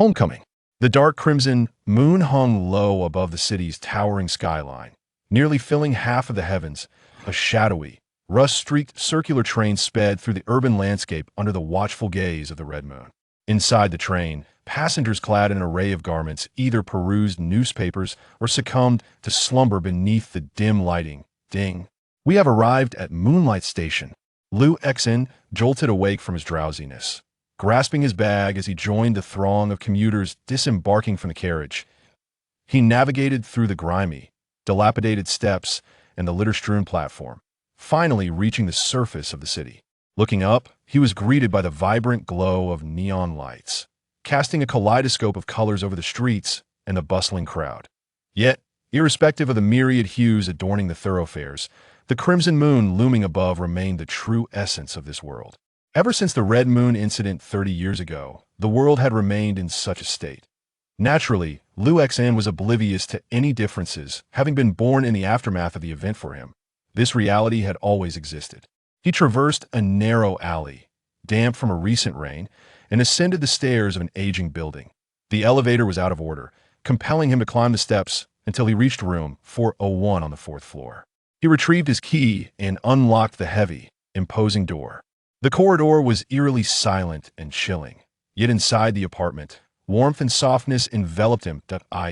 Homecoming. The dark crimson moon hung low above the city's towering skyline, nearly filling half of the heavens. A shadowy, rust-streaked circular train sped through the urban landscape under the watchful gaze of the red moon. Inside the train, passengers clad in an array of garments either perused newspapers or succumbed to slumber beneath the dim lighting. Ding. We have arrived at Moonlight Station. Liu Xen jolted awake from his drowsiness, grasping his bag as he joined the throng of commuters disembarking from the carriage. He navigated through the grimy, dilapidated steps and the litter-strewn platform, finally reaching the surface of the city. Looking up, he was greeted by the vibrant glow of neon lights, casting a kaleidoscope of colors over the streets and the bustling crowd. Yet, irrespective of the myriad hues adorning the thoroughfares, the crimson moon looming above remained the true essence of this world. Ever since the Red Moon incident 30 years ago, the world had remained in such a state. Naturally, Liu Xan was oblivious to any differences, having been born in the aftermath of the event for him. This reality had always existed. He traversed a narrow alley, damp from a recent rain, and ascended the stairs of an aging building. The elevator was out of order, compelling him to climb the steps until he reached room 401 on the 4th floor. He retrieved his key and unlocked the heavy, imposing door. The corridor was eerily silent and chilling, yet inside the apartment, warmth and softness enveloped him.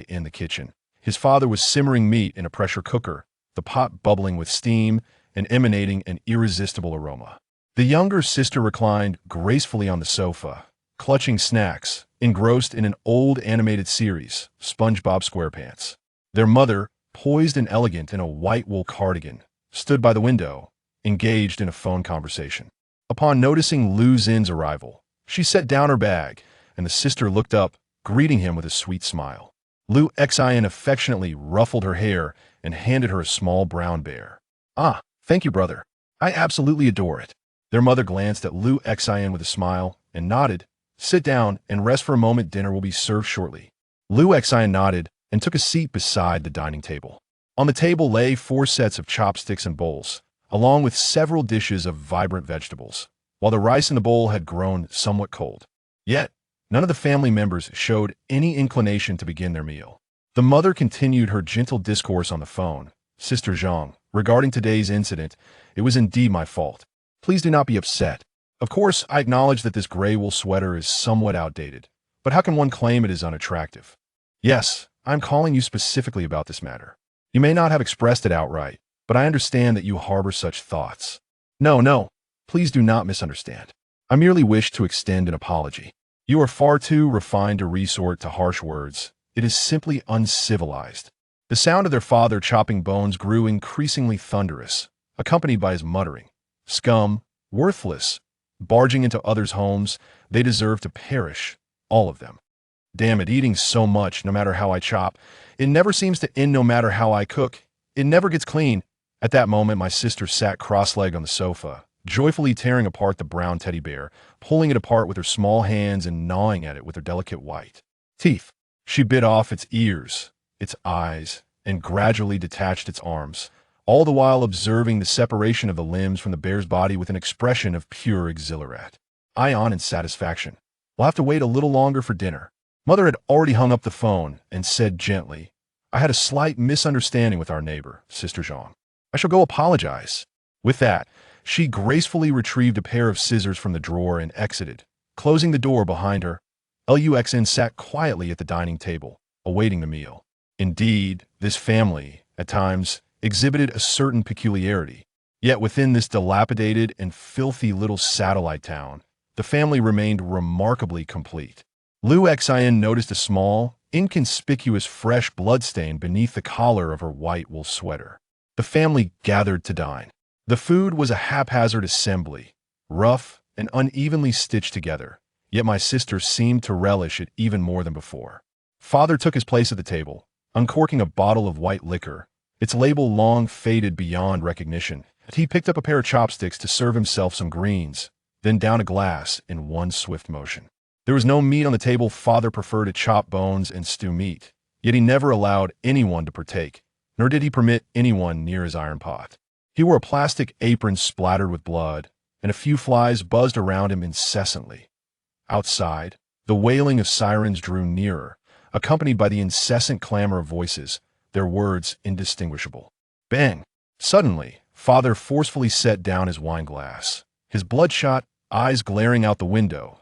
In the kitchen, his father was simmering meat in a pressure cooker, the pot bubbling with steam and emanating an irresistible aroma. The younger sister reclined gracefully on the sofa, clutching snacks, engrossed in an old animated series, SpongeBob SquarePants. Their mother, poised and elegant in a white wool cardigan, stood by the window, engaged in a phone conversation. Upon noticing Liu Xin's arrival, she set down her bag, and the sister looked up, greeting him with a sweet smile. Liu Xian affectionately ruffled her hair and handed her a small brown bear. "Ah, thank you, brother. I absolutely adore it." Their mother glanced at Liu Xian with a smile and nodded. "Sit down and rest for a moment. Dinner will be served shortly." Liu Xian nodded and took a seat beside the dining table. On the table lay 4 sets of chopsticks and bowls, along with several dishes of vibrant vegetables, while the rice in the bowl had grown somewhat cold. Yet, none of the family members showed any inclination to begin their meal. The mother continued her gentle discourse on the phone. "Sister Zhang, regarding today's incident, it was indeed my fault. Please do not be upset. Of course, I acknowledge that this gray wool sweater is somewhat outdated, but how can one claim it is unattractive? Yes, I'm calling you specifically about this matter. You may not have expressed it outright, but I understand that you harbor such thoughts. No, please do not misunderstand. I merely wish to extend an apology. You are far too refined to resort to harsh words. It is simply uncivilized." The sound of their father chopping bones grew increasingly thunderous, accompanied by his muttering, "Scum, worthless, barging into others' homes, they deserve to perish, all of them. Damn it, eating so much, no matter how I chop. It never seems to end no matter how I cook. It never gets clean." At that moment, my sister sat cross-legged on the sofa, joyfully tearing apart the brown teddy bear, pulling it apart with her small hands and gnawing at it with her delicate white teeth. She bit off its ears, its eyes, and gradually detached its arms, all the while observing the separation of the limbs from the bear's body with an expression of pure exhilarate. Ion and satisfaction. "We'll have to wait a little longer for dinner." Mother had already hung up the phone and said gently, "I had a slight misunderstanding with our neighbor, Sister Zhang. I shall go apologize." With that, she gracefully retrieved a pair of scissors from the drawer and exited, closing the door behind her. Luxn sat quietly at the dining table, awaiting the meal. Indeed, this family, at times, exhibited a certain peculiarity. Yet within this dilapidated and filthy little satellite town, the family remained remarkably complete. Liu Xian noticed a small, inconspicuous fresh bloodstain beneath the collar of her white wool sweater. The family gathered to dine. The food was a haphazard assembly, rough and unevenly stitched together, yet my sister seemed to relish it even more than before. Father took his place at the table, uncorking a bottle of white liquor, its label long faded beyond recognition. He picked up a pair of chopsticks to serve himself some greens, then downed a glass in one swift motion. There was no meat on the table. Father preferred to chop bones and stew meat, yet he never allowed anyone to partake, nor did he permit anyone near his iron pot. He wore a plastic apron splattered with blood, and a few flies buzzed around him incessantly. Outside, The wailing of sirens drew nearer, accompanied by the incessant clamor of voices, their words indistinguishable. Bang! Suddenly, father forcefully set down his wine glass, his bloodshot eyes glaring out the window.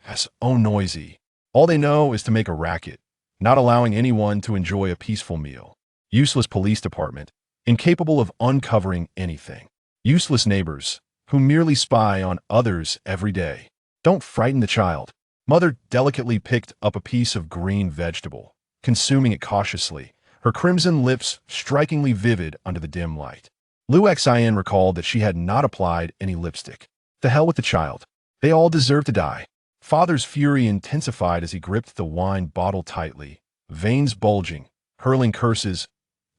That's oh noisy. All they know is to make a racket, not allowing anyone to enjoy a peaceful meal. Useless police department, incapable of uncovering anything. Useless neighbors, who merely spy on others every day. Don't frighten the child. Mother delicately picked up a piece of green vegetable, consuming it cautiously, her crimson lips strikingly vivid under the dim light. Lu Xin recalled that she had not applied any lipstick. The hell with the child. They all deserve to die. Father's fury intensified as he gripped the wine bottle tightly, veins bulging, hurling curses.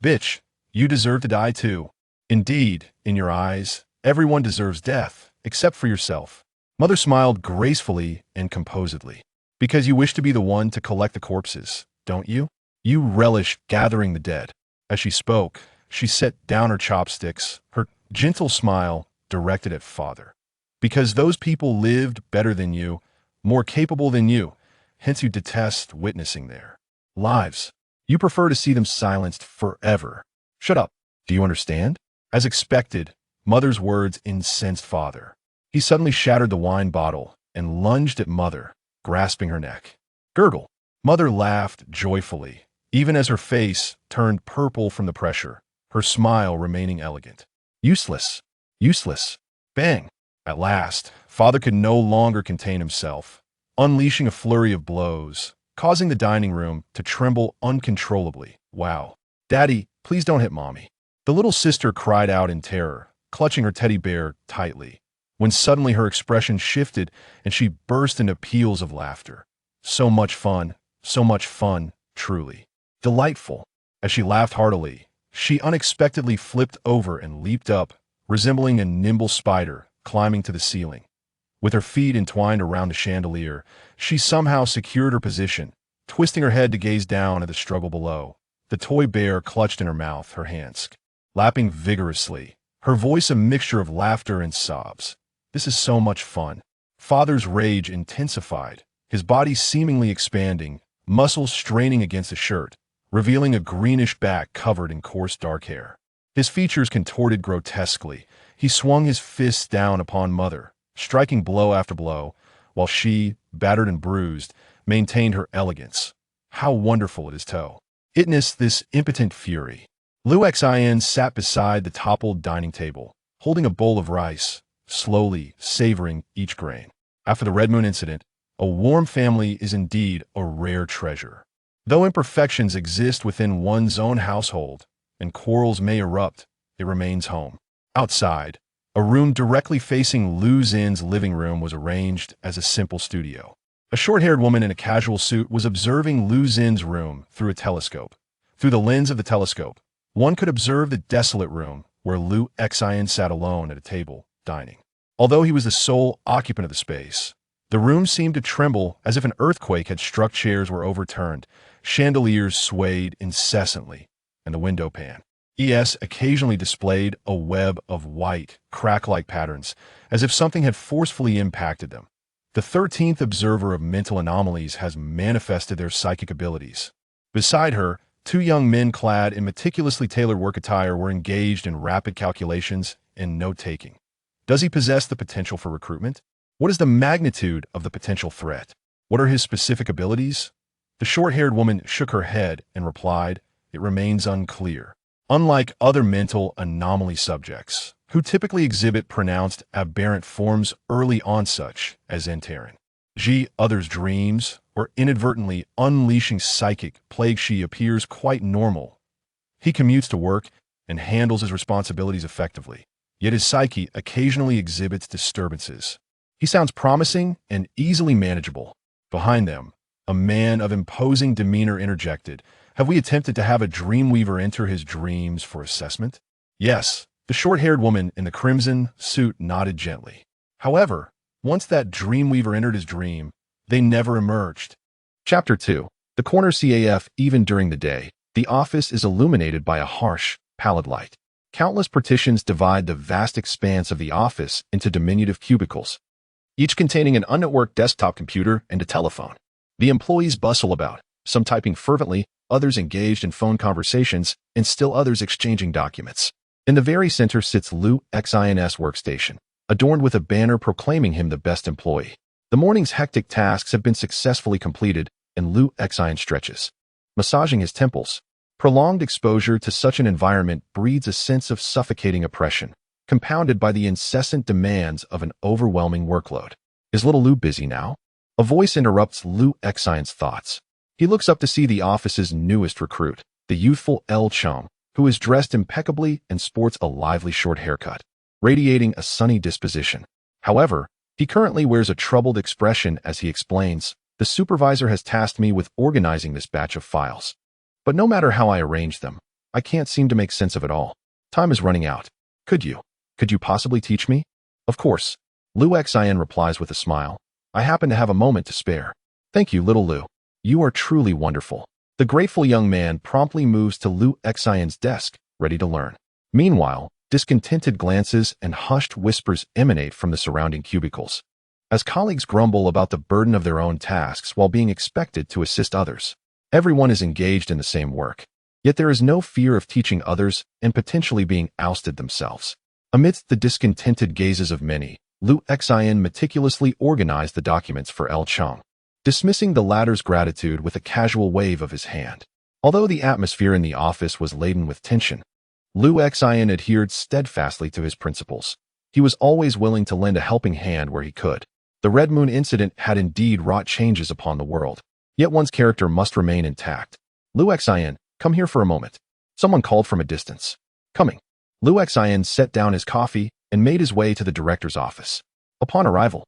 Bitch, you deserve to die too. Indeed, in your eyes, everyone deserves death, except for yourself. Mother smiled gracefully and composedly. Because you wish to be the one to collect the corpses, don't you? You relish gathering the dead. As she spoke, she set down her chopsticks, her gentle smile directed at father. Because those people lived better than you, more capable than you, hence you detest witnessing their lives. You prefer to see them silenced forever. Shut up. Do you understand? As expected, mother's words incensed father. He suddenly shattered the wine bottle and lunged at mother, grasping her neck. Gurgle. Mother laughed joyfully, even as her face turned purple from the pressure, her smile remaining elegant. Useless. Useless. Bang. At last, father could no longer contain himself, unleashing a flurry of blows, causing the dining room to tremble uncontrollably. Wow. Daddy, please don't hit mommy. The little sister cried out in terror, clutching her teddy bear tightly, when suddenly her expression shifted and she burst into peals of laughter. So much fun, truly. Delightful. As she laughed heartily, she unexpectedly flipped over and leaped up, resembling a nimble spider climbing to the ceiling. With her feet entwined around the chandelier, she somehow secured her position, twisting her head to gaze down at the struggle below. The toy bear clutched in her mouth, her hands lapping vigorously, her voice a mixture of laughter and sobs. This is so much fun. Father's rage intensified, his body seemingly expanding, muscles straining against the shirt, revealing a greenish back covered in coarse dark hair. His features contorted grotesquely. He swung his fists down upon mother, striking blow after blow, while she, battered and bruised, maintained her elegance. How wonderful at his toe. Witness this impotent fury. Lu Xin sat beside the toppled dining table, holding a bowl of rice, slowly savoring each grain. After the Red Moon incident, a warm family is indeed a rare treasure. Though imperfections exist within one's own household, and quarrels may erupt, it remains home. Outside, a room directly facing Lu Xin's living room was arranged as a simple studio. A short-haired woman in a casual suit was observing Lu Xin's room through a telescope. Through the lens of the telescope, one could observe the desolate room where Lu Xin sat alone at a table, dining. Although he was the sole occupant of the space, the room seemed to tremble as if an earthquake had struck. Chairs were overturned, chandeliers swayed incessantly, and the window pan occasionally displayed a web of white, crack-like patterns, as if something had forcefully impacted them. The 13th observer of mental anomalies has manifested their psychic abilities. Beside her, two young men clad in meticulously tailored work attire were engaged in rapid calculations and note-taking. Does he possess the potential for recruitment? What is the magnitude of the potential threat? What are his specific abilities? The short-haired woman shook her head and replied, "It remains unclear." Unlike other mental anomaly subjects, who typically exhibit pronounced aberrant forms early on, such as entering others' dreams or inadvertently unleashing psychic plague, she appears quite normal. He commutes to work and handles his responsibilities effectively, yet his psyche occasionally exhibits disturbances. He sounds promising and easily manageable. Behind them, a man of imposing demeanor interjected, "Have we attempted to have a dreamweaver enter his dreams for assessment?" Yes, the short-haired woman in the crimson suit nodded gently. However, once that dreamweaver entered his dream, they never emerged. Chapter 2. The corner CAF. Even during the day, the office is illuminated by a harsh, pallid light. Countless partitions divide the vast expanse of the office into diminutive cubicles, each containing an unnetworked desktop computer and a telephone. The employees bustle about, some typing fervently, others engaged in phone conversations, and still others exchanging documents. In the very center sits Lu Xin's workstation, adorned with a banner proclaiming him the best employee. The morning's hectic tasks have been successfully completed, and Lu Xin stretches, massaging his temples. Prolonged exposure to such an environment breeds a sense of suffocating oppression, compounded by the incessant demands of an overwhelming workload. Is little Lu busy now? A voice interrupts Lu Xin's thoughts. He looks up to see the office's newest recruit, the youthful El Chong, who is dressed impeccably and sports a lively short haircut, radiating a sunny disposition. However, he currently wears a troubled expression as he explains, "The supervisor has tasked me with organizing this batch of files. But no matter how I arrange them, I can't seem to make sense of it all. Time is running out. Could you possibly teach me?" "Of course." Lu Xin replies with a smile. "I happen to have a moment to spare." "Thank you, little Lu. You are truly wonderful." The grateful young man promptly moves to Lu Xin's desk, ready to learn. Meanwhile, discontented glances and hushed whispers emanate from the surrounding cubicles, as colleagues grumble about the burden of their own tasks while being expected to assist others. Everyone is engaged in the same work, yet there is no fear of teaching others and potentially being ousted themselves. Amidst the discontented gazes of many, Lu Xin meticulously organized the documents for El Chong, dismissing the latter's gratitude with a casual wave of his hand. Although the atmosphere in the office was laden with tension, Lu Xin adhered steadfastly to his principles. He was always willing to lend a helping hand where he could. The Red Moon incident had indeed wrought changes upon the world, yet one's character must remain intact. "Lu Xin, come here for a moment." Someone called from a distance. Coming. Lu Xin set down his coffee and made his way to the director's office. Upon arrival,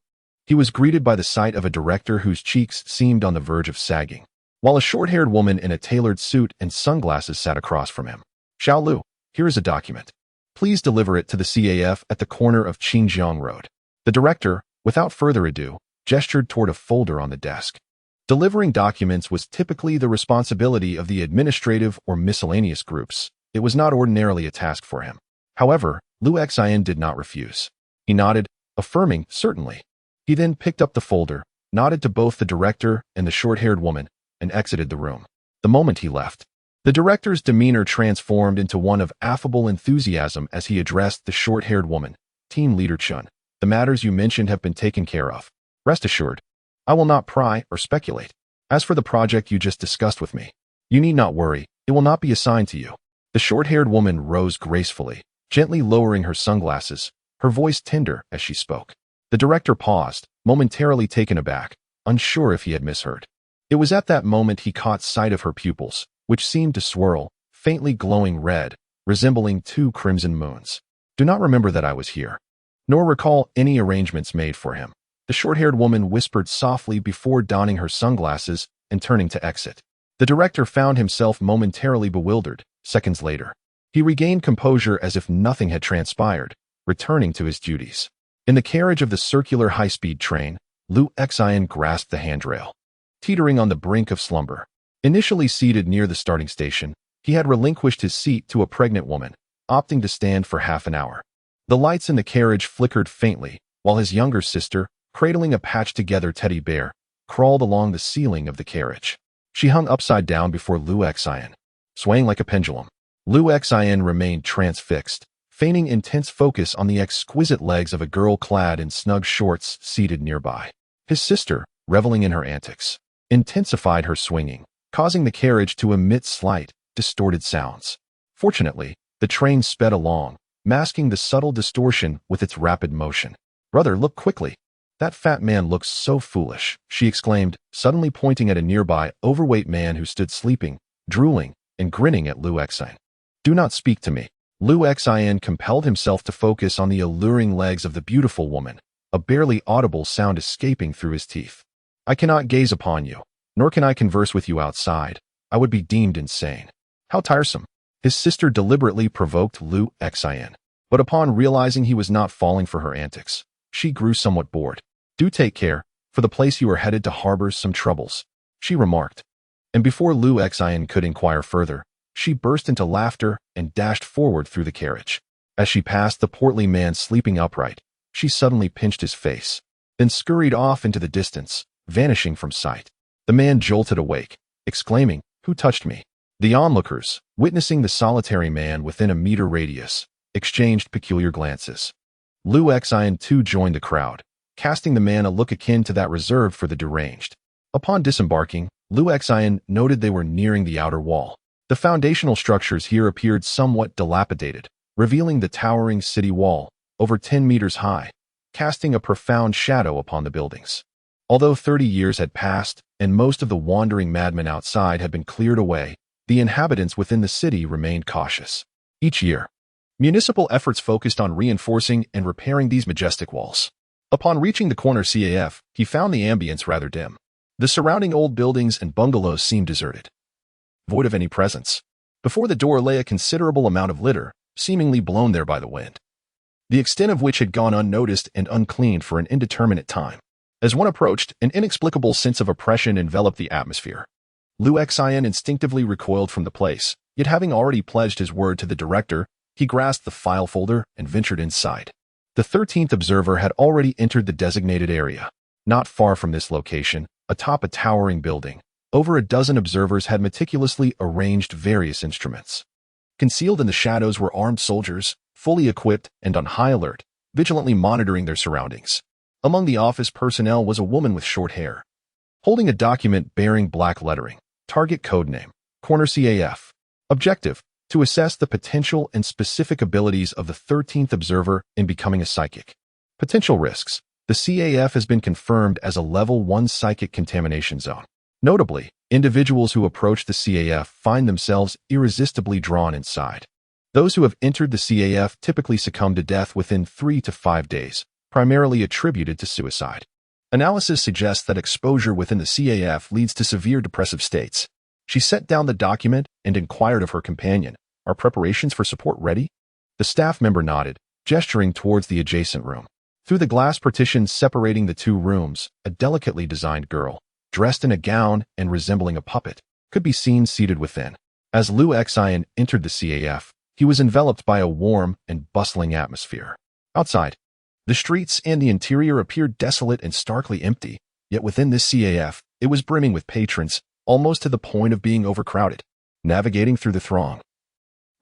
he was greeted by the sight of a director whose cheeks seemed on the verge of sagging, while a short-haired woman in a tailored suit and sunglasses sat across from him. "Xiao Lu, here is a document. Please deliver it to the CAF at the corner of Qingjiang Road." The director, without further ado, gestured toward a folder on the desk. Delivering documents was typically the responsibility of the administrative or miscellaneous groups. It was not ordinarily a task for him. However, Lu Xin did not refuse. He nodded, affirming, "Certainly." He then picked up the folder, nodded to both the director and the short-haired woman, and exited the room. The moment he left, the director's demeanor transformed into one of affable enthusiasm as he addressed the short-haired woman. "Team Leader Chun, the matters you mentioned have been taken care of. Rest assured, I will not pry or speculate. As for the project you just discussed with me, you need not worry, it will not be assigned to you." The short-haired woman rose gracefully, gently lowering her sunglasses, her voice tender as she spoke. The director paused, momentarily taken aback, unsure if he had misheard. It was at that moment he caught sight of her pupils, which seemed to swirl, faintly glowing red, resembling two crimson moons. "Do not remember that I was here, nor recall any arrangements made for him," the short-haired woman whispered softly before donning her sunglasses and turning to exit. The director found himself momentarily bewildered. Seconds later, he regained composure as if nothing had transpired, returning to his duties. In the carriage of the circular high-speed train, Lu Xin grasped the handrail, teetering on the brink of slumber. Initially seated near the starting station, he had relinquished his seat to a pregnant woman, opting to stand for half an hour. The lights in the carriage flickered faintly, while his younger sister, cradling a patched-together teddy bear, crawled along the ceiling of the carriage. She hung upside down before Lu Xin, swaying like a pendulum. Lu Xin remained transfixed, feigning intense focus on the exquisite legs of a girl clad in snug shorts seated nearby. His sister, reveling in her antics, intensified her swinging, causing the carriage to emit slight, distorted sounds. Fortunately, the train sped along, masking the subtle distortion with its rapid motion. "Brother, look quickly. That fat man looks so foolish," she exclaimed, suddenly pointing at a nearby, overweight man who stood sleeping, drooling, and grinning at Lu Xin. "Do not speak to me." Lu Xin compelled himself to focus on the alluring legs of the beautiful woman, a barely audible sound escaping through his teeth. "I cannot gaze upon you, nor can I converse with you outside. I would be deemed insane." "How tiresome." His sister deliberately provoked Lu Xin, but upon realizing he was not falling for her antics, she grew somewhat bored. "Do take care, for the place you are headed to harbors some troubles," she remarked. And before Lu Xin could inquire further, she burst into laughter and dashed forward through the carriage. As she passed the portly man sleeping upright, she suddenly pinched his face, then scurried off into the distance, vanishing from sight. The The man jolted awake, exclaiming, "Who touched me?" The onlookers, witnessing the solitary man within a meter radius, exchanged peculiar glances. Liu Xian too joined the crowd, casting the man a look akin to that reserved for the deranged. Upon disembarking, Liu Xian noted they were nearing the outer wall. The foundational structures here appeared somewhat dilapidated, revealing the towering city wall, over 10 meters high, casting a profound shadow upon the buildings. Although 30 years had passed, and most of the wandering madmen outside had been cleared away, the inhabitants within the city remained cautious. Each year, municipal efforts focused on reinforcing and repairing these majestic walls. Upon reaching the corner CAF, he found the ambience rather dim. The surrounding old buildings and bungalows seemed deserted, void of any presence. Before the door lay a considerable amount of litter, seemingly blown there by the wind, the extent of which had gone unnoticed and uncleaned for an indeterminate time. As one approached, an inexplicable sense of oppression enveloped the atmosphere. Liu Xian instinctively recoiled from the place, yet having already pledged his word to the director, he grasped the file folder and ventured inside. The 13th observer had already entered the designated area. Not far from this location, atop a towering building, over a dozen observers had meticulously arranged various instruments. Concealed in the shadows were armed soldiers, fully equipped and on high alert, vigilantly monitoring their surroundings. Among the office personnel was a woman with short hair, holding a document bearing black lettering. Target codename, Corner CAF. Objective, to assess the potential and specific abilities of the 13th observer in becoming a psychic. Potential risks. The CAF has been confirmed as a Level 1 psychic contamination zone. Notably, individuals who approach the CAF find themselves irresistibly drawn inside. Those who have entered the CAF typically succumb to death within 3 to 5 days, primarily attributed to suicide. Analysis suggests that exposure within the CAF leads to severe depressive states. She set down the document and inquired of her companion, "Are preparations for support ready?" The staff member nodded, gesturing towards the adjacent room. Through the glass partitions separating the two rooms, a delicately designed girl, dressed in a gown and resembling a puppet, could be seen seated within. As Liu Xian entered the CAF, he was enveloped by a warm and bustling atmosphere. Outside, the streets and the interior appeared desolate and starkly empty, yet within this CAF, it was brimming with patrons, almost to the point of being overcrowded. Navigating through the throng,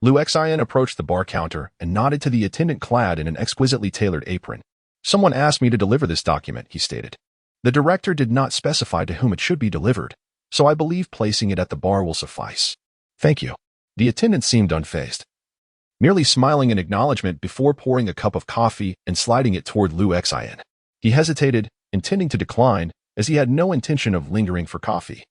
Liu Xian approached the bar counter and nodded to the attendant clad in an exquisitely tailored apron. "Someone asked me to deliver this document," he stated. "The director did not specify to whom it should be delivered, so I believe placing it at the bar will suffice." "Thank you." The attendant seemed unfazed, merely smiling in acknowledgement before pouring a cup of coffee and sliding it toward Liu Xian. He hesitated, intending to decline, as he had no intention of lingering for coffee.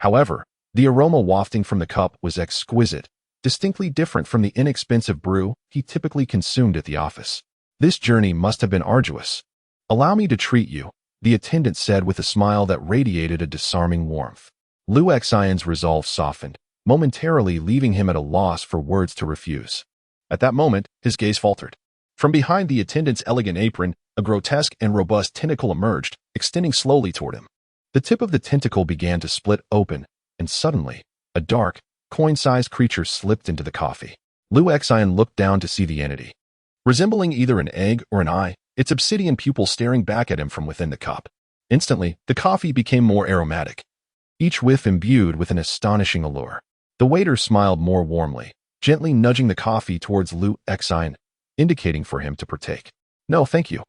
However, the aroma wafting from the cup was exquisite, distinctly different from the inexpensive brew he typically consumed at the office. "This journey must have been arduous. Allow me to treat you," the attendant said with a smile that radiated a disarming warmth. Liu Xian's resolve softened, momentarily leaving him at a loss for words to refuse. At that moment, his gaze faltered. From behind the attendant's elegant apron, a grotesque and robust tentacle emerged, extending slowly toward him. The tip of the tentacle began to split open, and suddenly, a dark, coin-sized creature slipped into the coffee. Liu Xian looked down to see the entity. Resembling either an egg or an eye, its obsidian pupil staring back at him from within the cup. Instantly, the coffee became more aromatic, each whiff imbued with an astonishing allure. The waiter smiled more warmly, gently nudging the coffee towards Liu Xian, indicating for him to partake. "No, thank you."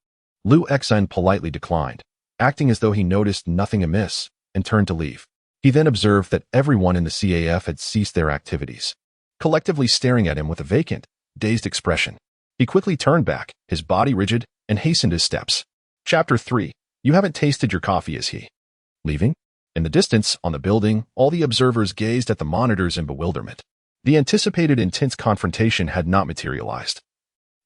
Liu Xian politely declined, acting as though he noticed nothing amiss, and turned to leave. He then observed that everyone in the CAF had ceased their activities, collectively staring at him with a vacant, dazed expression. He quickly turned back, his body rigid, and hastened his steps. Chapter 3. You haven't tasted your coffee, is he? Leaving? In the distance, on the building, all the observers gazed at the monitors in bewilderment. The anticipated intense confrontation had not materialized,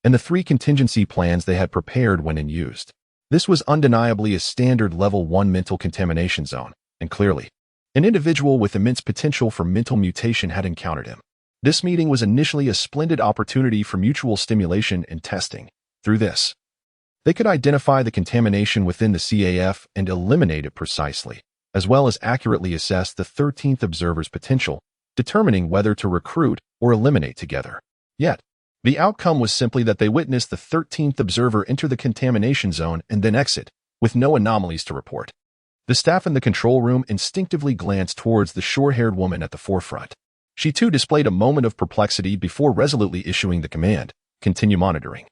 and the 3 contingency plans they had prepared went unused. This was undeniably a standard Level 1 mental contamination zone, and clearly, an individual with immense potential for mental mutation had encountered him. This meeting was initially a splendid opportunity for mutual stimulation and testing. Through this, they could identify the contamination within the CAF and eliminate it precisely, as well as accurately assess the 13th observer's potential, determining whether to recruit or eliminate together. Yet, the outcome was simply that they witnessed the 13th observer enter the contamination zone and then exit, with no anomalies to report. The staff in the control room instinctively glanced towards the short-haired woman at the forefront. She too displayed a moment of perplexity before resolutely issuing the command, "Continue monitoring,"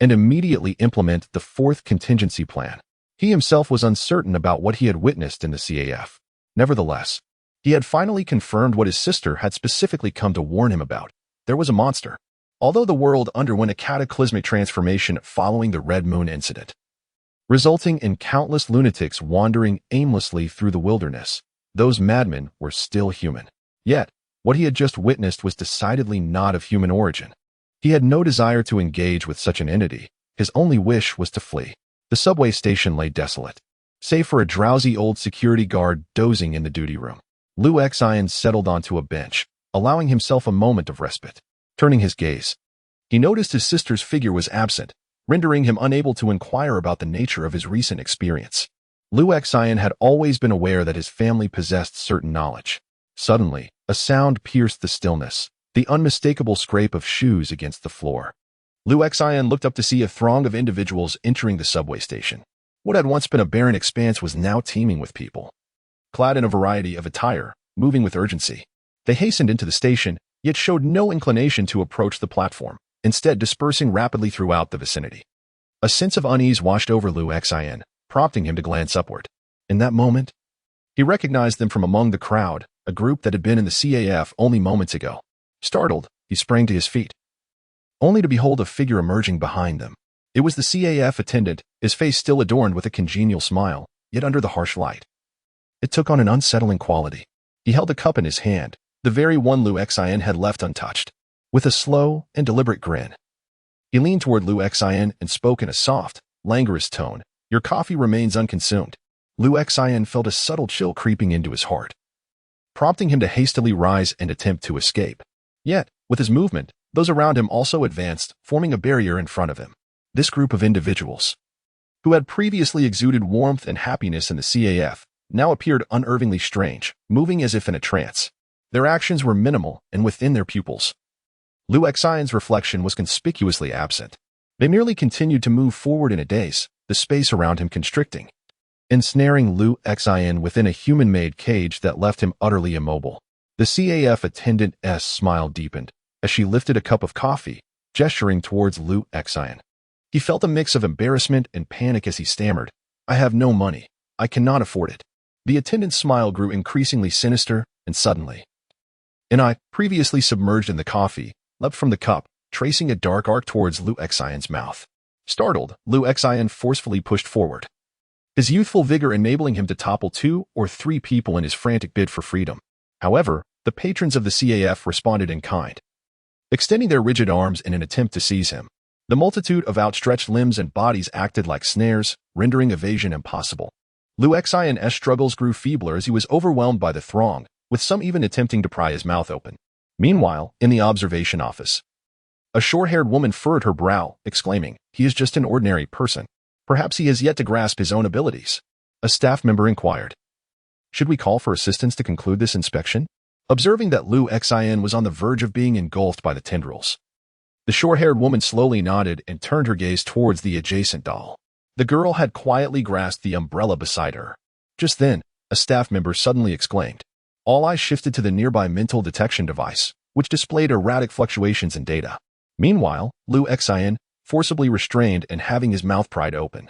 and immediately implement the fourth contingency plan. He himself was uncertain about what he had witnessed in the CAF. Nevertheless, he had finally confirmed what his sister had specifically come to warn him about. There was a monster. Although the world underwent a cataclysmic transformation following the Red Moon incident, resulting in countless lunatics wandering aimlessly through the wilderness, those madmen were still human. Yet, what he had just witnessed was decidedly not of human origin. He had no desire to engage with such an entity. His only wish was to flee. The subway station lay desolate, save for a drowsy old security guard dozing in the duty room. Liu Xian settled onto a bench, allowing himself a moment of respite. Turning his gaze, he noticed his sister's figure was absent, rendering him unable to inquire about the nature of his recent experience. Liu Xian had always been aware that his family possessed certain knowledge. Suddenly, a sound pierced the stillness, the unmistakable scrape of shoes against the floor. Liu Xian looked up to see a throng of individuals entering the subway station. What had once been a barren expanse was now teeming with people, clad in a variety of attire, moving with urgency. They hastened into the station, yet showed no inclination to approach the platform, instead dispersing rapidly throughout the vicinity. A sense of unease washed over Liu Xian, prompting him to glance upward. In that moment, he recognized them from among the crowd, a group that had been in the CAF only moments ago. Startled, he sprang to his feet, only to behold a figure emerging behind them. It was the CAF attendant, his face still adorned with a congenial smile, yet under the harsh light. It took on an unsettling quality. He held a cup in his hand, the very one Liu Xian had left untouched. With a slow and deliberate grin, he leaned toward Liu Xian and spoke in a soft, languorous tone. "Your coffee remains unconsumed." Liu Xian felt a subtle chill creeping into his heart, prompting him to hastily rise and attempt to escape. Yet, with his movement, those around him also advanced, forming a barrier in front of him. This group of individuals, who had previously exuded warmth and happiness in the CAF, now appeared unnervingly strange, moving as if in a trance. Their actions were minimal and within their pupils. Liu Xian's reflection was conspicuously absent. They merely continued to move forward in a daze, the space around him constricting, ensnaring Liu Xian within a human-made cage that left him utterly immobile. The CAF attendant's smile deepened as she lifted a cup of coffee, gesturing towards Liu Xian. He felt a mix of embarrassment and panic as he stammered, "I have no money. I cannot afford it." The attendant's smile grew increasingly sinister, and suddenly, an eye, previously submerged in the coffee, leapt from the cup, tracing a dark arc towards Liu Xian's mouth. Startled, Liu Xian forcefully pushed forward, his youthful vigor enabling him to topple 2 or 3 people in his frantic bid for freedom. However, the patrons of the CAF responded in kind, extending their rigid arms in an attempt to seize him. The multitude of outstretched limbs and bodies acted like snares, rendering evasion impossible. Liu Xian's struggles grew feebler as he was overwhelmed by the throng, with some even attempting to pry his mouth open. Meanwhile, in the observation office, a short-haired woman furrowed her brow, exclaiming, "He is just an ordinary person. Perhaps he has yet to grasp his own abilities." A staff member inquired, "Should we call for assistance to conclude this inspection?" Observing that Liu Xian was on the verge of being engulfed by the tendrils, the short-haired woman slowly nodded and turned her gaze towards the adjacent doll. The girl had quietly grasped the umbrella beside her. Just then, a staff member suddenly exclaimed. All eyes shifted to the nearby mental detection device, which displayed erratic fluctuations in data. Meanwhile, Liu Xian, forcibly restrained and having his mouth pried open,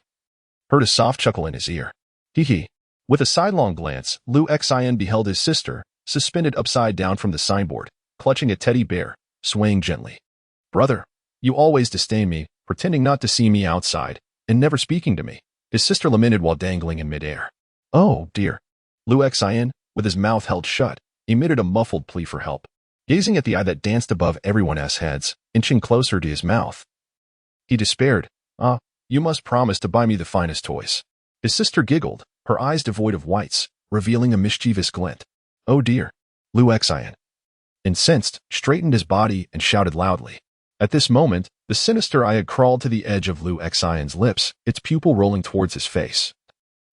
heard a soft chuckle in his ear. Hee hee. With a sidelong glance, Liu Xian beheld his sister, suspended upside down from the signboard, clutching a teddy bear, swaying gently. "Brother, you always disdain me, pretending not to see me outside, and never speaking to me," his sister lamented while dangling in midair. "Oh, dear." Liu Xian, with his mouth held shut, emitted a muffled plea for help. Gazing at the eye that danced above everyone's heads, inching closer to his mouth, he despaired. "Ah, you must promise to buy me the finest toys." His sister giggled, her eyes devoid of whites, revealing a mischievous glint. "Oh dear." Liu Xian, incensed, straightened his body and shouted loudly. At this moment, the sinister eye had crawled to the edge of Liu Xian's lips, its pupil rolling towards his face,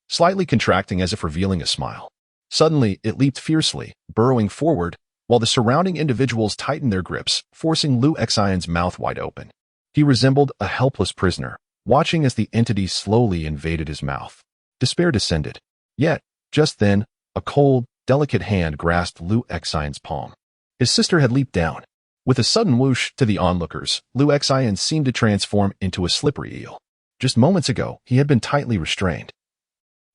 slightly contracting as if revealing a smile. Suddenly, it leaped fiercely, burrowing forward, while the surrounding individuals tightened their grips, forcing Liu Xian's mouth wide open. He resembled a helpless prisoner, watching as the entity slowly invaded his mouth. Despair descended. Yet, just then, a cold, delicate hand grasped Liu Xian's palm. His sister had leaped down. With a sudden whoosh to the onlookers, Liu Xian seemed to transform into a slippery eel. Just moments ago, he had been tightly restrained.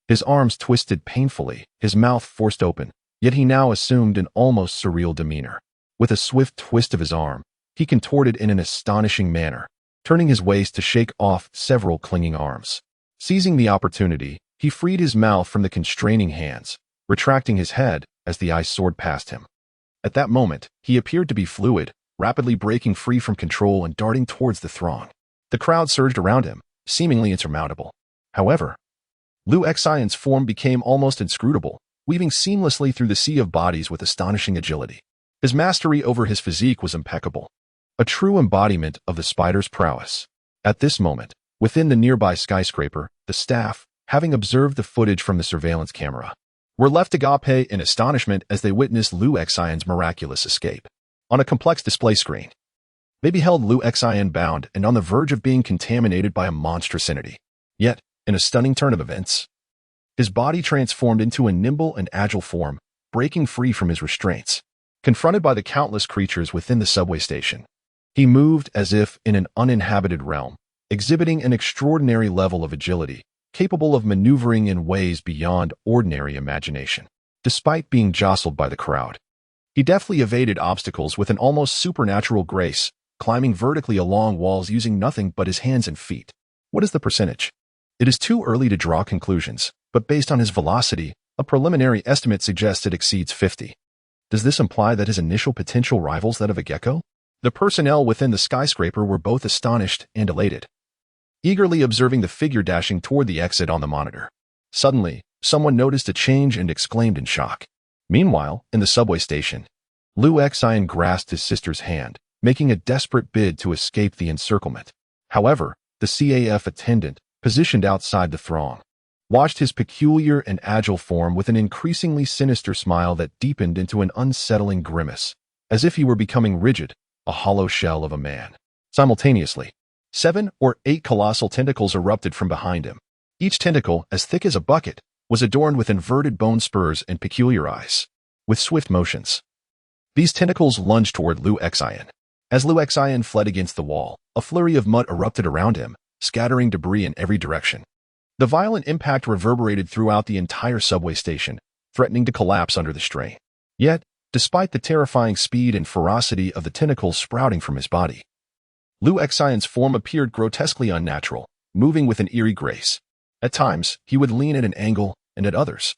His arms twisted painfully, his mouth forced open, yet he now assumed an almost surreal demeanor. With a swift twist of his arm, he contorted in an astonishing manner, turning his waist to shake off several clinging arms. Seizing the opportunity, he freed his mouth from the constraining hands, retracting his head as the ice soared past him. At that moment, he appeared to be fluid, rapidly breaking free from control and darting towards the throng. The crowd surged around him, seemingly insurmountable. However, Liu Xian's form became almost inscrutable, weaving seamlessly through the sea of bodies with astonishing agility. His mastery over his physique was impeccable, a true embodiment of the spider's prowess. At this moment, within the nearby skyscraper, the staff, having observed the footage from the surveillance camera, were left agape in astonishment as they witnessed Liu Xian's miraculous escape. On a complex display screen, they beheld Liu Xian bound and on the verge of being contaminated by a monstrous entity. Yet, in a stunning turn of events, his body transformed into a nimble and agile form, breaking free from his restraints. Confronted by the countless creatures within the subway station, he moved as if in an uninhabited realm, exhibiting an extraordinary level of agility, capable of maneuvering in ways beyond ordinary imagination. Despite being jostled by the crowd, he deftly evaded obstacles with an almost supernatural grace, climbing vertically along walls using nothing but his hands and feet. What is the percentage? It is too early to draw conclusions, but based on his velocity, a preliminary estimate suggests it exceeds 50. Does this imply that his initial potential rivals that of a gecko? The personnel within the skyscraper were both astonished and elated, eagerly observing the figure dashing toward the exit on the monitor. Suddenly, someone noticed a change and exclaimed in shock. Meanwhile, in the subway station, Liu Xian grasped his sister's hand, making a desperate bid to escape the encirclement. However, the CAF attendant, positioned outside the throng, watched his peculiar and agile form with an increasingly sinister smile that deepened into an unsettling grimace, as if he were becoming rigid, a hollow shell of a man. Simultaneously, 7 or 8 colossal tentacles erupted from behind him. Each tentacle, as thick as a bucket, was adorned with inverted bone spurs and peculiar eyes. With swift motions, these tentacles lunged toward Liu Xian. As Liu Xian fled against the wall, a flurry of mud erupted around him, scattering debris in every direction. The violent impact reverberated throughout the entire subway station, threatening to collapse under the strain. Yet, despite the terrifying speed and ferocity of the tentacles sprouting from his body, Liu Xian's form appeared grotesquely unnatural, moving with an eerie grace. At times, he would lean at an angle, and at others,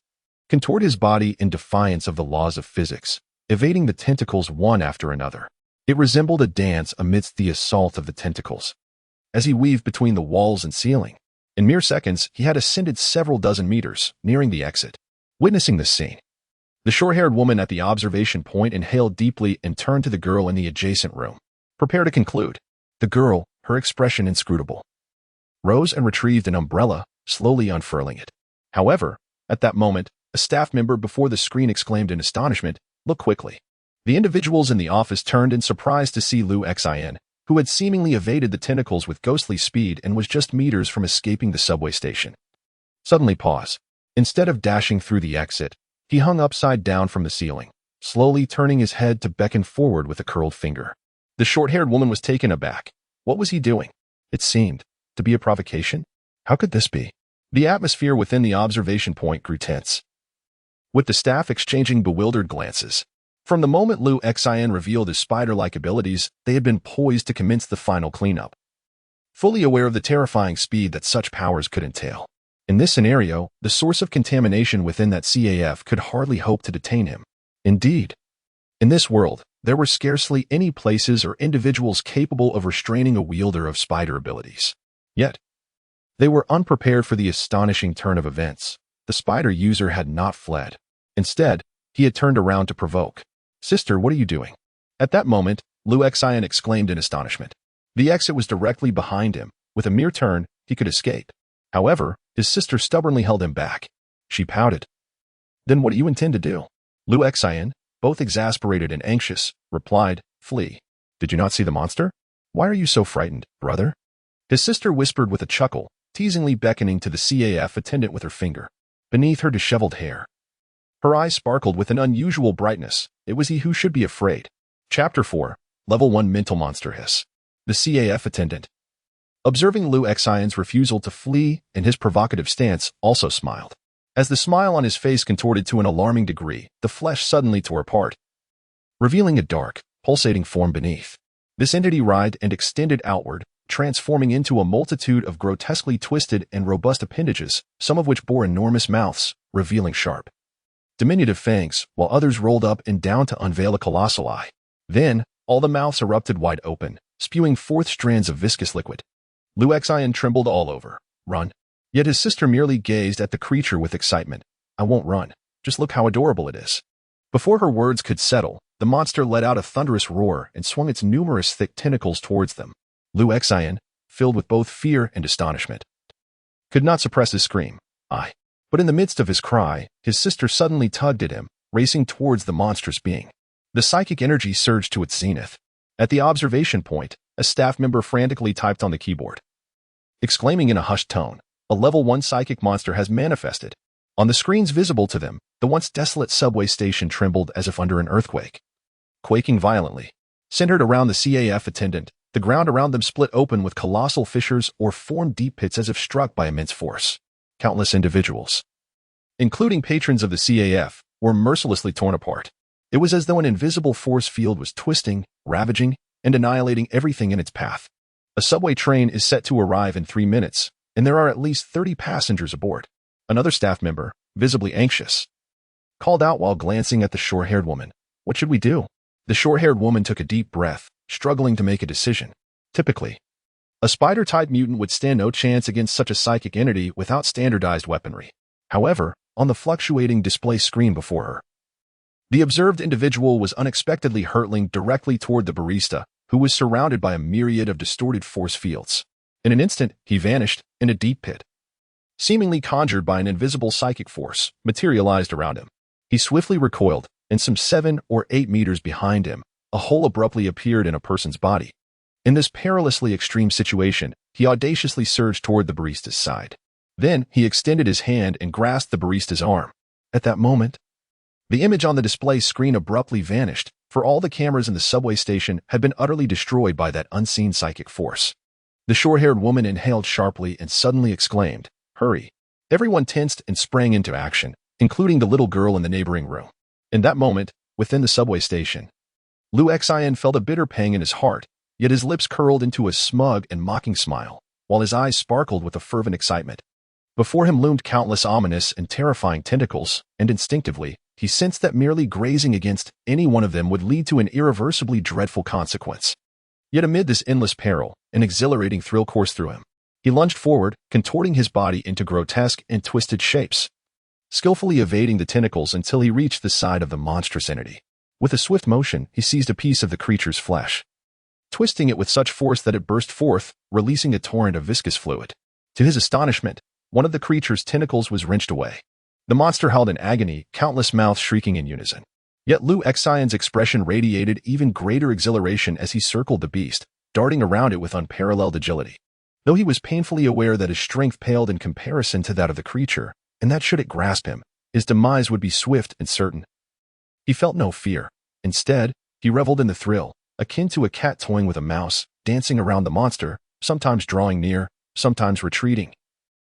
contort his body in defiance of the laws of physics, evading the tentacles one after another. It resembled a dance amidst the assault of the tentacles. As he weaved between the walls and ceiling, in mere seconds, he had ascended several dozen meters, nearing the exit. Witnessing this scene, the short-haired woman at the observation point inhaled deeply and turned to the girl in the adjacent room. Prepare to conclude. The girl, her expression inscrutable, rose and retrieved an umbrella, slowly unfurling it. However, at that moment, a staff member before the screen exclaimed in astonishment, "Look quickly." The individuals in the office turned in surprise to see Liu Xian, who had seemingly evaded the tentacles with ghostly speed and was just meters from escaping the subway station. Suddenly pause. Instead of dashing through the exit, he hung upside down from the ceiling, slowly turning his head to beckon forward with a curled finger. The short-haired woman was taken aback. What was he doing? It seemed to be a provocation. How could this be? The atmosphere within the observation point grew tense, with the staff exchanging bewildered glances. From the moment Liu Xian revealed his spider-like abilities, they had been poised to commence the final cleanup, fully aware of the terrifying speed that such powers could entail. In this scenario, the source of contamination within that CAF could hardly hope to detain him. Indeed, in this world, there were scarcely any places or individuals capable of restraining a wielder of spider abilities. Yet, they were unprepared for the astonishing turn of events. The spider user had not fled. Instead, he had turned around to provoke. "Sister, what are you doing?" At that moment, Liu Xian exclaimed in astonishment. The exit was directly behind him. With a mere turn, he could escape. However, his sister stubbornly held him back. She pouted. "Then what do you intend to do?" Liu Xian, both exasperated and anxious, replied, "Flee. Did you not see the monster? Why are you so frightened, brother?" His sister whispered with a chuckle, teasingly beckoning to the CAF attendant with her finger. beneath her disheveled hair. Her eyes sparkled with an unusual brightness. It was he who should be afraid. Chapter 4. Level 1 Mental Monster Hiss. The CAF attendant. Observing Liu Xian's refusal to flee and his provocative stance, also smiled. As the smile on his face contorted to an alarming degree, the flesh suddenly tore apart, revealing a dark, pulsating form beneath. This entity writhed and extended outward, transforming into a multitude of grotesquely twisted and robust appendages, some of which bore enormous mouths, revealing sharp, diminutive fangs, while others rolled up and down to unveil a colossal eye. Then, all the mouths erupted wide open, spewing forth strands of viscous liquid. Liu Xian trembled all over. Run. Yet his sister merely gazed at the creature with excitement. I won't run. Just look how adorable it is. Before her words could settle, the monster let out a thunderous roar and swung its numerous thick tentacles towards them. Liu Xian, filled with both fear and astonishment, could not suppress his scream. But in the midst of his cry, his sister suddenly tugged at him, racing towards the monstrous being. The psychic energy surged to its zenith. At the observation point, a staff member frantically typed on the keyboard, exclaiming in a hushed tone, "A level 1 psychic monster has manifested." On the screens visible to them, the once desolate subway station trembled as if under an earthquake. Quaking violently, centered around the CAF attendant, the ground around them split open with colossal fissures or formed deep pits as if struck by immense force. Countless individuals, including patrons of the CAF, were mercilessly torn apart. It was as though an invisible force field was twisting, ravaging, and annihilating everything in its path. A subway train is set to arrive in 3 minutes, and there are at least 30 passengers aboard. Another staff member, visibly anxious, called out while glancing at the short-haired woman. What should we do? The short-haired woman took a deep breath, struggling to make a decision. Typically, a spider-type mutant would stand no chance against such a psychic entity without standardized weaponry. However, on the fluctuating display screen before her, the observed individual was unexpectedly hurtling directly toward the barista, who was surrounded by a myriad of distorted force fields. In an instant, he vanished in a deep pit, seemingly conjured by an invisible psychic force, materialized around him. He swiftly recoiled, and some 7 or 8 meters behind him, a hole abruptly appeared in a person's body. In this perilously extreme situation, he audaciously surged toward the barista's side. Then, he extended his hand and grasped the barista's arm. At that moment, the image on the display screen abruptly vanished, for all the cameras in the subway station had been utterly destroyed by that unseen psychic force. The short-haired woman inhaled sharply and suddenly exclaimed, "Hurry!" Everyone tensed and sprang into action, including the little girl in the neighboring room. In that moment, within the subway station, Liu Xian felt a bitter pang in his heart, yet his lips curled into a smug and mocking smile, while his eyes sparkled with a fervent excitement. Before him loomed countless ominous and terrifying tentacles, and instinctively, he sensed that merely grazing against any one of them would lead to an irreversibly dreadful consequence. Yet amid this endless peril, an exhilarating thrill coursed through him. He lunged forward, contorting his body into grotesque and twisted shapes, skillfully evading the tentacles until he reached the side of the monstrous entity. With a swift motion, he seized a piece of the creature's flesh, twisting it with such force that it burst forth, releasing a torrent of viscous fluid. To his astonishment, one of the creature's tentacles was wrenched away. The monster howled in agony, countless mouths shrieking in unison. Yet Liu Xian's expression radiated even greater exhilaration as he circled the beast, darting around it with unparalleled agility. Though he was painfully aware that his strength paled in comparison to that of the creature, and that should it grasp him, his demise would be swift and certain, he felt no fear. Instead, he reveled in the thrill, akin to a cat toying with a mouse, dancing around the monster, sometimes drawing near, sometimes retreating,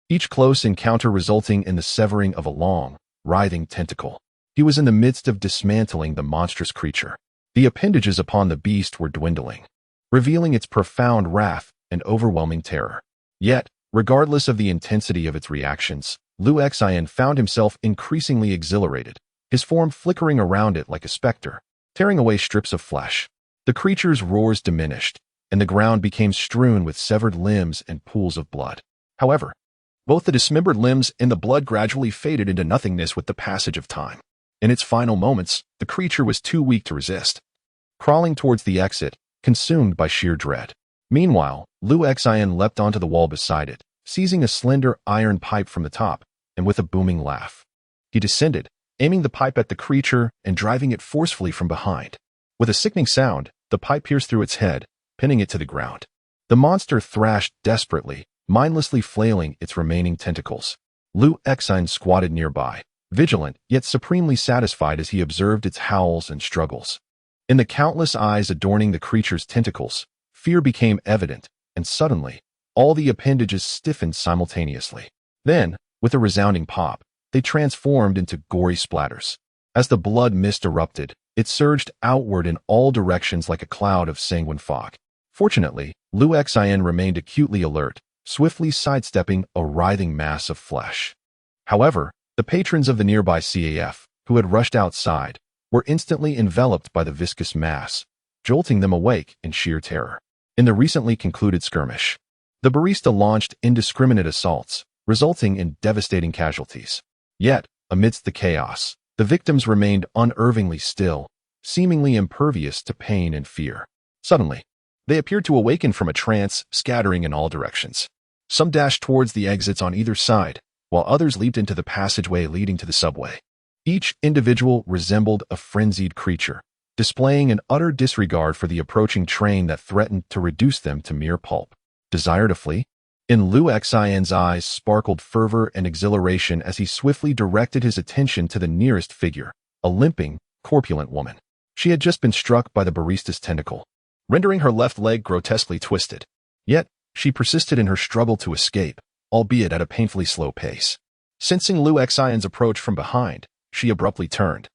each close encounter resulting in the severing of a long, writhing tentacle. He was in the midst of dismantling the monstrous creature. The appendages upon the beast were dwindling, revealing its profound wrath and overwhelming terror. Yet, regardless of the intensity of its reactions, Liu Xian found himself increasingly exhilarated, his form flickering around it like a specter, tearing away strips of flesh. The creature's roars diminished, and the ground became strewn with severed limbs and pools of blood. However, both the dismembered limbs and the blood gradually faded into nothingness with the passage of time. In its final moments, the creature was too weak to resist, crawling towards the exit, consumed by sheer dread. Meanwhile, Liu Xian leapt onto the wall beside it, seizing a slender iron pipe from the top, and with a booming laugh, he descended, aiming the pipe at the creature and driving it forcefully from behind. With a sickening sound, the pipe pierced through its head, pinning it to the ground. The monster thrashed desperately, mindlessly flailing its remaining tentacles. Liu Exine squatted nearby, vigilant yet supremely satisfied as he observed its howls and struggles. In the countless eyes adorning the creature's tentacles, fear became evident, and suddenly, all the appendages stiffened simultaneously. Then, with a resounding pop, they transformed into gory splatters. As the blood mist erupted, it surged outward in all directions like a cloud of sanguine fog. Fortunately, Liu Exine remained acutely alert, swiftly sidestepping a writhing mass of flesh. However, the patrons of the nearby CAF, who had rushed outside, were instantly enveloped by the viscous mass, jolting them awake in sheer terror. In the recently concluded skirmish, the barista launched indiscriminate assaults, resulting in devastating casualties. Yet, amidst the chaos, the victims remained unervingly still, seemingly impervious to pain and fear. Suddenly, they appeared to awaken from a trance, scattering in all directions. Some dashed towards the exits on either side, while others leaped into the passageway leading to the subway. Each individual resembled a frenzied creature, displaying an utter disregard for the approaching train that threatened to reduce them to mere pulp. Desire to flee? In Liu Xian's eyes sparkled fervor and exhilaration as he swiftly directed his attention to the nearest figure, a limping, corpulent woman. She had just been struck by the barista's tentacle, rendering her left leg grotesquely twisted. Yet, she persisted in her struggle to escape, albeit at a painfully slow pace. Sensing Liu Xian's approach from behind, she abruptly turned,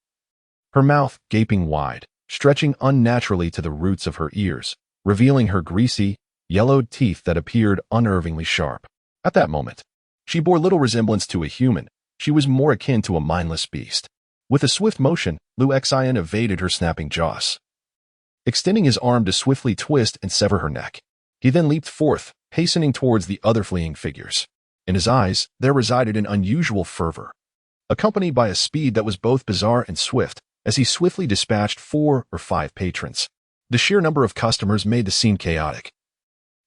her mouth gaping wide, stretching unnaturally to the roots of her ears, revealing her greasy, yellowed teeth that appeared unnervingly sharp. At that moment, she bore little resemblance to a human. She was more akin to a mindless beast. With a swift motion, Liu Xian evaded her snapping jaws, extending his arm to swiftly twist and sever her neck. He then leaped forth, hastening towards the other fleeing figures. In his eyes, there resided an unusual fervor, accompanied by a speed that was both bizarre and swift, as he swiftly dispatched 4 or 5 patrons. The sheer number of customers made the scene chaotic,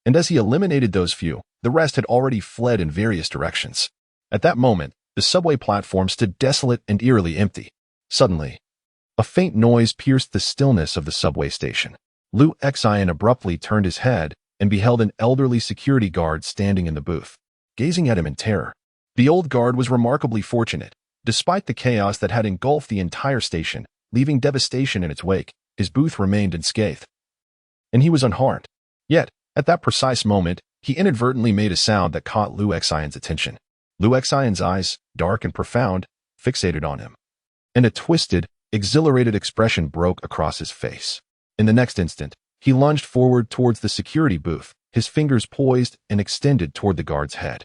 and as he eliminated those few, the rest had already fled in various directions. At that moment, the subway platform stood desolate and eerily empty. Suddenly, a faint noise pierced the stillness of the subway station. Liu Xian abruptly turned his head and beheld an elderly security guard standing in the booth, gazing at him in terror. The old guard was remarkably fortunate. Despite the chaos that had engulfed the entire station, leaving devastation in its wake, his booth remained unscathed, and he was unharmed. Yet, at that precise moment, he inadvertently made a sound that caught Liu Xian's attention. Liu Xian's eyes, dark and profound, fixated on him, and a twisted, exhilarated expression broke across his face. In the next instant, he lunged forward towards the security booth, his fingers poised and extended toward the guard's head.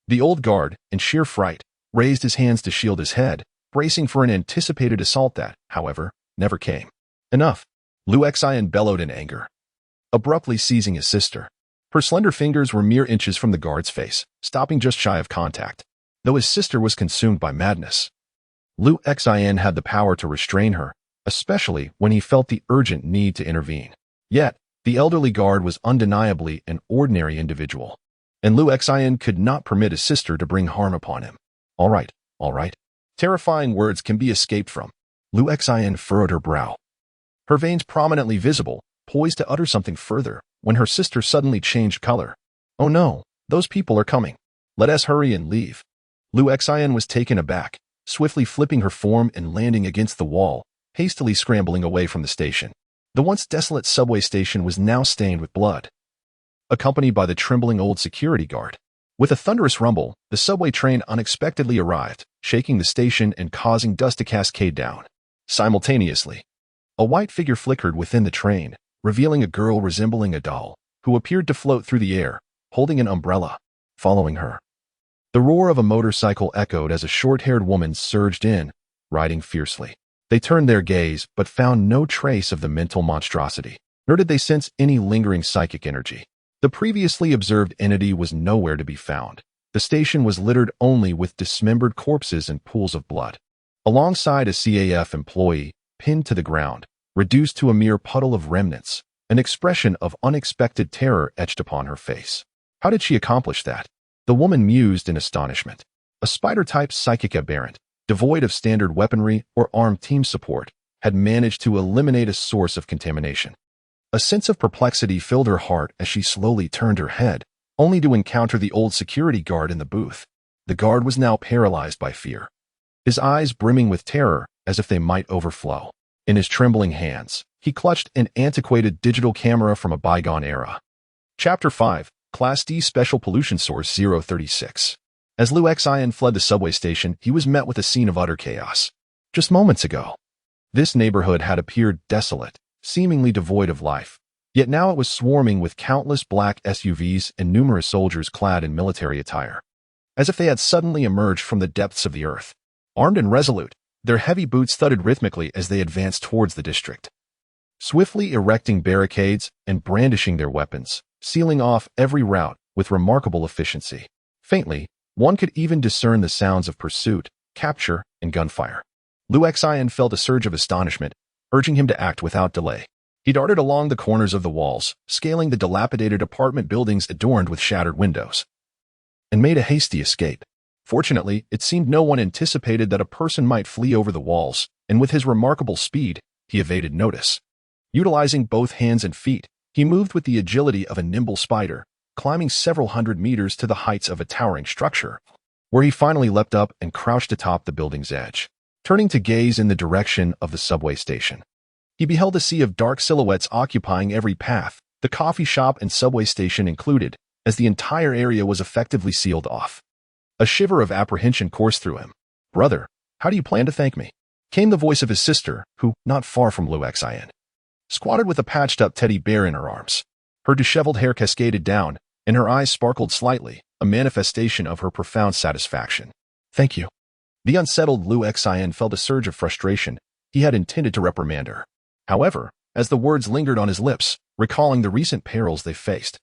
The old guard, in sheer fright, raised his hands to shield his head, bracing for an anticipated assault that, however, never came. Enough! Liu Xian bellowed in anger, abruptly seizing his sister. Her slender fingers were mere inches from the guard's face, stopping just shy of contact. Though his sister was consumed by madness, Liu Xian had the power to restrain her, especially when he felt the urgent need to intervene. Yet, the elderly guard was undeniably an ordinary individual, and Liu Xian could not permit his sister to bring harm upon him. All right. Terrifying words can be escaped from. Liu Xian furrowed her brow, her veins prominently visible, poised to utter something further, when her sister suddenly changed color. Oh no, those people are coming. Let us hurry and leave. Liu Xian was taken aback, swiftly flipping her form and landing against the wall, hastily scrambling away from the station. The once desolate subway station was now stained with blood, accompanied by the trembling old security guard. With a thunderous rumble, the subway train unexpectedly arrived, shaking the station and causing dust to cascade down. Simultaneously, a white figure flickered within the train, revealing a girl resembling a doll, who appeared to float through the air, holding an umbrella. Following her, the roar of a motorcycle echoed as a short-haired woman surged in, riding fiercely. They turned their gaze, but found no trace of the mental monstrosity, nor did they sense any lingering psychic energy. The previously observed entity was nowhere to be found. The station was littered only with dismembered corpses and pools of blood. Alongside a CAF employee, pinned to the ground, reduced to a mere puddle of remnants, an expression of unexpected terror etched upon her face. How did she accomplish that? The woman mused in astonishment. A spider-type psychic aberrant, devoid of standard weaponry or armed team support, had managed to eliminate a source of contamination. A sense of perplexity filled her heart as she slowly turned her head, only to encounter the old security guard in the booth. The guard was now paralyzed by fear, his eyes brimming with terror as if they might overflow. In his trembling hands, he clutched an antiquated digital camera from a bygone era. Chapter 5, Class D Special Pollution Source 036. As Liu Xian fled the subway station, he was met with a scene of utter chaos. Just moments ago, this neighborhood had appeared desolate, seemingly devoid of life. Yet now it was swarming with countless black SUVs and numerous soldiers clad in military attire, as if they had suddenly emerged from the depths of the earth. Armed and resolute, their heavy boots thudded rhythmically as they advanced towards the district, swiftly erecting barricades and brandishing their weapons, sealing off every route with remarkable efficiency. Faintly, one could even discern the sounds of pursuit, capture, and gunfire. Liu Xian felt a surge of astonishment, urging him to act without delay. He darted along the corners of the walls, scaling the dilapidated apartment buildings adorned with shattered windows, and made a hasty escape. Fortunately, it seemed no one anticipated that a person might flee over the walls, and with his remarkable speed, he evaded notice. Utilizing both hands and feet, he moved with the agility of a nimble spider, climbing several hundred meters to the heights of a towering structure, where he finally leapt up and crouched atop the building's edge. Turning to gaze in the direction of the subway station, he beheld a sea of dark silhouettes occupying every path, the coffee shop and subway station included, as the entire area was effectively sealed off. A shiver of apprehension coursed through him. "Brother, how do you plan to thank me?" came the voice of his sister, who, not far from Liu Xian, squatted with a patched-up teddy bear in her arms. Her disheveled hair cascaded down, and her eyes sparkled slightly, a manifestation of her profound satisfaction. "Thank you." The unsettled Liu Xian felt a surge of frustration. He had intended to reprimand her. However, as the words lingered on his lips, recalling the recent perils they faced,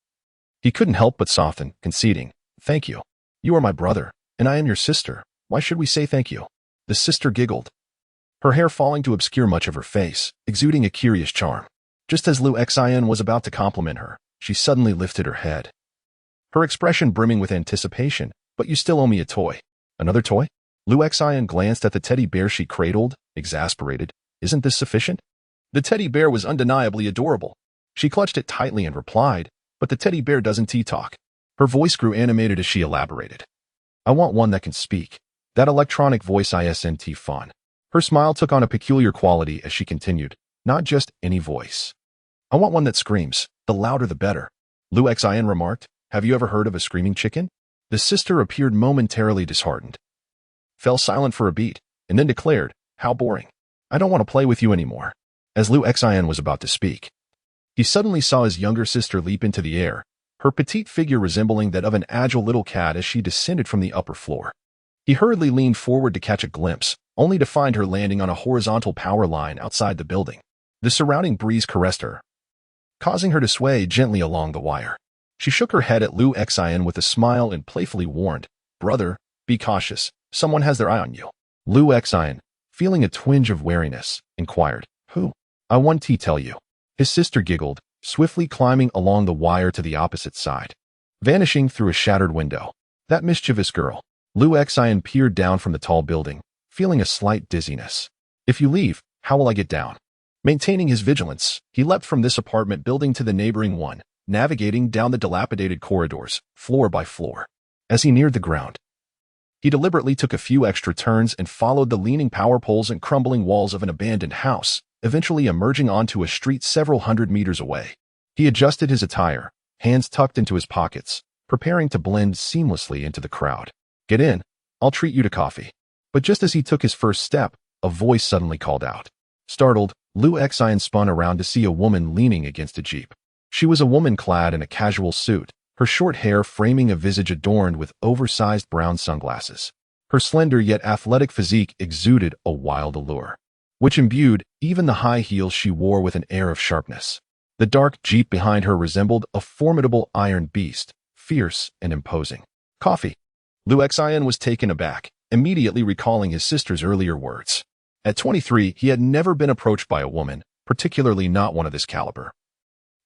he couldn't help but soften, conceding, "Thank you. You are my brother, and I am your sister. Why should we say thank you?" The sister giggled, her hair falling to obscure much of her face, exuding a curious charm. Just as Liu Xian was about to compliment her, she suddenly lifted her head, her expression brimming with anticipation. "But you still owe me a toy." "Another toy?" Liu Xian glanced at the teddy bear she cradled, exasperated. "Isn't this sufficient?" The teddy bear was undeniably adorable. She clutched it tightly and replied, "But the teddy bear doesn't talk." Her voice grew animated as she elaborated. "I want one that can speak. That electronic voice isn't fun." Her smile took on a peculiar quality as she continued, "Not just any voice. I want one that screams. The louder the better." Liu Xian remarked, "Have you ever heard of a screaming chicken?" The sister appeared momentarily disheartened, fell silent for a beat, and then declared, "How boring. I don't want to play with you anymore." As Liu Xian was about to speak, he suddenly saw his younger sister leap into the air, her petite figure resembling that of an agile little cat as she descended from the upper floor. He hurriedly leaned forward to catch a glimpse, only to find her landing on a horizontal power line outside the building. The surrounding breeze caressed her, causing her to sway gently along the wire. She shook her head at Liu Xian with a smile and playfully warned, "Brother, be cautious. Someone has their eye on you." Liu Xian, feeling a twinge of wariness, inquired, "Who?" "I want to tell you." His sister giggled, swiftly climbing along the wire to the opposite side, vanishing through a shattered window. "That mischievous girl." Liu Xian peered down from the tall building, feeling a slight dizziness. "If you leave, how will I get down?" Maintaining his vigilance, he leapt from this apartment building to the neighboring one, navigating down the dilapidated corridors, floor by floor. As he neared the ground, he deliberately took a few extra turns and followed the leaning power poles and crumbling walls of an abandoned house, eventually emerging onto a street several hundred meters away. He adjusted his attire, hands tucked into his pockets, preparing to blend seamlessly into the crowd. "Get in. I'll treat you to coffee." But just as he took his first step, a voice suddenly called out. Startled, Liu Xian spun around to see a woman leaning against a jeep. She was a woman clad in a casual suit, her short hair framing a visage adorned with oversized brown sunglasses. Her slender yet athletic physique exuded a wild allure, which imbued even the high heels she wore with an air of sharpness. The dark jeep behind her resembled a formidable iron beast, fierce and imposing. "Coffee." Liu Xian was taken aback, immediately recalling his sister's earlier words. At 23, he had never been approached by a woman, particularly not one of this caliber,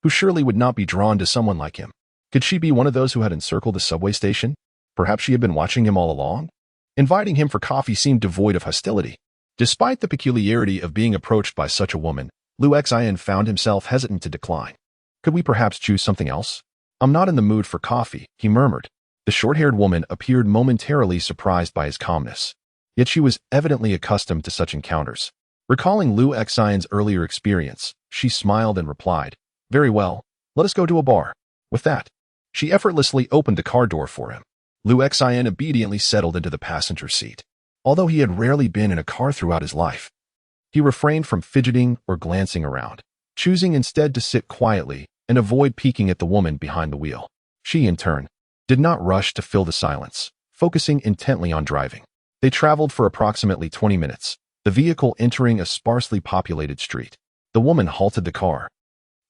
who surely would not be drawn to someone like him. Could she be one of those who had encircled the subway station? Perhaps she had been watching him all along? Inviting him for coffee seemed devoid of hostility. Despite the peculiarity of being approached by such a woman, Liu Xian found himself hesitant to decline. "Could we perhaps choose something else?" "I'm not in the mood for coffee," he murmured. The short-haired woman appeared momentarily surprised by his calmness. Yet she was evidently accustomed to such encounters. Recalling Lu Xian's earlier experience, she smiled and replied, "Very well, let us go to a bar." With that, she effortlessly opened the car door for him. Lu Xian obediently settled into the passenger seat. Although he had rarely been in a car throughout his life, he refrained from fidgeting or glancing around, choosing instead to sit quietly and avoid peeking at the woman behind the wheel. She, in turn, did not rush to fill the silence, focusing intently on driving. They traveled for approximately 20 minutes, the vehicle entering a sparsely populated street. The woman halted the car,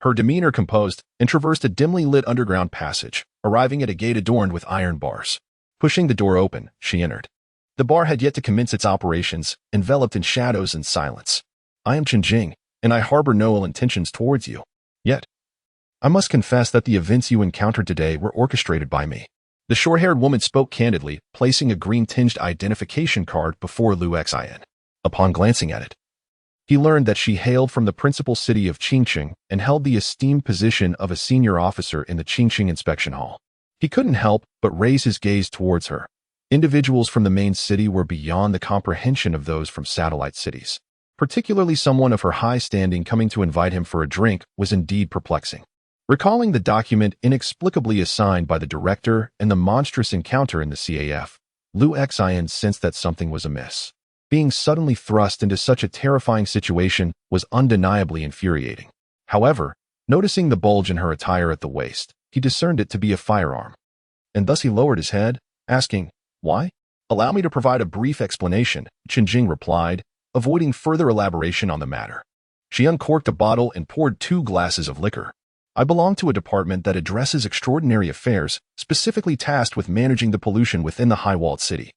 her demeanor composed, and traversed a dimly lit underground passage, arriving at a gate adorned with iron bars. Pushing the door open, she entered. The bar had yet to commence its operations, enveloped in shadows and silence. "I am Tianming, and I harbor no ill intentions towards you. Yet, I must confess that the events you encountered today were orchestrated by me." The short-haired woman spoke candidly, placing a green-tinged identification card before Lu Xian. Upon glancing at it, he learned that she hailed from the principal city of Qingqing and held the esteemed position of a senior officer in the Qingqing Inspection Hall. He couldn't help but raise his gaze towards her. Individuals from the main city were beyond the comprehension of those from satellite cities. Particularly someone of her high standing coming to invite him for a drink was indeed perplexing. Recalling the document inexplicably assigned by the director and the monstrous encounter in the CAF, Lu Xian sensed that something was amiss. Being suddenly thrust into such a terrifying situation was undeniably infuriating. However, noticing the bulge in her attire at the waist, he discerned it to be a firearm. And thus he lowered his head, asking, "Why?" "Allow me to provide a brief explanation," Tianming replied, avoiding further elaboration on the matter. She uncorked a bottle and poured 2 glasses of liquor. "I belong to a department that addresses extraordinary affairs, specifically tasked with managing the pollution within the high-walled city."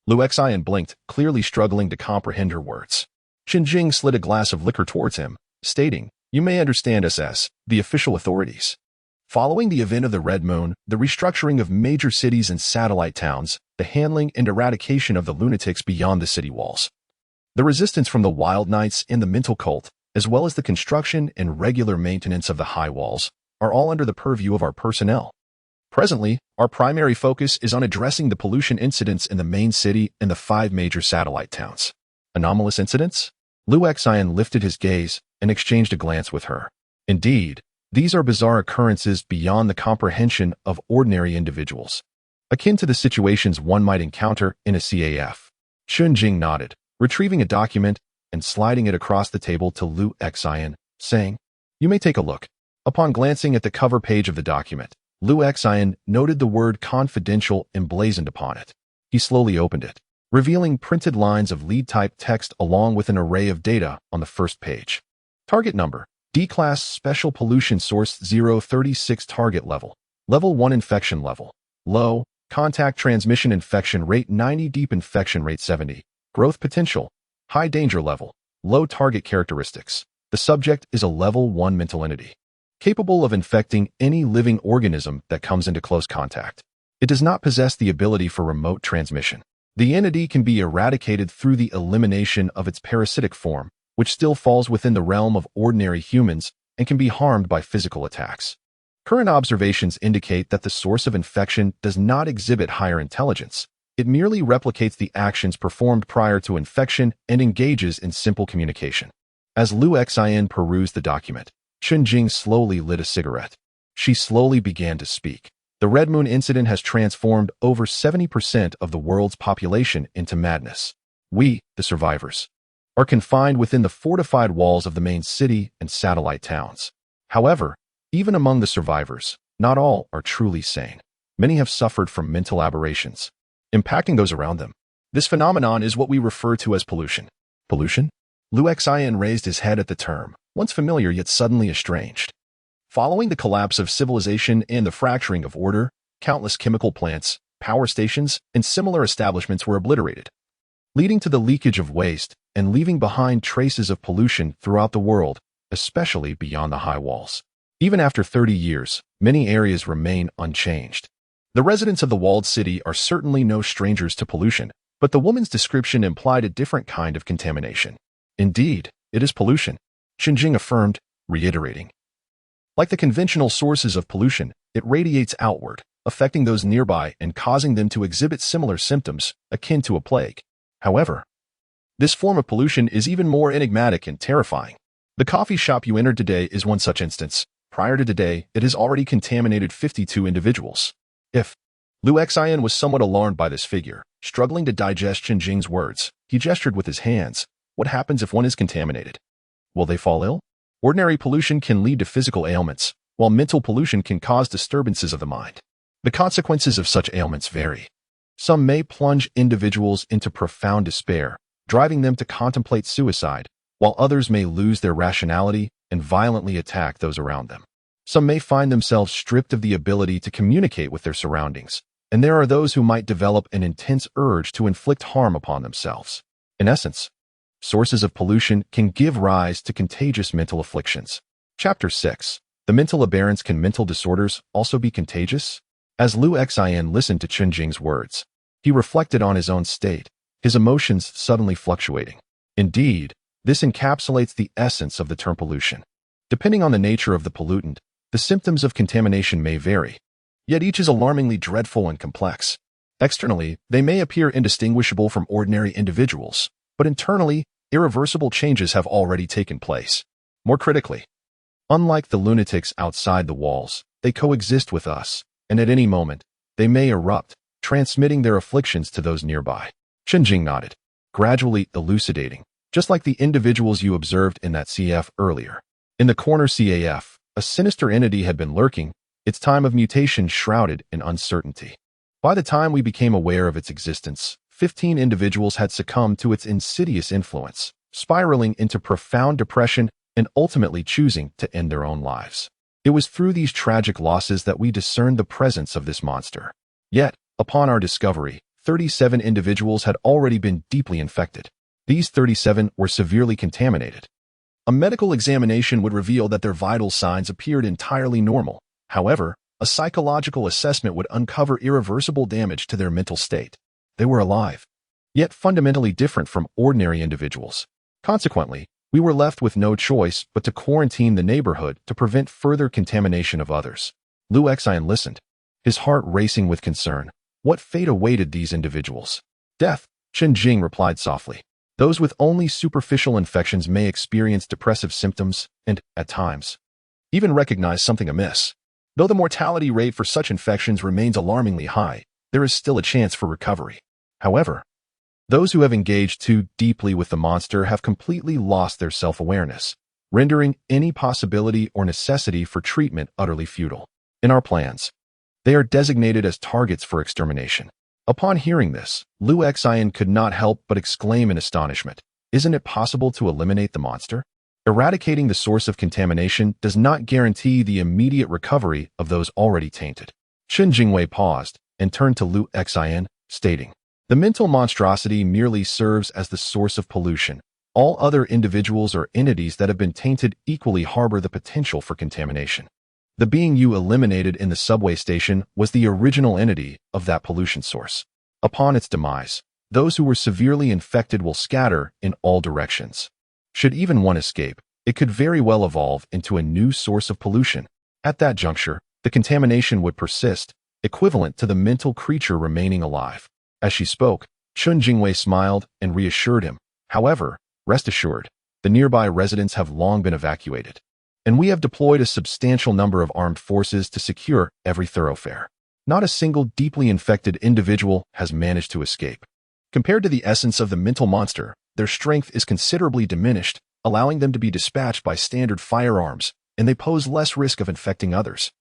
Lu Xian blinked, clearly struggling to comprehend her words. Tianming slid a glass of liquor towards him, stating, "You may understand us as the official authorities. Following the event of the Red Moon, the restructuring of major cities and satellite towns, the handling and eradication of the lunatics beyond the city walls, the resistance from the Wild Knights and the mental cult, as well as the construction and regular maintenance of the high walls, are all under the purview of our personnel. Presently, our primary focus is on addressing the pollution incidents in the main city and the 5 major satellite towns." Anomalous incidents? Lu Xian lifted his gaze and exchanged a glance with her. Indeed, these are bizarre occurrences beyond the comprehension of ordinary individuals, akin to the situations one might encounter in a CAF. Tianming nodded, retrieving a document and sliding it across the table to Lu Xian, saying, "You may take a look." Upon glancing at the cover page of the document, Lu Xian noted the word "confidential" emblazoned upon it. He slowly opened it, revealing printed lines of lead-type text along with an array of data on the first page. Target number: D-Class Special Pollution Source 036. Target level: Level 1 infection level. Low. Contact transmission infection rate 90. Deep infection rate 70. Growth potential: High danger level. Low target characteristics: The subject is a Level 1 mental entity, capable of infecting any living organism that comes into close contact. It does not possess the ability for remote transmission. The entity can be eradicated through the elimination of its parasitic form, which still falls within the realm of ordinary humans and can be harmed by physical attacks. Current observations indicate that the source of infection does not exhibit higher intelligence. It merely replicates the actions performed prior to infection and engages in simple communication. As Lu Xian perused the document, Tianming slowly lit a cigarette. She slowly began to speak. "The Red Moon incident has transformed over 70% of the world's population into madness. We, the survivors, are confined within the fortified walls of the main city and satellite towns. However, even among the survivors, not all are truly sane. Many have suffered from mental aberrations, impacting those around them. This phenomenon is what we refer to as pollution." Pollution? Lu Xian raised his head at the term, once familiar yet suddenly estranged. Following the collapse of civilization and the fracturing of order, countless chemical plants, power stations, and similar establishments were obliterated, leading to the leakage of waste and leaving behind traces of pollution throughout the world, especially beyond the high walls. Even after 30 years, many areas remain unchanged. The residents of the walled city are certainly no strangers to pollution, but the woman's description implied a different kind of contamination. "Indeed, it is pollution," Tianming affirmed, reiterating. "Like the conventional sources of pollution, it radiates outward, affecting those nearby and causing them to exhibit similar symptoms, akin to a plague. However, this form of pollution is even more enigmatic and terrifying. The coffee shop you entered today is one such instance. Prior to today, it has already contaminated 52 individuals. If Lu Xian was somewhat alarmed by this figure, struggling to digest Chen Jing's words, he gestured with his hands. What happens if one is contaminated? Will they fall ill? Ordinary pollution can lead to physical ailments, while mental pollution can cause disturbances of the mind. The consequences of such ailments vary. Some may plunge individuals into profound despair, driving them to contemplate suicide, while others may lose their rationality and violently attack those around them. Some may find themselves stripped of the ability to communicate with their surroundings, and there are those who might develop an intense urge to inflict harm upon themselves. In essence, sources of pollution can give rise to contagious mental afflictions. Chapter 6. The mental aberrance. Can mental disorders also be contagious? As Lu Xian listened to Chen Jing's words, he reflected on his own state, his emotions suddenly fluctuating. Indeed, this encapsulates the essence of the term pollution. Depending on the nature of the pollutant, the symptoms of contamination may vary, yet each is alarmingly dreadful and complex. Externally, they may appear indistinguishable from ordinary individuals, but internally, irreversible changes have already taken place. More critically, unlike the lunatics outside the walls, they coexist with us, and at any moment, they may erupt, transmitting their afflictions to those nearby. Chen Jing nodded, gradually elucidating, just like the individuals you observed in that CF earlier. In the corner CAF, a sinister entity had been lurking, its time of mutation shrouded in uncertainty. By the time we became aware of its existence, 15 individuals had succumbed to its insidious influence, spiraling into profound depression and ultimately choosing to end their own lives. It was through these tragic losses that we discerned the presence of this monster. Yet, upon our discovery, 37 individuals had already been deeply infected. These 37 were severely contaminated. A medical examination would reveal that their vital signs appeared entirely normal. However, a psychological assessment would uncover irreversible damage to their mental state. They were alive, yet fundamentally different from ordinary individuals. Consequently, we were left with no choice but to quarantine the neighborhood to prevent further contamination of others. Lu Xian listened, his heart racing with concern. What fate awaited these individuals? Death, Chen Jing replied softly. Those with only superficial infections may experience depressive symptoms and, at times, even recognize something amiss. Though the mortality rate for such infections remains alarmingly high, there is still a chance for recovery. However, those who have engaged too deeply with the monster have completely lost their self-awareness, rendering any possibility or necessity for treatment utterly futile. In our plans, they are designated as targets for extermination. Upon hearing this, Lu Xian could not help but exclaim in astonishment. Isn't it possible to eliminate the monster? Eradicating the source of contamination does not guarantee the immediate recovery of those already tainted. Chen Jingwei paused and turned to Lu Xian, stating, the mental monstrosity merely serves as the source of pollution. All other individuals or entities that have been tainted equally harbor the potential for contamination. The being you eliminated in the subway station was the original entity of that pollution source. Upon its demise, those who were severely infected will scatter in all directions. Should even one escape, it could very well evolve into a new source of pollution. At that juncture, the contamination would persist, equivalent to the mental creature remaining alive. As she spoke, Chen Jingwei smiled and reassured him. However, rest assured, the nearby residents have long been evacuated, and we have deployed a substantial number of armed forces to secure every thoroughfare. Not a single deeply infected individual has managed to escape. Compared to the essence of the mental monster, their strength is considerably diminished, allowing them to be dispatched by standard firearms, and they pose less risk of infecting others.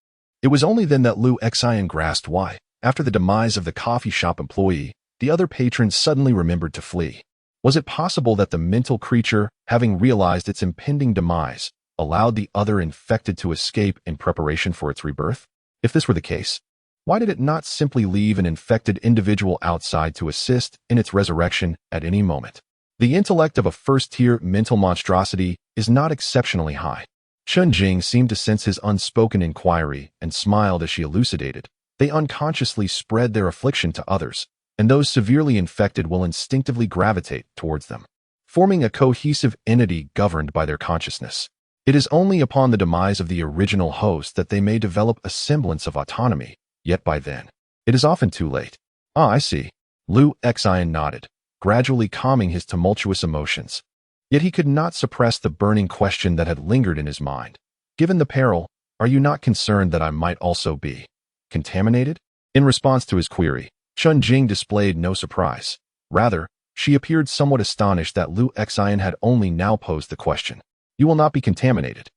It was only then that Lu Xian grasped why, after the demise of the coffee shop employee, the other patrons suddenly remembered to flee. Was it possible that the mental creature, having realized its impending demise, allowed the other infected to escape in preparation for its rebirth? If this were the case, why did it not simply leave an infected individual outside to assist in its resurrection at any moment? The intellect of a first-tier mental monstrosity is not exceptionally high. Chen Jing seemed to sense his unspoken inquiry and smiled as she elucidated. They unconsciously spread their affliction to others, and those severely infected will instinctively gravitate towards them, forming a cohesive entity governed by their consciousness. It is only upon the demise of the original host that they may develop a semblance of autonomy, Yet by then, it is often too late. Ah, I see. Lu Xian nodded, gradually calming his tumultuous emotions. Yet he could not suppress the burning question that had lingered in his mind. Given the peril, are you not concerned that I might also be contaminated? In response to his query, Chun-Jing displayed no surprise. Rather, she appeared somewhat astonished that Lu Xian had only now posed the question. You will not be contaminated.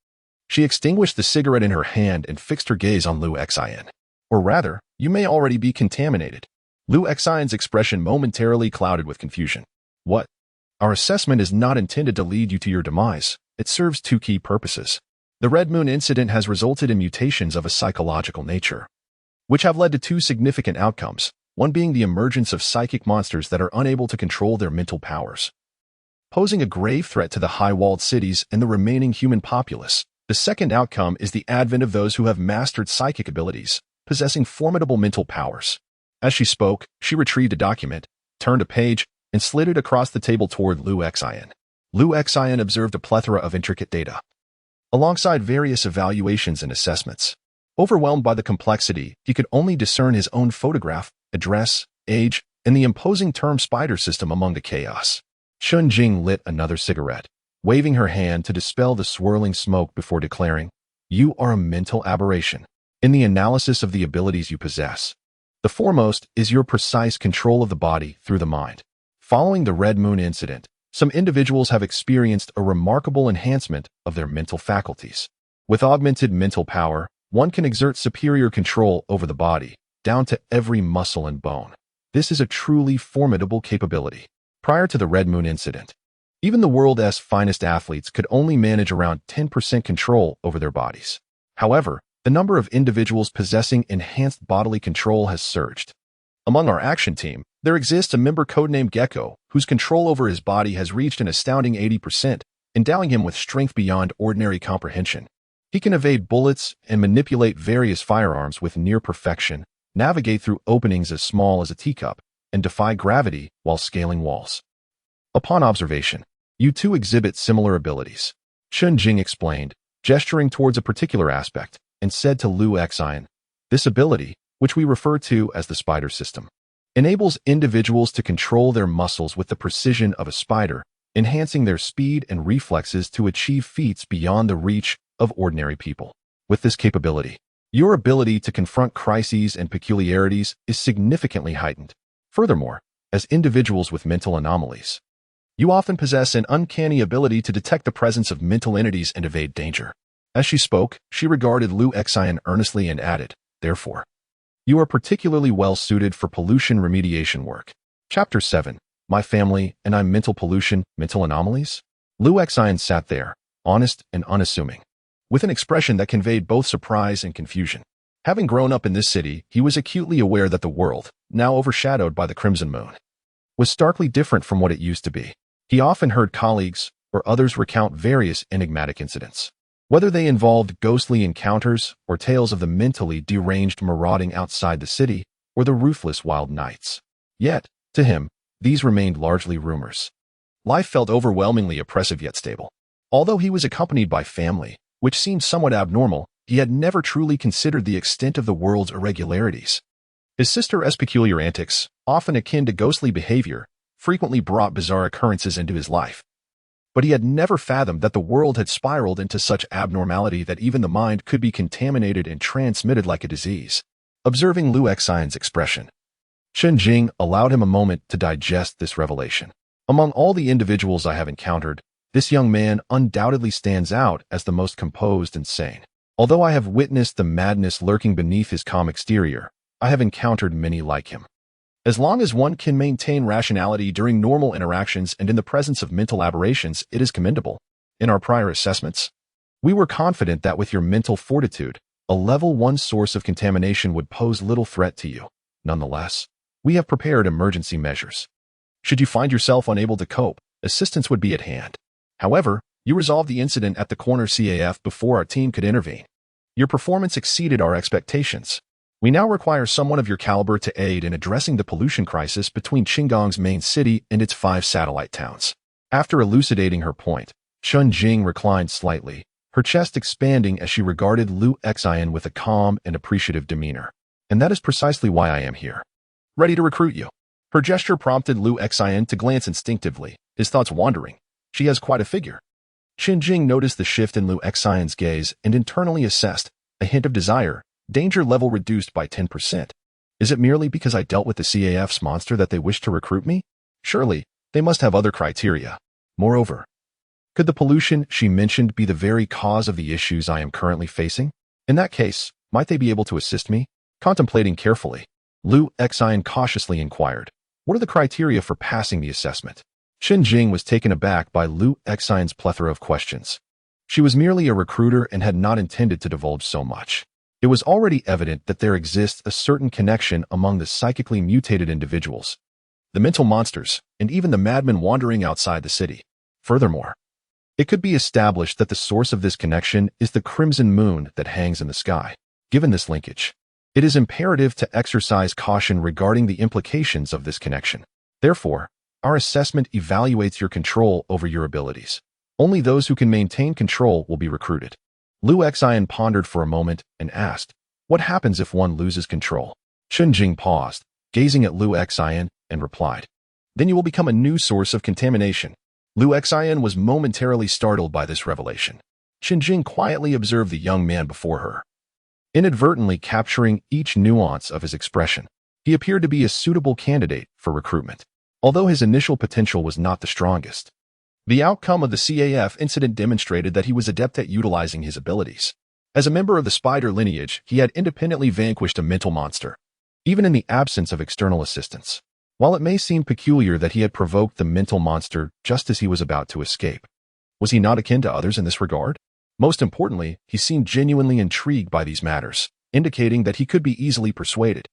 She extinguished the cigarette in her hand and fixed her gaze on Lu Xian. Or rather, you may already be contaminated. Lu Xian's expression momentarily clouded with confusion. What? Our assessment is not intended to lead you to your demise. It serves two key purposes. The Red Moon incident has resulted in mutations of a psychological nature, which have led to two significant outcomes, one being the emergence of psychic monsters that are unable to control their mental powers, posing a grave threat to the high-walled cities and the remaining human populace. The second outcome is the advent of those who have mastered psychic abilities, possessing formidable mental powers. As she spoke, she retrieved a document, turned a page, and slid it across the table toward Lu Xian. Lu Xian observed a plethora of intricate data, alongside various evaluations and assessments. Overwhelmed by the complexity, he could only discern his own photograph, address, age, and the imposing term spider system among the chaos. Chun-Jing lit another cigarette, waving her hand to dispel the swirling smoke before declaring, You are a mental aberration. In the analysis of the abilities you possess, the foremost is your precise control of the body through the mind. Following the Red Moon incident, some individuals have experienced a remarkable enhancement of their mental faculties. With augmented mental power, one can exert superior control over the body, down to every muscle and bone. This is a truly formidable capability. Prior to the Red Moon incident, even the world's finest athletes could only manage around 10% control over their bodies. However, the number of individuals possessing enhanced bodily control has surged. Among our action team, there exists a member codenamed Gecko, whose control over his body has reached an astounding 80%, endowing him with strength beyond ordinary comprehension. He can evade bullets and manipulate various firearms with near perfection, navigate through openings as small as a teacup, and defy gravity while scaling walls. Upon observation, you two exhibit similar abilities, Chun-Jing explained, gesturing towards a particular aspect, and said to Lu Xian, This ability, which we refer to as the spider system, enables individuals to control their muscles with the precision of a spider, enhancing their speed and reflexes to achieve feats beyond the reach of ordinary people. With this capability, your ability to confront crises and peculiarities is significantly heightened. Furthermore, as individuals with mental anomalies, you often possess an uncanny ability to detect the presence of mental entities and evade danger. As she spoke, she regarded Lu Xian earnestly and added, Therefore, you are particularly well suited for pollution remediation work. Chapter 7. My family and I'm mental pollution, mental anomalies? Lu Xian sat there, honest and unassuming, with an expression that conveyed both surprise and confusion. Having grown up in this city, he was acutely aware that the world, now overshadowed by the Crimson Moon, was starkly different from what it used to be. He often heard colleagues or others recount various enigmatic incidents, whether they involved ghostly encounters or tales of the mentally deranged marauding outside the city or the ruthless wild nights. Yet, to him, these remained largely rumors. Life felt overwhelmingly oppressive yet stable. Although he was accompanied by family, which seemed somewhat abnormal, he had never truly considered the extent of the world's irregularities. His sister's peculiar antics, often akin to ghostly behavior, frequently brought bizarre occurrences into his life. But he had never fathomed that the world had spiraled into such abnormality that even the mind could be contaminated and transmitted like a disease. Observing Lu Xian's expression, Chun-Jing allowed him a moment to digest this revelation. Among all the individuals I have encountered, this young man undoubtedly stands out as the most composed and sane. Although I have witnessed the madness lurking beneath his calm exterior, I have encountered many like him. As long as one can maintain rationality during normal interactions and in the presence of mental aberrations, it is commendable. In our prior assessments, we were confident that with your mental fortitude, a level 1 source of contamination would pose little threat to you. Nonetheless, we have prepared emergency measures. Should you find yourself unable to cope, assistance would be at hand. However, you resolved the incident at the corner CAF before our team could intervene. Your performance exceeded our expectations. We now require someone of your caliber to aid in addressing the pollution crisis between Qinggong's main city and its 5 satellite towns. After elucidating her point, Chun-Jing reclined slightly, her chest expanding as she regarded Lu Xian with a calm and appreciative demeanor. And that is precisely why I am here. Ready to recruit you. Her gesture prompted Lu Xian to glance instinctively, his thoughts wandering. She has quite a figure. Qin Jing noticed the shift in Lu Xian's gaze and internally assessed, a hint of desire, danger level reduced by 10%. Is it merely because I dealt with the CAF's monster that they wish to recruit me? Surely, they must have other criteria. Moreover, could the pollution she mentioned be the very cause of the issues I am currently facing? In that case, might they be able to assist me? Contemplating carefully, Lu Xian cautiously inquired, what are the criteria for passing the assessment? Qin Jing was taken aback by Lu Xian's plethora of questions. She was merely a recruiter and had not intended to divulge so much. It was already evident that there exists a certain connection among the psychically mutated individuals, the mental monsters, and even the madmen wandering outside the city. Furthermore, it could be established that the source of this connection is the crimson moon that hangs in the sky. Given this linkage, it is imperative to exercise caution regarding the implications of this connection. Therefore, our assessment evaluates your control over your abilities. Only those who can maintain control will be recruited. Lu Xian pondered for a moment and asked, what happens if one loses control? Qin Jing paused, gazing at Lu Xian, and replied, then you will become a new source of contamination. Lu Xian was momentarily startled by this revelation. Qin Jing quietly observed the young man before her, inadvertently capturing each nuance of his expression. He appeared to be a suitable candidate for recruitment, although his initial potential was not the strongest. The outcome of the CAF incident demonstrated that he was adept at utilizing his abilities. As a member of the spider lineage, he had independently vanquished a mental monster, even in the absence of external assistance. While it may seem peculiar that he had provoked the mental monster just as he was about to escape, was he not akin to others in this regard? Most importantly, he seemed genuinely intrigued by these matters, indicating that he could be easily persuaded.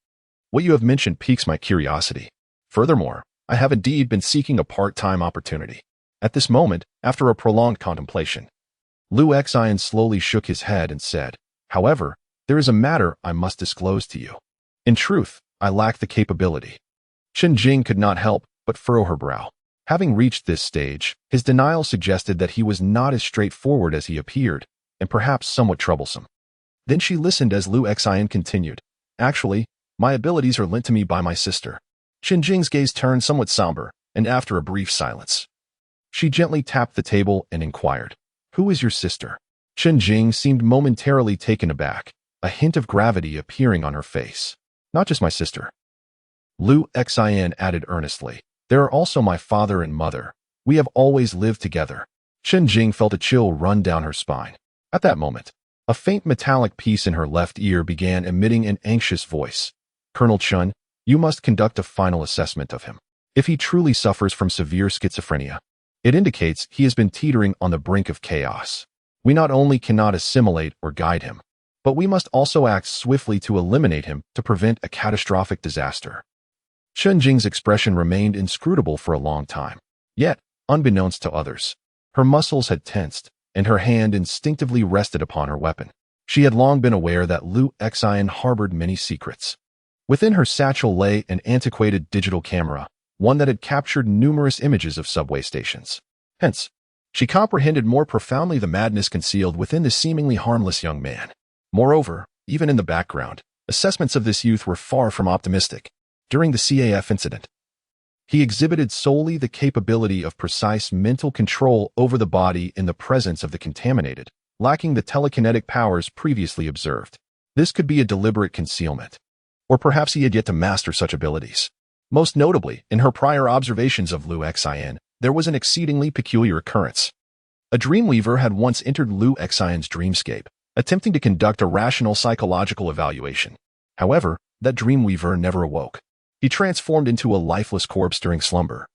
What you have mentioned piques my curiosity. Furthermore, I have indeed been seeking a part-time opportunity. At this moment, after a prolonged contemplation, Lu Xian slowly shook his head and said, however, there is a matter I must disclose to you. In truth, I lack the capability. Qin Jing could not help but furrow her brow. Having reached this stage, his denial suggested that he was not as straightforward as he appeared, and perhaps somewhat troublesome. Then she listened as Lu Xian continued, actually, my abilities are lent to me by my sister. Qin Jing's gaze turned somewhat somber, and after a brief silence, she gently tapped the table and inquired, who is your sister? Qin Jing seemed momentarily taken aback, a hint of gravity appearing on her face. Not just my sister. Lu Xian added earnestly, there are also my father and mother. We have always lived together. Qin Jing felt a chill run down her spine. At that moment, a faint metallic piece in her left ear began emitting an anxious voice. Colonel Chun, you must conduct a final assessment of him. If he truly suffers from severe schizophrenia, it indicates he has been teetering on the brink of chaos. We not only cannot assimilate or guide him, but we must also act swiftly to eliminate him to prevent a catastrophic disaster. Qin Jing's expression remained inscrutable for a long time. Yet, unbeknownst to others, her muscles had tensed, and her hand instinctively rested upon her weapon. She had long been aware that Lu Xian harbored many secrets. Within her satchel lay an antiquated digital camera, one that had captured numerous images of subway stations. Hence, she comprehended more profoundly the madness concealed within the seemingly harmless young man. Moreover, even in the background, assessments of this youth were far from optimistic. During the CAF incident, he exhibited solely the capability of precise mental control over the body in the presence of the contaminated, lacking the telekinetic powers previously observed. This could be a deliberate concealment, or perhaps he had yet to master such abilities. Most notably, in her prior observations of Lu Xian, there was an exceedingly peculiar occurrence. A dreamweaver had once entered Lu Xian's dreamscape, attempting to conduct a rational psychological evaluation. However, that dreamweaver never awoke. He transformed into a lifeless corpse during slumber,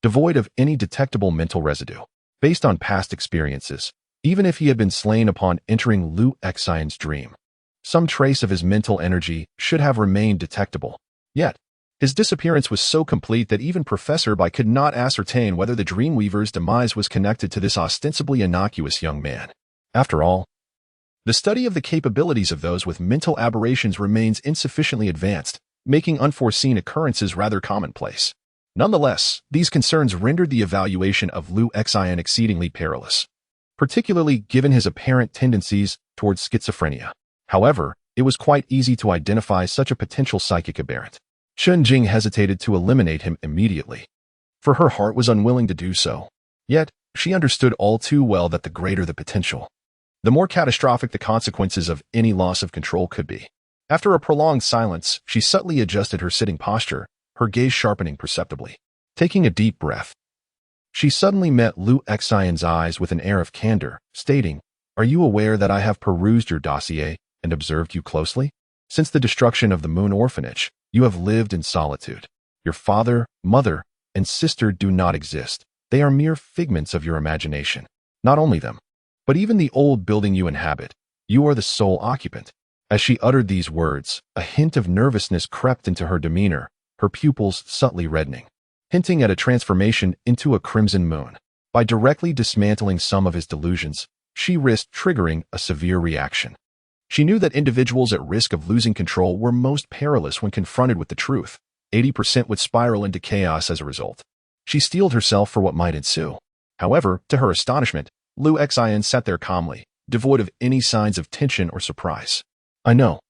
devoid of any detectable mental residue. Based on past experiences, even if he had been slain upon entering Lu Xian's dream, some trace of his mental energy should have remained detectable. Yet, his disappearance was so complete that even Professor Bai could not ascertain whether the Dreamweaver's demise was connected to this ostensibly innocuous young man. After all, the study of the capabilities of those with mental aberrations remains insufficiently advanced, making unforeseen occurrences rather commonplace. Nonetheless, these concerns rendered the evaluation of Lu Xian exceedingly perilous, particularly given his apparent tendencies towards schizophrenia. However, It was quite easy to identify such a potential psychic aberrant. Chen-Jing hesitated to eliminate him immediately, for her heart was unwilling to do so. Yet, she understood all too well that the greater the potential, the more catastrophic the consequences of any loss of control could be. After a prolonged silence, she subtly adjusted her sitting posture, her gaze sharpening perceptibly. Taking a deep breath, she suddenly met Lu Xian's eyes with an air of candor, stating, "Are you aware that I have perused your dossier and observed you closely? Since the destruction of the Moon Orphanage, you have lived in solitude. Your father, mother, and sister do not exist. They are mere figments of your imagination. Not only them, but even the old building you inhabit. You are the sole occupant." As she uttered these words, a hint of nervousness crept into her demeanor, her pupils subtly reddening, hinting at a transformation into a crimson moon. By directly dismantling some of his delusions, she risked triggering a severe reaction. She knew that individuals at risk of losing control were most perilous when confronted with the truth. 80% would spiral into chaos as a result. She steeled herself for what might ensue. However, to her astonishment, Lu Xian sat there calmly, devoid of any signs of tension or surprise. "I know."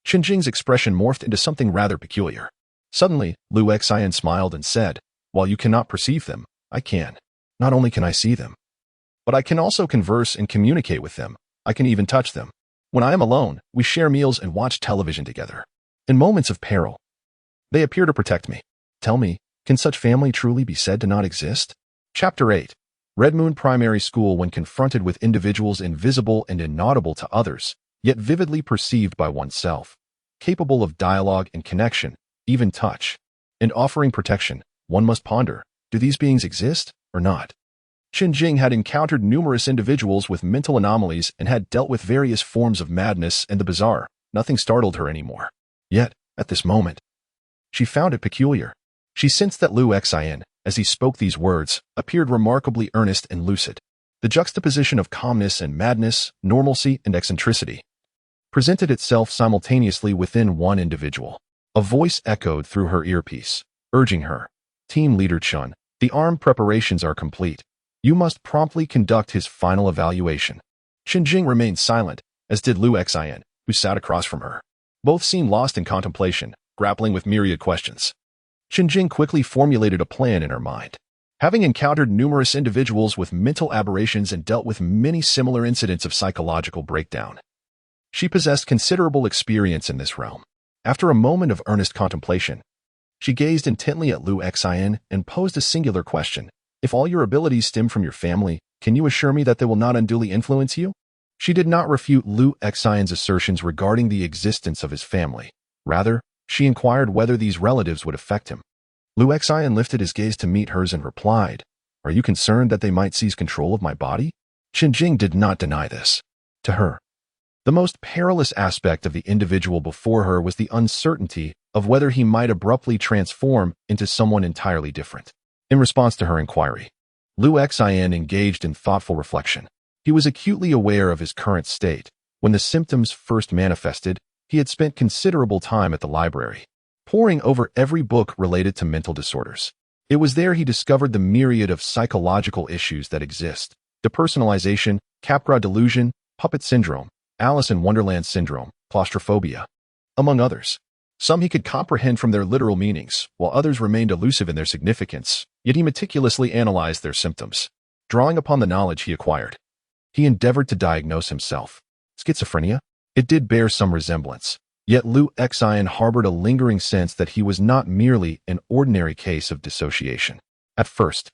Chen-Jing's expression morphed into something rather peculiar. Suddenly, Lu Xian smiled and said, "While you cannot perceive them, I can. Not only can I see them, but I can also converse and communicate with them. I can even touch them. When I am alone, we share meals and watch television together. In moments of peril, they appear to protect me. Tell me, can such family truly be said to not exist?" Chapter 8. Red Moon Primary School. When confronted with individuals invisible and inaudible to others, yet vividly perceived by oneself, capable of dialogue and connection, even touch, and offering protection, one must ponder, do these beings exist or not? Chen-Jing had encountered numerous individuals with mental anomalies and had dealt with various forms of madness and the bizarre. Nothing startled her anymore. Yet, at this moment, she found it peculiar. She sensed that Lu Xian, as he spoke these words, appeared remarkably earnest and lucid. The juxtaposition of calmness and madness, normalcy and eccentricity, presented itself simultaneously within one individual. A voice echoed through her earpiece, urging her, "Team Leader Chun, the arm preparations are complete. You must promptly conduct his final evaluation." Chen-Jing remained silent, as did Lu Xian, who sat across from her. Both seemed lost in contemplation, grappling with myriad questions. Chen-Jing quickly formulated a plan in her mind. Having encountered numerous individuals with mental aberrations and dealt with many similar incidents of psychological breakdown, she possessed considerable experience in this realm. After a moment of earnest contemplation, she gazed intently at Lu Xian and posed a singular question. "If all your abilities stem from your family, can you assure me that they will not unduly influence you?" She did not refute Lu Xian's assertions regarding the existence of his family. Rather, she inquired whether these relatives would affect him. Lu Xian lifted his gaze to meet hers and replied, "Are you concerned that they might seize control of my body?" Chen-Jing did not deny this. To her, the most perilous aspect of the individual before her was the uncertainty of whether he might abruptly transform into someone entirely different. In response to her inquiry, Lu Xian engaged in thoughtful reflection. He was acutely aware of his current state. When the symptoms first manifested, he had spent considerable time at the library, poring over every book related to mental disorders. It was there he discovered the myriad of psychological issues that exist: depersonalization, Capgras delusion, puppet syndrome, Alice in Wonderland syndrome, claustrophobia, among others. Some he could comprehend from their literal meanings, while others remained elusive in their significance, yet he meticulously analyzed their symptoms. Drawing upon the knowledge he acquired, he endeavored to diagnose himself. Schizophrenia? It did bear some resemblance, yet Lu Xian harbored a lingering sense that he was not merely an ordinary case of dissociation. At first,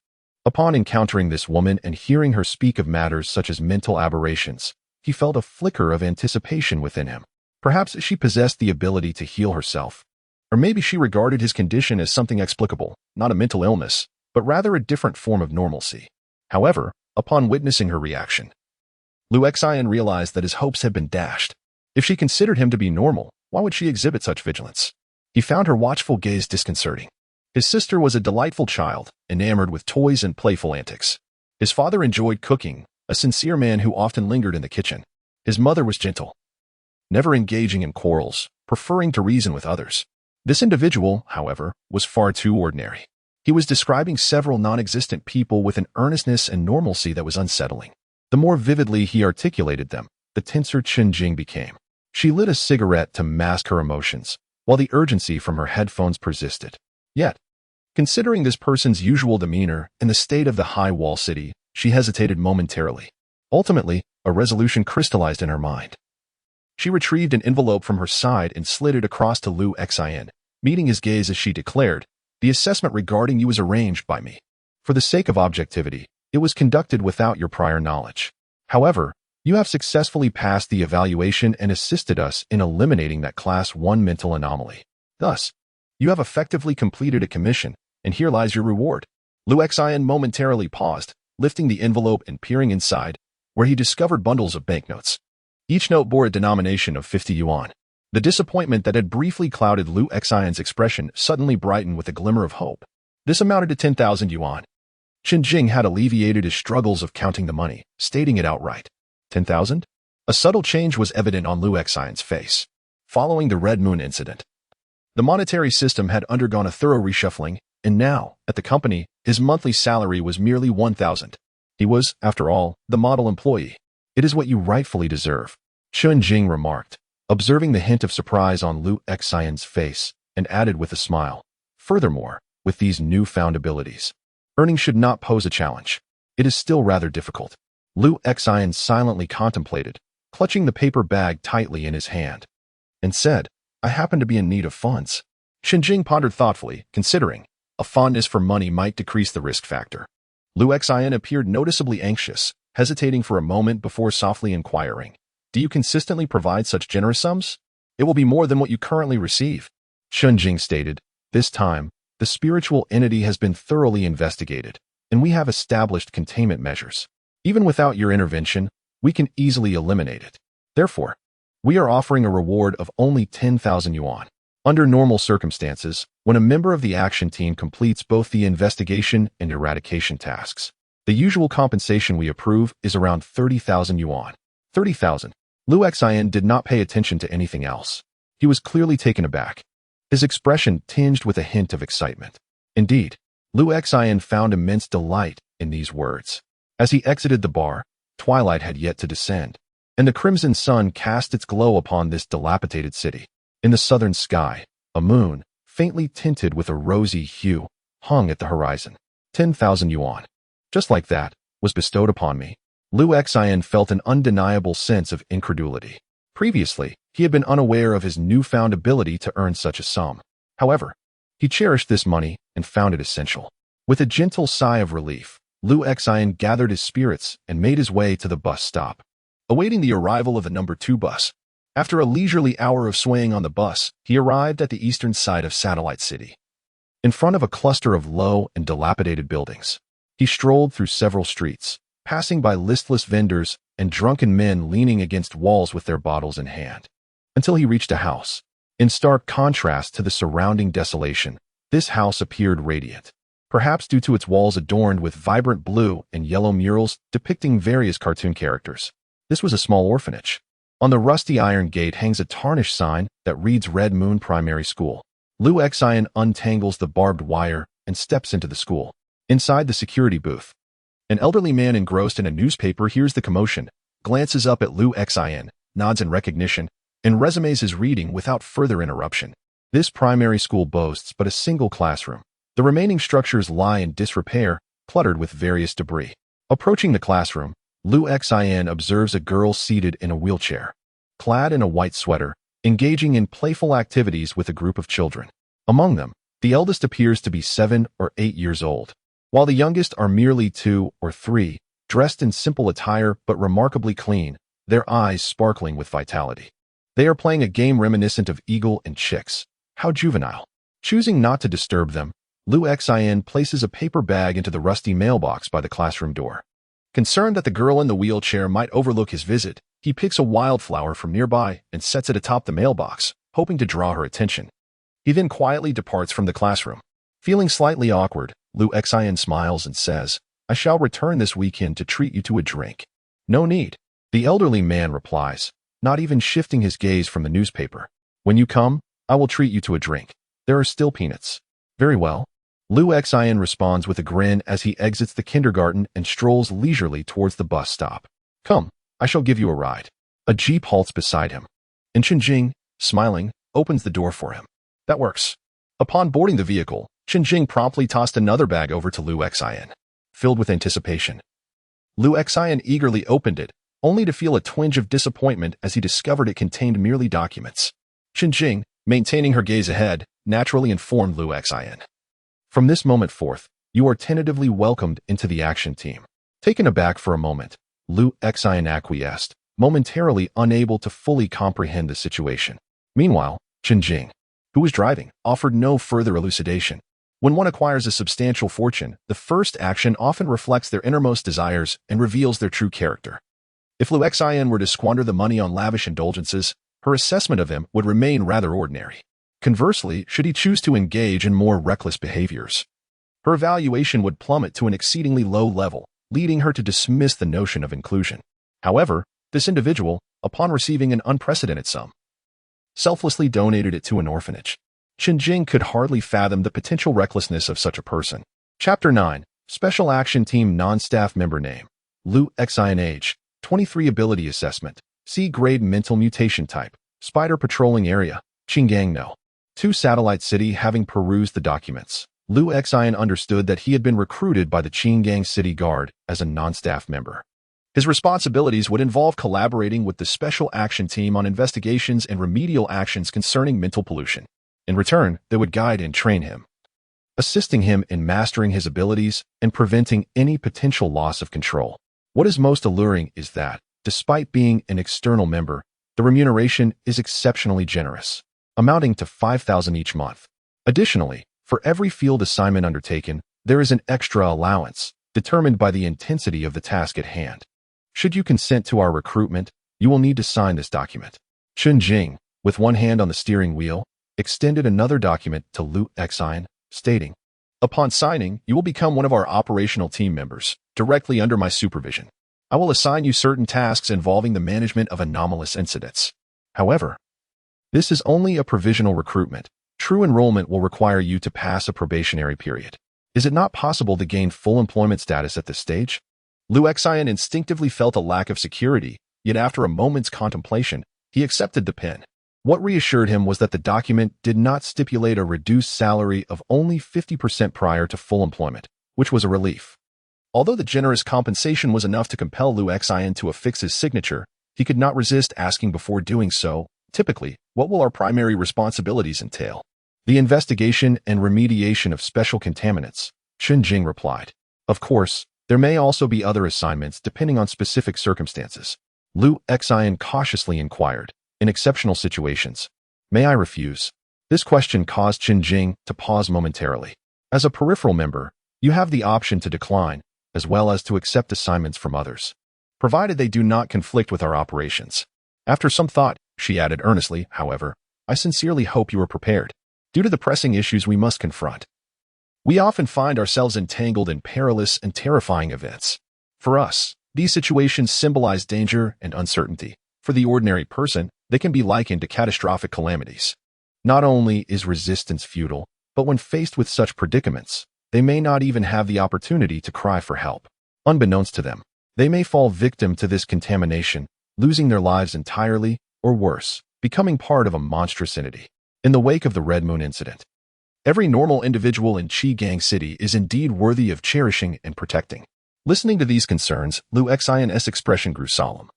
upon encountering this woman and hearing her speak of matters such as mental aberrations, he felt a flicker of anticipation within him. Perhaps she possessed the ability to heal herself. Or maybe she regarded his condition as something explicable, not a mental illness, but rather a different form of normalcy. However, upon witnessing her reaction, Lu Xian realized that his hopes had been dashed. If she considered him to be normal, why would she exhibit such vigilance? He found her watchful gaze disconcerting. His sister was a delightful child, enamored with toys and playful antics. His father enjoyed cooking, a sincere man who often lingered in the kitchen. His mother was gentle, never engaging in quarrels, preferring to reason with others. This individual, however, was far too ordinary. He was describing several non-existent people with an earnestness and normalcy that was unsettling. The more vividly he articulated them, the tenser Chen-Jing became. She lit a cigarette to mask her emotions, while the urgency from her headphones persisted. Yet, considering this person's usual demeanor and the state of the high wall city, she hesitated momentarily. Ultimately, a resolution crystallized in her mind. She retrieved an envelope from her side and slid it across to Liu Xin, meeting his gaze as she declared, "The assessment regarding you was arranged by me. For the sake of objectivity, it was conducted without your prior knowledge. However, you have successfully passed the evaluation and assisted us in eliminating that Class 1 mental anomaly. Thus, you have effectively completed a commission, and here lies your reward." Liu Xin momentarily paused, lifting the envelope and peering inside, where he discovered bundles of banknotes. Each note bore a denomination of 50 yuan. The disappointment that had briefly clouded Liu Xin's expression suddenly brightened with a glimmer of hope. This amounted to 10,000 yuan. Chen Jing had alleviated his struggles of counting the money, stating it outright. 10,000? A subtle change was evident on Liu Xin's face. Following the Red Moon incident, the monetary system had undergone a thorough reshuffling, and now, at the company, his monthly salary was merely 1,000. He was, after all, the model employee. "It is what you rightfully deserve," Chen Jing remarked, observing the hint of surprise on Liu Xin's face, and added with a smile. "Furthermore, with these newfound abilities, earning should not pose a challenge. It is still rather difficult." Liu Xin silently contemplated, clutching the paper bag tightly in his hand, and said, "I happen to be in need of funds." Chen Jing pondered thoughtfully, considering a fondness for money might decrease the risk factor. Liu Xin appeared noticeably anxious, hesitating for a moment before softly inquiring, "Do you consistently provide such generous sums?" "It will be more than what you currently receive," Chen Jing stated. "This time, the spiritual entity has been thoroughly investigated, and we have established containment measures. Even without your intervention, we can easily eliminate it. Therefore, we are offering a reward of only 10,000 yuan. Under normal circumstances, when a member of the action team completes both the investigation and eradication tasks, the usual compensation we approve is around 30,000 yuan. 30,000. Liu Xin did not pay attention to anything else. He was clearly taken aback, his expression tinged with a hint of excitement. Indeed, Liu Xin found immense delight in these words. As he exited the bar, twilight had yet to descend, and the crimson sun cast its glow upon this dilapidated city. In the southern sky, a moon, faintly tinted with a rosy hue, hung at the horizon. 10,000 yuan. Just like that, was bestowed upon me. Liu Xin felt an undeniable sense of incredulity. Previously, he had been unaware of his newfound ability to earn such a sum. However, he cherished this money and found it essential. With a gentle sigh of relief, Liu Xin gathered his spirits and made his way to the bus stop. Awaiting the arrival of the number 2 bus, after a leisurely hour of swaying on the bus, he arrived at the eastern side of Satellite City. In front of a cluster of low and dilapidated buildings, he strolled through several streets, passing by listless vendors and drunken men leaning against walls with their bottles in hand, until he reached a house. In stark contrast to the surrounding desolation, this house appeared radiant, perhaps due to its walls adorned with vibrant blue and yellow murals depicting various cartoon characters. This was a small orphanage. On the rusty iron gate hangs a tarnished sign that reads Red Moon Primary School. Liu Xin untangles the barbed wire and steps into the school. Inside the security booth, an elderly man engrossed in a newspaper hears the commotion, glances up at Liu Xin, nods in recognition, and resumes his reading without further interruption. This primary school boasts but a single classroom. The remaining structures lie in disrepair, cluttered with various debris. Approaching the classroom, Liu Xin observes a girl seated in a wheelchair, clad in a white sweater, engaging in playful activities with a group of children. Among them, the eldest appears to be 7 or 8 years old, while the youngest are merely 2 or 3, dressed in simple attire but remarkably clean, their eyes sparkling with vitality. They are playing a game reminiscent of Eagle and Chicks. How juvenile. Choosing not to disturb them, Liu Xin places a paper bag into the rusty mailbox by the classroom door. Concerned that the girl in the wheelchair might overlook his visit, he picks a wildflower from nearby and sets it atop the mailbox, hoping to draw her attention. He then quietly departs from the classroom. Feeling slightly awkward, Liu Xin smiles and says, "I shall return this weekend to treat you to a drink." "No need," the elderly man replies, not even shifting his gaze from the newspaper. "When you come, I will treat you to a drink. There are still peanuts." "Very well." Liu Xin responds with a grin as he exits the kindergarten and strolls leisurely towards the bus stop. "Come, I shall give you a ride." A jeep halts beside him. and Qinjing, smiling, opens the door for him. That works. Upon boarding the vehicle, Qinjing promptly tossed another bag over to Lu Xian. Filled with anticipation, Lu Xian eagerly opened it, only to feel a twinge of disappointment as he discovered it contained merely documents. Qinjing, maintaining her gaze ahead, naturally informed Lu Xian. From this moment forth, you are tentatively welcomed into the action team. Taken aback for a moment, Lu Xian acquiesced, momentarily unable to fully comprehend the situation. Meanwhile, Qinjing, who was driving, offered no further elucidation. When one acquires a substantial fortune, the first action often reflects their innermost desires and reveals their true character. If Lu Xian were to squander the money on lavish indulgences, her assessment of him would remain rather ordinary. Conversely, should he choose to engage in more reckless behaviors, her evaluation would plummet to an exceedingly low level, leading her to dismiss the notion of inclusion. However, this individual, upon receiving an unprecedented sum, selflessly donated it to an orphanage. Qinjing could hardly fathom the potential recklessness of such a person. Chapter 9. Special Action Team Non-Staff Member Name. Lu Xian Age. 23 Ability Assessment. C-Grade Mental Mutation Type. Spider Patrolling Area. Qingang No. 2 Satellite City. Having perused the documents, Lu Xian understood that he had been recruited by the Qingang City Guard as a non-staff member. His responsibilities would involve collaborating with the Special Action Team on investigations and remedial actions concerning mental pollution. In return, they would guide and train him, assisting him in mastering his abilities and preventing any potential loss of control. What is most alluring is that, despite being an external member, the remuneration is exceptionally generous, amounting to 5,000 each month. Additionally, for every field assignment undertaken, there is an extra allowance, determined by the intensity of the task at hand. Should you consent to our recruitment, you will need to sign this document. Qinjing, with one hand on the steering wheel, extended another document to Lu Xian, stating, "Upon signing, you will become one of our operational team members, directly under my supervision. I will assign you certain tasks involving the management of anomalous incidents. However, this is only a provisional recruitment. True enrollment will require you to pass a probationary period. Is it not possible to gain full employment status at this stage?" Lu Xian instinctively felt a lack of security, yet after a moment's contemplation, he accepted the pen. What reassured him was that the document did not stipulate a reduced salary of only 50% prior to full employment, which was a relief. Although the generous compensation was enough to compel Lu Xian to affix his signature, he could not resist asking before doing so, typically, what will our primary responsibilities entail? The investigation and remediation of special contaminants, Qinjing replied. Of course, there may also be other assignments depending on specific circumstances. Lu Xian cautiously inquired, in exceptional situations, may I refuse? This question caused Qinjing to pause momentarily. As a peripheral member, you have the option to decline, as well as to accept assignments from others, provided they do not conflict with our operations. After some thought, she added earnestly, however, I sincerely hope you are prepared. Due to the pressing issues we must confront, we often find ourselves entangled in perilous and terrifying events. For us, these situations symbolize danger and uncertainty. For the ordinary person, they can be likened to catastrophic calamities. Not only is resistance futile, but when faced with such predicaments, they may not even have the opportunity to cry for help. Unbeknownst to them, they may fall victim to this contamination, losing their lives entirely, or worse, becoming part of a monstrous entity. In the wake of the Red Moon incident, every normal individual in Qingang City is indeed worthy of cherishing and protecting. Listening to these concerns, Lu Xian's expression grew solemn,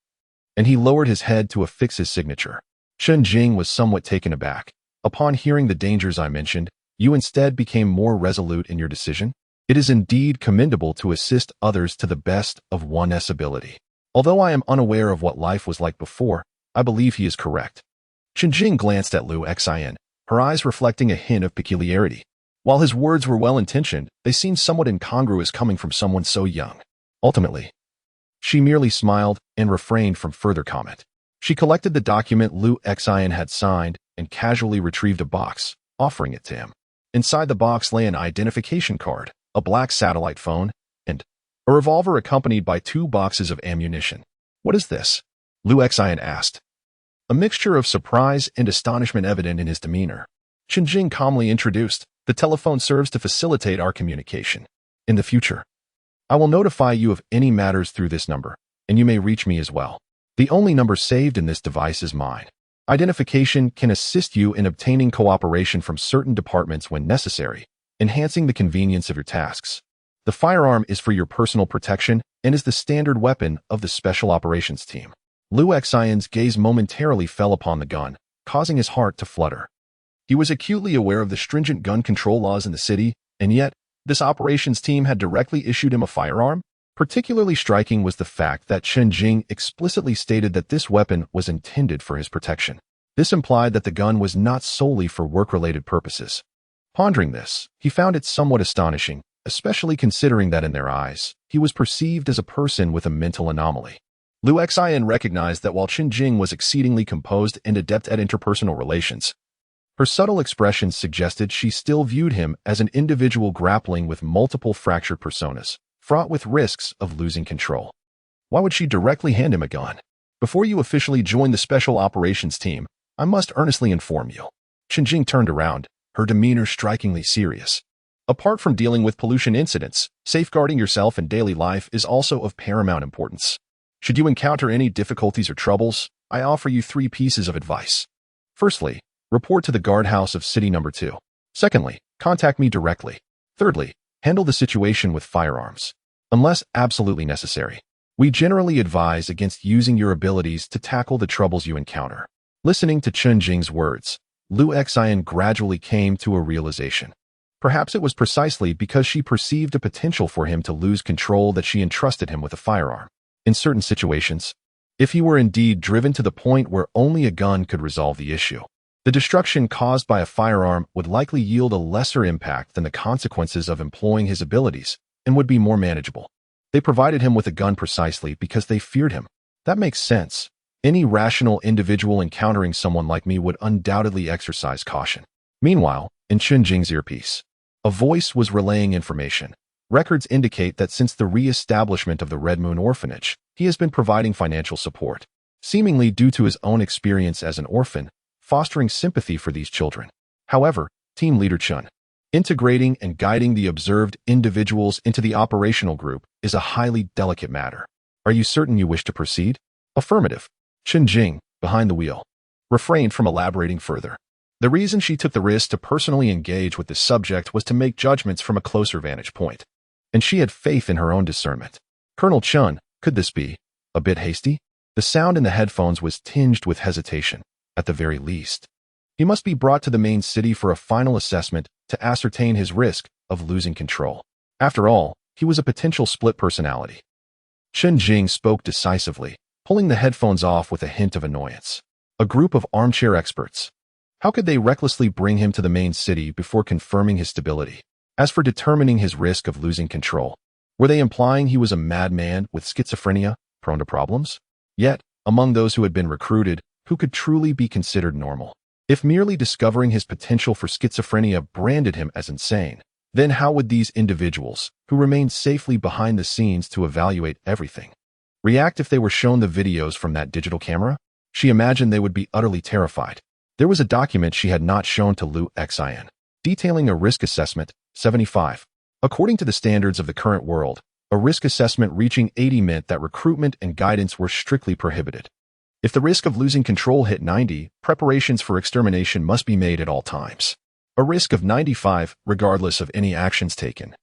and he lowered his head to affix his signature. Qinjing was somewhat taken aback. Upon hearing the dangers I mentioned, you instead became more resolute in your decision? It is indeed commendable to assist others to the best of one's ability. Although I am unaware of what life was like before, I believe he is correct. Qinjing glanced at Lu Xian, her eyes reflecting a hint of peculiarity. While his words were well-intentioned, they seemed somewhat incongruous coming from someone so young. Ultimately, she merely smiled and refrained from further comment. She collected the document Lu Xian had signed and casually retrieved a box, offering it to him. Inside the box lay an identification card, a black satellite phone, and a revolver accompanied by 2 boxes of ammunition. What is this? Lu Xian asked, a mixture of surprise and astonishment evident in his demeanor. Qinjing calmly introduced, the telephone serves to facilitate our communication. In the future, I will notify you of any matters through this number, and you may reach me as well. The only number saved in this device is mine. Identification can assist you in obtaining cooperation from certain departments when necessary, enhancing the convenience of your tasks. The firearm is for your personal protection and is the standard weapon of the Special Operations Team. Liu Xian's gaze momentarily fell upon the gun, causing his heart to flutter. He was acutely aware of the stringent gun control laws in the city, and yet, this operations team had directly issued him a firearm? Particularly striking was the fact that Chen Jing explicitly stated that this weapon was intended for his protection. This implied that the gun was not solely for work-related purposes. Pondering this, he found it somewhat astonishing, especially considering that in their eyes, he was perceived as a person with a mental anomaly. Liu Xian recognized that while Chen Jing was exceedingly composed and adept at interpersonal relations, her subtle expressions suggested she still viewed him as an individual grappling with multiple fractured personas, fraught with risks of losing control. Why would she directly hand him a gun? Before you officially join the Special Operations Team, I must earnestly inform you. Chen Jing turned around, her demeanor strikingly serious. Apart from dealing with pollution incidents, safeguarding yourself in daily life is also of paramount importance. Should you encounter any difficulties or troubles, I offer you 3 pieces of advice. Firstly, report to the guardhouse of City Number 2. Secondly, contact me directly. Thirdly, handle the situation with firearms. Unless absolutely necessary, we generally advise against using your abilities to tackle the troubles you encounter. Listening to Chen Jing's words, Liu Xian gradually came to a realization. Perhaps it was precisely because she perceived a potential for him to lose control that she entrusted him with a firearm. In certain situations, if he were indeed driven to the point where only a gun could resolve the issue, the destruction caused by a firearm would likely yield a lesser impact than the consequences of employing his abilities and would be more manageable. They provided him with a gun precisely because they feared him. That makes sense. Any rational individual encountering someone like me would undoubtedly exercise caution. Meanwhile, in Chen Jing's earpiece, a voice was relaying information. Records indicate that since the re-establishment of the Red Moon Orphanage, he has been providing financial support, seemingly due to his own experience as an orphan, fostering sympathy for these children. However, Team Leader Chen, integrating and guiding the observed individuals into the operational group is a highly delicate matter. Are you certain you wish to proceed? Affirmative. Chen Jing, behind the wheel, refrained from elaborating further. The reason she took the risk to personally engage with this subject was to make judgments from a closer vantage point, and she had faith in her own discernment. Colonel Chen, could this be a bit hasty? The sound in the headphones was tinged with hesitation, at the very least. He must be brought to the main city for a final assessment to ascertain his risk of losing control. After all, he was a potential split personality. Chen Jing spoke decisively, pulling the headphones off with a hint of annoyance. A group of armchair experts. How could they recklessly bring him to the main city before confirming his stability? As for determining his risk of losing control, were they implying he was a madman with schizophrenia, prone to problems? Yet, among those who had been recruited, who could truly be considered normal? If merely discovering his potential for schizophrenia branded him as insane, then how would these individuals, who remained safely behind the scenes to evaluate everything, react if they were shown the videos from that digital camera? She imagined they would be utterly terrified. There was a document she had not shown to Liu Xian, detailing a risk assessment, 75. According to the standards of the current world, a risk assessment reaching 80 meant that recruitment and guidance were strictly prohibited. If the risk of losing control hit 90, preparations for extermination must be made at all times. A risk of 95, regardless of any actions taken,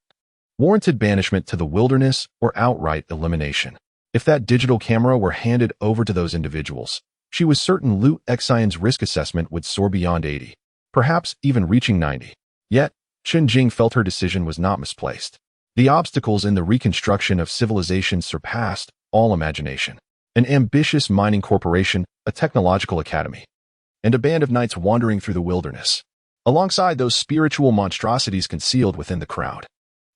warranted banishment to the wilderness or outright elimination. If that digital camera were handed over to those individuals, she was certain Liu Xian's risk assessment would soar beyond 80, perhaps even reaching 90. Yet, Chen Jing felt her decision was not misplaced. The obstacles in the reconstruction of civilization surpassed all imagination. An ambitious mining corporation, a technological academy, and a band of knights wandering through the wilderness, alongside those spiritual monstrosities concealed within the crowd.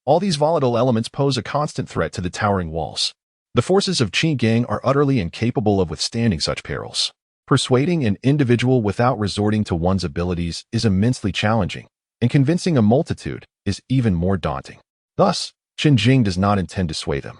All these volatile elements pose a constant threat to the towering walls. The forces of Qi Gang are utterly incapable of withstanding such perils. Persuading an individual without resorting to one's abilities is immensely challenging, and convincing a multitude is even more daunting. Thus, Chen Jing does not intend to sway them.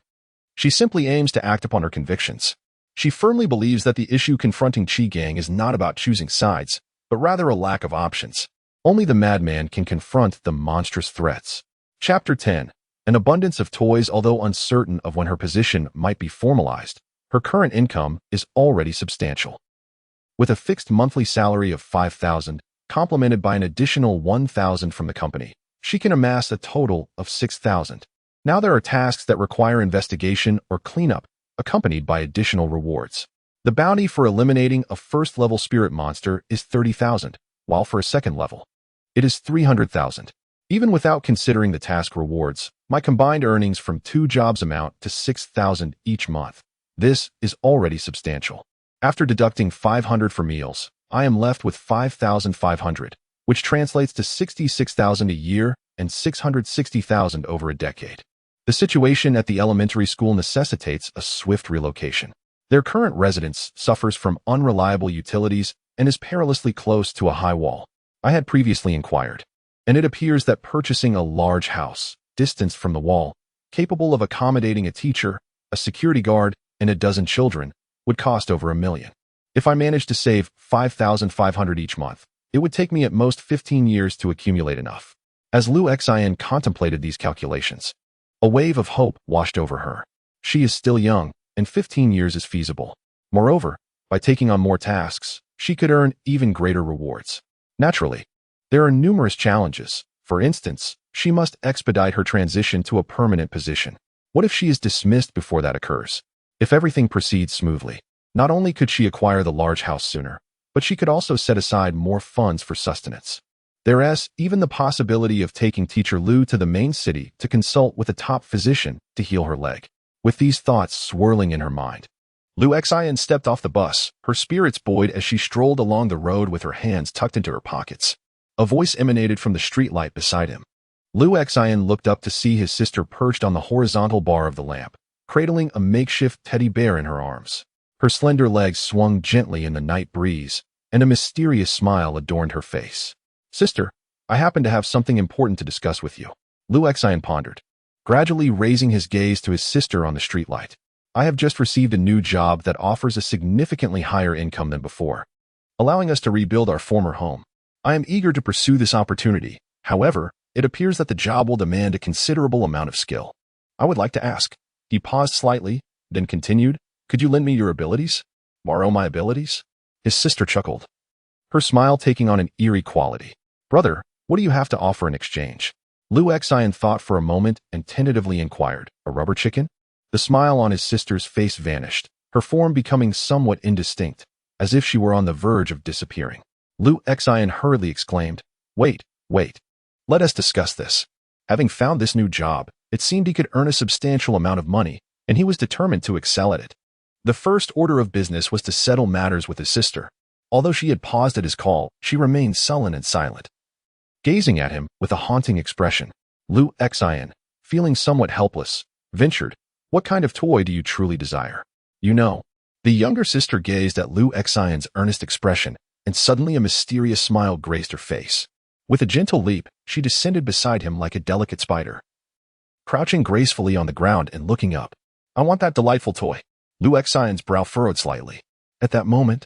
She simply aims to act upon her convictions. She firmly believes that the issue confronting Qi Gang is not about choosing sides, but rather a lack of options. Only the madman can confront the monstrous threats. Chapter 10. An abundance of toys. Although uncertain of when her position might be formalized, her current income is already substantial. with a fixed monthly salary of 5,000, complemented by an additional 1,000 from the company. She can amass a total of 6,000. Now there are tasks that require investigation or cleanup, accompanied by additional rewards. The bounty for eliminating a first-level spirit monster is 30,000, while for a second level, it is 300,000. Even without considering the task rewards, my combined earnings from 2 jobs amount to 6,000 each month. This is already substantial. After deducting 500 for meals, I am left with 5,500, which translates to 66,000 a year and 660,000 over a decade. The situation at the elementary school necessitates a swift relocation. Their current residence suffers from unreliable utilities and is perilously close to a high wall. I had previously inquired, and it appears that purchasing a large house, distanced from the wall, capable of accommodating a teacher, a security guard, and a dozen children, would cost over $1 million. If I managed to save 5,500 each month, it would take me at most 15 years to accumulate enough. As Lu Xin contemplated these calculations, a wave of hope washed over her. She is still young, and 15 years is feasible. Moreover, by taking on more tasks, she could earn even greater rewards. Naturally, there are numerous challenges. For instance, she must expedite her transition to a permanent position. What if she is dismissed before that occurs? If everything proceeds smoothly, not only could she acquire the large house sooner, but she could also set aside more funds for sustenance. There is even the possibility of taking teacher Lu to the main city to consult with a top physician to heal her leg. With these thoughts swirling in her mind, Lu Xian stepped off the bus, her spirits buoyed as she strolled along the road with her hands tucked into her pockets. A voice emanated from the streetlight beside him. Lu Xian looked up to see his sister perched on the horizontal bar of the lamp, cradling a makeshift teddy bear in her arms. Her slender legs swung gently in the night breeze, and a mysterious smile adorned her face. "Sister, I happen to have something important to discuss with you," Lu Xian pondered, gradually raising his gaze to his sister on the streetlight. "I have just received a new job that offers a significantly higher income than before, allowing us to rebuild our former home. I am eager to pursue this opportunity. However, it appears that the job will demand a considerable amount of skill. I would like to ask." He paused slightly, then continued, "Could you lend me your abilities? Borrow my abilities?" His sister chuckled, her smile taking on an eerie quality. "Brother, what do you have to offer in exchange?" Lu Xian thought for a moment and tentatively inquired, "A rubber chicken?" The smile on his sister's face vanished, her form becoming somewhat indistinct, as if she were on the verge of disappearing. Lu Xian hurriedly exclaimed, Wait. Let us discuss this." Having found this new job, it seemed he could earn a substantial amount of money, and he was determined to excel at it. The first order of business was to settle matters with his sister. Although she had paused at his call, she remained sullen and silent. Gazing at him with a haunting expression, Lu Xian, feeling somewhat helpless, ventured, "What kind of toy do you truly desire?" "You know." The younger sister gazed at Lu Xian's earnest expression, and suddenly a mysterious smile graced her face. With a gentle leap, she descended beside him like a delicate spider, crouching gracefully on the ground and looking up. "I want that delightful toy." Lu Xian's brow furrowed slightly. At that moment,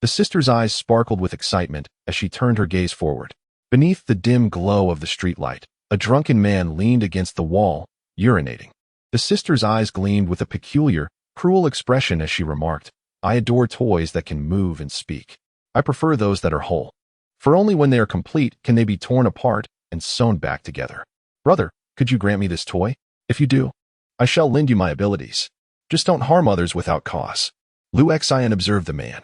the sister's eyes sparkled with excitement as she turned her gaze forward. Beneath the dim glow of the streetlight, a drunken man leaned against the wall, urinating. The sister's eyes gleamed with a peculiar, cruel expression as she remarked, "I adore toys that can move and speak. I prefer those that are whole, for only when they are complete can they be torn apart and sewn back together. Brother, could you grant me this toy? If you do, I shall lend you my abilities. Just don't harm others without cause." Lu Xian observed the man,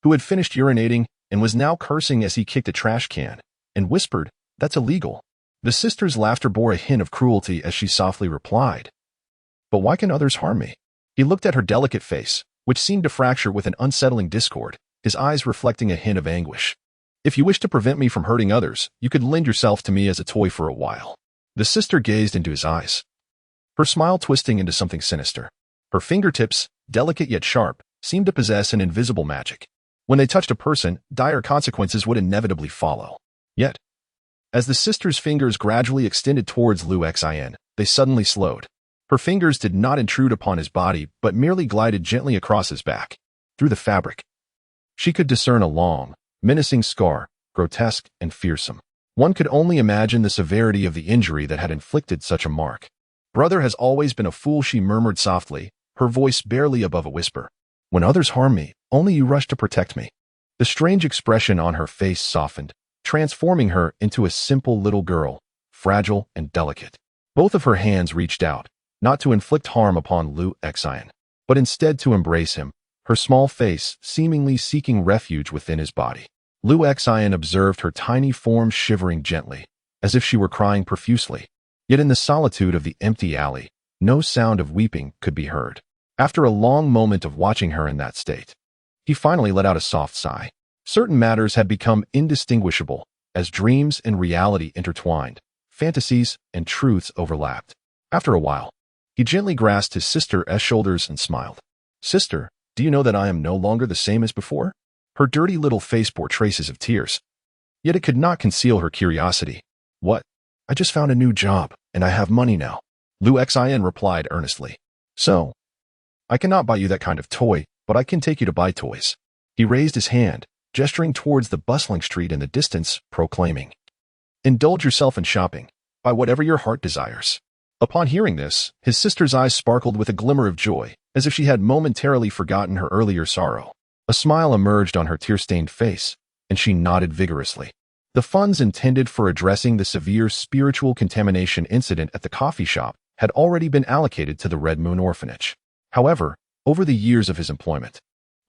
who had finished urinating and was now cursing as he kicked a trash can, and whispered, "That's illegal." The sister's laughter bore a hint of cruelty as she softly replied, "But why can others harm me?" He looked at her delicate face, which seemed to fracture with an unsettling discord, his eyes reflecting a hint of anguish. "If you wish to prevent me from hurting others, you could lend yourself to me as a toy for a while." The sister gazed into his eyes, her smile twisting into something sinister. Her fingertips, delicate yet sharp, seemed to possess an invisible magic. When they touched a person, dire consequences would inevitably follow. Yet, as the sister's fingers gradually extended towards Lu Xian, they suddenly slowed. Her fingers did not intrude upon his body, but merely glided gently across his back. Through the fabric, she could discern a long, menacing scar, grotesque and fearsome. One could only imagine the severity of the injury that had inflicted such a mark. "Brother has always been a fool," she murmured softly, her voice barely above a whisper. "When others harm me, only you rush to protect me. The strange expression on her face softened, transforming her into a simple little girl, fragile and delicate. Both of her hands reached out, not to inflict harm upon Lu Xian, but instead to embrace him, her small face seemingly seeking refuge within his body. Lu Xian observed her tiny form shivering gently, as if she were crying profusely. Yet in the solitude of the empty alley, no sound of weeping could be heard. After a long moment of watching her in that state, he finally let out a soft sigh. Certain matters had become indistinguishable, as dreams and reality intertwined, fantasies and truths overlapped. After a while, he gently grasped his sister's shoulders and smiled. "Sister, do you know that I am no longer the same as before?" Her dirty little face bore traces of tears, yet it could not conceal her curiosity. "What? I just found a new job, and I have money now," Lu Xian replied earnestly. "So, I cannot buy you that kind of toy, but I can take you to buy toys." He raised his hand, gesturing towards the bustling street in the distance, proclaiming, "Indulge yourself in shopping. Buy whatever your heart desires." Upon hearing this, his sister's eyes sparkled with a glimmer of joy, as if she had momentarily forgotten her earlier sorrow. A smile emerged on her tear-stained face, and she nodded vigorously. The funds intended for addressing the severe spiritual contamination incident at the coffee shop had already been allocated to the Red Moon Orphanage. However, over the years of his employment,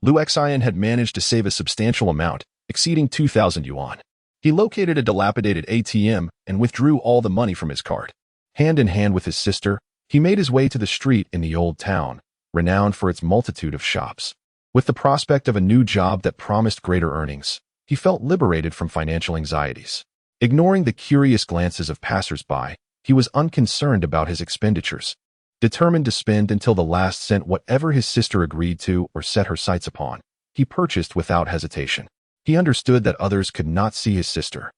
Lu Xian had managed to save a substantial amount, exceeding 2,000 yuan. He located a dilapidated ATM and withdrew all the money from his card. Hand in hand with his sister, he made his way to the street in the old town, renowned for its multitude of shops. With the prospect of a new job that promised greater earnings, he felt liberated from financial anxieties. Ignoring the curious glances of passers-by, he was unconcerned about his expenditures, determined to spend until the last cent whatever his sister agreed to or set her sights upon. He purchased without hesitation. He understood that others could not see his sister.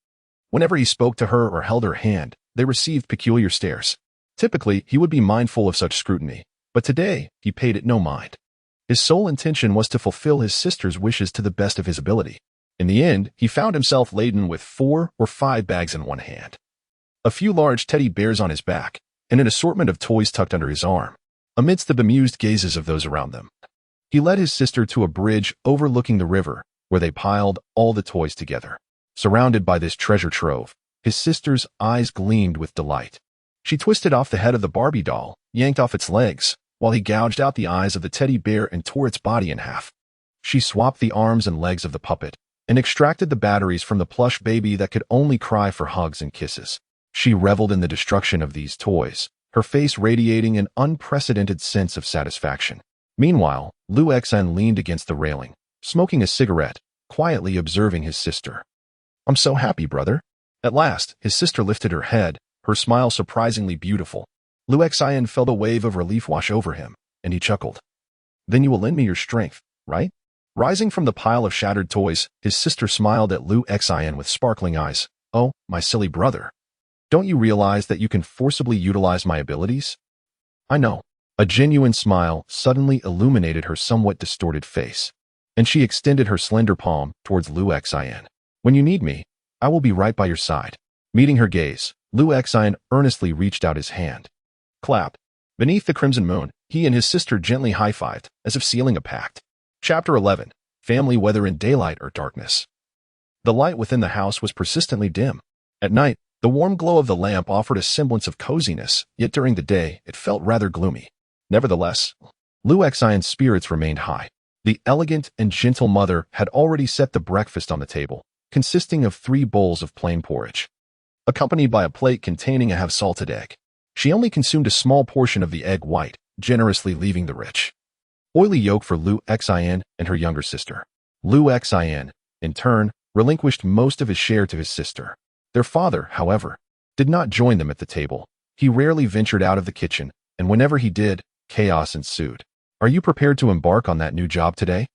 Whenever he spoke to her or held her hand, they received peculiar stares. Typically, he would be mindful of such scrutiny, but today he paid it no mind. His sole intention was to fulfill his sister's wishes to the best of his ability. In the end, he found himself laden with 4 or 5 bags in one hand, a few large teddy bears on his back, and an assortment of toys tucked under his arm. Amidst the bemused gazes of those around them, he led his sister to a bridge overlooking the river, where they piled all the toys together. Surrounded by this treasure trove, his sister's eyes gleamed with delight. She twisted off the head of the Barbie doll, yanked off its legs, while he gouged out the eyes of the teddy bear and tore its body in half. She swapped the arms and legs of the puppet, and extracted the batteries from the plush baby that could only cry for hugs and kisses. She reveled in the destruction of these toys, her face radiating an unprecedented sense of satisfaction. Meanwhile, Lu Xian leaned against the railing, smoking a cigarette, quietly observing his sister. "I'm so happy, brother." At last, his sister lifted her head, her smile surprisingly beautiful. Lu Xian felt a wave of relief wash over him, and he chuckled. "Then you will lend me your strength, right?" Rising from the pile of shattered toys, his sister smiled at Lu Xian with sparkling eyes. "Oh, my silly brother. Don't you realize that you can forcibly utilize my abilities?" "I know." A genuine smile suddenly illuminated her somewhat distorted face, and she extended her slender palm towards Lu Xian. "When you need me, I will be right by your side." Meeting her gaze, Lu Xian earnestly reached out his hand. Clap. Beneath the crimson moon, he and his sister gently high-fived, as if sealing a pact. Chapter 11. Family, whether in daylight or darkness. The light within the house was persistently dim. At night, the warm glow of the lamp offered a semblance of coziness, yet during the day, it felt rather gloomy. Nevertheless, Lu Xian's spirits remained high. The elegant and gentle mother had already set the breakfast on the table, consisting of 3 bowls of plain porridge, accompanied by a plate containing a half-salted egg. She only consumed a small portion of the egg white, generously leaving the rich, oily yolk for Lu Xian and her younger sister. Lu Xian, in turn, relinquished most of his share to his sister. Their father, however, did not join them at the table. He rarely ventured out of the kitchen, and whenever he did, chaos ensued. "Are you prepared to embark on that new job today?"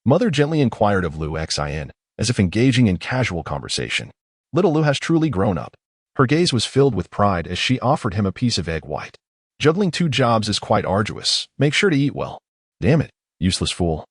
Mother gently inquired of Lu Xian, as if engaging in casual conversation. Little Lu has truly grown up. Her gaze was filled with pride as she offered him a piece of egg white. "Juggling 2 jobs is quite arduous. Make sure to eat well." "Damn it, useless fool."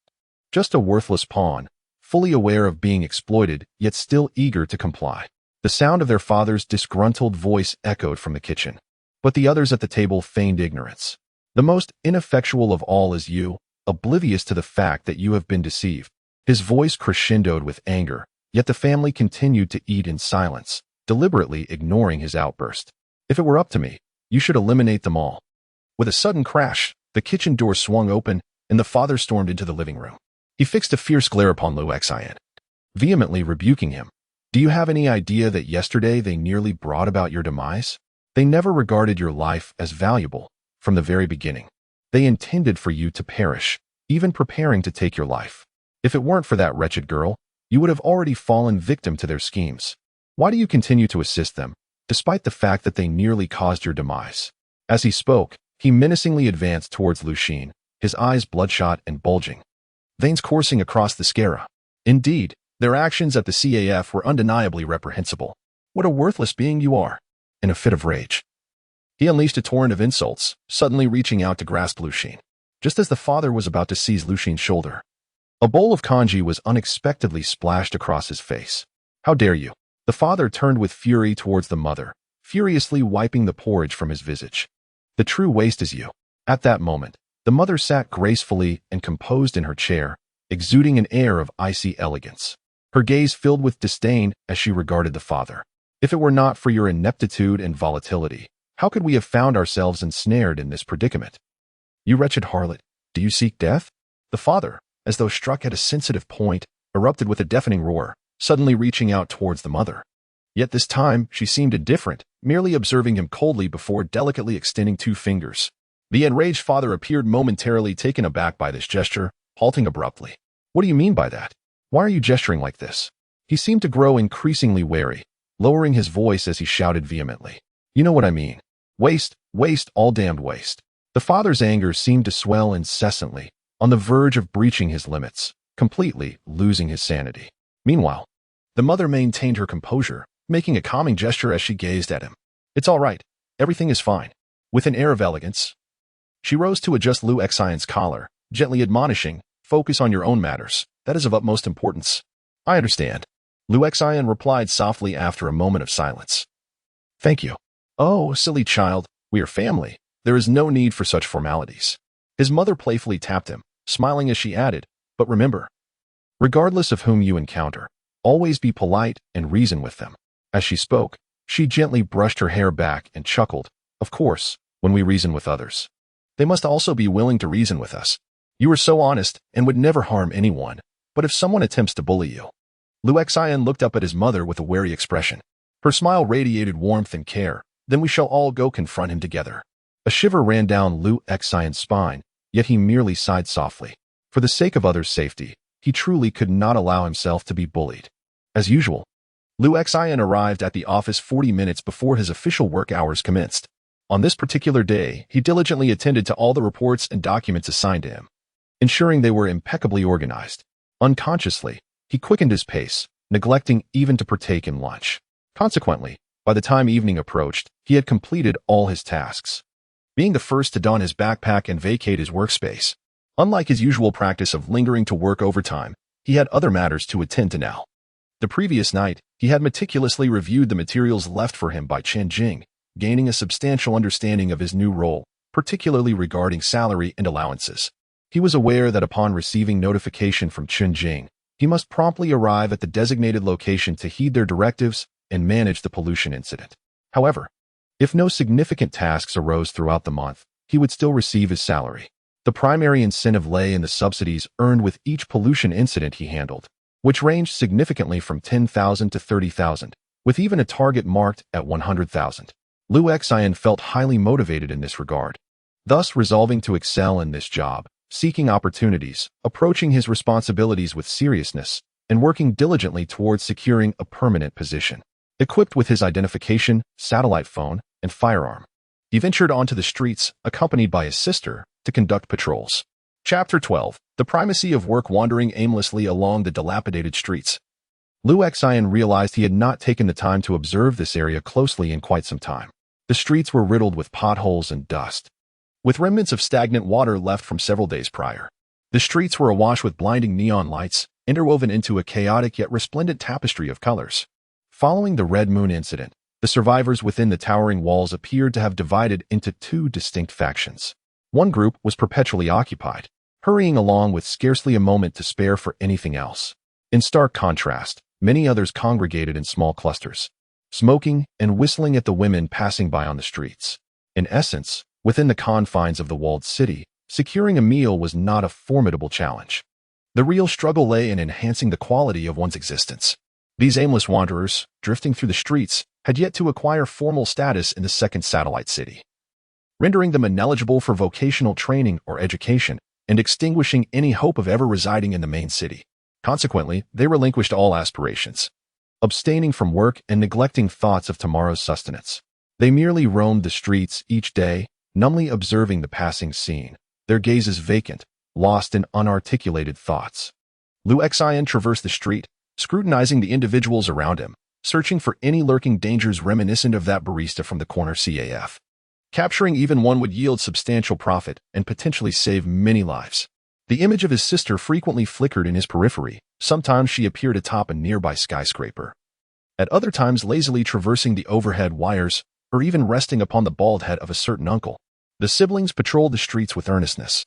Just a worthless pawn, fully aware of being exploited, yet still eager to comply. The sound of their father's disgruntled voice echoed from the kitchen, but the others at the table feigned ignorance. "The most ineffectual of all is you, oblivious to the fact that you have been deceived." His voice crescendoed with anger, yet the family continued to eat in silence, deliberately ignoring his outburst. If it were up to me, you should eliminate them all. With a sudden crash, the kitchen door swung open, and the father stormed into the living room. He fixed a fierce glare upon Lu Xian, vehemently rebuking him. Do you have any idea that yesterday they nearly brought about your demise? They never regarded your life as valuable from the very beginning. They intended for you to perish, even preparing to take your life. If it weren't for that wretched girl, you would have already fallen victim to their schemes. Why do you continue to assist them, despite the fact that they nearly caused your demise? As he spoke, he menacingly advanced towards Lu Xin, his eyes bloodshot and bulging, veins coursing across the sclera. Indeed, their actions at the CAF were undeniably reprehensible. What a worthless being you are! In a fit of rage, he unleashed a torrent of insults, suddenly reaching out to grasp Lu Xin. Just as the father was about to seize Lu Xin's shoulder, a bowl of kanji was unexpectedly splashed across his face. How dare you! The father turned with fury towards the mother, furiously wiping the porridge from his visage. The true waste is you. At that moment, the mother sat gracefully and composed in her chair, exuding an air of icy elegance. Her gaze filled with disdain as she regarded the father. If it were not for your ineptitude and volatility, how could we have found ourselves ensnared in this predicament? You wretched harlot, do you seek death? The father, as though struck at a sensitive point, erupted with a deafening roar, suddenly reaching out towards the mother. Yet this time, she seemed indifferent, merely observing him coldly before delicately extending 2 fingers. The enraged father appeared momentarily taken aback by this gesture, halting abruptly. What do you mean by that? Why are you gesturing like this? He seemed to grow increasingly wary, lowering his voice as he shouted vehemently. You know what I mean. Waste, waste, all damned waste. The father's anger seemed to swell incessantly, on the verge of breaching his limits, completely losing his sanity. Meanwhile, the mother maintained her composure, making a calming gesture as she gazed at him. It's all right. Everything is fine. With an air of elegance, she rose to adjust Lu Xian's collar, gently admonishing, focus on your own matters. That is of utmost importance. I understand. Lu Xian replied softly after a moment of silence. Thank you. Oh, silly child, we are family. There is no need for such formalities. His mother playfully tapped him, smiling as she added, but remember, regardless of whom you encounter, always be polite and reason with them. As she spoke, she gently brushed her hair back and chuckled. Of course, when we reason with others, they must also be willing to reason with us. You are so honest and would never harm anyone, but if someone attempts to bully you. Lu Xian looked up at his mother with a wary expression. Her smile radiated warmth and care. Then we shall all go confront him together. A shiver ran down Lu Xian's spine, yet he merely sighed softly. For the sake of others' safety, he truly could not allow himself to be bullied. As usual, Lu Xian arrived at the office 40 minutes before his official work hours commenced. On this particular day, he diligently attended to all the reports and documents assigned to him, ensuring they were impeccably organized. Unconsciously, he quickened his pace, neglecting even to partake in lunch. Consequently, by the time evening approached, he had completed all his tasks. Being the first to don his backpack and vacate his workspace, unlike his usual practice of lingering to work overtime, he had other matters to attend to now. The previous night, he had meticulously reviewed the materials left for him by Chen Jing, gaining a substantial understanding of his new role, particularly regarding salary and allowances. He was aware that upon receiving notification from Chen Jing, he must promptly arrive at the designated location to heed their directives and manage the pollution incident. However, if no significant tasks arose throughout the month, he would still receive his salary. The primary incentive lay in the subsidies earned with each pollution incident he handled, which ranged significantly from 10,000 to 30,000, with even a target marked at 100,000. Lu Xian felt highly motivated in this regard, thus resolving to excel in this job, seeking opportunities, approaching his responsibilities with seriousness, and working diligently towards securing a permanent position. Equipped with his identification, satellite phone, and firearm, he ventured onto the streets, accompanied by his sister, to conduct patrols. Chapter 12. The primacy of work. Wandering aimlessly along the dilapidated streets, Lu Xian realized he had not taken the time to observe this area closely in quite some time. The streets were riddled with potholes and dust, with remnants of stagnant water left from several days prior. The streets were awash with blinding neon lights, interwoven into a chaotic yet resplendent tapestry of colors. Following the Red Moon incident, the survivors within the towering walls appeared to have divided into 2 distinct factions. One group was perpetually occupied, hurrying along with scarcely a moment to spare for anything else. In stark contrast, many others congregated in small clusters, smoking and whistling at the women passing by on the streets. In essence, within the confines of the walled city, securing a meal was not a formidable challenge. The real struggle lay in enhancing the quality of one's existence. These aimless wanderers, drifting through the streets, had yet to acquire formal status in the second satellite city, rendering them ineligible for vocational training or education, and extinguishing any hope of ever residing in the main city. Consequently, they relinquished all aspirations, abstaining from work and neglecting thoughts of tomorrow's sustenance. They merely roamed the streets each day, numbly observing the passing scene, their gazes vacant, lost in unarticulated thoughts. Liu Xian traversed the street, scrutinizing the individuals around him, searching for any lurking dangers reminiscent of that barista from the corner CAF. Capturing even one would yield substantial profit and potentially save many lives. The image of his sister frequently flickered in his periphery. Sometimes she appeared atop a nearby skyscraper. At other times lazily traversing the overhead wires, or even resting upon the bald head of a certain uncle. The siblings patrolled the streets with earnestness,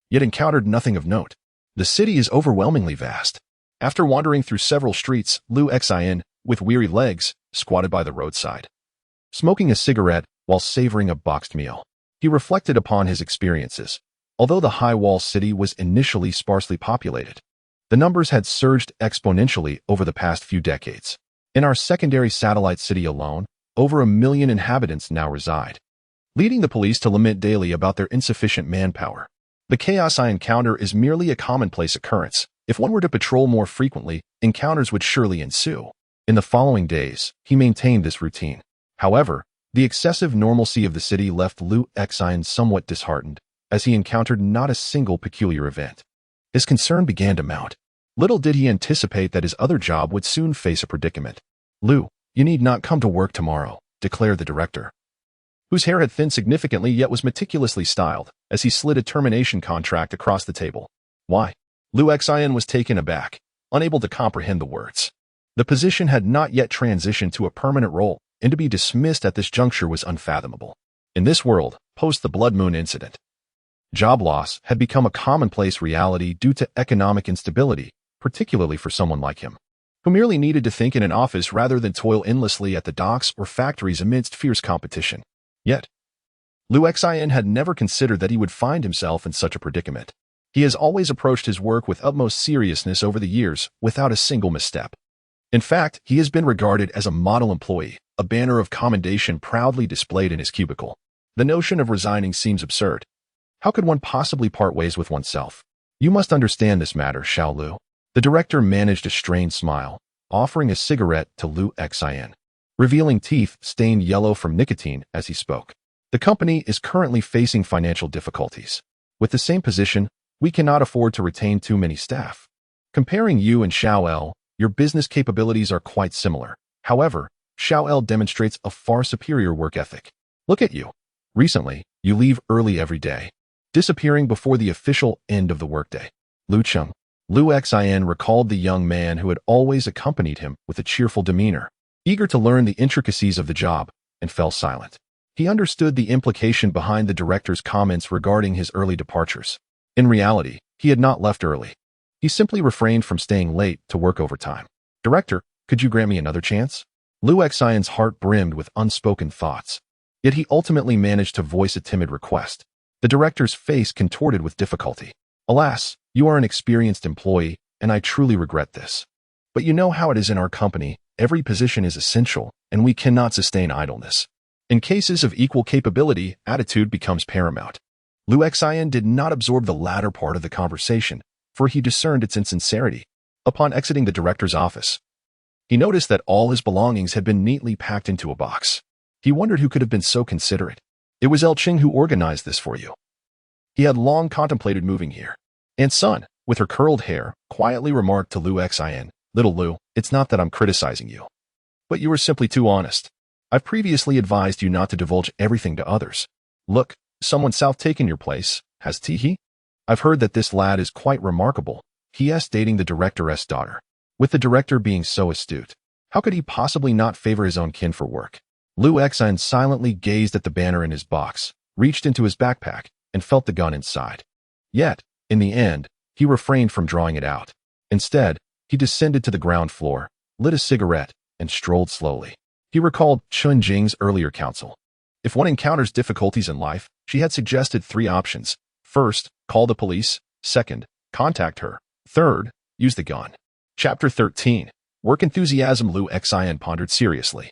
yet encountered nothing of note. The city is overwhelmingly vast. After wandering through several streets, Liu Xian, with weary legs, squatted by the roadside, smoking a cigarette while savoring a boxed meal. He reflected upon his experiences. Although the high-wall city was initially sparsely populated, the numbers had surged exponentially over the past few decades. In our secondary satellite city alone, over 1 million inhabitants now reside, leading the police to lament daily about their insufficient manpower. The chaos I encounter is merely a commonplace occurrence. If one were to patrol more frequently, encounters would surely ensue. In the following days, he maintained this routine. However, the excessive normalcy of the city left Liu Xian somewhat disheartened, as he encountered not a single peculiar event. His concern began to mount. Little did he anticipate that his other job would soon face a predicament. "Liu, you need not come to work tomorrow," declared the director, whose hair had thinned significantly yet was meticulously styled, as he slid a termination contract across the table. "Why?" Liu Xian was taken aback, unable to comprehend the words. The position had not yet transitioned to a permanent role, and to be dismissed at this juncture was unfathomable. In this world, post the Blood Moon incident, job loss had become a commonplace reality due to economic instability, particularly for someone like him, who merely needed to think in an office rather than toil endlessly at the docks or factories amidst fierce competition. Yet, Liu Xian had never considered that he would find himself in such a predicament. He has always approached his work with utmost seriousness over the years, without a single misstep. In fact, he has been regarded as a model employee, a banner of commendation proudly displayed in his cubicle. The notion of resigning seems absurd. How could one possibly part ways with oneself? "You must understand this matter, Xiao Liu." The director managed a strained smile, offering a cigarette to Liu Xian, revealing teeth stained yellow from nicotine as he spoke. "The company is currently facing financial difficulties. With the same position, we cannot afford to retain too many staff. Comparing you and Xiao El, your business capabilities are quite similar. However, Xiao El demonstrates a far superior work ethic. Look at you. Recently, you leave early every day, disappearing before the official end of the workday." Liu Xian recalled the young man who had always accompanied him with a cheerful demeanor, eager to learn the intricacies of the job, and fell silent. He understood the implication behind the director's comments regarding his early departures. In reality, he had not left early. He simply refrained from staying late to work overtime. "Director, could you grant me another chance?" Liu Xian's heart brimmed with unspoken thoughts. Yet he ultimately managed to voice a timid request. The director's face contorted with difficulty. "Alas, you are an experienced employee, and I truly regret this. But you know how it is in our company, every position is essential, and we cannot sustain idleness. In cases of equal capability, attitude becomes paramount." Liu Xian did not absorb the latter part of the conversation, for he discerned its insincerity. Upon exiting the director's office, he noticed that all his belongings had been neatly packed into a box. He wondered who could have been so considerate. "It was El Qing who organized this for you." He had long contemplated moving here. Aunt Sun, with her curled hair, quietly remarked to Liu Xian, "Little Liu, it's not that I'm criticizing you, but you were simply too honest. I've previously advised you not to divulge everything to others. Look, someone south taken your place, has he? I've heard that this lad is quite remarkable. He.S. dating the director's daughter. With the director being so astute, how could he possibly not favor his own kin for work?" Liu Xian silently gazed at the banner in his box, reached into his backpack, and felt the gun inside. Yet, In the end, he refrained from drawing it out. Instead, he descended to the ground floor, lit a cigarette, and strolled slowly. He recalled Chun Jing's earlier counsel. If one encounters difficulties in life, she had suggested 3 options. First, call the police. Second, contact her. Third, use the gun. Chapter 13. Work enthusiasm. Lu Xian pondered seriously.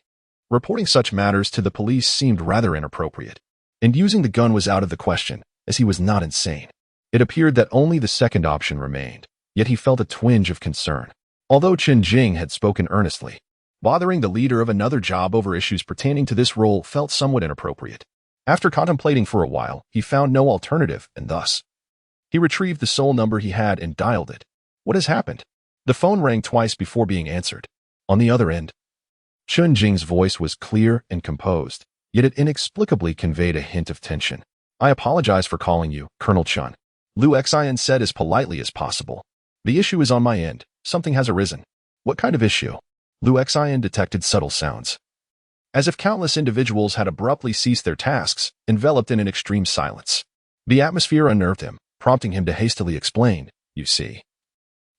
Reporting such matters to the police seemed rather inappropriate, and using the gun was out of the question, as he was not insane. It appeared that only the second option remained, yet he felt a twinge of concern. Although Chen Jing had spoken earnestly, bothering the leader of another job over issues pertaining to this role felt somewhat inappropriate. After contemplating for a while, he found no alternative, and thus, he retrieved the sole number he had and dialed it. What has happened? The phone rang twice before being answered. On the other end, Chun Jing's voice was clear and composed, yet it inexplicably conveyed a hint of tension. I apologize for calling you, Colonel Chun. Lu Xian said as politely as possible. The issue is on my end. Something has arisen. What kind of issue? Lu Xian detected subtle sounds. As if countless individuals had abruptly ceased their tasks, enveloped in an extreme silence. The atmosphere unnerved him, prompting him to hastily explain, you see.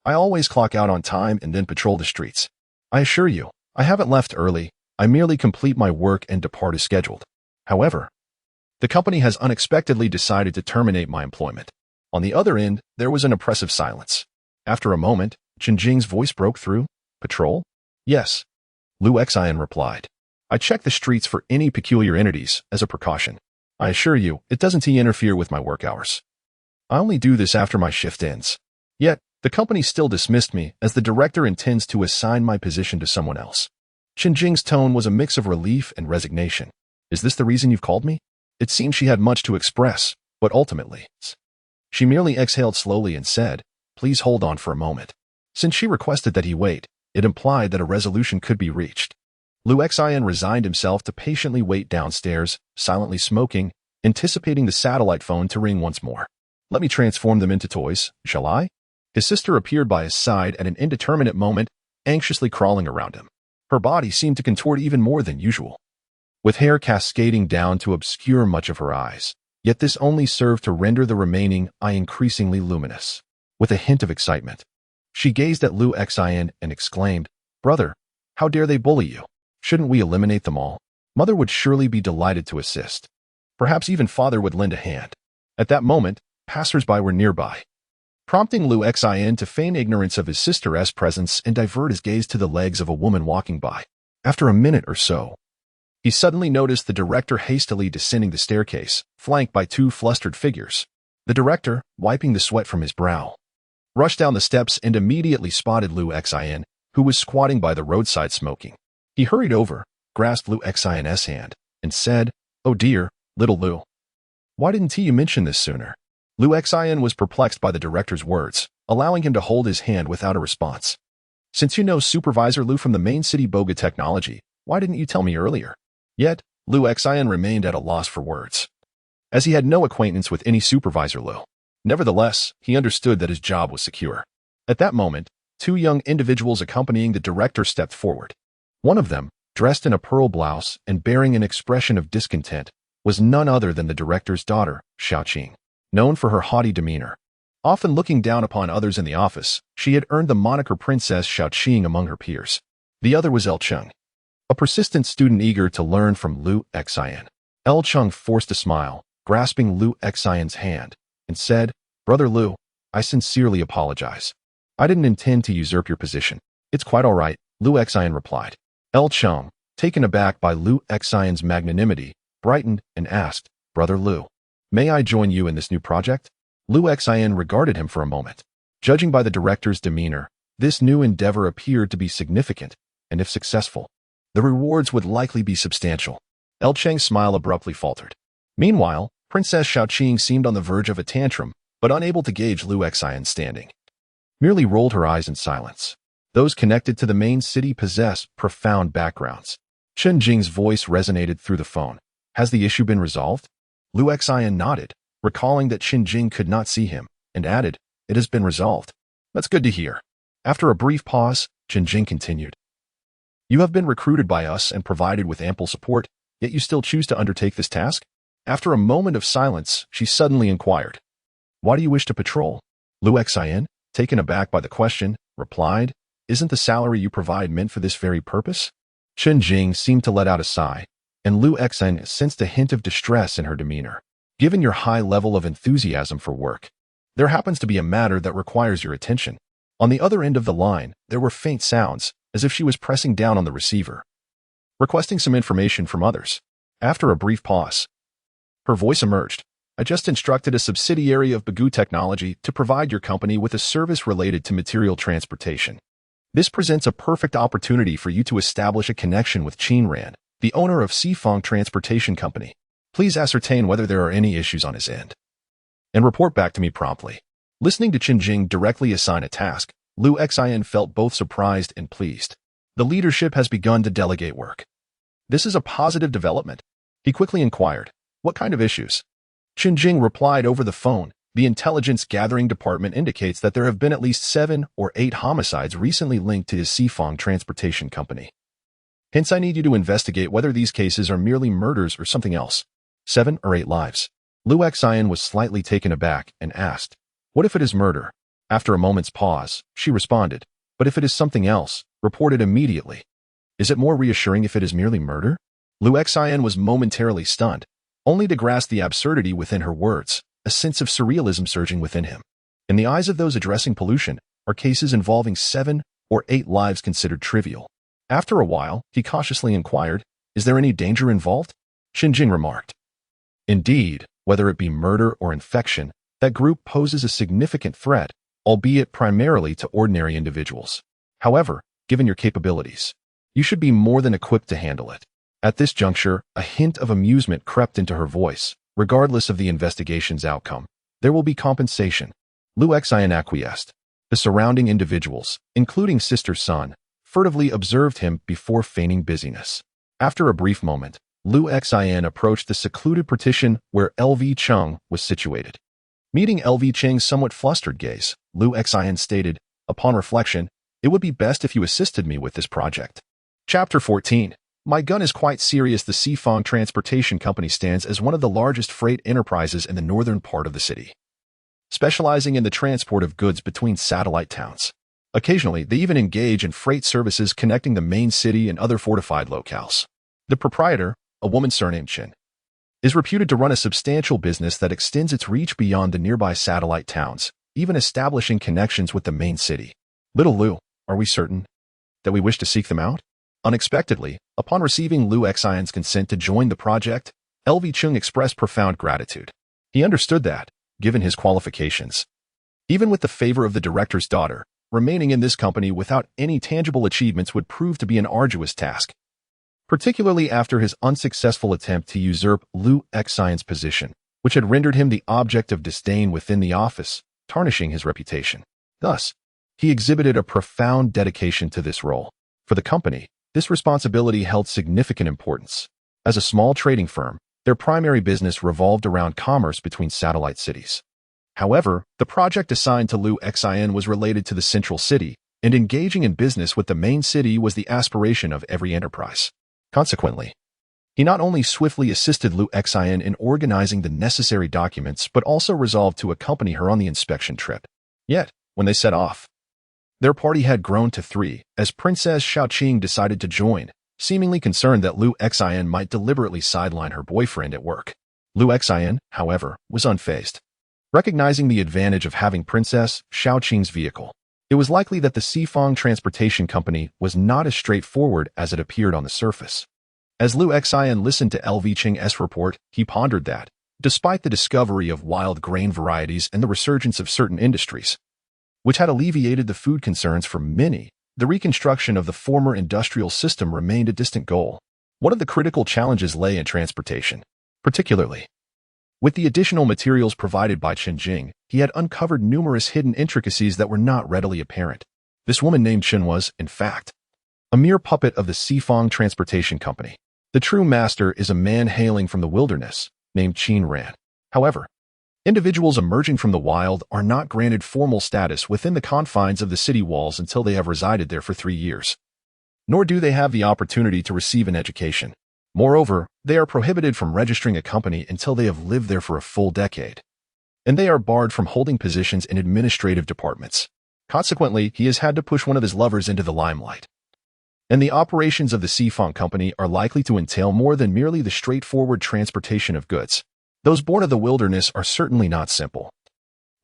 I always clock out on time and then patrol the streets. I assure you, I haven't left early. I merely complete my work and depart as scheduled. However, the company has unexpectedly decided to terminate my employment. On the other end, there was an oppressive silence. After a moment, Chen Jing's voice broke through. Patrol? Yes. Lu Xian replied. I check the streets for any peculiar entities as a precaution. I assure you, it doesn't interfere with my work hours. I only do this after my shift ends. Yet, the company still dismissed me as the director intends to assign my position to someone else. Chen Jing's tone was a mix of relief and resignation. Is this the reason you've called me? It seemed she had much to express, but ultimately, she merely exhaled slowly and said, please hold on for a moment. Since she requested that he wait, it implied that a resolution could be reached. Lu Xian resigned himself to patiently wait downstairs, silently smoking, anticipating the satellite phone to ring once more. Let me transform them into toys, shall I? His sister appeared by his side at an indeterminate moment, anxiously crawling around him. Her body seemed to contort even more than usual, with hair cascading down to obscure much of her eyes. Yet this only served to render the remaining eye increasingly luminous. With a hint of excitement, she gazed at Lu Xian and exclaimed, Brother, how dare they bully you? Shouldn't we eliminate them all? Mother would surely be delighted to assist. Perhaps even father would lend a hand. At that moment, passers-by were nearby, prompting Lu Xian to feign ignorance of his sister's presence and divert his gaze to the legs of a woman walking by. After a minute or so, he suddenly noticed the director hastily descending the staircase, flanked by 2 flustered figures. The director, wiping the sweat from his brow, rushed down the steps and immediately spotted Lu Xian, who was squatting by the roadside smoking. He hurried over, grasped Lu Xian's hand, and said, Oh dear, little Lu. Why didn't you mention this sooner? Lu Xian was perplexed by the director's words, allowing him to hold his hand without a response. Since you know Supervisor Lu from the main city Boga Technology, why didn't you tell me earlier? Yet, Lu Xian remained at a loss for words, as he had no acquaintance with any Supervisor Lu. Nevertheless, he understood that his job was secure. At that moment, 2 young individuals accompanying the director stepped forward. One of them, dressed in a pearl blouse and bearing an expression of discontent, was none other than the director's daughter, Xiaoqing. Known for her haughty demeanor, often looking down upon others in the office, she had earned the moniker Princess Xiaoqing among her peers. The other was El Cheng, a persistent student eager to learn from Lu Xian. El Cheng forced a smile, grasping Lu Xian's hand, and said, Brother Lu, I sincerely apologize. I didn't intend to usurp your position. It's quite all right, Lu Xian replied. El Cheng, taken aback by Lu Xian's magnanimity, brightened and asked, Brother Lu, may I join you in this new project? Lu Xian regarded him for a moment. Judging by the director's demeanor, this new endeavor appeared to be significant, and if successful, the rewards would likely be substantial. El Cheng's smile abruptly faltered. Meanwhile, Princess Xiaoqing seemed on the verge of a tantrum, but unable to gauge Lu Xian's standing. Merely rolled her eyes in silence. Those connected to the main city possessed profound backgrounds. Chen Jing's voice resonated through the phone. Has the issue been resolved? Lu Xian nodded, recalling that Chen Jing could not see him, and added, It has been resolved. That's good to hear. After a brief pause, Chen Jing continued. You have been recruited by us and provided with ample support, yet you still choose to undertake this task? After a moment of silence, she suddenly inquired, Why do you wish to patrol? Lu Xian, taken aback by the question, replied, "Isn't the salary you provide meant for this very purpose?" Chen Jing seemed to let out a sigh, and Lu Xian sensed a hint of distress in her demeanor. "Given your high level of enthusiasm for work, there happens to be a matter that requires your attention." On the other end of the line, there were faint sounds, as if she was pressing down on the receiver, requesting some information from others. After a brief pause, her voice emerged. "I just instructed a subsidiary of Bagoo Technology to provide your company with a service related to material transportation. This presents a perfect opportunity for you to establish a connection with Qin Ran, the owner of Sifang Transportation Company. Please ascertain whether there are any issues on his end, and report back to me promptly." Listening to Chen Jing directly assign a task, Lu Xian felt both surprised and pleased. The leadership has begun to delegate work. This is a positive development. He quickly inquired, "What kind of issues?" Chen Jing replied over the phone, "The intelligence gathering department indicates that there have been at least 7 or 8 homicides recently linked to his Sifang Transportation Company. Hence, I need you to investigate whether these cases are merely murders or something else." 7 or 8 lives. Lu Xian was slightly taken aback and asked, "What if it is murder?" After a moment's pause, she responded, "But if it is something else, report it immediately." "Is it more reassuring if it is merely murder?" Lu Xian was momentarily stunned, only to grasp the absurdity within her words, a sense of surrealism surging within him. In the eyes of those addressing pollution, are cases involving 7 or 8 lives considered trivial? After a while, he cautiously inquired, "Is there any danger involved?" Chen Jing remarked, "Indeed, whether it be murder or infection, that group poses a significant threat, albeit primarily to ordinary individuals. However, given your capabilities, you should be more than equipped to handle it." At this juncture, a hint of amusement crept into her voice. "Regardless of the investigation's outcome, there will be compensation." Lu Xian acquiesced. The surrounding individuals, including Sister Sun, furtively observed him before feigning busyness. After a brief moment, Lu Xian approached the secluded partition where LV Cheng was situated. Meeting LV Cheng's somewhat flustered gaze, Lu Xian stated, "Upon reflection, it would be best if you assisted me with this project." Chapter 14. My gun is quite serious. The Sifang Transportation Company stands as one of the largest freight enterprises in the northern part of the city, specializing in the transport of goods between satellite towns. Occasionally, they even engage in freight services connecting the main city and other fortified locales. The proprietor, a woman surnamed Chen, is reputed to run a substantial business that extends its reach beyond the nearby satellite towns, even establishing connections with the main city. Little Lu, are we certain that we wish to seek them out? Unexpectedly, upon receiving Lu Xian's consent to join the project, LV Chung expressed profound gratitude. He understood that, given his qualifications, even with the favor of the director's daughter, remaining in this company without any tangible achievements would prove to be an arduous task, particularly after his unsuccessful attempt to usurp Lu Xian's position, which had rendered him the object of disdain within the office, tarnishing his reputation. Thus, he exhibited a profound dedication to this role. For the company, this responsibility held significant importance. As a small trading firm, their primary business revolved around commerce between satellite cities. However, the project assigned to Lu Xian was related to the central city, and engaging in business with the main city was the aspiration of every enterprise. Consequently, he not only swiftly assisted Lu Xian in organizing the necessary documents, but also resolved to accompany her on the inspection trip. Yet, when they set off, their party had grown to 3, as Princess Xiaoqing decided to join, seemingly concerned that Lu Xian might deliberately sideline her boyfriend at work. Lu Xian, however, was unfazed. Recognizing the advantage of having Princess Xiaoqing's vehicle, it was likely that the Sifang Transportation Company was not as straightforward as it appeared on the surface. As Lu Xian listened to LV Cheng's report, he pondered that, despite the discovery of wild grain varieties and the resurgence of certain industries, which had alleviated the food concerns for many, the reconstruction of the former industrial system remained a distant goal. One of the critical challenges lay in transportation. Particularly, with the additional materials provided by Chen Jing, he had uncovered numerous hidden intricacies that were not readily apparent. This woman named Chen was, in fact, a mere puppet of the Sifang Transportation Company. The true master is a man hailing from the wilderness, named Qin Ran. However, individuals emerging from the wild are not granted formal status within the confines of the city walls until they have resided there for 3 years. Nor do they have the opportunity to receive an education. Moreover, they are prohibited from registering a company until they have lived there for a full decade. and they are barred from holding positions in administrative departments. Consequently, he has had to push one of his lovers into the limelight. And the operations of the Sifang Company are likely to entail more than merely the straightforward transportation of goods. Those born of the wilderness are certainly not simple.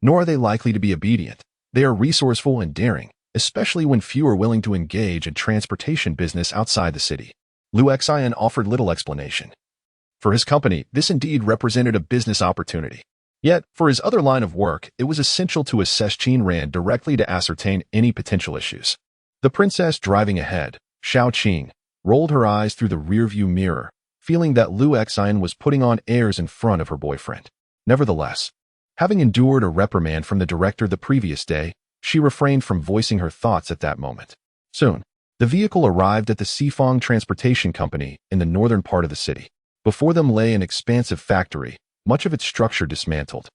Nor are they likely to be obedient. They are resourceful and daring, especially when few are willing to engage in transportation business outside the city. Lu Xian offered little explanation. For his company, this indeed represented a business opportunity. Yet, for his other line of work, it was essential to assess Qin Ran directly to ascertain any potential issues. The princess driving ahead, Xiao Qing, rolled her eyes through the rearview mirror, feeling that Lu Xian was putting on airs in front of her boyfriend. Nevertheless, having endured a reprimand from the director the previous day, she refrained from voicing her thoughts at that moment. Soon, the vehicle arrived at the Sifang Transportation Company in the northern part of the city. Before them lay an expansive factory, much of its structure dismantled,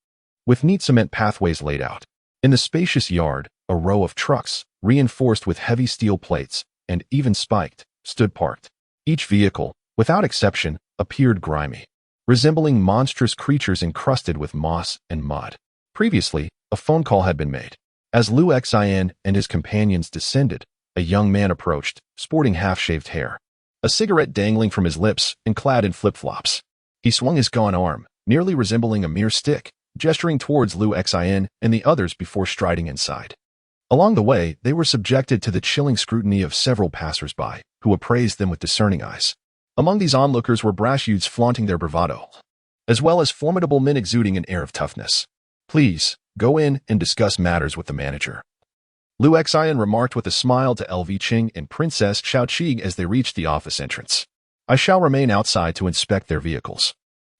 with neat cement pathways laid out. In the spacious yard, a row of trucks, reinforced with heavy steel plates, and even spiked, stood parked. Each vehicle, without exception, appeared grimy, resembling monstrous creatures encrusted with moss and mud. Previously, a phone call had been made. As Lu Xian and his companions descended, a young man approached, sporting half-shaved hair, a cigarette dangling from his lips and clad in flip-flops. He swung his gaunt arm, nearly resembling a mere stick, gesturing towards Lu Xian and the others before striding inside. Along the way, they were subjected to the chilling scrutiny of several passers-by, who appraised them with discerning eyes. Among these onlookers were brash youths flaunting their bravado, as well as formidable men exuding an air of toughness. "Please, go in and discuss matters with the manager," Lu Xian remarked with a smile to LV Qing and Princess Xiao Qing as they reached the office entrance. "I shall remain outside to inspect their vehicles."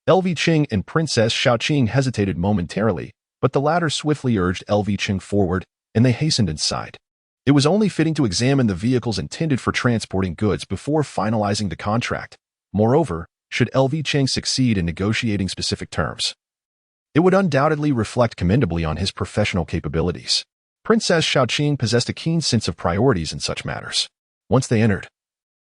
LV Qing and Princess Xiao Qing hesitated momentarily, but the latter swiftly urged LV Qing forward, and they hastened inside. It was only fitting to examine the vehicles intended for transporting goods before finalizing the contract. Moreover, should LV Qing succeed in negotiating specific terms, it would undoubtedly reflect commendably on his professional capabilities. Princess Xiao Qing possessed a keen sense of priorities in such matters. Once they entered,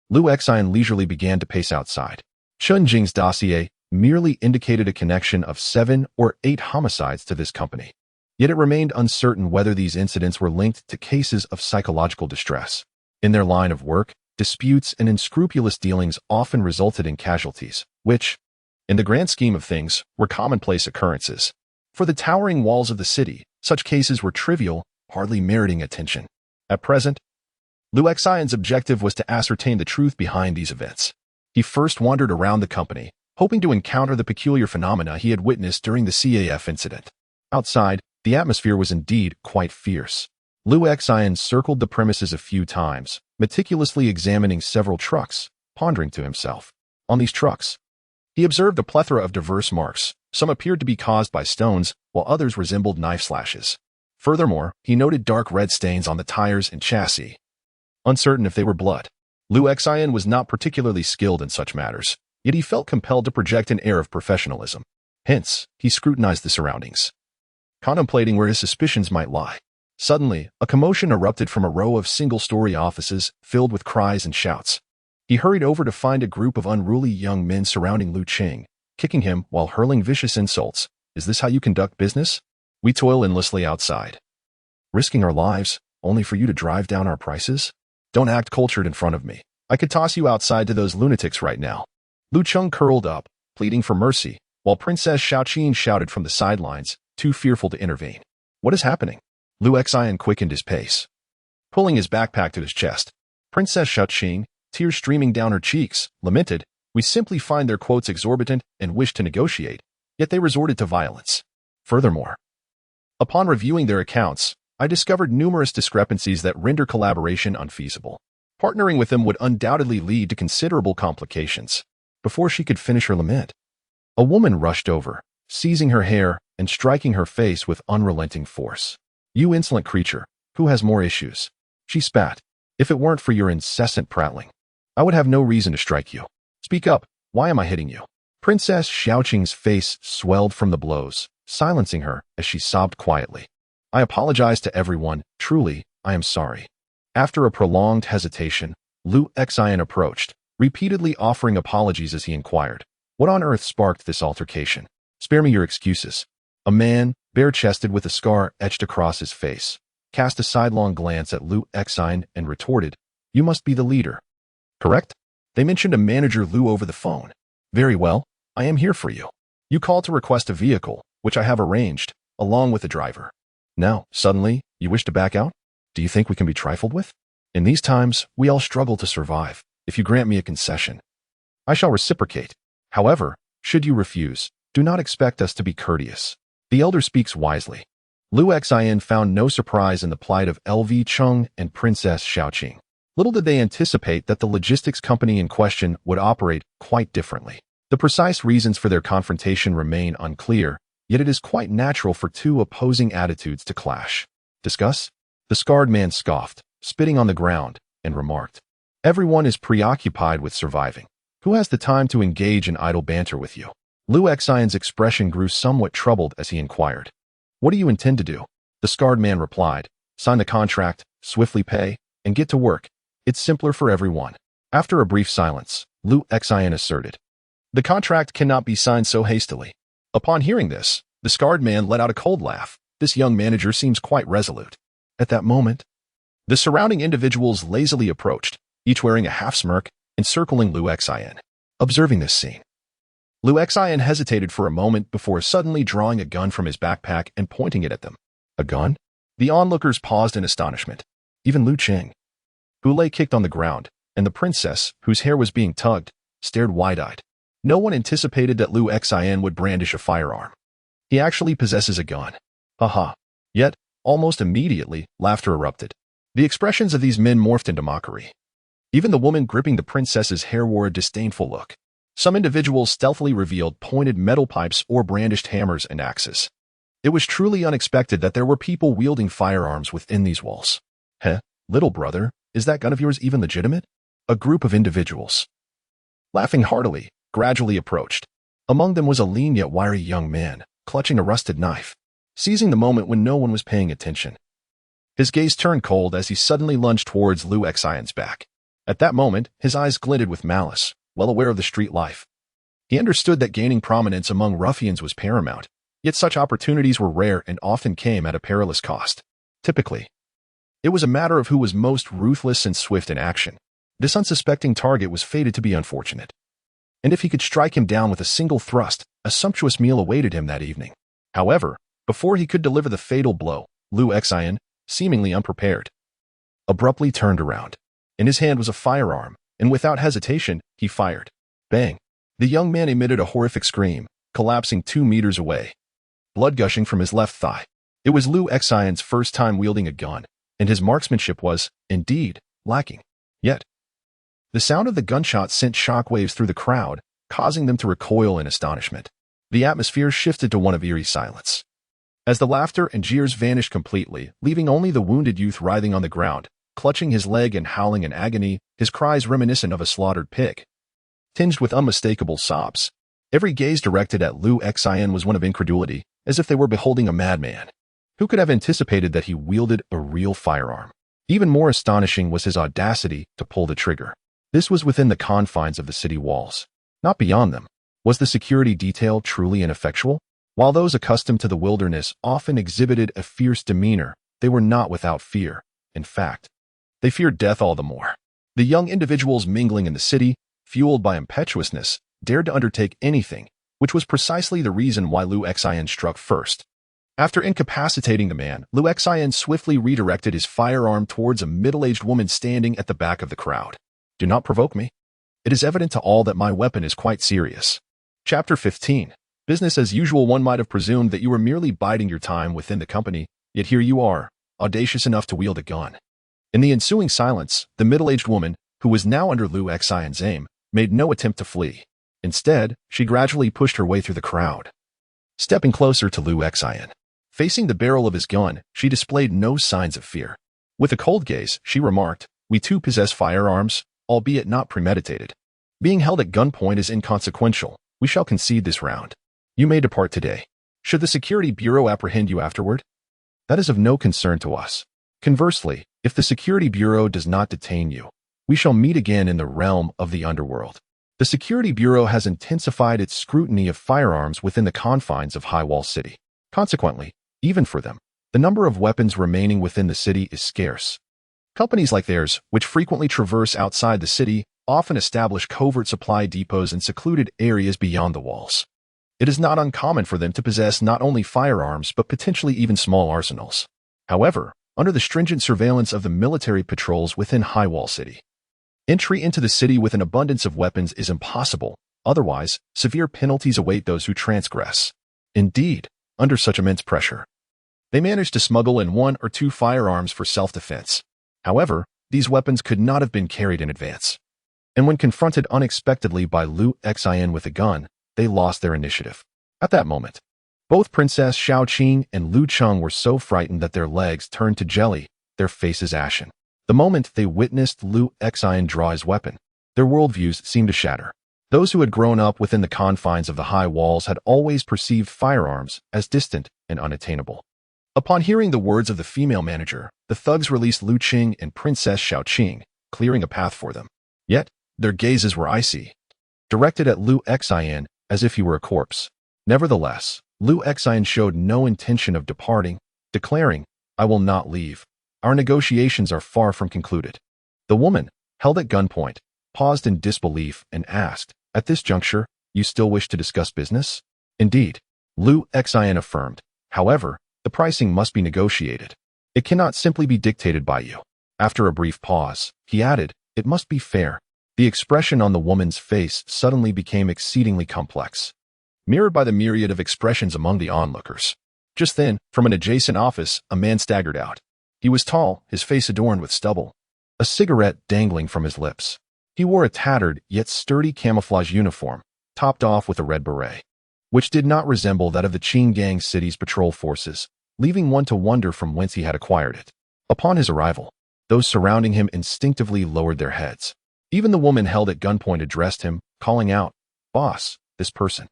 Lu Xian leisurely began to pace outside. Chun Jing's dossier merely indicated a connection of 7 or 8 homicides to this company. Yet it remained uncertain whether these incidents were linked to cases of psychological distress. In their line of work, disputes and unscrupulous dealings often resulted in casualties, which, in the grand scheme of things, were commonplace occurrences. For the towering walls of the city, such cases were trivial, hardly meriting attention. At present, Lu Xian's objective was to ascertain the truth behind these events. He first wandered around the company, hoping to encounter the peculiar phenomena he had witnessed during the CAF incident. Outside, the atmosphere was indeed quite fierce. Lu Xian circled the premises a few times, meticulously examining several trucks, pondering to himself. On these trucks, he observed a plethora of diverse marks. Some appeared to be caused by stones, while others resembled knife slashes. Furthermore, he noted dark red stains on the tires and chassis, uncertain if they were blood. Lu Xian was not particularly skilled in such matters, yet he felt compelled to project an air of professionalism. Hence, he scrutinized the surroundings, contemplating where his suspicions might lie. Suddenly, a commotion erupted from a row of single-story offices filled with cries and shouts. He hurried over to find a group of unruly young men surrounding Lu Qing, kicking him while hurling vicious insults. "Is this how you conduct business? We toil endlessly outside, risking our lives, only for you to drive down our prices? Don't act cultured in front of me. I could toss you outside to those lunatics right now." Lu Qing curled up, pleading for mercy, while Princess Xiao Qing shouted from the sidelines, too fearful to intervene. "What is happening?" Lu Xian quickened his pace, pulling his backpack to his chest. Princess Xiao Qing, tears streaming down her cheeks, lamented, "We simply find their quotes exorbitant and wish to negotiate, yet they resorted to violence. Furthermore, upon reviewing their accounts, I discovered numerous discrepancies that render collaboration unfeasible. Partnering with them would undoubtedly lead to considerable complications." Before she could finish her lament, a woman rushed over, seizing her hair and striking her face with unrelenting force. "You insolent creature, who has more issues?" she spat. "If it weren't for your incessant prattling, I would have no reason to strike you. Speak up, why am I hitting you?" Princess Xiao Qing's face swelled from the blows, silencing her as she sobbed quietly. "I apologize to everyone, truly, I am sorry." After a prolonged hesitation, Lu Xian approached, repeatedly offering apologies as he inquired, "What on earth sparked this altercation? Spare me your excuses." A A man, bare-chested with a scar etched across his face, cast a sidelong glance at Liu Exine and retorted, "You must be the leader, correct? They mentioned a manager Liu over the phone. Very well, I am here for you. You called to request a vehicle, which I have arranged, along with a driver. Now, suddenly, you wish to back out? Do you think we can be trifled with? In these times, we all struggle to survive. If you grant me a concession, I shall reciprocate. However, should you refuse, do not expect us to be courteous." The elder speaks wisely. Liu Exine found no surprise in the plight of LV Chung and Princess Xiaoqing. Little did they anticipate that the logistics company in question would operate quite differently. The precise reasons for their confrontation remain unclear, yet it is quite natural for two opposing attitudes to clash. Discuss? The scarred man scoffed, spitting on the ground, and remarked, "Everyone is preoccupied with surviving. Who has the time to engage in idle banter with you?" Liu Exine's expression grew somewhat troubled as he inquired, "What do you intend to do?" The scarred man replied, "Sign the contract, swiftly pay, and get to work. It's simpler for everyone." After a brief silence, Liu Exine asserted, "The contract cannot be signed so hastily." Upon hearing this, the scarred man let out a cold laugh. This young manager seems quite resolute. At that moment, the surrounding individuals lazily approached, each wearing a half-smirk, encircling Liu Exine. Observing this scene, Liu Exine hesitated for a moment before suddenly drawing a gun from his backpack and pointing it at them. A gun? The onlookers paused in astonishment. Even Lu Qing, who lay kicked on the ground, and the princess, whose hair was being tugged, stared wide-eyed. No one anticipated that Liu Exine would brandish a firearm. He actually possesses a gun. Haha. Yet, almost immediately, laughter erupted. The expressions of these men morphed into mockery. Even the woman gripping the princess's hair wore a disdainful look. Some individuals stealthily revealed pointed metal pipes or brandished hammers and axes. It was truly unexpected that there were people wielding firearms within these walls. Heh, little brother, is that gun of yours even legitimate? A group of individuals, laughing heartily, gradually approached. Among them was a lean yet wiry young man, clutching a rusted knife, seizing the moment when no one was paying attention. His gaze turned cold as he suddenly lunged towards Liu Exine's back. At that moment, his eyes glinted with malice, well aware of the street life. He understood that gaining prominence among ruffians was paramount, yet such opportunities were rare and often came at a perilous cost. Typically, it was a matter of who was most ruthless and swift in action. This unsuspecting target was fated to be unfortunate. And if he could strike him down with a single thrust, a sumptuous meal awaited him that evening. However, before he could deliver the fatal blow, Liu Exine, seemingly unprepared, abruptly turned around. In his hand was a firearm, and without hesitation, he fired. Bang! The young man emitted a horrific scream, collapsing 2 meters away, blood gushing from his left thigh. It was Liu Exine's first time wielding a gun, and his marksmanship was, indeed, lacking. Yet, the sound of the gunshot sent shockwaves through the crowd, causing them to recoil in astonishment. The atmosphere shifted to one of eerie silence. As the laughter and jeers vanished completely, leaving only the wounded youth writhing on the ground, clutching his leg and howling in agony, his cries reminiscent of a slaughtered pig, tinged with unmistakable sobs. Every gaze directed at Liu Exine was one of incredulity, as if they were beholding a madman. Who could have anticipated that he wielded a real firearm? Even more astonishing was his audacity to pull the trigger. This was within the confines of the city walls, not beyond them. Was the security detail truly ineffectual? While those accustomed to the wilderness often exhibited a fierce demeanor, they were not without fear. In fact, they feared death all the more. The young individuals mingling in the city, fueled by impetuousness, dared to undertake anything, which was precisely the reason why Liu Exine struck first. After incapacitating the man, Liu Exine swiftly redirected his firearm towards a middle-aged woman standing at the back of the crowd. Do not provoke me. It is evident to all that my weapon is quite serious. Chapter 15. Business as usual. One might have presumed that you were merely biding your time within the company, yet here you are, audacious enough to wield a gun. In the ensuing silence, the middle-aged woman, who was now under Liu Exine's aim, made no attempt to flee. Instead, she gradually pushed her way through the crowd, stepping closer to Liu Exine. Facing the barrel of his gun, she displayed no signs of fear. With a cold gaze, she remarked, "We too possess firearms, albeit not premeditated. Being held at gunpoint is inconsequential. We shall concede this round. You may depart today. Should the Security Bureau apprehend you afterward? That is of no concern to us. Conversely, if the Security Bureau does not detain you, we shall meet again in the realm of the underworld." The Security Bureau has intensified its scrutiny of firearms within the confines of Highwall City. Consequently, even for them, the number of weapons remaining within the city is scarce. Companies like theirs, which frequently traverse outside the city, often establish covert supply depots in secluded areas beyond the walls. It is not uncommon for them to possess not only firearms but potentially even small arsenals. However, under the stringent surveillance of the military patrols within High Wall City, entry into the city with an abundance of weapons is impossible. Otherwise, severe penalties await those who transgress. Indeed, under such immense pressure, they managed to smuggle in 1 or 2 firearms for self-defense. However, these weapons could not have been carried in advance. And when confronted unexpectedly by Liu Xin with a gun, they lost their initiative. At that moment, both Princess Xiaoqing and Lu Cheng were so frightened that their legs turned to jelly, their faces ashen. The moment they witnessed Liu Xin draw his weapon, their worldviews seemed to shatter. Those who had grown up within the confines of the high walls had always perceived firearms as distant and unattainable. Upon hearing the words of the female manager, the thugs released Lu Qing and Princess Xiaoqing, clearing a path for them. Yet, their gazes were icy, directed at Liu Xin as if he were a corpse. Nevertheless, Liu Xin showed no intention of departing, declaring, "I will not leave. Our negotiations are far from concluded." The woman, held at gunpoint, paused in disbelief and asked, "At this juncture, you still wish to discuss business?" "Indeed," Liu Xin affirmed. "However, the pricing must be negotiated. It cannot simply be dictated by you." After a brief pause, he added, "It must be fair." The expression on the woman's face suddenly became exceedingly complex, mirrored by the myriad of expressions among the onlookers. Just then, from an adjacent office, a man staggered out. He was tall, his face adorned with stubble, a cigarette dangling from his lips. He wore a tattered yet sturdy camouflage uniform, topped off with a red beret, which did not resemble that of the Qingang City's patrol forces, leaving one to wonder from whence he had acquired it. Upon his arrival, those surrounding him instinctively lowered their heads. Even the woman held at gunpoint addressed him, calling out, "Boss, this person."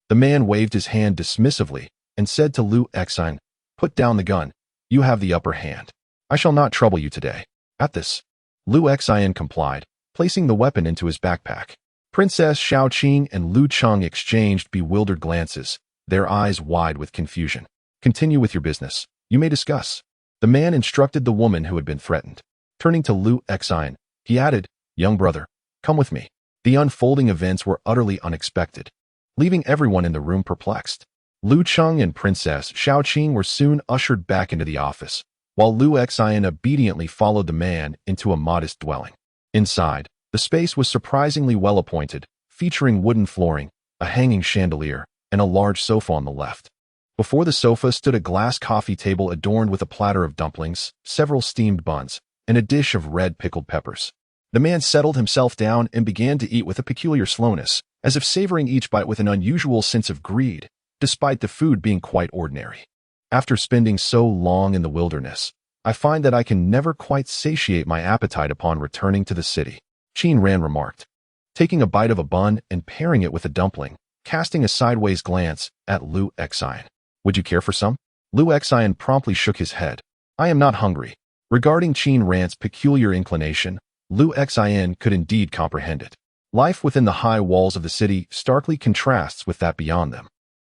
The man waved his hand dismissively and said to Liu Xin, "Put down the gun. You have the upper hand. I shall not trouble you today." At this, Liu Xin complied, placing the weapon into his backpack. Princess Xiaoqing and Lu Cheng exchanged bewildered glances, their eyes wide with confusion. "Continue with your business. You may discuss." The man instructed the woman who had been threatened. Turning to Liu Xin, he added, "Young brother, come with me." The unfolding events were utterly unexpected, leaving everyone in the room perplexed. Lu Cheng and Princess Xiaoqing were soon ushered back into the office, while Liu Xin obediently followed the man into a modest dwelling. Inside, the space was surprisingly well appointed, featuring wooden flooring, a hanging chandelier, and a large sofa on the left. Before the sofa stood a glass coffee table adorned with a platter of dumplings, several steamed buns, and a dish of red pickled peppers. The man settled himself down and began to eat with a peculiar slowness, as if savoring each bite with an unusual sense of greed, despite the food being quite ordinary. "After spending so long in the wilderness, I find that I can never quite satiate my appetite upon returning to the city," Qin Ran remarked, taking a bite of a bun and pairing it with a dumpling, casting a sideways glance at Liu Xin. "Would you care for some?" Liu Xin promptly shook his head. "I am not hungry." Regarding Qin Ran's peculiar inclination, Liu Xin could indeed comprehend it. Life within the high walls of the city starkly contrasts with that beyond them.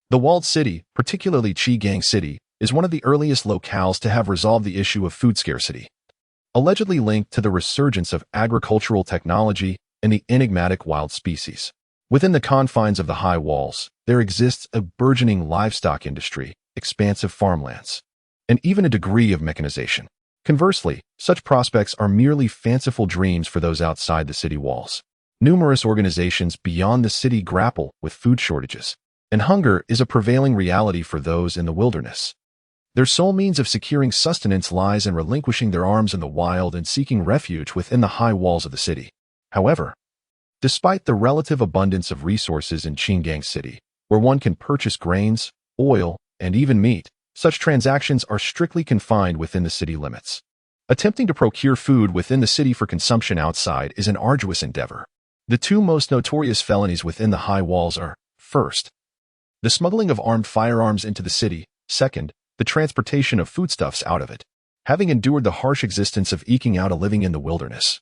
The walled city, particularly Qingang City, is one of the earliest locales to have resolved the issue of food scarcity, allegedly linked to the resurgence of agricultural technology and the enigmatic wild species. Within the confines of the high walls, there exists a burgeoning livestock industry, expansive farmlands, and even a degree of mechanization. Conversely, such prospects are merely fanciful dreams for those outside the city walls. Numerous organizations beyond the city grapple with food shortages, and hunger is a prevailing reality for those in the wilderness. Their sole means of securing sustenance lies in relinquishing their arms in the wild and seeking refuge within the high walls of the city. However, despite the relative abundance of resources in Qingang City, where one can purchase grains, oil, and even meat, such transactions are strictly confined within the city limits. Attempting to procure food within the city for consumption outside is an arduous endeavor. The two most notorious felonies within the high walls are, first, the smuggling of armed firearms into the city, second, the transportation of foodstuffs out of it. Having endured the harsh existence of eking out a living in the wilderness,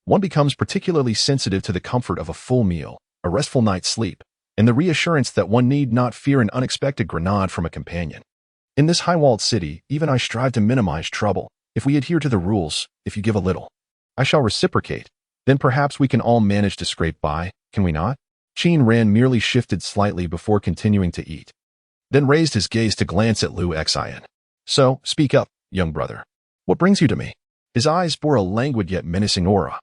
one becomes particularly sensitive to the comfort of a full meal, a restful night's sleep, and the reassurance that one need not fear an unexpected grenade from a companion. In this high-walled city, even I strive to minimize trouble. If we adhere to the rules, if you give a little, I shall reciprocate. Then perhaps we can all manage to scrape by, can we not? Qin Ran merely shifted slightly before continuing to eat, then raised his gaze to glance at Lu Xian. So, speak up, young brother. What brings you to me? His eyes bore a languid yet menacing aura,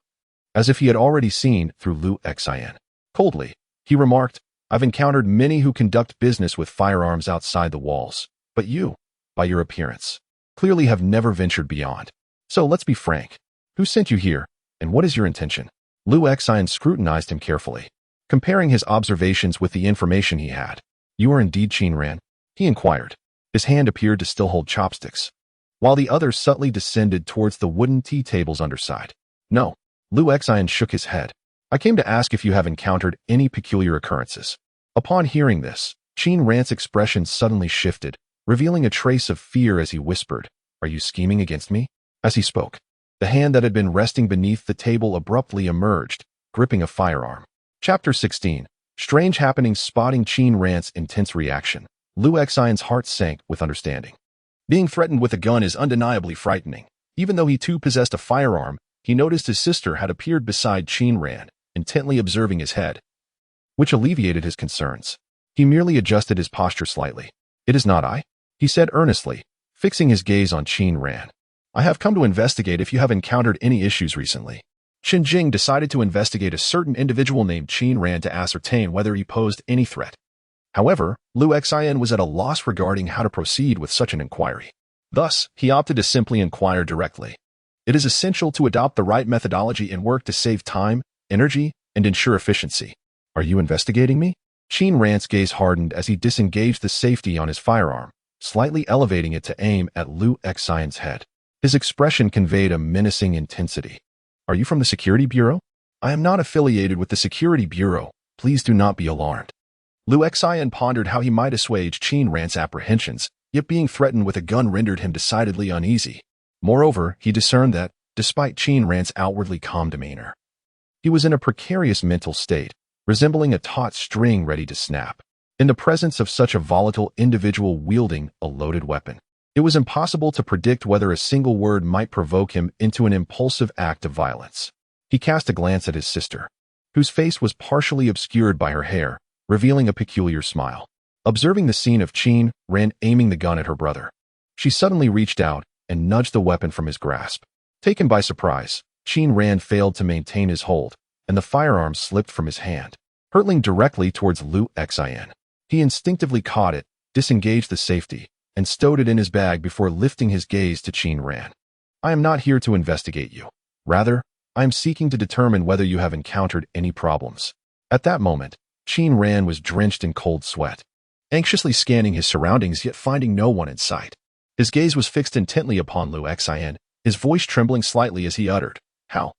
as if he had already seen through Lu Xian. Coldly, he remarked, I've encountered many who conduct business with firearms outside the walls, but you, by your appearance, clearly have never ventured beyond. So let's be frank. Who sent you here, and what is your intention? Lu Xian scrutinized him carefully, comparing his observations with the information he had. You are indeed Qin Ran? He inquired. His hand appeared to still hold chopsticks, while the other subtly descended towards the wooden tea table's underside. No. Lu Xian shook his head. I came to ask if you have encountered any peculiar occurrences. Upon hearing this, Qin Ran's expression suddenly shifted, revealing a trace of fear as he whispered, Are you scheming against me? As he spoke, the hand that had been resting beneath the table abruptly emerged, gripping a firearm. Chapter 16. Strange happenings. Spotting Qin Ran's intense reaction, Lu Xian's heart sank with understanding. Being threatened with a gun is undeniably frightening. Even though he too possessed a firearm, he noticed his sister had appeared beside Qin Ran, intently observing his head, which alleviated his concerns. He merely adjusted his posture slightly. It is not I, he said earnestly, fixing his gaze on Qin Ran. I have come to investigate if you have encountered any issues recently. Qin Jing decided to investigate a certain individual named Qin Ran to ascertain whether he posed any threat. However, Lu Xian was at a loss regarding how to proceed with such an inquiry. Thus, he opted to simply inquire directly. It is essential to adopt the right methodology in work to save time, energy, and ensure efficiency. Are you investigating me? Qin Ran's gaze hardened as he disengaged the safety on his firearm, slightly elevating it to aim at Lu Xian's head. His expression conveyed a menacing intensity. Are you from the Security Bureau? I am not affiliated with the Security Bureau. Please do not be alarmed. Lu Xian pondered how he might assuage Qin Ran's apprehensions, yet being threatened with a gun rendered him decidedly uneasy. Moreover, he discerned that, despite Qin Ran's outwardly calm demeanor, he was in a precarious mental state, resembling a taut string ready to snap. In the presence of such a volatile individual wielding a loaded weapon, it was impossible to predict whether a single word might provoke him into an impulsive act of violence. He cast a glance at his sister, whose face was partially obscured by her hair, revealing a peculiar smile. Observing the scene of Qin Ran aiming the gun at her brother, she suddenly reached out and nudged the weapon from his grasp. Taken by surprise, Qin Ran failed to maintain his hold, and the firearm slipped from his hand, hurtling directly towards Lu Xian. He instinctively caught it, disengaged the safety, and stowed it in his bag before lifting his gaze to Qin Ran. I am not here to investigate you. Rather, I am seeking to determine whether you have encountered any problems. At that moment, Qin Ran was drenched in cold sweat, anxiously scanning his surroundings yet finding no one in sight. His gaze was fixed intently upon Lu Xian, his voice trembling slightly as he uttered, How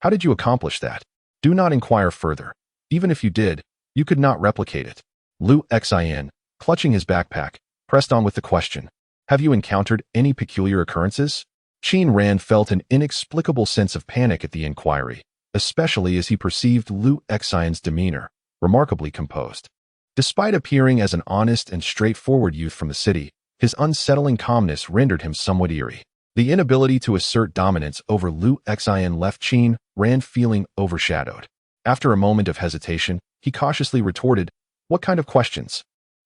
did you accomplish that? Do not inquire further. Even if you did, you could not replicate it. Lu Xian, clutching his backpack, pressed on with the question, Have you encountered any peculiar occurrences? Qin Ran felt an inexplicable sense of panic at the inquiry, especially as he perceived Lu Xian's demeanor, remarkably composed. Despite appearing as an honest and straightforward youth from the city, his unsettling calmness rendered him somewhat eerie. The inability to assert dominance over Lu Xian left Qin Ran feeling overshadowed. After a moment of hesitation, he cautiously retorted, What kind of questions?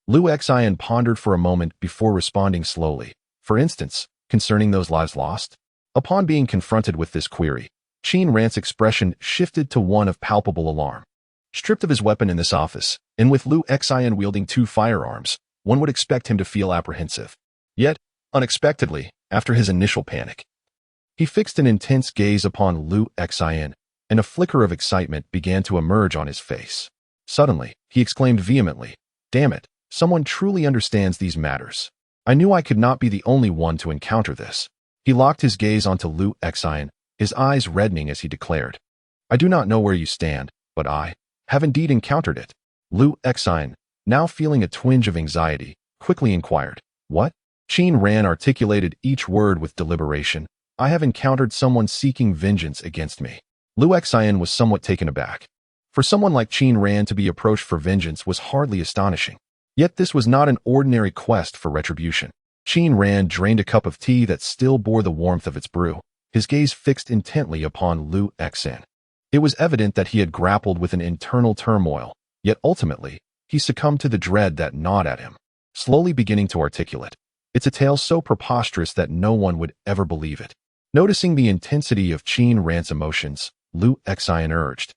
Lu Xian pondered for a moment before responding slowly. For instance, concerning those lives lost? Upon being confronted with this query, Qin Ran's expression shifted to one of palpable alarm. Stripped of his weapon in this office, and with Lu Xian wielding 2 firearms, one would expect him to feel apprehensive. Yet, unexpectedly, after his initial panic, he fixed an intense gaze upon Lu Xian, and a flicker of excitement began to emerge on his face. Suddenly, he exclaimed vehemently, Damn it, someone truly understands these matters. I knew I could not be the only one to encounter this. He locked his gaze onto Lu Xian, his eyes reddening as he declared, I do not know where you stand, but I have indeed encountered it. Lu Xian, now feeling a twinge of anxiety, quickly inquired, What? Qin Ran articulated each word with deliberation. I have encountered someone seeking vengeance against me. Lu Xian was somewhat taken aback. For someone like Qin Ran to be approached for vengeance was hardly astonishing. Yet this was not an ordinary quest for retribution. Qin Ran drained a cup of tea that still bore the warmth of its brew, his gaze fixed intently upon Lu Xan. It was evident that he had grappled with an internal turmoil, yet ultimately, he succumbed to the dread that gnawed at him, slowly beginning to articulate. It's a tale so preposterous that no one would ever believe it. Noticing the intensity of Qin Ran's emotions, Lu Xan urged,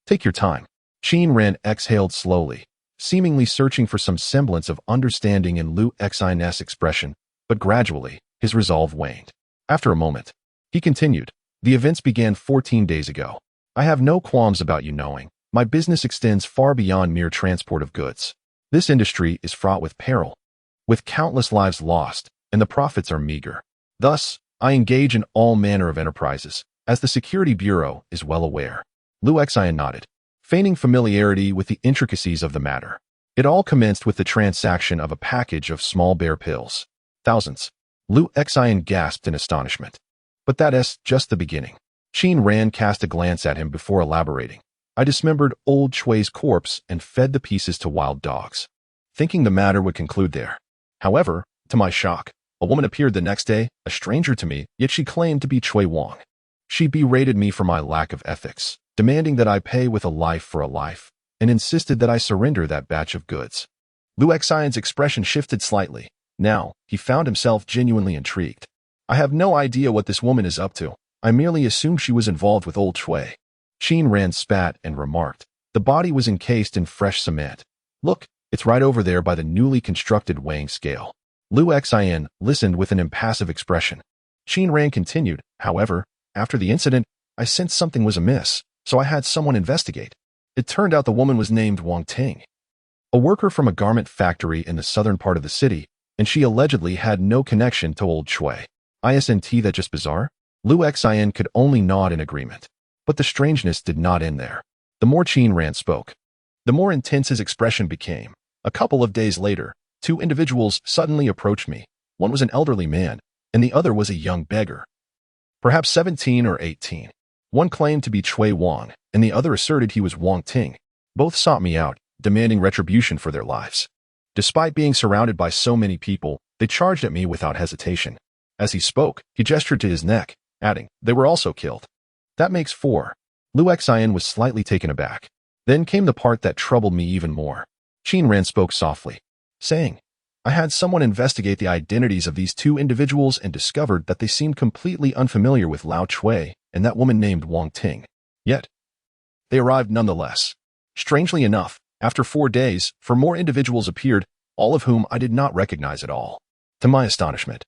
"Take your time." Qin Ran exhaled slowly, seemingly searching for some semblance of understanding in Lu Xan's expression, but gradually, his resolve waned. After a moment, he continued, "The events began 14 days ago. I have no qualms about you knowing. My business extends far beyond mere transport of goods. This industry is fraught with peril, with countless lives lost, and the profits are meager. Thus, I engage in all manner of enterprises, as the Security Bureau is well aware." Lu Xan nodded, feigning familiarity with the intricacies of the matter. It all commenced with the transaction of a package of small bear pills. Thousands. Lu Xan gasped in astonishment. "But that's just the beginning." Qin Ran cast a glance at him before elaborating. "I dismembered old Chui's corpse and fed the pieces to wild dogs, thinking the matter would conclude there. However, to my shock, a woman appeared the next day, a stranger to me, yet she claimed to be Chui Wang. She berated me for my lack of ethics, demanding that I pay with a life for a life, and insisted that I surrender that batch of goods." Lu Xan's expression shifted slightly. Now, he found himself genuinely intrigued. "I have no idea what this woman is up to. I merely assumed she was involved with old Chui." Qin Ran spat and remarked, "The body was encased in fresh cement. Look, it's right over there by the newly constructed weighing scale." Lu Xan listened with an impassive expression. Qin Ran continued, "However, after the incident, I sensed something was amiss, so I had someone investigate. It turned out the woman was named Wang Ting, a worker from a garment factory in the southern part of the city, and she allegedly had no connection to old Chui. Isn't that just bizarre?" Lu Xan could only nod in agreement. But the strangeness did not end there. The more Qin Ran spoke, the more intense his expression became. "A couple of days later, two individuals suddenly approached me. One was an elderly man, and the other was a young beggar, perhaps 17 or 18. One claimed to be Chui Wang, and the other asserted he was Wang Ting. Both sought me out, demanding retribution for their lives. Despite being surrounded by so many people, they charged at me without hesitation." As he spoke, he gestured to his neck, adding, "They were also killed. That makes 4. Lu Xan was slightly taken aback. Then came the part that troubled me even more. Qin Ran spoke softly, saying, "I had someone investigate the identities of these two individuals and discovered that they seemed completely unfamiliar with Lao Chui and that woman named Wang Ting. Yet, they arrived nonetheless. Strangely enough, after 4 days, 4 more individuals appeared, all of whom I did not recognize at all. To my astonishment,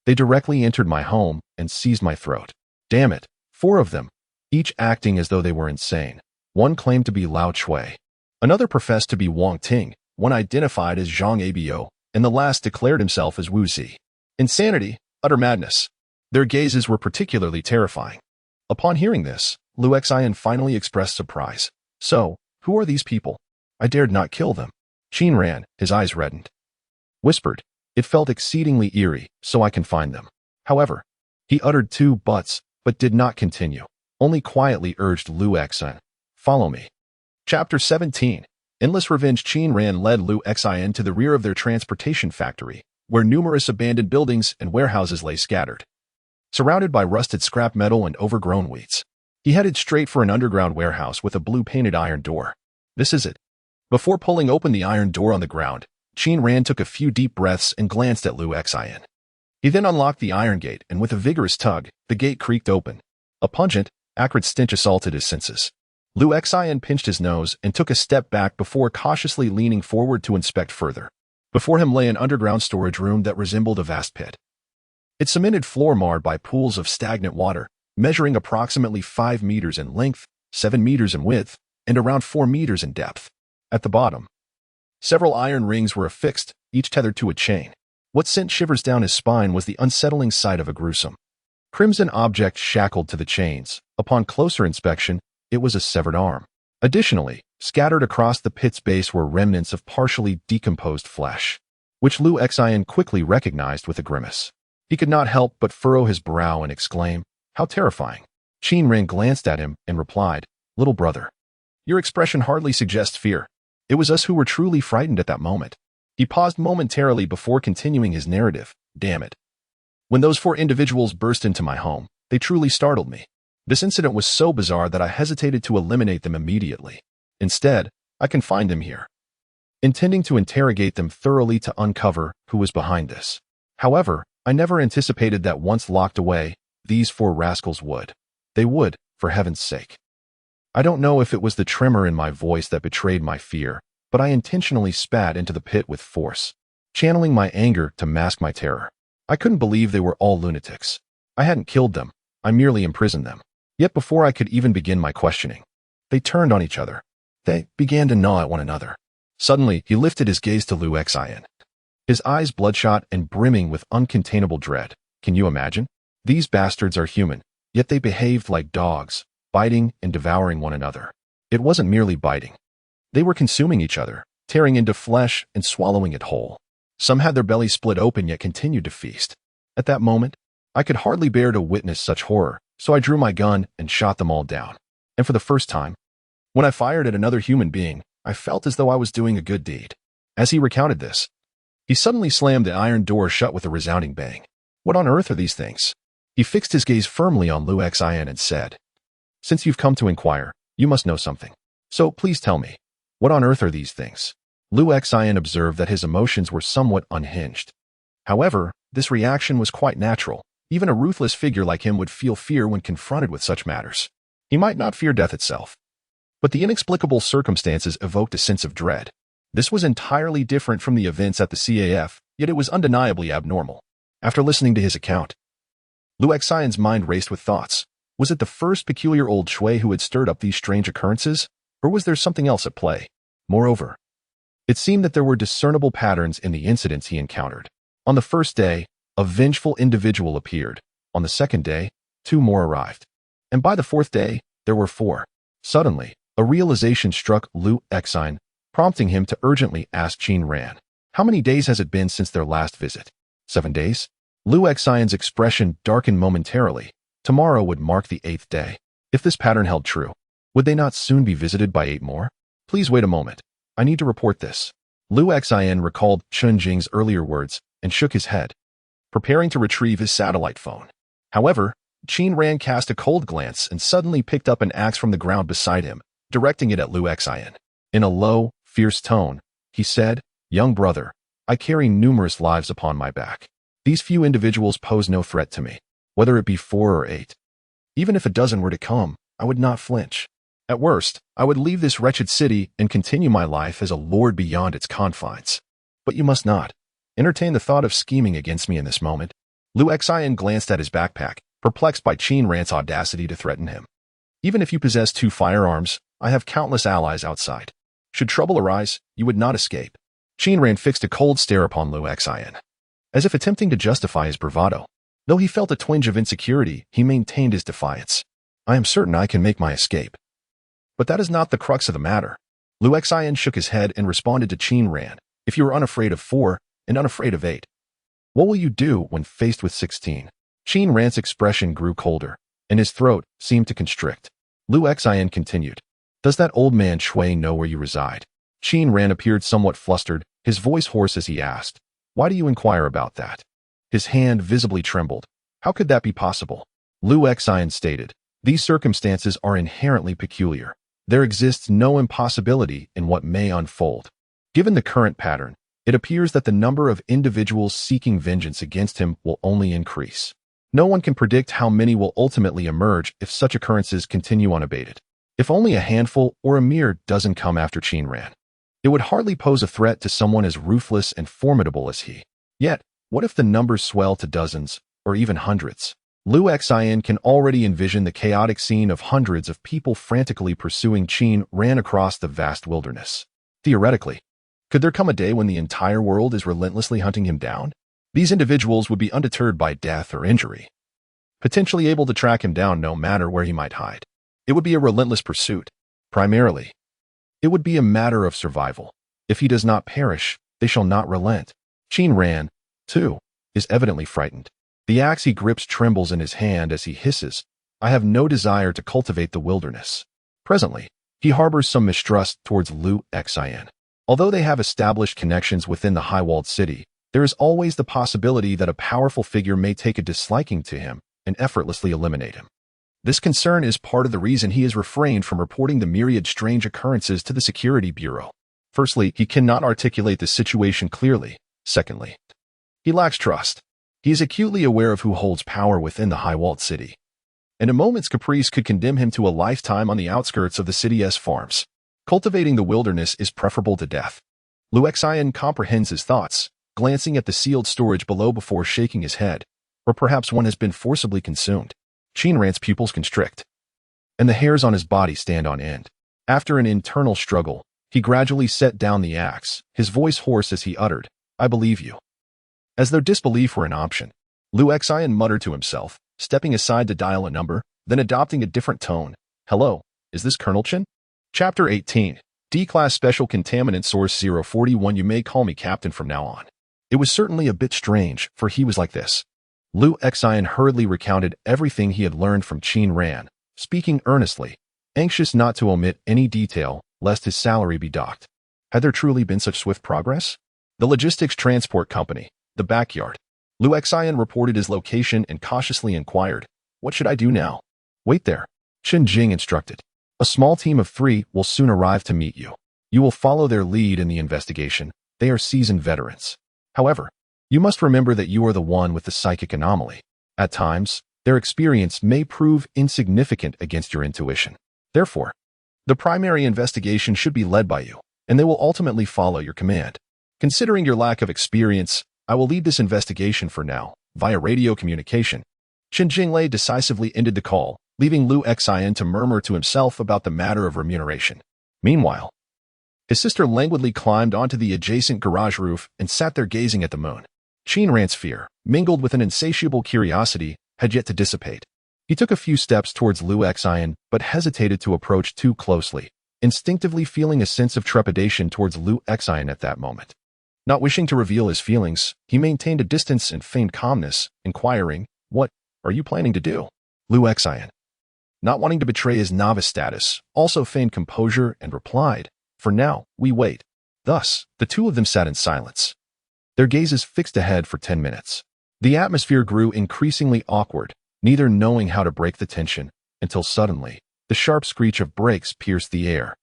they directly entered my home and seized my throat. Damn it, 4 of them, each acting as though they were insane. One claimed to be Lao Chui. Another professed to be Wang Ting, one identified as Zhang Abo, and the last declared himself as Wu Zi. Insanity, utter madness. Their gazes were particularly terrifying." Upon hearing this, Lu Xan finally expressed surprise. "So, who are these people? I dared not kill them." Qin Ran, his eyes reddened, whispered, "It felt exceedingly eerie, so I confined them." However, he uttered 2 buts, but did not continue, only quietly urged Lu Xan, "Follow me." Chapter 17. Endless Revenge. Qin Ran led Lu Xan to the rear of their transportation factory, where numerous abandoned buildings and warehouses lay scattered, surrounded by rusted scrap metal and overgrown weeds. He headed straight for an underground warehouse with a blue-painted iron door. "This is it." Before pulling open the iron door on the ground, Qin Ran took a few deep breaths and glanced at Lu Xan. He then unlocked the iron gate, and with a vigorous tug, the gate creaked open. A pungent, acrid stench assaulted his senses. Lu Xan pinched his nose and took a step back before cautiously leaning forward to inspect further. Before him lay an underground storage room that resembled a vast pit. Its cemented floor marred by pools of stagnant water, measuring approximately 5 meters in length, 7 meters in width, and around 4 meters in depth. At the bottom, several iron rings were affixed, each tethered to a chain. What sent shivers down his spine was the unsettling sight of a gruesome crimson object shackled to the chains. Upon closer inspection, it was a severed arm. Additionally, scattered across the pit's base were remnants of partially decomposed flesh, which Lu Xan quickly recognized with a grimace. He could not help but furrow his brow and exclaim, "How terrifying." Qin Ran glanced at him and replied, "Little brother, your expression hardly suggests fear. It was us who were truly frightened at that moment." He paused momentarily before continuing his narrative. Damn it. When those 4 individuals burst into my home, they truly startled me. This incident was so bizarre that I hesitated to eliminate them immediately. Instead, I confined them here, intending to interrogate them thoroughly to uncover who was behind this. However, I never anticipated that once locked away, these 4 rascals would. They would, for heaven's sake. I don't know if it was the tremor in my voice that betrayed my fear, but I intentionally spat into the pit with force, channeling my anger to mask my terror. I couldn't believe they were all lunatics. I hadn't killed them, I merely imprisoned them. Yet before I could even begin my questioning, they turned on each other. They began to gnaw at one another. Suddenly, he lifted his gaze to Liu Xin, his eyes bloodshot and brimming with uncontainable dread. Can you imagine? These bastards are human, yet they behaved like dogs, biting and devouring one another. It wasn't merely biting. They were consuming each other, tearing into flesh and swallowing it whole. Some had their bellies split open yet continued to feast. At that moment, I could hardly bear to witness such horror, so I drew my gun and shot them all down. And for the first time, when I fired at another human being, I felt as though I was doing a good deed. As he recounted this, he suddenly slammed the iron door shut with a resounding bang. What on earth are these things? He fixed his gaze firmly on Liu Xin and said, Since you've come to inquire, you must know something. So please tell me, what on earth are these things? Liu Xin observed that his emotions were somewhat unhinged. However, this reaction was quite natural. Even a ruthless figure like him would feel fear when confronted with such matters. He might not fear death itself, but the inexplicable circumstances evoked a sense of dread. This was entirely different from the events at the CAF, yet it was undeniably abnormal. After listening to his account, Liu Xion's mind raced with thoughts. Was it the first peculiar old Shui who had stirred up these strange occurrences, or was there something else at play? Moreover, it seemed that there were discernible patterns in the incidents he encountered. On the first day, a vengeful individual appeared. On the second day, 2 more arrived. And by the 4th day, there were 4. Suddenly, a realization struck Liu Xian, prompting him to urgently ask Qin Ran, how many days has it been since their last visit? 7 days? Liu Xian's expression darkened momentarily. Tomorrow would mark the 8th day. If this pattern held true, would they not soon be visited by 8 more? Please wait a moment. I need to report this. Liu Xian recalled Chen Jing's earlier words and shook his head, preparing to retrieve his satellite phone. However, Qin Ran cast a cold glance and suddenly picked up an axe from the ground beside him, directing it at Liu Xian. In a low, fierce tone, he said, Young brother, I carry numerous lives upon my back. These few individuals pose no threat to me, whether it be 4 or 8. Even if a dozen were to come, I would not flinch. At worst, I would leave this wretched city and continue my life as a lord beyond its confines. But you must not entertain the thought of scheming against me in this moment. Liu Xian glanced at his backpack, perplexed by Qin Ran's audacity to threaten him. Even if you possess 2 firearms, I have countless allies outside. Should trouble arise, you would not escape. Qin Ran fixed a cold stare upon Liu Xian, as if attempting to justify his bravado. Though he felt a twinge of insecurity, he maintained his defiance. I am certain I can make my escape. But that is not the crux of the matter. Liu Xian shook his head and responded to Qin Ran, if you are unafraid of 4 and unafraid of 8, what will you do when faced with 16? Qin Ran's expression grew colder, and his throat seemed to constrict. Liu Xian continued, Does that old man Shui know where you reside? Qin Ran appeared somewhat flustered, his voice hoarse as he asked, Why do you inquire about that? His hand visibly trembled. How could that be possible? Liu Xian stated, These circumstances are inherently peculiar. There exists no impossibility in what may unfold. Given the current pattern, it appears that the number of individuals seeking vengeance against him will only increase. No one can predict how many will ultimately emerge if such occurrences continue unabated. If only a handful or a mere dozen come after Qin Ran, it would hardly pose a threat to someone as ruthless and formidable as he. Yet, what if the numbers swell to dozens, or even hundreds? Liu Xian can already envision the chaotic scene of hundreds of people frantically pursuing Qin Ran across the vast wilderness. Theoretically, could there come a day when the entire world is relentlessly hunting him down? These individuals would be undeterred by death or injury, potentially able to track him down no matter where he might hide. It would be a relentless pursuit. Primarily, it would be a matter of survival. If he does not perish, they shall not relent. Qin Ran, too, is evidently frightened. The axe he grips trembles in his hand as he hisses, I have no desire to cultivate the wilderness. Presently, he harbors some mistrust towards Liu Xian. Although they have established connections within the high-walled city, there is always the possibility that a powerful figure may take a disliking to him and effortlessly eliminate him. This concern is part of the reason he has refrained from reporting the myriad strange occurrences to the Security Bureau. Firstly, he cannot articulate the situation clearly. Secondly, he lacks trust. He is acutely aware of who holds power within the high-walled city, and a moment's caprice could condemn him to a lifetime on the outskirts of the city's farms. Cultivating the wilderness is preferable to death. Lu Xian comprehends his thoughts, glancing at the sealed storage below before shaking his head, or perhaps one has been forcibly consumed. Qin Ran's pupils constrict, and the hairs on his body stand on end. After an internal struggle, he gradually set down the axe, his voice hoarse as he uttered, "I believe you." As though disbelief were an option, Lu Xian muttered to himself, stepping aside to dial a number, then adopting a different tone. "Hello, is this Colonel Chen?" Chapter 18. D-Class Special Contaminant Source 041. You may call me Captain from now on. It was certainly a bit strange, for he was like this. Lu Xian hurriedly recounted everything he had learned from Qin Ran, speaking earnestly, anxious not to omit any detail, lest his salary be docked. Had there truly been such swift progress? The logistics transport company, the backyard. Lu Xian reported his location and cautiously inquired, "What should I do now?" "Wait there," Qin Jing instructed. "A small team of 3 will soon arrive to meet you. You will follow their lead in the investigation. They are seasoned veterans. However, you must remember that you are the one with the psychic anomaly. At times, their experience may prove insignificant against your intuition. Therefore, the primary investigation should be led by you, and they will ultimately follow your command. Considering your lack of experience, I will lead this investigation for now, via radio communication." Qin Jinglei decisively ended the call, leaving Lu Xian to murmur to himself about the matter of remuneration. Meanwhile, his sister languidly climbed onto the adjacent garage roof and sat there gazing at the moon. Qin Ran's fear, mingled with an insatiable curiosity, had yet to dissipate. He took a few steps towards Lu Xian, but hesitated to approach too closely, instinctively feeling a sense of trepidation towards Lu Xian at that moment. Not wishing to reveal his feelings, he maintained a distance and feigned calmness, inquiring, "What are you planning to do?" Lu Xian, not wanting to betray his novice status, also feigned composure and replied, "For now, we wait." Thus, the two of them sat in silence, their gazes fixed ahead for 10 minutes. The atmosphere grew increasingly awkward, neither knowing how to break the tension, until suddenly, the sharp screech of brakes pierced the air.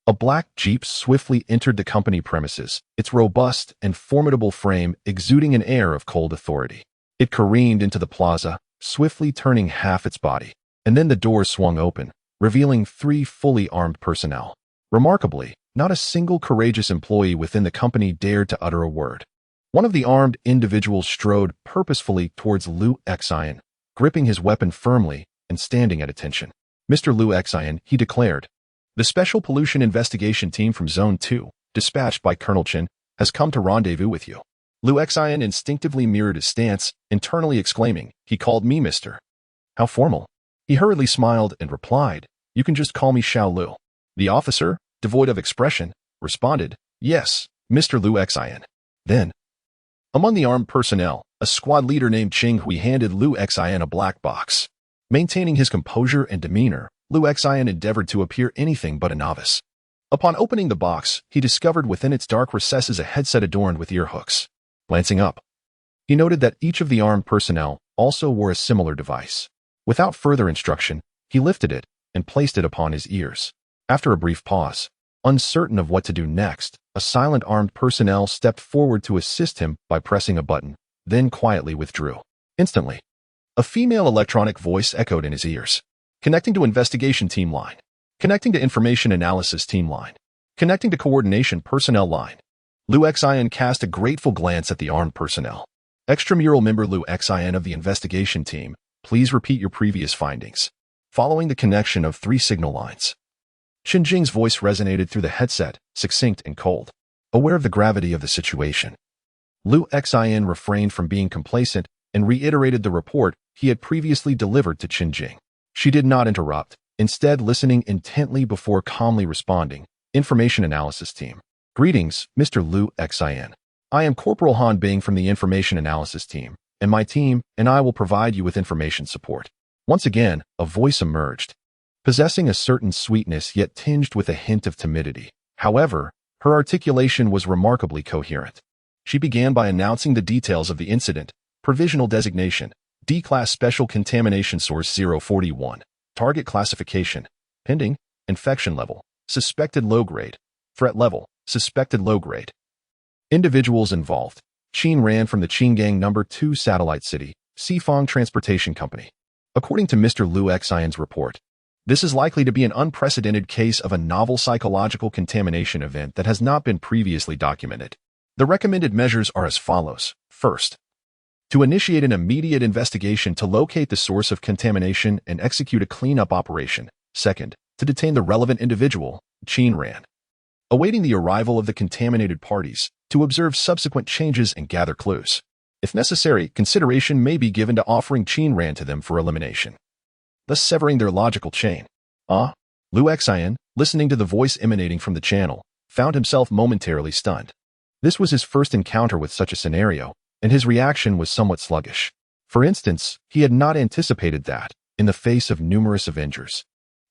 A black Jeep swiftly entered the company premises, its robust and formidable frame exuding an air of cold authority. It careened into the plaza, swiftly turning half its body, and then the door swung open, revealing 3 fully armed personnel. Remarkably, not a single courageous employee within the company dared to utter a word. One of the armed individuals strode purposefully towards Lu Xian, gripping his weapon firmly and standing at attention. "Mr. Lu Xian," he declared, "the Special Pollution Investigation Team from Zone 2, dispatched by Colonel Chen, has come to rendezvous with you." Lu Xian instinctively mirrored his stance, internally exclaiming, "He called me Mr. How formal." He hurriedly smiled and replied, "You can just call me Xiao Lu." The officer, devoid of expression, responded, "Yes, Mr. Lu Xian." Then, among the armed personnel, a squad leader named Qing Hui handed Lu Xian a black box. Maintaining his composure and demeanor, Lu Xian endeavored to appear anything but a novice. Upon opening the box, he discovered within its dark recesses a headset adorned with ear hooks. Glancing up, he noted that each of the armed personnel also wore a similar device. Without further instruction, he lifted it and placed it upon his ears. After a brief pause, uncertain of what to do next, a silent armed personnel stepped forward to assist him by pressing a button, then quietly withdrew. Instantly, a female electronic voice echoed in his ears. "Connecting to investigation team line. Connecting to information analysis team line. Connecting to coordination personnel line." Lu Xian cast a grateful glance at the armed personnel. "Extramural member Lu Xian of the investigation team, please repeat your previous findings." Following the connection of 3 signal lines, Qin Jing's voice resonated through the headset, succinct and cold. Aware of the gravity of the situation, Lu Xian refrained from being complacent and reiterated the report he had previously delivered to Qin Jing. She did not interrupt, instead listening intently before calmly responding, "Information Analysis Team. Greetings, Mr. Lu Xian. I am Corporal Han Bing from the Information Analysis Team, and my team and I will provide you with information support." Once again, a voice emerged, possessing a certain sweetness yet tinged with a hint of timidity. However, Her articulation was remarkably coherent. She began by announcing the details of the incident: provisional designation, D-Class Special Contamination Source 041, target classification, pending, infection level, suspected low-grade, threat level, suspected low-grade. Individuals involved: Qin Ran from the Qingang No. 2 satellite city, Sifang Transportation Company. According to Mr. Liu Xian's report, this is likely to be an unprecedented case of a novel psychological contamination event that has not been previously documented. The recommended measures are as follows. First, to initiate an immediate investigation to locate the source of contamination and execute a cleanup operation. Second, to detain the relevant individual, Qin Ran, awaiting the arrival of the contaminated parties, to observe subsequent changes and gather clues. If necessary, consideration may be given to offering Qin Ran to them for elimination, thus severing their logical chain. Liu Xian, listening to the voice emanating from the channel, found himself momentarily stunned. This was his first encounter with such a scenario, and his reaction was somewhat sluggish. For instance, he had not anticipated that, in the face of numerous Avengers,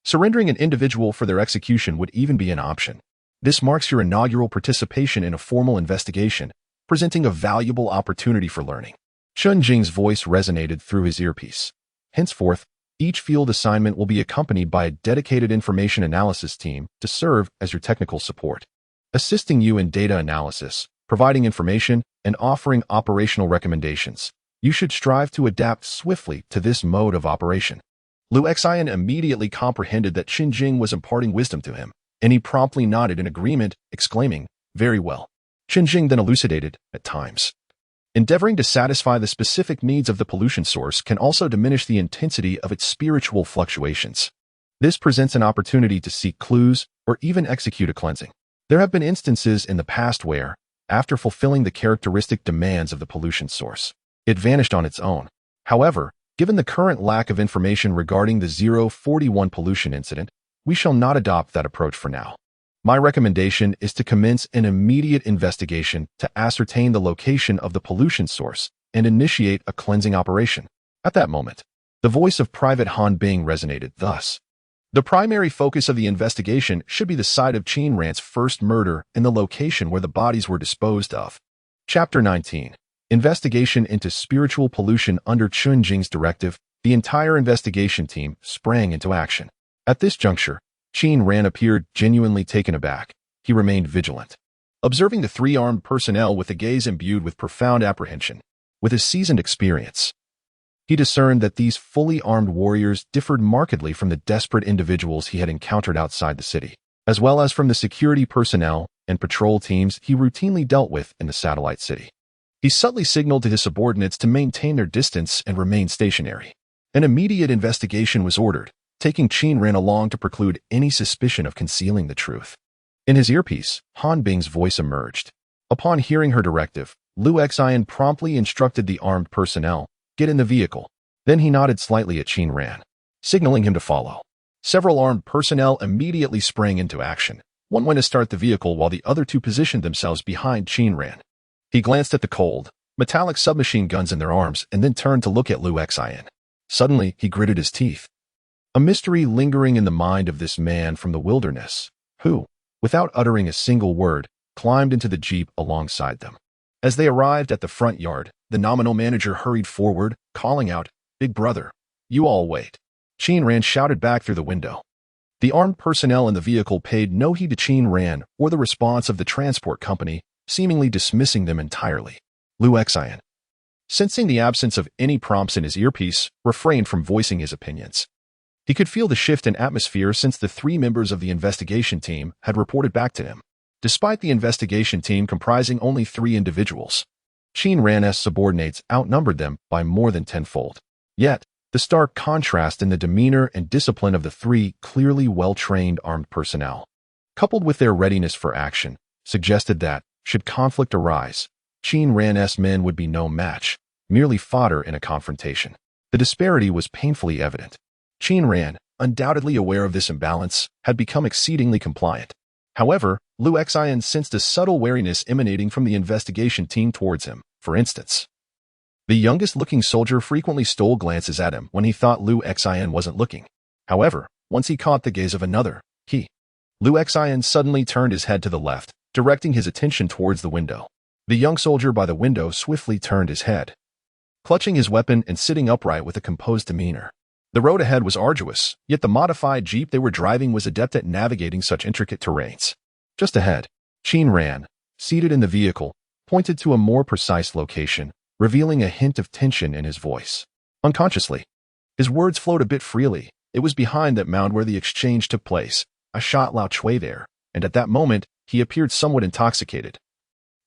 surrendering an individual for their execution would even be an option. This marks your inaugural participation in a formal investigation, presenting a valuable opportunity for learning. Chun Jing's voice resonated through his earpiece. Henceforth, each field assignment will be accompanied by a dedicated information analysis team to serve as your technical support, assisting you in data analysis, providing information, and offering operational recommendations. You should strive to adapt swiftly to this mode of operation. Liu Xian immediately comprehended that Qin Jing was imparting wisdom to him, and he promptly nodded in agreement, exclaiming, "Very well." Qin Jing then elucidated, at times, endeavoring to satisfy the specific needs of the pollution source can also diminish the intensity of its spiritual fluctuations. This presents an opportunity to seek clues or even execute a cleansing. There have been instances in the past where, after fulfilling the characteristic demands of the pollution source, it vanished on its own. However, given the current lack of information regarding the 041 pollution incident, we shall not adopt that approach for now. My recommendation is to commence an immediate investigation to ascertain the location of the pollution source and initiate a cleansing operation. At that moment, the voice of Private Han Bing resonated thus. The primary focus of the investigation should be the site of Qin Ran's first murder and the location where the bodies were disposed of. Chapter 19. Investigation into spiritual pollution. Under Chun Jing's directive, the entire investigation team sprang into action. At this juncture, Qin Ran appeared genuinely taken aback. He remained vigilant, observing the three armed personnel with a gaze imbued with profound apprehension. With his seasoned experience, he discerned that these fully armed warriors differed markedly from the desperate individuals he had encountered outside the city, as well as from the security personnel and patrol teams he routinely dealt with in the satellite city. He subtly signaled to his subordinates to maintain their distance and remain stationary. An immediate investigation was ordered, taking Qin Ran along to preclude any suspicion of concealing the truth. In his earpiece, Han Bing's voice emerged. Upon hearing her directive, Liu Xian promptly instructed the armed personnel, "Get in the vehicle." Then he nodded slightly at Qin Ran, signaling him to follow. Several armed personnel immediately sprang into action. One went to start the vehicle while the other two positioned themselves behind Qin Ran. He glanced at the cold, metallic submachine guns in their arms and then turned to look at Liu Xian. Suddenly, he gritted his teeth. A mystery lingering in the mind of this man from the wilderness, who, without uttering a single word, climbed into the jeep alongside them. As they arrived at the front yard, the nominal manager hurried forward, calling out, "Big brother, you all wait." Qin Ran shouted back through the window. The armed personnel in the vehicle paid no heed to Qin Ran or the response of the transport company, seemingly dismissing them entirely. Liu Xian, sensing the absence of any prompts in his earpiece, refrained from voicing his opinions. He could feel the shift in atmosphere since the three members of the investigation team had reported back to him. Despite the investigation team comprising only 3 individuals, Qin Ran's subordinates outnumbered them by more than tenfold. Yet, the stark contrast in the demeanor and discipline of the 3 clearly well-trained armed personnel, coupled with their readiness for action, suggested that, should conflict arise, Qin Ran's men would be no match, merely fodder in a confrontation. The disparity was painfully evident. Qin Ran, undoubtedly aware of this imbalance, had become exceedingly compliant. However, Liu Xian sensed a subtle wariness emanating from the investigation team towards him. For instance, the youngest-looking soldier frequently stole glances at him when he thought Liu Xian wasn't looking. However, once he caught the gaze of another, Liu Xian suddenly turned his head to the left, directing his attention towards the window. The young soldier by the window swiftly turned his head, clutching his weapon and sitting upright with a composed demeanor. The road ahead was arduous, yet the modified jeep they were driving was adept at navigating such intricate terrains. Just ahead, Qin Ran, seated in the vehicle, pointed to a more precise location, revealing a hint of tension in his voice. Unconsciously, his words flowed a bit freely. It was behind that mound where the exchange took place. I shot Lao Chui there, and at that moment, he appeared somewhat intoxicated,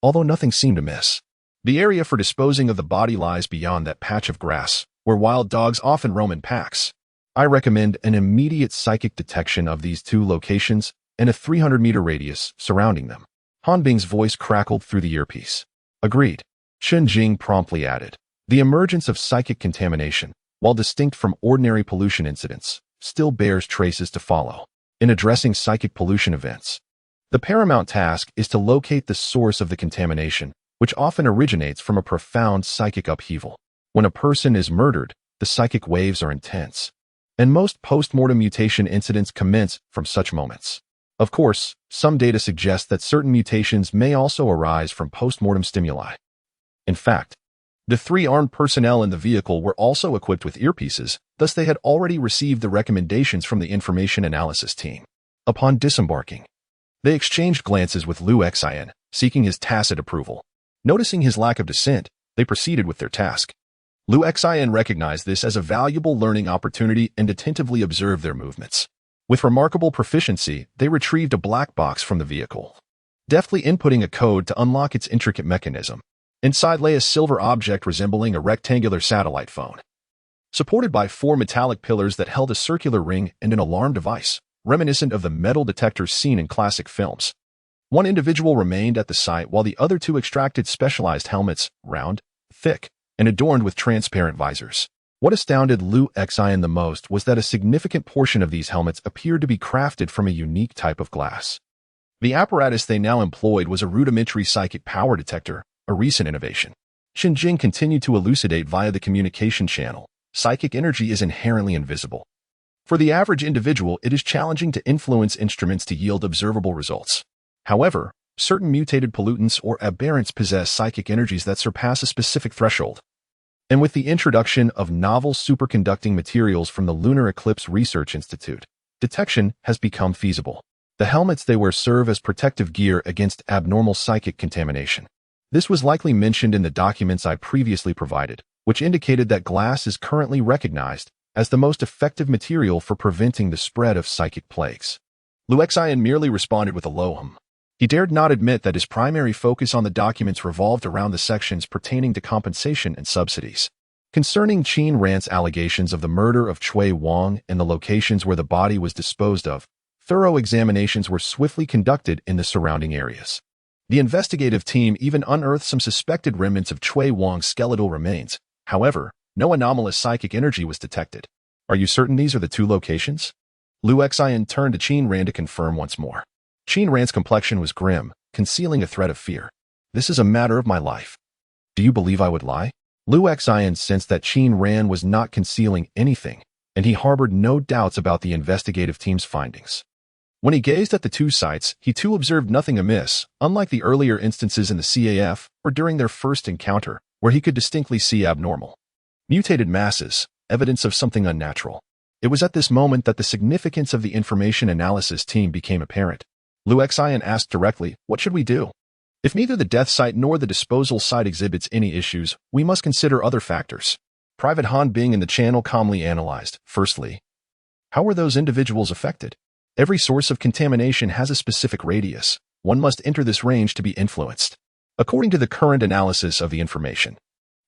although nothing seemed amiss. The area for disposing of the body lies beyond that patch of grass, where wild dogs often roam in packs. I recommend an immediate psychic detection of these two locations and a 300-meter radius surrounding them. Han Bing's voice crackled through the earpiece. Agreed. Chen Jing promptly added. The emergence of psychic contamination, while distinct from ordinary pollution incidents, still bears traces to follow. In addressing psychic pollution events, the paramount task is to locate the source of the contamination, which often originates from a profound psychic upheaval. When a person is murdered, the psychic waves are intense, and most post-mortem mutation incidents commence from such moments. Of course, some data suggest that certain mutations may also arise from post-mortem stimuli. In fact, the 3 armed personnel in the vehicle were also equipped with earpieces, thus they had already received the recommendations from the information analysis team. Upon disembarking, they exchanged glances with Lu Xian, seeking his tacit approval. Noticing his lack of dissent, they proceeded with their task. Lu Xian recognized this as a valuable learning opportunity and attentively observed their movements. With remarkable proficiency, they retrieved a black box from the vehicle, deftly inputting a code to unlock its intricate mechanism. Inside lay a silver object resembling a rectangular satellite phone, supported by 4 metallic pillars that held a circular ring and an alarm device, reminiscent of the metal detectors seen in classic films. One individual remained at the site while the other 2 extracted specialized helmets, round, thick, and adorned with transparent visors. What astounded Lu Xian the most was that a significant portion of these helmets appeared to be crafted from a unique type of glass. The apparatus they now employed was a rudimentary psychic power detector, a recent innovation. Qin Jing continued to elucidate via the communication channel. Psychic energy is inherently invisible. For the average individual, it is challenging to influence instruments to yield observable results. However, certain mutated pollutants or aberrants possess psychic energies that surpass a specific threshold. And with the introduction of novel superconducting materials from the Lunar Eclipse Research Institute, detection has become feasible. The helmets they wear serve as protective gear against abnormal psychic contamination. This was likely mentioned in the documents I previously provided, which indicated that glass is currently recognized as the most effective material for preventing the spread of psychic plagues. Lu Xian merely responded with a low hum. He dared not admit that his primary focus on the documents revolved around the sections pertaining to compensation and subsidies. Concerning Qin Ran's allegations of the murder of Chui Wang and the locations where the body was disposed of, thorough examinations were swiftly conducted in the surrounding areas. The investigative team even unearthed some suspected remnants of Chui Wang's skeletal remains. However, no anomalous psychic energy was detected. Are you certain these are the 2 locations? Lu Xian turned to Qin Ran to confirm once more. Qin Ran's complexion was grim, concealing a threat of fear. This is a matter of my life. Do you believe I would lie? Lu Xian sensed that Qin Ran was not concealing anything, and he harbored no doubts about the investigative team's findings. When he gazed at the 2 sites, he too observed nothing amiss, unlike the earlier instances in the CAF or during their first encounter, where he could distinctly see abnormal, mutated masses, evidence of something unnatural. It was at this moment that the significance of the information analysis team became apparent. Lu Xian asked directly, "What should we do? If neither the death site nor the disposal site exhibits any issues, we must consider other factors." Private Han Bing in the channel calmly analyzed. Firstly, how were those individuals affected? Every source of contamination has a specific radius. One must enter this range to be influenced. According to the current analysis of the information,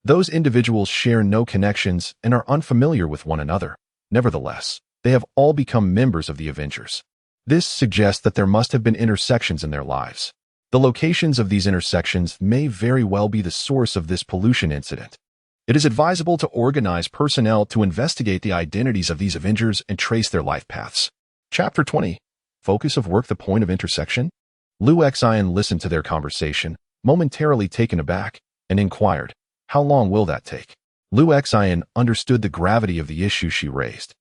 those individuals share no connections and are unfamiliar with one another. Nevertheless, they have all become members of the Avengers. This suggests that there must have been intersections in their lives. The locations of these intersections may very well be the source of this pollution incident. It is advisable to organize personnel to investigate the identities of these Avengers and trace their life paths. Chapter 20. Focus of work: the point of intersection? Lu Xian listened to their conversation, momentarily taken aback, and inquired, "How long will that take?" Lu Xian understood the gravity of the issue she raised.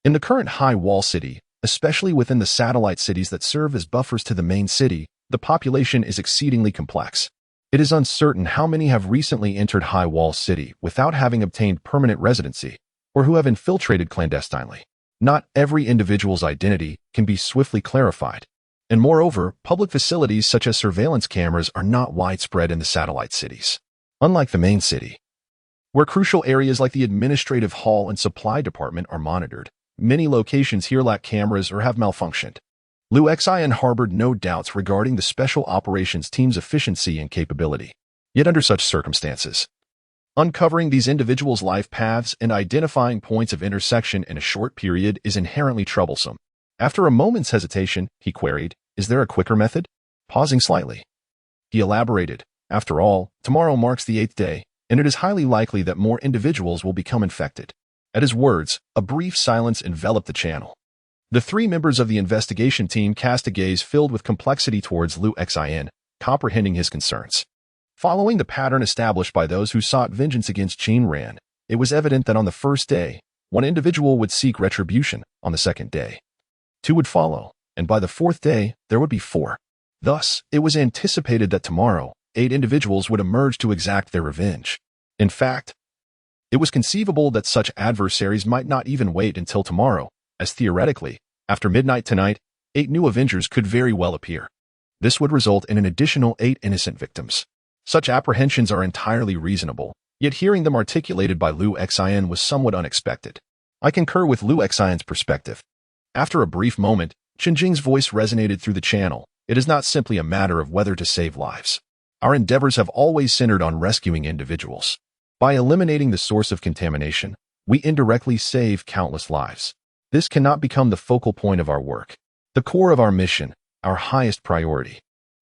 In the current high wall city, especially within the satellite cities that serve as buffers to the main city, the population is exceedingly complex. It is uncertain how many have recently entered High Wall City without having obtained permanent residency, or who have infiltrated clandestinely. Not every individual's identity can be swiftly clarified. And moreover, public facilities such as surveillance cameras are not widespread in the satellite cities. Unlike the main city, where crucial areas like the administrative hall and supply department are monitored, many locations here lack cameras or have malfunctioned. Liu Xian harbored no doubts regarding the Special Operations Team's efficiency and capability. Yet under such circumstances, uncovering these individuals' life paths and identifying points of intersection in a short period is inherently troublesome. After a moment's hesitation, he queried, "Is there a quicker method?" Pausing slightly, he elaborated, "After all, tomorrow marks the 8th day, and it is highly likely that more individuals will become infected." At his words, a brief silence enveloped the channel. The 3 members of the investigation team cast a gaze filled with complexity towards Liu Xian, comprehending his concerns. Following the pattern established by those who sought vengeance against Qin Ran, it was evident that on the first day, one individual would seek retribution. On the second day, 2 would follow, and by the 4th day, there would be 4. Thus, it was anticipated that tomorrow, 8 individuals would emerge to exact their revenge. In fact, it was conceivable that such adversaries might not even wait until tomorrow, as theoretically, after midnight tonight, 8 new Avengers could very well appear. This would result in an additional 8 innocent victims. Such apprehensions are entirely reasonable, yet hearing them articulated by Liu Xian was somewhat unexpected. I concur with Liu Xian's perspective. After a brief moment, Chen Jing's voice resonated through the channel. It is not simply a matter of whether to save lives. Our endeavors have always centered on rescuing individuals. By eliminating the source of contamination, we indirectly save countless lives. This cannot become the focal point of our work. The core of our mission, our highest priority,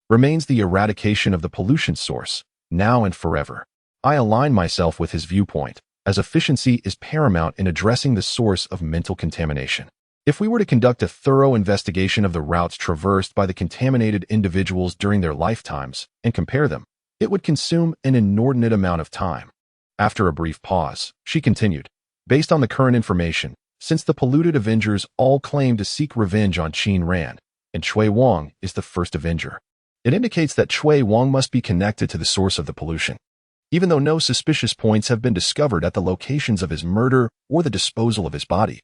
remains the eradication of the pollution source, now and forever. I align myself with his viewpoint, as efficiency is paramount in addressing the source of mental contamination. If we were to conduct a thorough investigation of the routes traversed by the contaminated individuals during their lifetimes and compare them, it would consume an inordinate amount of time. After a brief pause, she continued, "Based on the current information, since the polluted Avengers all claim to seek revenge on Qin Ran, and Cui Wang is the first Avenger, it indicates that Cui Wang must be connected to the source of the pollution. Even though no suspicious points have been discovered at the locations of his murder or the disposal of his body,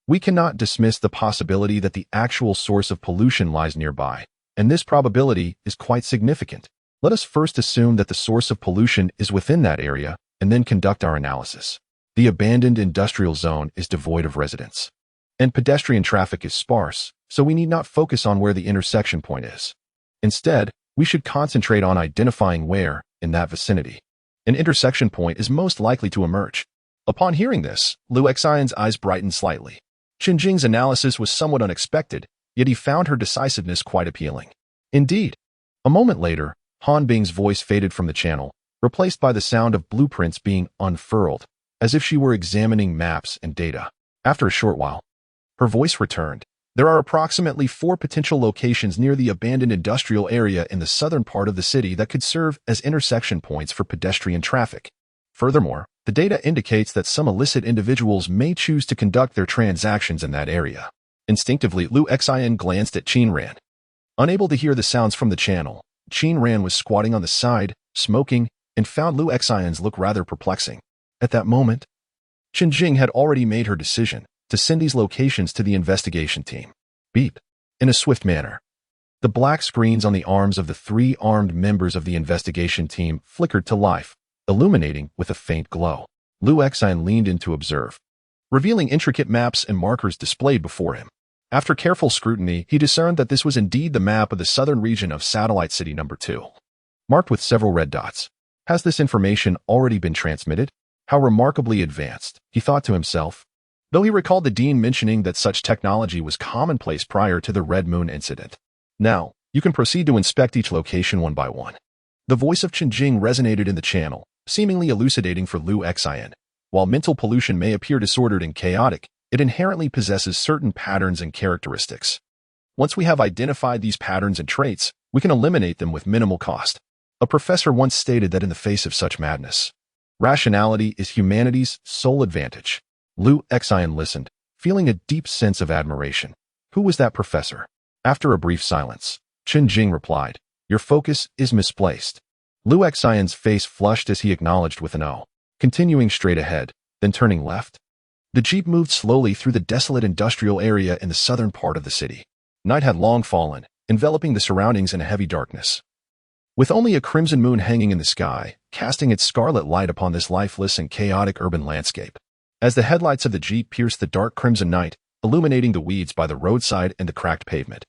we cannot dismiss the possibility that the actual source of pollution lies nearby, and this probability is quite significant. Let us first assume that the source of pollution is within that area, and then conduct our analysis. The abandoned industrial zone is devoid of residents, and pedestrian traffic is sparse, so we need not focus on where the intersection point is. Instead, we should concentrate on identifying where, in that vicinity, an intersection point is most likely to emerge." Upon hearing this, Liu Xian's eyes brightened slightly. Chen Jing's analysis was somewhat unexpected, yet he found her decisiveness quite appealing. Indeed, a moment later, Han Bing's voice faded from the channel, replaced by the sound of blueprints being unfurled, as if she were examining maps and data. After a short while, her voice returned. "There are approximately 4 potential locations near the abandoned industrial area in the southern part of the city that could serve as intersection points for pedestrian traffic. Furthermore, the data indicates that some illicit individuals may choose to conduct their transactions in that area." Instinctively, Liu Xian glanced at Qin Ran. Unable to hear the sounds from the channel, Qin Ran was squatting on the side, smoking, and found Liu Xian's look rather perplexing. At that moment, Chen Jing had already made her decision to send these locations to the investigation team. Beep. In a swift manner, the black screens on the arms of the 3 armed members of the investigation team flickered to life, illuminating with a faint glow. Liu Xian leaned in to observe, revealing intricate maps and markers displayed before him. After careful scrutiny, he discerned that this was indeed the map of the southern region of Satellite City Number 2, marked with several red dots. Has this information already been transmitted? How remarkably advanced, he thought to himself, though he recalled the Dean mentioning that such technology was commonplace prior to the Red Moon incident. "Now, you can proceed to inspect each location one by one." The voice of Chen Jing resonated in the channel, seemingly elucidating for Liu Xian. While mental pollution may appear disordered and chaotic, it inherently possesses certain patterns and characteristics. Once we have identified these patterns and traits, we can eliminate them with minimal cost. A professor once stated that in the face of such madness, rationality is humanity's sole advantage. Liu Xian listened, feeling a deep sense of admiration. Who was that professor? After a brief silence, Chen Jing replied. Your focus is misplaced. Lu Xian's face flushed as he acknowledged with an O, continuing straight ahead, then turning left. The jeep moved slowly through the desolate industrial area in the southern part of the city. Night had long fallen, enveloping the surroundings in a heavy darkness. With only a crimson moon hanging in the sky, casting its scarlet light upon this lifeless and chaotic urban landscape. As the headlights of the jeep pierced the dark crimson night, illuminating the weeds by the roadside and the cracked pavement.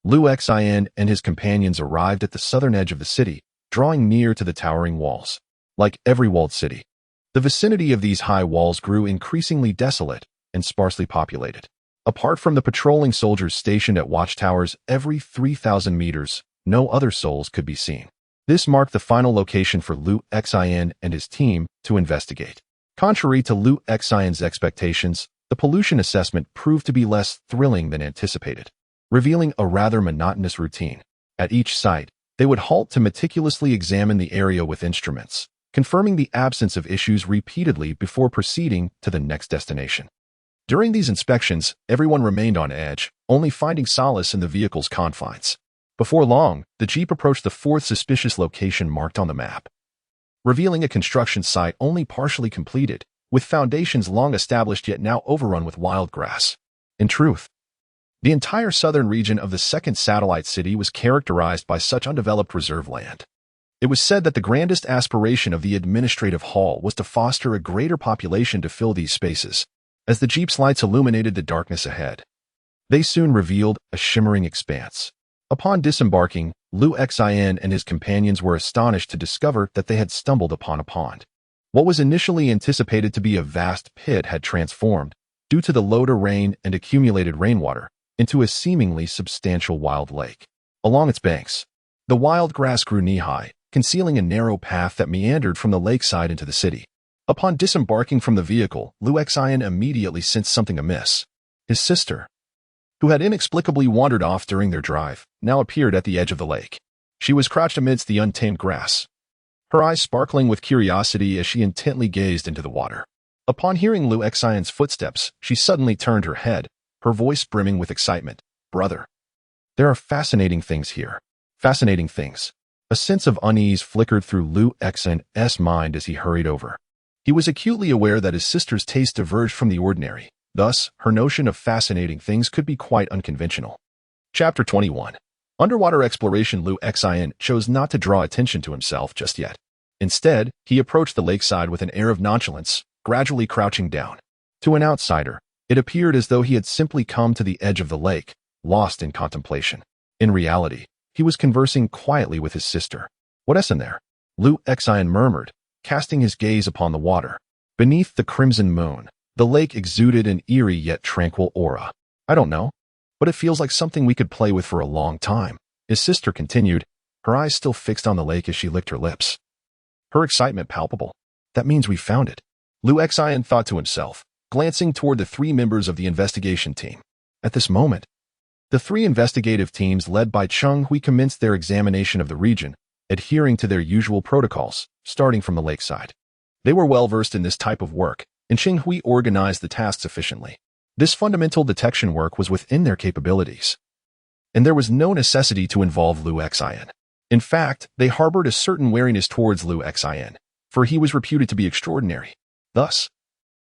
Lu Xian and his companions arrived at the southern edge of the city, drawing near to the towering walls. Like every walled city, the vicinity of these high walls grew increasingly desolate and sparsely populated. Apart from the patrolling soldiers stationed at watchtowers every 3,000 meters, no other souls could be seen. This marked the final location for Lu Xian and his team to investigate. Contrary to Lu Xian's expectations, the pollution assessment proved to be less thrilling than anticipated, revealing a rather monotonous routine. At each site, they would halt to meticulously examine the area with instruments, confirming the absence of issues repeatedly before proceeding to the next destination. During these inspections, everyone remained on edge, only finding solace in the vehicle's confines. Before long, the jeep approached the fourth suspicious location marked on the map, revealing a construction site only partially completed, with foundations long established yet now overrun with wild grass. In truth, the entire southern region of the second satellite city was characterized by such undeveloped reserve land. It was said that the grandest aspiration of the administrative hall was to foster a greater population to fill these spaces. As the jeep's lights illuminated the darkness ahead, they soon revealed a shimmering expanse. Upon disembarking, Lu Xian and his companions were astonished to discover that they had stumbled upon a pond. What was initially anticipated to be a vast pit had transformed, due to the load of rain and accumulated rainwater, into a seemingly substantial wild lake. Along its banks, the wild grass grew knee-high, concealing a narrow path that meandered from the lakeside into the city. Upon disembarking from the vehicle, Lu Xian immediately sensed something amiss. His sister, who had inexplicably wandered off during their drive, now appeared at the edge of the lake. She was crouched amidst the untamed grass, her eyes sparkling with curiosity as she intently gazed into the water. Upon hearing Lu Xian's footsteps, she suddenly turned her head, her voice brimming with excitement. Brother, there are fascinating things here. Fascinating things. A sense of unease flickered through Lu Xian's mind as he hurried over. He was acutely aware that his sister's taste diverged from the ordinary. Thus, her notion of fascinating things could be quite unconventional. Chapter 21. Underwater exploration. Lu Xian chose not to draw attention to himself just yet. Instead, he approached the lakeside with an air of nonchalance, gradually crouching down. To an outsider, it appeared as though he had simply come to the edge of the lake, lost in contemplation. In reality, he was conversing quietly with his sister. What's in there? Lu Xian murmured, casting his gaze upon the water. Beneath the crimson moon, the lake exuded an eerie yet tranquil aura. I don't know, but it feels like something we could play with for a long time. His sister continued, her eyes still fixed on the lake as she licked her lips. Her excitement palpable. That means we found it. Lu Xian thought to himself, glancing toward the three members of the investigation team. At this moment, the three investigative teams led by Cheng Hui commenced their examination of the region, adhering to their usual protocols, starting from the lakeside. They were well versed in this type of work, and Cheng Hui organized the tasks efficiently. This fundamental detection work was within their capabilities, and there was no necessity to involve Lu Xian. In fact, they harbored a certain wariness towards Lu Xian, for he was reputed to be extraordinary. Thus,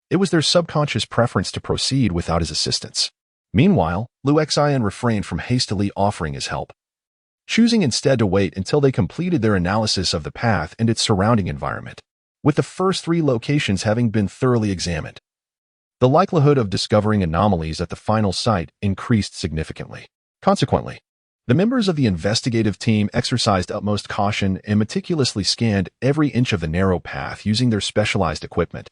it was their subconscious preference to proceed without his assistance. Meanwhile, Lu Xian refrained from hastily offering his help, choosing instead to wait until they completed their analysis of the path and its surrounding environment. With the first three locations having been thoroughly examined, the likelihood of discovering anomalies at the final site increased significantly. Consequently, the members of the investigative team exercised utmost caution and meticulously scanned every inch of the narrow path using their specialized equipment.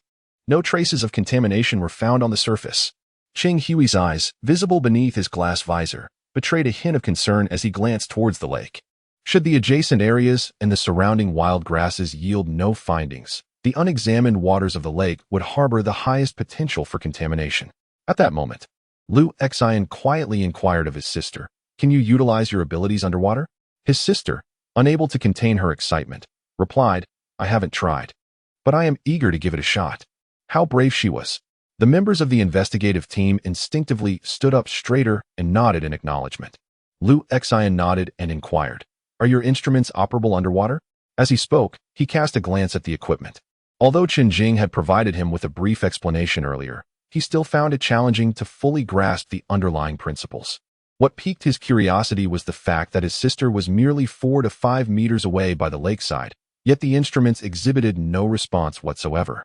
No traces of contamination were found on the surface. Cheng Hui's eyes, visible beneath his glass visor, betrayed a hint of concern as he glanced towards the lake. Should the adjacent areas and the surrounding wild grasses yield no findings, the unexamined waters of the lake would harbor the highest potential for contamination. At that moment, Lu Xian quietly inquired of his sister, "Can you utilize your abilities underwater?" His sister, unable to contain her excitement, replied, "I haven't tried, but I am eager to give it a shot." How brave she was! The members of the investigative team instinctively stood up straighter and nodded in acknowledgement. Liu Xian nodded and inquired, "Are your instruments operable underwater?" As he spoke, he cast a glance at the equipment. Although Qinjing had provided him with a brief explanation earlier, he still found it challenging to fully grasp the underlying principles. What piqued his curiosity was the fact that his sister was merely 4 to 5 meters away by the lakeside, yet the instruments exhibited no response whatsoever.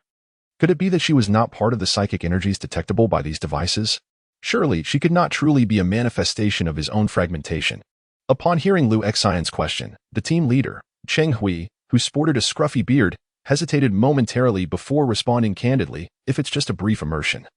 Could it be that she was not part of the psychic energies detectable by these devices? Surely, she could not truly be a manifestation of his own fragmentation. Upon hearing Liu Xian's question, the team leader, Cheng Hui, who sported a scruffy beard, hesitated momentarily before responding candidly, "If it's just a brief immersion.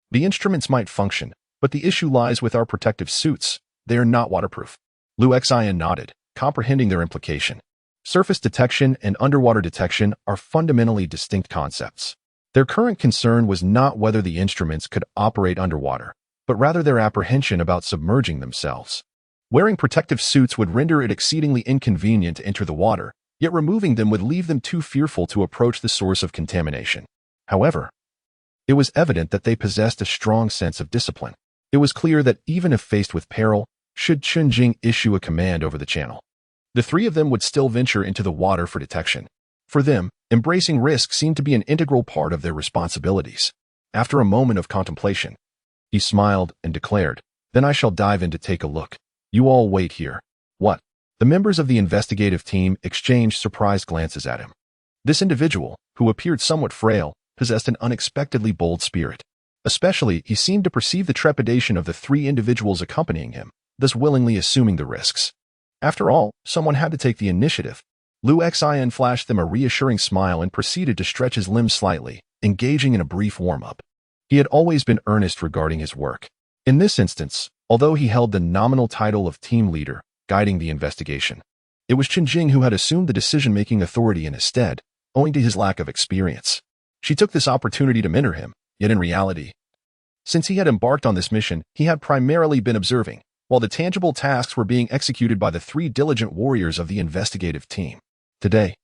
The instruments might function, but the issue lies with our protective suits. They are not waterproof." Liu Xian nodded, comprehending their implication. Surface detection and underwater detection are fundamentally distinct concepts. Their current concern was not whether the instruments could operate underwater, but rather their apprehension about submerging themselves. Wearing protective suits would render it exceedingly inconvenient to enter the water, yet removing them would leave them too fearful to approach the source of contamination. However, it was evident that they possessed a strong sense of discipline. It was clear that even if faced with peril, should Qinjing issue a command over the channel, the three of them would still venture into the water for detection. For them, embracing risk seemed to be an integral part of their responsibilities. After a moment of contemplation, he smiled and declared, "Then I shall dive in to take a look. You all wait here." "What?" The members of the investigative team exchanged surprised glances at him. This individual, who appeared somewhat frail, possessed an unexpectedly bold spirit. Especially, he seemed to perceive the trepidation of the three individuals accompanying him, thus willingly assuming the risks. After all, someone had to take the initiative. Liu Xian flashed them a reassuring smile and proceeded to stretch his limbs slightly, engaging in a brief warm-up. He had always been earnest regarding his work. In this instance, although he held the nominal title of team leader, guiding the investigation, it was Qinjing who had assumed the decision-making authority in his stead, owing to his lack of experience. She took this opportunity to mentor him, yet in reality, since he had embarked on this mission, he had primarily been observing, while the tangible tasks were being executed by the three diligent warriors of the investigative team. Today,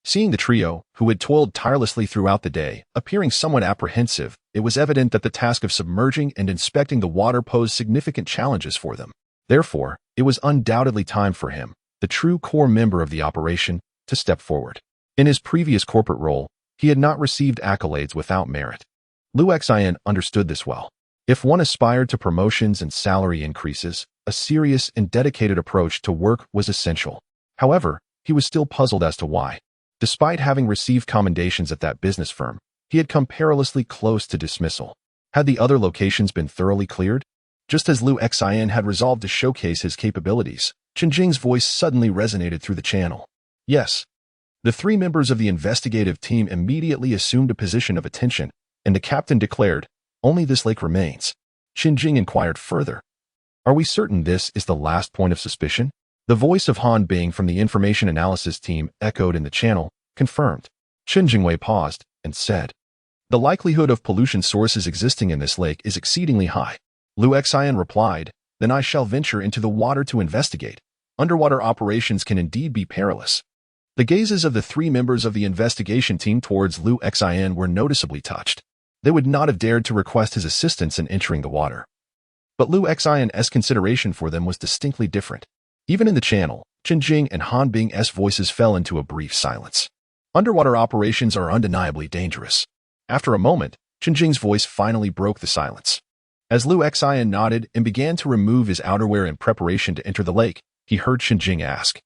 seeing the trio, who had toiled tirelessly throughout the day, appearing somewhat apprehensive, it was evident that the task of submerging and inspecting the water posed significant challenges for them. Therefore, it was undoubtedly time for him, the true core member of the operation, to step forward. In his previous corporate role, he had not received accolades without merit. Liu Xian understood this well. If one aspired to promotions and salary increases, a serious and dedicated approach to work was essential. However, he was still puzzled as to why. Despite having received commendations at that business firm, he had come perilously close to dismissal. Had the other locations been thoroughly cleared? Just as Liu Xian had resolved to showcase his capabilities, Qinjing's voice suddenly resonated through the channel. Yes. The three members of the investigative team immediately assumed a position of attention, and the captain declared, "Only this lake remains." Qinjing inquired further, "Are we certain this is the last point of suspicion?" The voice of Han Bing from the information analysis team echoed in the channel, confirmed. Qinjing paused and said, "The likelihood of pollution sources existing in this lake is exceedingly high." Liu Xian replied, "Then I shall venture into the water to investigate. Underwater operations can indeed be perilous." The gazes of the three members of the investigation team towards Liu Xian were noticeably touched. They would not have dared to request his assistance in entering the water. But Liu Xian's consideration for them was distinctly different. Even in the channel, Qinjing and Han Bing's voices fell into a brief silence. Underwater operations are undeniably dangerous. After a moment, Qinjing's voice finally broke the silence. As Liu Xian nodded and began to remove his outerwear in preparation to enter the lake, he heard Qinjing ask,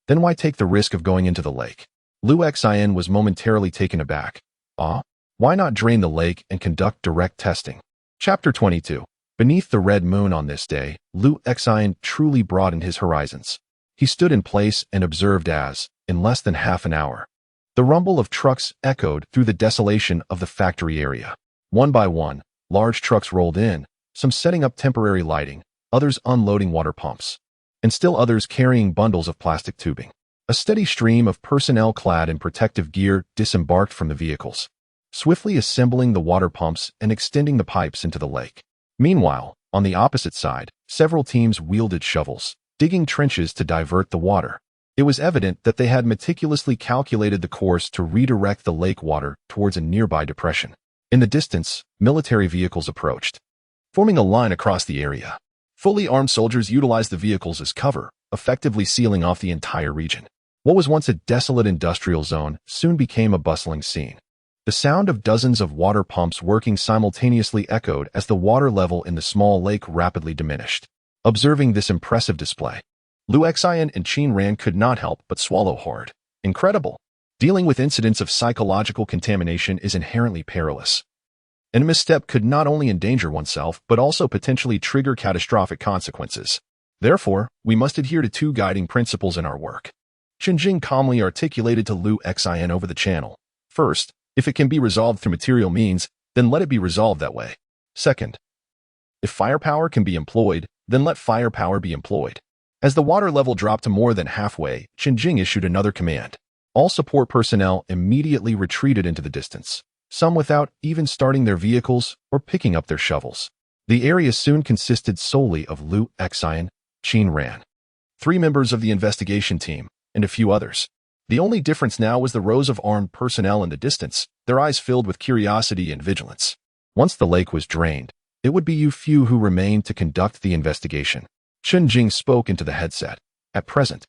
"Then why take the risk of going into the lake?" Liu Xian was momentarily taken aback. Why not drain the lake and conduct direct testing? Chapter 22. Beneath the red moon on this day, Liu Xian truly broadened his horizons. He stood in place and observed as, in less than half an hour, the rumble of trucks echoed through the desolation of the factory area. One by one, large trucks rolled in, some setting up temporary lighting, others unloading water pumps, and still others carrying bundles of plastic tubing. A steady stream of personnel clad in protective gear disembarked from the vehicles, swiftly assembling the water pumps and extending the pipes into the lake. Meanwhile, on the opposite side, several teams wielded shovels, digging trenches to divert the water. It was evident that they had meticulously calculated the course to redirect the lake water towards a nearby depression. In the distance, military vehicles approached, forming a line across the area. Fully armed soldiers utilized the vehicles as cover, effectively sealing off the entire region. What was once a desolate industrial zone soon became a bustling scene. The sound of dozens of water pumps working simultaneously echoed as the water level in the small lake rapidly diminished. Observing this impressive display, Lu Xian and Qin Ran could not help but swallow hard. Incredible! Dealing with incidents of psychological contamination is inherently perilous. And a misstep could not only endanger oneself but also potentially trigger catastrophic consequences. Therefore, we must adhere to two guiding principles in our work. Qinjing calmly articulated to Lu Xian over the channel. First, if it can be resolved through material means, then let it be resolved that way. Second, if firepower can be employed, then let firepower be employed. As the water level dropped to more than halfway, Qinjing issued another command. All support personnel immediately retreated into the distance, some without even starting their vehicles or picking up their shovels. The area soon consisted solely of Lu Xian, Qin Ran, 3 members of the investigation team, and a few others. The only difference now was the rows of armed personnel in the distance, their eyes filled with curiosity and vigilance. Once the lake was drained, it would be you few who remained to conduct the investigation. Qinjing spoke into the headset. At present,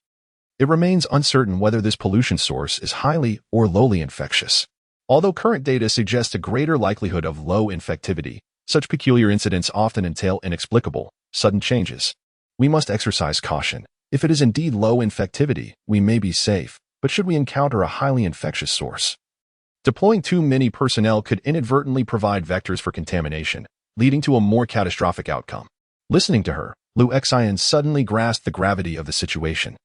it remains uncertain whether this pollution source is highly or lowly infectious. Although current data suggests a greater likelihood of low infectivity, such peculiar incidents often entail inexplicable, sudden changes. We must exercise caution. If it is indeed low infectivity, we may be safe, but should we encounter a highly infectious source? Deploying too many personnel could inadvertently provide vectors for contamination, leading to a more catastrophic outcome. Listening to her, Lu Xian suddenly grasped the gravity of the situation.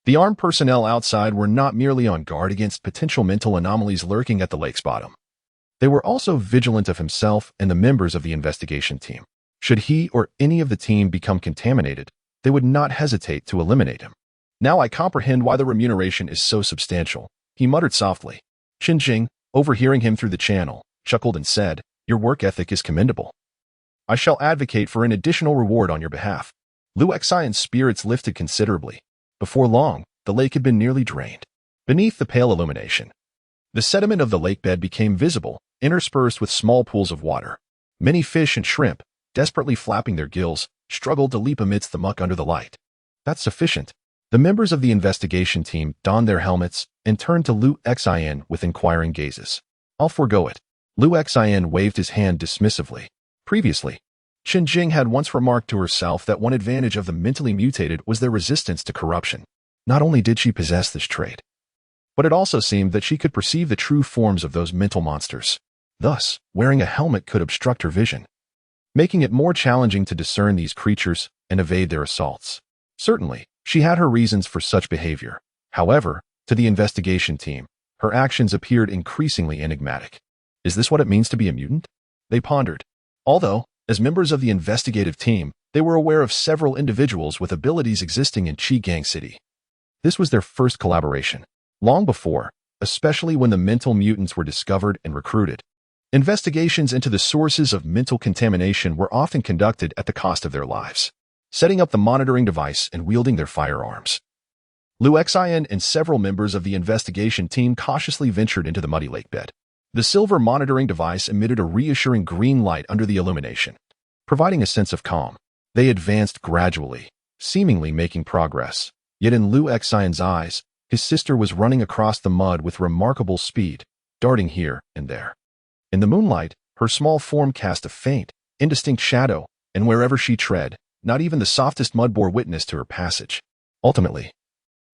The armed personnel outside were not merely on guard against potential mental anomalies lurking at the lake's bottom. They were also vigilant of himself and the members of the investigation team. Should he or any of the team become contaminated, they would not hesitate to eliminate him. Now I comprehend why the remuneration is so substantial, he muttered softly. Qinjing, overhearing him through the channel, chuckled and said, "Your work ethic is commendable. I shall advocate for an additional reward on your behalf." Lu Xian's spirits lifted considerably. Before long, the lake had been nearly drained. Beneath the pale illumination, the sediment of the lake bed became visible, interspersed with small pools of water. Many fish and shrimp, desperately flapping their gills, struggled to leap amidst the muck under the light. That's sufficient. The members of the investigation team donned their helmets and turned to Lu Xian with inquiring gazes. "I'll forego it." Lu Xian waved his hand dismissively. Previously, Qinjing had once remarked to herself that one advantage of the mentally mutated was their resistance to corruption. Not only did she possess this trait, but it also seemed that she could perceive the true forms of those mental monsters. Thus, wearing a helmet could obstruct her vision, making it more challenging to discern these creatures and evade their assaults. Certainly, she had her reasons for such behavior. However, to the investigation team, her actions appeared increasingly enigmatic. Is this what it means to be a mutant? They pondered. Although, as members of the investigative team, they were aware of several individuals with abilities existing in Qi City. This was their first collaboration. Long before, especially when the mental mutants were discovered and recruited, investigations into the sources of mental contamination were often conducted at the cost of their lives, setting up the monitoring device and wielding their firearms. Lu Xian and several members of the investigation team cautiously ventured into the muddy lake bed. The silver monitoring device emitted a reassuring green light under the illumination, providing a sense of calm. They advanced gradually, seemingly making progress. Yet in Lu Xian's eyes, his sister was running across the mud with remarkable speed, darting here and there. In the moonlight, her small form cast a faint, indistinct shadow, and wherever she tread, not even the softest mud bore witness to her passage. Ultimately,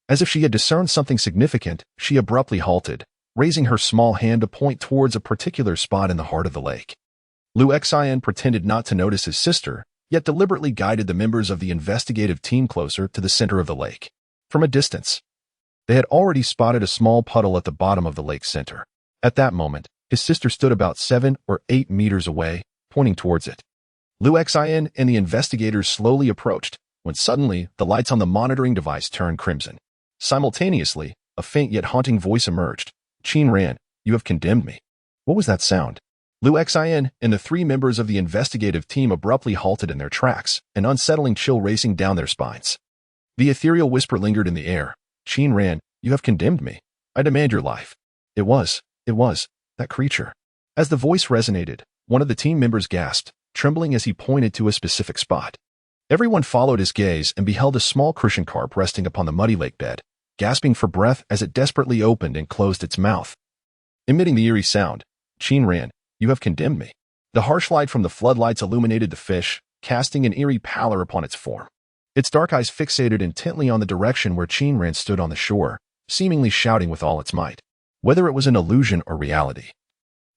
as if she had discerned something significant, she abruptly halted, raising her small hand to point towards a particular spot in the heart of the lake. Lu Xian pretended not to notice his sister, yet deliberately guided the members of the investigative team closer to the center of the lake. From a distance, they had already spotted a small puddle at the bottom of the lake's center. At that moment, his sister stood about 7 or 8 meters away, pointing towards it. Lu Xian and the investigators slowly approached, when suddenly the lights on the monitoring device turned crimson. Simultaneously, a faint yet haunting voice emerged. "Qin Ran, you have condemned me." What was that sound? Lu Xian and the 3 members of the investigative team abruptly halted in their tracks, an unsettling chill racing down their spines. The ethereal whisper lingered in the air. "Qin Ran, you have condemned me. I demand your life." It was, that creature. As the voice resonated, one of the team members gasped, trembling as he pointed to a specific spot. Everyone followed his gaze and beheld a small crucian carp resting upon the muddy lake bed, gasping for breath as it desperately opened and closed its mouth. Emitting the eerie sound, Qin ran, "You have condemned me." The harsh light from the floodlights illuminated the fish, casting an eerie pallor upon its form. Its dark eyes fixated intently on the direction where Qin ran stood on the shore, seemingly shouting with all its might, whether it was an illusion or reality.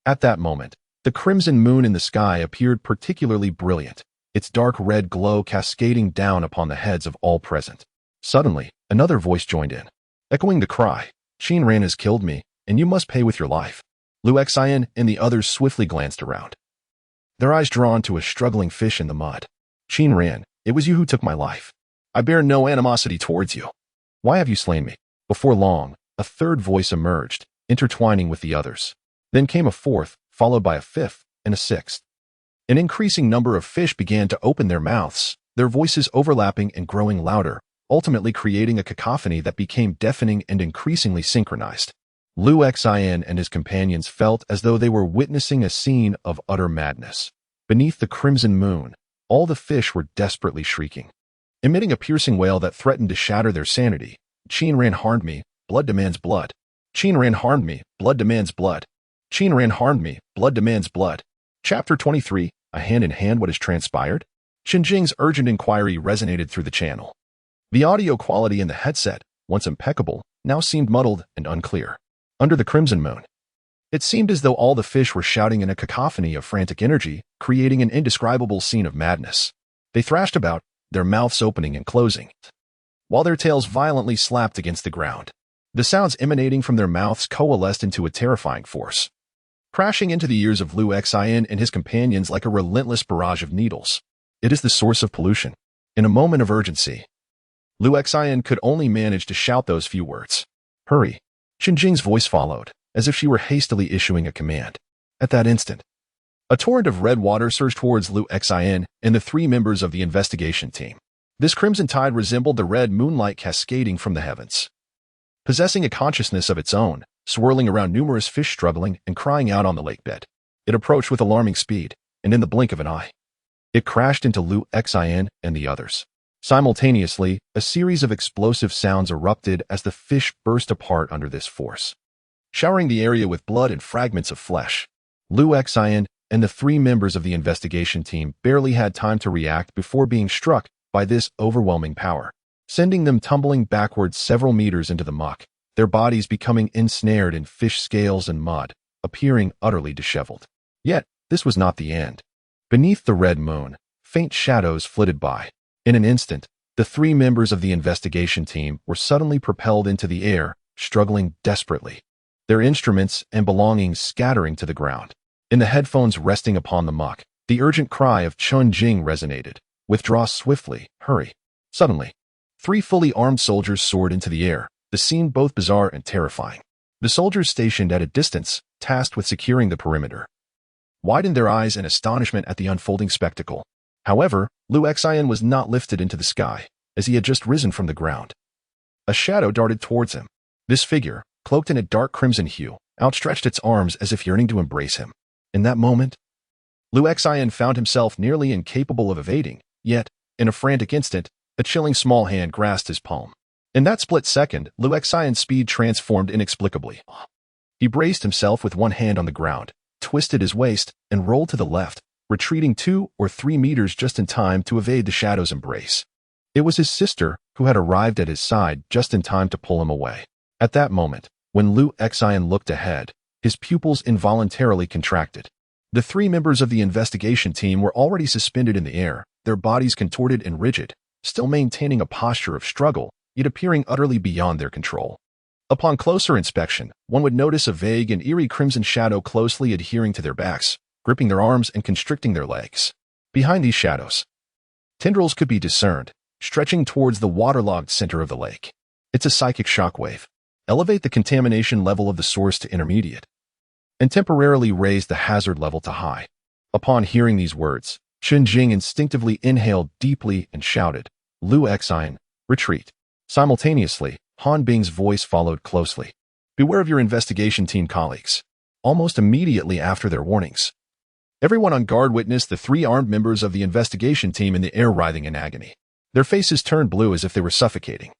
At that moment, the crimson moon in the sky appeared particularly brilliant, its dark red glow cascading down upon the heads of all present. Suddenly, another voice joined in, echoing the cry, "Qin Ran has killed me, and you must pay with your life." Lu Xian and the others swiftly glanced around, their eyes drawn to a struggling fish in the mud. "Qin Ran, it was you who took my life. I bear no animosity towards you. Why have you slain me?" Before long, a third voice emerged, intertwining with the others. Then came a fourth, followed by a fifth and a sixth. An increasing number of fish began to open their mouths, their voices overlapping and growing louder, ultimately creating a cacophony that became deafening and increasingly synchronized. Lu Xian and his companions felt as though they were witnessing a scene of utter madness. Beneath the crimson moon, all the fish were desperately shrieking, emitting a piercing wail that threatened to shatter their sanity. "Qin Ran harmed me, blood demands blood. Qin Ran harmed me, blood demands blood. Qin Ran harmed me, blood demands blood." Chapter 23, A Hand in Hand What Has Transpired? Xinjing's urgent inquiry resonated through the channel. The audio quality in the headset, once impeccable, now seemed muddled and unclear. Under the crimson moon, it seemed as though all the fish were shouting in a cacophony of frantic energy, creating an indescribable scene of madness. They thrashed about, their mouths opening and closing, while their tails violently slapped against the ground. The sounds emanating from their mouths coalesced into a terrifying force, crashing into the ears of Lu Xian and his companions like a relentless barrage of needles. It is the source of pollution. In a moment of urgency, Lu Xian could only manage to shout those few words. "Hurry." Xinjing's voice followed, as if she were hastily issuing a command. At that instant, a torrent of red water surged towards Lu Xian and the three members of the investigation team. This crimson tide resembled the red moonlight cascading from the heavens, possessing a consciousness of its own, swirling around numerous fish struggling and crying out on the lake bed. It approached with alarming speed, and in the blink of an eye, it crashed into Lu Xian and the others. Simultaneously, a series of explosive sounds erupted as the fish burst apart under this force, showering the area with blood and fragments of flesh. Lu Xian and the three members of the investigation team barely had time to react before being struck by this overwhelming power, sending them tumbling backwards several meters into the muck, their bodies becoming ensnared in fish scales and mud, appearing utterly disheveled. Yet, this was not the end. Beneath the red moon, faint shadows flitted by. In an instant, the three members of the investigation team were suddenly propelled into the air, struggling desperately, their instruments and belongings scattering to the ground. In the headphones resting upon the muck, the urgent cry of Chun Jing resonated. "Withdraw swiftly, hurry." Suddenly, three fully armed soldiers soared into the air, the scene both bizarre and terrifying. The soldiers stationed at a distance, tasked with securing the perimeter, widened their eyes in astonishment at the unfolding spectacle. However, Lu Xian was not lifted into the sky, as he had just risen from the ground. A shadow darted towards him. This figure, cloaked in a dark crimson hue, outstretched its arms as if yearning to embrace him. In that moment, Lu Xian found himself nearly incapable of evading, yet, in a frantic instant, a chilling small hand grasped his palm. In that split second, Lu Xian's speed transformed inexplicably. He braced himself with one hand on the ground, twisted his waist, and rolled to the left, retreating 2 or 3 meters just in time to evade the shadow's embrace. It was his sister who had arrived at his side just in time to pull him away. At that moment, when Lu Xian looked ahead, his pupils involuntarily contracted. The three members of the investigation team were already suspended in the air, their bodies contorted and rigid, still maintaining a posture of struggle, yet appearing utterly beyond their control. Upon closer inspection, one would notice a vague and eerie crimson shadow closely adhering to their backs, gripping their arms and constricting their legs. Behind these shadows, tendrils could be discerned, stretching towards the waterlogged center of the lake. It's a psychic shockwave. Elevate the contamination level of the source to intermediate, and temporarily raise the hazard level to high. Upon hearing these words, Chun Jing instinctively inhaled deeply and shouted, "Lu Xian, retreat." Simultaneously, Han Bing's voice followed closely. "Beware of your investigation team colleagues." Almost immediately after their warnings, Everyone on guard witnessed the three armed members of the investigation team in the air writhing in agony. Their faces turned blue as if they were suffocating.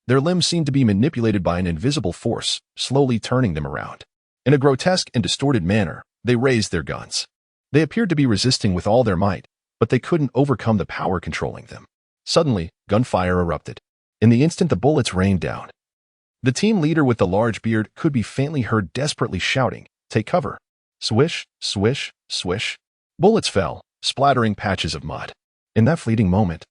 Their limbs seemed to be manipulated by an invisible force, slowly turning them around. In a grotesque and distorted manner, they raised their guns. They appeared to be resisting with all their might, but they couldn't overcome the power controlling them. Suddenly, gunfire erupted. In the instant the bullets rained down. The team leader with the large beard could be faintly heard desperately shouting, "Take cover!" Swish, swish, swish. Bullets fell, splattering patches of mud. In that fleeting moment,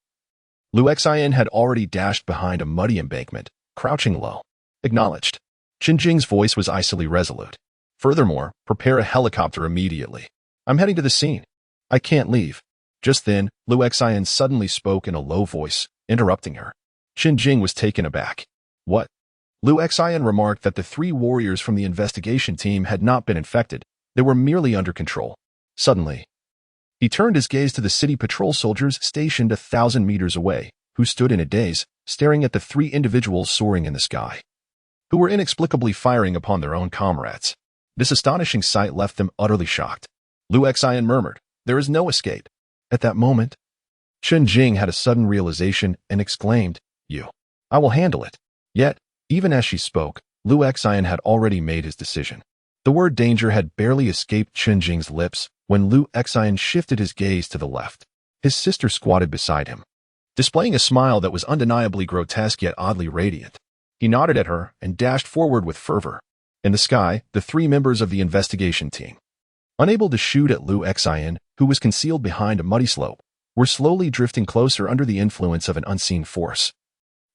Liu Xian had already dashed behind a muddy embankment, crouching low. Acknowledged. Qin Jing's voice was icily resolute. Furthermore, prepare a helicopter immediately. I'm heading to the scene. I can't leave. Just then, Liu Xian suddenly spoke in a low voice, interrupting her. Qin Jing was taken aback. What? Liu Xian remarked that the three warriors from the investigation team had not been infected. They were merely under control. Suddenly, he turned his gaze to the city patrol soldiers stationed 1,000 meters away, who stood in a daze, staring at the three individuals soaring in the sky, who were inexplicably firing upon their own comrades. This astonishing sight left them utterly shocked. Liu Xian murmured, "There is no escape." At that moment, Qin Jing had a sudden realization and exclaimed, I will handle it. Yet, even as she spoke, Liu Xian had already made his decision. The word danger had barely escaped Qin Jing's lips when Liu Xian shifted his gaze to the left. His sister squatted beside him, displaying a smile that was undeniably grotesque yet oddly radiant. He nodded at her and dashed forward with fervor. In the sky, the three members of the investigation team, unable to shoot at Liu Xian, who was concealed behind a muddy slope, were slowly drifting closer under the influence of an unseen force,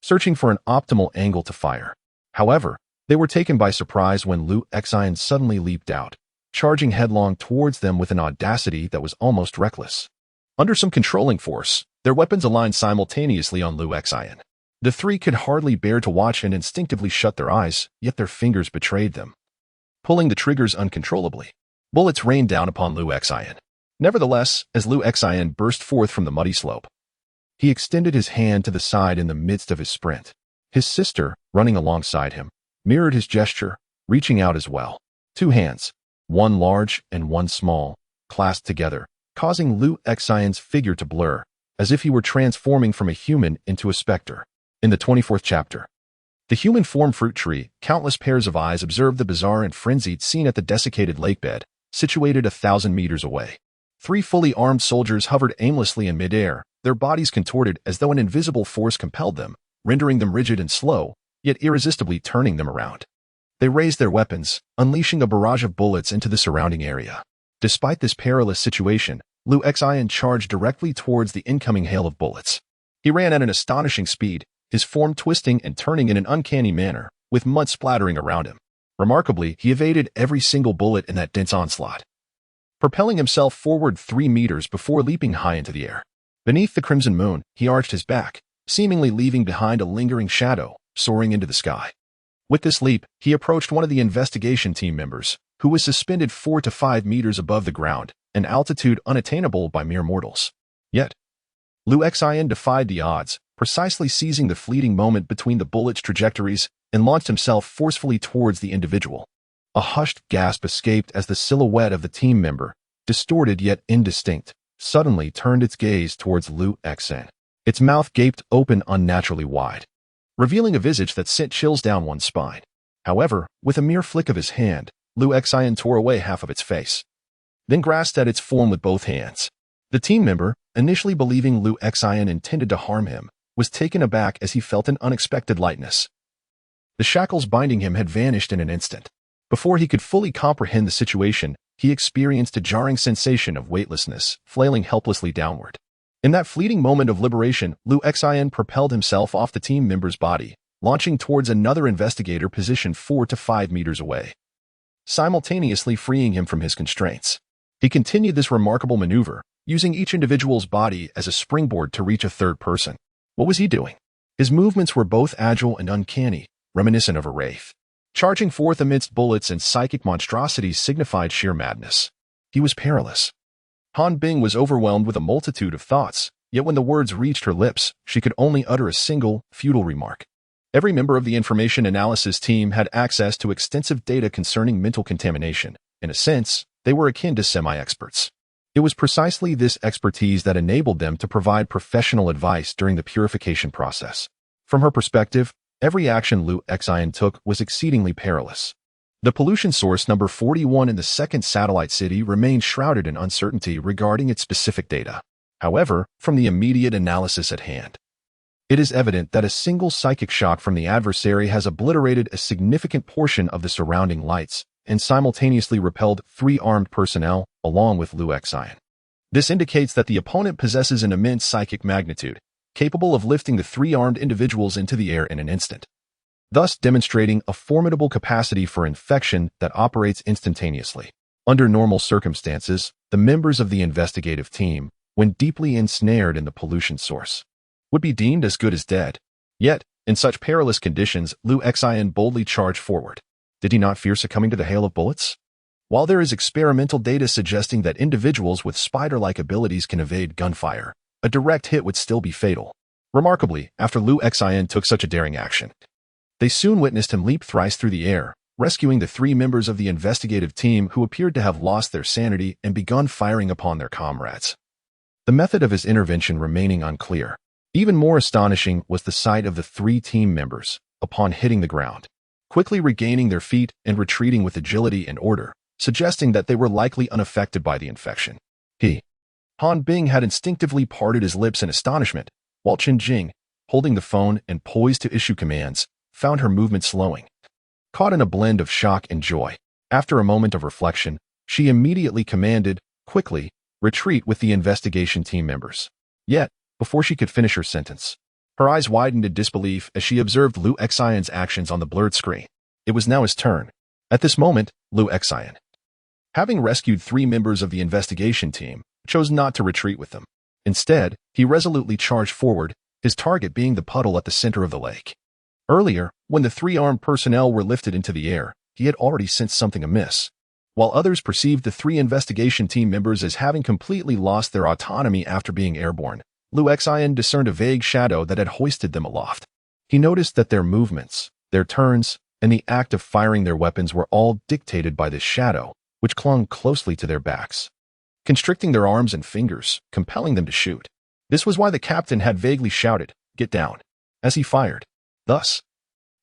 searching for an optimal angle to fire. However, they were taken by surprise when Liu Xian suddenly leaped out, charging headlong towards them with an audacity that was almost reckless. Under some controlling force, their weapons aligned simultaneously on Liu Xian. The three could hardly bear to watch and instinctively shut their eyes, yet their fingers betrayed them, pulling the triggers uncontrollably. Bullets rained down upon Liu Xian. Nevertheless, as Liu Xian burst forth from the muddy slope, he extended his hand to the side in the midst of his sprint. His sister, running alongside him, mirrored his gesture, reaching out as well. Two hands, one large and one small, clasped together, causing Liu Xian's figure to blur, as if he were transforming from a human into a specter. In the 24th chapter, the human form fruit tree, countless pairs of eyes observed the bizarre and frenzied scene at the desiccated lakebed, situated 1,000 meters away. Three fully armed soldiers hovered aimlessly in midair, their bodies contorted as though an invisible force compelled them, rendering them rigid and slow, yet irresistibly turning them around. They raised their weapons, unleashing a barrage of bullets into the surrounding area. Despite this perilous situation, Liu Xian charged directly towards the incoming hail of bullets. He ran at an astonishing speed, his form twisting and turning in an uncanny manner, with mud splattering around him. Remarkably, he evaded every single bullet in that dense onslaught, propelling himself forward 3 meters before leaping high into the air. Beneath the crimson moon, he arched his back, seemingly leaving behind a lingering shadow, soaring into the sky. With this leap, he approached one of the investigation team members, who was suspended 4 to 5 meters above the ground, an altitude unattainable by mere mortals. Yet, Liu Xian defied the odds, precisely seizing the fleeting moment between the bullets' trajectories, and launched himself forcefully towards the individual. A hushed gasp escaped as the silhouette of the team member, distorted yet indistinct, suddenly turned its gaze towards Liu Xian. Its mouth gaped open unnaturally wide, revealing a visage that sent chills down one's spine. However, with a mere flick of his hand, Liu Xian tore away half of its face, then grasped at its form with both hands. The team member, initially believing Liu Xian intended to harm him, was taken aback as he felt an unexpected lightness. The shackles binding him had vanished in an instant. Before he could fully comprehend the situation, he experienced a jarring sensation of weightlessness, flailing helplessly downward. In that fleeting moment of liberation, Liu Xian propelled himself off the team member's body, launching towards another investigator positioned 4 to 5 meters away, simultaneously freeing him from his constraints. He continued this remarkable maneuver, using each individual's body as a springboard to reach a third person. What was he doing? His movements were both agile and uncanny, reminiscent of a wraith. Charging forth amidst bullets and psychic monstrosities signified sheer madness. He was perilous. Han Bing was overwhelmed with a multitude of thoughts, yet when the words reached her lips, she could only utter a single, futile remark. Every member of the information analysis team had access to extensive data concerning mental contamination. In a sense, they were akin to semi-experts. It was precisely this expertise that enabled them to provide professional advice during the purification process. From her perspective, every action Lu Xian took was exceedingly perilous. The pollution source number 41 in the second satellite city remained shrouded in uncertainty regarding its specific data. However, from the immediate analysis at hand, it is evident that a single psychic shock from the adversary has obliterated a significant portion of the surrounding lights and simultaneously repelled 3 armed personnel along with Lu Xian. This indicates that the opponent possesses an immense psychic magnitude, capable of lifting the 3 armed individuals into the air in an instant, thus demonstrating a formidable capacity for infection that operates instantaneously. Under normal circumstances, the members of the investigative team, when deeply ensnared in the pollution source, would be deemed as good as dead. Yet, in such perilous conditions, Lu Xian boldly charged forward. Did he not fear succumbing to the hail of bullets? While there is experimental data suggesting that individuals with spider-like abilities can evade gunfire, a direct hit would still be fatal. Remarkably, after Lu Xian took such a daring action, they soon witnessed him leap thrice through the air, rescuing the 3 members of the investigative team who appeared to have lost their sanity and begun firing upon their comrades. The method of his intervention remaining unclear. Even more astonishing was the sight of the 3 team members, upon hitting the ground, quickly regaining their feet and retreating with agility and order, suggesting that they were likely unaffected by the infection. Han Bing had instinctively parted his lips in astonishment, while Chen Jing, holding the phone and poised to issue commands, found her movement slowing. Caught in a blend of shock and joy, after a moment of reflection, she immediately commanded, quickly, retreat with the investigation team members. Yet, before she could finish her sentence, her eyes widened in disbelief as she observed Lu Xian's actions on the blurred screen. It was now his turn. At this moment, Lu Xian, having rescued 3 members of the investigation team, chose not to retreat with them. Instead, he resolutely charged forward, his target being the puddle at the center of the lake. Earlier, when the 3 armed personnel were lifted into the air, he had already sensed something amiss. While others perceived the 3 investigation team members as having completely lost their autonomy after being airborne, Lu Xian discerned a vague shadow that had hoisted them aloft. He noticed that their movements, their turns, and the act of firing their weapons were all dictated by this shadow, which clung closely to their backs, constricting their arms and fingers, compelling them to shoot. This was why the captain had vaguely shouted, "Get down," as he fired. Thus,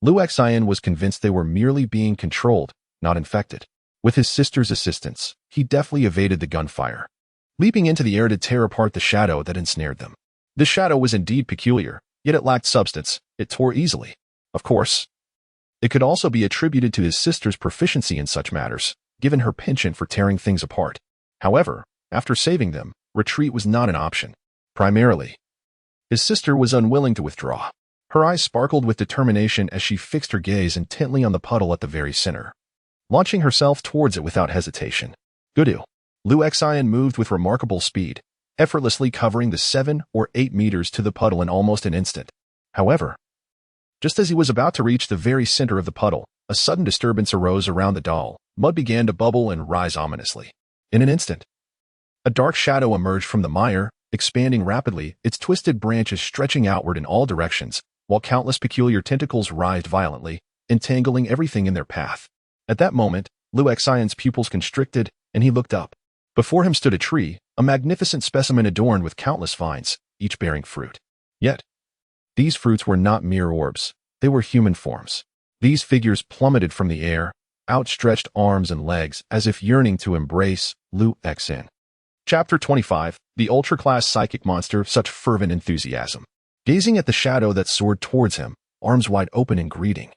Lu Xian was convinced they were merely being controlled, not infected. With his sister's assistance, he deftly evaded the gunfire, leaping into the air to tear apart the shadow that ensnared them. This shadow was indeed peculiar, yet it lacked substance. It tore easily. Of course, it could also be attributed to his sister's proficiency in such matters, given her penchant for tearing things apart. However, after saving them, retreat was not an option. Primarily, his sister was unwilling to withdraw. Her eyes sparkled with determination as she fixed her gaze intently on the puddle at the very center, launching herself towards it without hesitation. Gudu. Lu Xian moved with remarkable speed, effortlessly covering the 7 or 8 meters to the puddle in almost an instant. However, just as he was about to reach the very center of the puddle, a sudden disturbance arose around the doll. Mud began to bubble and rise ominously. In an instant, a dark shadow emerged from the mire, expanding rapidly, its twisted branches stretching outward in all directions, while countless peculiar tentacles writhed violently, entangling everything in their path. At that moment, Lu Xian's pupils constricted, and he looked up. Before him stood a tree, a magnificent specimen adorned with countless vines, each bearing fruit. Yet, these fruits were not mere orbs, they were human forms. These figures plummeted from the air, outstretched arms and legs as if yearning to embrace Lu Xian. Chapter 25, The Ultra-Class Psychic Monster, Such Fervent Enthusiasm. Gazing at the shadow that soared towards him, arms wide open in greeting,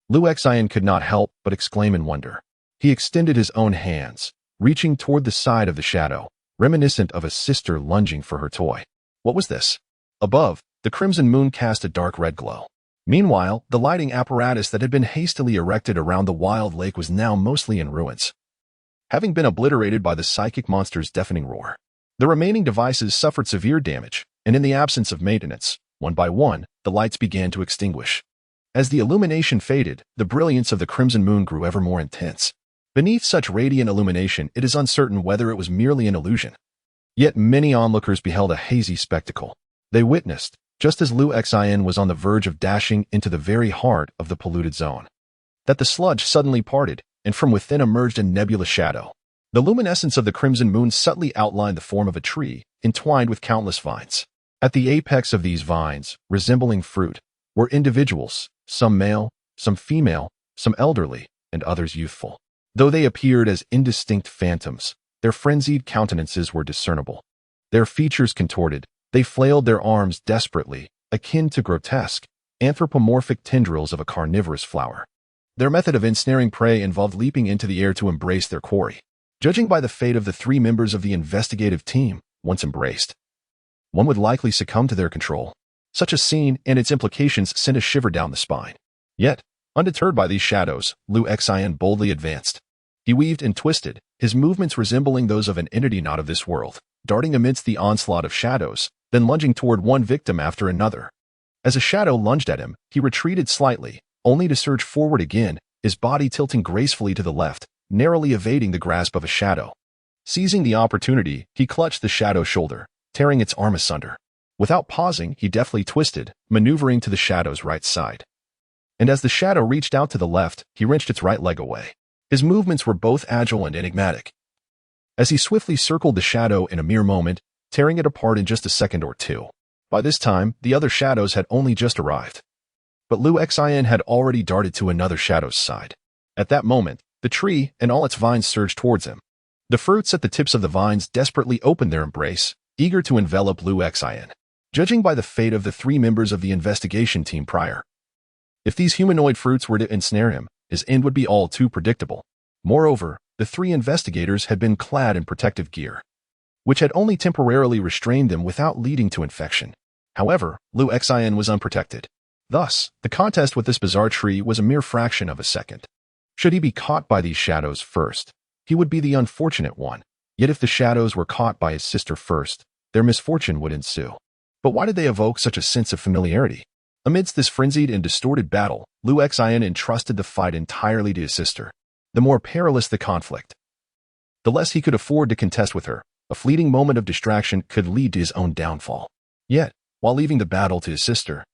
Lu Xian could not help but exclaim in wonder. He extended his own hands, reaching toward the side of the shadow, reminiscent of a sister lunging for her toy. What was this? Above, the crimson moon cast a dark red glow. Meanwhile, the lighting apparatus that had been hastily erected around the wild lake was now mostly in ruins, having been obliterated by the psychic monster's deafening roar. The remaining devices suffered severe damage, and in the absence of maintenance, one by one, the lights began to extinguish. As the illumination faded, the brilliance of the crimson moon grew ever more intense. Beneath such radiant illumination, it is uncertain whether it was merely an illusion. Yet many onlookers beheld a hazy spectacle. They witnessed, just as Lu Xian was on the verge of dashing into the very heart of the polluted zone, that the sludge suddenly parted, and from within emerged a nebulous shadow. The luminescence of the crimson moon subtly outlined the form of a tree, entwined with countless vines. At the apex of these vines, resembling fruit, were individuals, some male, some female, some elderly, and others youthful. Though they appeared as indistinct phantoms, their frenzied countenances were discernible. Their features contorted, they flailed their arms desperately, akin to grotesque, anthropomorphic tendrils of a carnivorous flower. Their method of ensnaring prey involved leaping into the air to embrace their quarry. Judging by the fate of the 3 members of the investigative team, once embraced, one would likely succumb to their control. Such a scene and its implications sent a shiver down the spine. Yet, undeterred by these shadows, Liu Xian boldly advanced. He weaved and twisted, his movements resembling those of an entity not of this world, darting amidst the onslaught of shadows, then lunging toward one victim after another. As a shadow lunged at him, he retreated slightly, only to surge forward again, his body tilting gracefully to the left, narrowly evading the grasp of a shadow. Seizing the opportunity, he clutched the shadow's shoulder, tearing its arm asunder. Without pausing, he deftly twisted, maneuvering to the shadow's right side. And as the shadow reached out to the left, he wrenched its right leg away. His movements were both agile and enigmatic. As he swiftly circled the shadow in a mere moment, tearing it apart in just a second or two. By this time, the other shadows had only just arrived. But Liu Xian had already darted to another shadow's side. At that moment, the tree and all its vines surged towards him. The fruits at the tips of the vines desperately opened their embrace, eager to envelop Liu Xian. Judging by the fate of the 3 members of the investigation team prior, if these humanoid fruits were to ensnare him, his end would be all too predictable. Moreover, the 3 investigators had been clad in protective gear, which had only temporarily restrained them without leading to infection. However, Liu Xian was unprotected. Thus, the contest with this bizarre tree was a mere fraction of a second. Should he be caught by these shadows first, he would be the unfortunate one. Yet if the shadows were caught by his sister first, their misfortune would ensue. But why did they evoke such a sense of familiarity? Amidst this frenzied and distorted battle, Liu Xian entrusted the fight entirely to his sister. The more perilous the conflict, the less he could afford to contest with her. A fleeting moment of distraction could lead to his own downfall. Yet, while leaving the battle to his sister,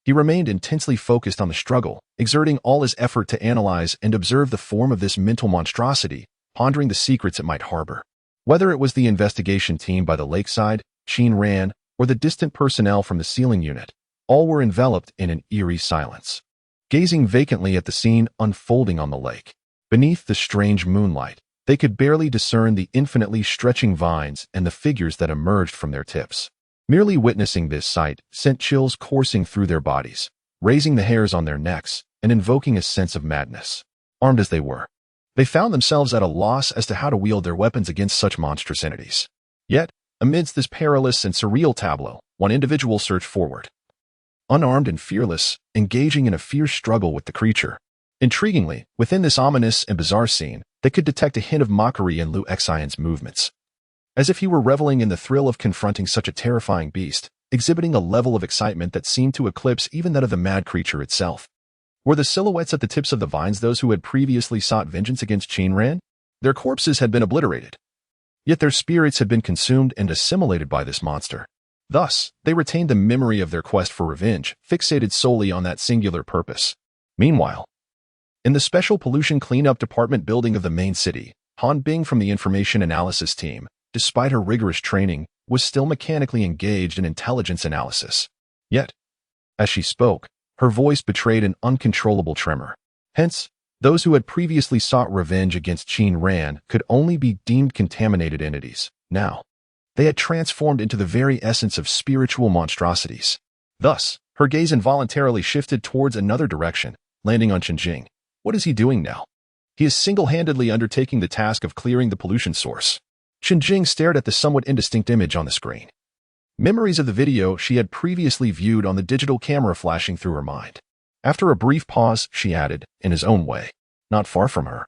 he remained intensely focused on the struggle, exerting all his effort to analyze and observe the form of this mental monstrosity, pondering the secrets it might harbor. Whether it was the investigation team by the lakeside, Qin Ran, or the distant personnel from the sealing unit, all were enveloped in an eerie silence, gazing vacantly at the scene unfolding on the lake. Beneath the strange moonlight, they could barely discern the infinitely stretching vines and the figures that emerged from their tips. Merely witnessing this sight sent chills coursing through their bodies, raising the hairs on their necks and invoking a sense of madness. Armed as they were, they found themselves at a loss as to how to wield their weapons against such monstrous entities. Yet, amidst this perilous and surreal tableau, one individual surged forward. Unarmed and fearless, engaging in a fierce struggle with the creature. Intriguingly, within this ominous and bizarre scene, they could detect a hint of mockery in Liu Xian's movements. As if he were reveling in the thrill of confronting such a terrifying beast, exhibiting a level of excitement that seemed to eclipse even that of the mad creature itself. Were the silhouettes at the tips of the vines those who had previously sought vengeance against Qin Ran? Their corpses had been obliterated. Yet their spirits had been consumed and assimilated by this monster. Thus, they retained the memory of their quest for revenge, fixated solely on that singular purpose. Meanwhile, in the Special Pollution Cleanup Department building of the main city, Han Bing from the Information Analysis team, despite her rigorous training, was still mechanically engaged in intelligence analysis. Yet, as she spoke, her voice betrayed an uncontrollable tremor. Hence, those who had previously sought revenge against Qin Ran could only be deemed contaminated entities. Now, they had transformed into the very essence of spiritual monstrosities. Thus, her gaze involuntarily shifted towards another direction, landing on Qianjing. What is he doing now? He is single-handedly undertaking the task of clearing the pollution source. Qianjing stared at the somewhat indistinct image on the screen. Memories of the video she had previously viewed on the digital camera flashing through her mind. After a brief pause, she added, in his own way, not far from her.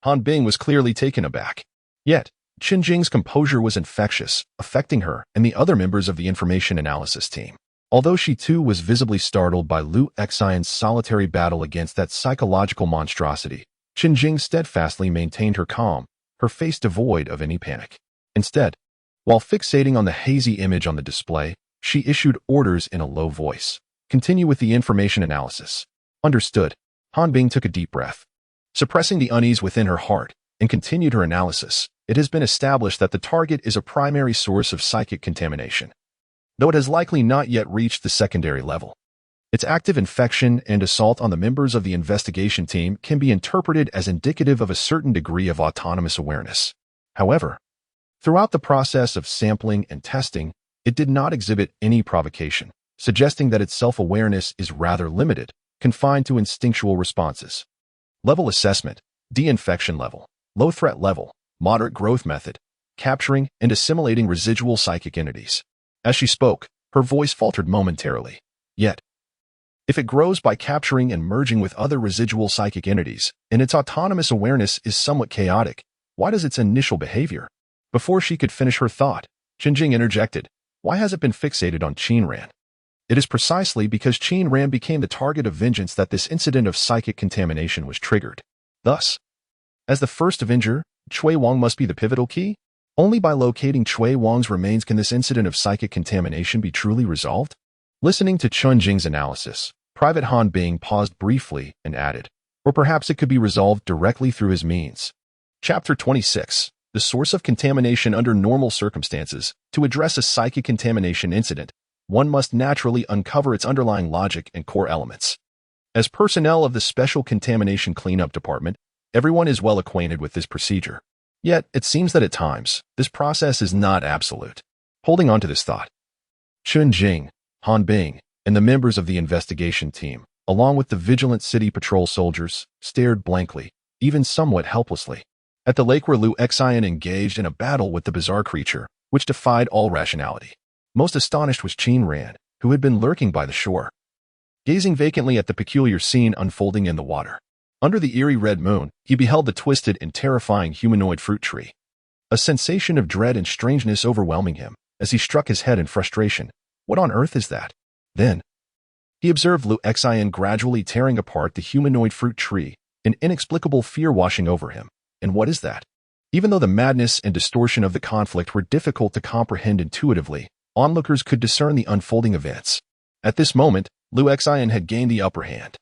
Han Bing was clearly taken aback. Yet, Qianjing's composure was infectious, affecting her and the other members of the information analysis team. Although she too was visibly startled by Liu Xian's solitary battle against that psychological monstrosity, Qianjing steadfastly maintained her calm, her face devoid of any panic. Instead, while fixating on the hazy image on the display, she issued orders in a low voice. Continue with the information analysis. Understood. Han Bing took a deep breath. Suppressing the unease within her heart, and continued her analysis. It has been established that the target is a primary source of psychic contamination, though it has likely not yet reached the secondary level. Its active infection and assault on the members of the investigation team can be interpreted as indicative of a certain degree of autonomous awareness. However, throughout the process of sampling and testing, it did not exhibit any provocation, suggesting that its self-awareness is rather limited, confined to instinctual responses. Level assessment: de-infection level, low threat level, moderate growth method, capturing and assimilating residual psychic entities. As she spoke, her voice faltered momentarily. Yet, if it grows by capturing and merging with other residual psychic entities, and its autonomous awareness is somewhat chaotic, why does its initial behavior? Before she could finish her thought, Qinjing interjected, "Why has it been fixated on Qinran?" It is precisely because Qinran became the target of vengeance that this incident of psychic contamination was triggered. Thus, as the first avenger, Cui Wang must be the pivotal key? Only by locating Cui Wang's remains can this incident of psychic contamination be truly resolved? Listening to Qinjing's analysis, Private Han Bing paused briefly and added, "Or perhaps it could be resolved directly through his means." Chapter 26. The source of contamination under normal circumstances. To address a psychic contamination incident, one must naturally uncover its underlying logic and core elements. As personnel of the Special Contamination Cleanup Department, everyone is well acquainted with this procedure. Yet, it seems that at times, this process is not absolute. Holding on to this thought, Qinjing, Han Bing, and the members of the investigation team, along with the vigilant city patrol soldiers, stared blankly, even somewhat helplessly, at the lake where Lu Xian engaged in a battle with the bizarre creature, which defied all rationality. Most astonished was Qinran, who had been lurking by the shore, gazing vacantly at the peculiar scene unfolding in the water. Under the eerie red moon, he beheld the twisted and terrifying humanoid fruit tree. A sensation of dread and strangeness overwhelming him, as he struck his head in frustration. What on earth is that? Then, he observed Lu Xian gradually tearing apart the humanoid fruit tree, an inexplicable fear washing over him. And what is that? Even though the madness and distortion of the conflict were difficult to comprehend intuitively, onlookers could discern the unfolding events. At this moment, Lu Xian had gained the upper hand.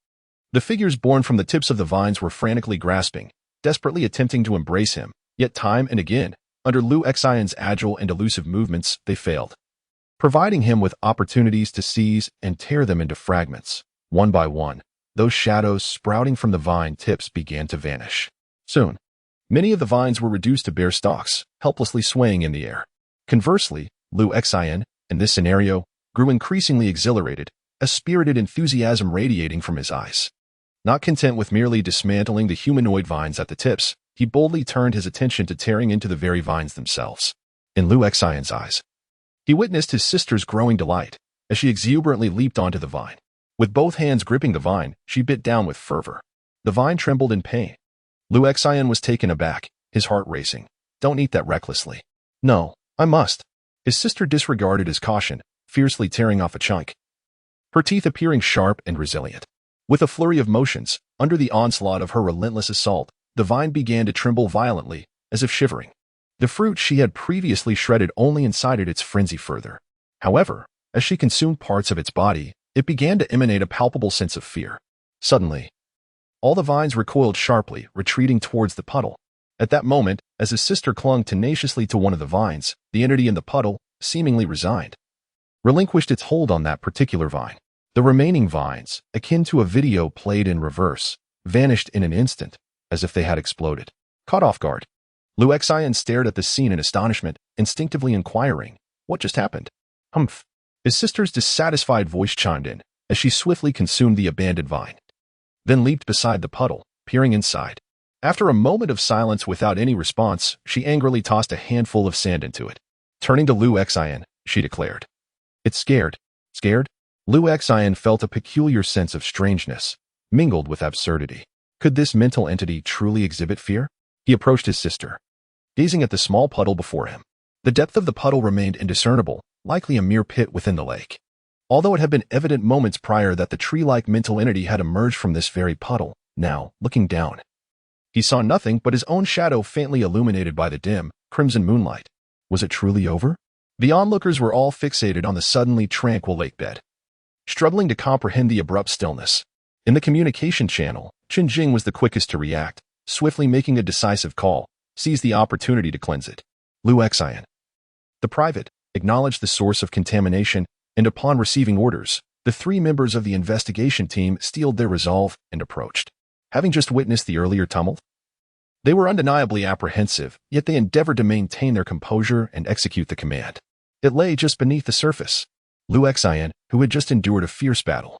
The figures born from the tips of the vines were frantically grasping, desperately attempting to embrace him, yet time and again, under Lu Xian's agile and elusive movements, they failed, providing him with opportunities to seize and tear them into fragments. One by one, those shadows sprouting from the vine tips began to vanish. Soon, many of the vines were reduced to bare stalks, helplessly swaying in the air. Conversely, Lu Xian, in this scenario, grew increasingly exhilarated, a spirited enthusiasm radiating from his eyes. Not content with merely dismantling the humanoid vines at the tips, he boldly turned his attention to tearing into the very vines themselves. In Lu Xian's eyes, he witnessed his sister's growing delight as she exuberantly leaped onto the vine. With both hands gripping the vine, she bit down with fervor. The vine trembled in pain. Lu Xian was taken aback, his heart racing. "Don't eat that recklessly." "No, I must." His sister disregarded his caution, fiercely tearing off a chunk, her teeth appearing sharp and resilient. With a flurry of motions, under the onslaught of her relentless assault, the vine began to tremble violently, as if shivering. The fruit she had previously shredded only incited its frenzy further. However, as she consumed parts of its body, it began to emanate a palpable sense of fear. Suddenly, all the vines recoiled sharply, retreating towards the puddle. At that moment, as his sister clung tenaciously to one of the vines, the entity in the puddle, seemingly resigned, relinquished its hold on that particular vine. The remaining vines, akin to a video played in reverse, vanished in an instant, as if they had exploded. Caught off guard, Lu Xian stared at the scene in astonishment, instinctively inquiring, "What just happened?" "Humph." His sister's dissatisfied voice chimed in, as she swiftly consumed the abandoned vine, then leaped beside the puddle, peering inside. After a moment of silence without any response, she angrily tossed a handful of sand into it. Turning to Lu Xian, she declared, "It's scared." Scared? Lu Xian felt a peculiar sense of strangeness, mingled with absurdity. Could this mental entity truly exhibit fear? He approached his sister, gazing at the small puddle before him. The depth of the puddle remained indiscernible, likely a mere pit within the lake. Although it had been evident moments prior that the tree-like mental entity had emerged from this very puddle, now, looking down, he saw nothing but his own shadow faintly illuminated by the dim, crimson moonlight. Was it truly over? The onlookers were all fixated on the suddenly tranquil lake bed, struggling to comprehend the abrupt stillness. In the communication channel, Qinjing was the quickest to react, swiftly making a decisive call, seized the opportunity to cleanse it. Liu Xian, the private, acknowledged the source of contamination, and upon receiving orders, the three members of the investigation team steeled their resolve and approached. Having just witnessed the earlier tumult, they were undeniably apprehensive, yet they endeavored to maintain their composure and execute the command. It lay just beneath the surface. Liu Xian, who had just endured a fierce battle,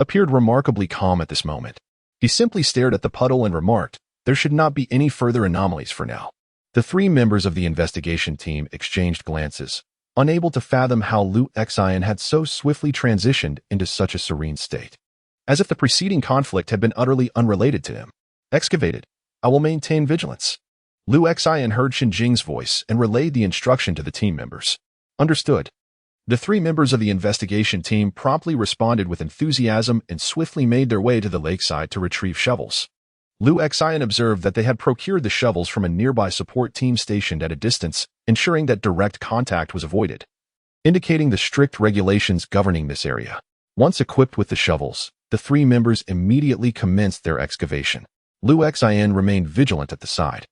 appeared remarkably calm at this moment. He simply stared at the puddle and remarked, "There should not be any further anomalies for now." The three members of the investigation team exchanged glances, unable to fathom how Liu Xian had so swiftly transitioned into such a serene state. As if the preceding conflict had been utterly unrelated to him. Excavated. I will maintain vigilance. Liu Xian heard Xinjing's voice and relayed the instruction to the team members. Understood. The three members of the investigation team promptly responded with enthusiasm and swiftly made their way to the lakeside to retrieve shovels. Liu Xian observed that they had procured the shovels from a nearby support team stationed at a distance, ensuring that direct contact was avoided, indicating the strict regulations governing this area. Once equipped with the shovels, the three members immediately commenced their excavation. Liu Xian remained vigilant at the side,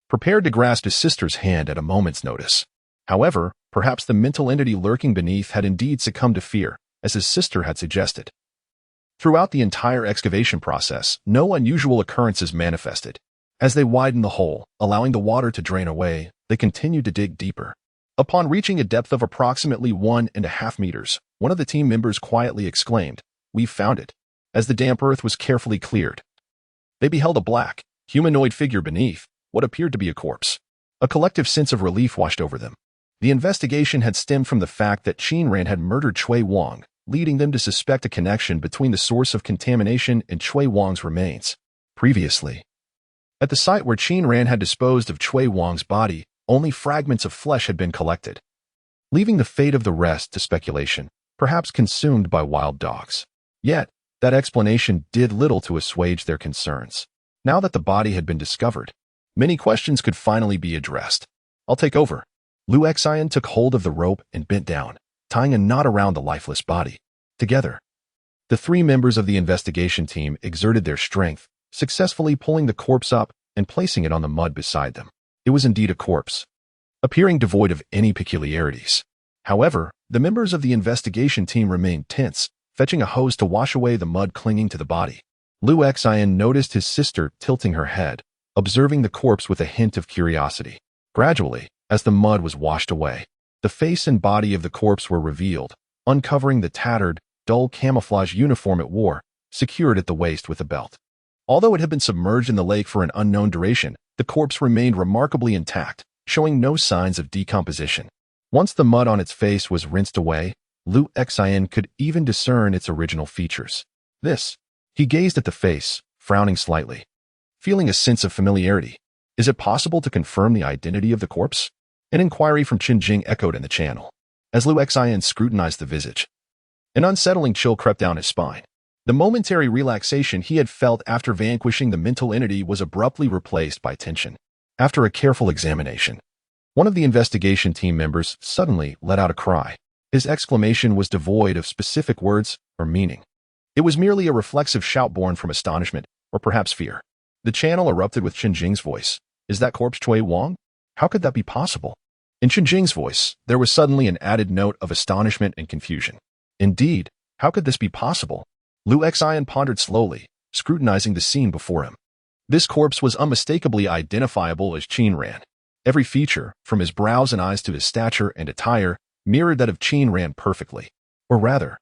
prepared to grasp his sister's hand at a moment's notice. However, perhaps the mental entity lurking beneath had indeed succumbed to fear, as his sister had suggested. Throughout the entire excavation process, no unusual occurrences manifested. As they widened the hole, allowing the water to drain away, they continued to dig deeper. Upon reaching a depth of approximately 1.5 meters, one of the team members quietly exclaimed, "We've found it." As the damp earth was carefully cleared, they beheld a black, humanoid figure beneath what appeared to be a corpse. A collective sense of relief washed over them. The investigation had stemmed from the fact that Qin Ran had murdered Cui Wang, leading them to suspect a connection between the source of contamination and Cui Wang's remains. Previously, at the site where Qin Ran had disposed of Cui Wang's body, only fragments of flesh had been collected, leaving the fate of the rest to speculation, perhaps consumed by wild dogs. Yet, that explanation did little to assuage their concerns. Now that the body had been discovered, many questions could finally be addressed. "I'll take over." Liu Xian took hold of the rope and bent down, tying a knot around the lifeless body. Together, the three members of the investigation team exerted their strength, successfully pulling the corpse up and placing it on the mud beside them. It was indeed a corpse, appearing devoid of any peculiarities. However, the members of the investigation team remained tense, fetching a hose to wash away the mud clinging to the body. Liu Xian noticed his sister tilting her head, observing the corpse with a hint of curiosity. Gradually, as the mud was washed away, the face and body of the corpse were revealed, uncovering the tattered, dull camouflage uniform it wore, secured at the waist with a belt. Although it had been submerged in the lake for an unknown duration, the corpse remained remarkably intact, showing no signs of decomposition. Once the mud on its face was rinsed away, Liu Xian could even discern its original features. He gazed at the face, frowning slightly, feeling a sense of familiarity. Is it possible to confirm the identity of the corpse? An inquiry from Xinjing echoed in the channel. As Liu Xian scrutinized the visage, an unsettling chill crept down his spine. The momentary relaxation he had felt after vanquishing the mental entity was abruptly replaced by tension. After a careful examination, one of the investigation team members suddenly let out a cry. His exclamation was devoid of specific words or meaning. It was merely a reflexive shout born from astonishment, or perhaps fear. The channel erupted with Xinjing's voice. "Is that corpse Cui Wang? How could that be possible?" In Xinjing's voice, there was suddenly an added note of astonishment and confusion. Indeed, how could this be possible? Liu Xian pondered slowly, scrutinizing the scene before him. This corpse was unmistakably identifiable as Qin Ran. Every feature, from his brows and eyes to his stature and attire, mirrored that of Qin Ran perfectly. Or rather,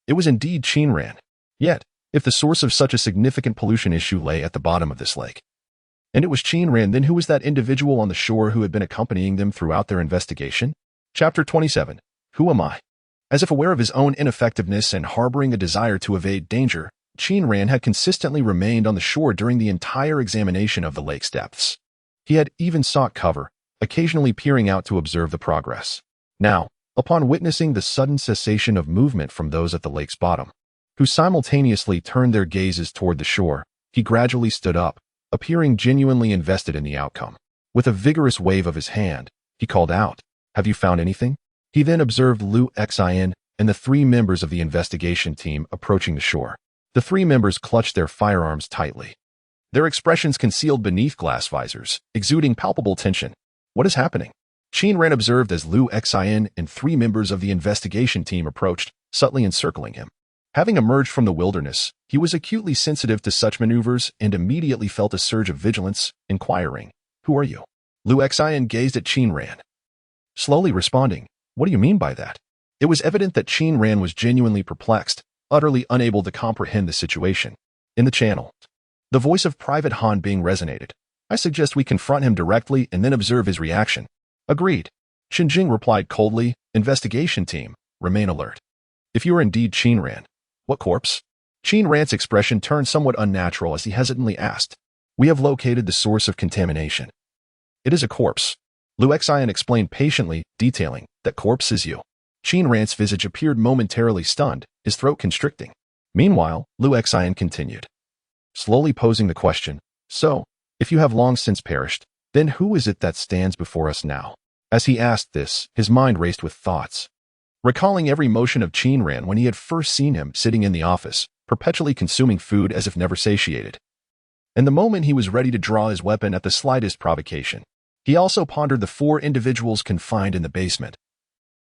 it was indeed Qin Ran. Yet, if the source of such a significant pollution issue lay at the bottom of this lake, and it was Qin Ran, then who was that individual on the shore who had been accompanying them throughout their investigation? Chapter 27. Who am I? As if aware of his own ineffectiveness and harboring a desire to evade danger, Qin Ran had consistently remained on the shore during the entire examination of the lake's depths. He had even sought cover, occasionally peering out to observe the progress. Now, upon witnessing the sudden cessation of movement from those at the lake's bottom, who simultaneously turned their gazes toward the shore, he gradually stood up, appearing genuinely invested in the outcome. With a vigorous wave of his hand, he called out, "Have you found anything?" He then observed Liu Xian and the three members of the investigation team approaching the shore. The three members clutched their firearms tightly, their expressions concealed beneath glass visors, exuding palpable tension. What is happening? Qin Ran observed as Lu Xian and 3 members of the investigation team approached, subtly encircling him. Having emerged from the wilderness, he was acutely sensitive to such maneuvers and immediately felt a surge of vigilance, inquiring, "Who are you?" Lu Xian gazed at Qin Ran, slowly responding, "What do you mean by that?" It was evident that Qin Ran was genuinely perplexed, utterly unable to comprehend the situation. In the channel, the voice of Private Han Bing resonated. "I suggest we confront him directly and then observe his reaction." "Agreed." Qin Jing replied coldly. "Investigation team, remain alert. If you are indeed Qin Ran, what corpse?" Qin Ran's expression turned somewhat unnatural as he hesitantly asked. "We have located the source of contamination. It is a corpse." Lu Xian explained patiently, detailing, "That corpse is you." Qin Ran's visage appeared momentarily stunned, his throat constricting. Meanwhile, Lu Xian continued, slowly posing the question, "So, if you have long since perished, then who is it that stands before us now?" As he asked this, his mind raced with thoughts. Recalling every motion of Qin Ran when he had first seen him sitting in the office, perpetually consuming food as if never satiated. And the moment he was ready to draw his weapon at the slightest provocation. He also pondered the 4 individuals confined in the basement,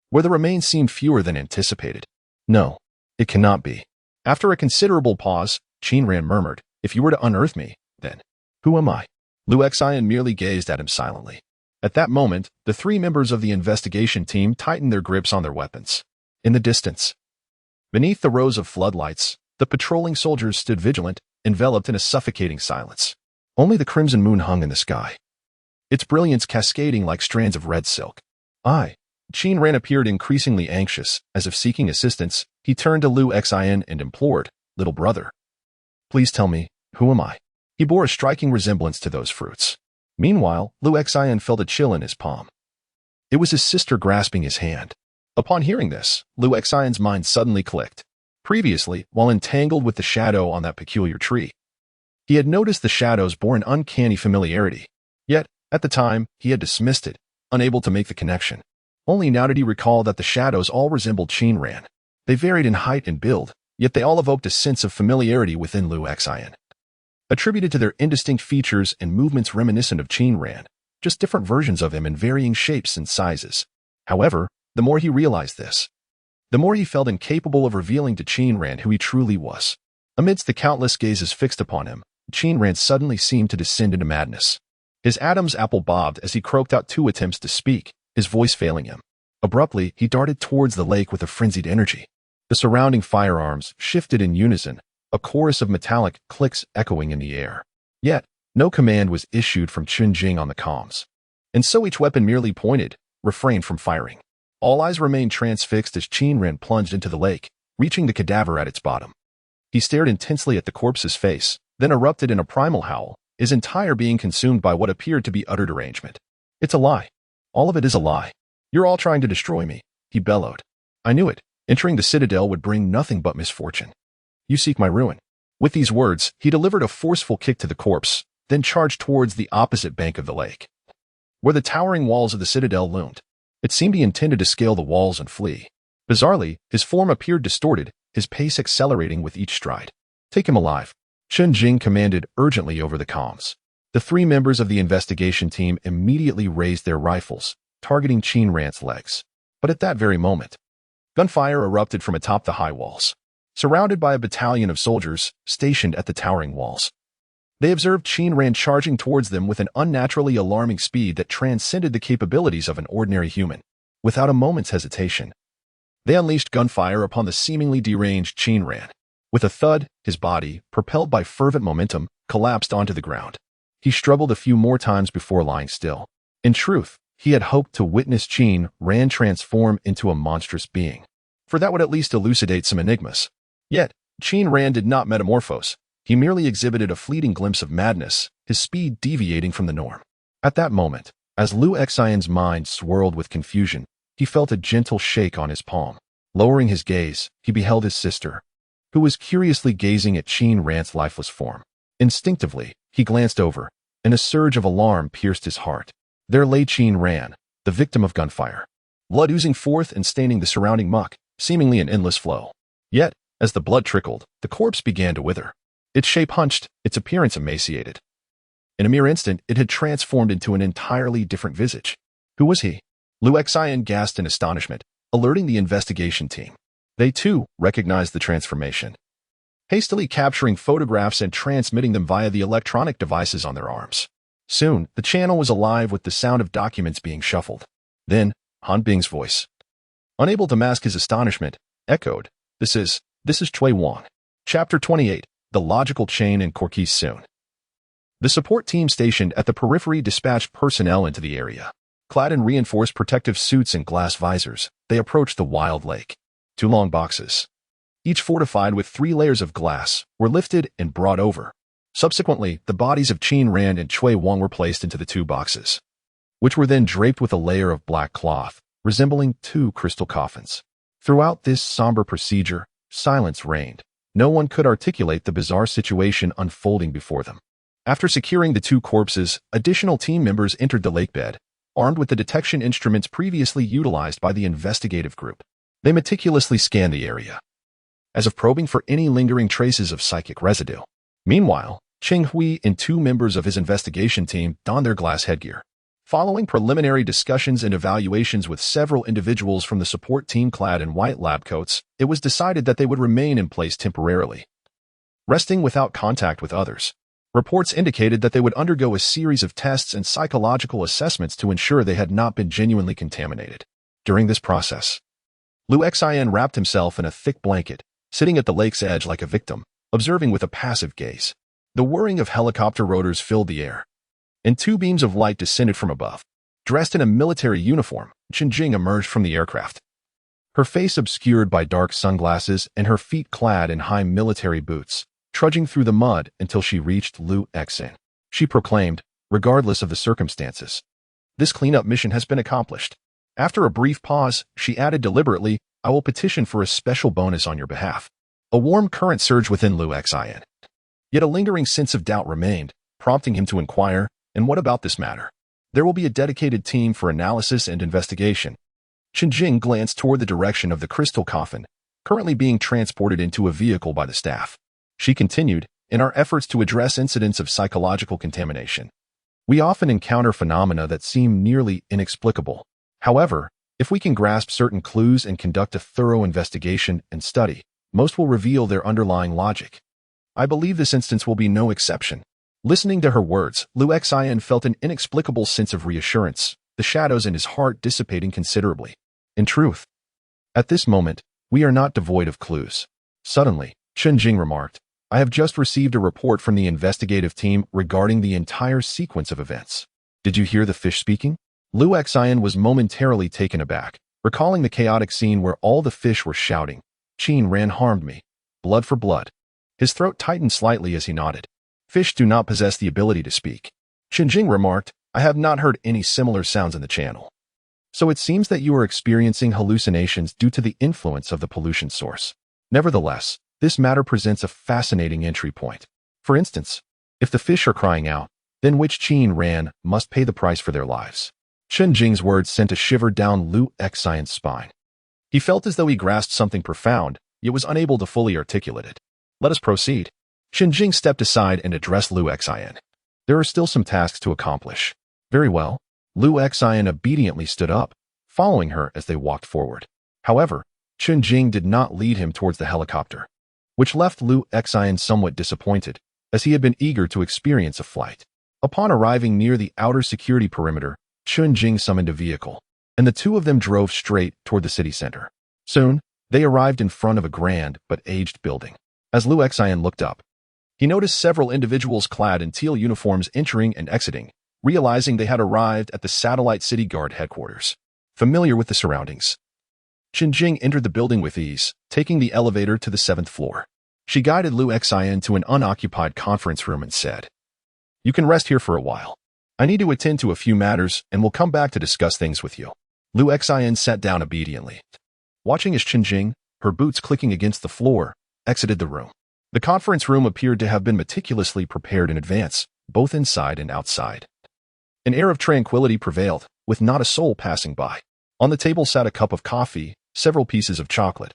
where the remains seemed fewer than anticipated. "No, it cannot be." After a considerable pause, Qin Ran murmured, "If you were to unearth me, then who am I?" Lu Xian merely gazed at him silently. At that moment, the 3 members of the investigation team tightened their grips on their weapons. In the distance, beneath the rows of floodlights, the patrolling soldiers stood vigilant, enveloped in a suffocating silence. Only the crimson moon hung in the sky, its brilliance cascading like strands of red silk. Qin Ran appeared increasingly anxious, as if seeking assistance. He turned to Lu Xian and implored, "Little brother, please tell me, who am I?" He bore a striking resemblance to those fruits. Meanwhile, Lu Xian felt a chill in his palm. It was his sister grasping his hand. Upon hearing this, Lu Xian's mind suddenly clicked. Previously, while entangled with the shadow on that peculiar tree, he had noticed the shadows bore an uncanny familiarity. Yet, at the time, he had dismissed it, unable to make the connection. Only now did he recall that the shadows all resembled Qin Ran. They varied in height and build, yet they all evoked a sense of familiarity within Lu Xian, attributed to their indistinct features and movements reminiscent of Qin Ran, just different versions of him in varying shapes and sizes. However, the more he realized this, the more he felt incapable of revealing to Qin Ran who he truly was. Amidst the countless gazes fixed upon him, Qin Ran suddenly seemed to descend into madness. His Adam's apple bobbed as he croaked out 2 attempts to speak, his voice failing him. Abruptly, he darted towards the lake with a frenzied energy. The surrounding firearms shifted in unison, a chorus of metallic clicks echoing in the air. Yet, no command was issued from Qin Jing on the comms. And so each weapon merely pointed, refrained from firing. All eyes remained transfixed as Qin Ran plunged into the lake, reaching the cadaver at its bottom. He stared intensely at the corpse's face, then erupted in a primal howl, his entire being consumed by what appeared to be utter derangement. "It's a lie. All of it is a lie. You're all trying to destroy me," he bellowed. "I knew it. Entering the citadel would bring nothing but misfortune. You seek my ruin." With these words, he delivered a forceful kick to the corpse, then charged towards the opposite bank of the lake, where the towering walls of the citadel loomed. It seemed he intended to scale the walls and flee. Bizarrely, his form appeared distorted, his pace accelerating with each stride. "Take him alive," Qin Jing commanded urgently over the comms. The 3 members of the investigation team immediately raised their rifles, targeting Qin Ran's legs. But at that very moment, gunfire erupted from atop the high walls. Surrounded by a battalion of soldiers stationed at the towering walls, they observed Qin Ran charging towards them with an unnaturally alarming speed that transcended the capabilities of an ordinary human. Without a moment's hesitation, they unleashed gunfire upon the seemingly deranged Qin Ran. With a thud, his body, propelled by fervent momentum, collapsed onto the ground. He struggled a few more times before lying still. In truth, he had hoped to witness Qin Ran transform into a monstrous being, for that would at least elucidate some enigmas. Yet, Qin Ran did not metamorphose. He merely exhibited a fleeting glimpse of madness, his speed deviating from the norm. At that moment, as Lu Xian's mind swirled with confusion, he felt a gentle shake on his palm. Lowering his gaze, he beheld his sister, who was curiously gazing at Qin Ran's lifeless form. Instinctively, he glanced over, and a surge of alarm pierced his heart. There lay Qin Ran, the victim of gunfire, blood oozing forth and staining the surrounding muck, seemingly in endless flow. Yet, as the blood trickled, the corpse began to wither. Its shape hunched, its appearance emaciated. In a mere instant, it had transformed into an entirely different visage. Who was he? Lu Xian gasped in astonishment, alerting the investigation team. They, too, recognized the transformation, hastily capturing photographs and transmitting them via the electronic devices on their arms. Soon, the channel was alive with the sound of documents being shuffled. Then, Han Bing's voice, unable to mask his astonishment, echoed, This is Chui Wang. Chapter 28, The Logical Chain in Corquis Soon. The support team stationed at the periphery dispatched personnel into the area. Clad in reinforced protective suits and glass visors, they approached the wild lake. 2 long boxes, each fortified with 3 layers of glass, were lifted and brought over. Subsequently, the bodies of Qin Ran and Chui Wang were placed into the 2 boxes, which were then draped with a layer of black cloth, resembling 2 crystal coffins. Throughout this somber procedure, silence reigned. No one could articulate the bizarre situation unfolding before them. After securing the 2 corpses, additional team members entered the lakebed, armed with the detection instruments previously utilized by the investigative group. They meticulously scanned the area, as if probing for any lingering traces of psychic residue. Meanwhile, Cheng Hui and 2 members of his investigation team donned their glass headgear. Following preliminary discussions and evaluations with several individuals from the support team clad in white lab coats, it was decided that they would remain in place temporarily, resting without contact with others. Reports indicated that they would undergo a series of tests and psychological assessments to ensure they had not been genuinely contaminated. During this process, Lu Xian wrapped himself in a thick blanket, sitting at the lake's edge like a victim, observing with a passive gaze. The whirring of helicopter rotors filled the air, and 2 beams of light descended from above. Dressed in a military uniform, Chen Jing emerged from the aircraft, her face obscured by dark sunglasses and her feet clad in high military boots, trudging through the mud until she reached Lu Xian. She proclaimed, regardless of the circumstances, "This cleanup mission has been accomplished." After a brief pause, she added deliberately, "I will petition for a special bonus on your behalf." A warm current surged within Lu Xian. Yet a lingering sense of doubt remained, prompting him to inquire, "And what about this matter?" "There will be a dedicated team for analysis and investigation." Chen Jing glanced toward the direction of the crystal coffin, currently being transported into a vehicle by the staff. She continued, "In our efforts to address incidents of psychological contamination, we often encounter phenomena that seem nearly inexplicable. However, if we can grasp certain clues and conduct a thorough investigation and study, most will reveal their underlying logic. I believe this instance will be no exception." Listening to her words, Lu Xian felt an inexplicable sense of reassurance, the shadows in his heart dissipating considerably. In truth, at this moment, we are not devoid of clues. Suddenly, Chen Jing remarked, "I have just received a report from the investigative team regarding the entire sequence of events." "Did you hear the fish speaking?" Lu Xian was momentarily taken aback, recalling the chaotic scene where all the fish were shouting, "Qin Ran harmed me. Blood for blood." His throat tightened slightly as he nodded. "Fish do not possess the ability to speak." Chen Jing remarked, "I have not heard any similar sounds in the channel. So it seems that you are experiencing hallucinations due to the influence of the pollution source. Nevertheless, this matter presents a fascinating entry point. For instance, if the fish are crying out, then which Qin Ran must pay the price for their lives?" Chen Jing's words sent a shiver down Lu Xian's spine. He felt as though he grasped something profound, yet was unable to fully articulate it. "Let us proceed." Chen Jing stepped aside and addressed Lu Xian. "There are still some tasks to accomplish." "Very well." Lu Xian obediently stood up, following her as they walked forward. However, Chen Jing did not lead him towards the helicopter, which left Lu Xian somewhat disappointed, as he had been eager to experience a flight. Upon arriving near the outer security perimeter, Chen Jing summoned a vehicle, and the 2 of them drove straight toward the city center. Soon, they arrived in front of a grand but aged building. As Lu Xian looked up, he noticed several individuals clad in teal uniforms entering and exiting, realizing they had arrived at the Satellite City Guard headquarters. Familiar with the surroundings, Chen Jing entered the building with ease, taking the elevator to the 7th floor. She guided Lu Xian to an unoccupied conference room and said, "You can rest here for a while. I need to attend to a few matters and will come back to discuss things with you." Lu Xian sat down obediently, watching as Chen Jing, her boots clicking against the floor, exited the room. The conference room appeared to have been meticulously prepared in advance, both inside and outside. An air of tranquility prevailed, with not a soul passing by. On the table sat a cup of coffee, several pieces of chocolate,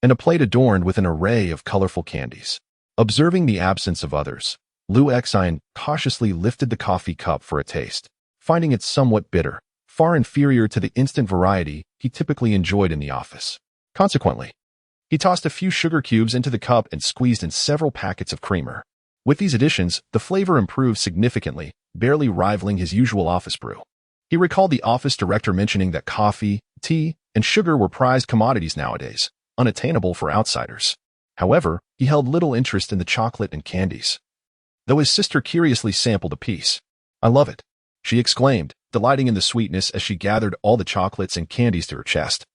and a plate adorned with an array of colorful candies. Observing the absence of others, Lu Xian cautiously lifted the coffee cup for a taste, finding it somewhat bitter, far inferior to the instant variety he typically enjoyed in the office. Consequently, he tossed a few sugar cubes into the cup and squeezed in several packets of creamer. With these additions, the flavor improved significantly, barely rivaling his usual office brew. He recalled the office director mentioning that coffee, tea, and sugar were prized commodities nowadays, unattainable for outsiders. However, he held little interest in the chocolate and candies, though his sister curiously sampled a piece. "I love it," she exclaimed, delighting in the sweetness as she gathered all the chocolates and candies to her chest.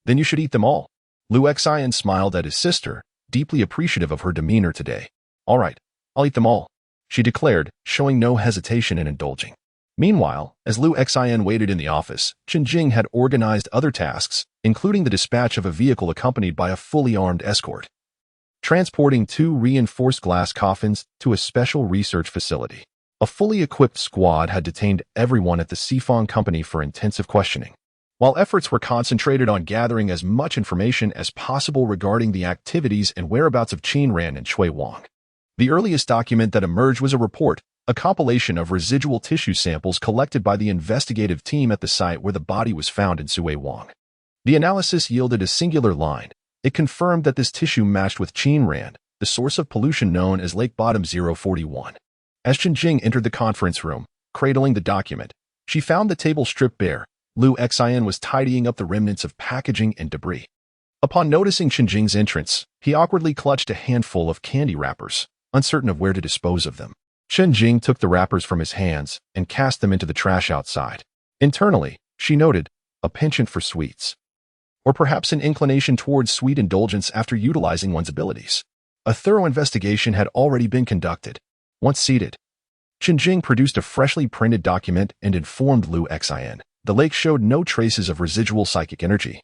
"Then you should eat them all." Lu Xian smiled at his sister, deeply appreciative of her demeanor today. "All right, I'll eat them all," she declared, showing no hesitation in indulging. Meanwhile, as Lu Xian waited in the office, Jing had organized other tasks, including the dispatch of a vehicle accompanied by a fully armed escort, transporting 2 reinforced glass coffins to a special research facility. A fully equipped squad had detained everyone at the Sifong company for intensive questioning, while efforts were concentrated on gathering as much information as possible regarding the activities and whereabouts of Qin Ran and Shui Wang. The earliest document that emerged was a report, a compilation of residual tissue samples collected by the investigative team at the site where the body was found in Sui Wang. The analysis yielded a singular line. It confirmed that this tissue matched with Qin Ran, the source of pollution known as Lake Bottom 041. As Jing entered the conference room, cradling the document, she found the table stripped bare. Lu Xian was tidying up the remnants of packaging and debris. Upon noticing Jing's entrance, he awkwardly clutched a handful of candy wrappers, uncertain of where to dispose of them. Jing took the wrappers from his hands and cast them into the trash outside. Internally, she noted a penchant for sweets, or perhaps an inclination towards sweet indulgence after utilizing one's abilities. A thorough investigation had already been conducted. Once seated, Jing produced a freshly printed document and informed Lu Xian. The lake showed no traces of residual psychic energy,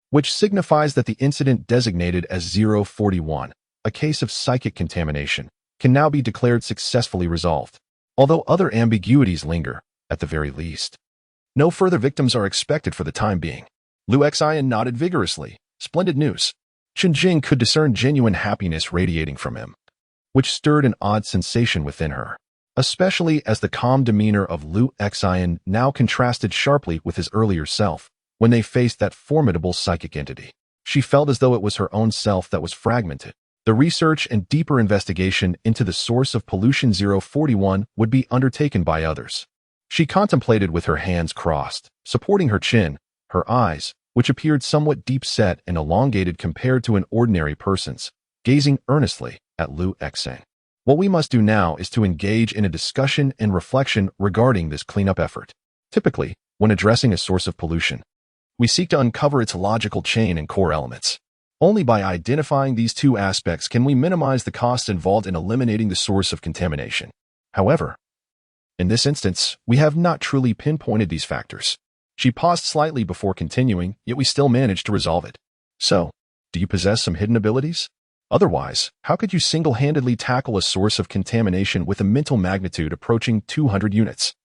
which signifies that the incident designated as 041, a case of psychic contamination, can now be declared successfully resolved. Although other ambiguities linger, at the very least, no further victims are expected for the time being. Lu Xian nodded vigorously. Splendid news. Jing could discern genuine happiness radiating from him, which stirred an odd sensation within her, especially as the calm demeanor of Lu Xian now contrasted sharply with his earlier self when they faced that formidable psychic entity. She felt as though it was her own self that was fragmented. The research and deeper investigation into the source of pollution 041 would be undertaken by others. She contemplated with her hands crossed, supporting her chin, her eyes, which appeared somewhat deep-set and elongated compared to an ordinary person's, gazing earnestly at Lu Xian. What we must do now is to engage in a discussion and reflection regarding this cleanup effort. Typically, when addressing a source of pollution, we seek to uncover its logical chain and core elements. Only by identifying these two aspects can we minimize the costs involved in eliminating the source of contamination. However, in this instance, we have not truly pinpointed these factors. She paused slightly before continuing, yet we still managed to resolve it. So, do you possess some hidden abilities? Otherwise, how could you single-handedly tackle a source of contamination with a mental magnitude approaching 200 units?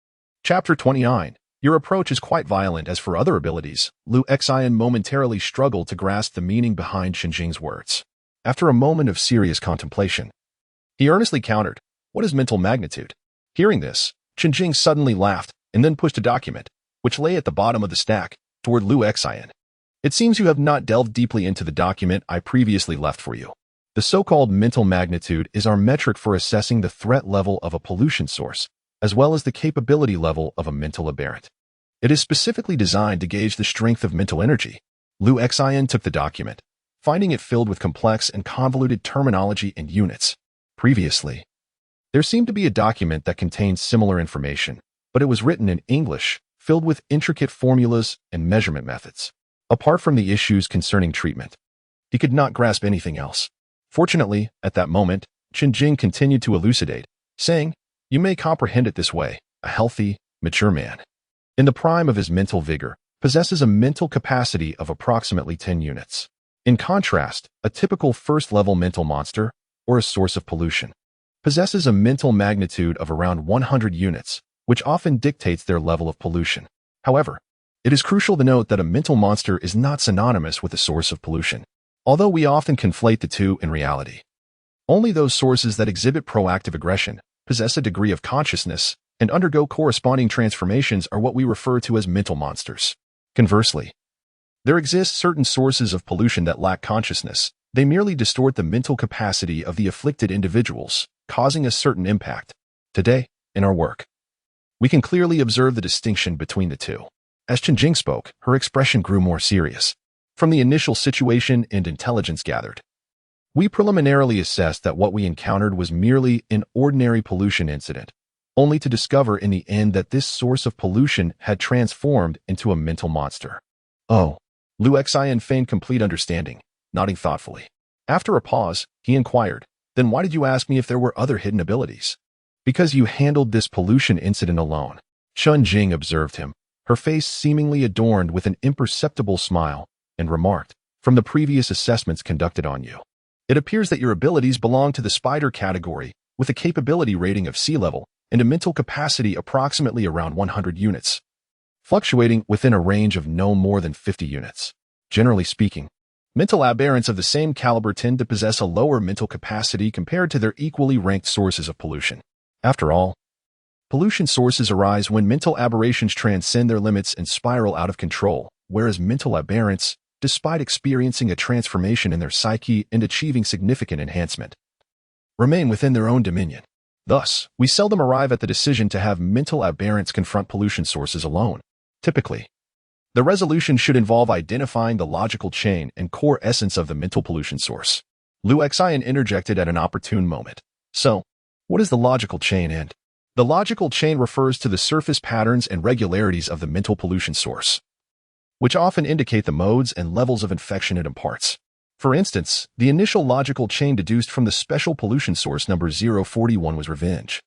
Chapter 29. Your approach is quite violent. As for other abilities, Lu Xian momentarily struggled to grasp the meaning behind Jing's words. After a moment of serious contemplation, he earnestly countered, "What is mental magnitude?" Hearing this, Jing suddenly laughed and then pushed a document, which lay at the bottom of the stack, toward Lu Xian. "It seems you have not delved deeply into the document I previously left for you. The so-called mental magnitude is our metric for assessing the threat level of a pollution source, as well as the capability level of a mental aberrant. It is specifically designed to gauge the strength of mental energy." Lu Xian took the document, finding it filled with complex and convoluted terminology and units. Previously, there seemed to be a document that contained similar information, but it was written in English, filled with intricate formulas and measurement methods. Apart from the issues concerning treatment, he could not grasp anything else. Fortunately, at that moment, Jing continued to elucidate, saying, "You may comprehend it this way. A healthy, mature man, in the prime of his mental vigor, possesses a mental capacity of approximately 10 units. In contrast, a typical first-level mental monster, or a source of pollution, possesses a mental magnitude of around 100 units, which often dictates their level of pollution. However, it is crucial to note that a mental monster is not synonymous with a source of pollution, although we often conflate the two in reality. Only those sources that exhibit proactive aggression, possess a degree of consciousness, and undergo corresponding transformations are what we refer to as mental monsters. Conversely, there exist certain sources of pollution that lack consciousness. They merely distort the mental capacity of the afflicted individuals, causing a certain impact. Today, in our work, we can clearly observe the distinction between the two. As Chen Jing spoke, her expression grew more serious. From the initial situation and intelligence gathered, we preliminarily assessed that what we encountered was merely an ordinary pollution incident, only to discover in the end that this source of pollution had transformed into a mental monster. Oh, Lu Xian feigned complete understanding, nodding thoughtfully. After a pause, he inquired, "Then why did you ask me if there were other hidden abilities?" "Because you handled this pollution incident alone." Chen Jing observed him, her face seemingly adorned with an imperceptible smile, and remarked, "From the previous assessments conducted on you, it appears that your abilities belong to the spider category, with a capability rating of sea level and a mental capacity approximately around 100 units, fluctuating within a range of no more than 50 units. Generally speaking, mental aberrants of the same caliber tend to possess a lower mental capacity compared to their equally ranked sources of pollution. After all, pollution sources arise when mental aberrations transcend their limits and spiral out of control, whereas mental aberrants, despite experiencing a transformation in their psyche and achieving significant enhancement, remain within their own dominion. Thus, we seldom arrive at the decision to have mental aberrants confront pollution sources alone. Typically, the resolution should involve identifying the logical chain and core essence of the mental pollution source. Lu Xian interjected at an opportune moment. "So, what is the logical chain and?" "The logical chain refers to the surface patterns and regularities of the mental pollution source, which often indicate the modes and levels of infection it imparts. For instance, the initial logical chain deduced from the special pollution source number 041 was revenge,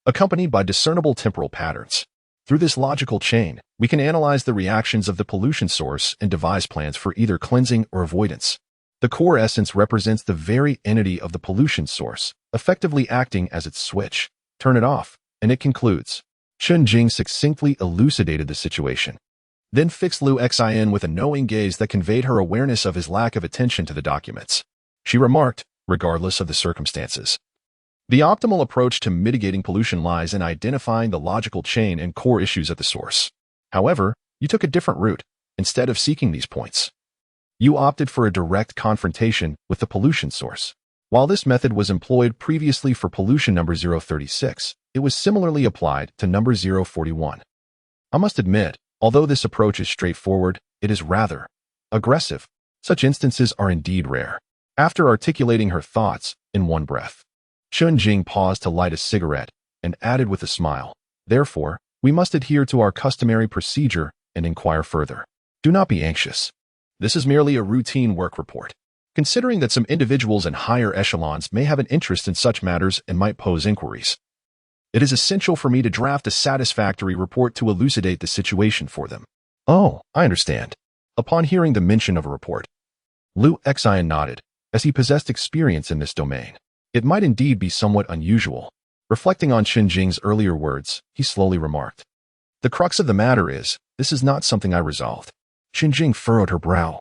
accompanied by discernible temporal patterns. Through this logical chain, we can analyze the reactions of the pollution source and devise plans for either cleansing or avoidance. The core essence represents the very entity of the pollution source, effectively acting as its switch. Turn it off, and it concludes." Chen Jing succinctly elucidated the situation, then fixed Lu Xian with a knowing gaze that conveyed her awareness of his lack of attention to the documents. She remarked, regardless of the circumstances, "The optimal approach to mitigating pollution lies in identifying the logical chain and core issues at the source. However, you took a different route. Instead of seeking these points, you opted for a direct confrontation with the pollution source. While this method was employed previously for pollution number 036, it was similarly applied to number 041. I must admit, although this approach is straightforward, it is rather aggressive. Such instances are indeed rare." After articulating her thoughts in one breath, Chen Jing paused to light a cigarette and added with a smile, "Therefore, we must adhere to our customary procedure and inquire further. Do not be anxious. This is merely a routine work report. Considering that some individuals in higher echelons may have an interest in such matters and might pose inquiries, it is essential for me to draft a satisfactory report to elucidate the situation for them." "Oh, I understand." Upon hearing the mention of a report, Lu Xian nodded, as he possessed experience in this domain. It might indeed be somewhat unusual. Reflecting on Chen Jing's earlier words, he slowly remarked, "The crux of the matter is, this is not something I resolved." Chen Jing furrowed her brow,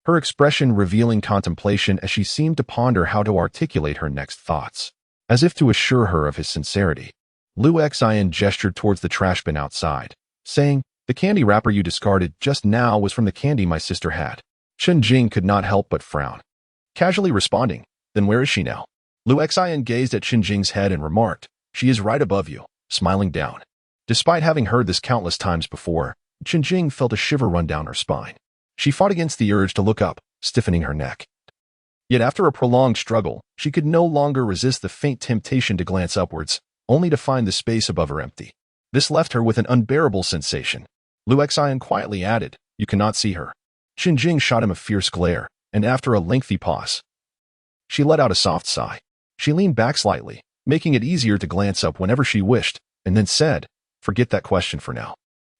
her expression revealing contemplation as she seemed to ponder how to articulate her next thoughts. As if to assure her of his sincerity, Lu Xian gestured towards the trash bin outside, saying, "The candy wrapper you discarded just now was from the candy my sister had." Chen Jing could not help but frown, casually responding, "Then where is she now?" Lu Xian gazed at Chen Jing's head and remarked, "She is right above you," smiling down. Despite having heard this countless times before, Chen Jing felt a shiver run down her spine. She fought against the urge to look up, stiffening her neck. Yet after a prolonged struggle, she could no longer resist the faint temptation to glance upwards, only to find the space above her empty. This left her with an unbearable sensation. Lu Xian quietly added, "You cannot see her." Chen Jing shot him a fierce glare, and after a lengthy pause, she let out a soft sigh. She leaned back slightly, making it easier to glance up whenever she wished, and then said, "Forget that question for now.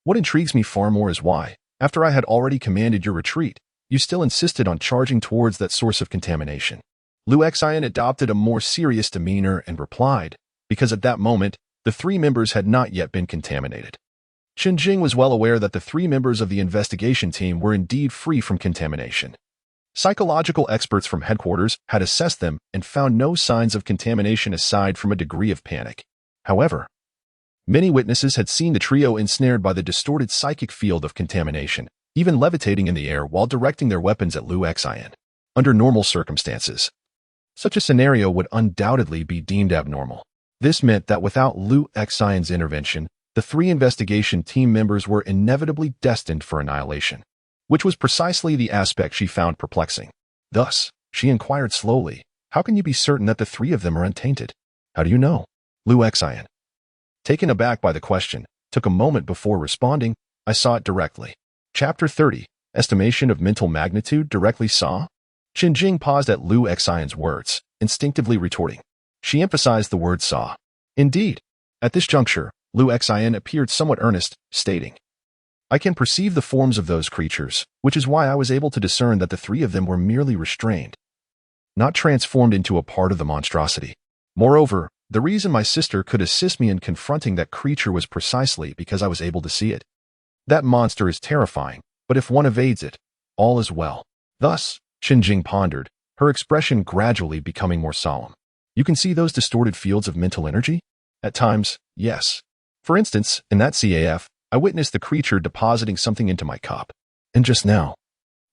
What intrigues me far more is why, after I had already commanded your retreat, you still insisted on charging towards that source of contamination." Lu Xian adopted a more serious demeanor and replied, "Because at that moment, the 3 members had not yet been contaminated." Chen Jing was well aware that the 3 members of the investigation team were indeed free from contamination. Psychological experts from headquarters had assessed them and found no signs of contamination aside from a degree of panic. However, many witnesses had seen the trio ensnared by the distorted psychic field of contamination, even levitating in the air while directing their weapons at Liu Xian. Under normal circumstances, such a scenario would undoubtedly be deemed abnormal. This meant that without Liu Xian's intervention, the three investigation team members were inevitably destined for annihilation, which was precisely the aspect she found perplexing. Thus, she inquired slowly, "How can you be certain that the three of them are untainted? How do you know?" Liu Xian, taken aback by the question, took a moment before responding, "I saw it directly." Chapter 30, Estimation of Mental Magnitude. Directly saw? Qin Jing paused at Liu Xian's words, instinctively retorting. She emphasized the word saw. Indeed, at this juncture, Liu Xian appeared somewhat earnest, stating, "I can perceive the forms of those creatures, which is why I was able to discern that the three of them were merely restrained, not transformed into a part of the monstrosity. Moreover, the reason my sister could assist me in confronting that creature was precisely because I was able to see it. That monster is terrifying, but if one evades it, all is well." Thus, Qin Jing pondered, her expression gradually becoming more solemn. "You can see those distorted fields of mental energy?" "At times, yes. For instance, in that CAF, I witnessed the creature depositing something into my cup. And just now,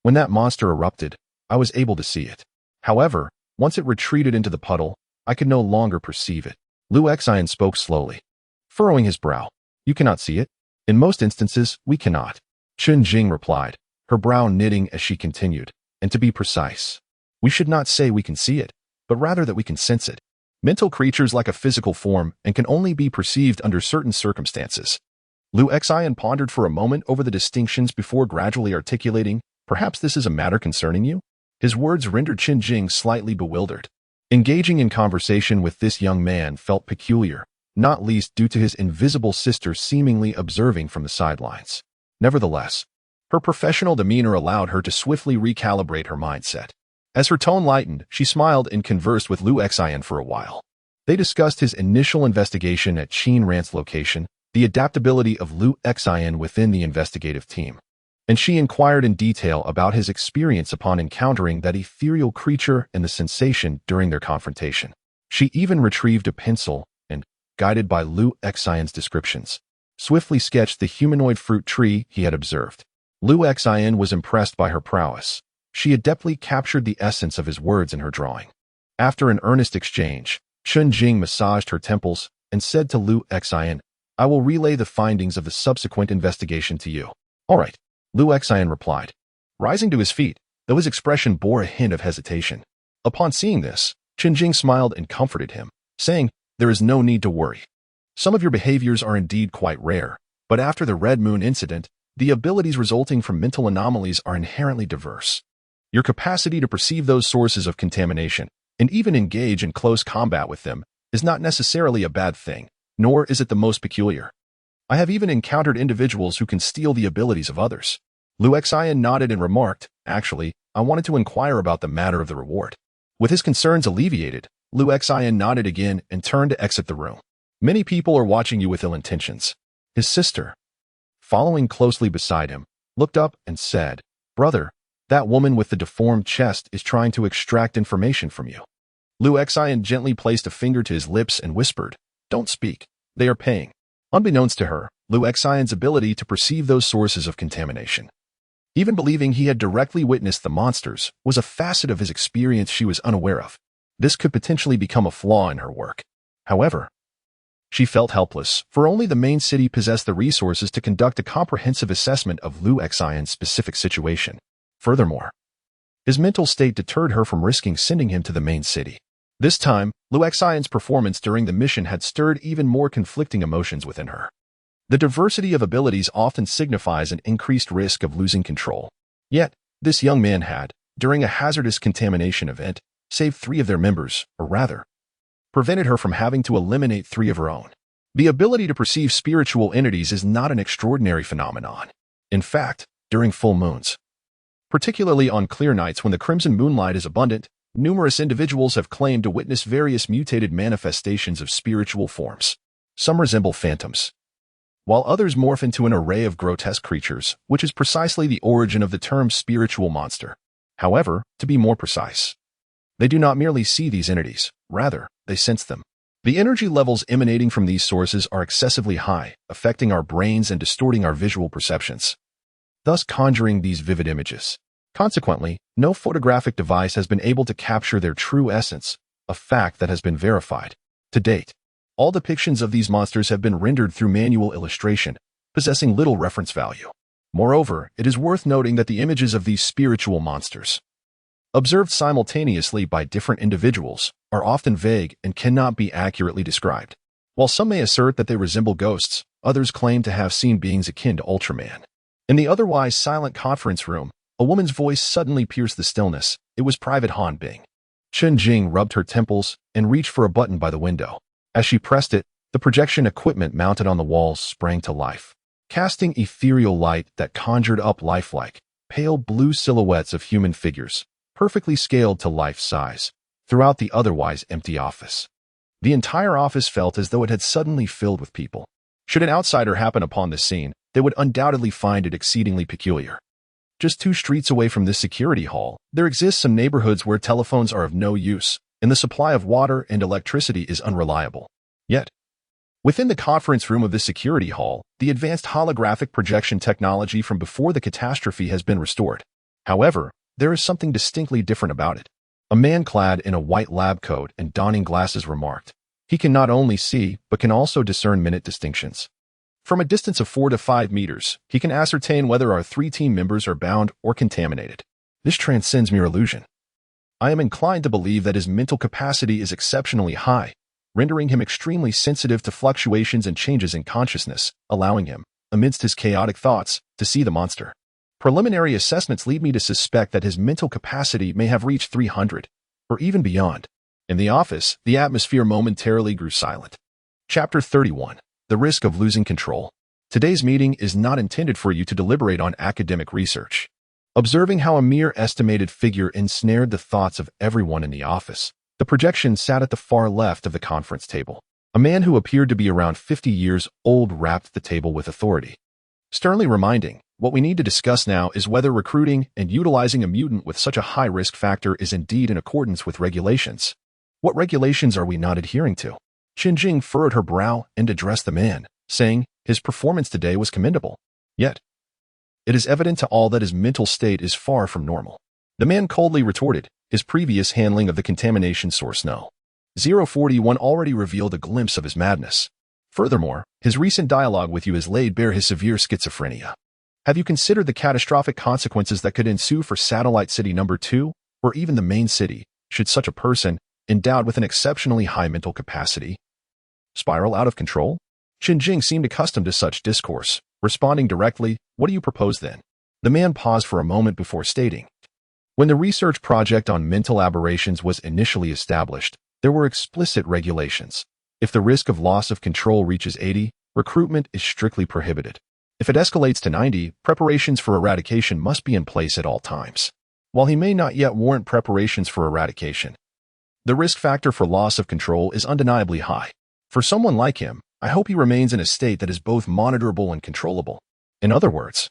when that monster erupted, I was able to see it. However, once it retreated into the puddle, I could no longer perceive it." Liu Xian spoke slowly, furrowing his brow. "You cannot see it? In most instances, we cannot." Qin Jing replied, her brow knitting as she continued, "And to be precise, we should not say we can see it, but rather that we can sense it. Mental creatures lack a physical form and can only be perceived under certain circumstances." Liu Xian pondered for a moment over the distinctions before gradually articulating, "Perhaps this is a matter concerning you?" His words rendered Qin Jing slightly bewildered. Engaging in conversation with this young man felt peculiar, not least due to his invisible sister seemingly observing from the sidelines. Nevertheless, her professional demeanor allowed her to swiftly recalibrate her mindset. As her tone lightened, she smiled and conversed with Liu Xian for a while. They discussed his initial investigation at Qin Rant's location, the adaptability of Liu Xian within the investigative team, and she inquired in detail about his experience upon encountering that ethereal creature and the sensation during their confrontation. She even retrieved a pencil and, guided by Liu Xian's descriptions, swiftly sketched the humanoid fruit tree he had observed. Liu Xian was impressed by her prowess. She adeptly captured the essence of his words in her drawing. After an earnest exchange, Qin Jing massaged her temples and said to Liu Xian, "I will relay the findings of the subsequent investigation to you." "All right," Liu Xian replied, rising to his feet, though his expression bore a hint of hesitation. Upon seeing this, Qin Jing smiled and comforted him, saying, "There is no need to worry. Some of your behaviors are indeed quite rare, but after the Red Moon incident, the abilities resulting from mental anomalies are inherently diverse. Your capacity to perceive those sources of contamination and even engage in close combat with them is not necessarily a bad thing, nor is it the most peculiar. I have even encountered individuals who can steal the abilities of others." Liu Xian nodded and remarked, "Actually, I wanted to inquire about the matter of the reward." With his concerns alleviated, Liu Xian nodded again and turned to exit the room. "Many people are watching you with ill intentions." His sister, following closely beside him, looked up and said, "Brother, that woman with the deformed chest is trying to extract information from you." Liu Xian gently placed a finger to his lips and whispered, "Don't speak. They are paying." Unbeknownst to her, Liu Xian's ability to perceive those sources of contamination, even believing he had directly witnessed the monsters, was a facet of his experience she was unaware of. This could potentially become a flaw in her work. However, she felt helpless, for only the main city possessed the resources to conduct a comprehensive assessment of Liu Xian's specific situation. Furthermore, his mental state deterred her from risking sending him to the main city. This time, Liu Xian's performance during the mission had stirred even more conflicting emotions within her. The diversity of abilities often signifies an increased risk of losing control. Yet, this young man had, during a hazardous contamination event, saved 3 of their members, or rather, prevented her from having to eliminate 3 of her own. The ability to perceive spiritual entities is not an extraordinary phenomenon. In fact, during full moons, particularly on clear nights when the crimson moonlight is abundant, numerous individuals have claimed to witness various mutated manifestations of spiritual forms. Some resemble phantoms, while others morph into an array of grotesque creatures, which is precisely the origin of the term spiritual monster. However, to be more precise, they do not merely see these entities, rather, they sense them. The energy levels emanating from these sources are excessively high, affecting our brains and distorting our visual perceptions, thus conjuring these vivid images. Consequently, no photographic device has been able to capture their true essence, a fact that has been verified. To date, all depictions of these monsters have been rendered through manual illustration, possessing little reference value. Moreover, it is worth noting that the images of these spiritual monsters, observed simultaneously by different individuals, are often vague and cannot be accurately described. While some may assert that they resemble ghosts, others claim to have seen beings akin to Ultraman. In the otherwise silent conference room, a woman's voice suddenly pierced the stillness. It was Private Han Bing. Chen Jing rubbed her temples and reached for a button by the window. As she pressed it, the projection equipment mounted on the walls sprang to life, casting ethereal light that conjured up lifelike, pale blue silhouettes of human figures, perfectly scaled to life size, throughout the otherwise empty office. The entire office felt as though it had suddenly filled with people. Should an outsider happen upon this scene, they would undoubtedly find it exceedingly peculiar. Just 2 streets away from this security hall, there exist some neighborhoods where telephones are of no use, and the supply of water and electricity is unreliable. Yet, within the conference room of this security hall, the advanced holographic projection technology from before the catastrophe has been restored. However, there is something distinctly different about it. A man clad in a white lab coat and donning glasses remarked, "He can not only see, but can also discern minute distinctions. From a distance of 4 to 5 meters, he can ascertain whether our 3 team members are bound or contaminated. This transcends mere illusion. I am inclined to believe that his mental capacity is exceptionally high, rendering him extremely sensitive to fluctuations and changes in consciousness, allowing him, amidst his chaotic thoughts, to see the monster. Preliminary assessments lead me to suspect that his mental capacity may have reached 300, or even beyond." In the office, the atmosphere momentarily grew silent. Chapter 31. The Risk of Losing Control. Today's meeting is not intended for you to deliberate on academic research. Observing how a mere estimated figure ensnared the thoughts of everyone in the office, the projection sat at the far left of the conference table. A man who appeared to be around 50 years old rapped the table with authority, sternly reminding, "What we need to discuss now is whether recruiting and utilizing a mutant with such a high risk factor is indeed in accordance with regulations. What regulations are we not adhering to?" Chen Jing furrowed her brow and addressed the man, saying, "His performance today was commendable. Yet, it is evident to all that his mental state is far from normal." The man coldly retorted, "His previous handling of the contamination source No. 041 already revealed a glimpse of his madness. Furthermore, his recent dialogue with you has laid bare his severe schizophrenia. Have you considered the catastrophic consequences that could ensue for Satellite City Number 2, or even the main city, should such a person, endowed with an exceptionally high mental capacity, spiral out of control?" Chen Jing seemed accustomed to such discourse, responding directly, "What do you propose then?" The man paused for a moment before stating, "When the research project on mental aberrations was initially established, there were explicit regulations. If the risk of loss of control reaches 80, recruitment is strictly prohibited. If it escalates to 90, preparations for eradication must be in place at all times. While he may not yet warrant preparations for eradication, the risk factor for loss of control is undeniably high. For someone like him, I hope he remains in a state that is both monitorable and controllable. In other words,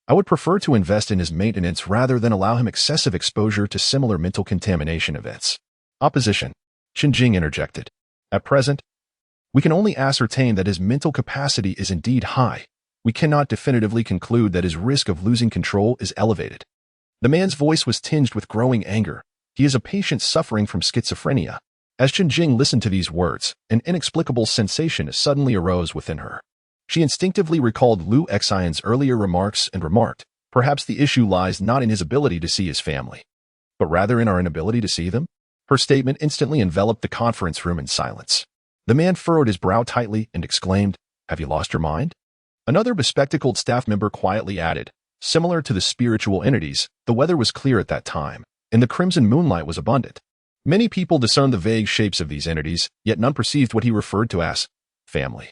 I would prefer to invest in his maintenance rather than allow him excessive exposure to similar mental contamination events." "Opposition," Chen Jing interjected. "At present, we can only ascertain that his mental capacity is indeed high. We cannot definitively conclude that his risk of losing control is elevated." The man's voice was tinged with growing anger. He is a patient suffering from schizophrenia. As Chen Jing listened to these words, an inexplicable sensation suddenly arose within her. She instinctively recalled Liu Xian's earlier remarks and remarked, "Perhaps the issue lies not in his ability to see his family, but rather in our inability to see them?" Her statement instantly enveloped the conference room in silence. The man furrowed his brow tightly and exclaimed, "Have you lost your mind?" Another bespectacled staff member quietly added, "Similar to the spiritual entities, the weather was clear at that time, and the crimson moonlight was abundant. Many people discerned the vague shapes of these entities, yet none perceived what he referred to as family.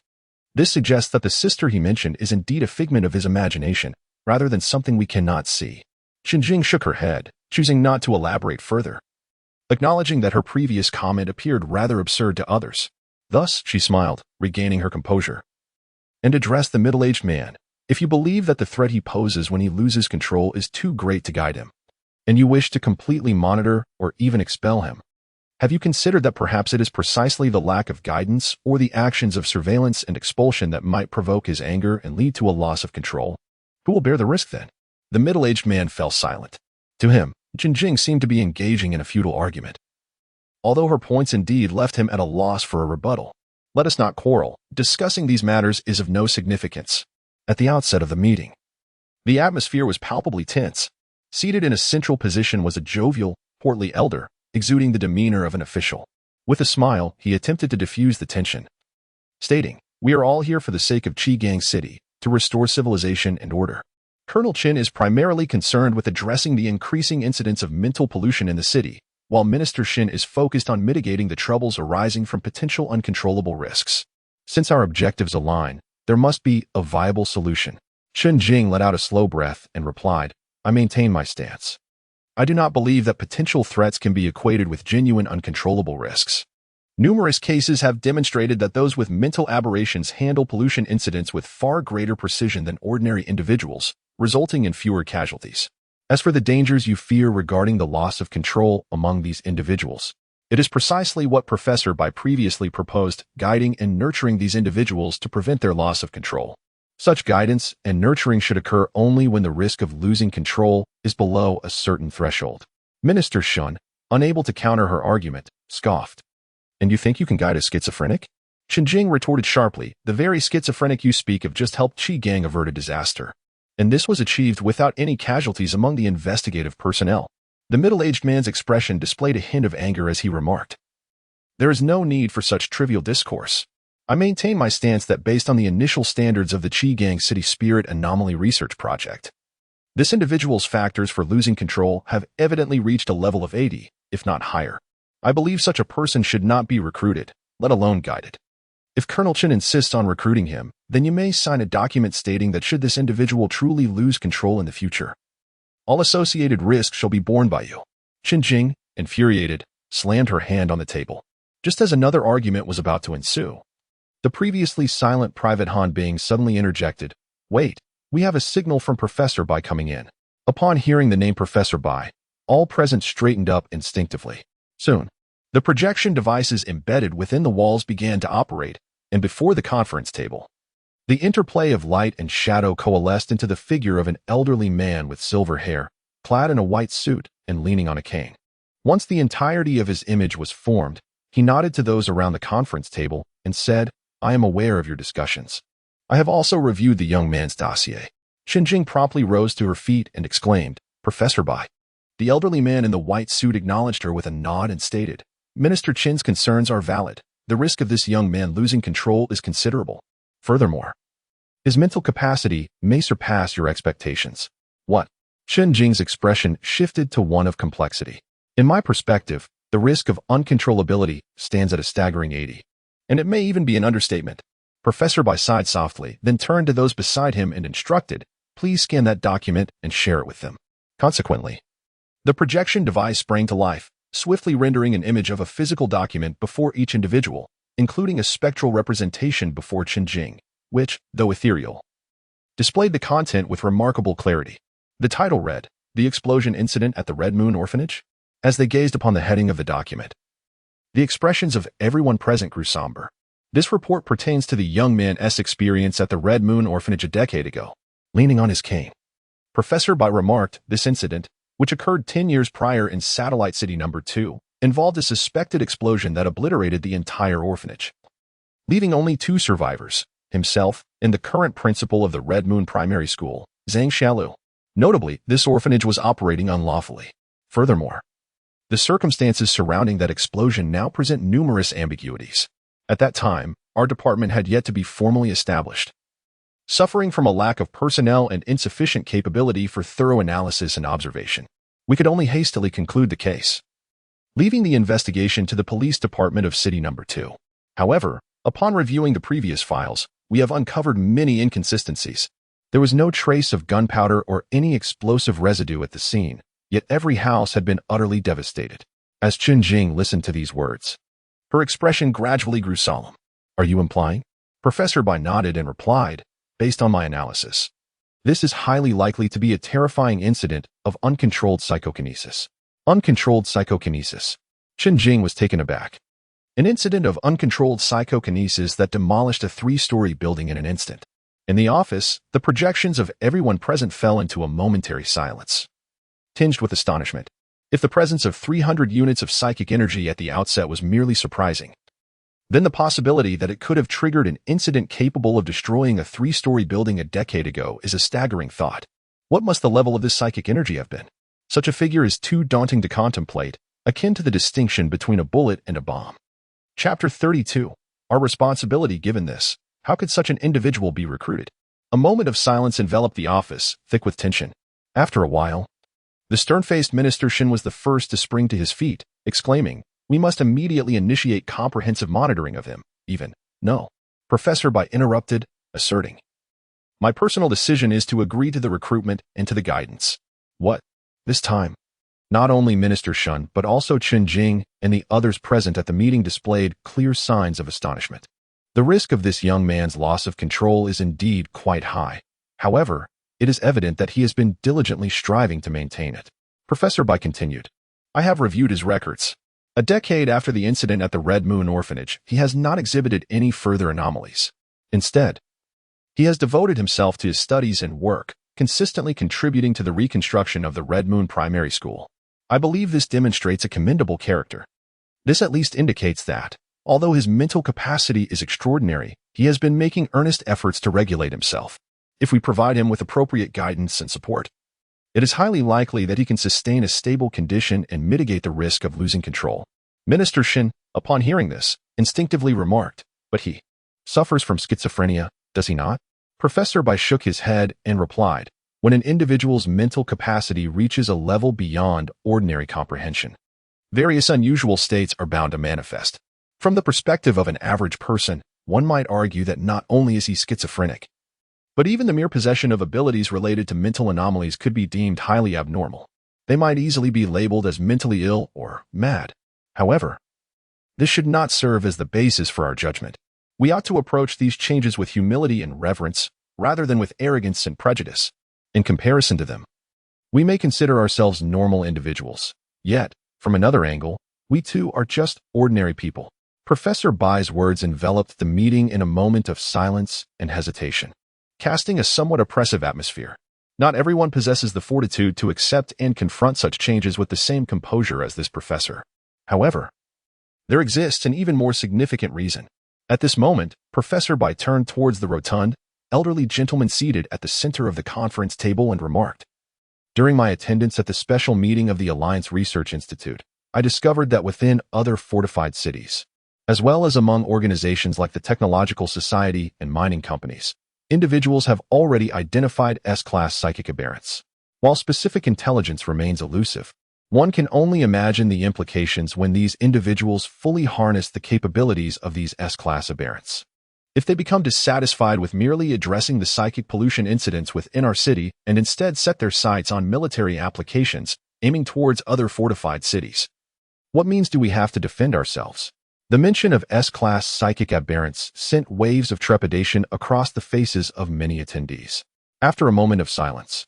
This suggests that the sister he mentioned is indeed a figment of his imagination, rather than something we cannot see." Chen Jing shook her head, choosing not to elaborate further, acknowledging that her previous comment appeared rather absurd to others. Thus, she smiled, regaining her composure, and addressed the middle-aged man, "If you believe that the threat he poses when he loses control is too great to guide him, and you wish to completely monitor or even expel him. Have you considered that perhaps it is precisely the lack of guidance or the actions of surveillance and expulsion that might provoke his anger and lead to a loss of control? Who will bear the risk then? The middle-aged man fell silent. To him, Jinjing seemed to be engaging in a futile argument, although her points indeed left him at a loss for a rebuttal. Let us not quarrel. Discussing these matters is of no significance. At the outset of the meeting, the atmosphere was palpably tense. Seated in a central position was a jovial, portly elder, exuding the demeanor of an official. With a smile, he attempted to diffuse the tension, stating, "We are all here for the sake of Chigang City, to restore civilization and order. Colonel Chin is primarily concerned with addressing the increasing incidence of mental pollution in the city, while Minister Shin is focused on mitigating the troubles arising from potential uncontrollable risks. Since our objectives align, there must be a viable solution." Chen Jing let out a slow breath and replied, "I maintain my stance. I do not believe that potential threats can be equated with genuine uncontrollable risks. Numerous cases have demonstrated that those with mental aberrations handle pollution incidents with far greater precision than ordinary individuals, resulting in fewer casualties. As for the dangers you fear regarding the loss of control among these individuals, it is precisely what Professor Bai previously proposed, guiding and nurturing these individuals to prevent their loss of control. Such guidance and nurturing should occur only when the risk of losing control is below a certain threshold." Minister Shun, unable to counter her argument, scoffed. "And you think you can guide a schizophrenic?" Qinjing retorted sharply, "The very schizophrenic you speak of just helped Qi Gang avert a disaster. And this was achieved without any casualties among the investigative personnel." The middle-aged man's expression displayed a hint of anger as he remarked, "There is no need for such trivial discourse. I maintain my stance that based on the initial standards of the Chigang City Spirit Anomaly Research Project, this individual's factors for losing control have evidently reached a level of 80, if not higher. I believe such a person should not be recruited, let alone guided. If Colonel Chen insists on recruiting him, then you may sign a document stating that should this individual truly lose control in the future, all associated risks shall be borne by you." Qin Jing, infuriated, slammed her hand on the table. Just as another argument was about to ensue, the previously silent Private Han Bing suddenly interjected, "Wait, we have a signal from Professor Bai coming in." Upon hearing the name Professor Bai, all present straightened up instinctively. Soon, the projection devices embedded within the walls began to operate, and before the conference table, the interplay of light and shadow coalesced into the figure of an elderly man with silver hair, clad in a white suit and leaning on a cane. Once the entirety of his image was formed, he nodded to those around the conference table and said, "I am aware of your discussions. I have also reviewed the young man's dossier." Qinjing promptly rose to her feet and exclaimed, "Professor Bai." The elderly man in the white suit acknowledged her with a nod and stated, "Minister Qin's concerns are valid. The risk of this young man losing control is considerable. Furthermore, his mental capacity may surpass your expectations." "What?" Qinjing's expression shifted to one of complexity. "In my perspective, the risk of uncontrollability stands at a staggering 80. And it may even be an understatement." Professor Bai sighed softly, then turned to those beside him and instructed, "Please scan that document and share it with them." Consequently, the projection device sprang to life, swiftly rendering an image of a physical document before each individual, including a spectral representation before Qinjing, which, though ethereal, displayed the content with remarkable clarity. The title read, "The Explosion Incident at the Red Moon Orphanage." As they gazed upon the heading of the document, the expressions of everyone present grew somber. This report pertains to the young man's experience at the Red Moon Orphanage a decade ago. Leaning on his cane, Professor Bai remarked, "This incident, which occurred 10 years prior in Satellite City No. 2, involved a suspected explosion that obliterated the entire orphanage, leaving only 2 survivors, himself and the current principal of the Red Moon Primary School, Zhang Xiaolu. Notably, this orphanage was operating unlawfully. Furthermore, the circumstances surrounding that explosion now present numerous ambiguities. At that time, our department had yet to be formally established, suffering from a lack of personnel and insufficient capability for thorough analysis and observation. We could only hastily conclude the case, leaving the investigation to the police department of City No. 2. However, upon reviewing the previous files, we have uncovered many inconsistencies. There was no trace of gunpowder or any explosive residue at the scene, yet every house had been utterly devastated." As Qinjing listened to these words, her expression gradually grew solemn. "Are you implying?" Professor Bai nodded and replied, "Based on my analysis, This is highly likely to be a terrifying incident of uncontrolled psychokinesis. Uncontrolled psychokinesis. Chen Jing was taken aback. An incident of uncontrolled psychokinesis that demolished a 3-story building in an instant. In the office, the projections of everyone present fell into a momentary silence, tinged with astonishment. If the presence of 300 units of psychic energy at the outset was merely surprising, then the possibility that it could have triggered an incident capable of destroying a 3-story building a decade ago is a staggering thought. What must the level of this psychic energy have been? Such a figure is too daunting to contemplate, akin to the distinction between a bullet and a bomb. Chapter 32. Our responsibility given this. How could such an individual be recruited? A moment of silence enveloped the office, thick with tension. After a while, the stern-faced Minister Shin was the first to spring to his feet, exclaiming, "We must immediately initiate comprehensive monitoring of him." Even, "No." Professor Bai interrupted, asserting, "My personal decision is to agree to the recruitment and to the guidance." What? This time? Not only Minister Shun, but also Chen Jing and the others present at the meeting displayed clear signs of astonishment. The risk of this young man's loss of control is indeed quite high. However, it is evident that he has been diligently striving to maintain it. Professor Bai continued, "I have reviewed his records. A decade after the incident at the Red Moon Orphanage, he has not exhibited any further anomalies. Instead, he has devoted himself to his studies and work, consistently contributing to the reconstruction of the Red Moon Primary School. I believe this demonstrates a commendable character. This at least indicates that, although his mental capacity is extraordinary, he has been making earnest efforts to regulate himself. If we provide him with appropriate guidance and support, it is highly likely that he can sustain a stable condition and mitigate the risk of losing control." Minister Shin, upon hearing this, instinctively remarked, "But he suffers from schizophrenia, does he not?" Professor Bai shook his head and replied, "When an individual's mental capacity reaches a level beyond ordinary comprehension, various unusual states are bound to manifest. From the perspective of an average person, one might argue that not only is he schizophrenic, but even the mere possession of abilities related to mental anomalies could be deemed highly abnormal. They might easily be labeled as mentally ill or mad. However, this should not serve as the basis for our judgment. We ought to approach these changes with humility and reverence, rather than with arrogance and prejudice. In comparison to them, we may consider ourselves normal individuals. Yet, from another angle, we too are just ordinary people." Professor Bai's words enveloped the meeting in a moment of silence and hesitation, casting a somewhat oppressive atmosphere. Not everyone possesses the fortitude to accept and confront such changes with the same composure as this professor. However, there exists an even more significant reason. At this moment, Professor Bai turned towards the rotund, elderly gentleman seated at the center of the conference table and remarked, "During my attendance at the special meeting of the Alliance Research Institute, I discovered that within other fortified cities, as well as among organizations like the Technological Society and mining companies, individuals have already identified S-class psychic aberrants. While specific intelligence remains elusive, one can only imagine the implications when these individuals fully harness the capabilities of these S-class aberrants. If they become dissatisfied with merely addressing the psychic pollution incidents within our city and instead set their sights on military applications, aiming towards other fortified cities, what means do we have to defend ourselves?" The mention of S-class psychic aberrants sent waves of trepidation across the faces of many attendees. After a moment of silence,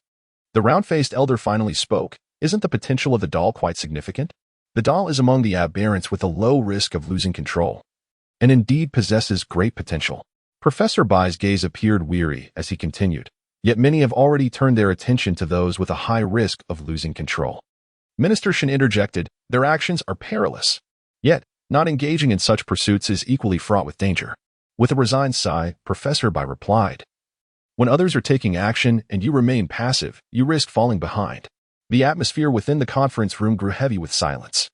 the round-faced elder finally spoke, "Isn't the potential of the doll quite significant? The doll is among the aberrants with a low risk of losing control, and indeed possesses great potential." Professor Bai's gaze appeared weary as he continued, "Yet many have already turned their attention to those with a high risk of losing control." Minister Shin interjected, "Their actions are perilous. Yet, not engaging in such pursuits is equally fraught with danger." With a resigned sigh, Professor Bai replied, "When others are taking action and you remain passive, you risk falling behind." The atmosphere within the conference room grew heavy with silence.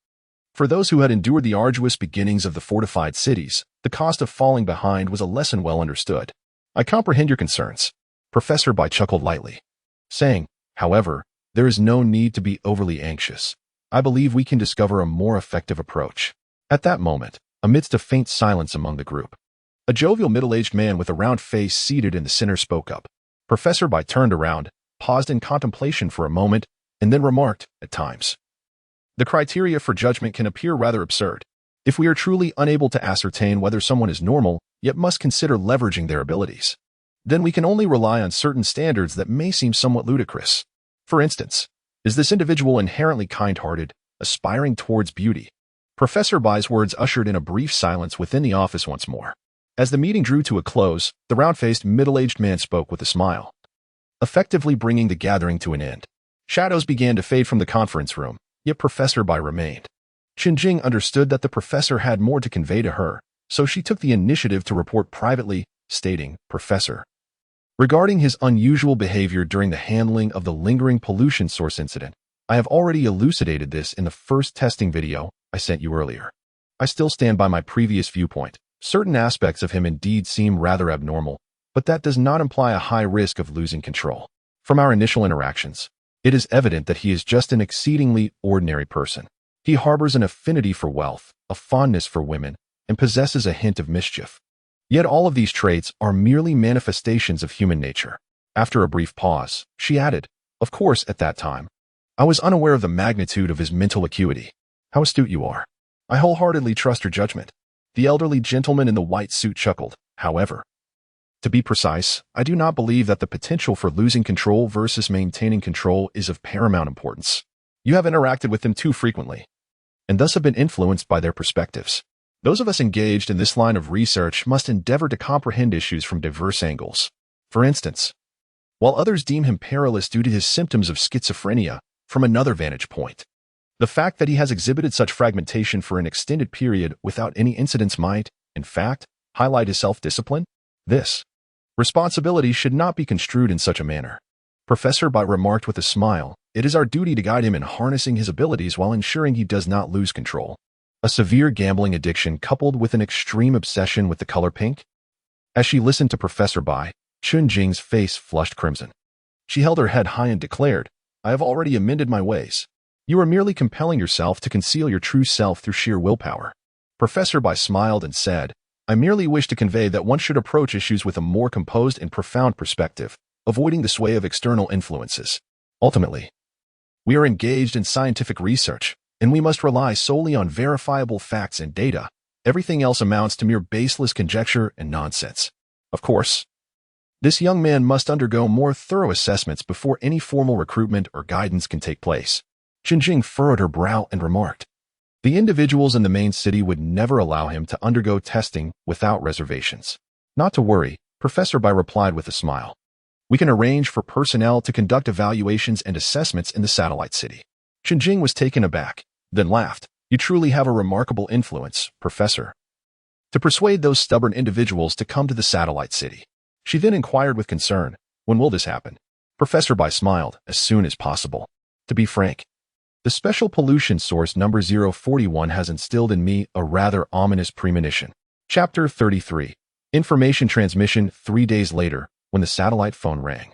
For those who had endured the arduous beginnings of the fortified cities, the cost of falling behind was a lesson well understood. "I comprehend your concerns." Professor Bai chuckled lightly, saying, "However, there is no need to be overly anxious. I believe we can discover a more effective approach." At that moment, amidst a faint silence among the group, a jovial middle-aged man with a round face seated in the center spoke up. Professor Bai turned around, paused in contemplation for a moment, and then remarked, "At times, the criteria for judgment can appear rather absurd. If we are truly unable to ascertain whether someone is normal, yet must consider leveraging their abilities, then we can only rely on certain standards that may seem somewhat ludicrous. For instance, is this individual inherently kind-hearted, aspiring towards beauty? Professor Bai's words ushered in a brief silence within the office once more. As the meeting drew to a close, the round-faced, middle-aged man spoke with a smile, effectively bringing the gathering to an end. Shadows began to fade from the conference room, yet Professor Bai remained. Qinjing understood that the professor had more to convey to her, so she took the initiative to report privately, stating, "Professor, regarding his unusual behavior during the handling of the lingering pollution source incident, I have already elucidated this in the first testing video I sent you earlier. I still stand by my previous viewpoint. Certain aspects of him indeed seem rather abnormal, but that does not imply a high risk of losing control. From our initial interactions, it is evident that he is just an exceedingly ordinary person. He harbors an affinity for wealth, a fondness for women, and possesses a hint of mischief. Yet all of these traits are merely manifestations of human nature." After a brief pause, she added, "Of course, at that time, I was unaware of the magnitude of his mental acuity." "How astute you are. I wholeheartedly trust your judgment." The elderly gentleman in the white suit chuckled. "However, to be precise, I do not believe that the potential for losing control versus maintaining control is of paramount importance. You have interacted with them too frequently, and thus have been influenced by their perspectives. Those of us engaged in this line of research must endeavor to comprehend issues from diverse angles. For instance, while others deem him perilous due to his symptoms of schizophrenia, from another vantage point, the fact that he has exhibited such fragmentation for an extended period without any incidents might, in fact, highlight his self-discipline. This responsibility should not be construed in such a manner." Professor Bai remarked with a smile, "It is our duty to guide him in harnessing his abilities while ensuring he does not lose control. A severe gambling addiction coupled with an extreme obsession with the color pink?" As she listened to Professor Bai, Chun-Jing's face flushed crimson. She held her head high and declared, "I have already amended my ways. You are merely compelling yourself to conceal your true self through sheer willpower." Professor Bai smiled and said, "I merely wish to convey that one should approach issues with a more composed and profound perspective, avoiding the sway of external influences. Ultimately, we are engaged in scientific research, and we must rely solely on verifiable facts and data. Everything else amounts to mere baseless conjecture and nonsense. Of course, this young man must undergo more thorough assessments before any formal recruitment or guidance can take place." Qinjing furrowed her brow and remarked, "The individuals in the main city would never allow him to undergo testing without reservations." "Not to worry," Professor Bai replied with a smile. "We can arrange for personnel to conduct evaluations and assessments in the satellite city." Qinjing was taken aback, then laughed. "You truly have a remarkable influence, Professor, to persuade those stubborn individuals to come to the satellite city." She then inquired with concern, "When will this happen?" Professor Bai smiled, "As soon as possible. To be frank, the special pollution source number 041 has instilled in me a rather ominous premonition." Chapter 33. Information transmission. 3 days later, when the satellite phone rang,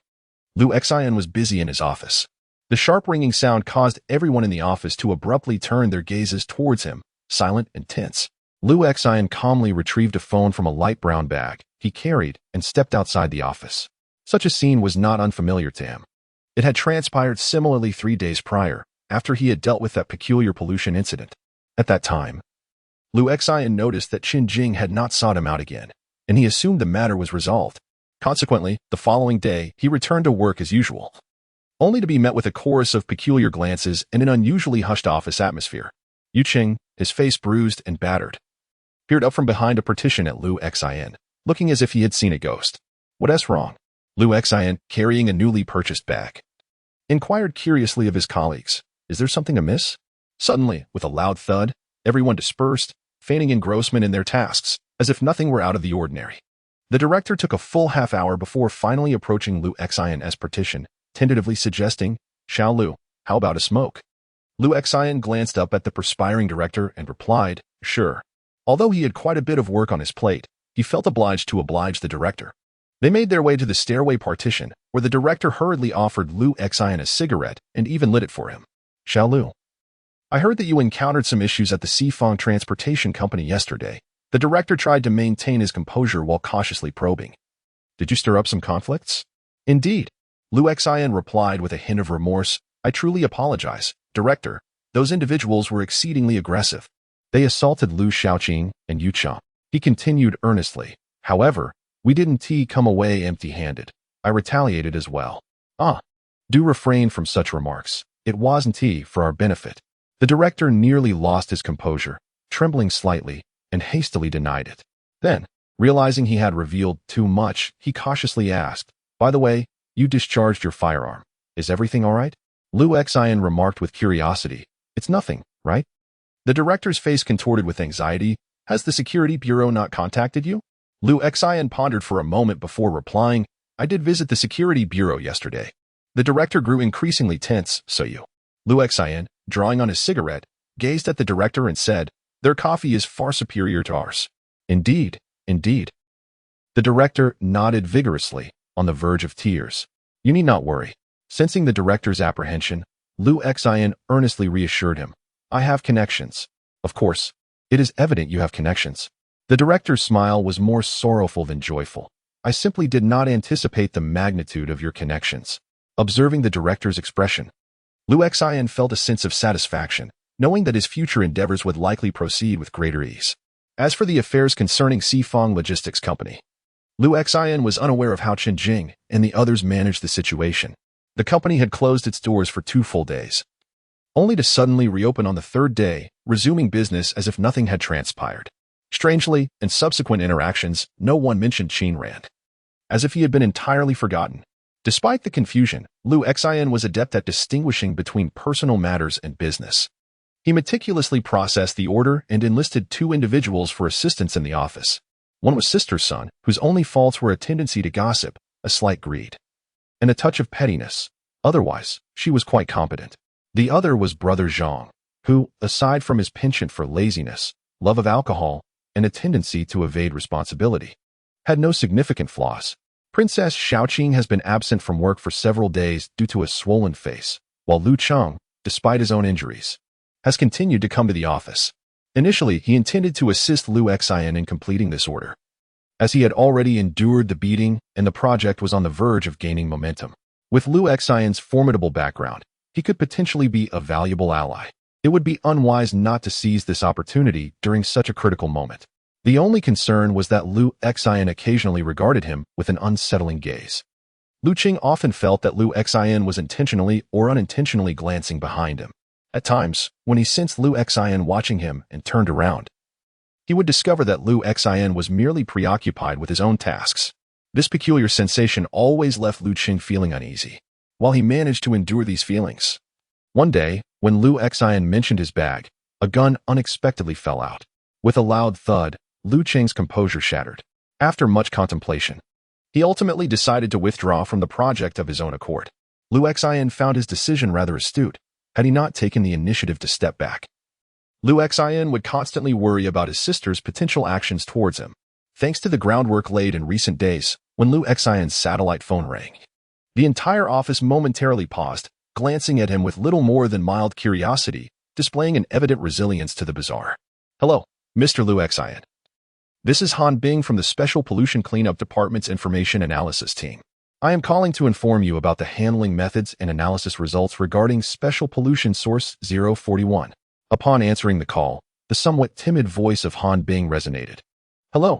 Lu Xian was busy in his office. The sharp ringing sound caused everyone in the office to abruptly turn their gazes towards him, silent and tense. Lu Xian calmly retrieved a phone from a light brown bag he carried and stepped outside the office. Such a scene was not unfamiliar to him. It had transpired similarly 3 days prior, after he had dealt with that peculiar pollution incident. At that time, Lu Xian noticed that Qinjing had not sought him out again, and he assumed the matter was resolved. Consequently, the following day, he returned to work as usual, only to be met with a chorus of peculiar glances and an unusually hushed office atmosphere. Yu Qing, his face bruised and battered, peered up from behind a partition at Lu Xian, looking as if he had seen a ghost. "What's wrong?" Lu Xian, carrying a newly purchased bag, inquired curiously of his colleagues. "Is there something amiss?" Suddenly, with a loud thud, everyone dispersed, feigning engrossment in their tasks, as if nothing were out of the ordinary. The director took a full half-hour before finally approaching Lu Xian's partition, tentatively suggesting, "Xiao Lu, how about a smoke?" Lu Xian glanced up at the perspiring director and replied, "Sure." Although he had quite a bit of work on his plate, he felt obliged to oblige the director. They made their way to the stairway partition, where the director hurriedly offered Lu Xian a cigarette and even lit it for him. "Xiao Lu, I heard that you encountered some issues at the Xifang Transportation Company yesterday." The director tried to maintain his composure while cautiously probing. "Did you stir up some conflicts?" "Indeed," Lu Xian replied with a hint of remorse. "I truly apologize, Director. Those individuals were exceedingly aggressive. They assaulted Lu Xiaoqing and Yu Chang." He continued earnestly. "However, We didn't come away empty-handed. I retaliated as well. Do refrain from such remarks. It wasn't for our benefit. The director nearly lost his composure, trembling slightly, and hastily denied it. Then, realizing he had revealed too much, he cautiously asked, "By the way, you discharged your firearm. Is everything all right?" Lu Xian remarked with curiosity, "It's nothing, right?" The director's face contorted with anxiety. "Has the security bureau not contacted you?" Lu Xian pondered for a moment before replying, "I did visit the security bureau yesterday." The director grew increasingly tense. "So you?" Lu Xian, drawing on his cigarette, gazed at the director and said, "Their coffee is far superior to ours." Indeed. The director nodded vigorously, on the verge of tears. "You need not worry." Sensing the director's apprehension, Lu Xian earnestly reassured him, "I have connections." "Of course. It is evident you have connections." The director's smile was more sorrowful than joyful. "I simply did not anticipate the magnitude of your connections." Observing the director's expression, Lu Xian felt a sense of satisfaction, knowing that his future endeavors would likely proceed with greater ease. As for the affairs concerning Sifang Logistics Company, Lu Xian was unaware of how Chen Jing and the others managed the situation. The company had closed its doors for 2 full days, only to suddenly reopen on the 3rd day, resuming business as if nothing had transpired. Strangely, in subsequent interactions, no one mentioned Qin Rand, as if he had been entirely forgotten. Despite the confusion, Lu Xian was adept at distinguishing between personal matters and business. He meticulously processed the order and enlisted 2 individuals for assistance in the office. One was sister's son, whose only faults were a tendency to gossip, a slight greed, and a touch of pettiness. Otherwise, she was quite competent. The other was brother Zhang, who, aside from his penchant for laziness, love of alcohol, and a tendency to evade responsibility, had no significant flaws. Princess Xiaoqing has been absent from work for several days due to a swollen face, while Lu Cheng, despite his own injuries, has continued to come to the office. Initially, he intended to assist Lu Xian in completing this order, as he had already endured the beating and the project was on the verge of gaining momentum. With Lu Xian's formidable background, he could potentially be a valuable ally. It would be unwise not to seize this opportunity during such a critical moment. The only concern was that Lu Xian occasionally regarded him with an unsettling gaze. Lu Qing often felt that Lu Xian was intentionally or unintentionally glancing behind him. At times, when he sensed Lu Xian watching him and turned around, he would discover that Lu Xian was merely preoccupied with his own tasks. This peculiar sensation always left Lu Qing feeling uneasy. While he managed to endure these feelings, one day, when Lu Xian mentioned his bag, a gun unexpectedly fell out. With a loud thud, Lu Qing's composure shattered. After much contemplation, he ultimately decided to withdraw from the project of his own accord. Lu Xian found his decision rather astute. Had he not taken the initiative to step back, Lu Xian would constantly worry about his sister's potential actions towards him. Thanks to the groundwork laid in recent days, when Lu Xian's satellite phone rang, the entire office momentarily paused, glancing at him with little more than mild curiosity, displaying an evident resilience to the bizarre. "Hello, Mr. Lu Xian. This is Han Bing from the Special Pollution Cleanup Department's Information Analysis Team. I am calling to inform you about the handling methods and analysis results regarding Special Pollution Source 041. Upon answering the call, the somewhat timid voice of Han Bing resonated. Hello,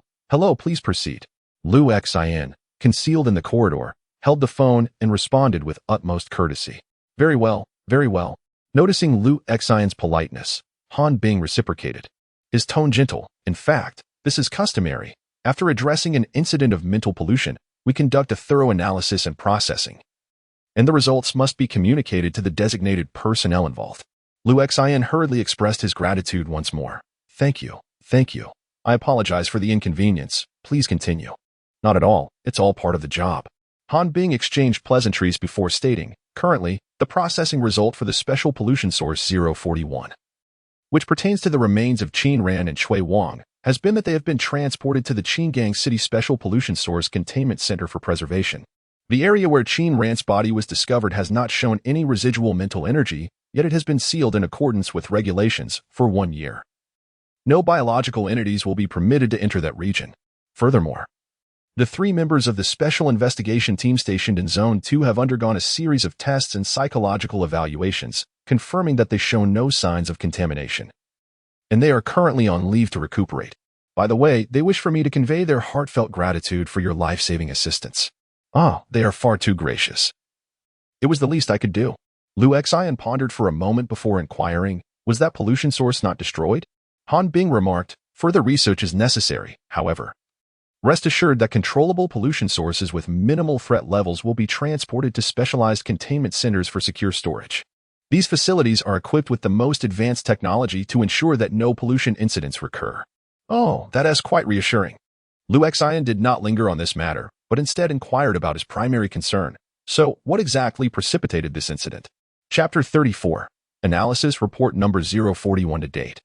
please proceed." Lu Xian, concealed in the corridor, held the phone and responded with utmost courtesy. Very well. Noticing Lu Xian's politeness, Han Bing reciprocated, his tone gentle. "In fact, this is customary. After addressing an incident of mental pollution, we conduct a thorough analysis and processing, and the results must be communicated to the designated personnel involved." Lu Xian hurriedly expressed his gratitude once more. Thank you. I apologize for the inconvenience. Please continue." "Not at all. It's all part of the job." Han Bing exchanged pleasantries before stating, "Currently, the processing result for the Special Pollution Source 041, which pertains to the remains of Qin Ran and Shui Wang, has been that they have been transported to the Qingang City Special Pollution Source Containment Center for preservation. The area where Qin Ran's body was discovered has not shown any residual mental energy, yet it has been sealed in accordance with regulations for 1 year. No biological entities will be permitted to enter that region. Furthermore, the 3 members of the Special Investigation Team stationed in Zone 2 have undergone a series of tests and psychological evaluations, confirming that they show no signs of contamination, and they are currently on leave to recuperate. By the way, they wish for me to convey their heartfelt gratitude for your life-saving assistance. Ah, they are far too gracious. It was the least I could do. Lu Xian pondered for a moment before inquiring, was that pollution source not destroyed? Han Bing remarked, further research is necessary, however. Rest assured that controllable pollution sources with minimal threat levels will be transported to specialized containment centers for secure storage. These facilities are equipped with the most advanced technology to ensure that no pollution incidents recur. Oh, that is quite reassuring. Lu Xian did not linger on this matter, but instead inquired about his primary concern. So, what exactly precipitated this incident? Chapter 34. Analysis Report Number 041 to date.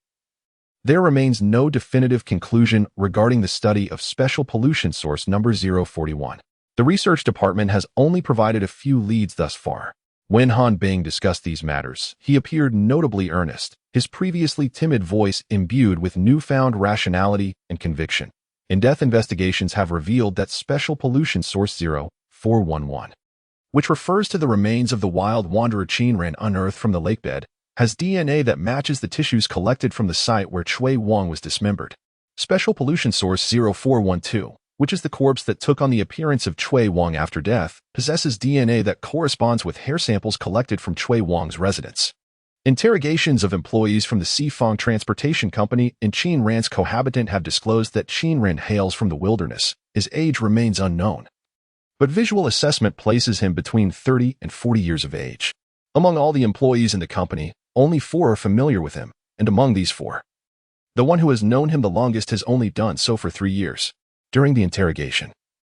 There remains no definitive conclusion regarding the study of Special Pollution Source Number 041. The research department has only provided a few leads thus far. When Han Bing discussed these matters, he appeared notably earnest, his previously timid voice imbued with newfound rationality and conviction. In-depth investigations have revealed that Special Pollution Source 0411, which refers to the remains of the wild wanderer Qin unearthed from the lakebed, has DNA that matches the tissues collected from the site where Chui Wang was dismembered. Special Pollution Source 0412, which is the corpse that took on the appearance of Chui Wang after death, possesses DNA that corresponds with hair samples collected from Chui Wang's residence. Interrogations of employees from the Xifang Transportation Company and Qin Ran's cohabitant have disclosed that Qin Ran hails from the wilderness. His age remains unknown, but visual assessment places him between 30 and 40 years of age. Among all the employees in the company, only 4 are familiar with him, and among these 4, the one who has known him the longest has only done so for 3 years. During the interrogation,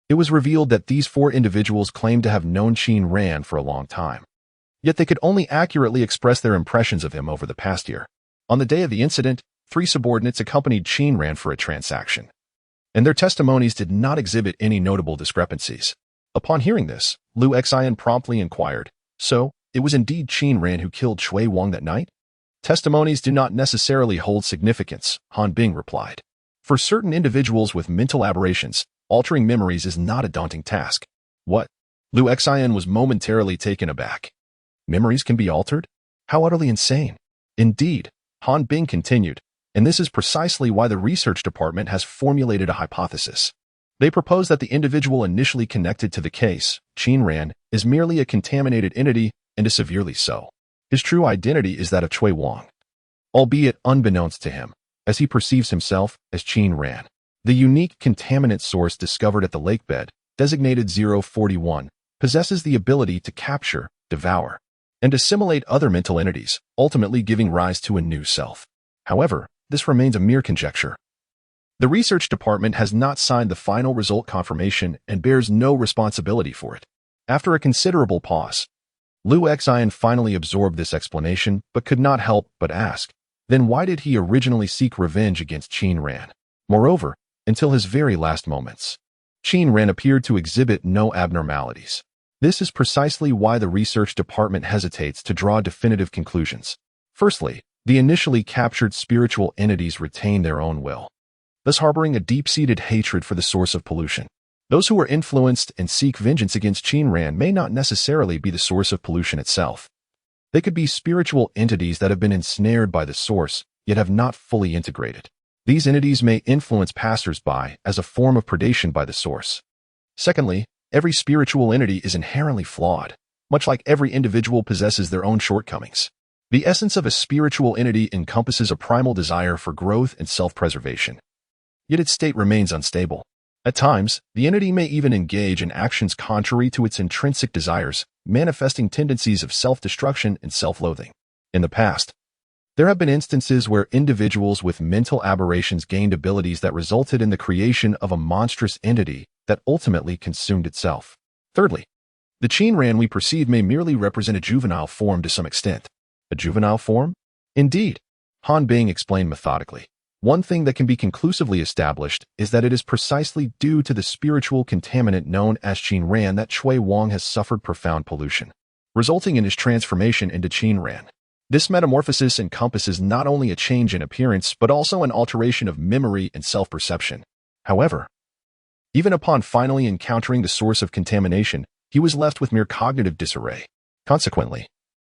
it was revealed that these 4 individuals claimed to have known Qin Ran for a long time. Yet they could only accurately express their impressions of him over the past year. On the day of the incident, 3 subordinates accompanied Qin Ran for a transaction, and their testimonies did not exhibit any notable discrepancies. Upon hearing this, Lu Xian promptly inquired, so, it was indeed Qin Ran who killed Chui Wang that night? Testimonies do not necessarily hold significance, Han Bing replied. For certain individuals with mental aberrations, altering memories is not a daunting task. What? Lu Xian was momentarily taken aback. Memories can be altered? How utterly insane. Indeed, Han Bing continued, and this is precisely why the research department has formulated a hypothesis. They propose that the individual initially connected to the case, Qin Ran, is merely a contaminated entity and is severely so. His true identity is that of Chui Wang, albeit unbeknownst to him, as he perceives himself as Qin Ran. The unique contaminant source discovered at the lakebed, designated 041, possesses the ability to capture, devour, and assimilate other mental entities, ultimately giving rise to a new self. However, this remains a mere conjecture. The research department has not signed the final result confirmation and bears no responsibility for it. After a considerable pause, Lu Xian finally absorbed this explanation but could not help but ask, then why did he originally seek revenge against Qin Ran? Moreover, until his very last moments, Qin Ran appeared to exhibit no abnormalities. This is precisely why the research department hesitates to draw definitive conclusions. Firstly, the initially captured spiritual entities retain their own will, thus harboring a deep-seated hatred for the source of pollution. Those who are influenced and seek vengeance against Qin Ran may not necessarily be the source of pollution itself. They could be spiritual entities that have been ensnared by the source, yet have not fully integrated. These entities may influence passers-by as a form of predation by the source. Secondly, every spiritual entity is inherently flawed. Much like every individual possesses their own shortcomings. The essence of a spiritual entity encompasses a primal desire for growth and self-preservation. Yet its state remains unstable. At times, the entity may even engage in actions contrary to its intrinsic desires, manifesting tendencies of self-destruction and self-loathing. In the past, there have been instances where individuals with mental aberrations gained abilities that resulted in the creation of a monstrous entity that ultimately consumed itself. Thirdly, the Qin Ran we perceive may merely represent a juvenile form to some extent. A juvenile form? Indeed, Han Bing explained methodically. One thing that can be conclusively established is that it is precisely due to the spiritual contaminant known as Qin Ran that Chui Wang has suffered profound pollution, resulting in his transformation into Qin Ran. This metamorphosis encompasses not only a change in appearance but also an alteration of memory and self-perception. However, even upon finally encountering the source of contamination, he was left with mere cognitive disarray. Consequently,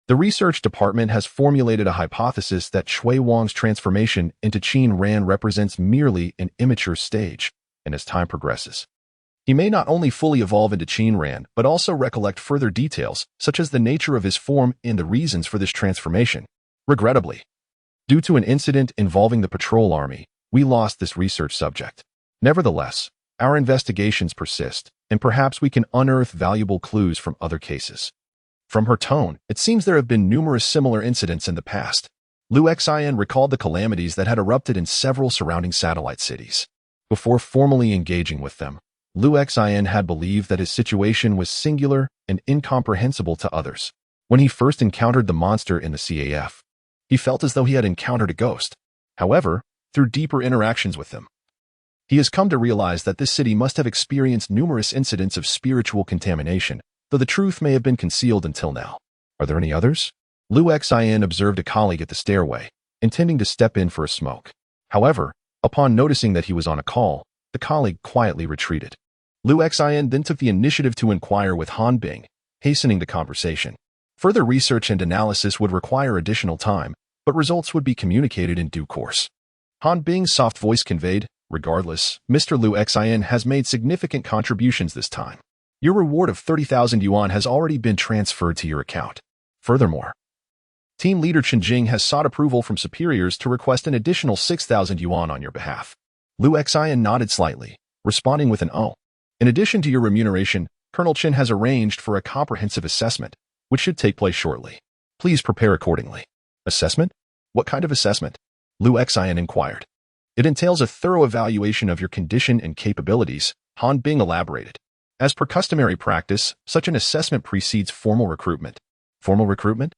The research department has formulated a hypothesis that Shui Wang's transformation into Qin Ran represents merely an immature stage, and as time progresses, he may not only fully evolve into Qin Ran, but also recollect further details, such as the nature of his form and the reasons for this transformation. Regrettably, due to an incident involving the patrol army, we lost this research subject. Nevertheless, our investigations persist, and perhaps we can unearth valuable clues from other cases. From her tone, it seems there have been numerous similar incidents in the past. Liu Xian recalled the calamities that had erupted in several surrounding satellite cities. Before formally engaging with them, Liu Xian had believed that his situation was singular and incomprehensible to others. When he first encountered the monster in the CAF, he felt as though he had encountered a ghost. However, through deeper interactions with him, he has come to realize that this city must have experienced numerous incidents of spiritual contamination, though the truth may have been concealed until now. Are there any others? Liu Xian observed a colleague at the stairway, intending to step in for a smoke. However, upon noticing that he was on a call, the colleague quietly retreated. Liu Xian then took the initiative to inquire with Han Bing, hastening the conversation. Further research and analysis would require additional time, but results would be communicated in due course. Han Bing's soft voice conveyed, regardless, Mr. Liu Xian has made significant contributions this time. Your reward of 30,000 yuan has already been transferred to your account. Furthermore, Team Leader Chen Jing has sought approval from superiors to request an additional 6,000 yuan on your behalf. Liu Xian nodded slightly, responding with an "oh." In addition to your remuneration, Colonel Chen has arranged for a comprehensive assessment, which should take place shortly. Please prepare accordingly. Assessment? What kind of assessment? Liu Xian inquired. It entails a thorough evaluation of your condition and capabilities, Han Bing elaborated. As per customary practice, such an assessment precedes formal recruitment. Formal recruitment?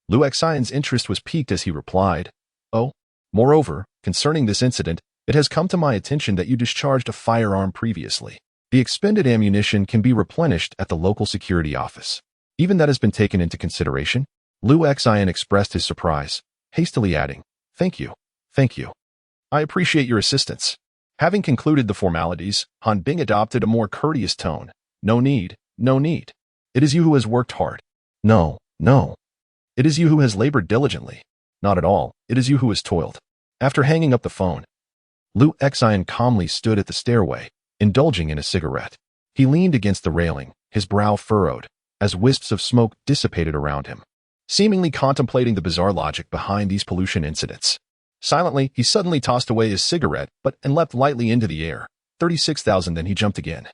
Liu Xian's interest was piqued as he replied, "Oh, moreover, concerning this incident, it has come to my attention that you discharged a firearm previously. The expended ammunition can be replenished at the local security office. Even that has been taken into consideration?" Liu Xian expressed his surprise, hastily adding, Thank you. I appreciate your assistance." Having concluded the formalities, Han Bing adopted a more courteous tone. No need. It is you who has worked hard. No. It is you who has labored diligently. Not at all. It is you who has toiled. After hanging up the phone, Liu Xian calmly stood at the stairway, indulging in a cigarette. He leaned against the railing, his brow furrowed, as wisps of smoke dissipated around him, seemingly contemplating the bizarre logic behind these pollution incidents. Silently, he suddenly tossed away his cigarette, and leapt lightly into the air. 36,000, then he jumped again.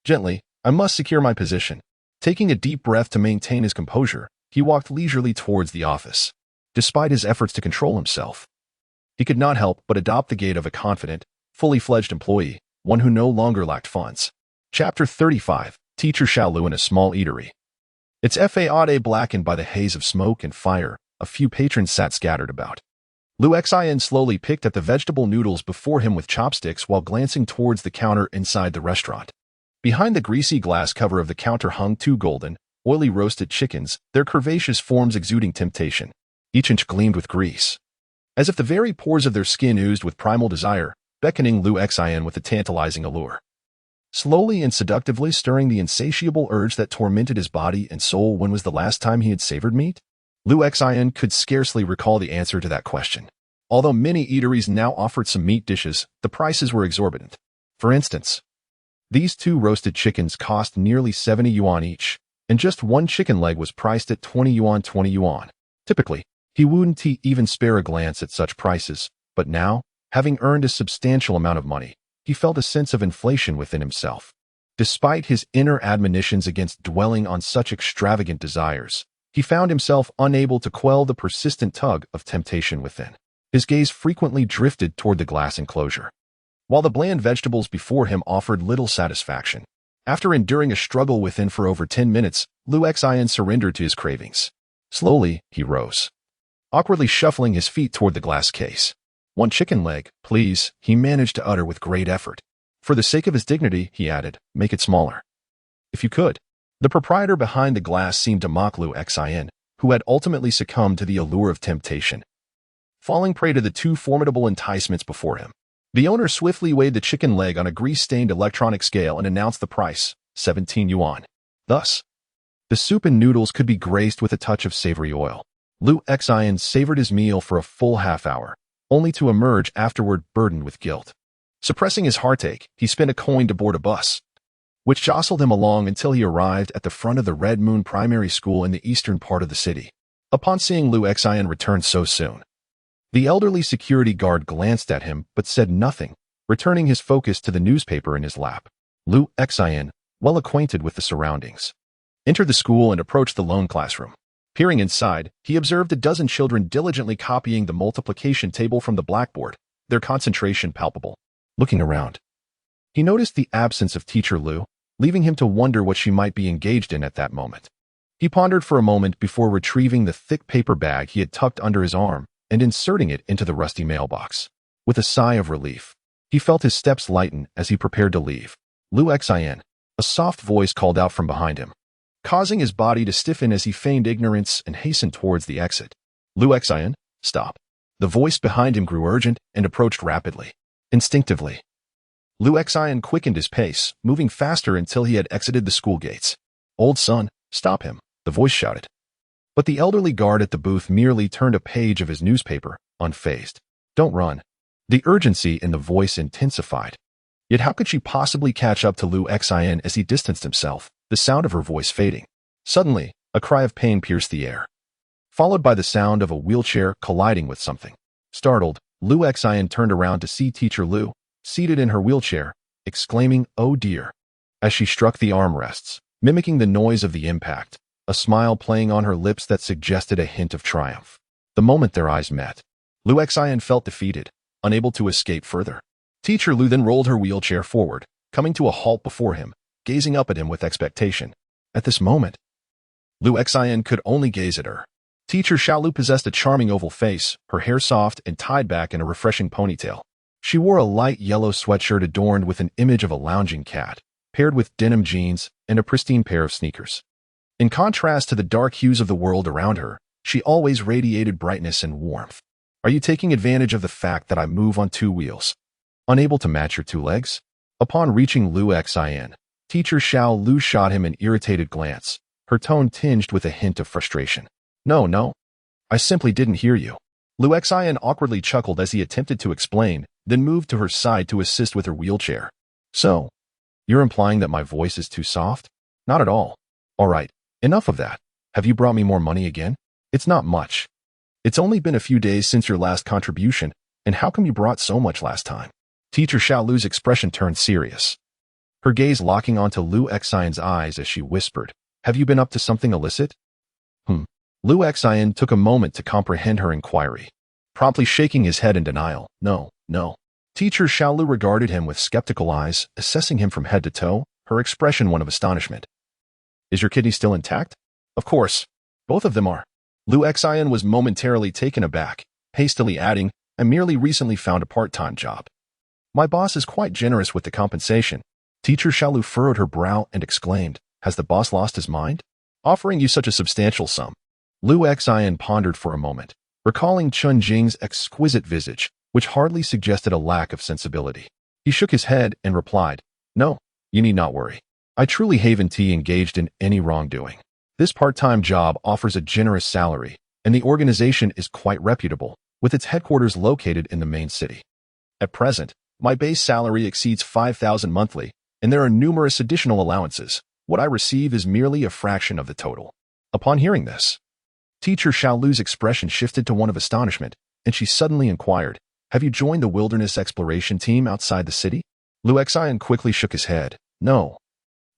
Gently, I must secure my position. Taking a deep breath to maintain his composure, he walked leisurely towards the office. Despite his efforts to control himself, he could not help but adopt the gait of a confident, fully fledged employee, one who no longer lacked funds. Chapter 35, Teacher Xiaolu in a Small Eatery. Its facade blackened by the haze of smoke and fire, a few patrons sat scattered about. Liu Xian slowly picked at the vegetable noodles before him with chopsticks while glancing towards the counter inside the restaurant. Behind the greasy glass cover of the counter hung two golden, oily roasted chickens, their curvaceous forms exuding temptation. Each inch gleamed with grease, as if the very pores of their skin oozed with primal desire, beckoning Liu Xian with a tantalizing allure. Slowly and seductively stirring the insatiable urge that tormented his body and soul. When was the last time he had savored meat? Liu Xian could scarcely recall the answer to that question. Although many eateries now offered some meat dishes, the prices were exorbitant. For instance, these two roasted chickens cost nearly 70 yuan each, and just one chicken leg was priced at 20 yuan. Typically, he wouldn't even spare a glance at such prices, but now, having earned a substantial amount of money, he felt a sense of inflation within himself. Despite his inner admonitions against dwelling on such extravagant desires, he found himself unable to quell the persistent tug of temptation within. His gaze frequently drifted toward the glass enclosure, while the bland vegetables before him offered little satisfaction. After enduring a struggle within for over 10 minutes, Liu Xian surrendered to his cravings. Slowly, he rose, awkwardly shuffling his feet toward the glass case. "One chicken leg, please," he managed to utter with great effort. For the sake of his dignity, he added, "Make it smaller, if you could." The proprietor behind the glass seemed to mock Liu Xian, who had ultimately succumbed to the allure of temptation, falling prey to the two formidable enticements before him. The owner swiftly weighed the chicken leg on a grease-stained electronic scale and announced the price, 17 yuan. Thus, The soup and noodles could be graced with a touch of savory oil. Lu Xian savored his meal for a full half-hour, only to emerge afterward burdened with guilt. Suppressing his heartache, he spent a coin to board a bus, which jostled him along until he arrived at the front of the Red Moon Primary School in the eastern part of the city. Upon seeing Lu Xian return so soon, the elderly security guard glanced at him but said nothing, returning his focus to the newspaper in his lap. Lu Xian, well acquainted with the surroundings, entered the school and approached the lone classroom. Peering inside, he observed a dozen children diligently copying the multiplication table from the blackboard, their concentration palpable. Looking around, he noticed the absence of Teacher Lu, leaving him to wonder what she might be engaged in at that moment. He pondered for a moment before retrieving the thick paper bag he had tucked under his arm and inserting it into the rusty mailbox. With a sigh of relief, he felt his steps lighten as he prepared to leave. Lu Xian, a soft voice called out from behind him, causing his body to stiffen as he feigned ignorance and hastened towards the exit. Lu Xian, stop. The voice behind him grew urgent and approached rapidly. Instinctively, Lu Xian quickened his pace, moving faster until he had exited the school gates. Old son, stop him, the voice shouted. But the elderly guard at the booth merely turned a page of his newspaper, unfazed. Don't run. The urgency in the voice intensified. Yet how could she possibly catch up to Lu Xian as he distanced himself, the sound of her voice fading? Suddenly, a cry of pain pierced the air, followed by the sound of a wheelchair colliding with something. Startled, Lu Xian turned around to see Teacher Lu, seated in her wheelchair, exclaiming, "Oh dear," as she struck the armrests, mimicking the noise of the impact, a smile playing on her lips that suggested a hint of triumph. The moment their eyes met, Lu Xian felt defeated, unable to escape further. Teacher Lu then rolled her wheelchair forward, coming to a halt before him, gazing up at him with expectation. At this moment, Lu Xian could only gaze at her. Teacher Xiaolu possessed a charming oval face, her hair soft and tied back in a refreshing ponytail. She wore a light yellow sweatshirt adorned with an image of a lounging cat, paired with denim jeans and a pristine pair of sneakers. In contrast to the dark hues of the world around her, she always radiated brightness and warmth. Are you taking advantage of the fact that I move on two wheels? Unable to match your two legs? Upon reaching Lu Xian, Teacher Xiao Lu shot him an irritated glance, her tone tinged with a hint of frustration. No, I simply didn't hear you. Lu Xian awkwardly chuckled as he attempted to explain, then moved to her side to assist with her wheelchair. So, you're implying that my voice is too soft? Not at all. All right, enough of that. Have you brought me more money again? It's not much. It's only been a few days since your last contribution, and how come you brought so much last time? Teacher Xiaolu's expression turned serious, her gaze locking onto Lu Xian's eyes as she whispered, "Have you been up to something illicit?" Lu Xian took a moment to comprehend her inquiry, promptly shaking his head in denial. No. Teacher Xiaolu regarded him with skeptical eyes, assessing him from head to toe, her expression one of astonishment. Is your kidney still intact? Of course. Both of them are. Lu Xian was momentarily taken aback, hastily adding, I merely recently found a part-time job. My boss is quite generous with the compensation. Teacher Xiaolu furrowed her brow and exclaimed, has the boss lost his mind? Offering you such a substantial sum. Lu Xian pondered for a moment, recalling Chun Jing's exquisite visage, which hardly suggested a lack of sensibility. He shook his head and replied, No, you need not worry. I truly haven't engaged in any wrongdoing. This part-time job offers a generous salary, and the organization is quite reputable, with its headquarters located in the main city. At present, my base salary exceeds 5,000 monthly, and there are numerous additional allowances. What I receive is merely a fraction of the total. Upon hearing this, Teacher Xiaolu's expression shifted to one of astonishment, and she suddenly inquired, Have you joined the wilderness exploration team outside the city? Lu Xian quickly shook his head. No.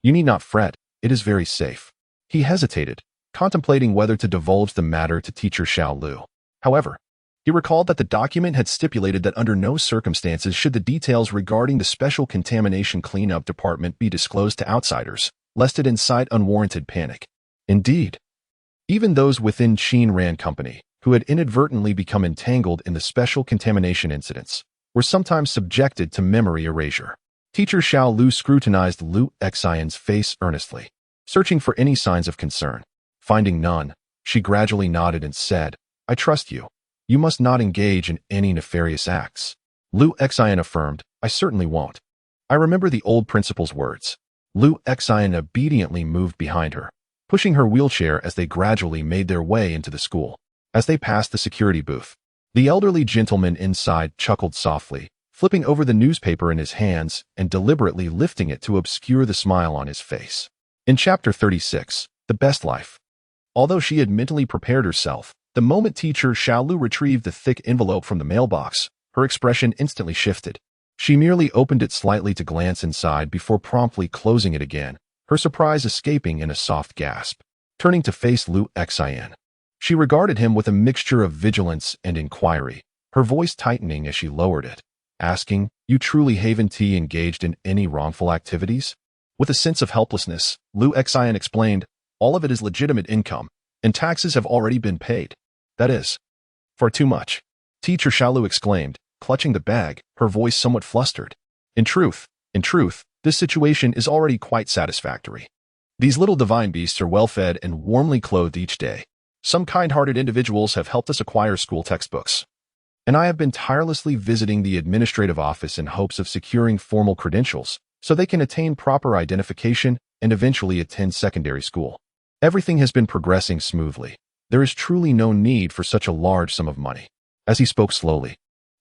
You need not fret, it is very safe. He hesitated, contemplating whether to divulge the matter to Teacher Xiaolu. However, he recalled that the document had stipulated that under no circumstances should the details regarding the Special Contamination Cleanup Department be disclosed to outsiders, lest it incite unwarranted panic. Indeed, even those within Qin Ran Company, who had inadvertently become entangled in the special contamination incidents, were sometimes subjected to memory erasure. Teacher Xiaolu scrutinized Lu Xian's face earnestly, searching for any signs of concern. Finding none, she gradually nodded and said, I trust you. You must not engage in any nefarious acts. Lu Xian affirmed, I certainly won't. I remember the old principal's words. Lu Xian obediently moved behind her, pushing her wheelchair as they gradually made their way into the school. As they passed the security booth, the elderly gentleman inside chuckled softly, flipping over the newspaper in his hands and deliberately lifting it to obscure the smile on his face. In Chapter 36, The Best Life. Although she had mentally prepared herself, the moment teacher Xiaolu retrieved the thick envelope from the mailbox, her expression instantly shifted. She merely opened it slightly to glance inside before promptly closing it again, her surprise escaping in a soft gasp. Turning to face Lu Xian, she regarded him with a mixture of vigilance and inquiry, her voice tightening as she lowered it, asking, "You truly haven't engaged in any wrongful activities?" With a sense of helplessness, Lu Xian explained, "All of it is legitimate income, and taxes have already been paid. That is, far too much." Teacher Xiaolu exclaimed, clutching the bag, her voice somewhat flustered. In truth, this situation is already quite satisfactory. These little divine beasts are well-fed and warmly clothed each day. Some kind-hearted individuals have helped us acquire school textbooks, and I have been tirelessly visiting the administrative office in hopes of securing formal credentials so they can attain proper identification and eventually attend secondary school. Everything has been progressing smoothly. There is truly no need for such a large sum of money. As he spoke slowly,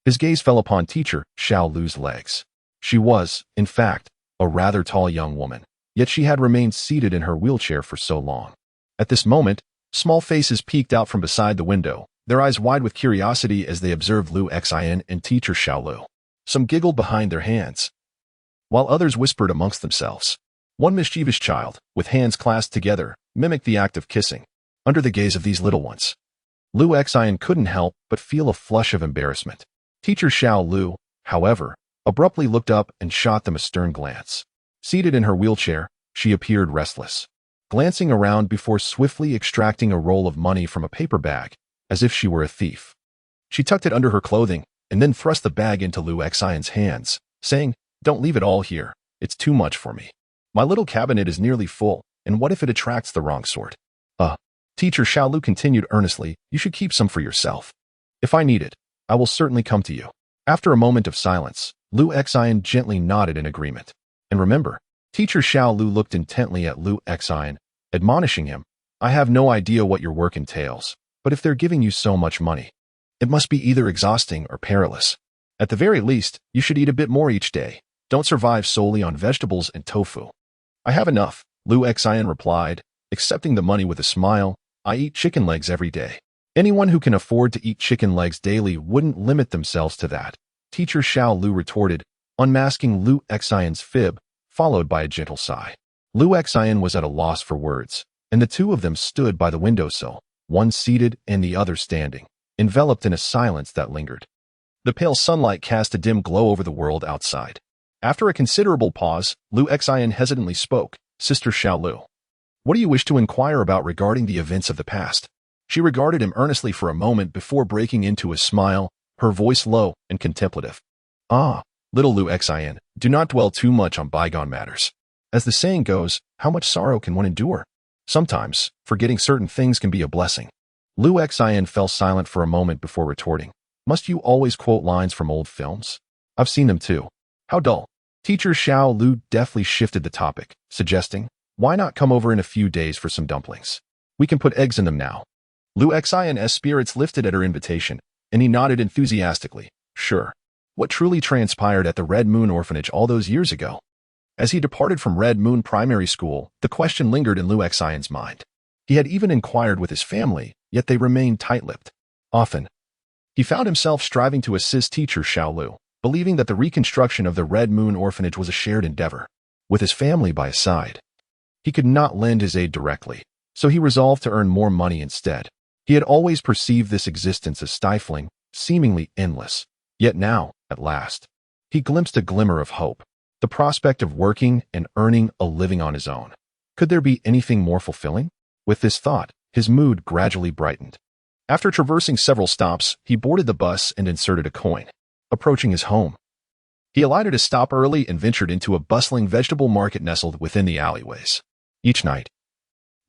his gaze fell upon teacher Xiaolu's legs. She was, in fact, a rather tall young woman, yet she had remained seated in her wheelchair for so long. At this moment, small faces peeked out from beside the window, their eyes wide with curiosity as they observed Lu Xian and teacher Xiaolu. Some giggled behind their hands, while others whispered amongst themselves. One mischievous child, with hands clasped together, mimicked the act of kissing. Under the gaze of these little ones, Lu Xian couldn't help but feel a flush of embarrassment. Teacher Xiaolu, however, abruptly looked up and shot them a stern glance. Seated in her wheelchair, she appeared restless, glancing around before swiftly extracting a roll of money from a paper bag, as if she were a thief. She tucked it under her clothing and then thrust the bag into Lu Xian's hands, saying, "Don't leave it all here. It's too much for me. My little cabinet is nearly full, and what if it attracts the wrong sort?" Teacher Xiaolu continued earnestly, "You should keep some for yourself. If I need it, I will certainly come to you." After a moment of silence, Lu Xian gently nodded in agreement. And remember, teacher Xiaolu looked intently at Lu Xian, admonishing him, "I have no idea what your work entails, but if they're giving you so much money, it must be either exhausting or perilous. At the very least, you should eat a bit more each day. Don't survive solely on vegetables and tofu." "I have enough," Lu Xian replied, accepting the money with a smile. "I eat chicken legs every day." Anyone who can afford to eat chicken legs daily wouldn't limit themselves to that, teacher Xiaolu retorted, unmasking Lu Xian's fib, followed by a gentle sigh. Lu Xian was at a loss for words, and the two of them stood by the windowsill, one seated and the other standing, enveloped in a silence that lingered. The pale sunlight cast a dim glow over the world outside. After a considerable pause, Lu Xian hesitantly spoke, "Sister Xiaolu, what do you wish to inquire about regarding the events of the past?" She regarded him earnestly for a moment before breaking into a smile, her voice low and contemplative. "Ah, little Lu Xian, do not dwell too much on bygone matters. As the saying goes, how much sorrow can one endure? Sometimes, forgetting certain things can be a blessing." Lu Xian fell silent for a moment before retorting, "Must you always quote lines from old films? I've seen them too. How dull." Teacher Xiaolu deftly shifted the topic, suggesting, "Why not come over in a few days for some dumplings? We can put eggs in them now." Lu Xian's spirits lifted at her invitation, and he nodded enthusiastically, "Sure. What truly transpired at the Red Moon Orphanage all those years ago?" As he departed from Red Moon Primary School, the question lingered in Lu Xian's mind. He had even inquired with his family, yet they remained tight-lipped. Often, he found himself striving to assist teacher Xiaolu, believing that the reconstruction of the Red Moon Orphanage was a shared endeavor. With his family by his side, he could not lend his aid directly, so he resolved to earn more money instead. He had always perceived this existence as stifling, seemingly endless. Yet now, at last, he glimpsed a glimmer of hope, the prospect of working and earning a living on his own. Could there be anything more fulfilling? With this thought, his mood gradually brightened. After traversing several stops, he boarded the bus and inserted a coin. Approaching his home, he alighted a stop early and ventured into a bustling vegetable market nestled within the alleyways. Each night,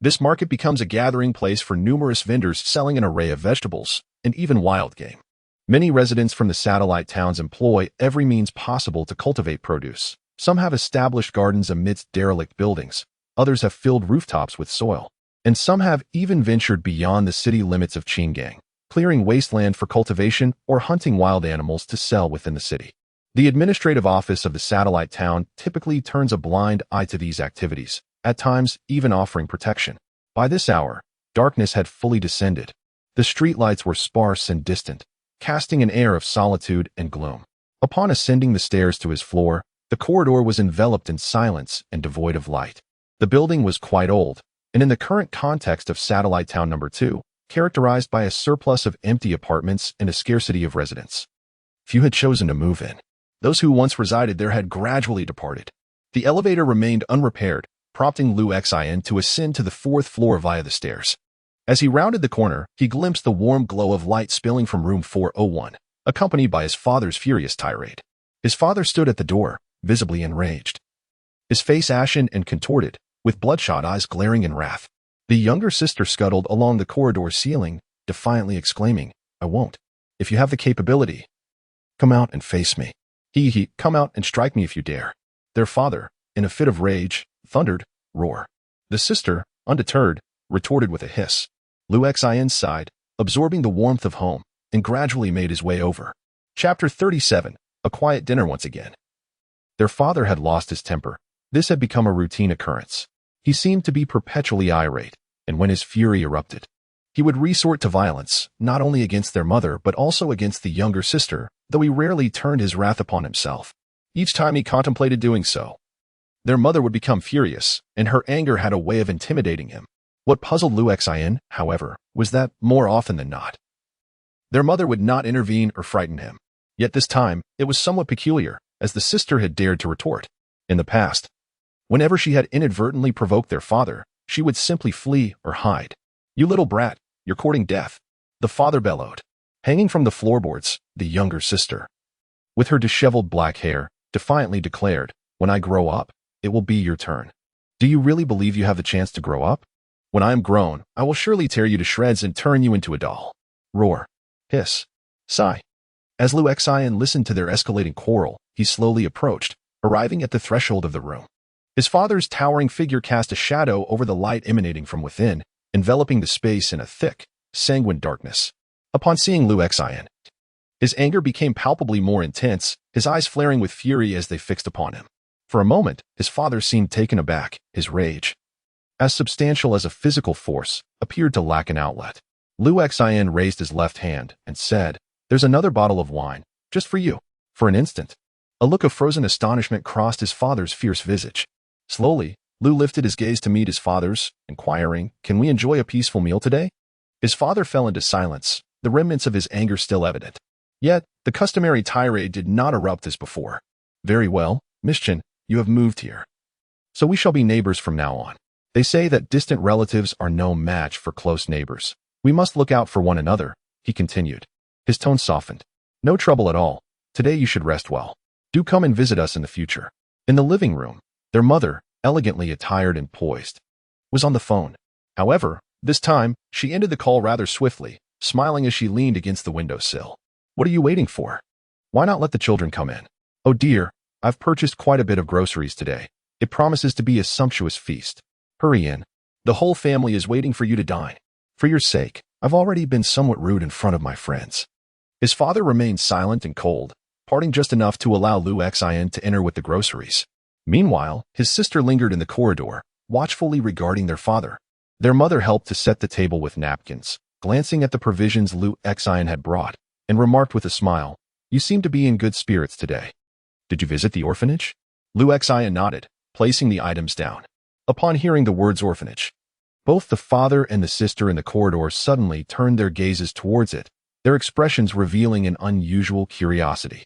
this market becomes a gathering place for numerous vendors selling an array of vegetables and even wild game. Many residents from the satellite towns employ every means possible to cultivate produce. Some have established gardens amidst derelict buildings. Others have filled rooftops with soil. and some have even ventured beyond the city limits of Qingang, clearing wasteland for cultivation or hunting wild animals to sell within the city. The administrative office of the satellite town typically turns a blind eye to these activities, at times even offering protection. By this hour, darkness had fully descended. The streetlights were sparse and distant, casting an air of solitude and gloom. Upon ascending the stairs to his floor, the corridor was enveloped in silence and devoid of light. The building was quite old, and in the current context of Satellite Town Number 2, characterized by a surplus of empty apartments and a scarcity of residents. Few had chosen to move in. Those who once resided there had gradually departed. The elevator remained unrepaired, prompting Lu Xin to ascend to the 4th floor via the stairs. As he rounded the corner, he glimpsed the warm glow of light spilling from room 401, accompanied by his father's furious tirade. His father stood at the door, visibly enraged. His face ashen and contorted, with bloodshot eyes glaring in wrath. The younger sister scuttled along the corridor ceiling, defiantly exclaiming, "I won't. If you have the capability, come out and face me. Come out and strike me if you dare." Their father, in a fit of rage, thundered, "Roar." The sister, undeterred, retorted with a hiss. Lu Xin sighed, absorbing the warmth of home, and gradually made his way over. Chapter 37, A Quiet Dinner Once Again. Their father had lost his temper. This had become a routine occurrence. He seemed to be perpetually irate, and when his fury erupted, he would resort to violence, not only against their mother but also against the younger sister, though he rarely turned his wrath upon himself. Each time he contemplated doing so, their mother would become furious, and her anger had a way of intimidating him. What puzzled Lu Xin, however, was that, more often than not, their mother would not intervene or frighten him. Yet this time, it was somewhat peculiar, as the sister had dared to retort. In the past, whenever she had inadvertently provoked their father, she would simply flee or hide. "You little brat, you're courting death," the father bellowed. Hanging from the floorboards, the younger sister, with her disheveled black hair, defiantly declared, "When I grow up, it will be your turn. Do you really believe you have the chance to grow up? When I am grown, I will surely tear you to shreds and turn you into a doll." Roar. Hiss. Sigh. As Lu Xin listened to their escalating quarrel, he slowly approached, arriving at the threshold of the room. His father's towering figure cast a shadow over the light emanating from within, enveloping the space in a thick, sanguine darkness. Upon seeing Lu Xin, his anger became palpably more intense, his eyes flaring with fury as they fixed upon him. For a moment, his father seemed taken aback, his rage, as substantial as a physical force, appeared to lack an outlet. Lu Xin raised his left hand and said, "There's another bottle of wine, just for you." For an instant, a look of frozen astonishment crossed his father's fierce visage. Slowly, Lu lifted his gaze to meet his father's, inquiring, "Can we enjoy a peaceful meal today?" His father fell into silence, the remnants of his anger still evident. Yet, the customary tirade did not erupt as before. "Very well, Miss Chen, you have moved here, so we shall be neighbors from now on. They say that distant relatives are no match for close neighbors. We must look out for one another," he continued. His tone softened. "No trouble at all. Today you should rest well. Do come and visit us in the future." In the living room, their mother, elegantly attired and poised, was on the phone. However, this time, she ended the call rather swiftly, smiling as she leaned against the windowsill. "What are you waiting for? Why not let the children come in?" "Oh dear, I've purchased quite a bit of groceries today. It promises to be a sumptuous feast. Hurry in. The whole family is waiting for you to dine. For your sake, I've already been somewhat rude in front of my friends." His father remained silent and cold, parting just enough to allow Lu Xin to enter with the groceries. Meanwhile, his sister lingered in the corridor, watchfully regarding their father. Their mother helped to set the table with napkins, glancing at the provisions Lu Xin had brought, and remarked with a smile, "You seem to be in good spirits today. Did you visit the orphanage?" Lu Xin nodded, placing the items down. Upon hearing the words orphanage, both the father and the sister in the corridor suddenly turned their gazes towards it, their expressions revealing an unusual curiosity.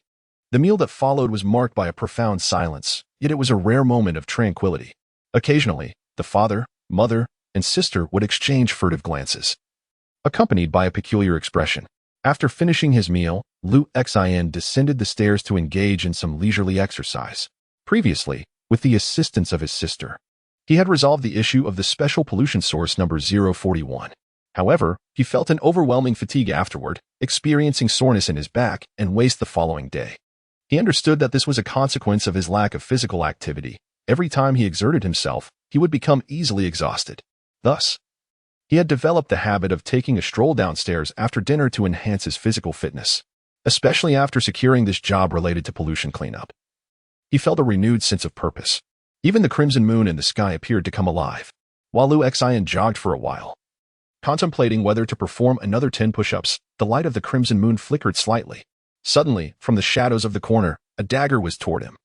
The meal that followed was marked by a profound silence, yet it was a rare moment of tranquility. Occasionally, the father, mother, and sister would exchange furtive glances, accompanied by a peculiar expression. After finishing his meal, Lu Xin descended the stairs to engage in some leisurely exercise. Previously, with the assistance of his sister, he had resolved the issue of the special pollution source number 041. However, he felt an overwhelming fatigue afterward, experiencing soreness in his back and waist the following day. He understood that this was a consequence of his lack of physical activity. Every time he exerted himself, he would become easily exhausted. Thus, He had developed the habit of taking a stroll downstairs after dinner to enhance his physical fitness, especially after securing this job related to pollution cleanup. He felt a renewed sense of purpose. Even the crimson moon in the sky appeared to come alive, while Lu Xian jogged for a while. Contemplating whether to perform another 10 push-ups, the light of the crimson moon flickered slightly. Suddenly, from the shadows of the corner, a dagger was toward him.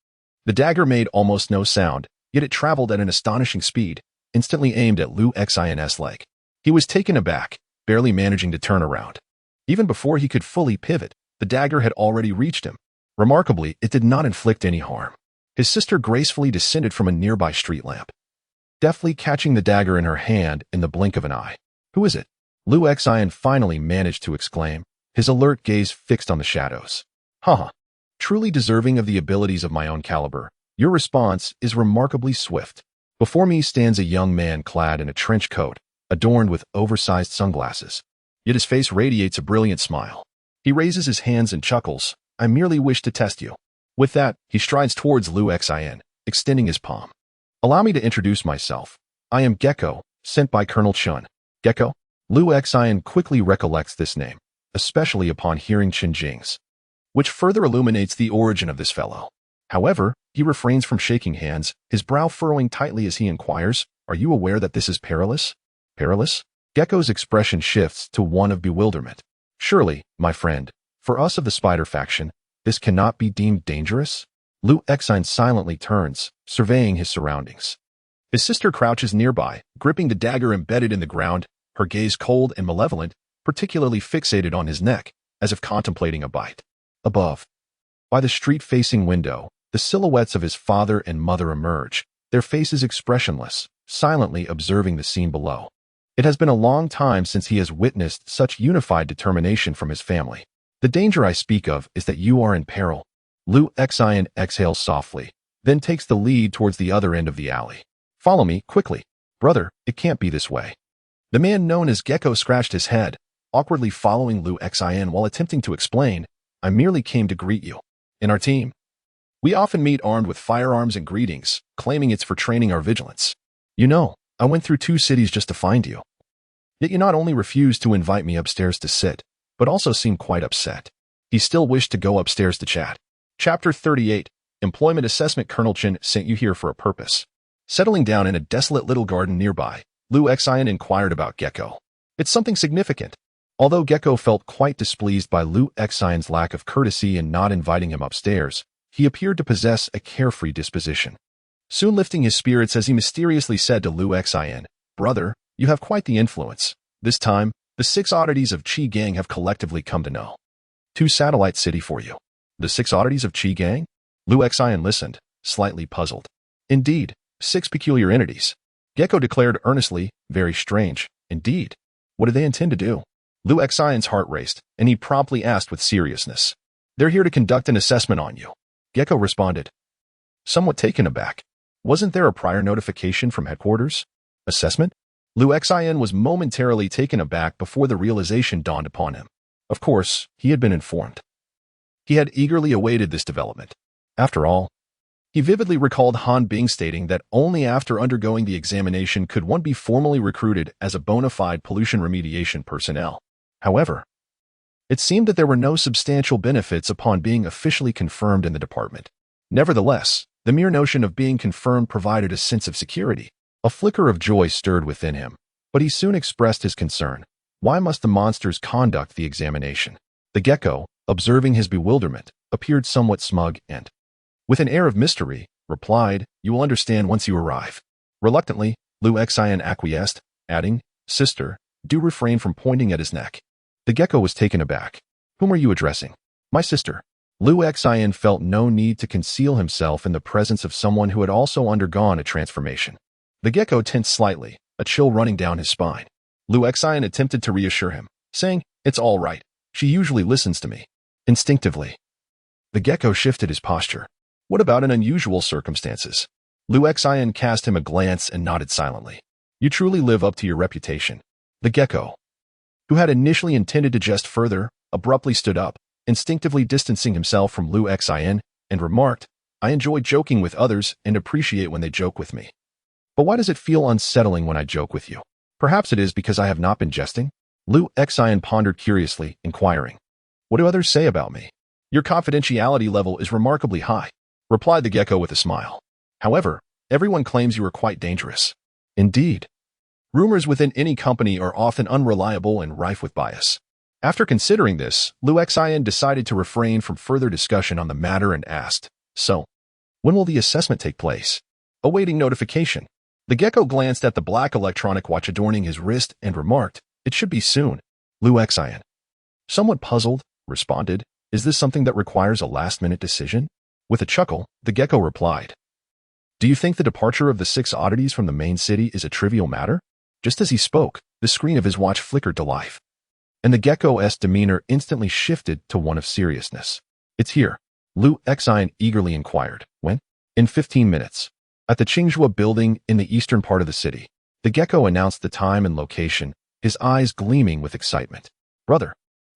The dagger made almost no sound, yet it traveled at an astonishing speed, instantly aimed at Lu Xian's leg. He was taken aback, barely managing to turn around. Even before he could fully pivot, the dagger had already reached him. Remarkably, it did not inflict any harm. His sister gracefully descended from a nearby street lamp, deftly catching the dagger in her hand in the blink of an eye. "Who is it?" Lu Xian finally managed to exclaim, his alert gaze fixed on the shadows. "Haha. Truly deserving of the abilities of my own caliber, your response is remarkably swift." Before me stands a young man clad in a trench coat, adorned with oversized sunglasses. Yet his face radiates a brilliant smile. He raises his hands and chuckles. "I merely wish to test you." With that, he strides towards Lu Xian, extending his palm. "Allow me to introduce myself. I am Gecko, sent by Colonel Chun." Gecko? Lu Xian quickly recollects this name, especially upon hearing Chen Jing's, which further illuminates the origin of this fellow. However, he refrains from shaking hands, his brow furrowing tightly as he inquires, "Are you aware that this is perilous?" "Perilous?" Gecko's expression shifts to one of bewilderment. "Surely, my friend, for us of the Spider faction, this cannot be deemed dangerous?" Lu Xian silently turns, surveying his surroundings. His sister crouches nearby, gripping the dagger embedded in the ground, her gaze cold and malevolent, particularly fixated on his neck, as if contemplating a bite. Above, by the street-facing window, the silhouettes of his father and mother emerge, their faces expressionless, silently observing the scene below. It has been a long time since he has witnessed such unified determination from his family. "The danger I speak of is that you are in peril." Lu Xian exhales softly, then takes the lead towards the other end of the alley. "Follow me, quickly." "Brother, it can't be this way." The man known as Gecko scratched his head, awkwardly following Lu Xian while attempting to explain, "I merely came to greet you. In our team, we often meet armed with firearms and greetings, claiming it's for training our vigilance. You know, I went through 2 cities just to find you. Yet you not only refused to invite me upstairs to sit, but also seemed quite upset." He still wished to go upstairs to chat. Chapter 38, Employment Assessment. Colonel Chen sent you here for a purpose. Settling down in a desolate little garden nearby, Lu Xian inquired about Gecko. "It's something significant." Although Gecko felt quite displeased by Lu Xian's lack of courtesy in not inviting him upstairs, he appeared to possess a carefree disposition. Soon lifting his spirits as he mysteriously said to Lu Xian, "Brother, you have quite the influence. This time, the 6 oddities of Qi Gang have collectively come to know. 2 satellite city for you." "The 6 oddities of Qi Gang?" Lu Xian listened, slightly puzzled. "Indeed, 6 peculiar entities." Gecko declared earnestly, "Very strange, indeed. What do they intend to do?" Lu Xian's heart raced, and he promptly asked with seriousness, "They're here to conduct an assessment on you." Gecko responded, somewhat taken aback. "Wasn't there a prior notification from headquarters?" "Assessment?" Lu Xian was momentarily taken aback before the realization dawned upon him. Of course, he had been informed. He had eagerly awaited this development. After all, he vividly recalled Han Bing stating that only after undergoing the examination could one be formally recruited as a bona fide pollution remediation personnel. However, it seemed that there were no substantial benefits upon being officially confirmed in the department. Nevertheless, the mere notion of being confirmed provided a sense of security. A flicker of joy stirred within him, but he soon expressed his concern. Why must the monsters conduct the examination? The Gecko, observing his bewilderment, appeared somewhat smug and, with an air of mystery, replied, "You will understand once you arrive." Reluctantly, Lu Xian acquiesced, adding, "Sister, do refrain from pointing at his neck." The Gecko was taken aback. "Whom are you addressing?" "My sister." Lu Xian felt no need to conceal himself in the presence of someone who had also undergone a transformation. The Gecko tensed slightly, a chill running down his spine. Lu Xian attempted to reassure him, saying, "It's all right. She usually listens to me." Instinctively, the Gecko shifted his posture. "What about in unusual circumstances?" Lu Xian cast him a glance and nodded silently. "You truly live up to your reputation." The Gecko, who had initially intended to jest further, abruptly stood up, instinctively distancing himself from Lu Xian, and remarked, "I enjoy joking with others and appreciate when they joke with me. But why does it feel unsettling when I joke with you?" Perhaps it is because I have not been jesting? Liu Xian pondered curiously, inquiring. What do others say about me? Your confidentiality level is remarkably high, replied the gecko with a smile. However, everyone claims you are quite dangerous. Indeed. Rumors within any company are often unreliable and rife with bias. After considering this, Liu Xian decided to refrain from further discussion on the matter and asked, So, when will the assessment take place? Awaiting notification. The gecko glanced at the black electronic watch adorning his wrist and remarked, It should be soon. Liu Xian, somewhat puzzled, responded, Is this something that requires a last-minute decision? With a chuckle, the gecko replied, Do you think the departure of the 6 oddities from the main city is a trivial matter? Just as he spoke, the screen of his watch flickered to life, and the gecko's demeanor instantly shifted to one of seriousness. It's here. Liu Xian eagerly inquired. When? In 15 minutes. At the Qinghua building in the eastern part of the city. The gecko announced the time and location, his eyes gleaming with excitement. Brother,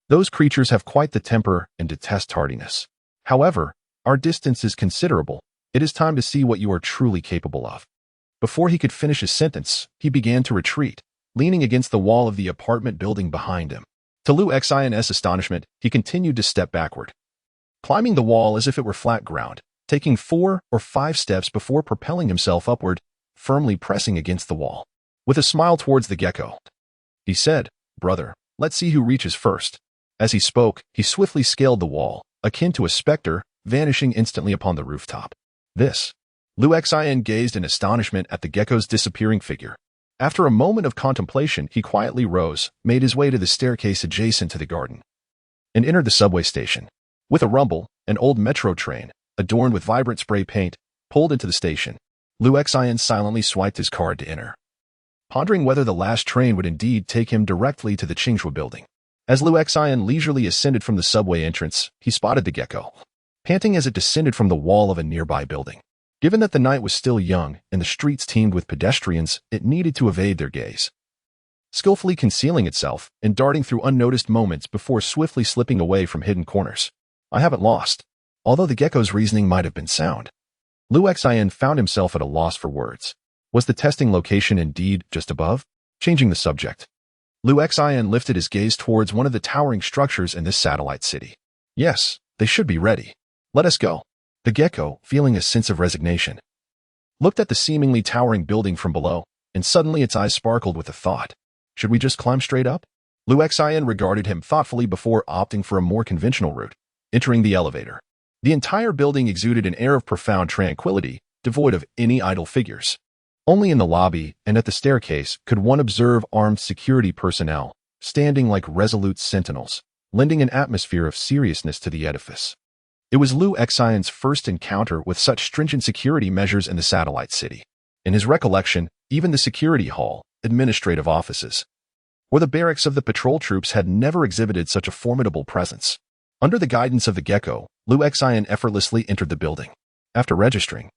those creatures have quite the temper and detest tardiness. However, our distance is considerable. It is time to see what you are truly capable of. Before he could finish his sentence, he began to retreat, leaning against the wall of the apartment building behind him. To Liu Xian's astonishment, he continued to step backward, climbing the wall as if it were flat ground, taking 4 or 5 steps before propelling himself upward, firmly pressing against the wall. With a smile towards the gecko, he said, Brother, let's see who reaches first. As he spoke, he swiftly scaled the wall, akin to a specter, vanishing instantly upon the rooftop. This. Liu Xian gazed in astonishment at the gecko's disappearing figure. After a moment of contemplation, he quietly rose, made his way to the staircase adjacent to the garden, and entered the subway station. With a rumble, an old metro train, adorned with vibrant spray paint, pulled into the station. Liu Xian silently swiped his card to enter, pondering whether the last train would indeed take him directly to the Qinghua building. As Liu Xian leisurely ascended from the subway entrance, he spotted the gecko, panting as it descended from the wall of a nearby building. Given that the night was still young and the streets teemed with pedestrians, it needed to evade their gaze, skillfully concealing itself and darting through unnoticed moments before swiftly slipping away from hidden corners. I haven't lost. Although the gecko's reasoning might have been sound, Liu Xian found himself at a loss for words. Was the testing location indeed just above? Changing the subject, Liu Xian lifted his gaze towards one of the towering structures in this satellite city. Yes, they should be ready. Let us go. The gecko, feeling a sense of resignation, looked at the seemingly towering building from below, and suddenly its eyes sparkled with a thought. Should we just climb straight up? Liu Xian regarded him thoughtfully before opting for a more conventional route, entering the elevator. The entire building exuded an air of profound tranquility, devoid of any idle figures. Only in the lobby and at the staircase could one observe armed security personnel, standing like resolute sentinels, lending an atmosphere of seriousness to the edifice. It was Liu Xian's first encounter with such stringent security measures in the satellite city. In his recollection, even the security hall, administrative offices, or the barracks of the patrol troops had never exhibited such a formidable presence. Under the guidance of the gecko, Liu Xian effortlessly entered the building. After registering,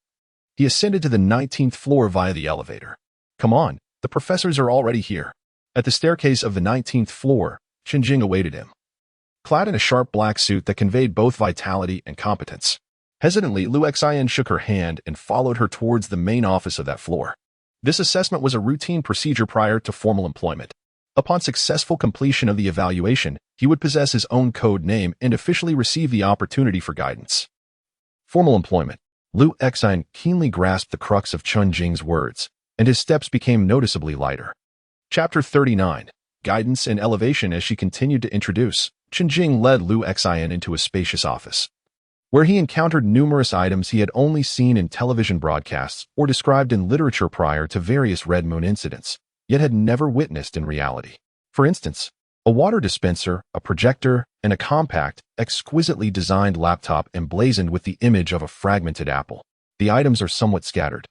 he ascended to the 19th floor via the elevator. Come on, the professors are already here. At the staircase of the 19th floor, Qinjing awaited him, clad in a sharp black suit that conveyed both vitality and competence. Hesitantly, Liu Xian shook her hand and followed her towards the main office of that floor. This assessment was a routine procedure prior to formal employment. Upon successful completion of the evaluation, he would possess his own code name and officially receive the opportunity for guidance. Formal employment. Liu Xian keenly grasped the crux of Qinjing's words, and his steps became noticeably lighter. Chapter 39. Guidance and elevation. As she continued to introduce, Qinjing led Liu Xian into a spacious office, where he encountered numerous items he had only seen in television broadcasts or described in literature prior to various Red Moon incidents, yet had never witnessed in reality. For instance, a water dispenser, a projector, and a compact, exquisitely designed laptop emblazoned with the image of a fragmented apple. The items are somewhat scattered,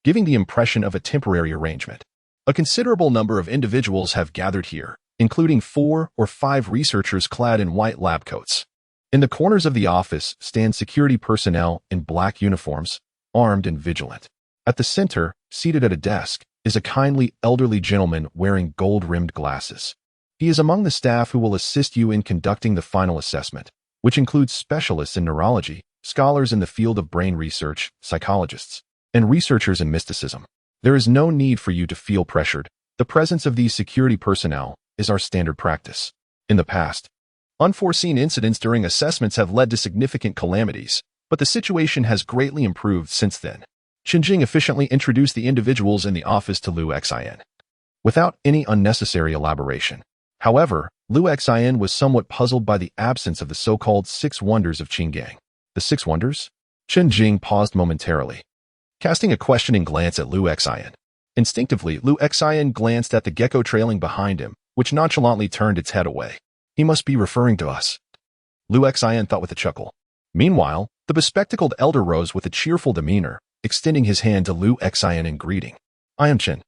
giving the impression of a temporary arrangement. A considerable number of individuals have gathered here, including 4 or 5 researchers clad in white lab coats. In the corners of the office stand security personnel in black uniforms, armed and vigilant. At the center, seated at a desk, is a kindly elderly gentleman wearing gold-rimmed glasses. He is among the staff who will assist you in conducting the final assessment, which includes specialists in neurology, scholars in the field of brain research, psychologists, and researchers in mysticism. There is no need for you to feel pressured. The presence of these security personnel is our standard practice. In the past, unforeseen incidents during assessments have led to significant calamities, but the situation has greatly improved since then. Qinjing efficiently introduced the individuals in the office to Liu Xian, without any unnecessary elaboration. However, Liu Xian was somewhat puzzled by the absence of the so-called 6 wonders of Qingang. The 6 wonders? Qinjing paused momentarily, casting a questioning glance at Liu Xian. Instinctively, Liu Xian glanced at the gecko trailing behind him, which nonchalantly turned its head away. He must be referring to us, Liu Xian thought with a chuckle. Meanwhile, the bespectacled elder rose with a cheerful demeanor, extending his hand to Liu Xian in greeting. I am Chen,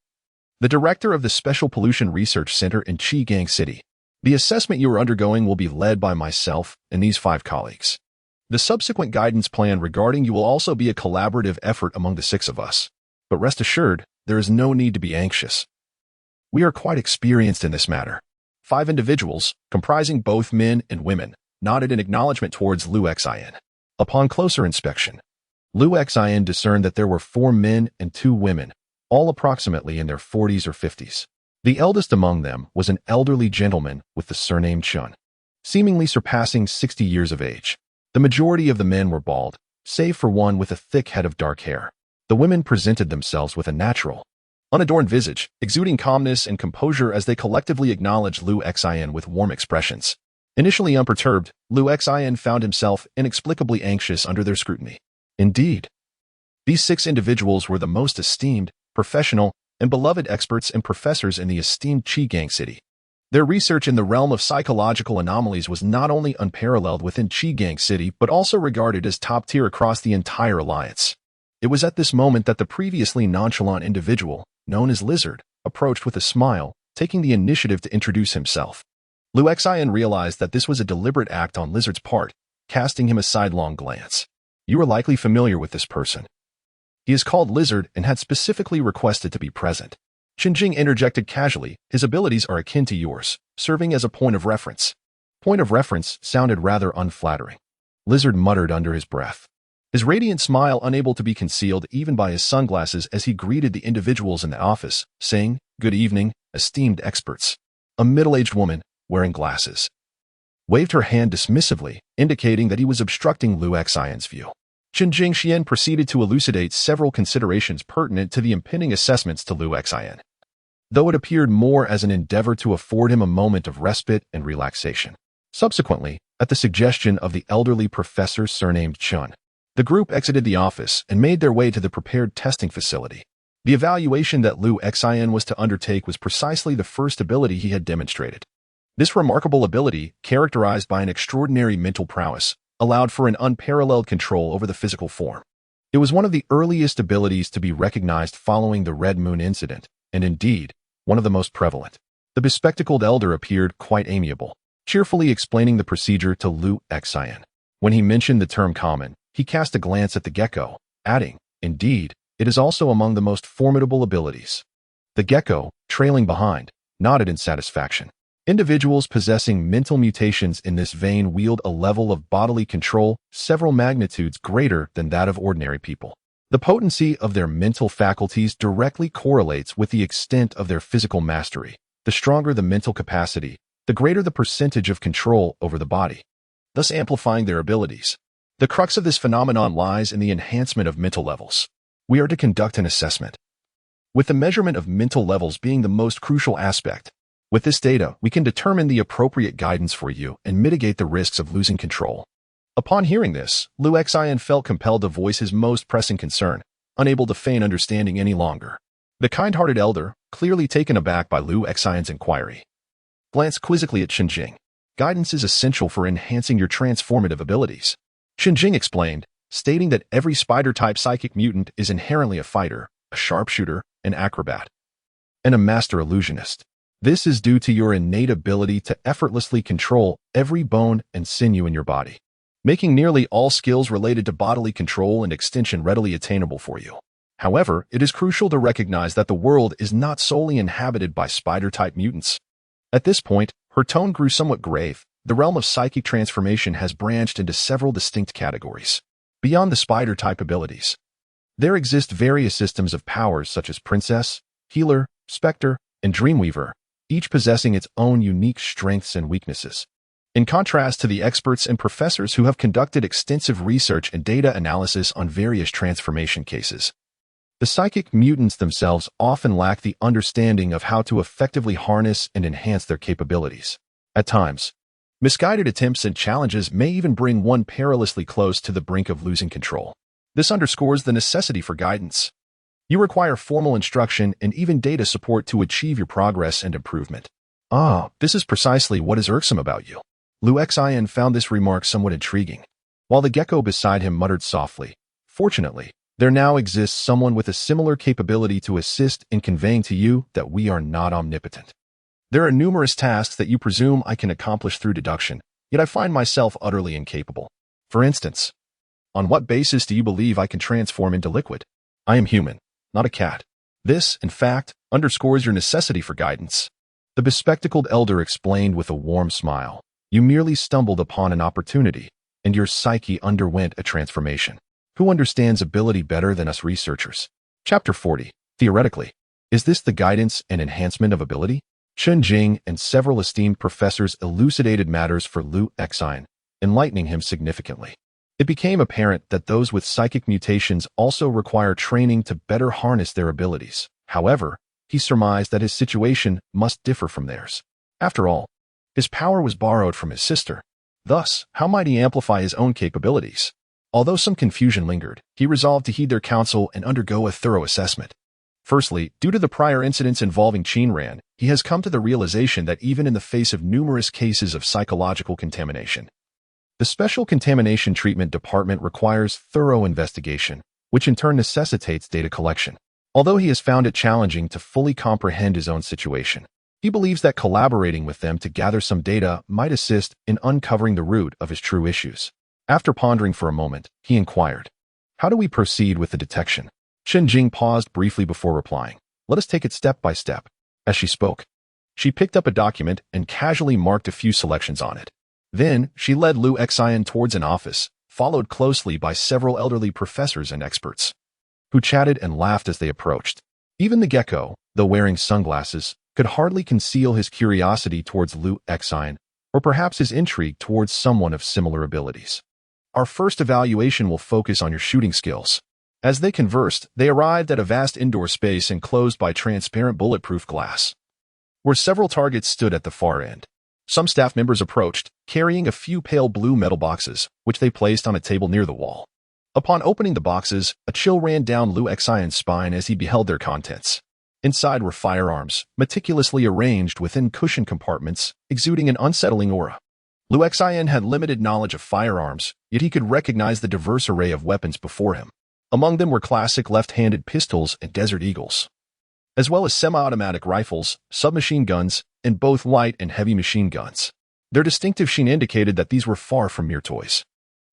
the director of the Special Pollution Research Center in Qigang City. The assessment you are undergoing will be led by myself and these 5 colleagues. The subsequent guidance plan regarding you will also be a collaborative effort among the 6 of us. But rest assured, there is no need to be anxious. We are quite experienced in this matter. 5 individuals, comprising both men and women, nodded in acknowledgement towards Liu Xian. Upon closer inspection, Liu Xian discerned that there were 4 men and 2 women, all approximately in their 40s or 50s. The eldest among them was an elderly gentleman with the surname Chun, seemingly surpassing 60 years of age. The majority of the men were bald, save for one with a thick head of dark hair. The women presented themselves with a natural, unadorned visage, exuding calmness and composure as they collectively acknowledged Liu Xian with warm expressions. Initially unperturbed, Liu Xian found himself inexplicably anxious under their scrutiny. Indeed, these 6 individuals were the most esteemed, professional, and beloved experts and professors in the esteemed Qigang City. Their research in the realm of psychological anomalies was not only unparalleled within Qigang City but also regarded as top tier across the entire alliance. It was at this moment that the previously nonchalant individual, known as Lizard, approached with a smile, taking the initiative to introduce himself. Liu Xian realized that this was a deliberate act on Lizard's part, casting him a sidelong glance. You are likely familiar with this person. He is called Lizard and had specifically requested to be present. Qinjing interjected casually, his abilities are akin to yours, serving as a point of reference. Point of reference sounded rather unflattering. Lizard muttered under his breath, his radiant smile unable to be concealed even by his sunglasses as he greeted the individuals in the office, saying, Good evening, esteemed experts. A middle-aged woman, wearing glasses, waved her hand dismissively, indicating that he was obstructing Liu Xian's view. Qinjing Xian proceeded to elucidate several considerations pertinent to the impending assessments to Liu Xian, though it appeared more as an endeavor to afford him a moment of respite and relaxation. Subsequently, at the suggestion of the elderly professor surnamed Chun, the group exited the office and made their way to the prepared testing facility. The evaluation that Liu Xian was to undertake was precisely the first ability he had demonstrated. This remarkable ability, characterized by an extraordinary mental prowess, allowed for an unparalleled control over the physical form. It was one of the earliest abilities to be recognized following the Red Moon incident, and indeed, one of the most prevalent. The bespectacled elder appeared quite amiable, cheerfully explaining the procedure to Liu Xian. When he mentioned the term common, he cast a glance at the gecko, adding, Indeed, it is also among the most formidable abilities. The gecko, trailing behind, nodded in satisfaction. Individuals possessing mental mutations in this vein wield a level of bodily control several magnitudes greater than that of ordinary people. The potency of their mental faculties directly correlates with the extent of their physical mastery. The stronger the mental capacity, the greater the percentage of control over the body, thus amplifying their abilities. The crux of this phenomenon lies in the enhancement of mental levels. We are to conduct an assessment, with the measurement of mental levels being the most crucial aspect. With this data, we can determine the appropriate guidance for you and mitigate the risks of losing control. Upon hearing this, Liu Xian felt compelled to voice his most pressing concern, unable to feign understanding any longer. The kind-hearted elder, clearly taken aback by Liu Xian's inquiry, glanced quizzically at Qinjing. Guidance is essential for enhancing your transformative abilities, Qinjing explained, stating that every spider-type psychic mutant is inherently a fighter, a sharpshooter, an acrobat, and a master illusionist. This is due to your innate ability to effortlessly control every bone and sinew in your body, making nearly all skills related to bodily control and extension readily attainable for you. However, it is crucial to recognize that the world is not solely inhabited by spider-type mutants. At this point, her tone grew somewhat grave. The realm of psychic transformation has branched into several distinct categories. Beyond the spider-type abilities, there exist various systems of powers such as princess, healer, specter, and Dreamweaver, each possessing its own unique strengths and weaknesses. In contrast to the experts and professors who have conducted extensive research and data analysis on various transformation cases, the psychic mutants themselves often lack the understanding of how to effectively harness and enhance their capabilities. At times, misguided attempts and challenges may even bring one perilously close to the brink of losing control. This underscores the necessity for guidance. You require formal instruction and even data support to achieve your progress and improvement. This is precisely what is irksome about you. Lu Xian found this remark somewhat intriguing, while the gecko beside him muttered softly, "Fortunately, there now exists someone with a similar capability to assist in conveying to you that we are not omnipotent. There are numerous tasks that you presume I can accomplish through deduction, yet I find myself utterly incapable. For instance, on what basis do you believe I can transform into liquid? I am human, not a cat. This, in fact, underscores your necessity for guidance." The bespectacled elder explained with a warm smile. "You merely stumbled upon an opportunity, and your psyche underwent a transformation. Who understands ability better than us researchers?" Chapter 40. Theoretically, is this the guidance and enhancement of ability? Chen Jing and several esteemed professors elucidated matters for Lu Xian, enlightening him significantly. It became apparent that those with psychic mutations also require training to better harness their abilities. However, he surmised that his situation must differ from theirs. After all, his power was borrowed from his sister. Thus, how might he amplify his own capabilities? Although some confusion lingered, he resolved to heed their counsel and undergo a thorough assessment. Firstly, due to the prior incidents involving Qinran, he has come to the realization that even in the face of numerous cases of psychological contamination, the Special Contamination Treatment Department requires thorough investigation, which in turn necessitates data collection. Although he has found it challenging to fully comprehend his own situation, he believes that collaborating with them to gather some data might assist in uncovering the root of his true issues. After pondering for a moment, he inquired, "How do we proceed with the detection?" Chen Jing paused briefly before replying, "Let us take it step by step." As she spoke, she picked up a document and casually marked a few selections on it. Then, she led Lu Xian towards an office, followed closely by several elderly professors and experts, who chatted and laughed as they approached. Even the gecko, though wearing sunglasses, could hardly conceal his curiosity towards Lu Xian, or perhaps his intrigue towards someone of similar abilities. "Our first evaluation will focus on your shooting skills." As they conversed, they arrived at a vast indoor space enclosed by transparent bulletproof glass, where several targets stood at the far end. Some staff members approached, carrying a few pale blue metal boxes, which they placed on a table near the wall. Upon opening the boxes, a chill ran down Lu Xian's spine as he beheld their contents. Inside were firearms, meticulously arranged within cushioned compartments, exuding an unsettling aura. Lu Xian had limited knowledge of firearms, yet he could recognize the diverse array of weapons before him. Among them were classic left-handed pistols and Desert Eagles, as well as semi-automatic rifles, submachine guns, and both light and heavy machine guns. Their distinctive sheen indicated that these were far from mere toys.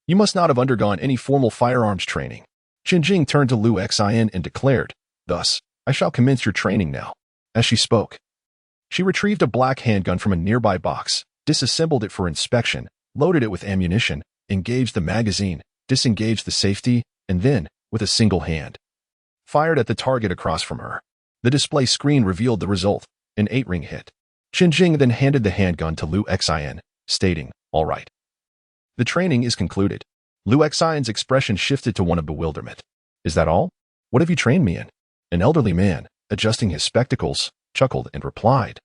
"You must not have undergone any formal firearms training." Chen Jing turned to Lu Xian and declared, "Thus, I shall commence your training now." As she spoke, she retrieved a black handgun from a nearby box, disassembled it for inspection, loaded it with ammunition, engaged the magazine, disengaged the safety, and then, with a single hand, fired at the target across from her. The display screen revealed the result, an 8-ring hit. Chen Jing then handed the handgun to Lu Xian, stating, "All right. The training is concluded." Lu Xian's expression shifted to one of bewilderment. "Is that all? What have you trained me in?" An elderly man, adjusting his spectacles, chuckled and replied,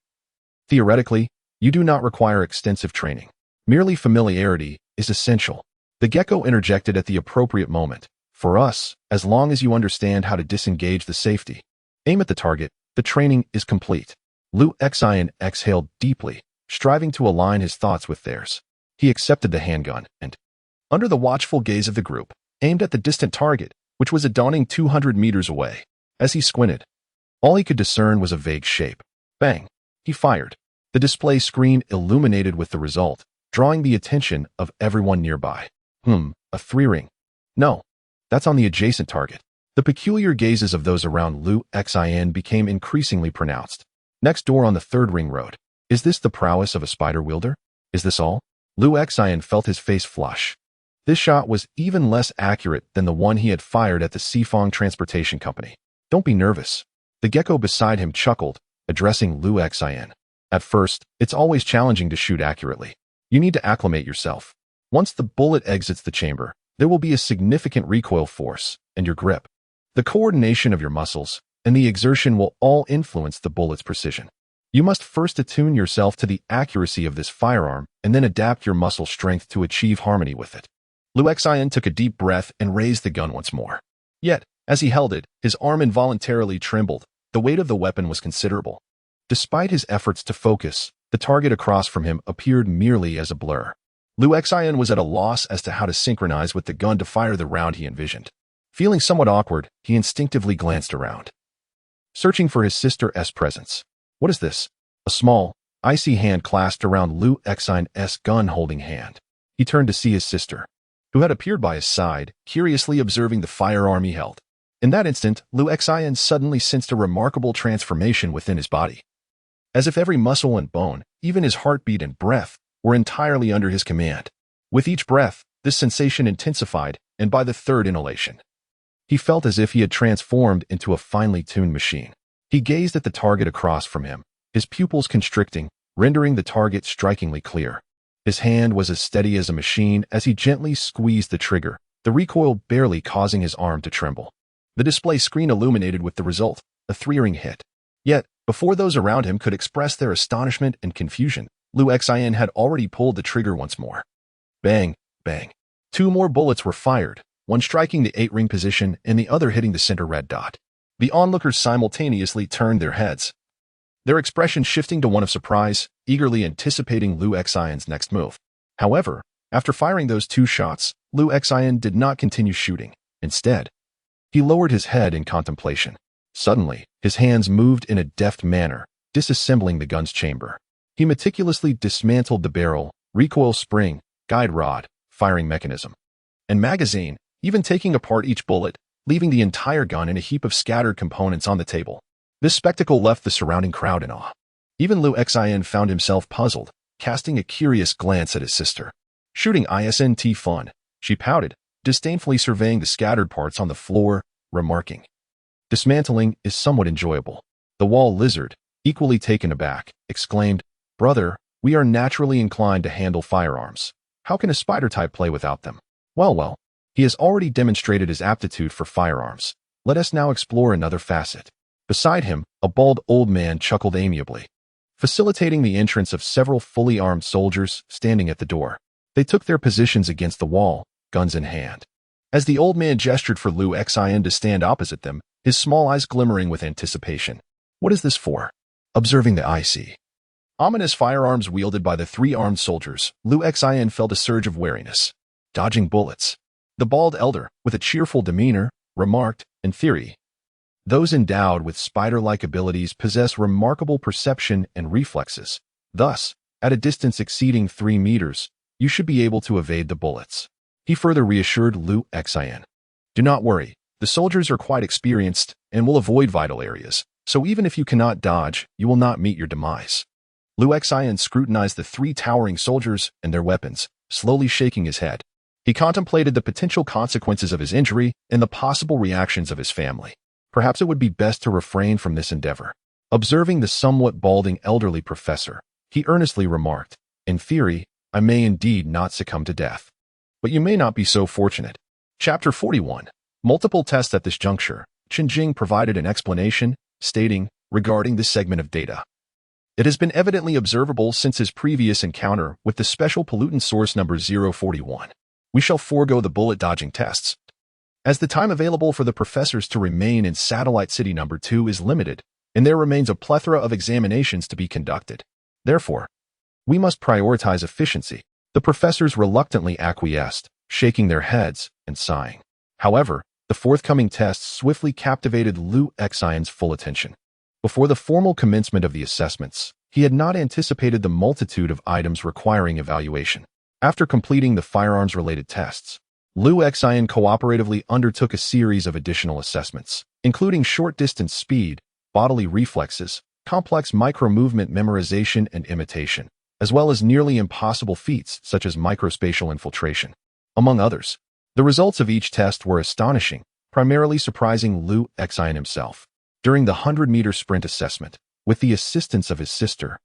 "Theoretically, you do not require extensive training. Merely familiarity is essential." The gecko interjected at the appropriate moment. "For us, as long as you understand how to disengage the safety, aim at the target, the training is complete." Lu Xian exhaled deeply, striving to align his thoughts with theirs. He accepted the handgun and, under the watchful gaze of the group, aimed at the distant target, which was a daunting 200 meters away. As he squinted, all he could discern was a vague shape. Bang! He fired. The display screen illuminated with the result, drawing the attention of everyone nearby. A 3-ring. No, that's on the adjacent target. The peculiar gazes of those around Lu Xian became increasingly pronounced. Next door on the 3rd ring road. Is this the prowess of a spider wielder? Is this all? Lu Xian felt his face flush. This shot was even less accurate than the one he had fired at the Sifong Transportation Company. "Don't be nervous." The gecko beside him chuckled, addressing Liu Xian. At first, it's always challenging to shoot accurately. You need to acclimate yourself. Once the bullet exits the chamber, there will be a significant recoil force, and your grip, the coordination of your muscles, and the exertion will all influence the bullet's precision. You must first attune yourself to the accuracy of this firearm and then adapt your muscle strength to achieve harmony with it. Liu Xian took a deep breath and raised the gun once more. Yet, as he held it, his arm involuntarily trembled. The weight of the weapon was considerable. Despite his efforts to focus, the target across from him appeared merely as a blur. Liu Xian was at a loss as to how to synchronize with the gun to fire the round he envisioned. Feeling somewhat awkward, he instinctively glanced around, searching for his sister's presence. What is this? A small, icy hand clasped around Liu Xian's gun-holding hand. He turned to see his sister, who had appeared by his side, curiously observing the firearm he held. In that instant, Liu Xian suddenly sensed a remarkable transformation within his body. As if every muscle and bone, even his heartbeat and breath, were entirely under his command. With each breath, this sensation intensified, and by the third inhalation, he felt as if he had transformed into a finely tuned machine. He gazed at the target across from him, his pupils constricting, rendering the target strikingly clear. His hand was as steady as a machine as he gently squeezed the trigger, the recoil barely causing his arm to tremble. The display screen illuminated with the result, a 3-ring hit. Yet, before those around him could express their astonishment and confusion, Liu Xian had already pulled the trigger once more. Bang, bang. 2 more bullets were fired, one striking the 8-ring position and the other hitting the center red dot. The onlookers simultaneously turned their heads, their expression shifting to one of surprise, eagerly anticipating Liu Xian's next move. However, after firing those 2 shots, Liu Xian did not continue shooting. Instead, he lowered his head in contemplation. Suddenly, his hands moved in a deft manner, disassembling the gun's chamber. He meticulously dismantled the barrel, recoil spring, guide rod, firing mechanism, and magazine, even taking apart each bullet, leaving the entire gun in a heap of scattered components on the table. This spectacle left the surrounding crowd in awe. Even Liu Xian found himself puzzled, casting a curious glance at his sister. Shooting isn't fun, she pouted, disdainfully surveying the scattered parts on the floor, remarking, dismantling is somewhat enjoyable. The wall lizard, equally taken aback, exclaimed, Brother, we are naturally inclined to handle firearms. How can a spider type play without them? Well, he has already demonstrated his aptitude for firearms. Let us now explore another facet. Beside him, a bald old man chuckled amiably, facilitating the entrance of several fully armed soldiers standing at the door. They took their positions against the wall, guns in hand. As the old man gestured for Liu Xian to stand opposite them, his small eyes glimmering with anticipation. What is this for? Observing the icy, ominous firearms wielded by the 3 armed soldiers, Liu Xian felt a surge of wariness. Dodging bullets. The bald elder, with a cheerful demeanor, remarked, in theory, those endowed with spider-like abilities possess remarkable perception and reflexes. Thus, at a distance exceeding 3 meters, you should be able to evade the bullets. He further reassured Liu Xian. Do not worry, the soldiers are quite experienced and will avoid vital areas, so even if you cannot dodge, you will not meet your demise. Liu Xian scrutinized the 3 towering soldiers and their weapons, slowly shaking his head. He contemplated the potential consequences of his injury and the possible reactions of his family. Perhaps it would be best to refrain from this endeavor. Observing the somewhat balding elderly professor, he earnestly remarked, in theory, I may indeed not succumb to death. But you may not be so fortunate. Chapter 41. Multiple tests. At this juncture, Qinjing provided an explanation, stating, regarding this segment of data, it has been evidently observable since his previous encounter with the special pollutant source number 041. We shall forego the bullet dodging tests, as the time available for the professors to remain in satellite city number 2 is limited, and there remains a plethora of examinations to be conducted. Therefore, we must prioritize efficiency. The professors reluctantly acquiesced, shaking their heads and sighing. However, the forthcoming tests swiftly captivated Liu Xian's full attention. Before the formal commencement of the assessments, he had not anticipated the multitude of items requiring evaluation. After completing the firearms-related tests, Liu Xian cooperatively undertook a series of additional assessments, including short-distance speed, bodily reflexes, complex micro-movement memorization and imitation, as well as nearly impossible feats such as microspatial infiltration. Among others, the results of each test were astonishing, primarily surprising Liu Xian himself. During the 100-meter sprint assessment, With the assistance of his sister,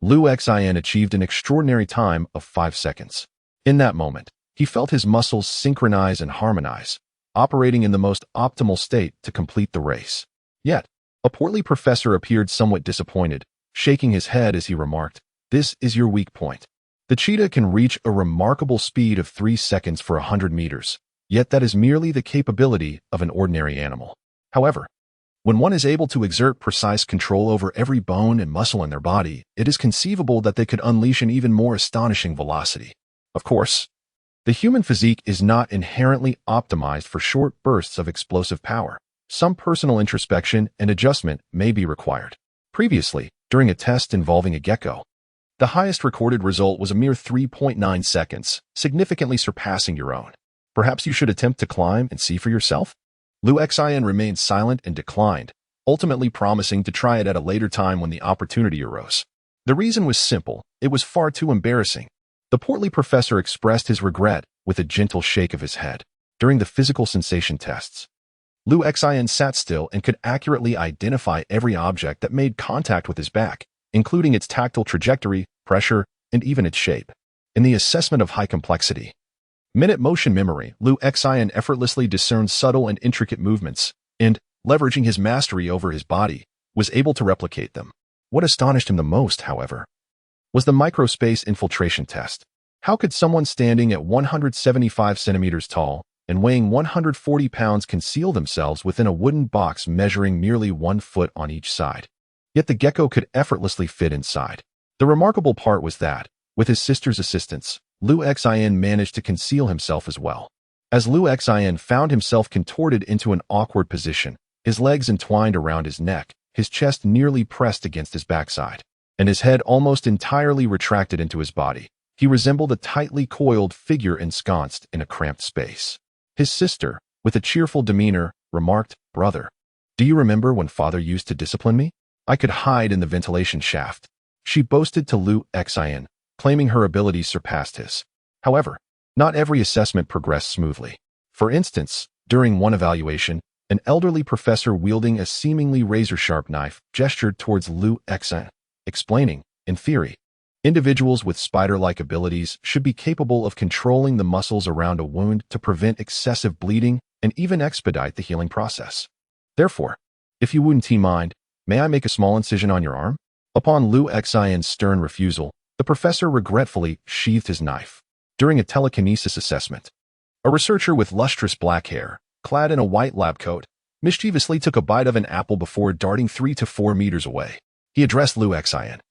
Liu Xin achieved an extraordinary time of 5 seconds. In that moment, he felt his muscles synchronize and harmonize, operating in the most optimal state to complete the race. Yet, a portly professor appeared somewhat disappointed, shaking his head as he remarked, "This is your weak point. The cheetah can reach a remarkable speed of 3 seconds for 100 meters, yet that is merely the capability of an ordinary animal. However, when one is able to exert precise control over every bone and muscle in their body, it is conceivable that they could unleash an even more astonishing velocity. Of course, the human physique is not inherently optimized for short bursts of explosive power. Some personal introspection and adjustment may be required." Previously, during a test involving a gecko, the highest recorded result was a mere 3.9 seconds, significantly surpassing your own. Perhaps you should attempt to climb and see for yourself? Liu Xin remained silent and declined, ultimately promising to try it at a later time when the opportunity arose. The reason was simple: it was far too embarrassing. The portly professor expressed his regret with a gentle shake of his head. During the physical sensation tests, Liu Xin sat still and could accurately identify every object that made contact with his back, including its tactile trajectory, pressure, and even its shape. In the assessment of high complexity, minute motion memory, Liu Xin effortlessly discerned subtle and intricate movements, and, leveraging his mastery over his body, was able to replicate them. What astonished him the most, however, was the microspace infiltration test. How could someone standing at 175 centimeters tall and weighing 140 pounds conceal themselves within a wooden box measuring merely 1 foot on each side? Yet the gecko could effortlessly fit inside. The remarkable part was that, with his sister's assistance, Liu Xin managed to conceal himself as well. As Liu Xin found himself contorted into an awkward position, his legs entwined around his neck, his chest nearly pressed against his backside, and his head almost entirely retracted into his body, he resembled a tightly coiled figure ensconced in a cramped space. His sister, with a cheerful demeanor, remarked, "Brother, do you remember when father used to discipline me? I could hide in the ventilation shaft." She boasted to Liu Xin, claiming her abilities surpassed his. However, not every assessment progressed smoothly. For instance, during one evaluation, an elderly professor wielding a seemingly razor-sharp knife gestured towards Liu Xin, explaining, "In theory, individuals with spider-like abilities should be capable of controlling the muscles around a wound to prevent excessive bleeding and even expedite the healing process. Therefore, if you wouldn't mind, may I make a small incision on your arm?" Upon Liu Xin's stern refusal, the professor regretfully sheathed his knife. During a telekinesis assessment, a researcher with lustrous black hair, clad in a white lab coat, mischievously took a bite of an apple before darting 3 to 4 meters away. He addressed Liu Xin,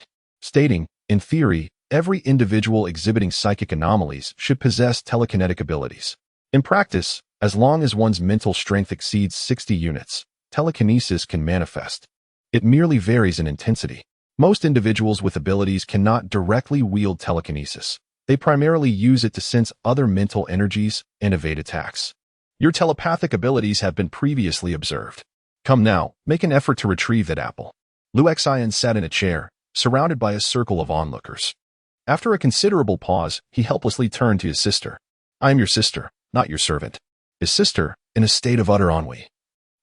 stating, "In theory, every individual exhibiting psychic anomalies should possess telekinetic abilities. In practice, as long as one's mental strength exceeds 60 units, telekinesis can manifest. It merely varies in intensity. Most individuals with abilities cannot directly wield telekinesis. They primarily use it to sense other mental energies and evade attacks. Your telepathic abilities have been previously observed. Come now, make an effort to retrieve that apple." Liu Xin sat in a chair, surrounded by a circle of onlookers. After a considerable pause, he helplessly turned to his sister. "I am your sister, not your servant." His sister, in a state of utter ennui,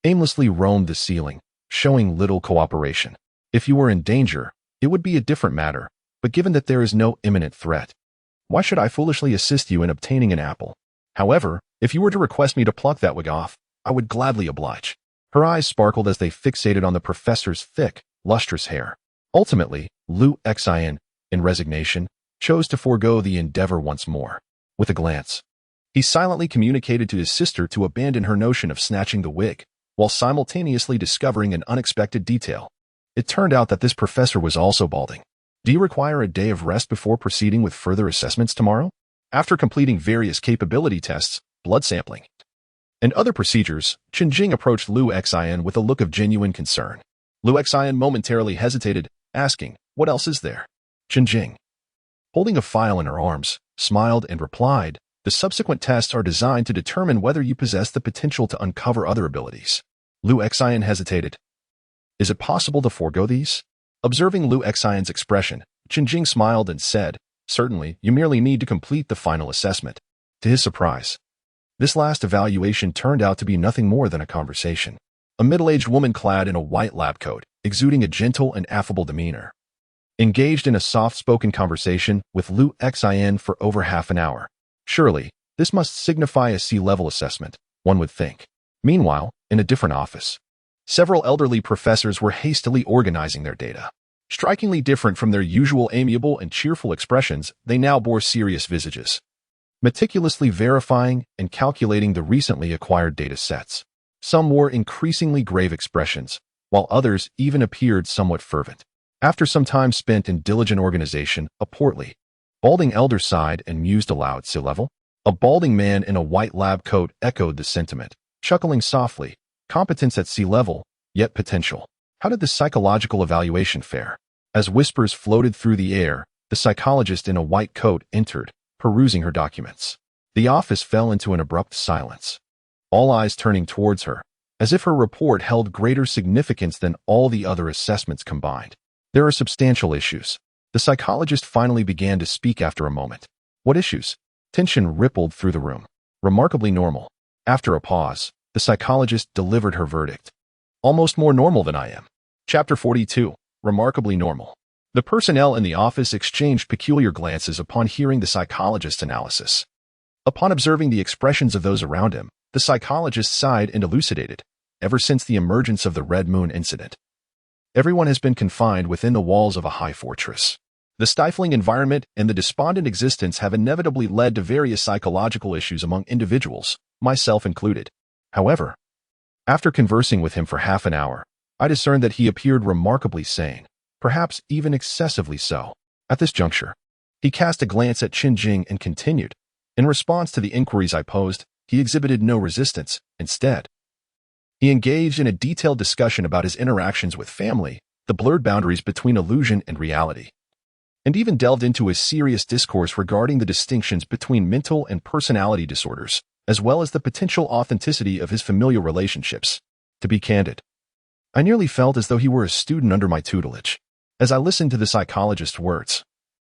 aimlessly roamed the ceiling, showing little cooperation. "If you were in danger, it would be a different matter, but given that there is no imminent threat, why should I foolishly assist you in obtaining an apple? However, if you were to request me to pluck that wig off, I would gladly oblige." Her eyes sparkled as they fixated on the professor's thick, lustrous hair. Ultimately, Liu Xin, in resignation, chose to forego the endeavor once more. With a glance, he silently communicated to his sister to abandon her notion of snatching the wig, while simultaneously discovering an unexpected detail. It turned out that this professor was also balding. "Do you require a day of rest before proceeding with further assessments tomorrow?" After completing various capability tests, blood sampling, and other procedures, Qianjing approached Liu Xin with a look of genuine concern. Liu Xin momentarily hesitated, asking, "What else is there?" Qianjing, holding a file in her arms, smiled and replied, "The subsequent tests are designed to determine whether you possess the potential to uncover other abilities." Liu Xin hesitated. "Is it possible to forego these?" Observing Liu Xin's expression, Qianjing smiled and said, "Certainly, you merely need to complete the final assessment." To his surprise, this last evaluation turned out to be nothing more than a conversation. A middle-aged woman clad in a white lab coat, exuding a gentle and affable demeanor. Engaged in a soft-spoken conversation with Lu Xin for over half an hour. Surely, this must signify a C-level assessment, one would think. Meanwhile, in a different office, several elderly professors were hastily organizing their data. Strikingly different from their usual amiable and cheerful expressions, they now bore serious visages, meticulously verifying and calculating the recently acquired data sets. Some wore increasingly grave expressions, while others even appeared somewhat fervent. After some time spent in diligent organization, a portly, balding elder sighed and mused aloud. C-level? A balding man in a white lab coat echoed the sentiment, chuckling softly. Competence at C-level, yet potential. How did the psychological evaluation fare? As whispers floated through the air, the psychologist in a white coat entered, perusing her documents. The office fell into an abrupt silence, all eyes turning towards her, as if her report held greater significance than all the other assessments combined. There are substantial issues. The psychologist finally began to speak after a moment. What issues? Tension rippled through the room. Remarkably normal. After a pause, the psychologist delivered her verdict. Almost more normal than I am. Chapter 42. Remarkably normal. The personnel in the office exchanged peculiar glances upon hearing the psychologist's analysis. Upon observing the expressions of those around him, the psychologist sighed and elucidated. Ever since the emergence of the Red Moon incident, everyone has been confined within the walls of a high fortress. The stifling environment and the despondent existence have inevitably led to various psychological issues among individuals, myself included. However, after conversing with him for half an hour, I discerned that he appeared remarkably sane, perhaps even excessively so. At this juncture, he cast a glance at Qinjing and continued. In response to the inquiries I posed, he exhibited no resistance. Instead, he engaged in a detailed discussion about his interactions with family, the blurred boundaries between illusion and reality, and even delved into a serious discourse regarding the distinctions between mental and personality disorders, as well as the potential authenticity of his familial relationships. To be candid, I nearly felt as though he were a student under my tutelage. As I listened to the psychologist's words,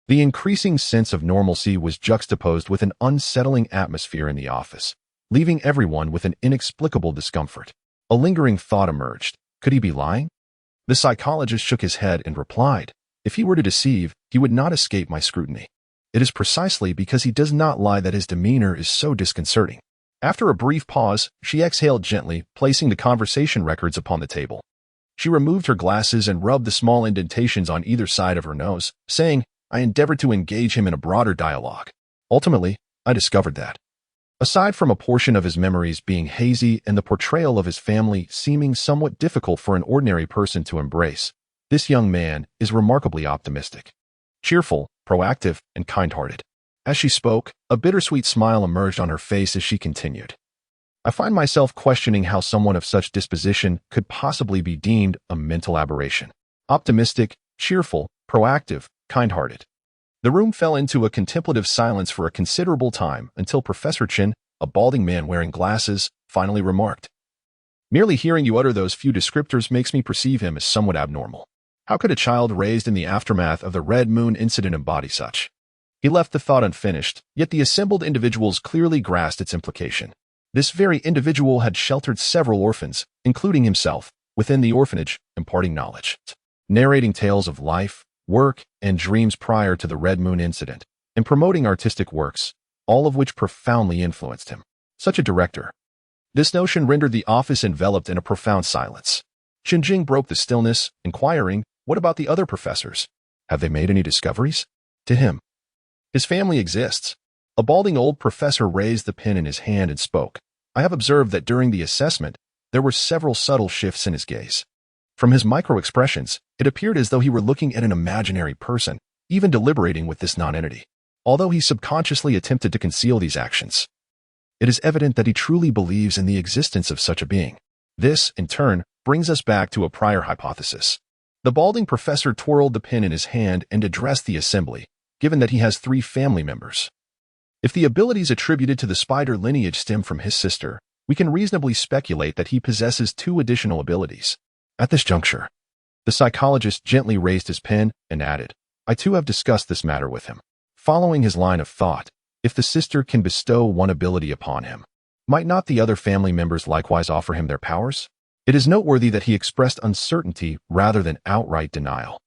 the increasing sense of normalcy was juxtaposed with an unsettling atmosphere in the office, leaving everyone with an inexplicable discomfort. A lingering thought emerged. Could he be lying? The psychologist shook his head and replied, if he were to deceive, he would not escape my scrutiny. It is precisely because he does not lie that his demeanor is so disconcerting. After a brief pause, she exhaled gently, placing the conversation records upon the table. She removed her glasses and rubbed the small indentations on either side of her nose, saying, I endeavored to engage him in a broader dialogue. Ultimately, I discovered that, aside from a portion of his memories being hazy and the portrayal of his family seeming somewhat difficult for an ordinary person to embrace, this young man is remarkably optimistic, cheerful, proactive, and kind-hearted. As she spoke, a bittersweet smile emerged on her face as she continued. I find myself questioning how someone of such disposition could possibly be deemed a mental aberration. Optimistic, cheerful, proactive, kind-hearted. The room fell into a contemplative silence for a considerable time until Professor Chen, a balding man wearing glasses, finally remarked, merely hearing you utter those few descriptors makes me perceive him as somewhat abnormal. How could a child raised in the aftermath of the Red Moon incident embody such? He left the thought unfinished, yet the assembled individuals clearly grasped its implication. This very individual had sheltered several orphans, including himself, within the orphanage, imparting knowledge, narrating tales of life, work, and dreams prior to the Red Moon incident, and promoting artistic works, all of which profoundly influenced him. Such a director. This notion rendered the office enveloped in a profound silence. Qinjing broke the stillness, inquiring, what about the other professors? Have they made any discoveries? To him, his family exists. A balding old professor raised the pen in his hand and spoke. I have observed that during the assessment, there were several subtle shifts in his gaze. From his micro-expressions, it appeared as though he were looking at an imaginary person, even deliberating with this non-entity. Although he subconsciously attempted to conceal these actions, it is evident that he truly believes in the existence of such a being. This, in turn, brings us back to a prior hypothesis. The balding professor twirled the pen in his hand and addressed the assembly, given that he has 3 family members. If the abilities attributed to the spider lineage stem from his sister, we can reasonably speculate that he possesses 2 additional abilities. At this juncture, the psychologist gently raised his pen and added, I too have discussed this matter with him. Following his line of thought, if the sister can bestow one ability upon him, might not the other family members likewise offer him their powers? It is noteworthy that he expressed uncertainty rather than outright denial.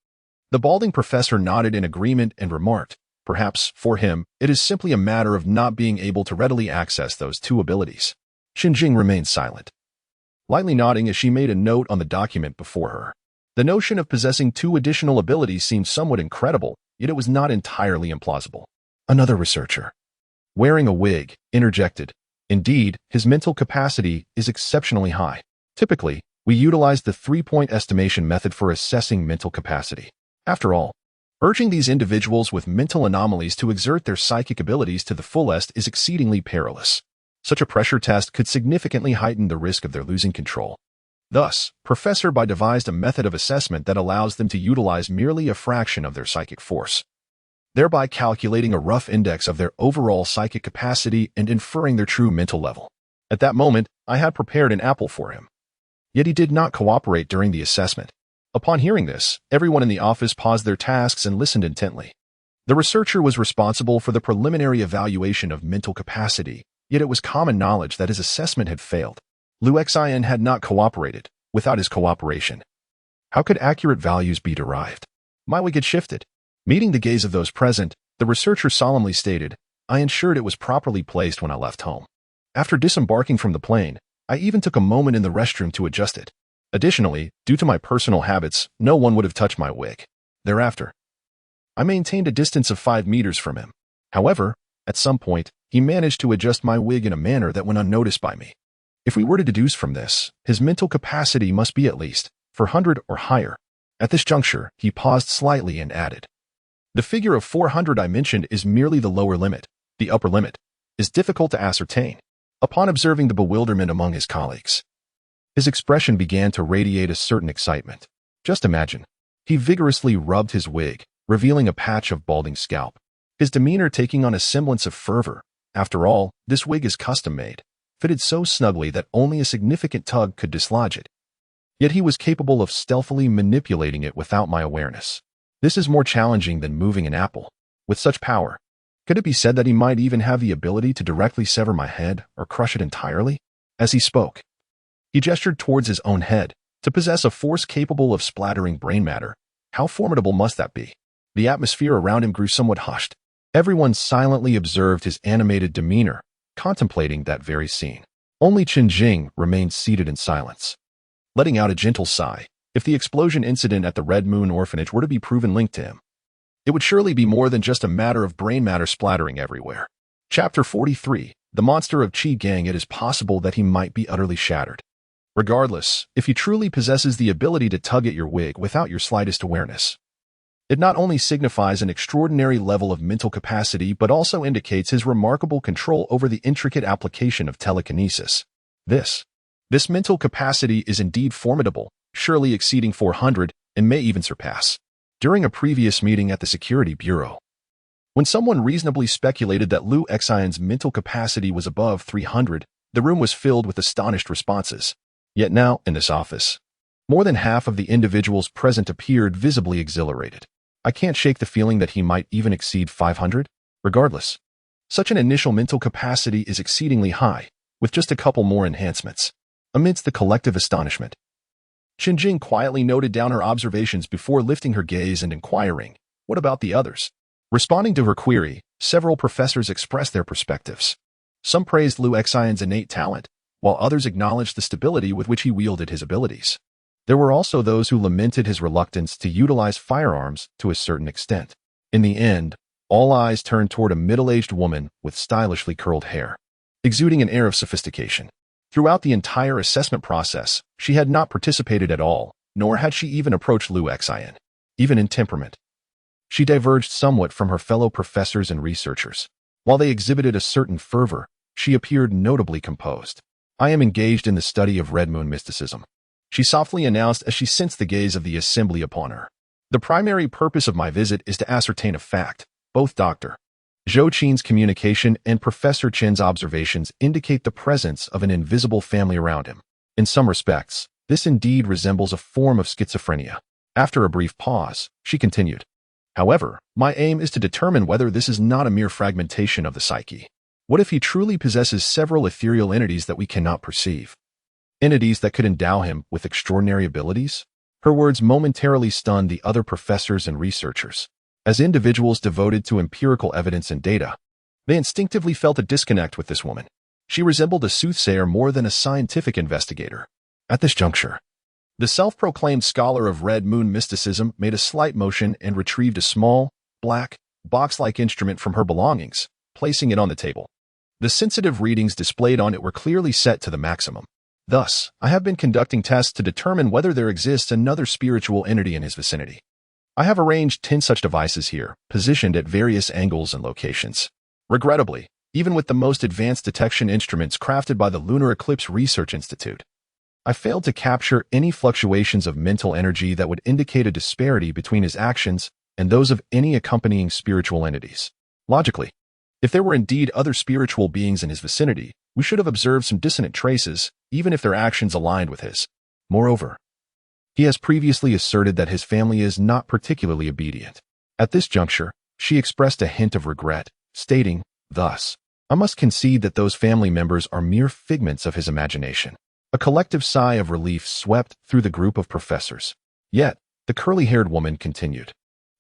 The balding professor nodded in agreement and remarked, perhaps, for him, it is simply a matter of not being able to readily access those two abilities. Qinjing remained silent, lightly nodding as she made a note on the document before her. The notion of possessing two additional abilities seemed somewhat incredible, yet it was not entirely implausible. Another researcher, wearing a wig, interjected, indeed, his mental capacity is exceptionally high. Typically, we utilize the three-point estimation method for assessing mental capacity. After all, urging these individuals with mental anomalies to exert their psychic abilities to the fullest is exceedingly perilous. Such a pressure test could significantly heighten the risk of their losing control. Thus, Professor Bai devised a method of assessment that allows them to utilize merely a fraction of their psychic force, thereby calculating a rough index of their overall psychic capacity and inferring their true mental level. At that moment, I had prepared an apple for him. Yet he did not cooperate during the assessment. Upon hearing this, everyone in the office paused their tasks and listened intently. The researcher was responsible for the preliminary evaluation of mental capacity, yet it was common knowledge that his assessment had failed. Lu Xian had not cooperated. Without his cooperation, how could accurate values be derived? My wig had shifted. Meeting the gaze of those present, the researcher solemnly stated, I ensured it was properly placed when I left home. After disembarking from the plane, I even took a moment in the restroom to adjust it. Additionally, due to my personal habits, no one would have touched my wig. Thereafter, I maintained a distance of 5 meters from him. However, at some point, he managed to adjust my wig in a manner that went unnoticed by me. If we were to deduce from this, his mental capacity must be at least 400 or higher. At this juncture, he paused slightly and added, the figure of 400 I mentioned is merely the lower limit. The upper limit is difficult to ascertain. Upon observing the bewilderment among his colleagues, his expression began to radiate a certain excitement. Just imagine. He vigorously rubbed his wig, revealing a patch of balding scalp, his demeanor taking on a semblance of fervor. After all, this wig is custom-made, fitted so snugly that only a significant tug could dislodge it. Yet he was capable of stealthily manipulating it without my awareness. This is more challenging than moving an apple. With such power, could it be said that he might even have the ability to directly sever my head or crush it entirely? As he spoke, he gestured towards his own head. To possess a force capable of splattering brain matter, how formidable must that be? The atmosphere around him grew somewhat hushed. Everyone silently observed his animated demeanor, contemplating that very scene. Only Qinjing remained seated in silence, letting out a gentle sigh. If the explosion incident at the Red Moon Orphanage were to be proven linked to him, it would surely be more than just a matter of brain matter splattering everywhere. Chapter 43. The Monster of Qi Gang. It is possible that he might be utterly shattered. Regardless, if he truly possesses the ability to tug at your wig without your slightest awareness, it not only signifies an extraordinary level of mental capacity but also indicates his remarkable control over the intricate application of telekinesis. This mental capacity is indeed formidable, surely exceeding 400, and may even surpass. During a previous meeting at the Security Bureau, when someone reasonably speculated that Lu Xian's mental capacity was above 300, the room was filled with astonished responses. Yet now, in this office, more than half of the individuals present appeared visibly exhilarated. I can't shake the feeling that he might even exceed 500. Regardless, such an initial mental capacity is exceedingly high, with just a couple more enhancements. Amidst the collective astonishment, Qinjing quietly noted down her observations before lifting her gaze and inquiring, what about the others? Responding to her query, several professors expressed their perspectives. Some praised Lu Xian's innate talent, while others acknowledged the stability with which he wielded his abilities. There were also those who lamented his reluctance to utilize firearms to a certain extent. In the end, all eyes turned toward a middle-aged woman with stylishly curled hair, exuding an air of sophistication. Throughout the entire assessment process, she had not participated at all, nor had she even approached Lu Xian. Even in temperament, she diverged somewhat from her fellow professors and researchers. While they exhibited a certain fervor, she appeared notably composed. I am engaged in the study of Red Moon mysticism, she softly announced as she sensed the gaze of the assembly upon her. The primary purpose of my visit is to ascertain a fact. Both Dr. Zhou Qin's communication and Professor Chen's observations indicate the presence of an invisible family around him. In some respects, this indeed resembles a form of schizophrenia. After a brief pause, she continued, however, my aim is to determine whether this is not a mere fragmentation of the psyche. What if he truly possesses several ethereal entities that we cannot perceive? entities that could endow him with extraordinary abilities? Her words momentarily stunned the other professors and researchers. As individuals devoted to empirical evidence and data, they instinctively felt a disconnect with this woman. She resembled a soothsayer more than a scientific investigator. At this juncture, the self-proclaimed scholar of Red Moon mysticism made a slight motion and retrieved a small, black, box-like instrument from her belongings, placing it on the table. The sensitive readings displayed on it were clearly set to the maximum. Thus, I have been conducting tests to determine whether there exists another spiritual entity in his vicinity. I have arranged 10 such devices here, positioned at various angles and locations. Regrettably, even with the most advanced detection instruments crafted by the Lunar Eclipse Research Institute, I failed to capture any fluctuations of mental energy that would indicate a disparity between his actions and those of any accompanying spiritual entities. Logically, if there were indeed other spiritual beings in his vicinity, we should have observed some dissonant traces, even if their actions aligned with his. Moreover, he has previously asserted that his family is not particularly obedient. At this juncture, she expressed a hint of regret, stating, thus, I must concede that those family members are mere figments of his imagination. A collective sigh of relief swept through the group of professors. Yet, the curly-haired woman continued.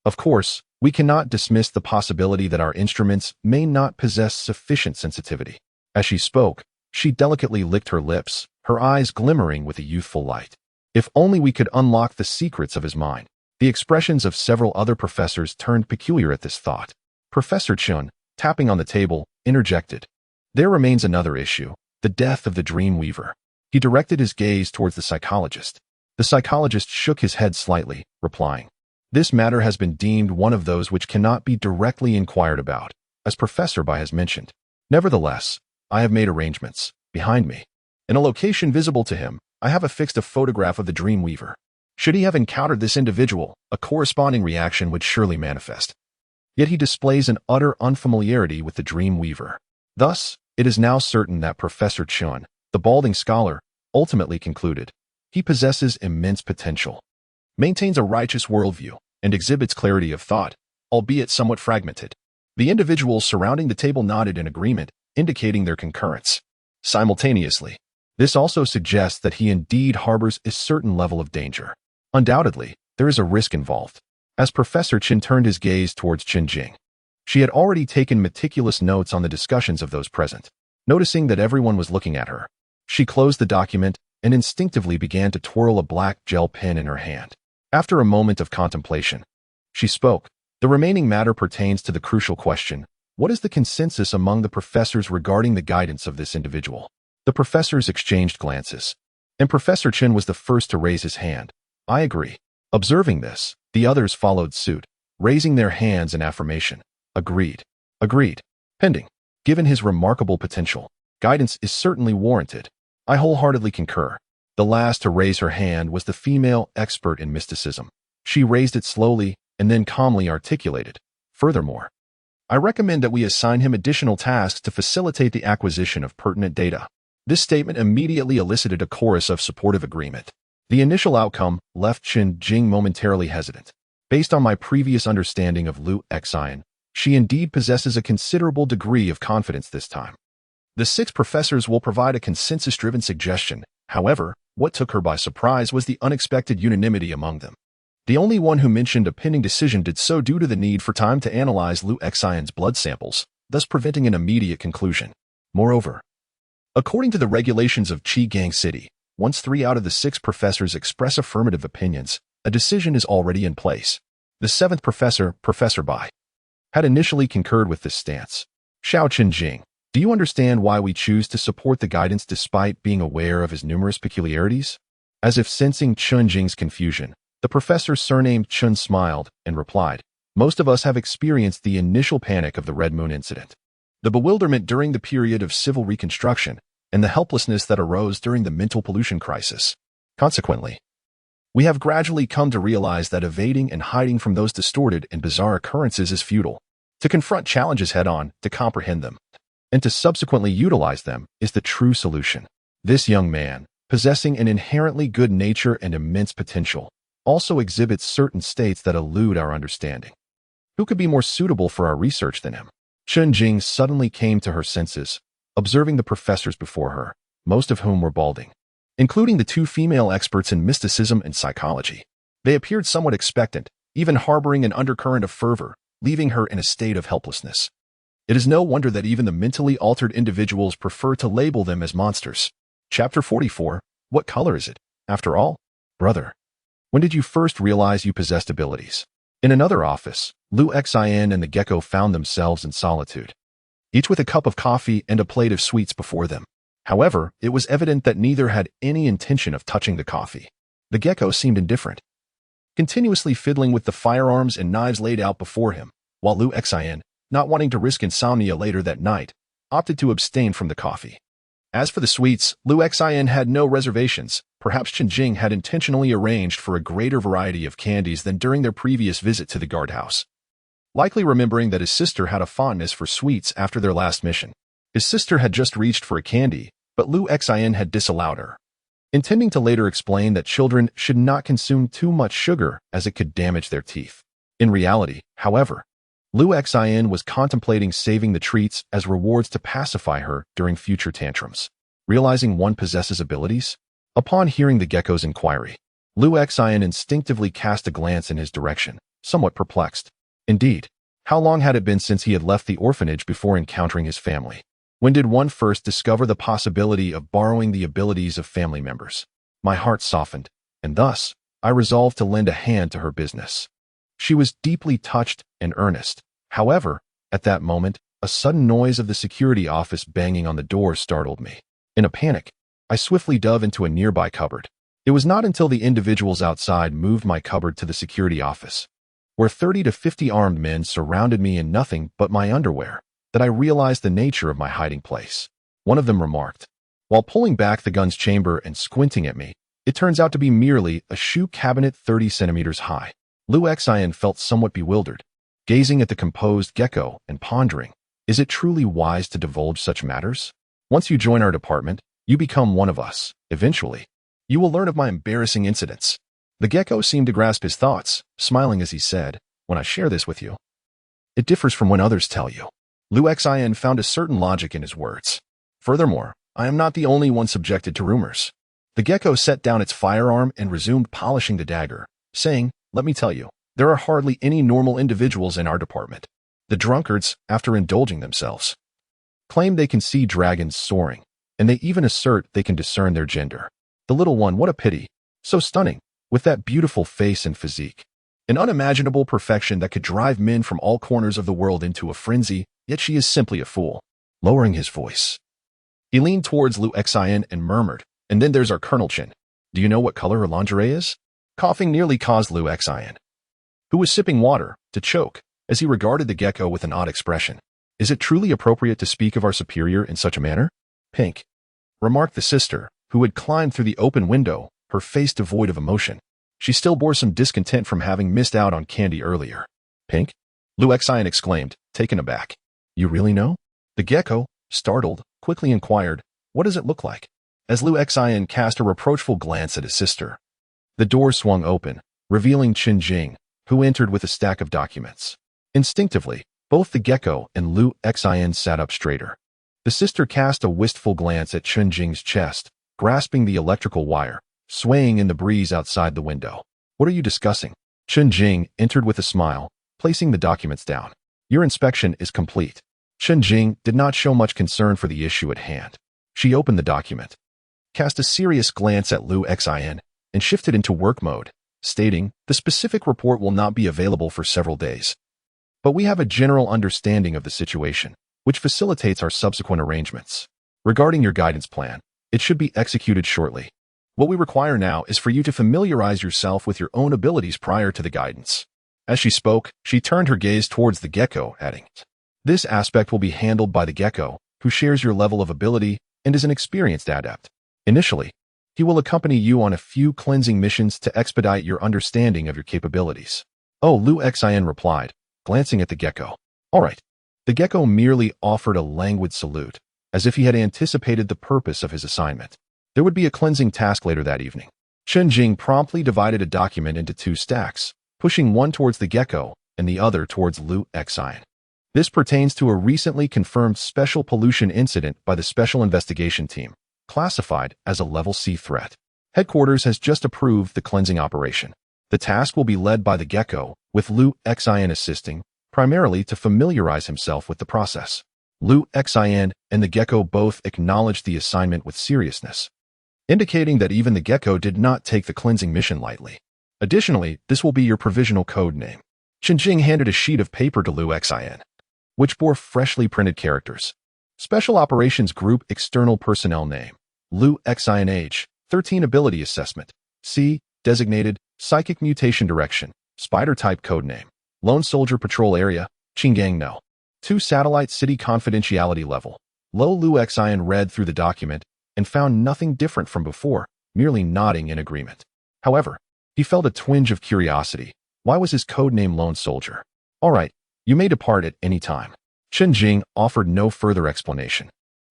Of course, we cannot dismiss the possibility that our instruments may not possess sufficient sensitivity. As she spoke, she delicately licked her lips, her eyes glimmering with a youthful light. If only we could unlock the secrets of his mind. The expressions of several other professors turned peculiar at this thought. Professor Chun, tapping on the table, interjected. There remains another issue, the death of the dream weaver. He directed his gaze towards the psychologist. The psychologist shook his head slightly, replying, this matter has been deemed one of those which cannot be directly inquired about, as Professor Bai has mentioned. Nevertheless, I have made arrangements. Behind me, in a location visible to him, I have affixed a photograph of the dream weaver. Should he have encountered this individual, a corresponding reaction would surely manifest. Yet he displays an utter unfamiliarity with the dream weaver. Thus, it is now certain that Professor Chun, the balding scholar, ultimately concluded, he possesses immense potential, maintains a righteous worldview, and exhibits clarity of thought, albeit somewhat fragmented. The individuals surrounding the table nodded in agreement, indicating their concurrence. Simultaneously, this also suggests that he indeed harbors a certain level of danger. Undoubtedly, there is a risk involved. As Professor Chin turned his gaze towards Qin Jing, she had already taken meticulous notes on the discussions of those present. Noticing that everyone was looking at her, she closed the document and instinctively began to twirl a black gel pen in her hand. After a moment of contemplation, she spoke. The remaining matter pertains to the crucial question, what is the consensus among the professors regarding the guidance of this individual? The professors exchanged glances, and Professor Chin was the first to raise his hand. I agree. Observing this, the others followed suit, raising their hands in affirmation. Agreed. Agreed. Pending. Given his remarkable potential, guidance is certainly warranted. I wholeheartedly concur. The last to raise her hand was the female expert in mysticism. She raised it slowly and then calmly articulated. Furthermore, I recommend that we assign him additional tasks to facilitate the acquisition of pertinent data. This statement immediately elicited a chorus of supportive agreement. The initial outcome left Qin Jing momentarily hesitant. Based on my previous understanding of Lu Xian, she indeed possesses a considerable degree of confidence this time. The 6 professors will provide a consensus-driven suggestion. However, what took her by surprise was the unexpected unanimity among them. The only one who mentioned a pending decision did so due to the need for time to analyze Lu Xian's blood samples, thus preventing an immediate conclusion. Moreover, according to the regulations of Qi City, once 3 out of the 6 professors express affirmative opinions, a decision is already in place. The 7th professor, Professor Bai, had initially concurred with this stance. Xiao Qinjing, do you understand why we choose to support the guidance despite being aware of his numerous peculiarities? As if sensing Qinjing's confusion, the professor surnamed Chun smiled and replied, most of us have experienced the initial panic of the Red Moon incident, the bewilderment during the period of civil reconstruction, and the helplessness that arose during the mental pollution crisis. Consequently, we have gradually come to realize that evading and hiding from those distorted and bizarre occurrences is futile. To confront challenges head-on, to comprehend them, and to subsequently utilize them is the true solution. This young man, possessing an inherently good nature and immense potential, also exhibits certain states that elude our understanding. Who could be more suitable for our research than him? Chun Jing suddenly came to her senses, observing the professors before her, most of whom were balding. including the two female experts in mysticism and psychology. They appeared somewhat expectant, even harboring an undercurrent of fervor, leaving her in a state of helplessness. It is no wonder that even the mentally altered individuals prefer to label them as monsters. Chapter 44. What color is it, after all? Brother. When did you first realize you possessed abilities? In another office, Lu Xin and the gecko found themselves in solitude, each with a cup of coffee and a plate of sweets before them. However, it was evident that neither had any intention of touching the coffee. The gecko seemed indifferent, continuously fiddling with the firearms and knives laid out before him, while Lu Xin, not wanting to risk insomnia later that night, opted to abstain from the coffee. As for the sweets, Lu Xin had no reservations. Perhaps Chen Jing had intentionally arranged for a greater variety of candies than during their previous visit to the guardhouse, likely remembering that his sister had a fondness for sweets after their last mission. His sister had just reached for a candy, but Lu Xin had disallowed her, intending to later explain that children should not consume too much sugar as it could damage their teeth. In reality, however, Lu Xin was contemplating saving the treats as rewards to pacify her during future tantrums. Realizing one possesses abilities? Upon hearing the gecko's inquiry, Lu Xin instinctively cast a glance in his direction, somewhat perplexed. Indeed, how long had it been since he had left the orphanage before encountering his family? When did one first discover the possibility of borrowing the abilities of family members? My heart softened, and thus, I resolved to lend a hand to her business. She was deeply touched and earnest. However, at that moment, a sudden noise of the security office banging on the door startled me. In a panic, I swiftly dove into a nearby cupboard. It was not until the individuals outside moved my cupboard to the security office, where 30 to 50 armed men surrounded me in nothing but my underwear, that I realized the nature of my hiding place. One of them remarked, while pulling back the gun's chamber and squinting at me, "It turns out to be merely a shoe cabinet 30 centimeters high." Lu Xin felt somewhat bewildered, gazing at the composed gecko and pondering, is it truly wise to divulge such matters? Once you join our department, you become one of us. Eventually, you will learn of my embarrassing incidents. The gecko seemed to grasp his thoughts, smiling as he said, "When I share this with you, it differs from when others tell you." Lu Xin found a certain logic in his words. Furthermore, I am not the only one subjected to rumors. The gecko set down its firearm and resumed polishing the dagger, saying, "Let me tell you, there are hardly any normal individuals in our department. The drunkards, after indulging themselves, claim they can see dragons soaring, and they even assert they can discern their gender. The little one, what a pity, so stunning, with that beautiful face and physique. An unimaginable perfection that could drive men from all corners of the world into a frenzy, yet she is simply a fool." Lowering his voice, he leaned towards Lu Xin and murmured, "And then there's our Colonel Chen. Do you know what color her lingerie is?" Coughing nearly caused Lu Xin, who was sipping water, to choke, as he regarded the gecko with an odd expression. "Is it truly appropriate to speak of our superior in such a manner?" "Pink," remarked the sister, who had climbed through the open window, her face devoid of emotion. She still bore some discontent from having missed out on candy earlier. "Pink?" Lu Xin exclaimed, taken aback. "You really know?" The gecko, startled, quickly inquired, "What does it look like?" As Lu Xin cast a reproachful glance at his sister, the door swung open, revealing Chen Jing, who entered with a stack of documents. Instinctively, both the gecko and Lu Xin sat up straighter. The sister cast a wistful glance at Chen Jing's chest, grasping the electrical wire, swaying in the breeze outside the window. "What are you discussing?" Chen Jing entered with a smile, placing the documents down. "Your inspection is complete." Chen Jing did not show much concern for the issue at hand. She opened the document, cast a serious glance at Lu Xin, and shifted into work mode, stating, "The specific report will not be available for several days, but we have a general understanding of the situation, which facilitates our subsequent arrangements. Regarding your guidance plan, it should be executed shortly. What we require now is for you to familiarize yourself with your own abilities prior to the guidance." As she spoke, she turned her gaze towards the gecko, adding, "This aspect will be handled by the gecko, who shares your level of ability and is an experienced adept. Initially, he will accompany you on a few cleansing missions to expedite your understanding of your capabilities." "Oh," Lu Xin replied, glancing at the gecko. "All right." The gecko merely offered a languid salute, as if he had anticipated the purpose of his assignment. There would be a cleansing task later that evening. Chen Jing promptly divided a document into two stacks, pushing one towards the gecko and the other towards Lu Xin. This pertains to a recently confirmed special pollution incident by the Special Investigation Team, classified as a level C threat. Headquarters has just approved the cleansing operation. The task will be led by the gecko, with Liu Xin assisting, primarily to familiarize himself with the process. Liu Xin and the gecko both acknowledged the assignment with seriousness, indicating that even the gecko did not take the cleansing mission lightly. Additionally, this will be your provisional code name. Qianjing handed a sheet of paper to Liu Xin, which bore freshly printed characters. Special Operations Group External Personnel Name. Liu Xin Age. 13 Ability Assessment. C. Designated. Psychic Mutation Direction. Spider Type Code Name. Lone Soldier Patrol Area. Qinggang No. 2 Satellite City Confidentiality Level. Liu Xin read through the document and found nothing different from before, merely nodding in agreement. However, he felt a twinge of curiosity. Why was his code name Lone Soldier? All right, you may depart at any time. Qianjing offered no further explanation,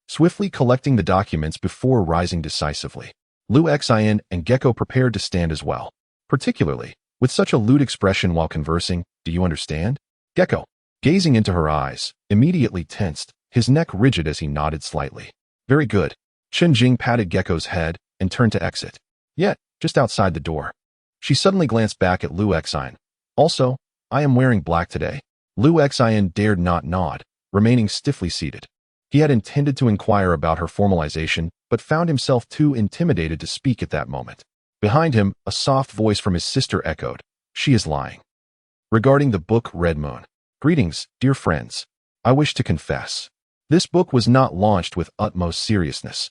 swiftly collecting the documents before rising decisively. Liu Xin and Gecko prepared to stand as well, particularly with such a lewd expression while conversing. Do you understand? Gecko, gazing into her eyes, immediately tensed, his neck rigid as he nodded slightly. Very good. Qianjing patted Gecko's head and turned to exit. Yet, just outside the door, she suddenly glanced back at Liu Xin. Also, I am wearing black today. Liu Xin dared not nod, remaining stiffly seated. He had intended to inquire about her formalization, but found himself too intimidated to speak at that moment. Behind him, a soft voice from his sister echoed, "She is lying." Regarding the book Red Moon. Greetings, dear friends. I wish to confess. This book was not launched with utmost seriousness.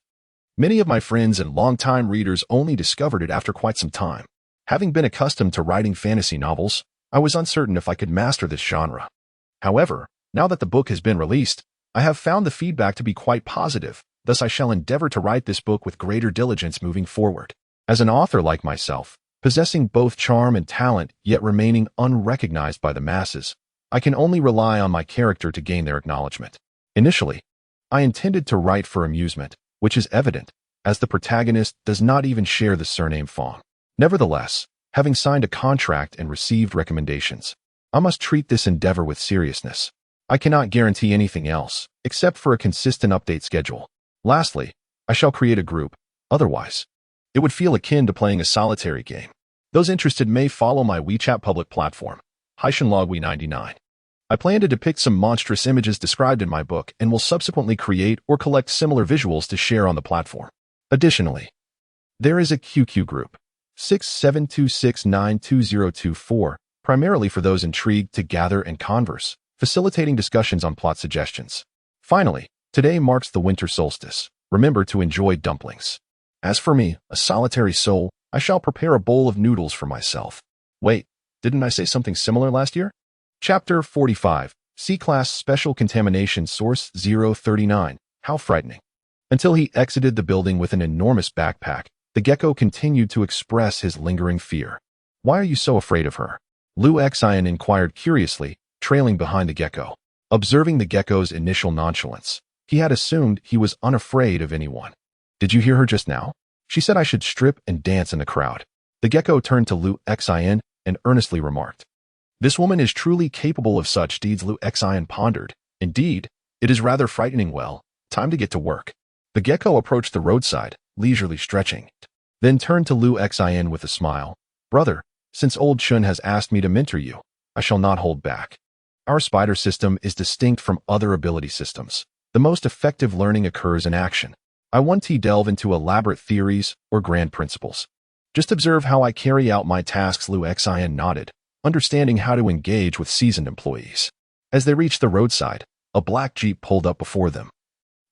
Many of my friends and longtime readers only discovered it after quite some time. Having been accustomed to writing fantasy novels, I was uncertain if I could master this genre. However, now that the book has been released, I have found the feedback to be quite positive, thus I shall endeavor to write this book with greater diligence moving forward. As an author like myself, possessing both charm and talent yet remaining unrecognized by the masses, I can only rely on my character to gain their acknowledgement. Initially, I intended to write for amusement, which is evident, as the protagonist does not even share the surname Fong. Nevertheless, having signed a contract and received recommendations, I must treat this endeavor with seriousness. I cannot guarantee anything else, except for a consistent update schedule. Lastly, I shall create a group. Otherwise, it would feel akin to playing a solitary game. Those interested may follow my WeChat public platform, HaishanLogWe99. I plan to depict some monstrous images described in my book and will subsequently create or collect similar visuals to share on the platform. Additionally, there is a QQ group, 6726922024, primarily for those intrigued to gather and converse, facilitating discussions on plot suggestions. Finally, today marks the winter solstice. Remember to enjoy dumplings. As for me, a solitary soul, I shall prepare a bowl of noodles for myself. Wait, didn't I say something similar last year? Chapter 45, C-Class Special Contamination Source 039. How frightening. Until he exited the building with an enormous backpack, the gecko continued to express his lingering fear. Why are you so afraid of her? Liu Xin inquired curiously, trailing behind the gecko. Observing the gecko's initial nonchalance, he had assumed he was unafraid of anyone. Did you hear her just now? She said I should strip and dance in the crowd. The gecko turned to Liu Xin and earnestly remarked, "This woman is truly capable of such deeds." Liu Xin pondered. Indeed, it is rather frightening. Well, time to get to work. The gecko approached the roadside, leisurely stretching, then turned to Liu Xin with a smile. "Brother, since old Chun has asked me to mentor you, I shall not hold back. Our spider system is distinct from other ability systems. The most effective learning occurs in action. I won't delve into elaborate theories or grand principles. Just observe how I carry out my tasks." Liu Xin nodded, understanding how to engage with seasoned employees. As they reached the roadside, a black jeep pulled up before them,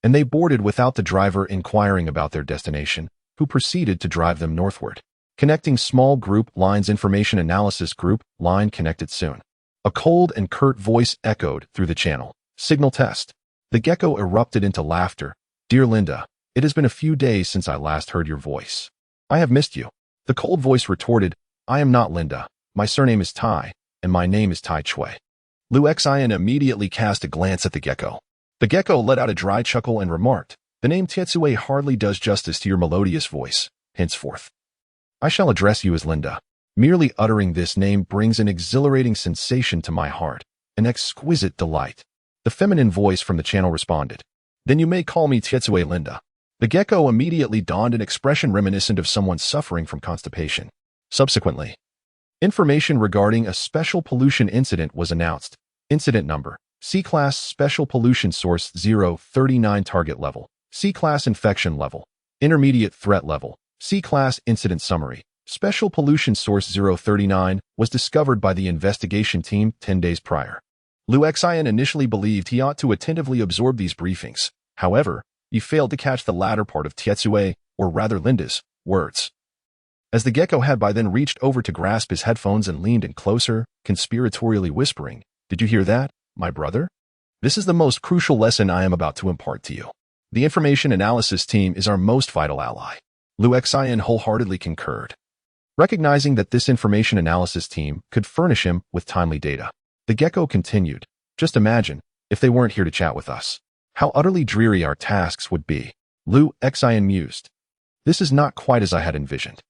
and they boarded without the driver inquiring about their destination, who proceeded to drive them northward. Connecting small group lines. Information analysis group line connected soon. A cold and curt voice echoed through the channel. Signal test. The gecko erupted into laughter. "Dear Linda, it has been a few days since I last heard your voice. I have missed you." The cold voice retorted, "I am not Linda. My surname is Tai, and my name is Tai Chui." Liu Xin immediately cast a glance at the gecko. The gecko let out a dry chuckle and remarked, "The name Tietsue hardly does justice to your melodious voice. Henceforth, I shall address you as Linda. Merely uttering this name brings an exhilarating sensation to my heart, an exquisite delight." The feminine voice from the channel responded, "Then you may call me Tietsue Linda." The gecko immediately donned an expression reminiscent of someone suffering from constipation. Subsequently, information regarding a special pollution incident was announced. Incident number: C-Class Special Pollution Source 039 Target Level, C-Class Infection Level, Intermediate Threat Level, C-Class Incident Summary. Special Pollution Source 039 was discovered by the investigation team 10 days prior. Liu Xian initially believed he ought to attentively absorb these briefings. However, he failed to catch the latter part of Tietsue, or rather Linda's, words. As the gecko had by then reached over to grasp his headphones and leaned in closer, conspiratorially whispering, "Did you hear that, my brother? This is the most crucial lesson I am about to impart to you. The information analysis team is our most vital ally." Liu Xian wholeheartedly concurred. Recognizing that this information analysis team could furnish him with timely data, the gecko continued, "Just imagine, if they weren't here to chat with us, how utterly dreary our tasks would be." Liu Xian mused. This is not quite as I had envisioned.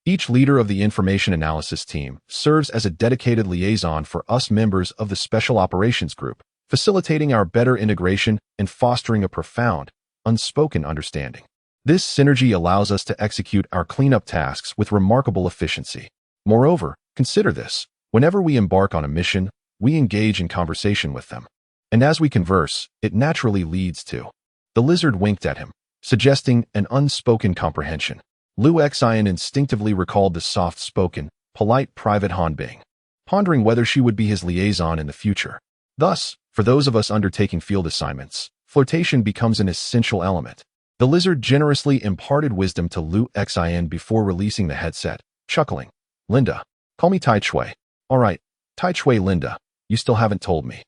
Each leader of the information analysis team serves as a dedicated liaison for us members of the Special Operations Group, facilitating our better integration and fostering a profound, unspoken understanding. This synergy allows us to execute our cleanup tasks with remarkable efficiency. Moreover, consider this: whenever we embark on a mission, we engage in conversation with them. And as we converse, it naturally leads to... The lizard winked at him, suggesting an unspoken comprehension. Liu Xian instinctively recalled the soft-spoken, polite private Han Bing, pondering whether she would be his liaison in the future. Thus, for those of us undertaking field assignments, flirtation becomes an essential element. The lizard generously imparted wisdom to Liu Xian before releasing the headset, chuckling. "Linda, call me Tai Chui." "All right, Tai Chui Linda, you still haven't told me.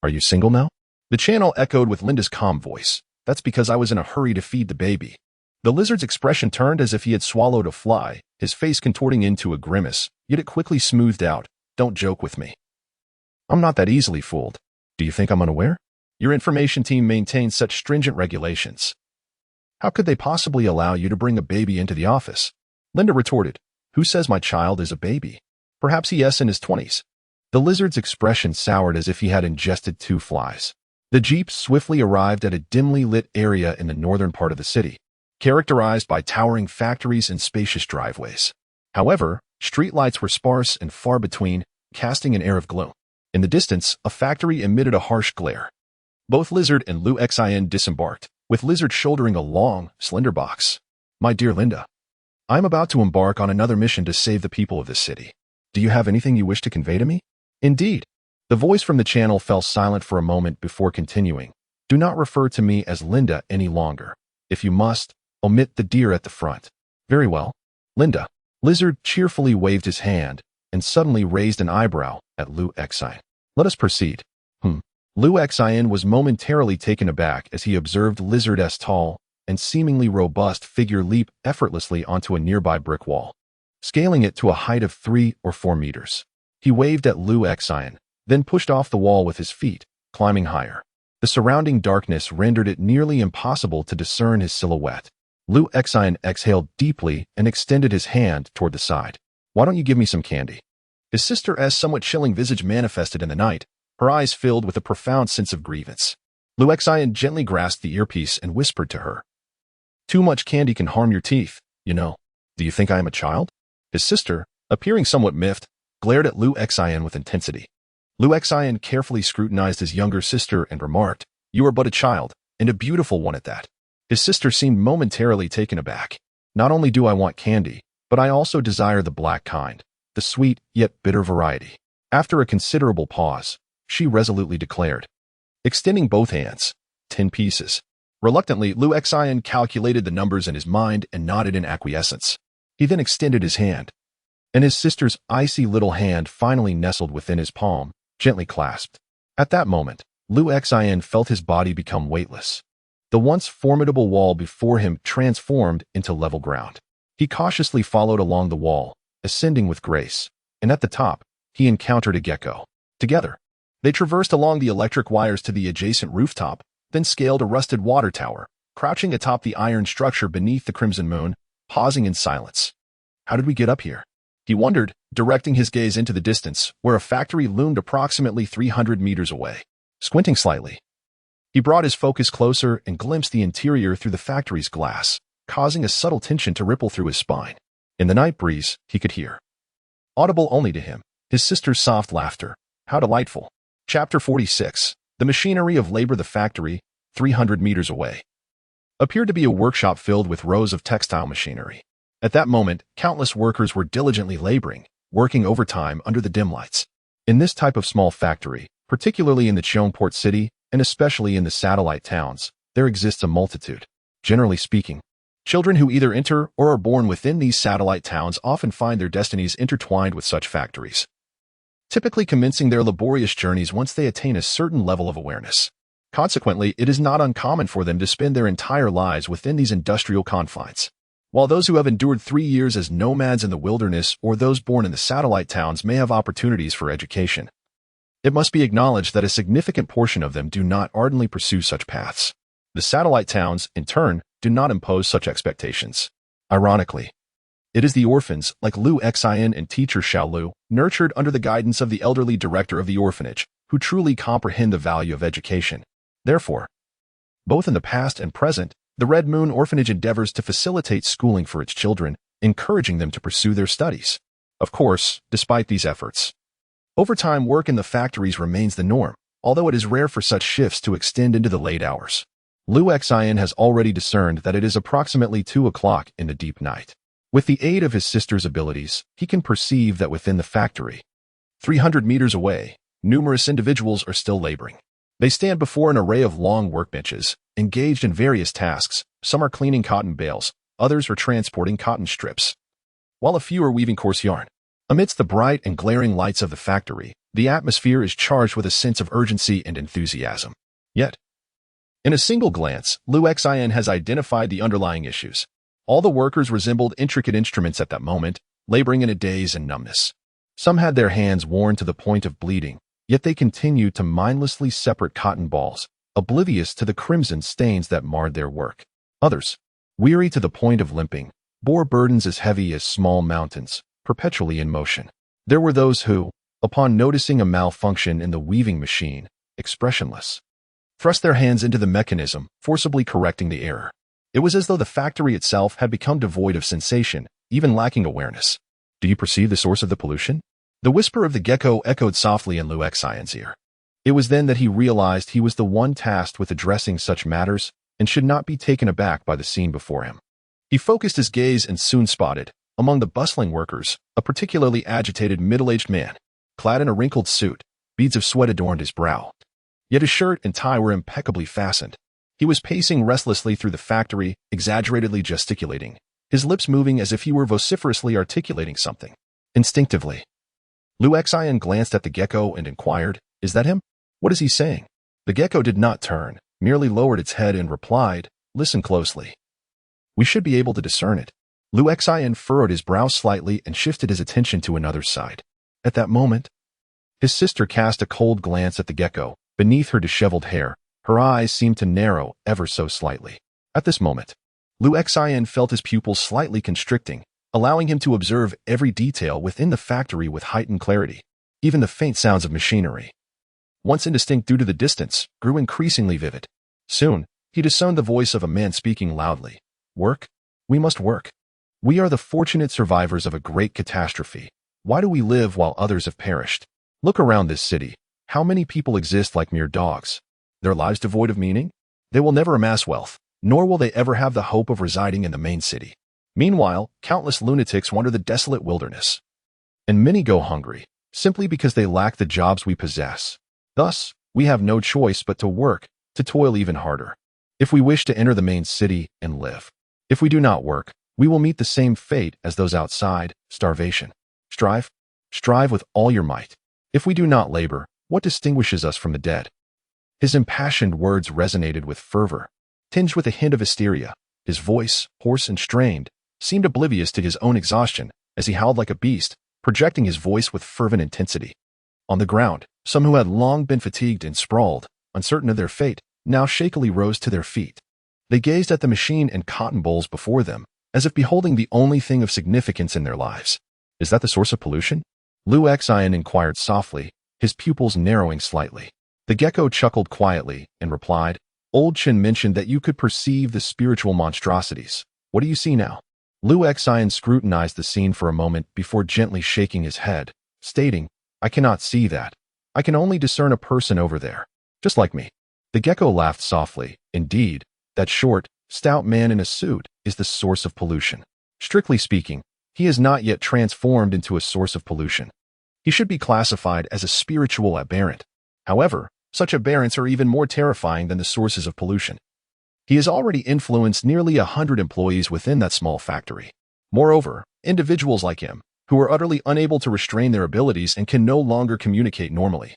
Are you single now?" The channel echoed with Linda's calm voice. "That's because I was in a hurry to feed the baby." The lizard's expression turned as if he had swallowed a fly, his face contorting into a grimace, yet it quickly smoothed out. "Don't joke with me. I'm not that easily fooled. Do you think I'm unaware? Your information team maintains such stringent regulations. How could they possibly allow you to bring a baby into the office?" Linda retorted. "Who says my child is a baby? Perhaps he is in his 20s. The lizard's expression soured as if he had ingested 2 flies. The jeep swiftly arrived at a dimly lit area in the northern part of the city, characterized by towering factories and spacious driveways. However, streetlights were sparse and far between, casting an air of gloom. In the distance, a factory emitted a harsh glare. Both Lizard and Liu Xian disembarked, with Lizard shouldering a long, slender box. "My dear Linda, I am about to embark on another mission to save the people of this city. Do you have anything you wish to convey to me?" "Indeed." The voice from the channel fell silent for a moment before continuing. "Do not refer to me as Linda any longer. If you must, omit the dear at the front." "Very well, Linda." Lizard cheerfully waved his hand and suddenly raised an eyebrow at Liu Xian. "Let us proceed." Liu Xian was momentarily taken aback as he observed Lizard's tall and seemingly robust figure leap effortlessly onto a nearby brick wall, scaling it to a height of 3 or 4 meters. He waved at Liu Xian, then pushed off the wall with his feet, climbing higher. The surrounding darkness rendered it nearly impossible to discern his silhouette. Liu Xian exhaled deeply and extended his hand toward the side. "Why don't you give me some candy?" His sister's somewhat chilling visage manifested in the night, her eyes filled with a profound sense of grievance. Liu Xian gently grasped the earpiece and whispered to her. "Too much candy can harm your teeth, you know. Do you think I am a child?" His sister, appearing somewhat miffed, glared at Liu Xian with intensity. Liu Xian carefully scrutinized his younger sister and remarked, "You are but a child, and a beautiful one at that." His sister seemed momentarily taken aback. "Not only do I want candy, but I also desire the black kind, the sweet yet bitter variety." After a considerable pause, she resolutely declared, extending both hands, 10 pieces. Reluctantly, Liu Xian calculated the numbers in his mind and nodded in acquiescence. He then extended his hand, and his sister's icy little hand finally nestled within his palm, gently clasped. At that moment, Liu Xian felt his body become weightless. The once formidable wall before him transformed into level ground. He cautiously followed along the wall, ascending with grace, and at the top, he encountered a gecko. Together, they traversed along the electric wires to the adjacent rooftop, then scaled a rusted water tower, crouching atop the iron structure beneath the crimson moon, pausing in silence. "How did we get up here?" he wondered, directing his gaze into the distance, where a factory loomed approximately 300 meters away. Squinting slightly, He brought his focus closer and glimpsed the interior through the factory's glass, causing a subtle tension to ripple through his spine. In the night breeze, he could hear, audible only to him, his sister's soft laughter. How delightful. Chapter 46. The machinery of labor. The factory, 300 meters away, appeared to be a workshop filled with rows of textile machinery. At that moment, countless workers were diligently laboring, working overtime under the dim lights. In this type of small factory, particularly in the Cheongport city, and especially in the satellite towns, there exists a multitude. Generally speaking, children who either enter or are born within these satellite towns often find their destinies intertwined with such factories, typically commencing their laborious journeys once they attain a certain level of awareness. Consequently, it is not uncommon for them to spend their entire lives within these industrial confines. While those who have endured 3 years as nomads in the wilderness or those born in the satellite towns may have opportunities for education, it must be acknowledged that a significant portion of them do not ardently pursue such paths. The satellite towns, in turn, do not impose such expectations. Ironically, it is the orphans, like Lu Xian and teacher Xiao Lu, nurtured under the guidance of the elderly director of the orphanage, who truly comprehend the value of education. Therefore, both in the past and present, the Red Moon Orphanage endeavors to facilitate schooling for its children, encouraging them to pursue their studies. Of course, despite these efforts, overtime work in the factories remains the norm, although it is rare for such shifts to extend into the late hours. Lu Xian has already discerned that it is approximately 2 o'clock in the deep night. With the aid of his sister's abilities, he can perceive that within the factory, 300 meters away, numerous individuals are still laboring. They stand before an array of long workbenches, engaged in various tasks. Some are cleaning cotton bales, others are transporting cotton strips, while a few are weaving coarse yarn. Amidst the bright and glaring lights of the factory, the atmosphere is charged with a sense of urgency and enthusiasm. Yet, in a single glance, Lu Xian has identified the underlying issues. All the workers resembled intricate instruments at that moment, laboring in a daze and numbness. Some had their hands worn to the point of bleeding, yet they continued to mindlessly separate cotton balls, oblivious to the crimson stains that marred their work. Others, weary to the point of limping, bore burdens as heavy as small mountains, perpetually in motion. There were those who, upon noticing a malfunction in the weaving machine, expressionless, thrust their hands into the mechanism, forcibly correcting the error. It was as though the factory itself had become devoid of sensation, even lacking awareness. Do you perceive the source of the pollution? The whisper of the gecko echoed softly in Lu Xian's ear. It was then that he realized he was the one tasked with addressing such matters and should not be taken aback by the scene before him. He focused his gaze and soon spotted, among the bustling workers, a particularly agitated middle-aged man, clad in a wrinkled suit. Beads of sweat adorned his brow. Yet his shirt and tie were impeccably fastened. He was pacing restlessly through the factory, exaggeratedly gesticulating, his lips moving as if he were vociferously articulating something. Instinctively, Lu Xian glanced at the gecko and inquired, "Is that him? What is he saying?" The gecko did not turn, merely lowered its head and replied, "Listen closely. We should be able to discern it." Lu Xian furrowed his brow slightly and shifted his attention to another side. At that moment, his sister cast a cold glance at the gecko. Beneath her disheveled hair, her eyes seemed to narrow ever so slightly. At this moment, Lu Xian felt his pupils slightly constricting, allowing him to observe every detail within the factory with heightened clarity. Even the faint sounds of machinery, once indistinct due to the distance, grew increasingly vivid. Soon, he discerned the voice of a man speaking loudly. "Work? We must work. We are the fortunate survivors of a great catastrophe. Why do we live while others have perished? Look around this city. How many people exist like mere dogs? Their lives devoid of meaning? They will never amass wealth, nor will they ever have the hope of residing in the main city. Meanwhile, countless lunatics wander the desolate wilderness, and many go hungry, simply because they lack the jobs we possess. Thus, we have no choice but to work, to toil even harder, if we wish to enter the main city and live. If we do not work, we will meet the same fate as those outside, starvation. Strive with all your might. If we do not labor, what distinguishes us from the dead?" His impassioned words resonated with fervor, tinged with a hint of hysteria. His voice, hoarse and strained, seemed oblivious to his own exhaustion as he howled like a beast, projecting his voice with fervent intensity. On the ground, some who had long been fatigued and sprawled, uncertain of their fate, now shakily rose to their feet. They gazed at the machine and cotton bowls before them, as if beholding the only thing of significance in their lives. "Is that the source of pollution?" Lu Xian inquired softly, his pupils narrowing slightly. The gecko chuckled quietly and replied, Old Chen mentioned that you could perceive the spiritual monstrosities. What do you see now? Lu Xian scrutinized the scene for a moment before gently shaking his head, stating, I cannot see that. I can only discern a person over there. Just like me. The gecko laughed softly. Indeed, that short, stout man in a suit is the source of pollution. Strictly speaking, he is not yet transformed into a source of pollution. He should be classified as a spiritual aberrant. However, such aberrants are even more terrifying than the sources of pollution. He has already influenced nearly 100 employees within that small factory. Moreover, individuals like him, who are utterly unable to restrain their abilities and can no longer communicate normally,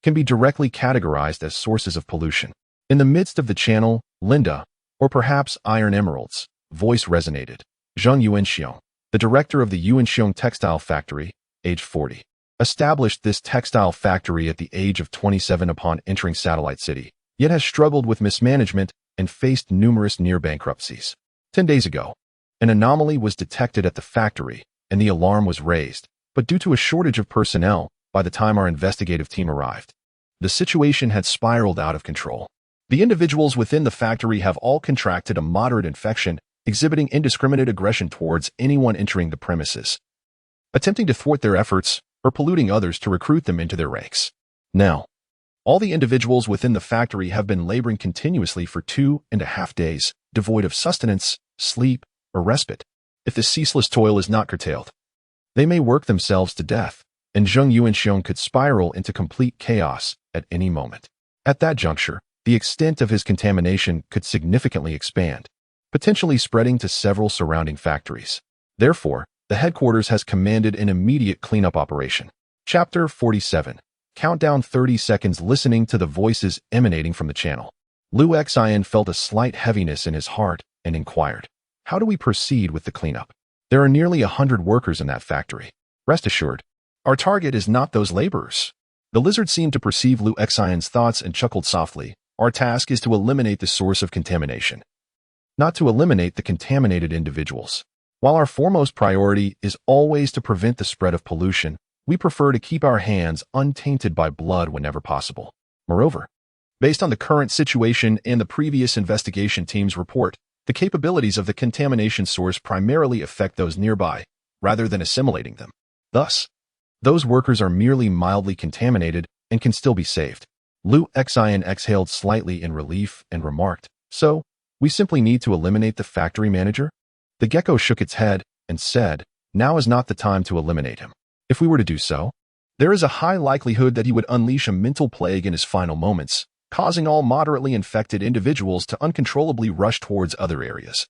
can be directly categorized as sources of pollution. In the midst of the channel, Linda, or perhaps Iron Emerald's, voice resonated. Zheng Yuanxiong, the director of the Yuanxiong textile factory, age 40, established this textile factory at the age of 27 upon entering Satellite City, yet has struggled with mismanagement and faced numerous near bankruptcies. 10 days ago, an anomaly was detected at the factory and the alarm was raised, but due to a shortage of personnel, by the time our investigative team arrived, the situation had spiraled out of control. The individuals within the factory have all contracted a moderate infection, exhibiting indiscriminate aggression towards anyone entering the premises, attempting to thwart their efforts or polluting others to recruit them into their ranks. Now, all the individuals within the factory have been laboring continuously for 2.5 days, devoid of sustenance, sleep, or respite. If this ceaseless toil is not curtailed, they may work themselves to death, and Zheng Yuanxiong could spiral into complete chaos at any moment. At that juncture, the extent of his contamination could significantly expand, potentially spreading to several surrounding factories. Therefore, the headquarters has commanded an immediate cleanup operation. Chapter 47. Countdown 30 seconds. Listening to the voices emanating from the channel, Lu Xian felt a slight heaviness in his heart and inquired, how do we proceed with the cleanup? There are nearly 100 workers in that factory. Rest assured, our target is not those laborers. The lizard seemed to perceive Lu Xian's thoughts and chuckled softly. Our task is to eliminate the source of contamination, not to eliminate the contaminated individuals. While our foremost priority is always to prevent the spread of pollution, we prefer to keep our hands untainted by blood whenever possible. Moreover, based on the current situation and the previous investigation team's report, the capabilities of the contamination source primarily affect those nearby, rather than assimilating them. Thus, those workers are merely mildly contaminated and can still be saved. Lu Xian exhaled slightly in relief and remarked, so, we simply need to eliminate the factory manager? The gecko shook its head and said, now is not the time to eliminate him. If we were to do so, there is a high likelihood that he would unleash a mental plague in his final moments, causing all moderately infected individuals to uncontrollably rush towards other areas,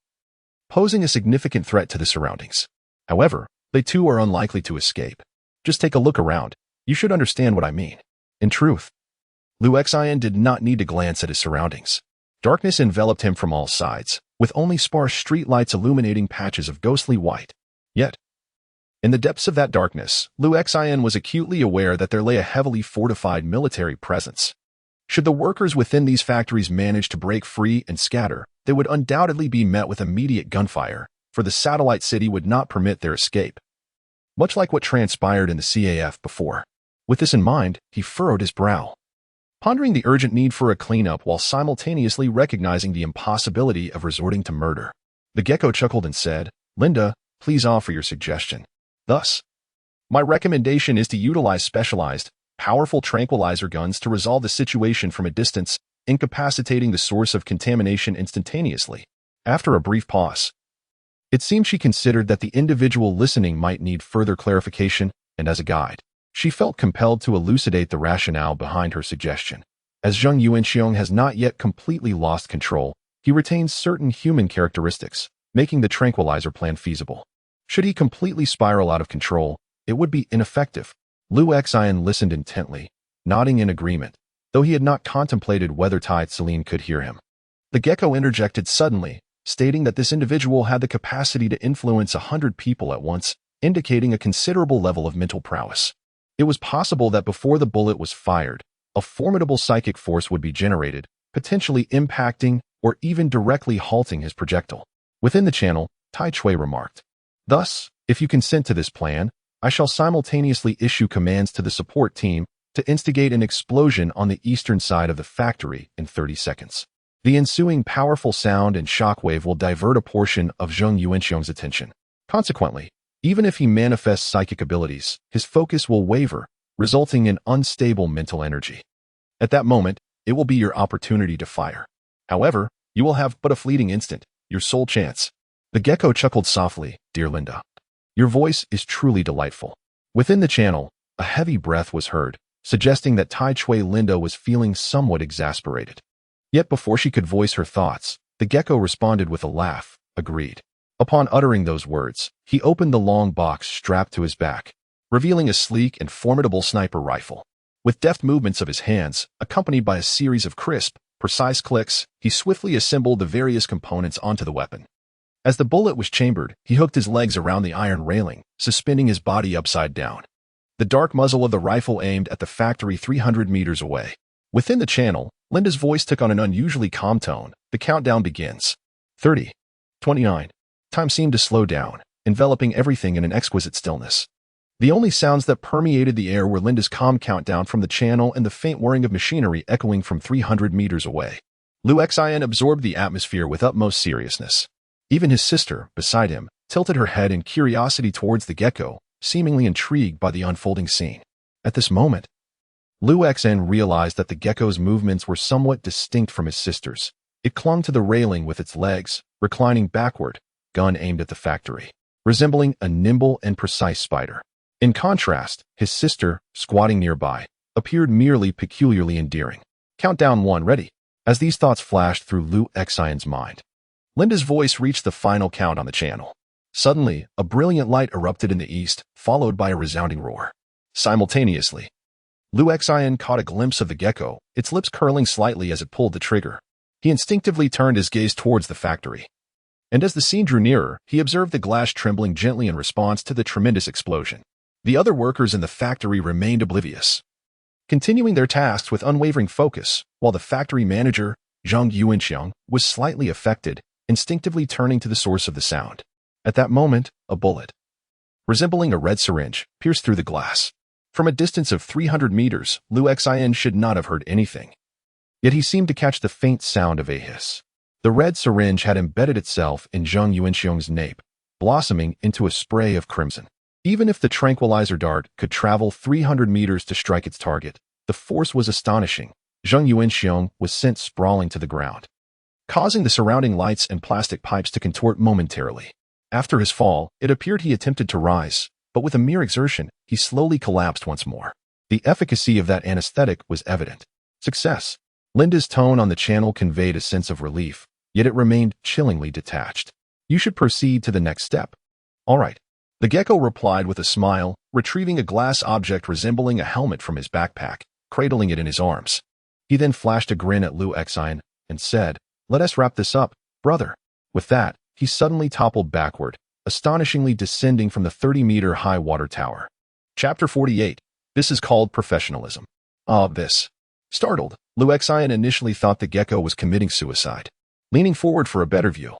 posing a significant threat to the surroundings. However, they too are unlikely to escape. Just take a look around. You should understand what I mean. In truth, Lu Xian did not need to glance at his surroundings. Darkness enveloped him from all sides, with only sparse streetlights illuminating patches of ghostly white. Yet, in the depths of that darkness, Lu Xian was acutely aware that there lay a heavily fortified military presence. Should the workers within these factories manage to break free and scatter, they would undoubtedly be met with immediate gunfire, for the satellite city would not permit their escape. Much like what transpired in the CAF before. With this in mind, he furrowed his brow, pondering the urgent need for a cleanup while simultaneously recognizing the impossibility of resorting to murder. The gecko chuckled and said, Linda, please offer your suggestion. Thus, my recommendation is to utilize specialized, powerful tranquilizer guns to resolve the situation from a distance, incapacitating the source of contamination instantaneously. After a brief pause, it seemed she considered that the individual listening might need further clarification, and as a guide, she felt compelled to elucidate the rationale behind her suggestion. As Zheng Yuanxiong has not yet completely lost control, he retains certain human characteristics, making the tranquilizer plan feasible. Should he completely spiral out of control, it would be ineffective. Lu Xian listened intently, nodding in agreement, though he had not contemplated whether Tai Celine could hear him. The gecko interjected suddenly, stating that this individual had the capacity to influence 100 people at once, indicating a considerable level of mental prowess. It was possible that before the bullet was fired, a formidable psychic force would be generated, potentially impacting or even directly halting his projectile. Within the channel, Tai Chui remarked, thus, if you consent to this plan, I shall simultaneously issue commands to the support team to instigate an explosion on the eastern side of the factory in 30 seconds. The ensuing powerful sound and shockwave will divert a portion of Zheng Yuanxiong's attention. Consequently, even if he manifests psychic abilities, his focus will waver, resulting in unstable mental energy. At that moment, it will be your opportunity to fire. However, you will have but a fleeting instant, your sole chance. The gecko chuckled softly, "Dear Linda, your voice is truly delightful." Within the channel, a heavy breath was heard, suggesting that Tai Chui Linda was feeling somewhat exasperated. Yet before she could voice her thoughts, the gecko responded with a laugh, "Agreed." Upon uttering those words, he opened the long box strapped to his back, revealing a sleek and formidable sniper rifle. With deft movements of his hands, accompanied by a series of crisp, precise clicks, he swiftly assembled the various components onto the weapon. As the bullet was chambered, he hooked his legs around the iron railing, suspending his body upside down. The dark muzzle of the rifle aimed at the factory 300 meters away. Within the channel, Linda's voice took on an unusually calm tone. The countdown begins. 30. 29. Time seemed to slow down, enveloping everything in an exquisite stillness. The only sounds that permeated the air were Linda's calm countdown from the channel and the faint whirring of machinery echoing from 300 meters away. Lu Xian absorbed the atmosphere with utmost seriousness. Even his sister, beside him, tilted her head in curiosity towards the gecko, seemingly intrigued by the unfolding scene. At this moment, Lu Xian realized that the gecko's movements were somewhat distinct from his sister's. It clung to the railing with its legs, reclining backward, gun aimed at the factory, resembling a nimble and precise spider. In contrast, his sister, squatting nearby, appeared merely peculiarly endearing. Countdown 1 ready. As these thoughts flashed through Lu Xian's mind, Linda's voice reached the final count on the channel. Suddenly, a brilliant light erupted in the east, followed by a resounding roar. Simultaneously, Lu Xian caught a glimpse of the gecko, its lips curling slightly as it pulled the trigger. He instinctively turned his gaze towards the factory. And as the scene drew nearer, he observed the glass trembling gently in response to the tremendous explosion. The other workers in the factory remained oblivious, continuing their tasks with unwavering focus, while the factory manager, Zheng Yuanxiong, was slightly affected, instinctively turning to the source of the sound. At that moment, a bullet, resembling a red syringe, pierced through the glass. From a distance of 300 meters, Lu Xian should not have heard anything. Yet he seemed to catch the faint sound of a hiss. The red syringe had embedded itself in Zheng Yuanxiong's nape, blossoming into a spray of crimson. Even if the tranquilizer dart could travel 300 meters to strike its target, the force was astonishing. Zheng Yuanxiong was sent sprawling to the ground, causing the surrounding lights and plastic pipes to contort momentarily. After his fall, it appeared he attempted to rise, but with a mere exertion, he slowly collapsed once more. The efficacy of that anesthetic was evident. Success. Linda's tone on the channel conveyed a sense of relief, yet it remained chillingly detached. You should proceed to the next step. All right. The gecko replied with a smile, retrieving a glass object resembling a helmet from his backpack, cradling it in his arms. He then flashed a grin at Lu Xian and said, "Let us wrap this up, brother." With that, he suddenly toppled backward, astonishingly descending from the 30-meter high water tower. Chapter 48. This is called professionalism. This. Startled, Lu Xian initially thought the gecko was committing suicide. Leaning forward for a better view,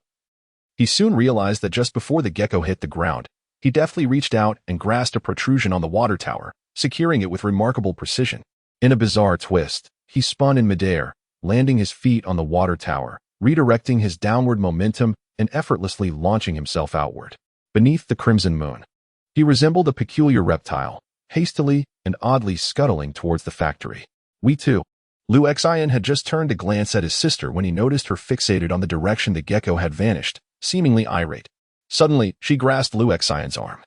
he soon realized that just before the gecko hit the ground, he deftly reached out and grasped a protrusion on the water tower, securing it with remarkable precision. In a bizarre twist, he spun in midair, landing his feet on the water tower, redirecting his downward momentum and effortlessly launching himself outward. Beneath the crimson moon, he resembled a peculiar reptile, hastily and oddly scuttling towards the factory. We too. Lu Xian had just turned to glance at his sister when he noticed her fixated on the direction the gecko had vanished, seemingly irate. Suddenly, she grasped Lu Xian's arm,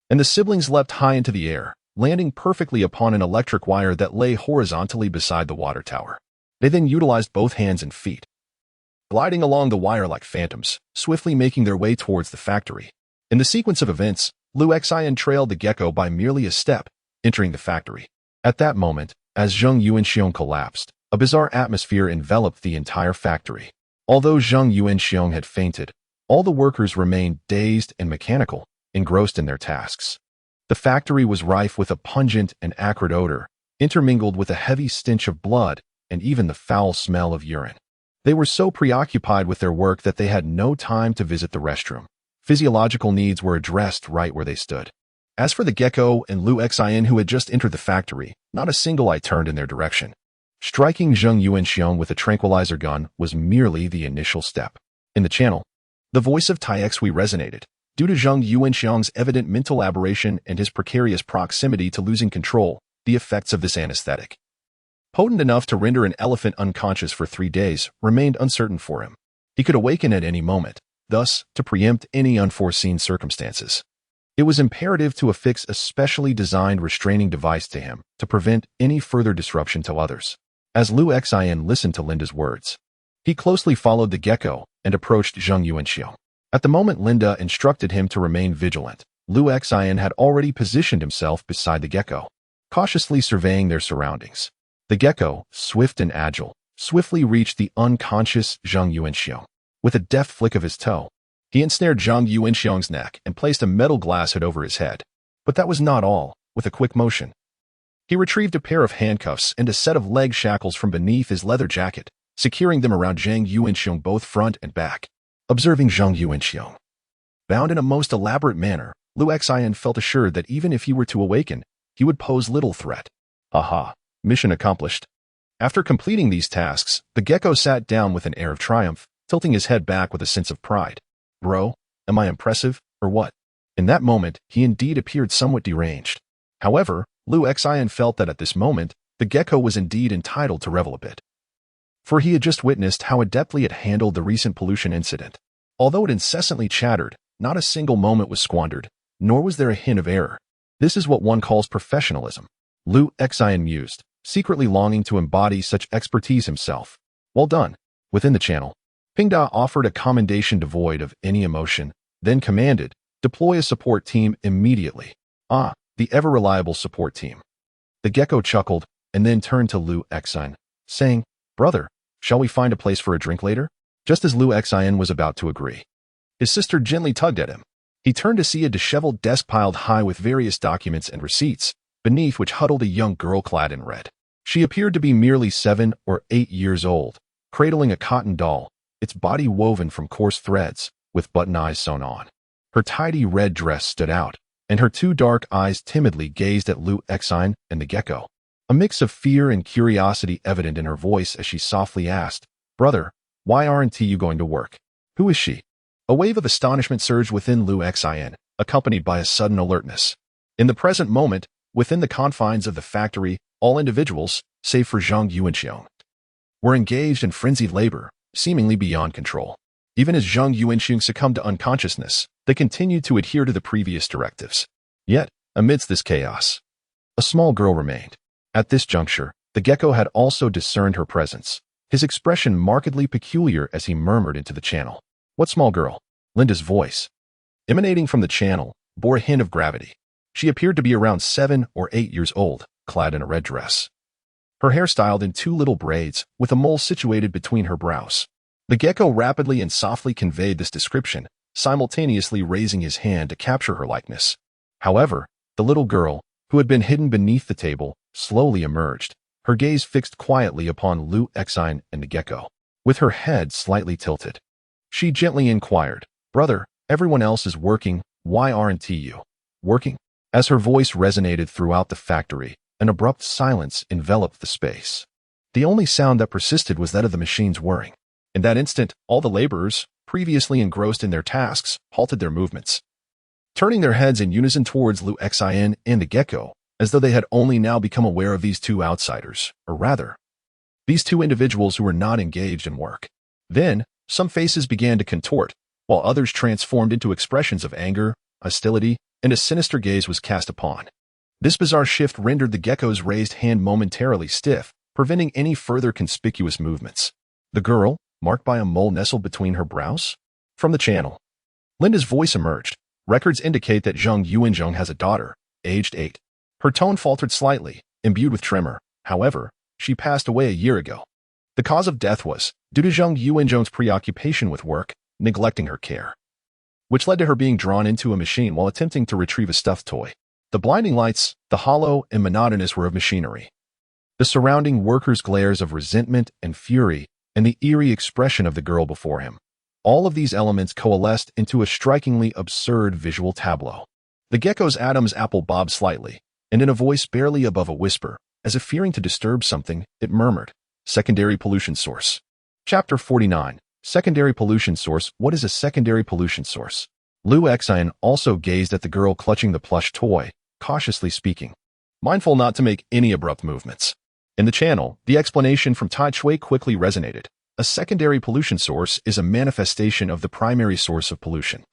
and the siblings leapt high into the air, landing perfectly upon an electric wire that lay horizontally beside the water tower. They then utilized both hands and feet, gliding along the wire like phantoms, swiftly making their way towards the factory. In the sequence of events, Lu Xian trailed the gecko by merely a step, entering the factory. At that moment, as Zheng Yuanxiong collapsed, a bizarre atmosphere enveloped the entire factory. Although Zheng Yuanxiong had fainted, all the workers remained dazed and mechanical, engrossed in their tasks. The factory was rife with a pungent and acrid odor, intermingled with a heavy stench of blood and even the foul smell of urine. They were so preoccupied with their work that they had no time to visit the restroom. Physiological needs were addressed right where they stood. As for the gecko and Lu Xian who had just entered the factory, not a single eye turned in their direction. Striking Zheng Yuanxiong with a tranquilizer gun was merely the initial step. In the channel, the voice of Tai Xui resonated. Due to Zheng Yuanxiong's evident mental aberration and his precarious proximity to losing control, the effects of this anesthetic, potent enough to render an elephant unconscious for 3 days, remained uncertain for him. He could awaken at any moment, thus, to preempt any unforeseen circumstances. It was imperative to affix a specially designed restraining device to him to prevent any further disruption to others. As Lu Xian listened to Linda's words, he closely followed the gecko and approached Zheng Yuanxiong. At the moment Linda instructed him to remain vigilant, Lu Xian had already positioned himself beside the gecko, cautiously surveying their surroundings. The gecko, swift and agile, swiftly reached the unconscious Zheng Yuanxiong. With a deft flick of his toe, he ensnared Zheng Yuanxiong's neck and placed a metal glass hood over his head. But that was not all. With a quick motion, he retrieved a pair of handcuffs and a set of leg shackles from beneath his leather jacket, securing them around Zheng Yuanxiong both front and back. Observing Zheng Yuanxiong, bound in a most elaborate manner, Lu Xian felt assured that even if he were to awaken, he would pose little threat. Aha! Mission accomplished. After completing these tasks, the gecko sat down with an air of triumph, tilting his head back with a sense of pride. Bro, am I impressive, or what? In that moment, he indeed appeared somewhat deranged. However, Lu Xian felt that at this moment, the gecko was indeed entitled to revel a bit. For he had just witnessed how adeptly it handled the recent pollution incident. Although it incessantly chattered, not a single moment was squandered, nor was there a hint of error. This is what one calls professionalism. Lu Xian mused, secretly longing to embody such expertise himself. Well done. Within the channel, Pingda offered a commendation devoid of any emotion, then commanded, deploy a support team immediately. Ah, the ever-reliable support team. The gecko chuckled, and then turned to Lu Xian, saying, Brother, shall we find a place for a drink later? Just as Lu Xian was about to agree, his sister gently tugged at him. He turned to see a disheveled desk piled high with various documents and receipts, beneath which huddled a young girl clad in red. She appeared to be merely 7 or 8 years old, cradling a cotton doll, its body woven from coarse threads, with button eyes sewn on. Her tidy red dress stood out, and her 2 dark eyes timidly gazed at Lu Xian and the gecko. A mix of fear and curiosity evident in her voice as she softly asked, Brother, why aren't you going to work? Who is she? A wave of astonishment surged within Lu Xian, accompanied by a sudden alertness. In the present moment, within the confines of the factory, all individuals, save for Zheng Yuanxiong, were engaged in frenzied labor, seemingly beyond control. Even as Zheng Yuanxiong succumbed to unconsciousness, they continued to adhere to the previous directives. Yet, amidst this chaos, a small girl remained. At this juncture, the gecko had also discerned her presence, his expression markedly peculiar as he murmured into the channel. What small girl? Linda's voice, emanating from the channel, bore a hint of gravity. She appeared to be around 7 or 8 years old, clad in a red dress. Her hair styled in 2 little braids, with a mole situated between her brows. The gecko rapidly and softly conveyed this description, simultaneously raising his hand to capture her likeness. However, the little girl, who had been hidden beneath the table, slowly emerged, her gaze fixed quietly upon Lu Xian and the gecko. With her head slightly tilted, she gently inquired, Brother, everyone else is working, why aren't you working? As her voice resonated throughout the factory, an abrupt silence enveloped the space. The only sound that persisted was that of the machine's whirring. In that instant, all the laborers, previously engrossed in their tasks, halted their movements, turning their heads in unison towards Lu Xian and the gecko, as though they had only now become aware of these 2 outsiders, or rather, these 2 individuals who were not engaged in work. Then, some faces began to contort, while others transformed into expressions of anger, hostility, and a sinister gaze was cast upon. This bizarre shift rendered the gecko's raised hand momentarily stiff, preventing any further conspicuous movements. The girl, marked by a mole nestled between her brows? From the channel, Linda's voice emerged. Records indicate that Zheng Yuanxiong has a daughter, aged 8. Her tone faltered slightly, imbued with tremor. However, she passed away a year ago. The cause of death was due to Zheng Yuanxiong's preoccupation with work, neglecting her care, which led to her being drawn into a machine while attempting to retrieve a stuffed toy. The blinding lights, the hollow and monotonous were of machinery. The surrounding workers' glares of resentment and fury, and the eerie expression of the girl before him. All of these elements coalesced into a strikingly absurd visual tableau. The gecko's Adam's apple bobbed slightly, and in a voice barely above a whisper, as if fearing to disturb something, it murmured, "Secondary pollution source." Chapter 49. Secondary pollution source. What is a secondary pollution source? Liu Xian also gazed at the girl clutching the plush toy, cautiously speaking, mindful not to make any abrupt movements. In the channel, the explanation from Tai Chui quickly resonated. A secondary pollution source is a manifestation of the primary source of pollution.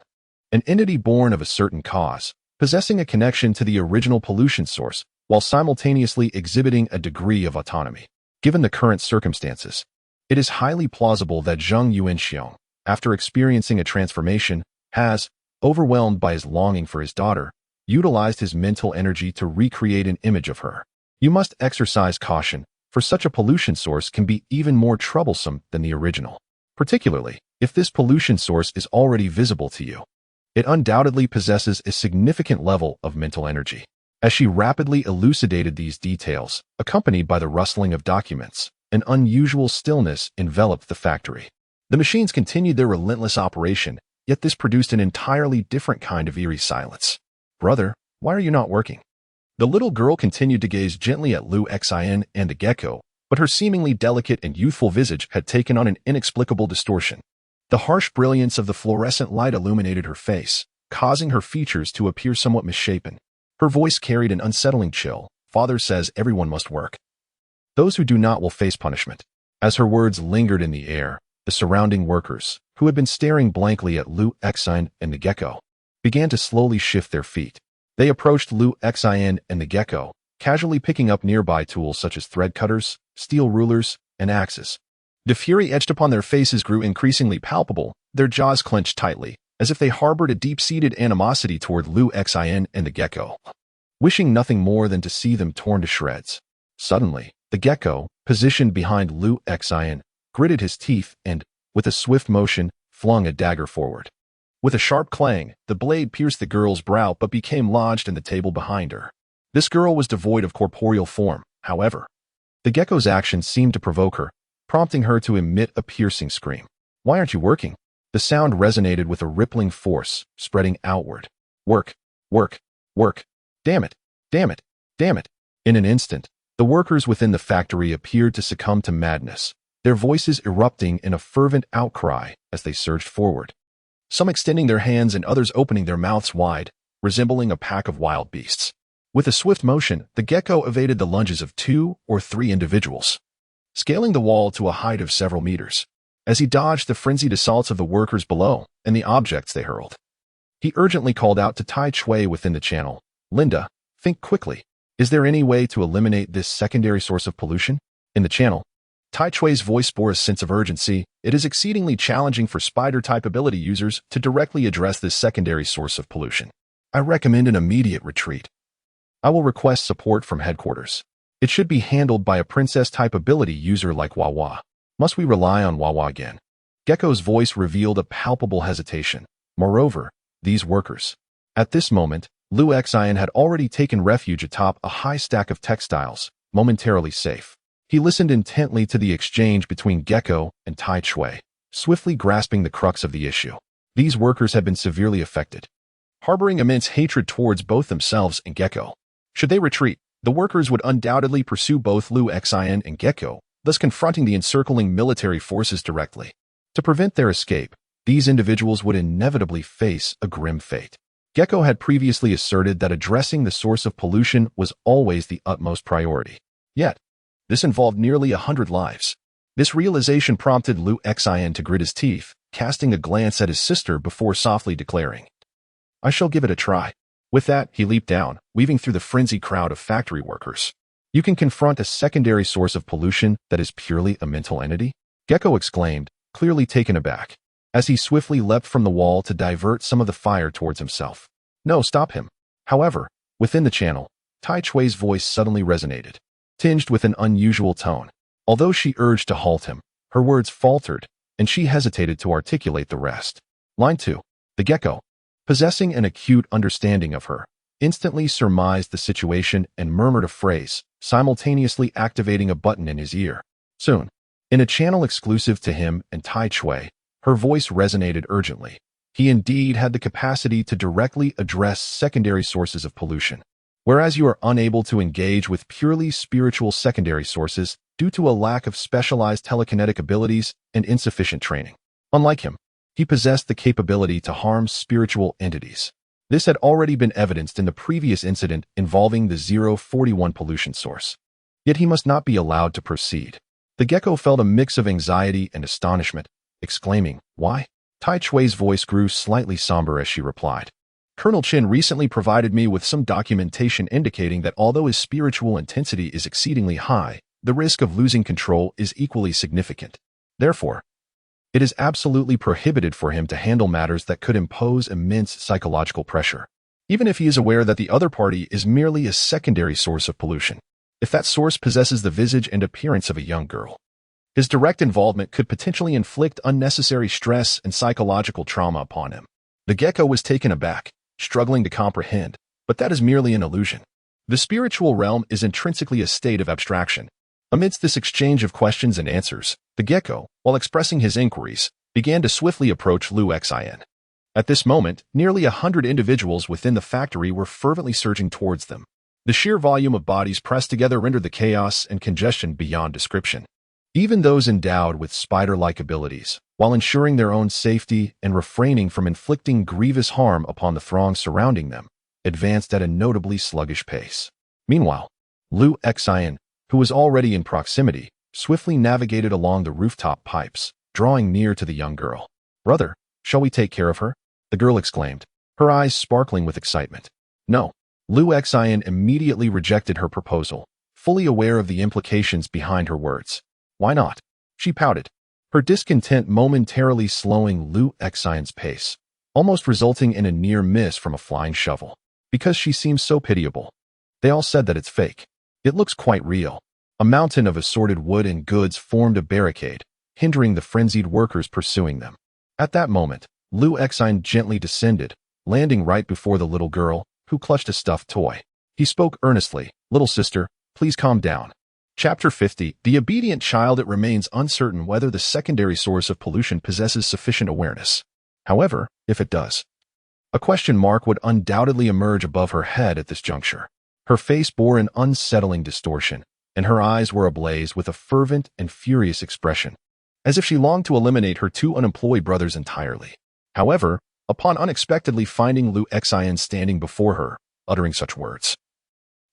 An entity born of a certain cause, possessing a connection to the original pollution source, while simultaneously exhibiting a degree of autonomy. Given the current circumstances, it is highly plausible that Zheng Yuanxiong, after experiencing a transformation, has, overwhelmed by his longing for his daughter, utilized his mental energy to recreate an image of her. You must exercise caution, for such a pollution source can be even more troublesome than the original, particularly if this pollution source is already visible to you. It undoubtedly possesses a significant level of mental energy. As she rapidly elucidated these details, accompanied by the rustling of documents, an unusual stillness enveloped the factory. The machines continued their relentless operation, yet this produced an entirely different kind of eerie silence. "Brother, why are you not working?" The little girl continued to gaze gently at Liu Xian and the gecko, but her seemingly delicate and youthful visage had taken on an inexplicable distortion. The harsh brilliance of the fluorescent light illuminated her face, causing her features to appear somewhat misshapen. Her voice carried an unsettling chill. "Father says everyone must work. Those who do not will face punishment." As her words lingered in the air, the surrounding workers, who had been staring blankly at Liu Xian and the gecko, began to slowly shift their feet. They approached Liu Xian and the gecko, casually picking up nearby tools such as thread cutters, steel rulers, and axes. The fury etched upon their faces grew increasingly palpable, their jaws clenched tightly, as if they harbored a deep-seated animosity toward Liu Xian and the gecko, wishing nothing more than to see them torn to shreds. Suddenly, the gecko, positioned behind Liu Xian, gritted his teeth and, with a swift motion, flung a dagger forward. With a sharp clang, the blade pierced the girl's brow but became lodged in the table behind her. This girl was devoid of corporeal form, however. The gecko's action seemed to provoke her, prompting her to emit a piercing scream. "Why aren't you working?" The sound resonated with a rippling force, spreading outward. "Work, work, work. Damn it, damn it, damn it." In an instant, the workers within the factory appeared to succumb to madness, their voices erupting in a fervent outcry as they surged forward. Some extending their hands and others opening their mouths wide, resembling a pack of wild beasts. With a swift motion, the gecko evaded the lunges of 2 or 3 individuals, scaling the wall to a height of several meters. As he dodged the frenzied assaults of the workers below and the objects they hurled, he urgently called out to Tai Chui within the channel, "Linda, think quickly. Is there any way to eliminate this secondary source of pollution?" In the channel, Tai Chui's voice bore a sense of urgency. "It is exceedingly challenging for spider-type ability users to directly address this secondary source of pollution. I recommend an immediate retreat. I will request support from headquarters. It should be handled by a princess-type ability user like Wawa. Must we rely on Wawa again?" Gecko's voice revealed a palpable hesitation. Moreover, these workers. At this moment, Liu Xian had already taken refuge atop a high stack of textiles, momentarily safe. He listened intently to the exchange between Gecko and Tai Chui, swiftly grasping the crux of the issue. These workers had been severely affected, harboring immense hatred towards both themselves and Gecko. Should they retreat, the workers would undoubtedly pursue both Liu Xian and Gecko, thus confronting the encircling military forces directly. To prevent their escape, these individuals would inevitably face a grim fate. Gecko had previously asserted that addressing the source of pollution was always the utmost priority. Yet, this involved nearly 100 lives. This realization prompted Liu Xian to grit his teeth, casting a glance at his sister before softly declaring, "I shall give it a try." With that, he leaped down, weaving through the frenzied crowd of factory workers. "You can confront a secondary source of pollution that is purely a mental entity?" Gecko exclaimed, clearly taken aback, as he swiftly leapt from the wall to divert some of the fire towards himself. "No, stop him." However, within the channel, Tai Chui's voice suddenly resonated, tinged with an unusual tone. Although she urged to halt him, her words faltered, and she hesitated to articulate the rest. Line 2. The gecko, possessing an acute understanding of her, instantly surmised the situation and murmured a phrase, simultaneously activating a button in his ear. Soon, in a channel exclusive to him and Tai Chui, her voice resonated urgently. He indeed had the capacity to directly address secondary sources of pollution, whereas you are unable to engage with purely spiritual secondary sources due to a lack of specialized telekinetic abilities and insufficient training. Unlike him, he possessed the capability to harm spiritual entities. This had already been evidenced in the previous incident involving the 041 pollution source. Yet he must not be allowed to proceed. The gecko felt a mix of anxiety and astonishment, exclaiming, "Why?" Tai Chui's voice grew slightly somber as she replied. Colonel Chin recently provided me with some documentation indicating that although his spiritual intensity is exceedingly high, the risk of losing control is equally significant. Therefore, it is absolutely prohibited for him to handle matters that could impose immense psychological pressure, even if he is aware that the other party is merely a secondary source of pollution. If that source possesses the visage and appearance of a young girl, his direct involvement could potentially inflict unnecessary stress and psychological trauma upon him. The gecko was taken aback, struggling to comprehend, but that is merely an illusion. The spiritual realm is intrinsically a state of abstraction. Amidst this exchange of questions and answers, the gecko, while expressing his inquiries, began to swiftly approach Liu Xin. At this moment, nearly 100 individuals within the factory were fervently surging towards them. The sheer volume of bodies pressed together rendered the chaos and congestion beyond description. Even those endowed with spider-like abilities, while ensuring their own safety and refraining from inflicting grievous harm upon the throng surrounding them, advanced at a notably sluggish pace. Meanwhile, Liu Xin, who was already in proximity, swiftly navigated along the rooftop pipes, drawing near to the young girl. "Brother, shall we take care of her?" the girl exclaimed, her eyes sparkling with excitement. No. Liu Xin immediately rejected her proposal, fully aware of the implications behind her words. "Why not?" she pouted, her discontent momentarily slowing Liu Xin's pace, almost resulting in a near miss from a flying shovel. "Because she seems so pitiable. They all said that it's fake. It looks quite real." A mountain of assorted wood and goods formed a barricade, hindering the frenzied workers pursuing them. At that moment, Liu Xin gently descended, landing right before the little girl, who clutched a stuffed toy. He spoke earnestly, "Little sister, please calm down." Chapter 50. The obedient child. It remains uncertain whether the secondary source of pollution possesses sufficient awareness. However, if it does, a question mark would undoubtedly emerge above her head at this juncture. Her face bore an unsettling distortion, and her eyes were ablaze with a fervent and furious expression, as if she longed to eliminate her two unemployed brothers entirely. However, upon unexpectedly finding Liu Xin standing before her, uttering such words,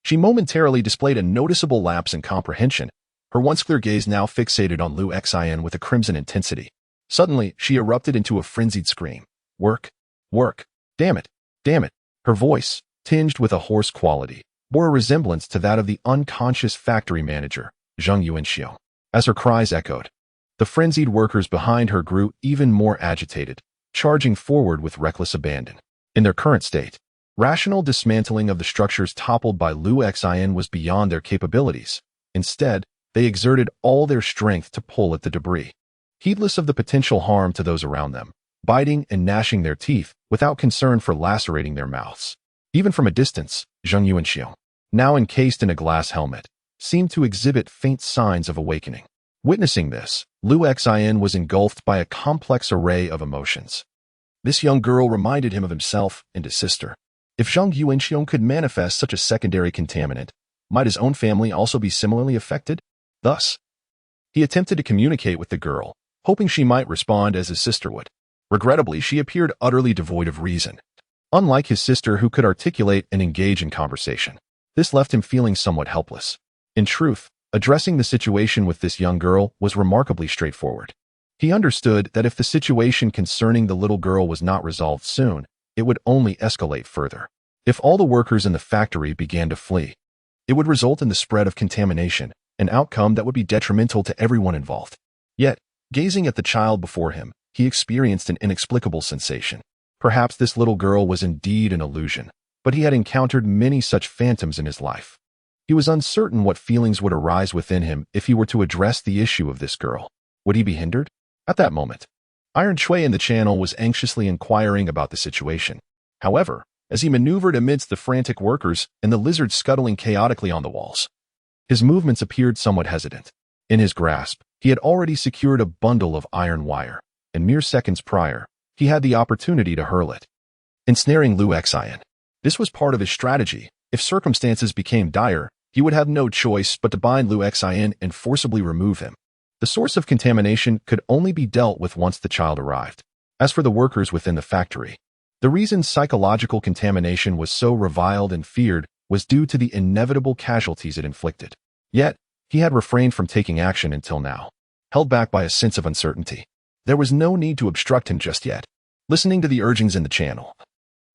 she momentarily displayed a noticeable lapse in comprehension, her once clear gaze now fixated on Liu Xin with a crimson intensity. Suddenly, she erupted into a frenzied scream. "Work! Work! Damn it! Damn it!" Her voice, tinged with a hoarse quality, bore a resemblance to that of the unconscious factory manager, Zheng Yuanxiu. As her cries echoed, the frenzied workers behind her grew even more agitated, charging forward with reckless abandon. In their current state, rational dismantling of the structures toppled by Liu Xin was beyond their capabilities. Instead, they exerted all their strength to pull at the debris, heedless of the potential harm to those around them, biting and gnashing their teeth without concern for lacerating their mouths. Even from a distance, Zheng Yuanxiu, now encased in a glass helmet, seemed to exhibit faint signs of awakening. Witnessing this, Liu Xin was engulfed by a complex array of emotions. This young girl reminded him of himself and his sister. If Zheng Yuanxiu could manifest such a secondary contaminant, might his own family also be similarly affected? Thus, he attempted to communicate with the girl, hoping she might respond as his sister would. Regrettably, she appeared utterly devoid of reason. Unlike his sister, who could articulate and engage in conversation, this left him feeling somewhat helpless. In truth, addressing the situation with this young girl was remarkably straightforward. He understood that if the situation concerning the little girl was not resolved soon, it would only escalate further. If all the workers in the factory began to flee, it would result in the spread of contamination, an outcome that would be detrimental to everyone involved. Yet, gazing at the child before him, he experienced an inexplicable sensation. Perhaps this little girl was indeed an illusion, but he had encountered many such phantoms in his life. He was uncertain what feelings would arise within him if he were to address the issue of this girl. Would he be hindered? At that moment, Iron Chui in the channel was anxiously inquiring about the situation. However, as he maneuvered amidst the frantic workers and the lizards scuttling chaotically on the walls, his movements appeared somewhat hesitant. In his grasp, he had already secured a bundle of iron wire, and mere seconds prior, he had the opportunity to hurl it, ensnaring Lu Xian. This was part of his strategy. If circumstances became dire, he would have no choice but to bind Lu Xian and forcibly remove him. The source of contamination could only be dealt with once the child arrived. As for the workers within the factory, the reason psychological contamination was so reviled and feared was due to the inevitable casualties it inflicted. Yet, he had refrained from taking action until now, held back by a sense of uncertainty. There was no need to obstruct him just yet. Listening to the urgings in the channel,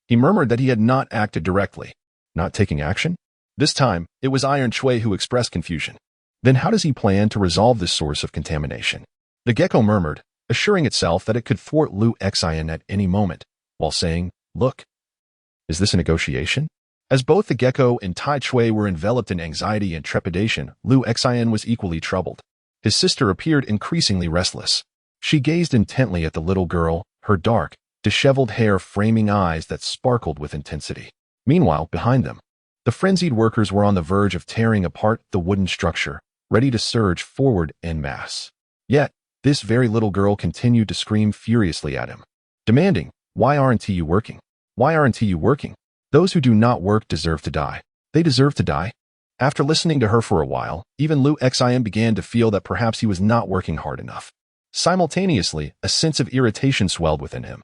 he murmured that he had not acted directly. Not taking action? This time, it was Iron Chui who expressed confusion. Then how does he plan to resolve this source of contamination? The gecko murmured, assuring itself that it could thwart Lu Xian at any moment, while saying, "Look, is this a negotiation?" As both the gecko and Tai Chui were enveloped in anxiety and trepidation, Lu Xian was equally troubled. His sister appeared increasingly restless. She gazed intently at the little girl, her dark, disheveled hair framing eyes that sparkled with intensity. Meanwhile, behind them, the frenzied workers were on the verge of tearing apart the wooden structure, ready to surge forward en masse. Yet, this very little girl continued to scream furiously at him, demanding, "Why aren't you working? Why aren't you working? Those who do not work deserve to die. They deserve to die." After listening to her for a while, even Lu Xian began to feel that perhaps he was not working hard enough. Simultaneously, a sense of irritation swelled within him,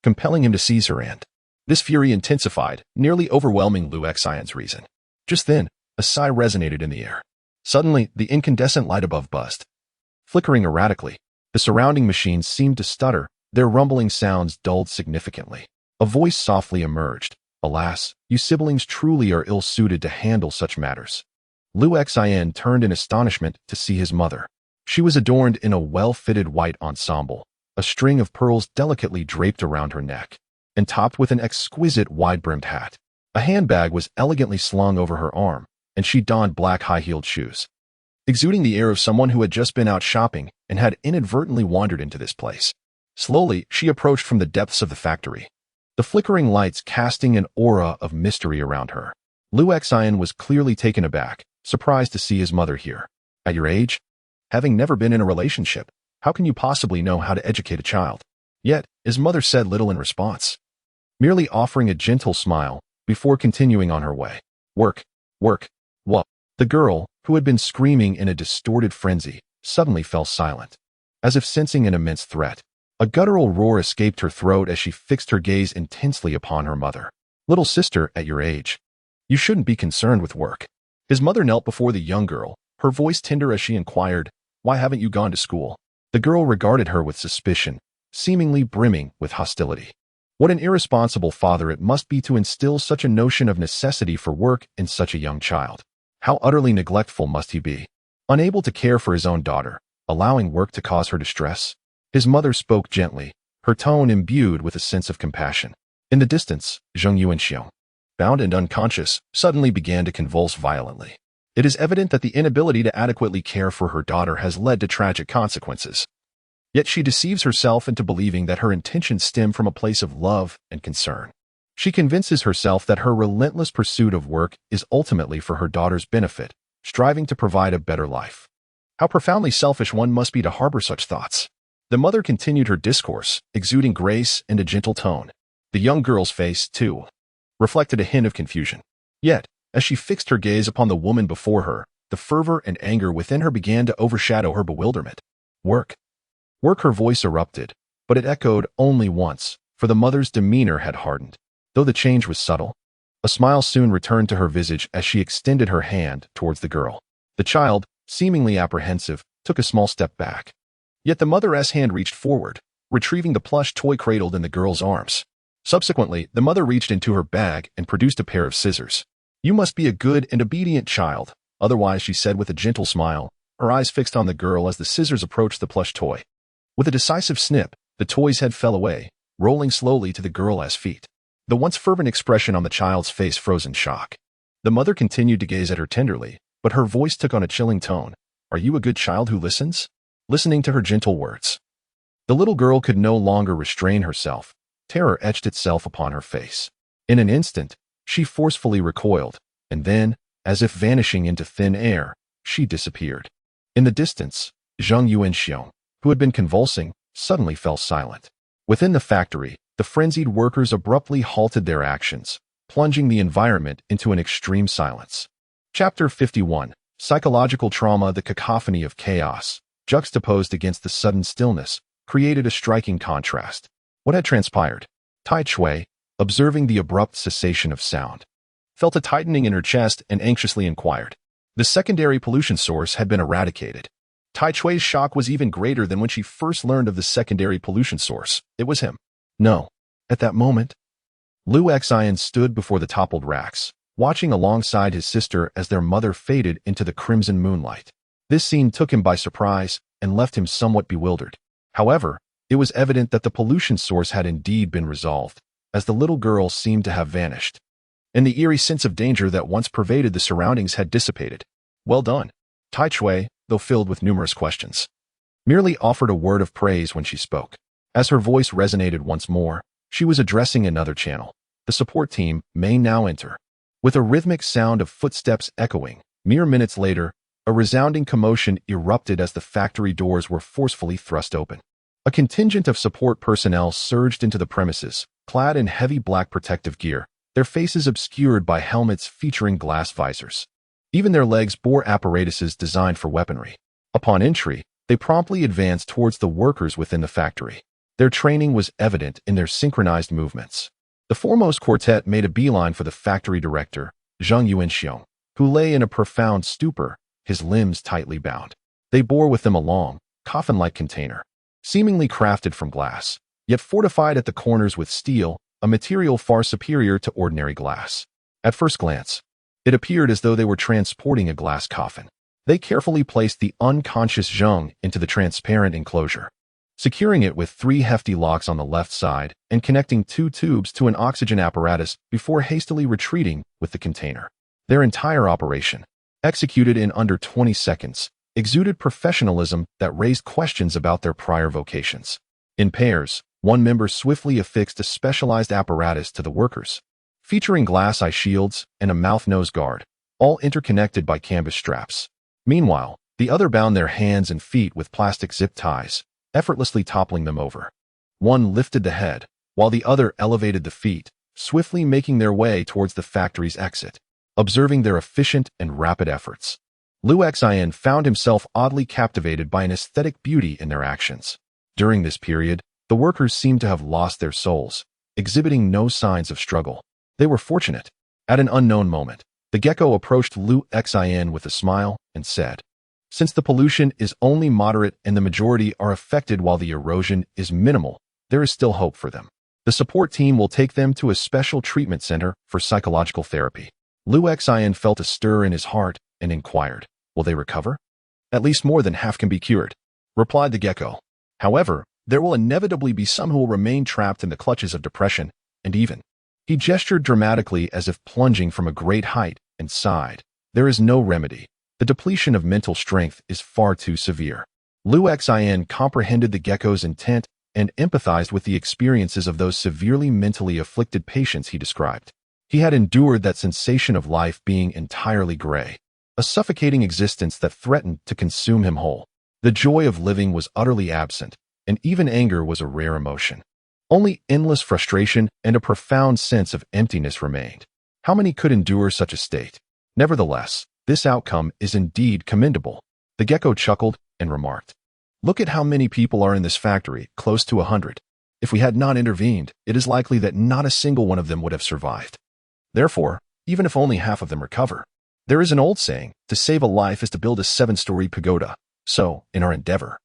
compelling him to seize her hand. This fury intensified, nearly overwhelming Lu Xian's reason. Just then, a sigh resonated in the air. Suddenly, the incandescent light above buzzed. Flickering erratically, the surrounding machines seemed to stutter, their rumbling sounds dulled significantly. A voice softly emerged. "Alas, you siblings truly are ill-suited to handle such matters." Lu Xian turned in astonishment to see his mother. She was adorned in a well-fitted white ensemble, a string of pearls delicately draped around her neck, and topped with an exquisite wide-brimmed hat. A handbag was elegantly slung over her arm, and she donned black high-heeled shoes, exuding the air of someone who had just been out shopping and had inadvertently wandered into this place. Slowly, she approached from the depths of the factory, the flickering lights casting an aura of mystery around her. Lu Xian was clearly taken aback, surprised to see his mother here. "At your age? Having never been in a relationship, how can you possibly know how to educate a child?" Yet, his mother said little in response, merely offering a gentle smile before continuing on her way. "Work, work, what?" The girl, who had been screaming in a distorted frenzy, suddenly fell silent, as if sensing an immense threat. A guttural roar escaped her throat as she fixed her gaze intensely upon her mother. "Little sister, at your age, you shouldn't be concerned with work." His mother knelt before the young girl, her voice tender as she inquired, "Why haven't you gone to school?" The girl regarded her with suspicion, seemingly brimming with hostility. What an irresponsible father it must be to instill such a notion of necessity for work in such a young child. How utterly neglectful must he be, unable to care for his own daughter, allowing work to cause her distress? His mother spoke gently, her tone imbued with a sense of compassion. In the distance, Zheng Yuanxiong, bound and unconscious, suddenly began to convulse violently. It is evident that the inability to adequately care for her daughter has led to tragic consequences. Yet she deceives herself into believing that her intentions stem from a place of love and concern. She convinces herself that her relentless pursuit of work is ultimately for her daughter's benefit, striving to provide a better life. How profoundly selfish one must be to harbor such thoughts. The mother continued her discourse, exuding grace and a gentle tone. The young girl's face, too, reflected a hint of confusion. Yet, as she fixed her gaze upon the woman before her, the fervor and anger within her began to overshadow her bewilderment. "Work. Work," her voice erupted, but it echoed only once, for the mother's demeanor had hardened. Though the change was subtle, a smile soon returned to her visage as she extended her hand towards the girl. The child, seemingly apprehensive, took a small step back. Yet the mother's hand reached forward, retrieving the plush toy cradled in the girl's arms. Subsequently, the mother reached into her bag and produced a pair of scissors. "You must be a good and obedient child, otherwise," she said with a gentle smile, her eyes fixed on the girl as the scissors approached the plush toy. With a decisive snip, the toy's head fell away, rolling slowly to the girl's feet. The once fervent expression on the child's face froze in shock. The mother continued to gaze at her tenderly, but her voice took on a chilling tone. "Are you a good child who listens?" Listening to her gentle words, the little girl could no longer restrain herself. Terror etched itself upon her face. In an instant, she forcefully recoiled, and then, as if vanishing into thin air, she disappeared. In the distance, Zheng Yuanxiong, who had been convulsing, suddenly fell silent. Within the factory, the frenzied workers abruptly halted their actions, plunging the environment into an extreme silence. Chapter 51. Psychological trauma. The cacophony of chaos, juxtaposed against the sudden stillness, created a striking contrast. What had transpired? Tai Chui, observing the abrupt cessation of sound, felt a tightening in her chest and anxiously inquired. The secondary pollution source had been eradicated. Tai Chui's shock was even greater than when she first learned of the secondary pollution source. It was him. No. At that moment, Lu Xian stood before the toppled racks, watching alongside his sister as their mother faded into the crimson moonlight. This scene took him by surprise and left him somewhat bewildered. However, it was evident that the pollution source had indeed been resolved, as the little girl seemed to have vanished, and the eerie sense of danger that once pervaded the surroundings had dissipated. Well done. Tai Chui, though filled with numerous questions, merely offered a word of praise when she spoke. As her voice resonated once more, she was addressing another channel. The support team may now enter. With a rhythmic sound of footsteps echoing, mere minutes later, a resounding commotion erupted as the factory doors were forcefully thrust open. A contingent of support personnel surged into the premises, clad in heavy black protective gear, their faces obscured by helmets featuring glass visors. Even their legs bore apparatuses designed for weaponry. Upon entry, they promptly advanced towards the workers within the factory. Their training was evident in their synchronized movements. The foremost quartet made a beeline for the factory director, Zhang Yuanxiong, who lay in a profound stupor, his limbs tightly bound. They bore with them a long, coffin-like container, seemingly crafted from glass, yet fortified at the corners with steel, a material far superior to ordinary glass. At first glance, it appeared as though they were transporting a glass coffin. They carefully placed the unconscious Zhang into the transparent enclosure, securing it with 3 hefty locks on the left side and connecting 2 tubes to an oxygen apparatus before hastily retreating with the container. Their entire operation, executed in under 20 seconds, exuded professionalism that raised questions about their prior vocations. In pairs, one member swiftly affixed a specialized apparatus to the workers, featuring glass eye shields and a mouth-nose guard, all interconnected by canvas straps. Meanwhile, the other bound their hands and feet with plastic zip ties, effortlessly toppling them over. One lifted the head, while the other elevated the feet, swiftly making their way towards the factory's exit. Observing their efficient and rapid efforts, Lu Xian found himself oddly captivated by an aesthetic beauty in their actions. During this period, the workers seemed to have lost their souls, exhibiting no signs of struggle. They were fortunate. At an unknown moment, the gecko approached Lu Xian with a smile and said, "Since the pollution is only moderate and the majority are affected while the erosion is minimal, there is still hope for them. The support team will take them to a special treatment center for psychological therapy." Lu Xian felt a stir in his heart and inquired, "Will they recover?" "At least more than half can be cured," replied the gecko. "However, there will inevitably be some who will remain trapped in the clutches of depression, and even..." He gestured dramatically as if plunging from a great height and sighed. "There is no remedy. The depletion of mental strength is far too severe." Lu Xian comprehended the gecko's intent and empathized with the experiences of those severely mentally afflicted patients he described. He had endured that sensation of life being entirely gray, a suffocating existence that threatened to consume him whole. The joy of living was utterly absent, and even anger was a rare emotion. Only endless frustration and a profound sense of emptiness remained. How many could endure such a state? Nevertheless, this outcome is indeed commendable. The gecko chuckled and remarked, "Look at how many people are in this factory, close to 100. If we had not intervened, it is likely that not a single one of them would have survived. Therefore, even if only half of them recover, there is an old saying, to save a life is to build a 7-story pagoda. So, in our endeavor,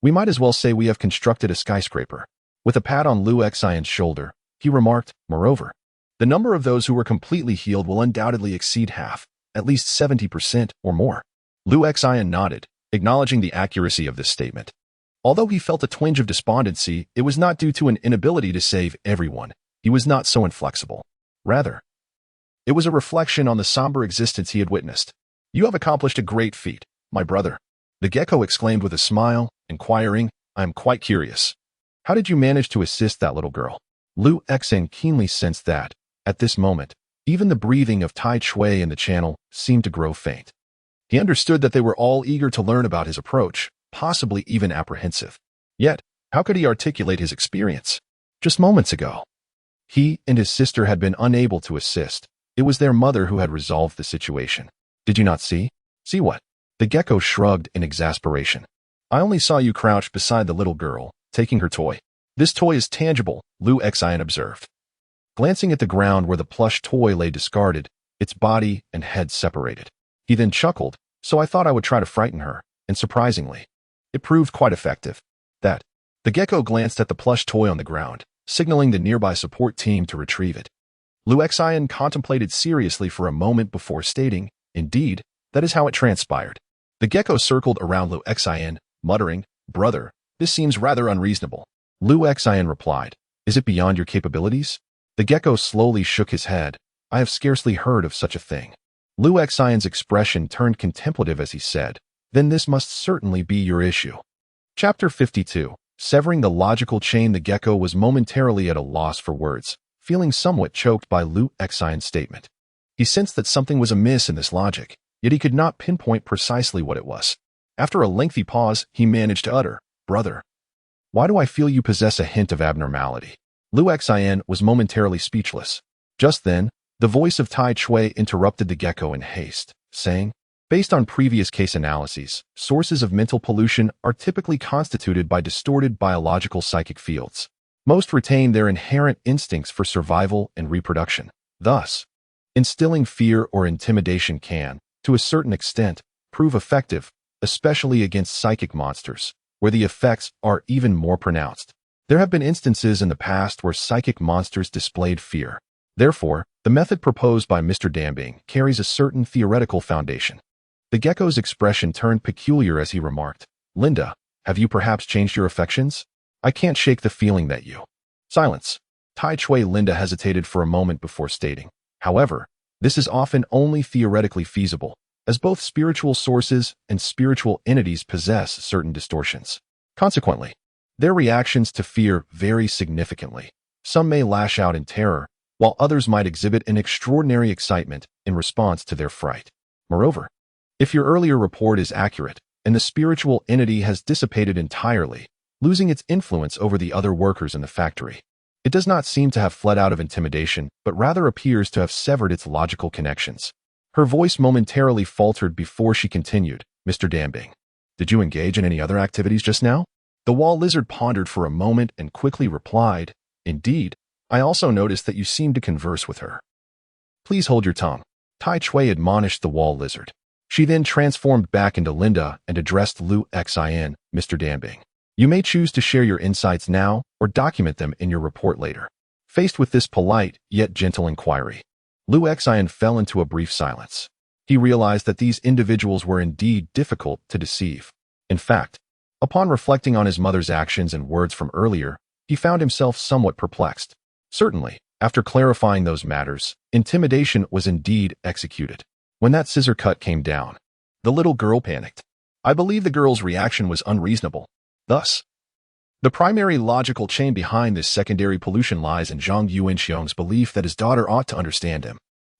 we might as well say we have constructed a skyscraper." With a pat on Lu Xian's shoulder, he remarked, "Moreover, the number of those who are completely healed will undoubtedly exceed half, at least 70% or more." Lu Xian nodded, acknowledging the accuracy of this statement. Although he felt a twinge of despondency, it was not due to an inability to save everyone. He was not so inflexible. Rather, it was a reflection on the somber existence he had witnessed. "You have accomplished a great feat, my brother," the gecko exclaimed with a smile, inquiring, "I am quite curious. How did you manage to assist that little girl?" Lu Xian keenly sensed that, at this moment, even the breathing of Tai Chui in the channel seemed to grow faint. He understood that they were all eager to learn about his approach, possibly even apprehensive. Yet, how could he articulate his experience? Just moments ago. He and his sister had been unable to assist. It was their mother who had resolved the situation. Did you not see? See what? The gecko shrugged in exasperation. I only saw you crouched beside the little girl, taking her toy. This toy is tangible, Lu Xian observed. Glancing at the ground where the plush toy lay discarded, its body and head separated. He then chuckled, so I thought I would try to frighten her, and surprisingly, it proved quite effective. The gecko glanced at the plush toy on the ground, signaling the nearby support team to retrieve it. Lu Xian contemplated seriously for a moment before stating, indeed, that is how it transpired. The gecko circled around Lu Xian, muttering, brother, this seems rather unreasonable. Lu Xian replied, is it beyond your capabilities? The gecko slowly shook his head. I have scarcely heard of such a thing. Lu Xian's expression turned contemplative as he said, then this must certainly be your issue. Chapter 52. Severing the logical chain. The gecko was momentarily at a loss for words, feeling somewhat choked by Lu Xian's statement. He sensed that something was amiss in this logic, yet he could not pinpoint precisely what it was. After a lengthy pause, he managed to utter, brother, why do I feel you possess a hint of abnormality? Lu Xian was momentarily speechless. Just then, the voice of Tai Chui interrupted the gecko in haste, saying, based on previous case analyses, sources of mental pollution are typically constituted by distorted biological psychic fields. Most retain their inherent instincts for survival and reproduction. Thus, instilling fear or intimidation can, to a certain extent, prove effective, especially against psychic monsters, where the effects are even more pronounced. There have been instances in the past where psychic monsters displayed fear. Therefore, the method proposed by Mr. Tianming carries a certain theoretical foundation. The gecko's expression turned peculiar as he remarked, Linda, have you perhaps changed your affections? I can't shake the feeling that you... Silence. Tai Chui. Linda hesitated for a moment before stating, however, this is often only theoretically feasible, as both spiritual sources and spiritual entities possess certain distortions. Consequently, their reactions to fear vary significantly. Some may lash out in terror, while others might exhibit an extraordinary excitement in response to their fright. Moreover, if your earlier report is accurate, and the spiritual entity has dissipated entirely, losing its influence over the other workers in the factory, it does not seem to have fled out of intimidation, but rather appears to have severed its logical connections. Her voice momentarily faltered before she continued, Mr. Tianming, did you engage in any other activities just now? The wall lizard pondered for a moment and quickly replied, indeed, I also noticed that you seemed to converse with her. Please hold your tongue. Tai Chui admonished the wall lizard. She then transformed back into Linda and addressed Lu Xian, Mr. Tianming. You may choose to share your insights now or document them in your report later. Faced with this polite yet gentle inquiry, Lu Xian fell into a brief silence. He realized that these individuals were indeed difficult to deceive. In fact, upon reflecting on his mother's actions and words from earlier, he found himself somewhat perplexed. Certainly, after clarifying those matters, intimidation was indeed executed. When that scissor cut came down, the little girl panicked. I believe the girl's reaction was unreasonable. Thus, the primary logical chain behind this secondary pollution lies in Zhang Yuanxiong's belief that his daughter ought to understand him.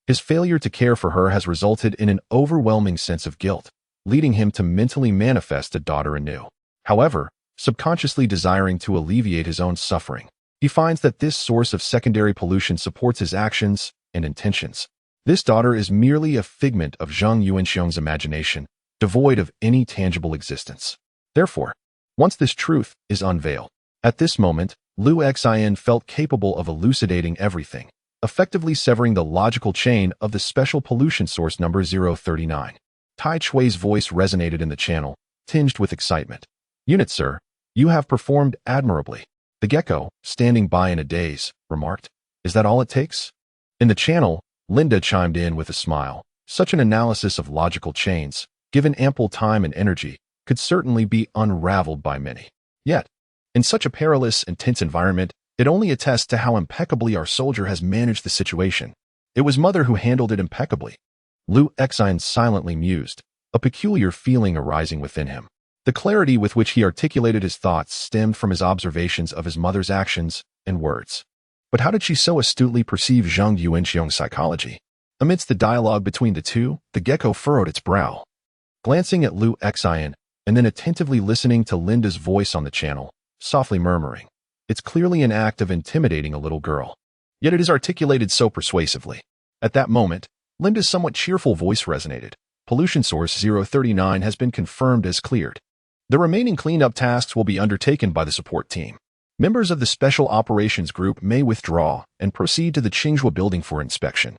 His failure to care for her has resulted in an overwhelming sense of guilt, leading him to mentally manifest a daughter anew. However, subconsciously desiring to alleviate his own suffering, he finds that this source of secondary pollution supports his actions and intentions. This daughter is merely a figment of Zhang Yuanxiong's imagination, devoid of any tangible existence. Therefore, once this truth is unveiled, at this moment, Lu Xian felt capable of elucidating everything, effectively severing the logical chain of the special pollution source number 039. Tai Chui's voice resonated in the channel, tinged with excitement. Unit, sir, you have performed admirably. The gecko, standing by in a daze, remarked, is that all it takes? In the channel, Linda chimed in with a smile. Such an analysis of logical chains, given ample time and energy, could certainly be unraveled by many. Yet, in such a perilous and tense environment, it only attests to how impeccably our soldier has managed the situation. It was Mother who handled it impeccably. Lu Xian silently mused, a peculiar feeling arising within him. The clarity with which he articulated his thoughts stemmed from his observations of his mother's actions and words. But how did she so astutely perceive Zhang Yuanxiong's psychology? Amidst the dialogue between the two, the gecko furrowed its brow. Glancing at Lu Xian, and then attentively listening to Linda's voice on the channel, softly murmuring, It's clearly an act of intimidating a little girl. Yet it is articulated so persuasively. At that moment, Linda's somewhat cheerful voice resonated. Pollution source 039 has been confirmed as cleared. The remaining cleanup tasks will be undertaken by the support team. Members of the Special Operations Group may withdraw and proceed to the Qinghua building for inspection.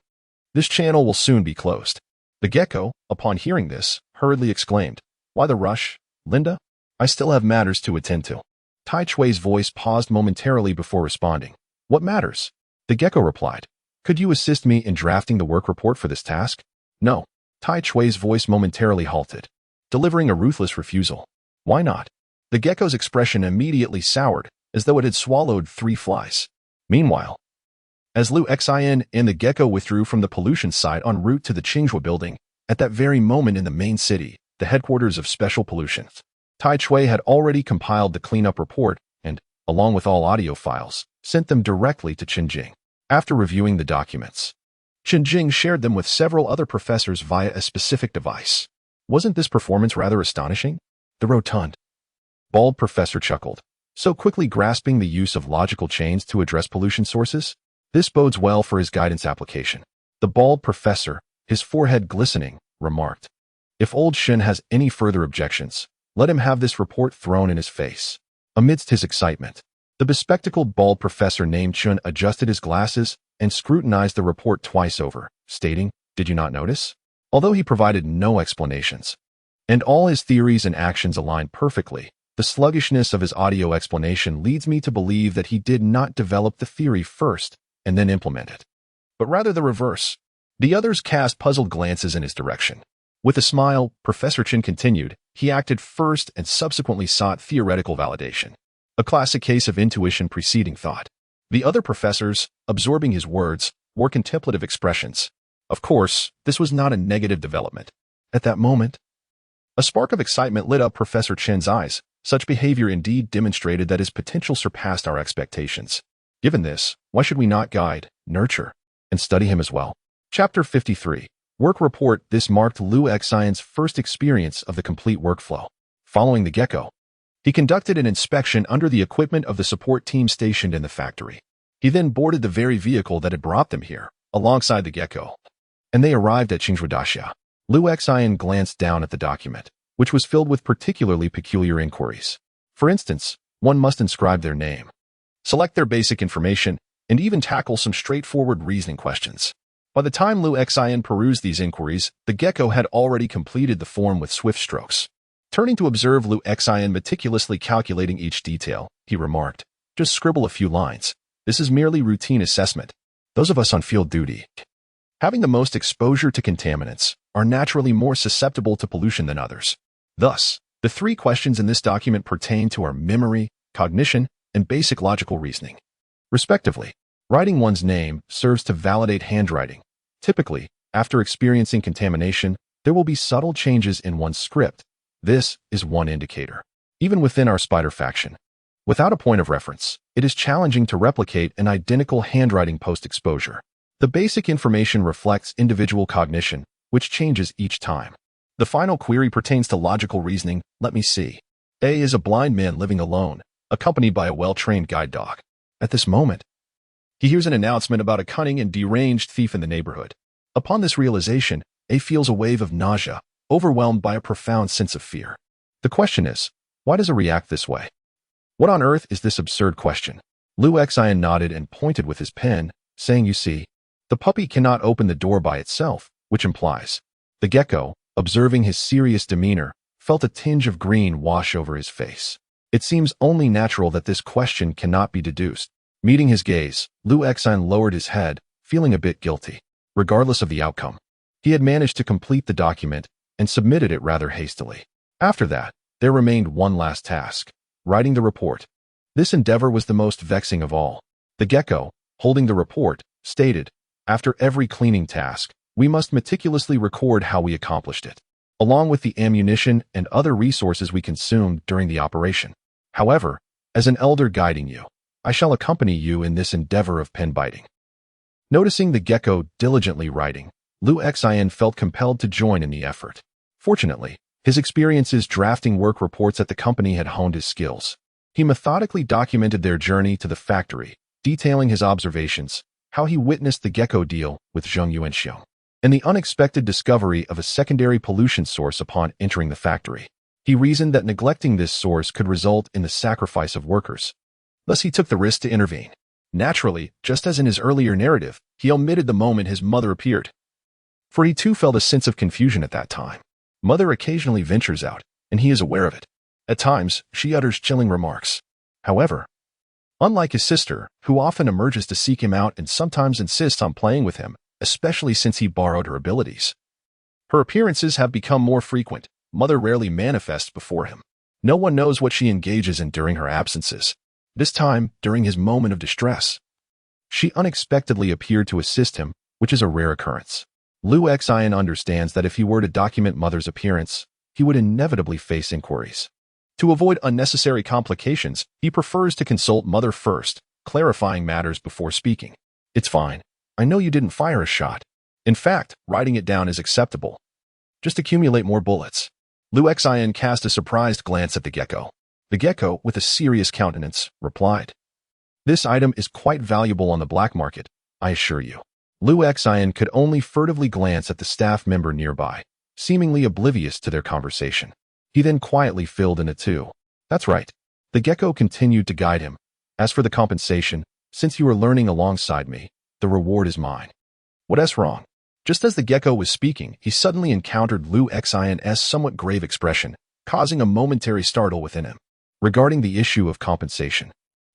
This channel will soon be closed. The gecko, upon hearing this, hurriedly exclaimed, "Why the rush, Linda? I still have matters to attend to." Tai Chui's voice paused momentarily before responding. "What matters?" The gecko replied. "Could you assist me in drafting the work report for this task?" "No." Tai Chui's voice momentarily halted, delivering a ruthless refusal. "Why not?" The gecko's expression immediately soured, as though it had swallowed 3 flies. Meanwhile, as Liu Xin and the gecko withdrew from the pollution site en route to the Qinghua building, at that very moment in the main city, the headquarters of Special Pollutions, Tai Chui had already compiled the cleanup report and, along with all audio files, sent them directly to Qinjing. After reviewing the documents, Qinjing shared them with several other professors via a specific device. Wasn't this performance rather astonishing? The rotund, bald professor chuckled, so quickly grasping the use of logical chains to address pollution sources. This bodes well for his guidance application. The bald professor, his forehead glistening, remarked, "If old Shen has any further objections, let him have this report thrown in his face." Amidst his excitement, the bespectacled bald professor named Chun adjusted his glasses and scrutinized the report twice over, stating, "Did you not notice?" Although he provided no explanations, and all his theories and actions aligned perfectly, the sluggishness of his audio explanation leads me to believe that he did not develop the theory first and then implement it, but rather the reverse. The others cast puzzled glances in his direction. With a smile, Professor Chen continued, "He acted first and subsequently sought theoretical validation. A classic case of intuition preceding thought." The other professors, absorbing his words, wore contemplative expressions. Of course, this was not a negative development. At that moment, a spark of excitement lit up Professor Chen's eyes. Such behavior indeed demonstrated that his potential surpassed our expectations. Given this, why should we not guide, nurture, and study him as well? Chapter 53. Work Report. This marked Liu Xion's first experience of the complete workflow. Following the gecko, he conducted an inspection under the equipment of the support team stationed in the factory. He then boarded the very vehicle that had brought them here, alongside the gecko, and they arrived at Qinghua. Liu Xion glanced down at the document, which was filled with particularly peculiar inquiries. For instance, one must inscribe their name, select their basic information, and even tackle some straightforward reasoning questions. By the time Liu Xion perused these inquiries, the gecko had already completed the form with swift strokes. Turning to observe Liu Xion meticulously calculating each detail, he remarked, "Just scribble a few lines. This is merely routine assessment. Those of us on field duty, having the most exposure to contaminants, are naturally more susceptible to pollution than others. Thus, the 3 questions in this document pertain to our memory, cognition, and basic logical reasoning, respectively. Writing one's name serves to validate handwriting. Typically, after experiencing contamination, there will be subtle changes in one's script. This is one indicator. Even within our spider faction, without a point of reference, it is challenging to replicate an identical handwriting post-exposure. The basic information reflects individual cognition, which changes each time. The final query pertains to logical reasoning. Let me see. A is a blind man living alone, accompanied by a well-trained guide dog. At this moment, he hears an announcement about a cunning and deranged thief in the neighborhood. Upon this realization, A feels a wave of nausea, overwhelmed by a profound sense of fear. The question is, why does A react this way? What on earth is this absurd question? Liu Xion nodded and pointed with his pen, saying, "You see, the puppy cannot open the door by itself," which implies. The gecko, observing his serious demeanor, felt a tinge of green wash over his face. It seems only natural that this question cannot be deduced. Meeting his gaze, Liu Xion lowered his head, feeling a bit guilty. Regardless of the outcome, he had managed to complete the document and submitted it rather hastily. After that, there remained one last task, writing the report. This endeavor was the most vexing of all. The gecko, holding the report, stated, "After every cleaning task, we must meticulously record how we accomplished it, along with the ammunition and other resources we consumed during the operation. However, as an elder guiding you, I shall accompany you in this endeavor of pen biting." Noticing the gecko diligently writing, Liu Xion felt compelled to join in the effort. Fortunately, his experiences drafting work reports at the company had honed his skills. He methodically documented their journey to the factory, detailing his observations, how he witnessed the gecko deal with Zheng Yuanxiong, and the unexpected discovery of a secondary pollution source upon entering the factory. He reasoned that neglecting this source could result in the sacrifice of workers. Thus, he took the risk to intervene. Naturally, just as in his earlier narrative, he omitted the moment his mother appeared, for he too felt a sense of confusion at that time. Mother occasionally ventures out, and he is aware of it. At times, she utters chilling remarks. However, unlike his sister, who often emerges to seek him out and sometimes insists on playing with him, especially since he borrowed her abilities, her appearances have become more frequent. Mother rarely manifests before him. No one knows what she engages in during her absences. This time, during his moment of distress, she unexpectedly appeared to assist him, which is a rare occurrence. Liu Xian understands that if he were to document Mother's appearance, he would inevitably face inquiries. To avoid unnecessary complications, he prefers to consult Mother first, clarifying matters before speaking. It's fine. I know you didn't fire a shot. In fact, writing it down is acceptable. Just accumulate more bullets. Liu Xian cast a surprised glance at the gecko. The gecko, with a serious countenance, replied, "This item is quite valuable on the black market, I assure you." Liu Xian could only furtively glance at the staff member nearby, seemingly oblivious to their conversation. He then quietly filled in a two. "That's right." The gecko continued to guide him. "As for the compensation, since you are learning alongside me, the reward is mine." "What's wrong?" Just as the gecko was speaking, he suddenly encountered Liu Xian's somewhat grave expression, causing a momentary startle within him. Regarding the issue of compensation,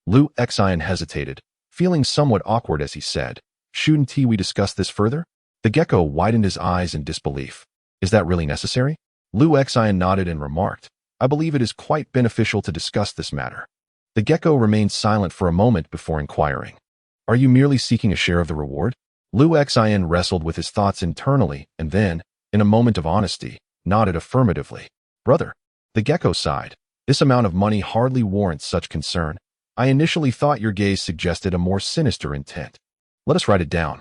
Liu Xian hesitated, feeling somewhat awkward as he said, "Shouldn't we discuss this further?" The gecko widened his eyes in disbelief. "Is that really necessary?" Liu Xian nodded and remarked, "I believe it is quite beneficial to discuss this matter." The gecko remained silent for a moment before inquiring, "Are you merely seeking a share of the reward?" Liu Xian wrestled with his thoughts internally and then, in a moment of honesty, nodded affirmatively. "Brother," the gecko sighed, "this amount of money hardly warrants such concern. I initially thought your gaze suggested a more sinister intent. Let us write it down.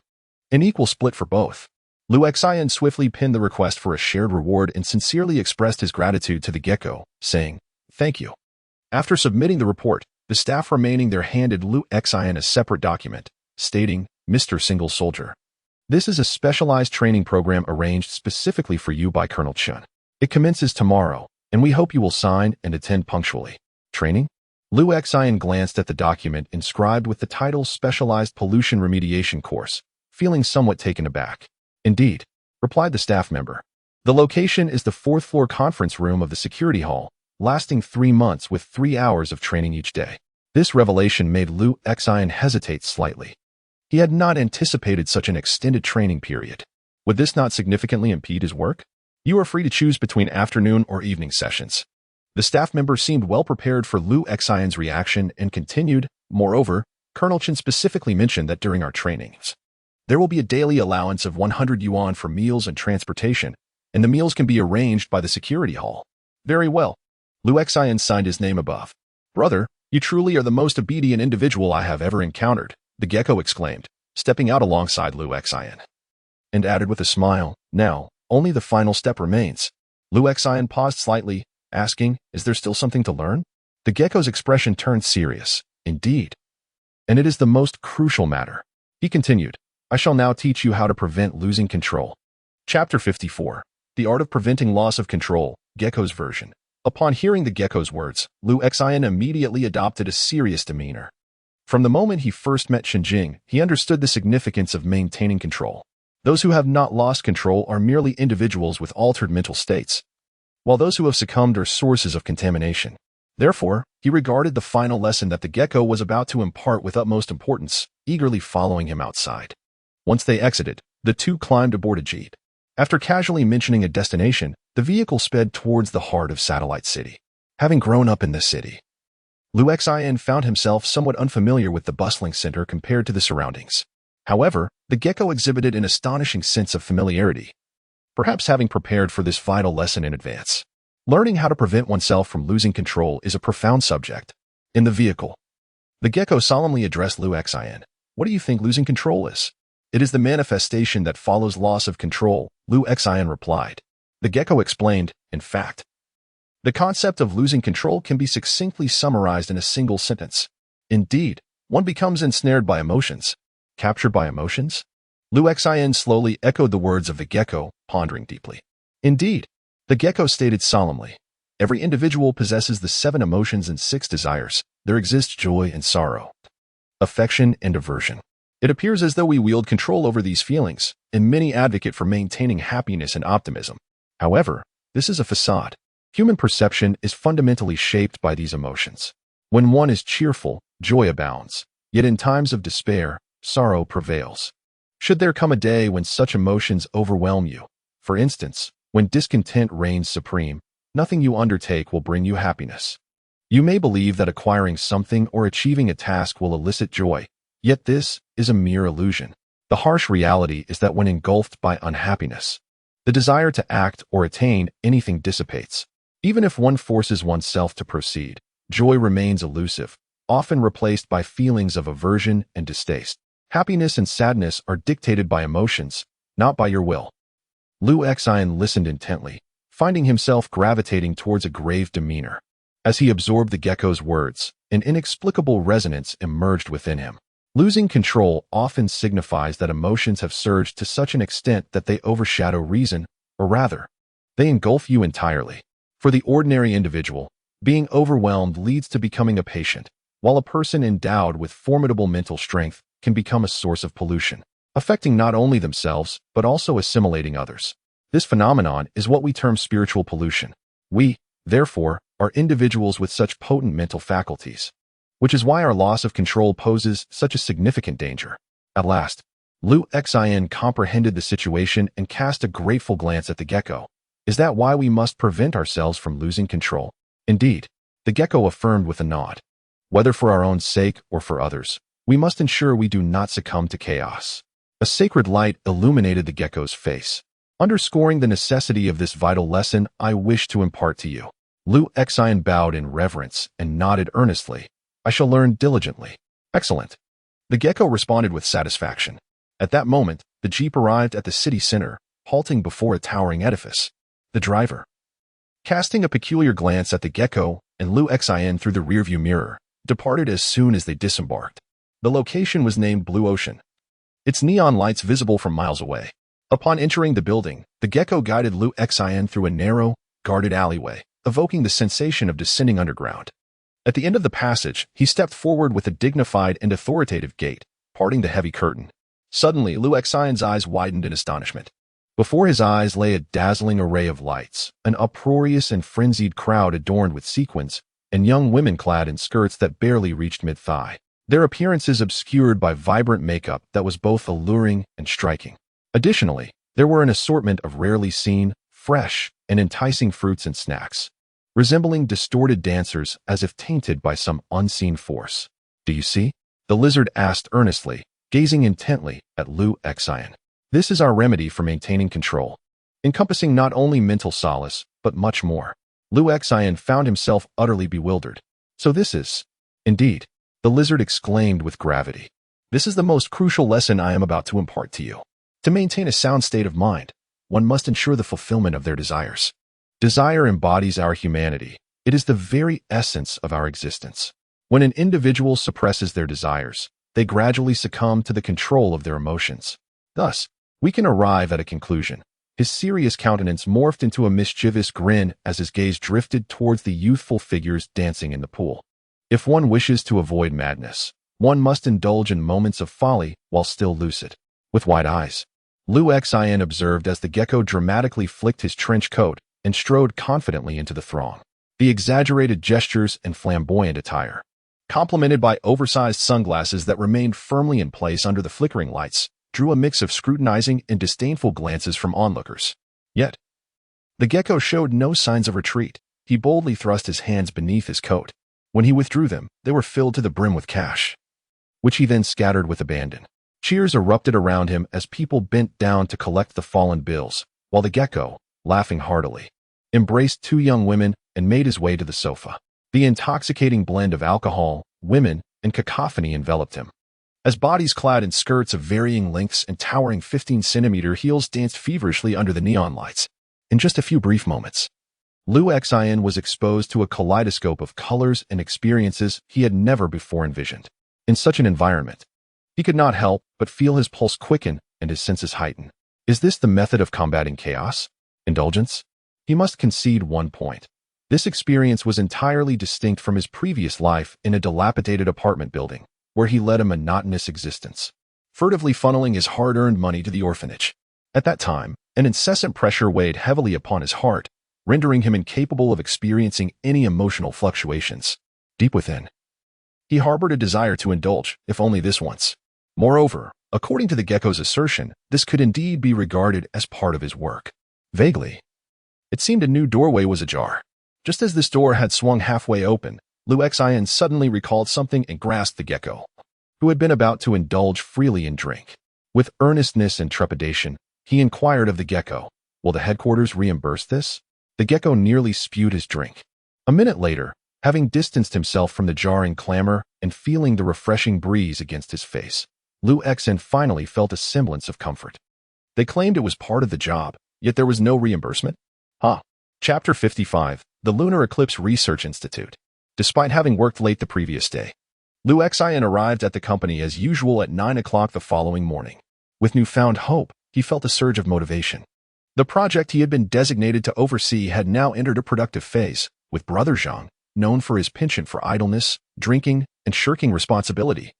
An equal split for both." Liu Xian swiftly pinned the request for a shared reward and sincerely expressed his gratitude to the gecko, saying, "Thank you." After submitting the report, the staff remaining there handed Liu Xian a separate document, stating, "Mr. Single Soldier, this is a specialized training program arranged specifically for you by Colonel Chun. It commences tomorrow, and we hope you will sign and attend punctually." "Training?" Liu Xian glanced at the document inscribed with the title Specialized Pollution Remediation Course, feeling somewhat taken aback. "Indeed," replied the staff member. "The location is the fourth-floor conference room of the security hall, lasting 3 months with 3 hours of training each day." This revelation made Liu Xian hesitate slightly. He had not anticipated such an extended training period. Would this not significantly impede his work? "You are free to choose between afternoon or evening sessions." The staff member seemed well prepared for Liu Xian's reaction and continued, "Moreover, Colonel Chen specifically mentioned that during our trainings, there will be a daily allowance of 100 yuan for meals and transportation, and the meals can be arranged by the security hall." "Very well." Liu Xian signed his name above. "Brother, you truly are the most obedient individual I have ever encountered," the gecko exclaimed, stepping out alongside Liu Xian, and added with a smile, "Now, only the final step remains." Liu Xian paused slightly, asking, "Is there still something to learn?" The gecko's expression turned serious. "Indeed. And it is the most crucial matter." He continued, "I shall now teach you how to prevent losing control." Chapter 54. The Art of Preventing Loss of Control, Gecko's Version. Upon hearing the gecko's words, Liu Xian immediately adopted a serious demeanor. From the moment he first met Shenjing, he understood the significance of maintaining control. Those who have not lost control are merely individuals with altered mental states, while those who have succumbed are sources of contamination. Therefore, he regarded the final lesson that the gecko was about to impart with utmost importance, eagerly following him outside. Once they exited, the two climbed aboard a jeep. After casually mentioning a destination, the vehicle sped towards the heart of Satellite City. Having grown up in this city, Liu Xian found himself somewhat unfamiliar with the bustling center compared to the surroundings. However, the gecko exhibited an astonishing sense of familiarity, perhaps having prepared for this vital lesson in advance. Learning how to prevent oneself from losing control is a profound subject. In the vehicle, the gecko solemnly addressed Liu Xian. "What do you think losing control is?" "It is the manifestation that follows loss of control," Liu Xian replied. The gecko explained, "In fact, The concept of losing control can be succinctly summarized in a single sentence. Indeed, one becomes ensnared by emotions. Captured by emotions? Lu Xin slowly echoed the words of the gecko, pondering deeply. Indeed, the gecko stated solemnly, every individual possesses the 7 emotions and 6 desires. There exists joy and sorrow, affection and aversion. It appears as though we wield control over these feelings, and many advocate for maintaining happiness and optimism. However, this is a facade. Human perception is fundamentally shaped by these emotions. When one is cheerful, joy abounds, yet in times of despair, sorrow prevails. Should there come a day when such emotions overwhelm you, for instance, when discontent reigns supreme, nothing you undertake will bring you happiness. You may believe that acquiring something or achieving a task will elicit joy, yet this is a mere illusion. The harsh reality is that when engulfed by unhappiness, the desire to act or attain anything dissipates. Even if one forces oneself to proceed, joy remains elusive, often replaced by feelings of aversion and distaste. Happiness and sadness are dictated by emotions, not by your will. Lu Xin listened intently, finding himself gravitating towards a grave demeanor. As he absorbed the gecko's words, an inexplicable resonance emerged within him. Losing control often signifies that emotions have surged to such an extent that they overshadow reason, or rather, they engulf you entirely. For the ordinary individual, being overwhelmed leads to becoming a patient, while a person endowed with formidable mental strength can become a source of pollution, affecting not only themselves, but also assimilating others. This phenomenon is what we term spiritual pollution. We, therefore, are individuals with such potent mental faculties, which is why our loss of control poses such a significant danger. At last, Lu Xin comprehended the situation and cast a grateful glance at the gecko. Is that why we must prevent ourselves from losing control? Indeed, the gecko affirmed with a nod. Whether for our own sake or for others, we must ensure we do not succumb to chaos. A sacred light illuminated the gecko's face. Underscoring the necessity of this vital lesson, I wish to impart to you. Lu Xin bowed in reverence and nodded earnestly. I shall learn diligently. Excellent. The gecko responded with satisfaction. At that moment, the jeep arrived at the city center, halting before a towering edifice. The driver, casting a peculiar glance at the gecko and Lu Xin through the rearview mirror, departed as soon as they disembarked. The location was named Blue Ocean, its neon lights visible from miles away. Upon entering the building, the gecko guided Lu Xin through a narrow, guarded alleyway, evoking the sensation of descending underground. At the end of the passage, he stepped forward with a dignified and authoritative gait, parting the heavy curtain. Suddenly, Lu Xion's eyes widened in astonishment. Before his eyes lay a dazzling array of lights, an uproarious and frenzied crowd adorned with sequins, and young women clad in skirts that barely reached mid-thigh, their appearances obscured by vibrant makeup that was both alluring and striking. Additionally, there were an assortment of rarely seen, fresh, and enticing fruits and snacks, resembling distorted dancers as if tainted by some unseen force. Do you see? The lizard asked earnestly, gazing intently at Lu Xian. This is our remedy for maintaining control, encompassing not only mental solace, but much more. Lu Xian found himself utterly bewildered. So this is, indeed, the lizard exclaimed with gravity. This is the most crucial lesson I am about to impart to you. To maintain a sound state of mind, one must ensure the fulfillment of their desires. Desire embodies our humanity. It is the very essence of our existence. When an individual suppresses their desires, they gradually succumb to the control of their emotions. Thus, we can arrive at a conclusion. His serious countenance morphed into a mischievous grin as his gaze drifted towards the youthful figures dancing in the pool. If one wishes to avoid madness, one must indulge in moments of folly while still lucid. With wide eyes, Lu Xian observed as the gecko dramatically flicked his trench coat and strode confidently into the throng. The exaggerated gestures and flamboyant attire, complemented by oversized sunglasses that remained firmly in place under the flickering lights, drew a mix of scrutinizing and disdainful glances from onlookers. Yet, the gecko showed no signs of retreat. He boldly thrust his hands beneath his coat. When he withdrew them, they were filled to the brim with cash, which he then scattered with abandon. Cheers erupted around him as people bent down to collect the fallen bills, while the gecko, laughing heartily, embraced 2 young women and made his way to the sofa. The intoxicating blend of alcohol, women, and cacophony enveloped him. As bodies clad in skirts of varying lengths and towering 15-centimeter heels danced feverishly under the neon lights. In just a few brief moments, Liu Xian was exposed to a kaleidoscope of colors and experiences he had never before envisioned. In such an environment, he could not help but feel his pulse quicken and his senses heighten. Is this the method of combating chaos? Indulgence? He must concede one point. This experience was entirely distinct from his previous life in a dilapidated apartment building, where he led a monotonous existence, furtively funneling his hard-earned money to the orphanage. At that time, an incessant pressure weighed heavily upon his heart, rendering him incapable of experiencing any emotional fluctuations. Deep within, he harbored a desire to indulge, if only this once. Moreover, according to the gecko's assertion, this could indeed be regarded as part of his work. Vaguely, it seemed a new doorway was ajar. Just as this door had swung halfway open, Liu Xian suddenly recalled something and grasped the gecko, who had been about to indulge freely in drink. With earnestness and trepidation, he inquired of the gecko, "Will the headquarters reimburse this?" The gecko nearly spewed his drink. A minute later, having distanced himself from the jarring clamor and feeling the refreshing breeze against his face, Liu Xian finally felt a semblance of comfort. They claimed it was part of the job, yet there was no reimbursement? Chapter 55, The Lunar Eclipse Research Institute. Despite having worked late the previous day, Liu Xian arrived at the company as usual at 9 o'clock the following morning. With newfound hope, he felt a surge of motivation. The project he had been designated to oversee had now entered a productive phase, with Brother Zhang, known for his penchant for idleness, drinking, and shirking responsibility,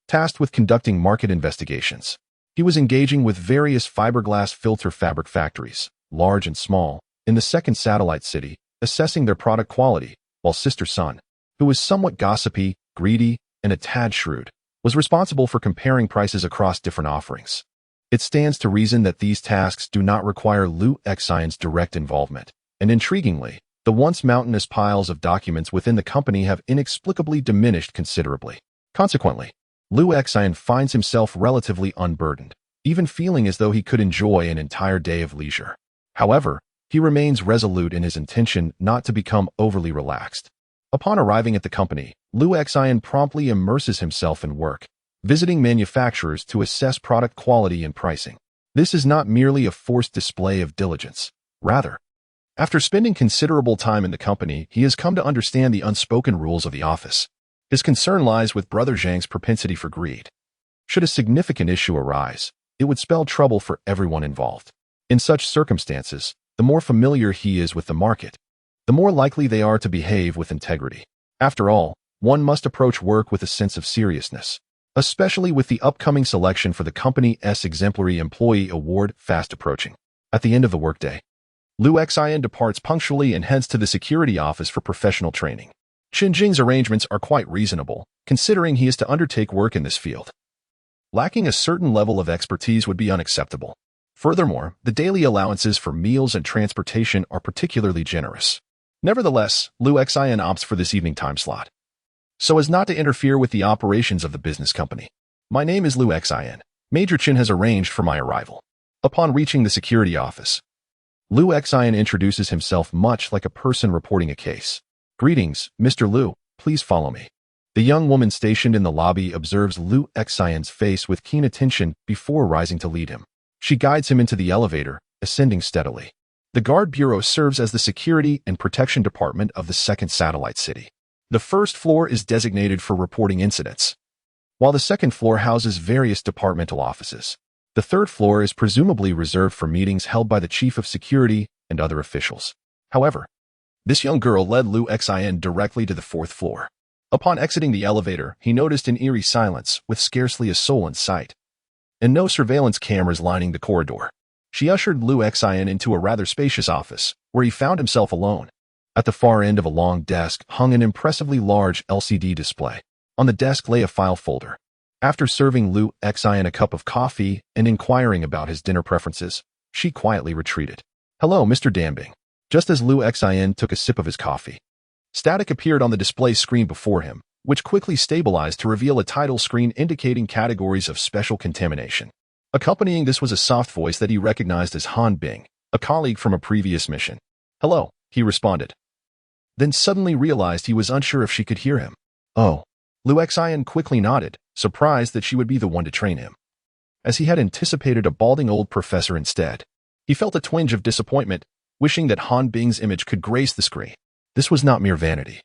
tasked with conducting market investigations. He was engaging with various fiberglass filter fabric factories, large and small, in the second satellite city, assessing their product quality, while Sister Sun, who was somewhat gossipy, greedy, and a tad shrewd, was responsible for comparing prices across different offerings. It stands to reason that these tasks do not require Liu Xian's direct involvement, and intriguingly, the once mountainous piles of documents within the company have inexplicably diminished considerably. Consequently, Liu Xian finds himself relatively unburdened, even feeling as though he could enjoy an entire day of leisure. However, he remains resolute in his intention not to become overly relaxed. Upon arriving at the company, Liu Xian promptly immerses himself in work, visiting manufacturers to assess product quality and pricing. This is not merely a forced display of diligence. Rather, after spending considerable time in the company, he has come to understand the unspoken rules of the office. His concern lies with Brother Zhang's propensity for greed. Should a significant issue arise, it would spell trouble for everyone involved. In such circumstances, the more familiar he is with the market, the more likely they are to behave with integrity. After all, one must approach work with a sense of seriousness, especially with the upcoming selection for the company's Exemplary Employee Award fast approaching. At the end of the workday, Liu Xian departs punctually and heads to the security office for professional training. Qin Jing's arrangements are quite reasonable, considering he is to undertake work in this field. Lacking a certain level of expertise would be unacceptable. Furthermore, the daily allowances for meals and transportation are particularly generous. Nevertheless, Liu Xian opts for this evening time slot, so as not to interfere with the operations of the business company. "My name is Liu Xian. Major Qin has arranged for my arrival." Upon reaching the security office, Liu Xian introduces himself much like a person reporting a case. "Greetings, Mr. Liu, please follow me." The young woman stationed in the lobby observes Liu Xian's face with keen attention before rising to lead him. She guides him into the elevator, ascending steadily. The Guard Bureau serves as the security and protection department of the second satellite city. The first floor is designated for reporting incidents, while the second floor houses various departmental offices. The third floor is presumably reserved for meetings held by the chief of security and other officials. However, this young girl led Liu Xian directly to the fourth floor. Upon exiting the elevator, he noticed an eerie silence with scarcely a soul in sight, and no surveillance cameras lining the corridor. She ushered Liu Xian into a rather spacious office, where he found himself alone. At the far end of a long desk hung an impressively large LCD display. On the desk lay a file folder. After serving Liu Xian a cup of coffee and inquiring about his dinner preferences, she quietly retreated. "Hello, Mr. Tianming." Just as Liu Xian took a sip of his coffee, static appeared on the display screen before him, which quickly stabilized to reveal a title screen indicating categories of special contamination. Accompanying this was a soft voice that he recognized as Han Bing, a colleague from a previous mission. "Hello," he responded, then suddenly realized he was unsure if she could hear him. "Oh." Liu Xian quickly nodded, surprised that she would be the one to train him, as he had anticipated a balding old professor instead. He felt a twinge of disappointment, wishing that Han Bing's image could grace the screen. This was not mere vanity.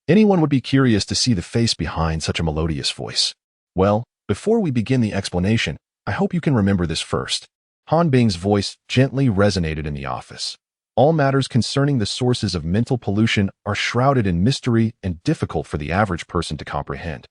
Anyone would be curious to see the face behind such a melodious voice. Well, before we begin the explanation, I hope you can remember this first. Han Bing's voice gently resonated in the office. All matters concerning the sources of mental pollution are shrouded in mystery and difficult for the average person to comprehend,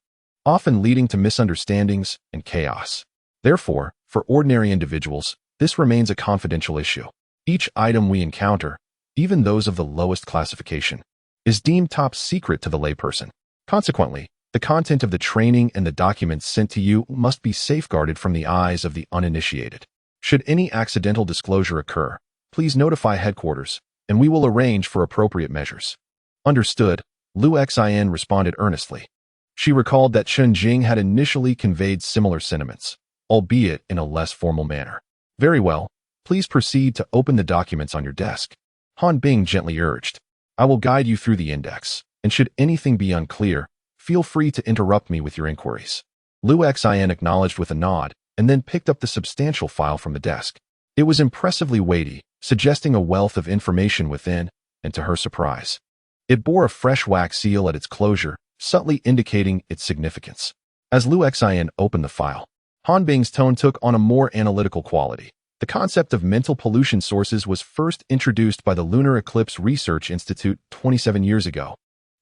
often leading to misunderstandings and chaos. Therefore, for ordinary individuals, this remains a confidential issue. Each item we encounter, even those of the lowest classification, is deemed top secret to the layperson. Consequently, the content of the training and the documents sent to you must be safeguarded from the eyes of the uninitiated. Should any accidental disclosure occur, please notify headquarters, and we will arrange for appropriate measures. Understood, Lu Xin responded earnestly. She recalled that Chen Jing had initially conveyed similar sentiments, albeit in a less formal manner. Very well, please proceed to open the documents on your desk. Han Bing gently urged. I will guide you through the index, and should anything be unclear, feel free to interrupt me with your inquiries. Lu Xin acknowledged with a nod, and then picked up the substantial file from the desk. It was impressively weighty, suggesting a wealth of information within, and to her surprise, it bore a fresh wax seal at its closure, subtly indicating its significance. As Lu Xin opened the file, Han Bing's tone took on a more analytical quality. The concept of mental pollution sources was first introduced by the Lunar Eclipse Research Institute 27 years ago,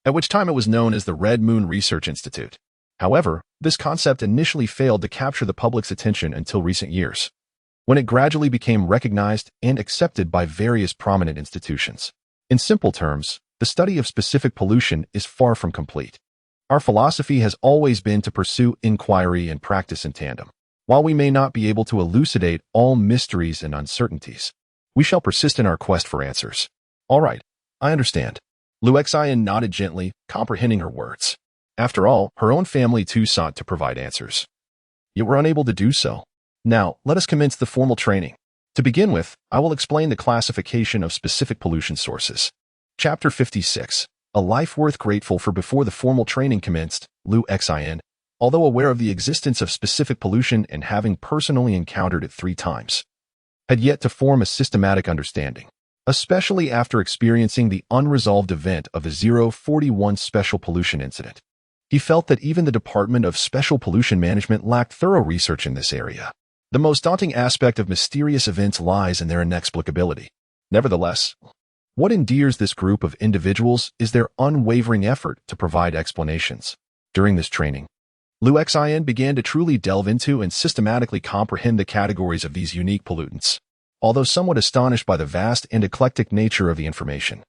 at which time it was known as the Red Moon Research Institute. However, this concept initially failed to capture the public's attention until recent years, when it gradually became recognized and accepted by various prominent institutions. In simple terms, the study of specific pollution is far from complete. Our philosophy has always been to pursue inquiry and practice in tandem. While we may not be able to elucidate all mysteries and uncertainties, we shall persist in our quest for answers. All right, I understand. Lu Xin nodded gently, comprehending her words. After all, her own family too sought to provide answers, yet were unable to do so. Now, let us commence the formal training. To begin with, I will explain the classification of specific pollution sources. Chapter 56. A life worth grateful for. Before the formal training commenced, Lu Xin, although aware of the existence of specific pollution and having personally encountered it 3 times, had yet to form a systematic understanding, especially after experiencing the unresolved event of the 041 Special Pollution Incident. He felt that even the Department of Special Pollution Management lacked thorough research in this area. The most daunting aspect of mysterious events lies in their inexplicability. Nevertheless, what endears this group of individuals is their unwavering effort to provide explanations. During this training, Lu Xin began to truly delve into and systematically comprehend the categories of these unique pollutants, although somewhat astonished by the vast and eclectic nature of the information.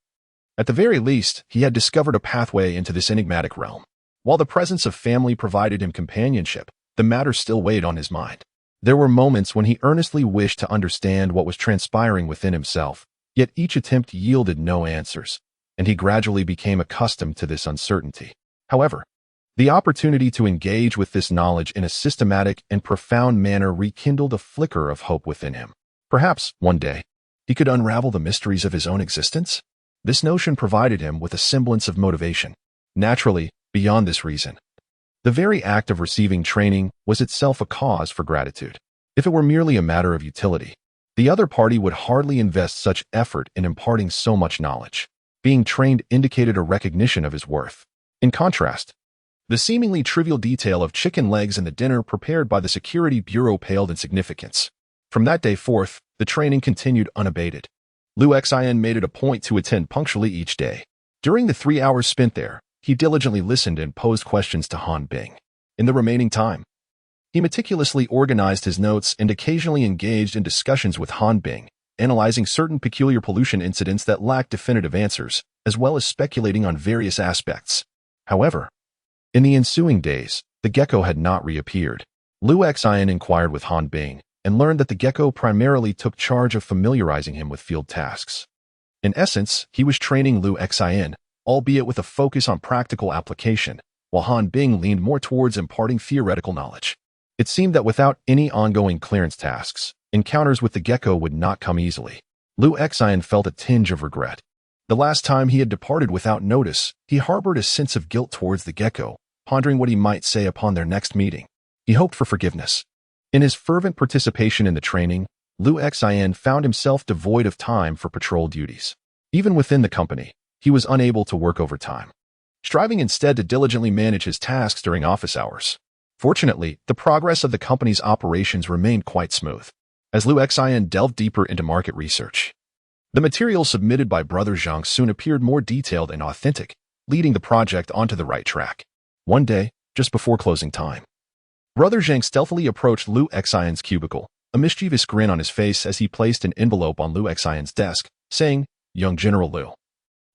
At the very least, he had discovered a pathway into this enigmatic realm. While the presence of family provided him companionship, the matter still weighed on his mind. There were moments when he earnestly wished to understand what was transpiring within himself, yet each attempt yielded no answers, and he gradually became accustomed to this uncertainty. However, the opportunity to engage with this knowledge in a systematic and profound manner rekindled a flicker of hope within him. Perhaps, one day, he could unravel the mysteries of his own existence? This notion provided him with a semblance of motivation. Naturally, beyond this reason, the very act of receiving training was itself a cause for gratitude. If it were merely a matter of utility, the other party would hardly invest such effort in imparting so much knowledge. Being trained indicated a recognition of his worth. In contrast, the seemingly trivial detail of chicken legs in the dinner prepared by the Security Bureau paled in significance. From that day forth, the training continued unabated. Lu Xin made it a point to attend punctually each day. During the 3 hours spent there, he diligently listened and posed questions to Han Bing. In the remaining time, he meticulously organized his notes and occasionally engaged in discussions with Han Bing, analyzing certain peculiar pollution incidents that lacked definitive answers, as well as speculating on various aspects. However, in the ensuing days, the gecko had not reappeared. Lu Xin inquired with Han Bing and learned that the gecko primarily took charge of familiarizing him with field tasks. In essence, he was training Lu Xin, albeit with a focus on practical application, while Han Bing leaned more towards imparting theoretical knowledge. It seemed that without any ongoing clearance tasks, encounters with the gecko would not come easily. Lu Xin felt a tinge of regret. The last time he had departed without notice, he harbored a sense of guilt towards the gecko, pondering what he might say upon their next meeting. He hoped for forgiveness. In his fervent participation in the training, Lu Xian found himself devoid of time for patrol duties. Even within the company, he was unable to work overtime, striving instead to diligently manage his tasks during office hours. Fortunately, the progress of the company's operations remained quite smooth, as Lu Xian delved deeper into market research. The materials submitted by Brother Zhang soon appeared more detailed and authentic, leading the project onto the right track. One day, just before closing time, Brother Zhang stealthily approached Lu Xian's cubicle, a mischievous grin on his face as he placed an envelope on Lu Xian's desk, saying, "Young General Lu,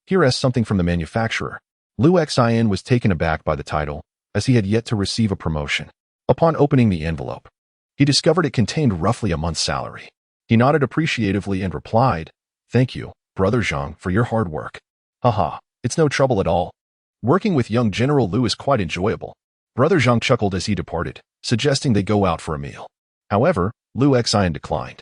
here is something from the manufacturer." Lu Xian was taken aback by the title, as he had yet to receive a promotion. Upon opening the envelope, he discovered it contained roughly a month's salary. He nodded appreciatively and replied, "Thank you, Brother Zhang, for your hard work. Haha, it's no trouble at all. Working with young General Lu is quite enjoyable." Brother Zhang chuckled as he departed, suggesting they go out for a meal. However, Lu Xian declined,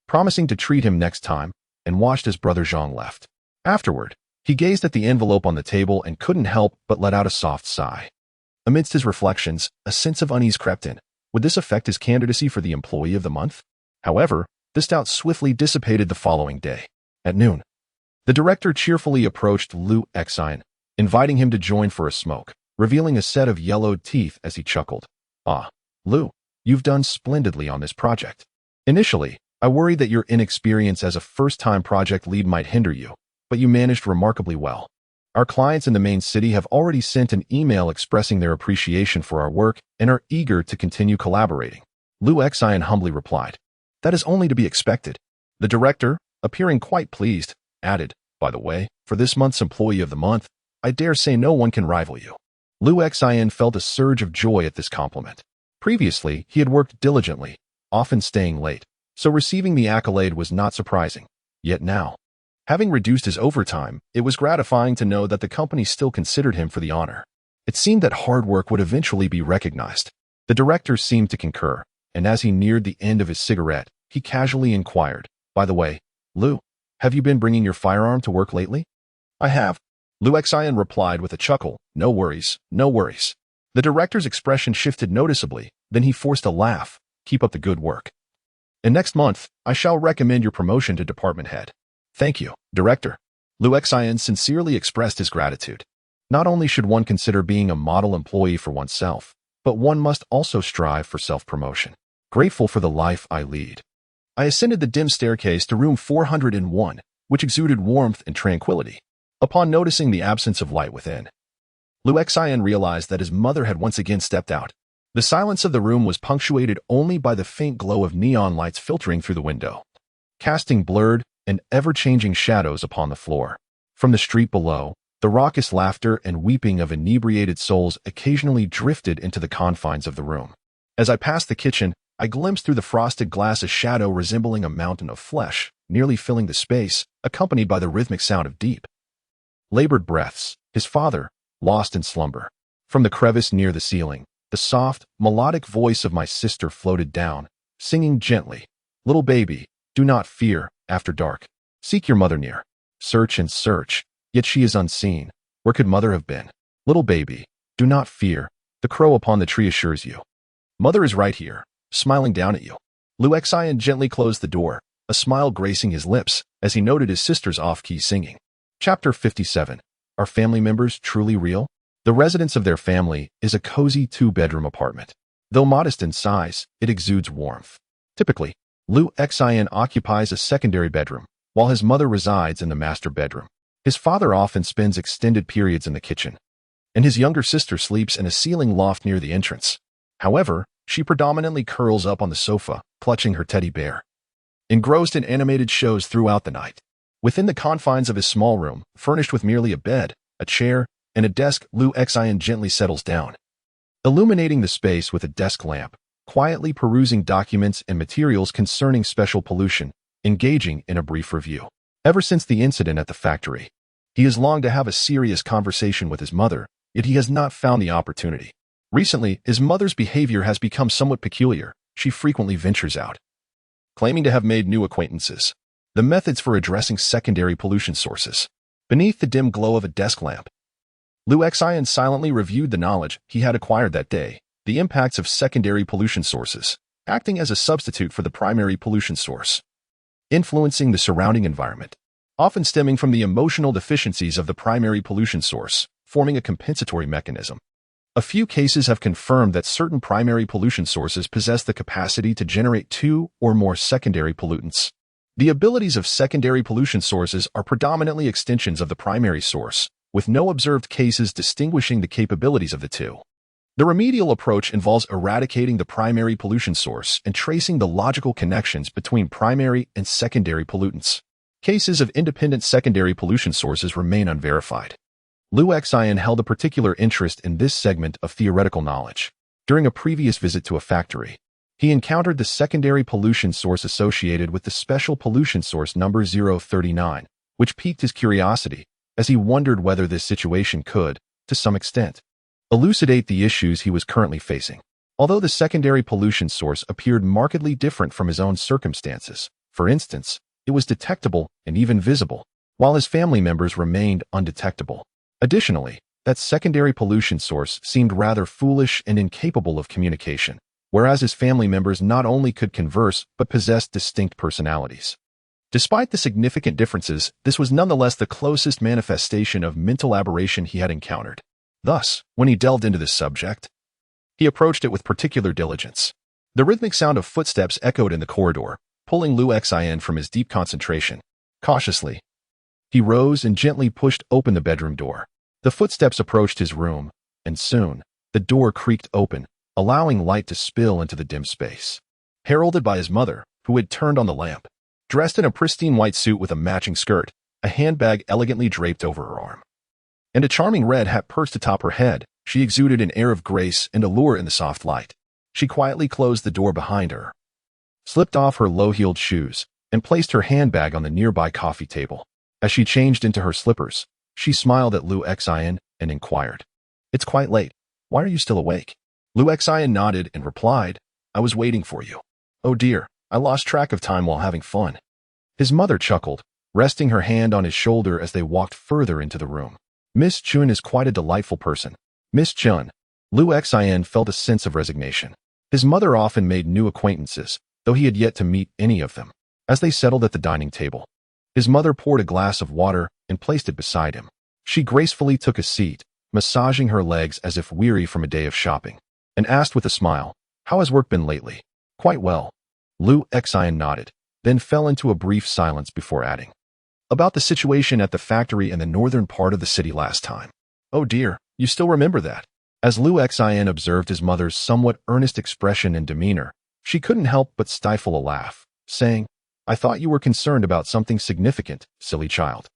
promising to treat him next time, and watched as Brother Zhang left. Afterward, he gazed at the envelope on the table and couldn't help but let out a soft sigh. Amidst his reflections, a sense of unease crept in. Would this affect his candidacy for the Employee of the Month? However, this doubt swiftly dissipated the following day. At noon, the director cheerfully approached Lu Xian, inviting him to join for a smoke, revealing a set of yellowed teeth as he chuckled. "Ah, Lu, you've done splendidly on this project. Initially, I worried that your inexperience as a first-time project lead might hinder you, but you managed remarkably well. Our clients in the main city have already sent an email expressing their appreciation for our work and are eager to continue collaborating." Lu Xian humbly replied, "That is only to be expected." The director, appearing quite pleased, added, "By the way, for this month's Employee of the Month, I dare say no one can rival you." Lu Xian felt a surge of joy at this compliment. Previously, he had worked diligently, often staying late, so receiving the accolade was not surprising. Yet now, having reduced his overtime, it was gratifying to know that the company still considered him for the honor. It seemed that hard work would eventually be recognized. The director seemed to concur, and as he neared the end of his cigarette, he casually inquired, "By the way, Lu, have you been bringing your firearm to work lately?" "I have," Lu Xian replied with a chuckle. "No worries, no worries." The director's expression shifted noticeably, then he forced a laugh. "Keep up the good work. And next month, I shall recommend your promotion to department head." "Thank you, Director." Lu Xian sincerely expressed his gratitude. Not only should one consider being a model employee for oneself, but one must also strive for self-promotion. Grateful for the life I lead, I ascended the dim staircase to room 401, which exuded warmth and tranquility. Upon noticing the absence of light within, Lu Xian realized that his mother had once again stepped out. The silence of the room was punctuated only by the faint glow of neon lights filtering through the window, casting blurred and ever-changing shadows upon the floor. From the street below, the raucous laughter and weeping of inebriated souls occasionally drifted into the confines of the room. As I passed the kitchen, I glimpsed through the frosted glass a shadow resembling a mountain of flesh, nearly filling the space, accompanied by the rhythmic sound of deep, labored breaths. His father, lost in slumber. From the crevice near the ceiling, the soft, melodic voice of my sister floated down, singing gently, "Little baby, do not fear, after dark. Seek your mother near. Search and search, yet she is unseen. Where could mother have been? Little baby, do not fear, the crow upon the tree assures you. Mother is right here, smiling down at you." Lu Xian gently closed the door, a smile gracing his lips as he noted his sister's off-key singing. Chapter 57. Are family members truly real? The residence of their family is a cozy 2-bedroom apartment. Though modest in size, it exudes warmth. Typically, Lu Xian occupies a secondary bedroom, while his mother resides in the master bedroom. His father often spends extended periods in the kitchen, and his younger sister sleeps in a ceiling loft near the entrance. However, she predominantly curls up on the sofa, clutching her teddy bear, engrossed in animated shows throughout the night. Within the confines of his small room, furnished with merely a bed, a chair, and a desk, Lu Xian gently settles down, illuminating the space with a desk lamp, quietly perusing documents and materials concerning special pollution, engaging in a brief review. Ever since the incident at the factory, he has longed to have a serious conversation with his mother, yet he has not found the opportunity. Recently, his mother's behavior has become somewhat peculiar. She frequently ventures out, claiming to have made new acquaintances. The methods for addressing secondary pollution sources. Beneath the dim glow of a desk lamp, Lu Xian silently reviewed the knowledge he had acquired that day. The impacts of secondary pollution sources. acting as a substitute for the primary pollution source, influencing the surrounding environment, often stemming from the emotional deficiencies of the primary pollution source, forming a compensatory mechanism. A few cases have confirmed that certain primary pollution sources possess the capacity to generate two or more secondary pollutants. The abilities of secondary pollution sources are predominantly extensions of the primary source, with no observed cases distinguishing the capabilities of the two. The remedial approach involves eradicating the primary pollution source and tracing the logical connections between primary and secondary pollutants. Cases of independent secondary pollution sources remain unverified. Liu Xian held a particular interest in this segment of theoretical knowledge. During a previous visit to a factory, he encountered the secondary pollution source associated with the special pollution source number 039, which piqued his curiosity, as he wondered whether this situation could, to some extent, elucidate the issues he was currently facing. Although the secondary pollution source appeared markedly different from his own circumstances, for instance, it was detectable and even visible, while his family members remained undetectable. Additionally, that secondary pollution source seemed rather foolish and incapable of communication, whereas his family members not only could converse but possessed distinct personalities. Despite the significant differences, this was nonetheless the closest manifestation of mental aberration he had encountered. Thus, when he delved into this subject, he approached it with particular diligence. The rhythmic sound of footsteps echoed in the corridor, pulling Liu Xian from his deep concentration. Cautiously, he rose and gently pushed open the bedroom door. The footsteps approached his room, and soon, the door creaked open, allowing light to spill into the dim space. Heralded by his mother, who had turned on the lamp, dressed in a pristine white suit with a matching skirt, a handbag elegantly draped over her arm, and a charming red hat perched atop her head, she exuded an air of grace and allure in the soft light. She quietly closed the door behind her, slipped off her low-heeled shoes, and placed her handbag on the nearby coffee table. As she changed into her slippers, she smiled at Liu Xian and inquired, "It's quite late. Why are you still awake?" Liu Xian nodded and replied, "I was waiting for you." "Oh dear, I lost track of time while having fun." His mother chuckled, resting her hand on his shoulder as they walked further into the room. "Miss Chun is quite a delightful person." Miss Chun. Liu Xian felt a sense of resignation. His mother often made new acquaintances, though he had yet to meet any of them. As they settled at the dining table, his mother poured a glass of water and placed it beside him. She gracefully took a seat, massaging her legs as if weary from a day of shopping, and asked with a smile, "How has work been lately?" "Quite well." Liu Xian nodded, then fell into a brief silence before adding, "About the situation at the factory in the northern part of the city last time." "Oh dear, you still remember that?" As Liu Xian observed his mother's somewhat earnest expression and demeanor, she couldn't help but stifle a laugh, saying, "I thought you were concerned about something significant, silly child.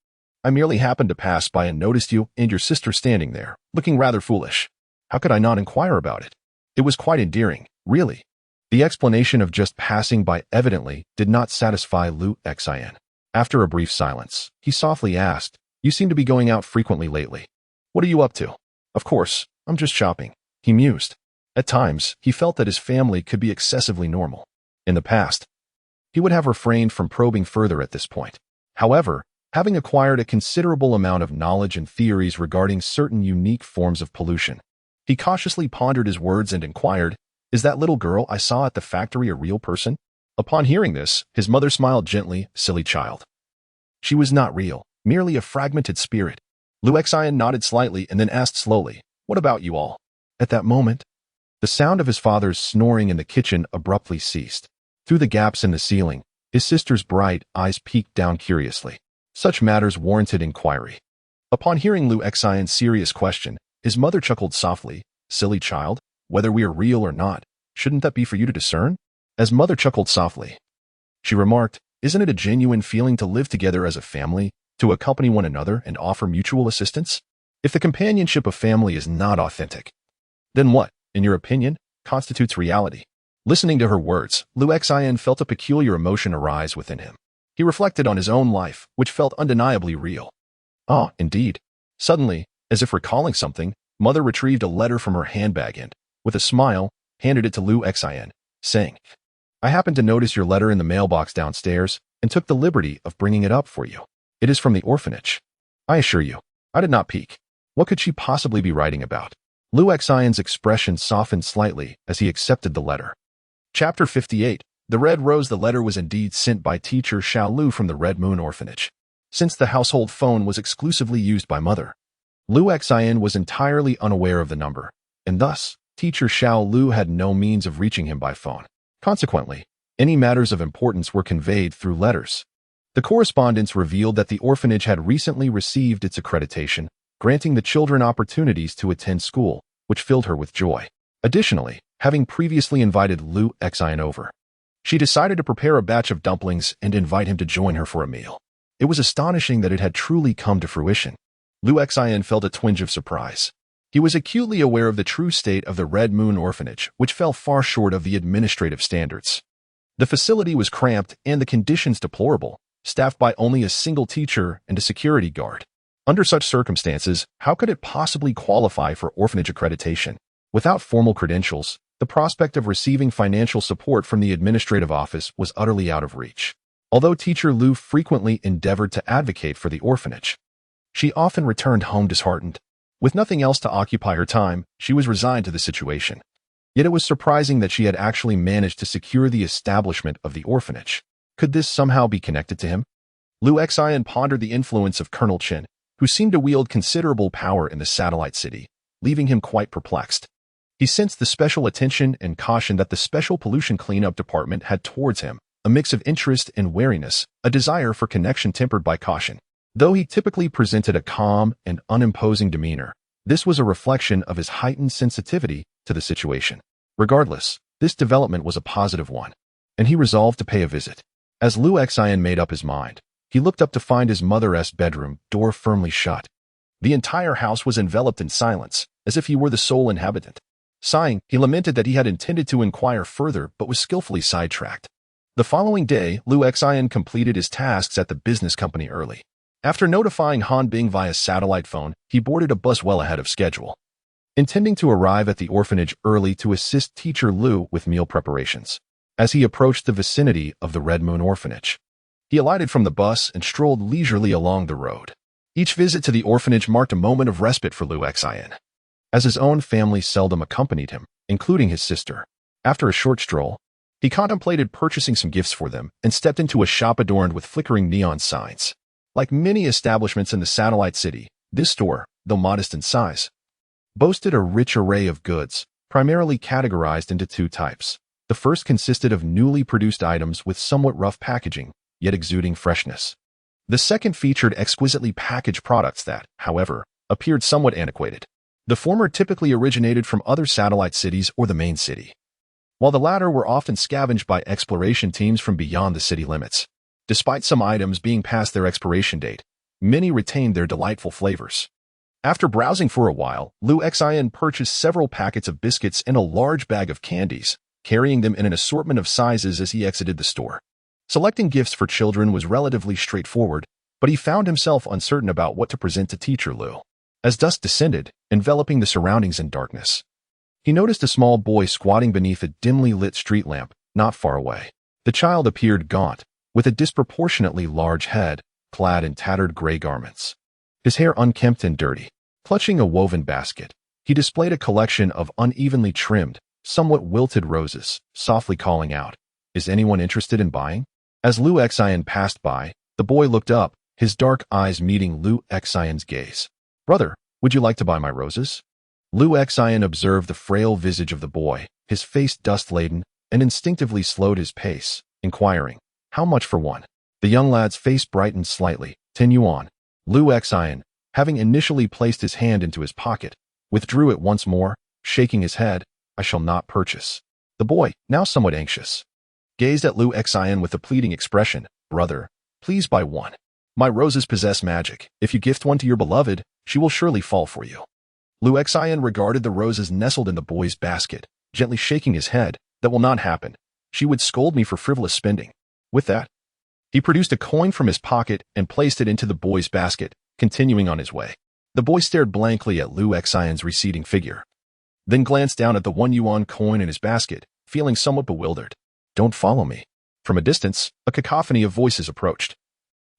I merely happened to pass by and noticed you and your sister standing there, looking rather foolish. How could I not inquire about it? It was quite endearing, really." The explanation of just passing by evidently did not satisfy Liu Xian. After a brief silence, he softly asked, "You seem to be going out frequently lately. What are you up to?" "Of course, I'm just shopping," he mused. At times, he felt that his family could be excessively normal. In the past, he would have refrained from probing further at this point. However, having acquired a considerable amount of knowledge and theories regarding certain unique forms of pollution, he cautiously pondered his words and inquired, "Is that little girl I saw at the factory a real person?" Upon hearing this, his mother smiled gently, "Silly child. She was not real, merely a fragmented spirit." Liu Xian nodded slightly and then asked slowly, "What about you all?" At that moment, the sound of his father's snoring in the kitchen abruptly ceased. Through the gaps in the ceiling, his sister's bright eyes peeked down curiously. Such matters warranted inquiry. Upon hearing Liu Xian's serious question, his mother chuckled softly, "Silly child, whether we are real or not, shouldn't that be for you to discern?" As mother chuckled softly, she remarked, "Isn't it a genuine feeling to live together as a family, to accompany one another and offer mutual assistance? If the companionship of family is not authentic, then what, in your opinion, constitutes reality?" Listening to her words, Liu Xian felt a peculiar emotion arise within him. He reflected on his own life, which felt undeniably real. Ah, indeed. Suddenly, as if recalling something, mother retrieved a letter from her handbag and, with a smile, handed it to Liu Xian, saying, "I happened to notice your letter in the mailbox downstairs and took the liberty of bringing it up for you. It is from the orphanage. I assure you, I did not peek. What could she possibly be writing about?" Liu Xian's expression softened slightly as he accepted the letter. Chapter 58. The Red Rose. The letter was indeed sent by teacher Xiao Lu from the Red Moon Orphanage. Since the household phone was exclusively used by Mother, Lu Xian was entirely unaware of the number, and thus, teacher Xiao Lu had no means of reaching him by phone. Consequently, any matters of importance were conveyed through letters. The correspondence revealed that the orphanage had recently received its accreditation, granting the children opportunities to attend school, which filled her with joy. Additionally, having previously invited Lu Xian over, she decided to prepare a batch of dumplings and invite him to join her for a meal. It was astonishing that it had truly come to fruition. Lu Xian felt a twinge of surprise. He was acutely aware of the true state of the Red Moon Orphanage, which fell far short of the administrative standards. The facility was cramped and the conditions deplorable, staffed by only a single teacher and a security guard. Under such circumstances, how could it possibly qualify for orphanage accreditation? Without formal credentials, the prospect of receiving financial support from the administrative office was utterly out of reach. Although teacher Lu frequently endeavored to advocate for the orphanage, she often returned home disheartened. With nothing else to occupy her time, she was resigned to the situation. Yet it was surprising that she had actually managed to secure the establishment of the orphanage. Could this somehow be connected to him? Lu Xian pondered the influence of Colonel Qin, who seemed to wield considerable power in the satellite city, leaving him quite perplexed. He sensed the special attention and caution that the Special Pollution Cleanup Department had towards him, a mix of interest and wariness, a desire for connection tempered by caution. Though he typically presented a calm and unimposing demeanor, this was a reflection of his heightened sensitivity to the situation. Regardless, this development was a positive one, and he resolved to pay a visit. As Lu Xian made up his mind, he looked up to find his mother's bedroom door firmly shut. The entire house was enveloped in silence, as if he were the sole inhabitant. Sighing, he lamented that he had intended to inquire further but was skillfully sidetracked. The following day, Lu Xian completed his tasks at the business company early. After notifying Han Bing via satellite phone, he boarded a bus well ahead of schedule, intending to arrive at the orphanage early to assist teacher Lu with meal preparations. As he approached the vicinity of the Red Moon Orphanage, he alighted from the bus and strolled leisurely along the road. Each visit to the orphanage marked a moment of respite for Lu Xian, as his own family seldom accompanied him, including his sister. After a short stroll, he contemplated purchasing some gifts for them and stepped into a shop adorned with flickering neon signs. Like many establishments in the satellite city, this store, though modest in size, boasted a rich array of goods, primarily categorized into two types. The first consisted of newly produced items with somewhat rough packaging, yet exuding freshness. The second featured exquisitely packaged products that, however, appeared somewhat antiquated. The former typically originated from other satellite cities or the main city, while the latter were often scavenged by exploration teams from beyond the city limits. Despite some items being past their expiration date, many retained their delightful flavors. After browsing for a while, Lu Xian purchased several packets of biscuits and a large bag of candies, carrying them in an assortment of sizes as he exited the store. Selecting gifts for children was relatively straightforward, but he found himself uncertain about what to present to teacher Lu. As dusk descended, enveloping the surroundings in darkness, he noticed a small boy squatting beneath a dimly lit street lamp, not far away. The child appeared gaunt, with a disproportionately large head, clad in tattered gray garments, his hair unkempt and dirty. Clutching a woven basket, he displayed a collection of unevenly trimmed, somewhat wilted roses, softly calling out, "Is anyone interested in buying?" As Lu Xian passed by, the boy looked up, his dark eyes meeting Lu Xian's gaze. "Brother, would you like to buy my roses?" Lu Xian observed the frail visage of the boy, his face dust-laden, and instinctively slowed his pace, inquiring, "How much for one?" The young lad's face brightened slightly. 10 yuan. Lu Xian, having initially placed his hand into his pocket, withdrew it once more, shaking his head. "I shall not purchase." The boy, now somewhat anxious, gazed at Lu Xian with a pleading expression. "Brother, please buy one. My roses possess magic. If you gift one to your beloved, she will surely fall for you." Lu Xian regarded the roses nestled in the boy's basket, gently shaking his head. "That will not happen. She would scold me for frivolous spending." With that, he produced a coin from his pocket and placed it into the boy's basket, continuing on his way. The boy stared blankly at Lu Xian's receding figure, then glanced down at the 1 yuan coin in his basket, feeling somewhat bewildered. "Don't follow me." From a distance, a cacophony of voices approached.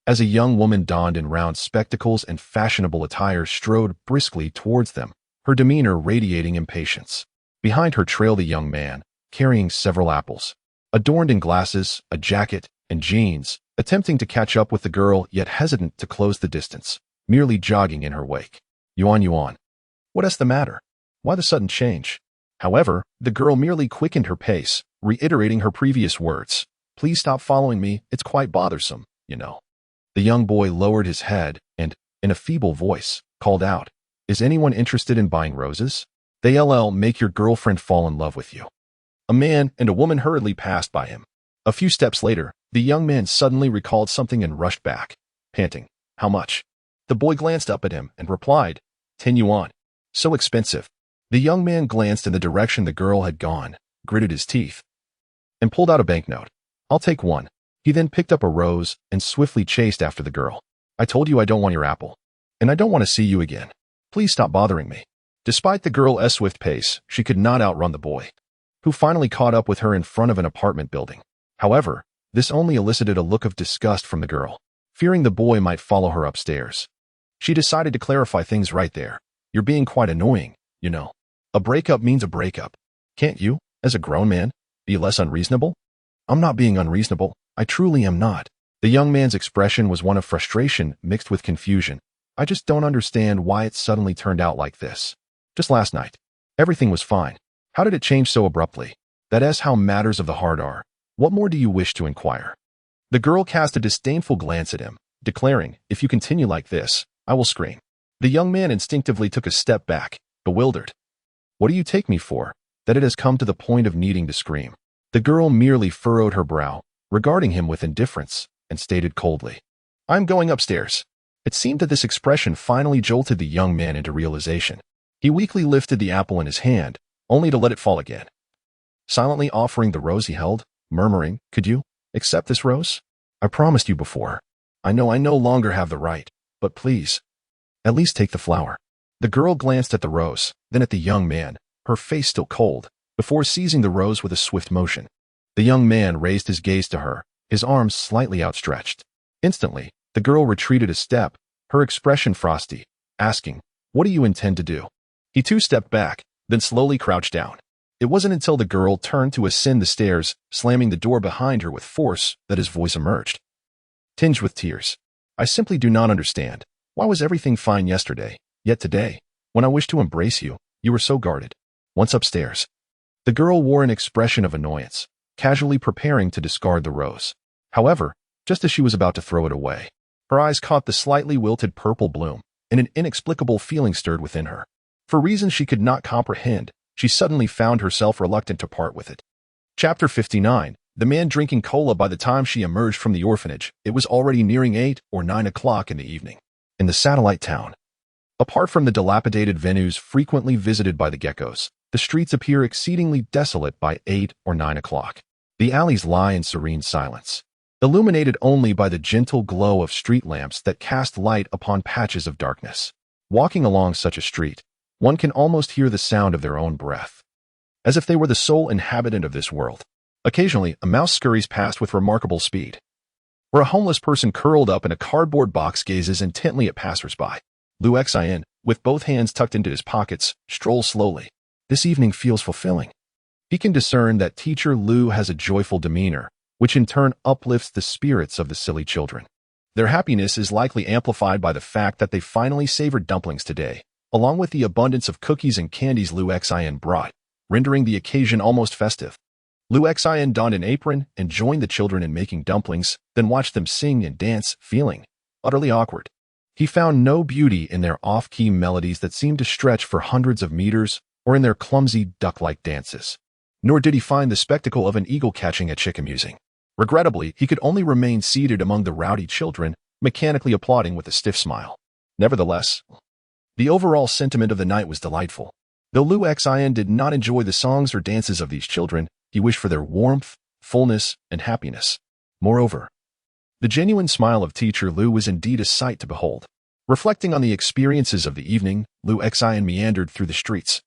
As a young woman donned in round spectacles and fashionable attire strode briskly towards them, her demeanor radiating impatience. Behind her trailed a young man, carrying several apples. Adorned in glasses, a jacket, and jeans, attempting to catch up with the girl yet hesitant to close the distance, merely jogging in her wake. Yuan Yuan. What's the matter? Why the sudden change? However, the girl merely quickened her pace, reiterating her previous words. Please stop following me, it's quite bothersome, you know. The young boy lowered his head and, in a feeble voice, called out, Is anyone interested in buying roses? They'll make your girlfriend fall in love with you. A man and a woman hurriedly passed by him. A few steps later, the young man suddenly recalled something and rushed back, panting. How much? The boy glanced up at him and replied, 10 yuan. So expensive. The young man glanced in the direction the girl had gone, gritted his teeth, and pulled out a banknote. I'll take one. He then picked up a rose and swiftly chased after the girl. I told you I don't want your apple. And I don't want to see you again. Please stop bothering me. Despite the girl's swift pace, she could not outrun the boy, who finally caught up with her in front of an apartment building. However, this only elicited a look of disgust from the girl, fearing the boy might follow her upstairs. She decided to clarify things right there. You're being quite annoying, you know. A breakup means a breakup. Can't you, as a grown man, be less unreasonable? I'm not being unreasonable. I truly am not. The young man's expression was one of frustration mixed with confusion. I just don't understand why it suddenly turned out like this. Just last night, everything was fine. How did it change so abruptly? That is how matters of the heart are. What more do you wish to inquire? The girl cast a disdainful glance at him, declaring, If you continue like this, I will scream. The young man instinctively took a step back, bewildered. What do you take me for, that it has come to the point of needing to scream? The girl merely furrowed her brow, regarding him with indifference, and stated coldly, I'm going upstairs. It seemed that this expression finally jolted the young man into realization. He weakly lifted the apple in his hand, only to let it fall again. Silently offering the rose he held, murmuring, Could you accept this rose? I promised you before. I know I no longer have the right, but please, at least take the flower. The girl glanced at the rose, then at the young man, her face still cold, before seizing the rose with a swift motion. The young man raised his gaze to her, his arms slightly outstretched. Instantly, the girl retreated a step, her expression frosty, asking, What do you intend to do? He too stepped back, then slowly crouched down. It wasn't until the girl turned to ascend the stairs, slamming the door behind her with force, that his voice emerged, tinged with tears. I simply do not understand. Why was everything fine yesterday, yet today, when I wished to embrace you, you were so guarded? Once upstairs, the girl wore an expression of annoyance, casually preparing to discard the rose. However, just as she was about to throw it away, her eyes caught the slightly wilted purple bloom, and an inexplicable feeling stirred within her. For reasons she could not comprehend, she suddenly found herself reluctant to part with it. Chapter 59. The man drinking cola. By the time she emerged from the orphanage, it was already nearing 8 or 9 o'clock in the evening. In the satellite town, apart from the dilapidated venues frequently visited by the geckos, the streets appear exceedingly desolate by 8 or 9 o'clock. The alleys lie in serene silence, illuminated only by the gentle glow of street lamps that cast light upon patches of darkness. Walking along such a street, one can almost hear the sound of their own breath, as if they were the sole inhabitant of this world. Occasionally, a mouse scurries past with remarkable speed, or a homeless person curled up in a cardboard box gazes intently at passers-by. Lu Xin, with both hands tucked into his pockets, strolls slowly. This evening feels fulfilling. He can discern that teacher Lu has a joyful demeanor, which in turn uplifts the spirits of the silly children. Their happiness is likely amplified by the fact that they finally savored dumplings today, along with the abundance of cookies and candies Lu Xin brought, rendering the occasion almost festive. Lu Xin donned an apron and joined the children in making dumplings, then watched them sing and dance, feeling utterly awkward. He found no beauty in their off-key melodies that seemed to stretch for hundreds of meters, or in their clumsy duck-like dances. Nor did he find the spectacle of an eagle catching a chick amusing. Regrettably, he could only remain seated among the rowdy children, mechanically applauding with a stiff smile. Nevertheless, the overall sentiment of the night was delightful. Though Lu Xin did not enjoy the songs or dances of these children, he wished for their warmth, fullness, and happiness. Moreover, the genuine smile of teacher Lu was indeed a sight to behold. Reflecting on the experiences of the evening, Lu Xin meandered through the streets,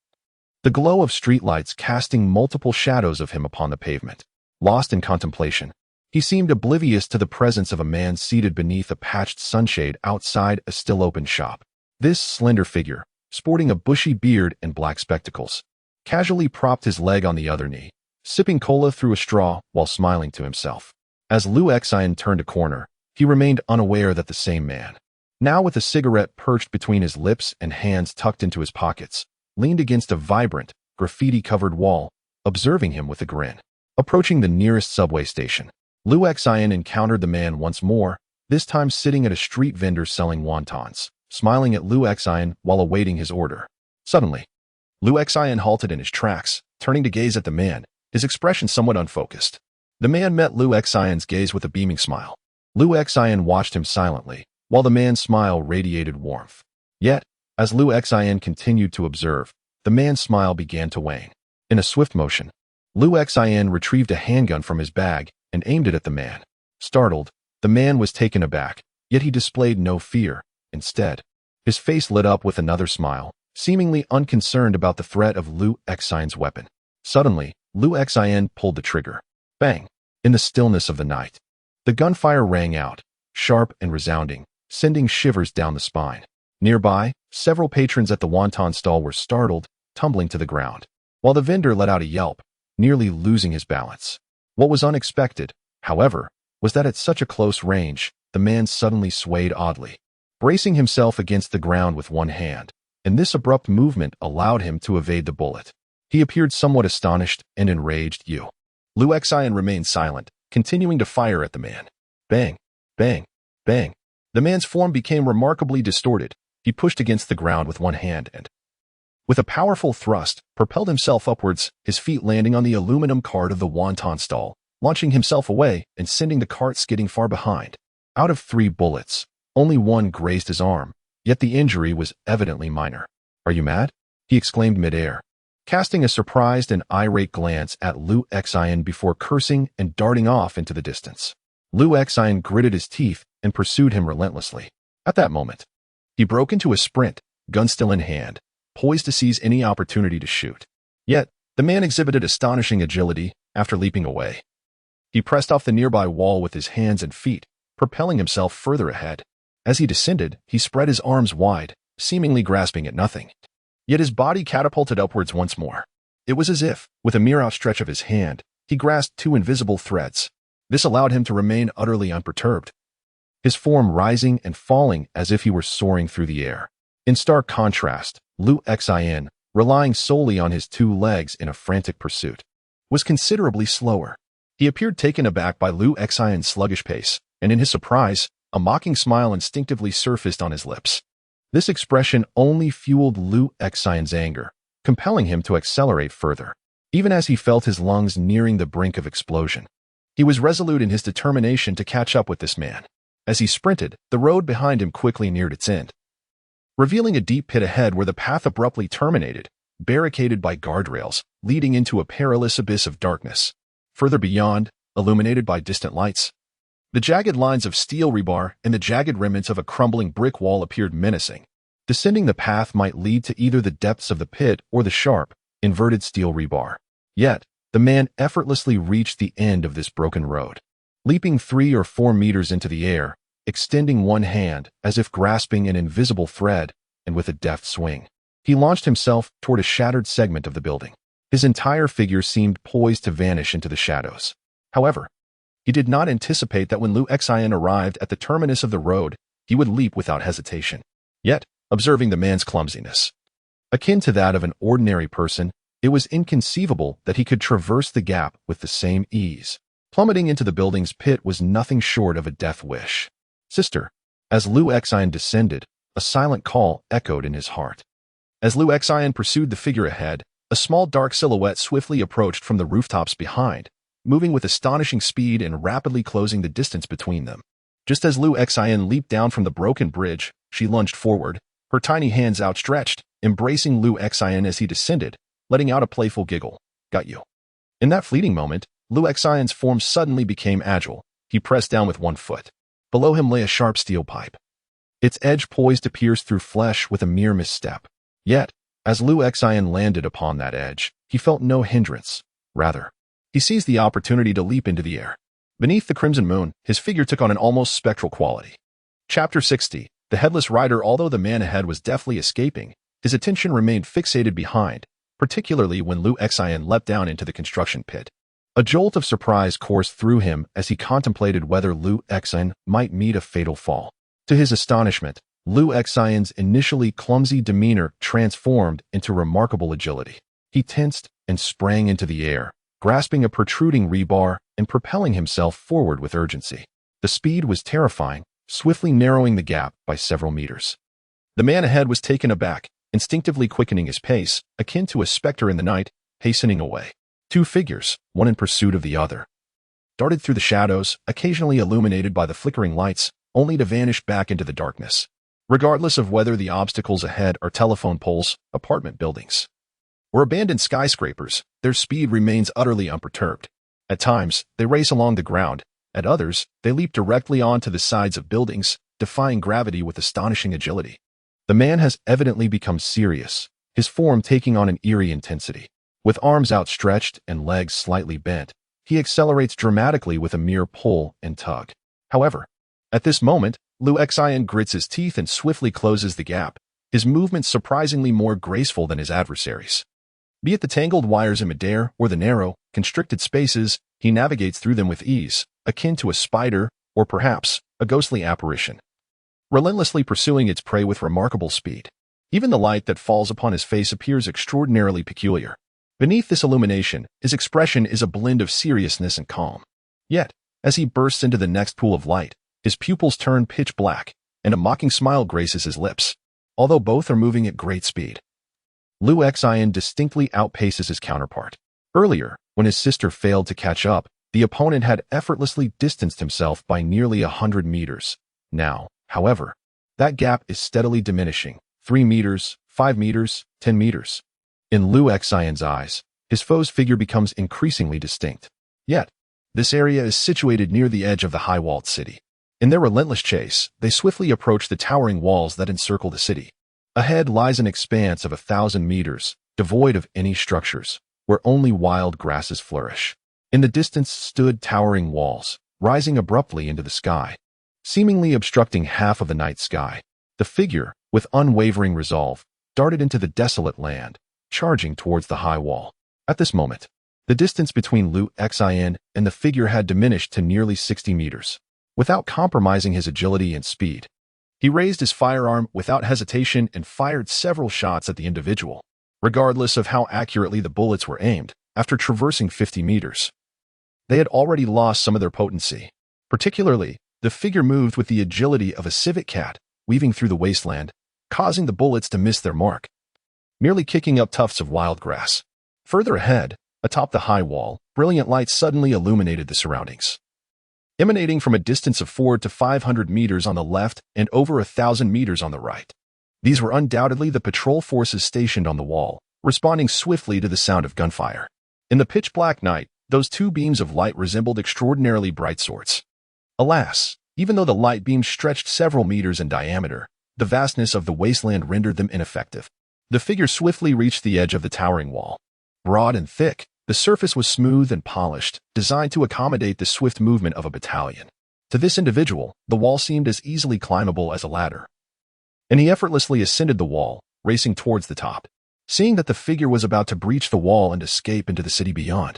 the glow of streetlights casting multiple shadows of him upon the pavement. Lost in contemplation, he seemed oblivious to the presence of a man seated beneath a patched sunshade outside a still-open shop. This slender figure, sporting a bushy beard and black spectacles, casually propped his leg on the other knee, sipping cola through a straw while smiling to himself. As Lu Xian turned a corner, he remained unaware that the same man, now with a cigarette perched between his lips and hands tucked into his pockets, leaned against a vibrant, graffiti-covered wall, observing him with a grin. Approaching the nearest subway station, Lu Xian encountered the man once more, this time sitting at a street vendor selling wontons, smiling at Lu Xian while awaiting his order. Suddenly, Lu Xian halted in his tracks, turning to gaze at the man, his expression somewhat unfocused. The man met Lu Xian's gaze with a beaming smile. Lu Xian watched him silently, while the man's smile radiated warmth. Yet, as Lu Xian continued to observe, the man's smile began to wane. In a swift motion, Lu Xian retrieved a handgun from his bag and aimed it at the man. Startled, the man was taken aback, yet he displayed no fear. Instead, his face lit up with another smile, seemingly unconcerned about the threat of Lu Xian's weapon. Suddenly, Lu Xian pulled the trigger. Bang! In the stillness of the night, the gunfire rang out, sharp and resounding, sending shivers down the spine. Nearby, several patrons at the wonton stall were startled, tumbling to the ground, while the vendor let out a yelp, nearly losing his balance. What was unexpected, however, was that at such a close range, the man suddenly swayed oddly, bracing himself against the ground with one hand, and this abrupt movement allowed him to evade the bullet. He appeared somewhat astonished and enraged. Lu Xian remained silent, continuing to fire at the man. Bang, bang, bang. The man's form became remarkably distorted. He pushed against the ground with one hand and, with a powerful thrust, propelled himself upwards, his feet landing on the aluminum cart of the wonton stall, launching himself away and sending the cart skidding far behind. Out of 3 bullets, only one grazed his arm, yet the injury was evidently minor. Are you mad? He exclaimed midair, casting a surprised and irate glance at Lu Xian before cursing and darting off into the distance. Lu Xian gritted his teeth and pursued him relentlessly. At that moment, he broke into a sprint, gun still in hand, poised to seize any opportunity to shoot. Yet, the man exhibited astonishing agility after leaping away. He pressed off the nearby wall with his hands and feet, propelling himself further ahead. As he descended, he spread his arms wide, seemingly grasping at nothing. Yet his body catapulted upwards once more. It was as if, with a mere outstretch of his hand, he grasped 2 invisible threads. This allowed him to remain utterly unperturbed, his form rising and falling as if he were soaring through the air. In stark contrast, Lu Xian, relying solely on his 2 legs in a frantic pursuit, was considerably slower. He appeared taken aback by Lu Xian's sluggish pace, and in his surprise, a mocking smile instinctively surfaced on his lips. This expression only fueled Lu Xian's anger, compelling him to accelerate further. Even as he felt his lungs nearing the brink of explosion, he was resolute in his determination to catch up with this man. As he sprinted, the road behind him quickly neared its end, revealing a deep pit ahead where the path abruptly terminated, barricaded by guardrails, leading into a perilous abyss of darkness. Further beyond, illuminated by distant lights, the jagged lines of steel rebar and the jagged remnants of a crumbling brick wall appeared menacing. Descending the path might lead to either the depths of the pit or the sharp, inverted steel rebar. Yet, the man effortlessly reached the end of this broken road, leaping 3 or 4 meters into the air, extending one hand as if grasping an invisible thread, and with a deft swing, he launched himself toward a shattered segment of the building. His entire figure seemed poised to vanish into the shadows. However, he did not anticipate that when Lu Xian arrived at the terminus of the road, he would leap without hesitation. Yet, observing the man's clumsiness, akin to that of an ordinary person, it was inconceivable that he could traverse the gap with the same ease. Plummeting into the building's pit was nothing short of a death wish. Sister. As Lu Xian descended, a silent call echoed in his heart. As Lu Xian pursued the figure ahead, a small dark silhouette swiftly approached from the rooftops behind, moving with astonishing speed and rapidly closing the distance between them. Just as Lu Xian leaped down from the broken bridge, she lunged forward, her tiny hands outstretched, embracing Lu Xian as he descended, letting out a playful giggle. Got you. In that fleeting moment, Lu Xian's form suddenly became agile. He pressed down with one foot. Below him lay a sharp steel pipe, its edge poised to pierce through flesh with a mere misstep. Yet, as Lu Xian landed upon that edge, he felt no hindrance. Rather, he seized the opportunity to leap into the air. Beneath the crimson moon, his figure took on an almost spectral quality. Chapter 60. The Headless Rider. Although the man ahead was deftly escaping, his attention remained fixated behind, particularly when Lu Xian leapt down into the construction pit. A jolt of surprise coursed through him as he contemplated whether Liu Exin might meet a fatal fall. To his astonishment, Liu Exin's initially clumsy demeanor transformed into remarkable agility. He tensed and sprang into the air, grasping a protruding rebar and propelling himself forward with urgency. The speed was terrifying, swiftly narrowing the gap by several meters. The man ahead was taken aback, instinctively quickening his pace, akin to a specter in the night, hastening away. Two figures, one in pursuit of the other, darted through the shadows, occasionally illuminated by the flickering lights, only to vanish back into the darkness. Regardless of whether the obstacles ahead are telephone poles, apartment buildings, or abandoned skyscrapers, their speed remains utterly unperturbed. At times, they race along the ground. At others, they leap directly onto the sides of buildings, defying gravity with astonishing agility. The man has evidently become serious, his form taking on an eerie intensity. With arms outstretched and legs slightly bent, he accelerates dramatically with a mere pull and tug. However, at this moment, Liu Exin grits his teeth and swiftly closes the gap, his movements surprisingly more graceful than his adversaries'. Be it the tangled wires in midair or the narrow, constricted spaces, he navigates through them with ease, akin to a spider or perhaps a ghostly apparition, relentlessly pursuing its prey with remarkable speed. Even the light that falls upon his face appears extraordinarily peculiar. Beneath this illumination, his expression is a blend of seriousness and calm. Yet, as he bursts into the next pool of light, his pupils turn pitch black, and a mocking smile graces his lips. Although both are moving at great speed, Liu Exin distinctly outpaces his counterpart. Earlier, when his sister failed to catch up, the opponent had effortlessly distanced himself by nearly 100 meters. Now, however, that gap is steadily diminishing. 3 meters, 5 meters, 10 meters. In Liu Exin's eyes, his foe's figure becomes increasingly distinct. Yet, this area is situated near the edge of the high-walled city. In their relentless chase, they swiftly approach the towering walls that encircle the city. Ahead lies an expanse of 1,000 meters, devoid of any structures, where only wild grasses flourish. In the distance stood towering walls, rising abruptly into the sky, seemingly obstructing half of the night sky. The figure, with unwavering resolve, darted into the desolate land, charging towards the high wall. At this moment, the distance between Liu Exin and the figure had diminished to nearly 60 meters. Without compromising his agility and speed, he raised his firearm without hesitation and fired several shots at the individual. Regardless of how accurately the bullets were aimed, after traversing 50 meters, they had already lost some of their potency. Particularly, the figure moved with the agility of a civet cat, weaving through the wasteland, causing the bullets to miss their mark, merely kicking up tufts of wild grass. Further ahead, atop the high wall, brilliant light suddenly illuminated the surroundings. Emanating from a distance of 400 to 500 meters on the left and over 1,000 meters on the right. These were undoubtedly the patrol forces stationed on the wall, responding swiftly to the sound of gunfire. In the pitch-black night, those two beams of light resembled extraordinarily bright swords. Alas, even though the light beams stretched several meters in diameter, the vastness of the wasteland rendered them ineffective. The figure swiftly reached the edge of the towering wall. Broad and thick, the surface was smooth and polished, designed to accommodate the swift movement of a battalion. To this individual, the wall seemed as easily climbable as a ladder, and he effortlessly ascended the wall, racing towards the top. Seeing that the figure was about to breach the wall and escape into the city beyond,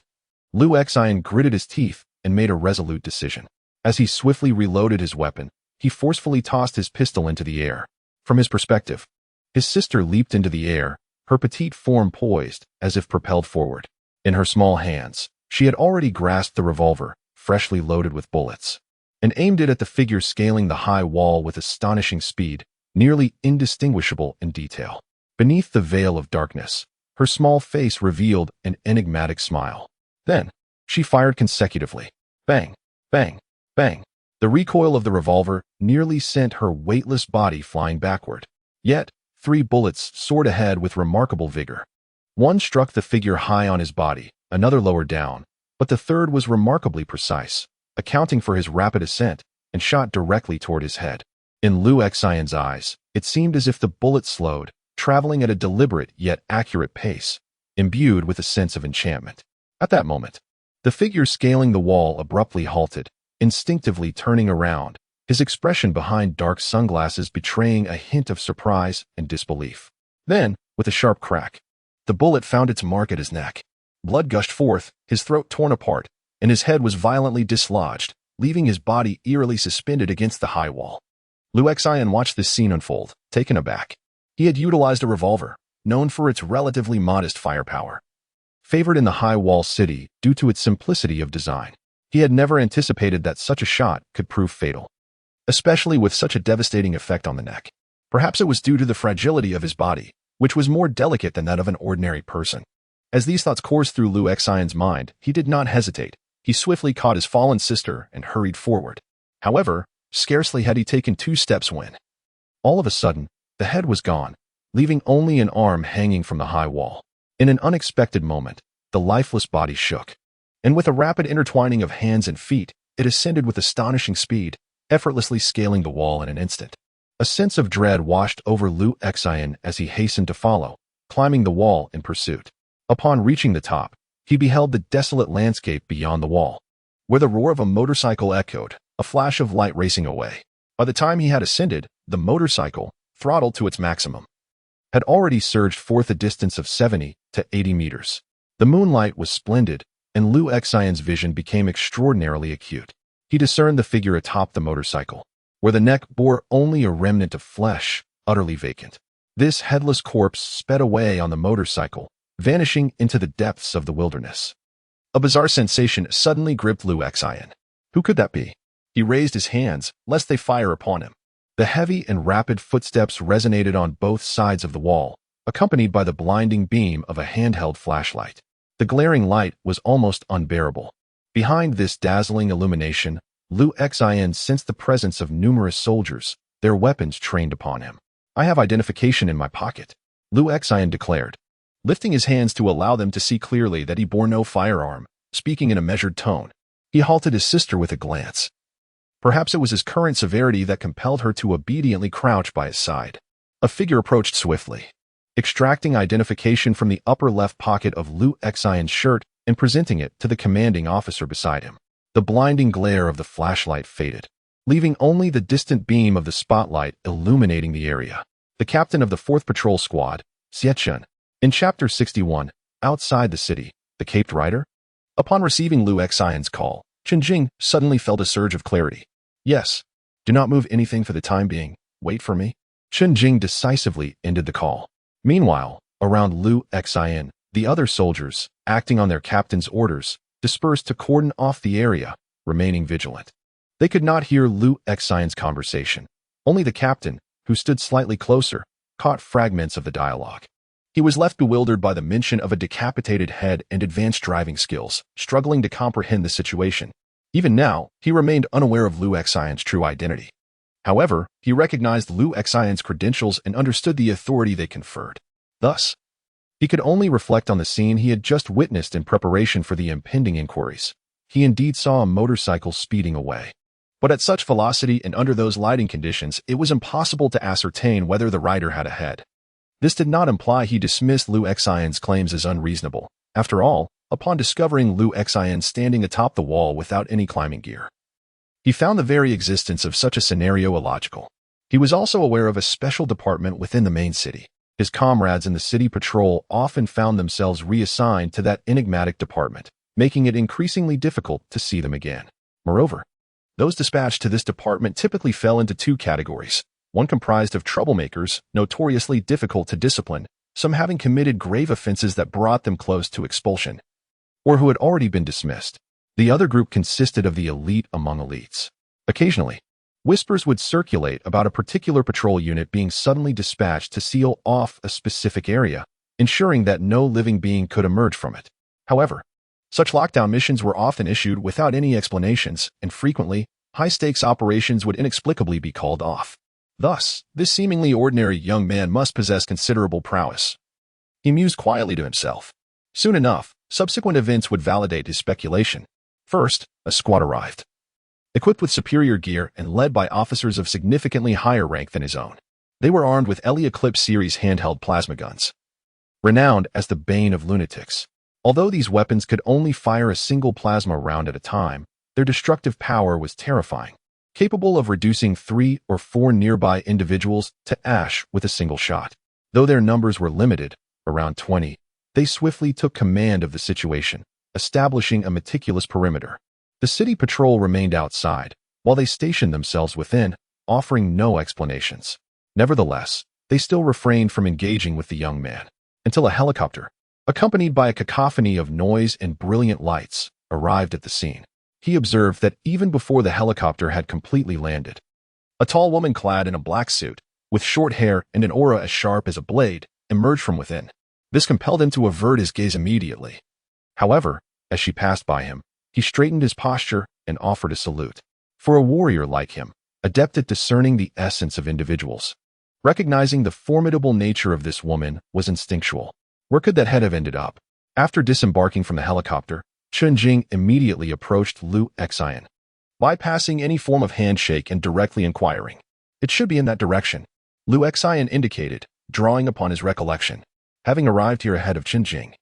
Liu Exin gritted his teeth and made a resolute decision. As he swiftly reloaded his weapon, he forcefully tossed his pistol into the air. From his perspective, his sister leaped into the air, her petite form poised as if propelled forward. In her small hands, she had already grasped the revolver, freshly loaded with bullets, and aimed it at the figure scaling the high wall with astonishing speed, nearly indistinguishable in detail. Beneath the veil of darkness, her small face revealed an enigmatic smile. Then, she fired consecutively. Bang, bang, bang. The recoil of the revolver nearly sent her weightless body flying backward. Yet, 3 bullets soared ahead with remarkable vigor. One struck the figure high on his body, another lower down, but the third was remarkably precise, accounting for his rapid ascent, and shot directly toward his head. In Liu Exin's eyes, it seemed as if the bullet slowed, traveling at a deliberate yet accurate pace, imbued with a sense of enchantment. At that moment, the figure scaling the wall abruptly halted, instinctively turning around, his expression behind dark sunglasses betraying a hint of surprise and disbelief. Then, with a sharp crack, the bullet found its mark at his neck. Blood gushed forth, his throat torn apart, and his head was violently dislodged, leaving his body eerily suspended against the high wall. Lu Xian watched this scene unfold, taken aback. He had utilized a revolver, known for its relatively modest firepower. Favored in the high wall city due to its simplicity of design, he had never anticipated that such a shot could prove fatal, especially with such a devastating effect on the neck. Perhaps it was due to the fragility of his body, which was more delicate than that of an ordinary person. As these thoughts coursed through Lu Xian's mind, he did not hesitate. He swiftly caught his fallen sister and hurried forward. However, scarcely had he taken 2 steps when, all of a sudden, the head was gone, leaving only an arm hanging from the high wall. In an unexpected moment, the lifeless body shook, and with a rapid intertwining of hands and feet, it ascended with astonishing speed, effortlessly scaling the wall in an instant. A sense of dread washed over Lu Xian as he hastened to follow, climbing the wall in pursuit. Upon reaching the top, he beheld the desolate landscape beyond the wall, where the roar of a motorcycle echoed, a flash of light racing away. By the time he had ascended, the motorcycle, throttled to its maximum, had already surged forth a distance of 70 to 80 meters. The moonlight was splendid, and Lu Xian's vision became extraordinarily acute. He discerned the figure atop the motorcycle, where the neck bore only a remnant of flesh, utterly vacant. This headless corpse sped away on the motorcycle, vanishing into the depths of the wilderness. A bizarre sensation suddenly gripped Lu Xian. Who could that be? He raised his hands, lest they fire upon him. The heavy and rapid footsteps resonated on both sides of the wall, accompanied by the blinding beam of a handheld flashlight. The glaring light was almost unbearable. Behind this dazzling illumination, Lu Xian sensed the presence of numerous soldiers, their weapons trained upon him. "I have identification in my pocket," Lu Xian declared, lifting his hands to allow them to see clearly that he bore no firearm. Speaking in a measured tone, he halted his sister with a glance. Perhaps it was his current severity that compelled her to obediently crouch by his side. A figure approached swiftly, extracting identification from the upper left pocket of Lu Xian's shirt and presenting it to the commanding officer beside him. The blinding glare of the flashlight faded, leaving only the distant beam of the spotlight illuminating the area. The captain of the 4th Patrol Squad, Xiechun. In Chapter 61, Outside the City, the Caped Rider. Upon receiving Lu Xian's call, Chen Jing suddenly felt a surge of clarity. "Yes. Do not move anything for the time being. Wait for me." Chen Jing decisively ended the call. Meanwhile, around Lu Xian, the other soldiers, acting on their captain's orders, dispersed to cordon off the area, remaining vigilant. They could not hear Lu Xian's conversation. Only the captain, who stood slightly closer, caught fragments of the dialogue. He was left bewildered by the mention of a decapitated head and advanced driving skills, struggling to comprehend the situation. Even now, he remained unaware of Lu Xian's true identity. However, he recognized Lu Xian's credentials and understood the authority they conferred. Thus, he could only reflect on the scene he had just witnessed in preparation for the impending inquiries. He indeed saw a motorcycle speeding away. But at such velocity and under those lighting conditions, it was impossible to ascertain whether the rider had a head. This did not imply he dismissed Lu Xian's claims as unreasonable. After all, upon discovering Lu Xian standing atop the wall without any climbing gear, he found the very existence of such a scenario illogical. He was also aware of a special department within the main city. His comrades in the city patrol often found themselves reassigned to that enigmatic department, making it increasingly difficult to see them again. Moreover, those dispatched to this department typically fell into 2 categories. One comprised of troublemakers, notoriously difficult to discipline, some having committed grave offenses that brought them close to expulsion, or who had already been dismissed. The other group consisted of the elite among elites. Occasionally, whispers would circulate about a particular patrol unit being suddenly dispatched to seal off a specific area, ensuring that no living being could emerge from it. However, such lockdown missions were often issued without any explanations, and frequently, high-stakes operations would inexplicably be called off. Thus, this seemingly ordinary young man must possess considerable prowess. He mused quietly to himself. Soon enough, subsequent events would validate his speculation. First, a squad arrived, equipped with superior gear and led by officers of significantly higher rank than his own. They were armed with Ellie Eclipse series handheld plasma guns, renowned as the bane of lunatics. Although these weapons could only fire a single plasma round at a time, their destructive power was terrifying, capable of reducing 3 or 4 nearby individuals to ash with a single shot. Though their numbers were limited, around 20, They swiftly took command of the situation, establishing a meticulous perimeter. The city patrol remained outside, while they stationed themselves within, offering no explanations. Nevertheless, they still refrained from engaging with the young man, until a helicopter, accompanied by a cacophony of noise and brilliant lights, arrived at the scene. He observed that even before the helicopter had completely landed, a tall woman clad in a black suit, with short hair and an aura as sharp as a blade, emerged from within. This compelled him to avert his gaze immediately. However, as she passed by him, he straightened his posture and offered a salute. For a warrior like him, adept at discerning the essence of individuals, recognizing the formidable nature of this woman was instinctual. Where could that head have ended up? After disembarking from the helicopter, Chen Jing immediately approached Lu Xian, bypassing any form of handshake and directly inquiring. It should be in that direction, Lu Xian indicated, drawing upon his recollection, having arrived here ahead of Chen Jing.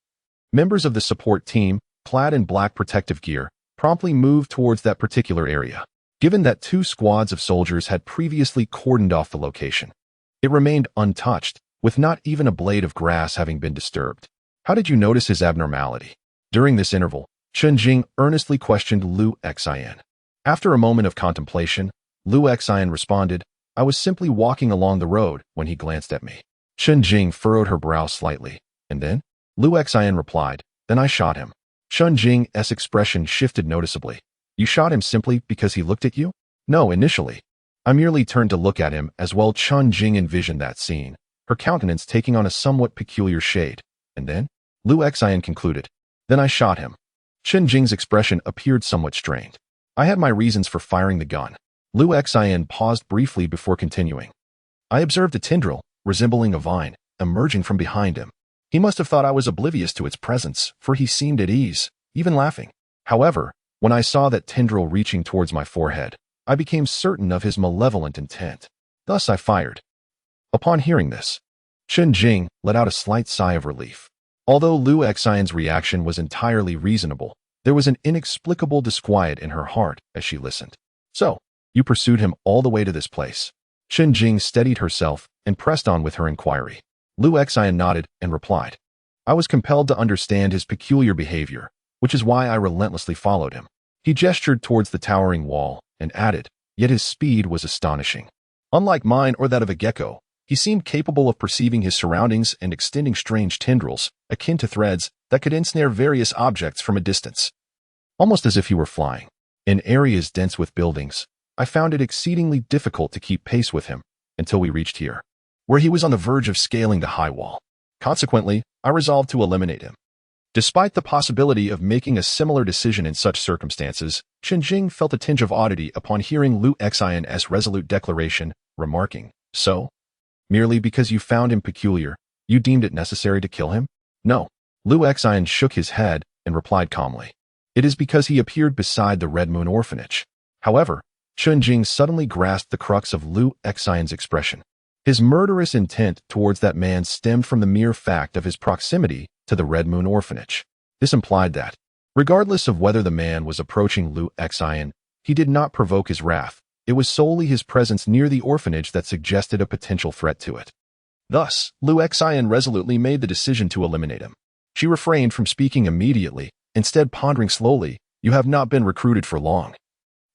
Members of the support team, clad in black protective gear, promptly moved towards that particular area. Given that 2 squads of soldiers had previously cordoned off the location, it remained untouched, with not even a blade of grass having been disturbed. How did you notice his abnormality? During this interval, Chen Jing earnestly questioned Lu Xian. After a moment of contemplation, Lu Xian responded, I was simply walking along the road when he glanced at me. Chen Jing furrowed her brow slightly, and then? Lu Xian replied, then I shot him. Chen Jing's expression shifted noticeably. You shot him simply because he looked at you? No, initially. I merely turned to look at him as well. Chen Jing envisioned that scene, her countenance taking on a somewhat peculiar shade. And then? Lu Xian concluded. Then I shot him. Chen Jing's expression appeared somewhat strained. I had my reasons for firing the gun. Lu Xian paused briefly before continuing. I observed a tendril, resembling a vine, emerging from behind him. He must have thought I was oblivious to its presence, for he seemed at ease, even laughing. However, when I saw that tendril reaching towards my forehead, I became certain of his malevolent intent. Thus I fired. Upon hearing this, Chen Jing let out a slight sigh of relief. Although Lu Xian's reaction was entirely reasonable, there was an inexplicable disquiet in her heart as she listened. So, you pursued him all the way to this place. Chen Jing steadied herself and pressed on with her inquiry. Lu Xian nodded and replied, I was compelled to understand his peculiar behavior, which is why I relentlessly followed him. He gestured towards the towering wall and added, yet his speed was astonishing. Unlike mine or that of a gecko, he seemed capable of perceiving his surroundings and extending strange tendrils, akin to threads, that could ensnare various objects from a distance. Almost as if he were flying. In areas dense with buildings, I found it exceedingly difficult to keep pace with him until we reached here, where he was on the verge of scaling the high wall. Consequently, I resolved to eliminate him. Despite the possibility of making a similar decision in such circumstances, Chen Jing felt a tinge of oddity upon hearing Lu Xian's resolute declaration, remarking, So? Merely because you found him peculiar, you deemed it necessary to kill him? No. Lu Xian shook his head and replied calmly. It is because he appeared beside the Red Moon Orphanage. However, Chen Jing suddenly grasped the crux of Lu Xian's expression. His murderous intent towards that man stemmed from the mere fact of his proximity to the Red Moon Orphanage. This implied that, regardless of whether the man was approaching Lu Xian, he did not provoke his wrath. It was solely his presence near the orphanage that suggested a potential threat to it. Thus, Lu Xian resolutely made the decision to eliminate him. She refrained from speaking immediately, instead pondering slowly, You have not been recruited for long.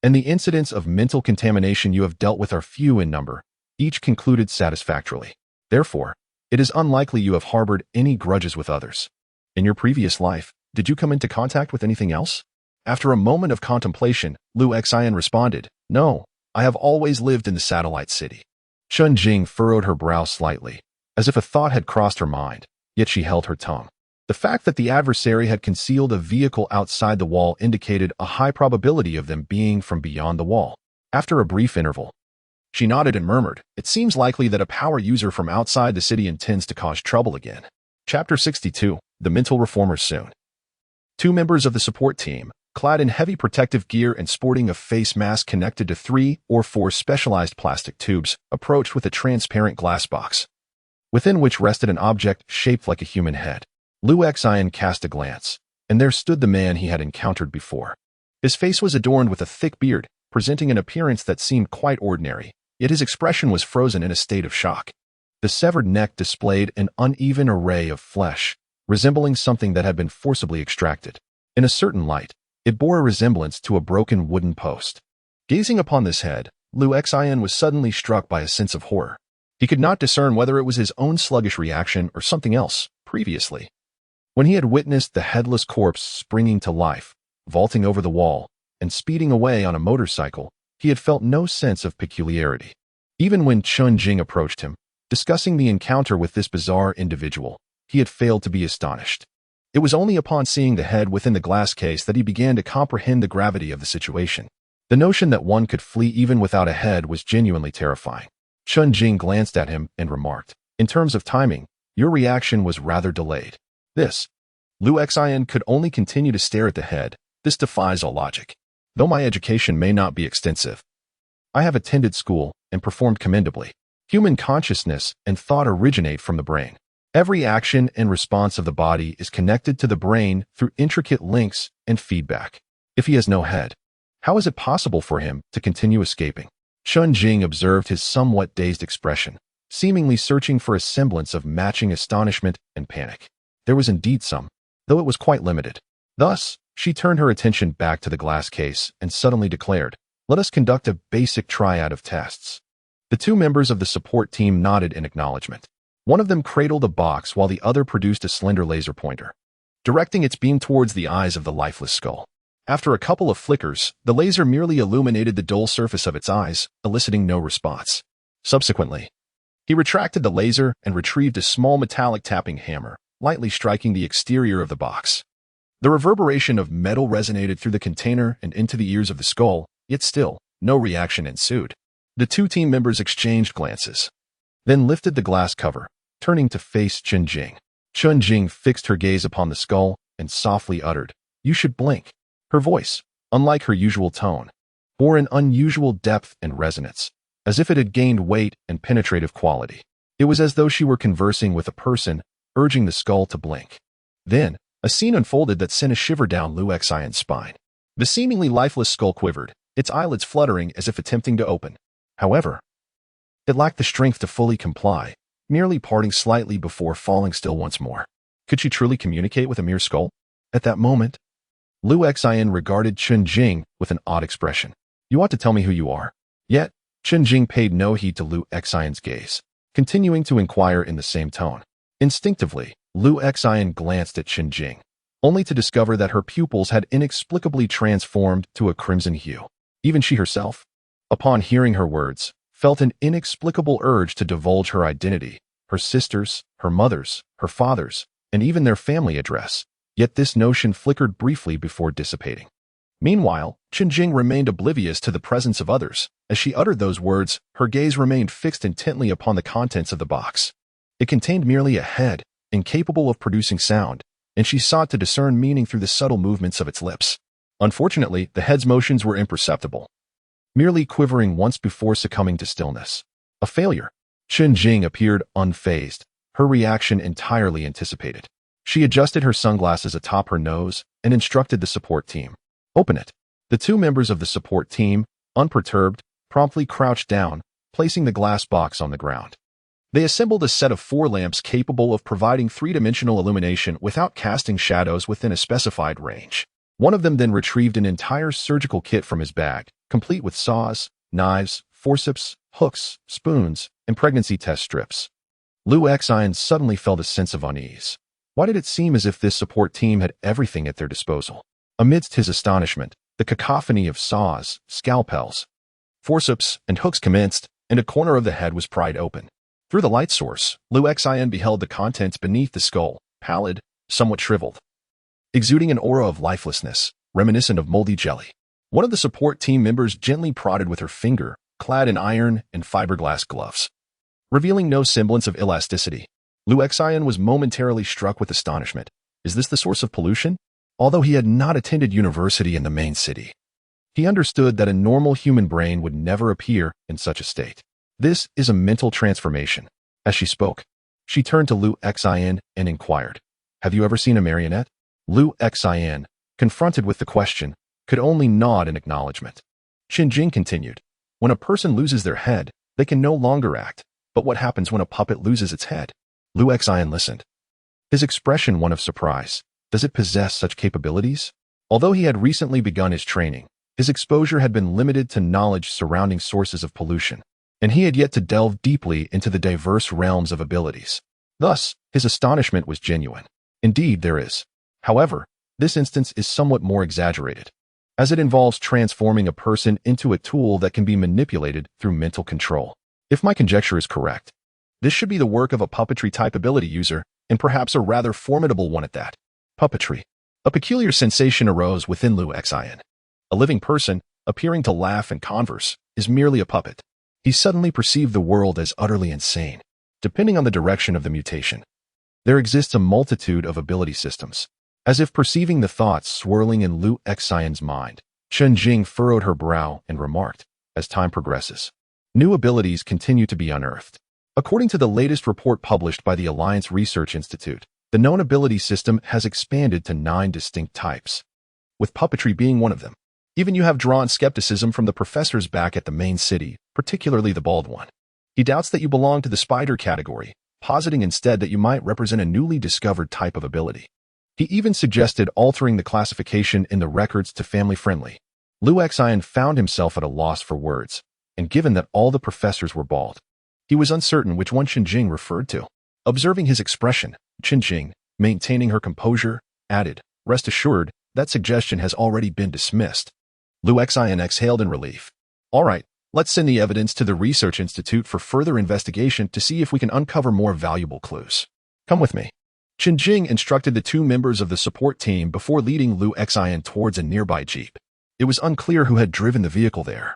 And the incidents of mental contamination you have dealt with are few in number, each concluded satisfactorily. Therefore, it is unlikely you have harbored any grudges with others. In your previous life, did you come into contact with anything else? After a moment of contemplation, Lu Xian responded, No, I have always lived in the satellite city. Chen Jing furrowed her brow slightly, as if a thought had crossed her mind, yet she held her tongue. The fact that the adversary had concealed a vehicle outside the wall indicated a high probability of them being from beyond the wall. After a brief interval, she nodded and murmured, It seems likely that a power user from outside the city intends to cause trouble again. Chapter 62, The Mental Reformers Soon. 2 members of the support team, clad in heavy protective gear and sporting a face mask connected to 3 or 4 specialized plastic tubes, approached with a transparent glass box, within which rested an object shaped like a human head. Lu Xian cast a glance, and there stood the man he had encountered before. His face was adorned with a thick beard, presenting an appearance that seemed quite ordinary, yet his expression was frozen in a state of shock. The severed neck displayed an uneven array of flesh, resembling something that had been forcibly extracted. In a certain light, it bore a resemblance to a broken wooden post. Gazing upon this head, Liu Xian was suddenly struck by a sense of horror. He could not discern whether it was his own sluggish reaction or something else previously. When he had witnessed the headless corpse springing to life, vaulting over the wall, and speeding away on a motorcycle, he had felt no sense of peculiarity. Even when Chun Jing approached him, discussing the encounter with this bizarre individual, he had failed to be astonished. It was only upon seeing the head within the glass case that he began to comprehend the gravity of the situation. The notion that one could flee even without a head was genuinely terrifying. Chun Jing glanced at him and remarked, "In terms of timing, your reaction was rather delayed." This. Liu Xian could only continue to stare at the head. This defies all logic. Though my education may not be extensive, I have attended school and performed commendably. Human consciousness and thought originate from the brain. Every action and response of the body is connected to the brain through intricate links and feedback. If he has no head, how is it possible for him to continue escaping? Chun Jing observed his somewhat dazed expression, seemingly searching for a semblance of matching astonishment and panic. There was indeed some, though it was quite limited. Thus, she turned her attention back to the glass case and suddenly declared, "Let us conduct a basic triad of tests." The two members of the support team nodded in acknowledgement. One of them cradled a box while the other produced a slender laser pointer, directing its beam towards the eyes of the lifeless skull. After a couple of flickers, the laser merely illuminated the dull surface of its eyes, eliciting no response. Subsequently, he retracted the laser and retrieved a small metallic tapping hammer, lightly striking the exterior of the box. The reverberation of metal resonated through the container and into the ears of the skull, yet still, no reaction ensued. The two team members exchanged glances, then lifted the glass cover, turning to face Chun Jing. Chun Jing fixed her gaze upon the skull and softly uttered, "You should blink." Her voice, unlike her usual tone, bore an unusual depth and resonance, as if it had gained weight and penetrative quality. It was as though she were conversing with a person, urging the skull to blink. Then, a scene unfolded that sent a shiver down Liu Xian's spine. The seemingly lifeless skull quivered, its eyelids fluttering as if attempting to open. However, it lacked the strength to fully comply, merely parting slightly before falling still once more. Could she truly communicate with a mere skull? At that moment, Liu Xian regarded Chun Jing with an odd expression. "You ought to tell me who you are." Yet, Chun Jing paid no heed to Liu Xian's gaze, continuing to inquire in the same tone. Instinctively, Liu Xian glanced at Chun Jing, only to discover that her pupils had inexplicably transformed to a crimson hue. Even she herself, upon hearing her words, felt an inexplicable urge to divulge her identity, her sisters, her mothers, her fathers, and even their family address. Yet this notion flickered briefly before dissipating. Meanwhile, Chun Jing remained oblivious to the presence of others. As she uttered those words, her gaze remained fixed intently upon the contents of the box. It contained merely a head, incapable of producing sound, and she sought to discern meaning through the subtle movements of its lips. Unfortunately, the head's motions were imperceptible, merely quivering once before succumbing to stillness. A failure. Chun Jing appeared unfazed, her reaction entirely anticipated. She adjusted her sunglasses atop her nose and instructed the support team. "Open it." The two members of the support team, unperturbed, promptly crouched down, placing the glass box on the ground. They assembled a set of 4 lamps capable of providing 3-dimensional illumination without casting shadows within a specified range. One of them then retrieved an entire surgical kit from his bag, complete with saws, knives, forceps, hooks, spoons, and pregnancy test strips. Liu Xian suddenly felt a sense of unease. Why did it seem as if this support team had everything at their disposal? Amidst his astonishment, the cacophony of saws, scalpels, forceps, and hooks commenced, and a corner of the head was pried open. Through the light source, Liu Xian beheld the contents beneath the skull, pallid, somewhat shriveled, exuding an aura of lifelessness, reminiscent of moldy jelly. One of the support team members gently prodded with her finger, clad in iron and fiberglass gloves, revealing no semblance of elasticity. Liu Xian was momentarily struck with astonishment. Is this the source of pollution? Although he had not attended university in the main city, he understood that a normal human brain would never appear in such a state. This is a mental transformation. As she spoke, she turned to Liu Xian and inquired, "Have you ever seen a marionette?" Liu Xian, confronted with the question, could only nod in acknowledgement. Chun Jing continued, "When a person loses their head, they can no longer act. But what happens when a puppet loses its head?" Liu Xian listened, his expression one of surprise. Does it possess such capabilities? Although he had recently begun his training, his exposure had been limited to knowledge surrounding sources of pollution, and he had yet to delve deeply into the diverse realms of abilities. Thus, his astonishment was genuine. Indeed, there is. However, this instance is somewhat more exaggerated, as it involves transforming a person into a tool that can be manipulated through mental control. If my conjecture is correct, this should be the work of a puppetry-type ability user, and perhaps a rather formidable one at that. Puppetry. A peculiar sensation arose within Liu Xian. A living person, appearing to laugh and converse, is merely a puppet. He suddenly perceived the world as utterly insane. Depending on the direction of the mutation, there exists a multitude of ability systems. As if perceiving the thoughts swirling in Liu Xian's mind, Chen Jing furrowed her brow and remarked, as time progresses, new abilities continue to be unearthed. According to the latest report published by the Alliance Research Institute, the known ability system has expanded to 9 distinct types, with puppetry being one of them. Even you have drawn skepticism from the professors back at the main city, particularly the bald one. He doubts that you belong to the spider category, positing instead that you might represent a newly discovered type of ability. He even suggested altering the classification in the records to family-friendly. Liu Xian found himself at a loss for words, and given that all the professors were bald, he was uncertain which one Qinjing referred to. Observing his expression, Qinjing, maintaining her composure, added, "Rest assured, that suggestion has already been dismissed." Liu Xian exhaled in relief. "All right, let's send the evidence to the Research Institute for further investigation to see if we can uncover more valuable clues. Come with me." Qinjing instructed the 2 members of the support team before leading Liu Xian towards a nearby jeep. It was unclear who had driven the vehicle there,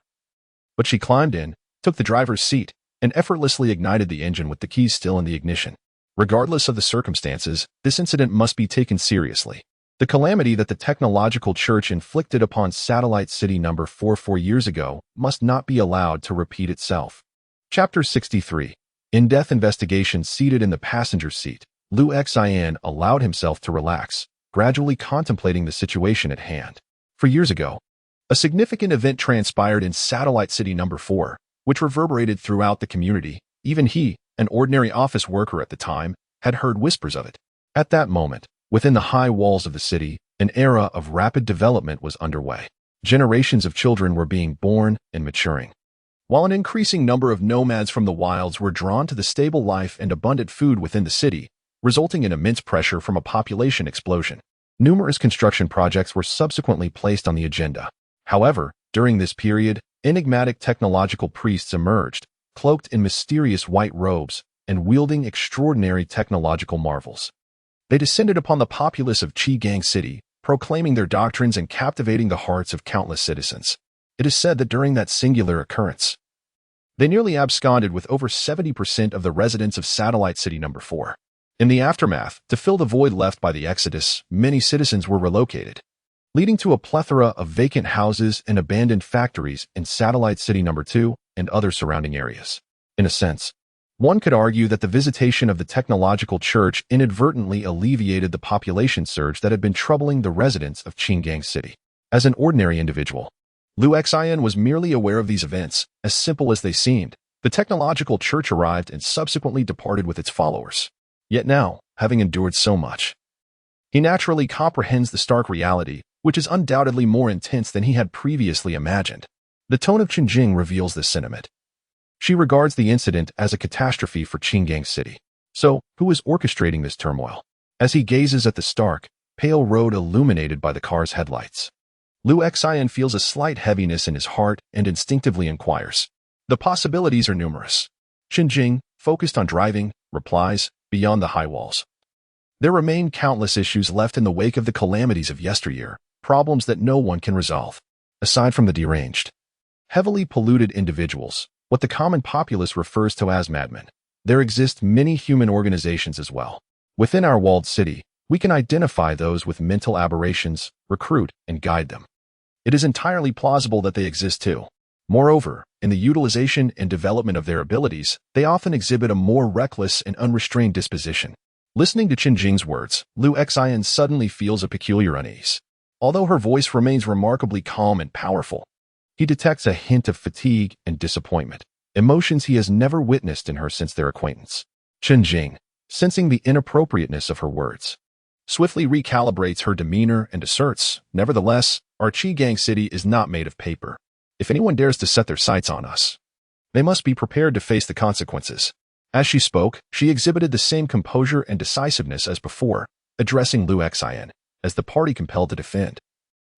but she climbed in, took the driver's seat, and effortlessly ignited the engine with the keys still in the ignition. Regardless of the circumstances, this incident must be taken seriously. The calamity that the technological church inflicted upon Satellite City No. 4 4 years ago must not be allowed to repeat itself. Chapter 63. In-depth investigation. Seated in the passenger seat, Liu Xian allowed himself to relax, gradually contemplating the situation at hand. For years ago, a significant event transpired in Satellite City No. 4, which reverberated throughout the community. Even he, an ordinary office worker at the time, had heard whispers of it. At that moment, within the high walls of the city, an era of rapid development was underway. Generations of children were being born and maturing, while an increasing number of nomads from the wilds were drawn to the stable life and abundant food within the city, resulting in immense pressure from a population explosion. Numerous construction projects were subsequently placed on the agenda. However, during this period, enigmatic technological priests emerged, cloaked in mysterious white robes and wielding extraordinary technological marvels. They descended upon the populace of Qingang City, proclaiming their doctrines and captivating the hearts of countless citizens. It is said that during that singular occurrence, they nearly absconded with over 70% of the residents of Satellite City No. 4. In the aftermath, to fill the void left by the exodus, many citizens were relocated, leading to a plethora of vacant houses and abandoned factories in Satellite City No. 2 and other surrounding areas. In a sense, one could argue that the visitation of the technological church inadvertently alleviated the population surge that had been troubling the residents of Qingang City. As an ordinary individual, Liu Xian was merely aware of these events, as simple as they seemed. The technological church arrived and subsequently departed with its followers. Yet now, having endured so much, he naturally comprehends the stark reality, which is undoubtedly more intense than he had previously imagined. The tone of Qinjing reveals this sentiment. She regards the incident as a catastrophe for Qingang City. So, who is orchestrating this turmoil? As he gazes at the stark, pale road illuminated by the car's headlights, Liu Xian feels a slight heaviness in his heart and instinctively inquires. The possibilities are numerous. Qinjing, focused on driving, replies, "Beyond the high walls, there remain countless issues left in the wake of the calamities of yesteryear, problems that no one can resolve. Aside from the deranged, heavily polluted individuals, what the common populace refers to as madmen, there exist many human organizations as well. Within our walled city, we can identify those with mental aberrations, recruit, and guide them. It is entirely plausible that they exist too. Moreover, in the utilization and development of their abilities, they often exhibit a more reckless and unrestrained disposition." Listening to Qinjing's words, Liu Xian suddenly feels a peculiar unease. Although her voice remains remarkably calm and powerful, he detects a hint of fatigue and disappointment, emotions he has never witnessed in her since their acquaintance. "Qinjing, sensing the inappropriateness of her words. Swiftly recalibrates her demeanor and asserts, "Nevertheless, our Gang city is not made of paper. If anyone dares to set their sights on us, they must be prepared to face the consequences." As she spoke, she exhibited the same composure and decisiveness as before, addressing Liu Xian, as the party compelled to defend.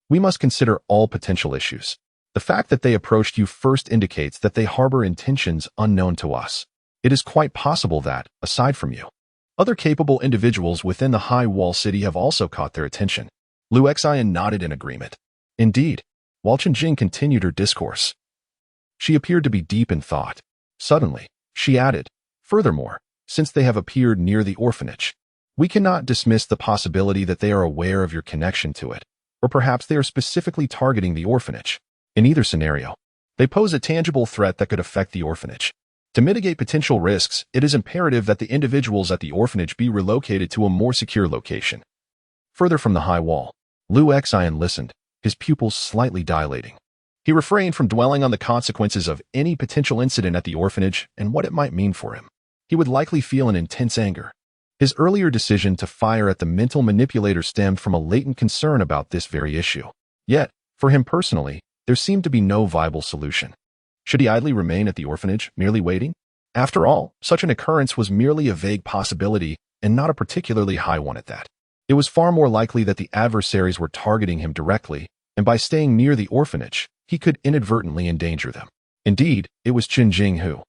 "We must consider all potential issues. The fact that they approached you first indicates that they harbor intentions unknown to us. It is quite possible that, aside from you, other capable individuals within the High Wall City have also caught their attention." Liu Xian nodded in agreement. Indeed, while Qianjing continued her discourse, she appeared to be deep in thought. Suddenly, she added, "Furthermore, since they have appeared near the orphanage, we cannot dismiss the possibility that they are aware of your connection to it, or perhaps they are specifically targeting the orphanage. In either scenario, they pose a tangible threat that could affect the orphanage. To mitigate potential risks, it is imperative that the individuals at the orphanage be relocated to a more secure location." Further from the high wall, Liu Xian listened, his pupils slightly dilating. He refrained from dwelling on the consequences of any potential incident at the orphanage and what it might mean for him. He would likely feel an intense anger. His earlier decision to fire at the mental manipulator stemmed from a latent concern about this very issue. Yet, for him personally, there seemed to be no viable solution. Should he idly remain at the orphanage, merely waiting? After all, such an occurrence was merely a vague possibility and not a particularly high one at that. It was far more likely that the adversaries were targeting him directly, and by staying near the orphanage, he could inadvertently endanger them. Indeed, it was Qianjing who,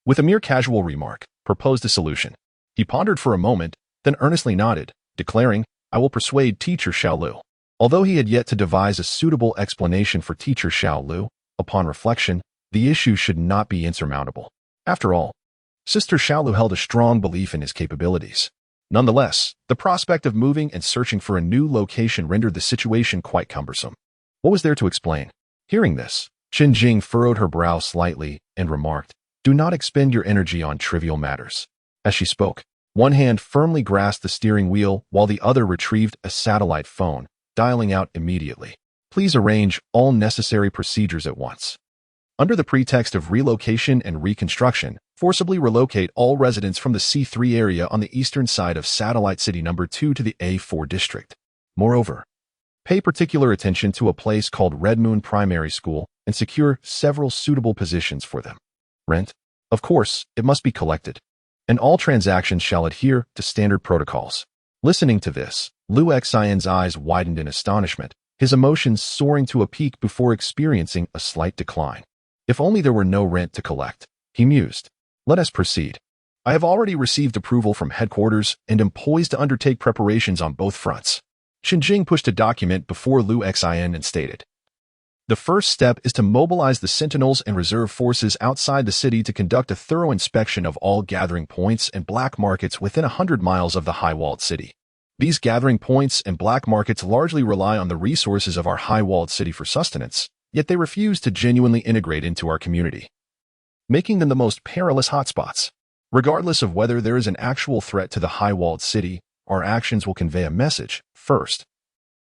with a mere casual remark, proposed a solution. He pondered for a moment, then earnestly nodded, declaring, "I will persuade Teacher Xiaolu." Although he had yet to devise a suitable explanation for Teacher Xiaolu, upon reflection, the issue should not be insurmountable. After all, Sister Xiaolu held a strong belief in his capabilities. Nonetheless, the prospect of moving and searching for a new location rendered the situation quite cumbersome. What was there to explain? Hearing this, Qianjing furrowed her brow slightly and remarked, "Do not expend your energy on trivial matters." As she spoke, one hand firmly grasped the steering wheel while the other retrieved a satellite phone, dialing out immediately. "Please arrange all necessary procedures at once. Under the pretext of relocation and reconstruction, forcibly relocate all residents from the C3 area on the eastern side of Satellite City No. 2 to the A4 district. Moreover, pay particular attention to a place called Red Moon Primary School and secure several suitable positions for them. Rent, of course, it must be collected, and all transactions shall adhere to standard protocols." Listening to this, Liu Xian's eyes widened in astonishment, his emotions soaring to a peak before experiencing a slight decline. If only there were no rent to collect, he mused. "Let us proceed. I have already received approval from headquarters and am poised to undertake preparations on both fronts." Qianjing pushed a document before Liu Xian and stated, "The first step is to mobilize the sentinels and reserve forces outside the city to conduct a thorough inspection of all gathering points and black markets within 100 miles of the high-walled city. These gathering points and black markets largely rely on the resources of our high-walled city for sustenance, yet they refuse to genuinely integrate into our community, making them the most perilous hotspots. Regardless of whether there is an actual threat to the high-walled city, our actions will convey a message, first,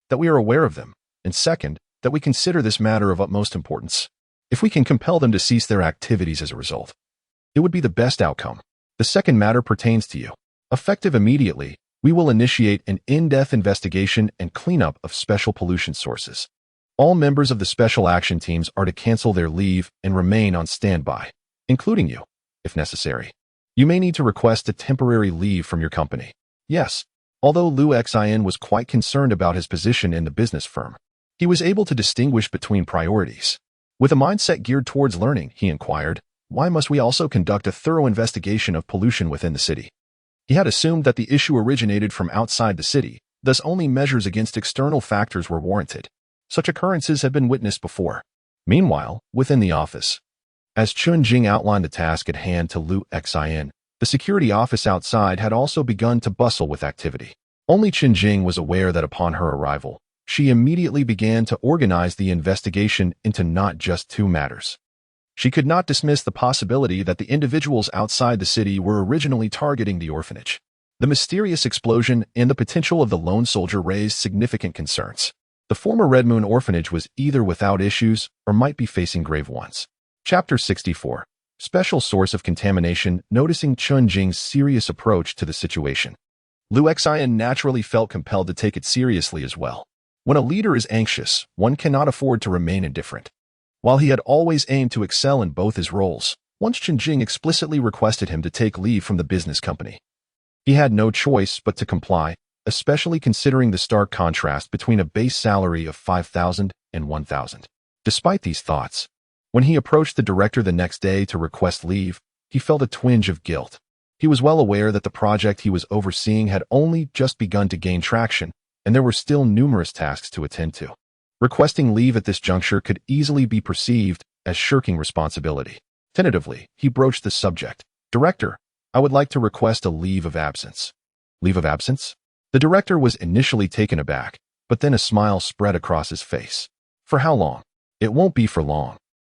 that we are aware of them, and second, that we consider this matter of utmost importance. If we can compel them to cease their activities as a result, it would be the best outcome. The second matter pertains to you. Effective immediately, we will initiate an in-depth investigation and cleanup of special pollution sources. All members of the special action teams are to cancel their leave and remain on standby, including you, if necessary. You may need to request a temporary leave from your company." Yes, although Liu Xian was quite concerned about his position in the business firm, he was able to distinguish between priorities. With a mindset geared towards learning, he inquired, "Why must we also conduct a thorough investigation of pollution within the city?" He had assumed that the issue originated from outside the city, thus only measures against external factors were warranted. Such occurrences had been witnessed before. Meanwhile, within the office, as Qianjing outlined the task at hand to Liu Xian, the security office outside had also begun to bustle with activity. Only Qianjing was aware that upon her arrival, she immediately began to organize the investigation into not just two matters. She could not dismiss the possibility that the individuals outside the city were originally targeting the orphanage. The mysterious explosion and the potential of the lone soldier raised significant concerns. The former Red Moon orphanage was either without issues or might be facing grave ones. Chapter 64. Special source of contamination, noticing Chun Jing's serious approach to the situation. Lu Xian naturally felt compelled to take it seriously as well. When a leader is anxious, one cannot afford to remain indifferent. While he had always aimed to excel in both his roles, once Chun Jing explicitly requested him to take leave from the business company. He had no choice but to comply, especially considering the stark contrast between a base salary of 5,000 and 1,000. Despite these thoughts, when he approached the director the next day to request leave, he felt a twinge of guilt. He was well aware that the project he was overseeing had only just begun to gain traction, and there were still numerous tasks to attend to. Requesting leave at this juncture could easily be perceived as shirking responsibility. Tentatively, he broached the subject. "Director, I would like to request a leave of absence." "Leave of absence?" The director was initially taken aback, but then a smile spread across his face. "For how long?" "It won't be for long."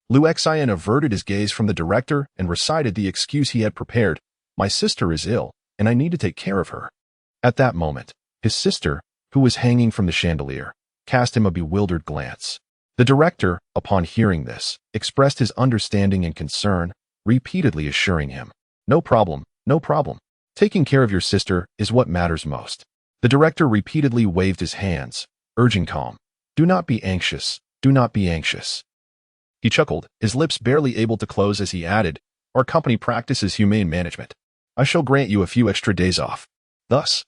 Lu Xian averted his gaze from the director and recited the excuse he had prepared. "My sister is ill, and I need to take care of her." At that moment, his sister, who was hanging from the chandelier, cast him a bewildered glance. The director, upon hearing this, expressed his understanding and concern, repeatedly assuring him, "No problem, no problem. Taking care of your sister is what matters most." The director repeatedly waved his hands, urging calm. "Do not be anxious, do not be anxious." He chuckled, his lips barely able to close as he added, "Our company practices humane management. I shall grant you a few extra days off." Thus,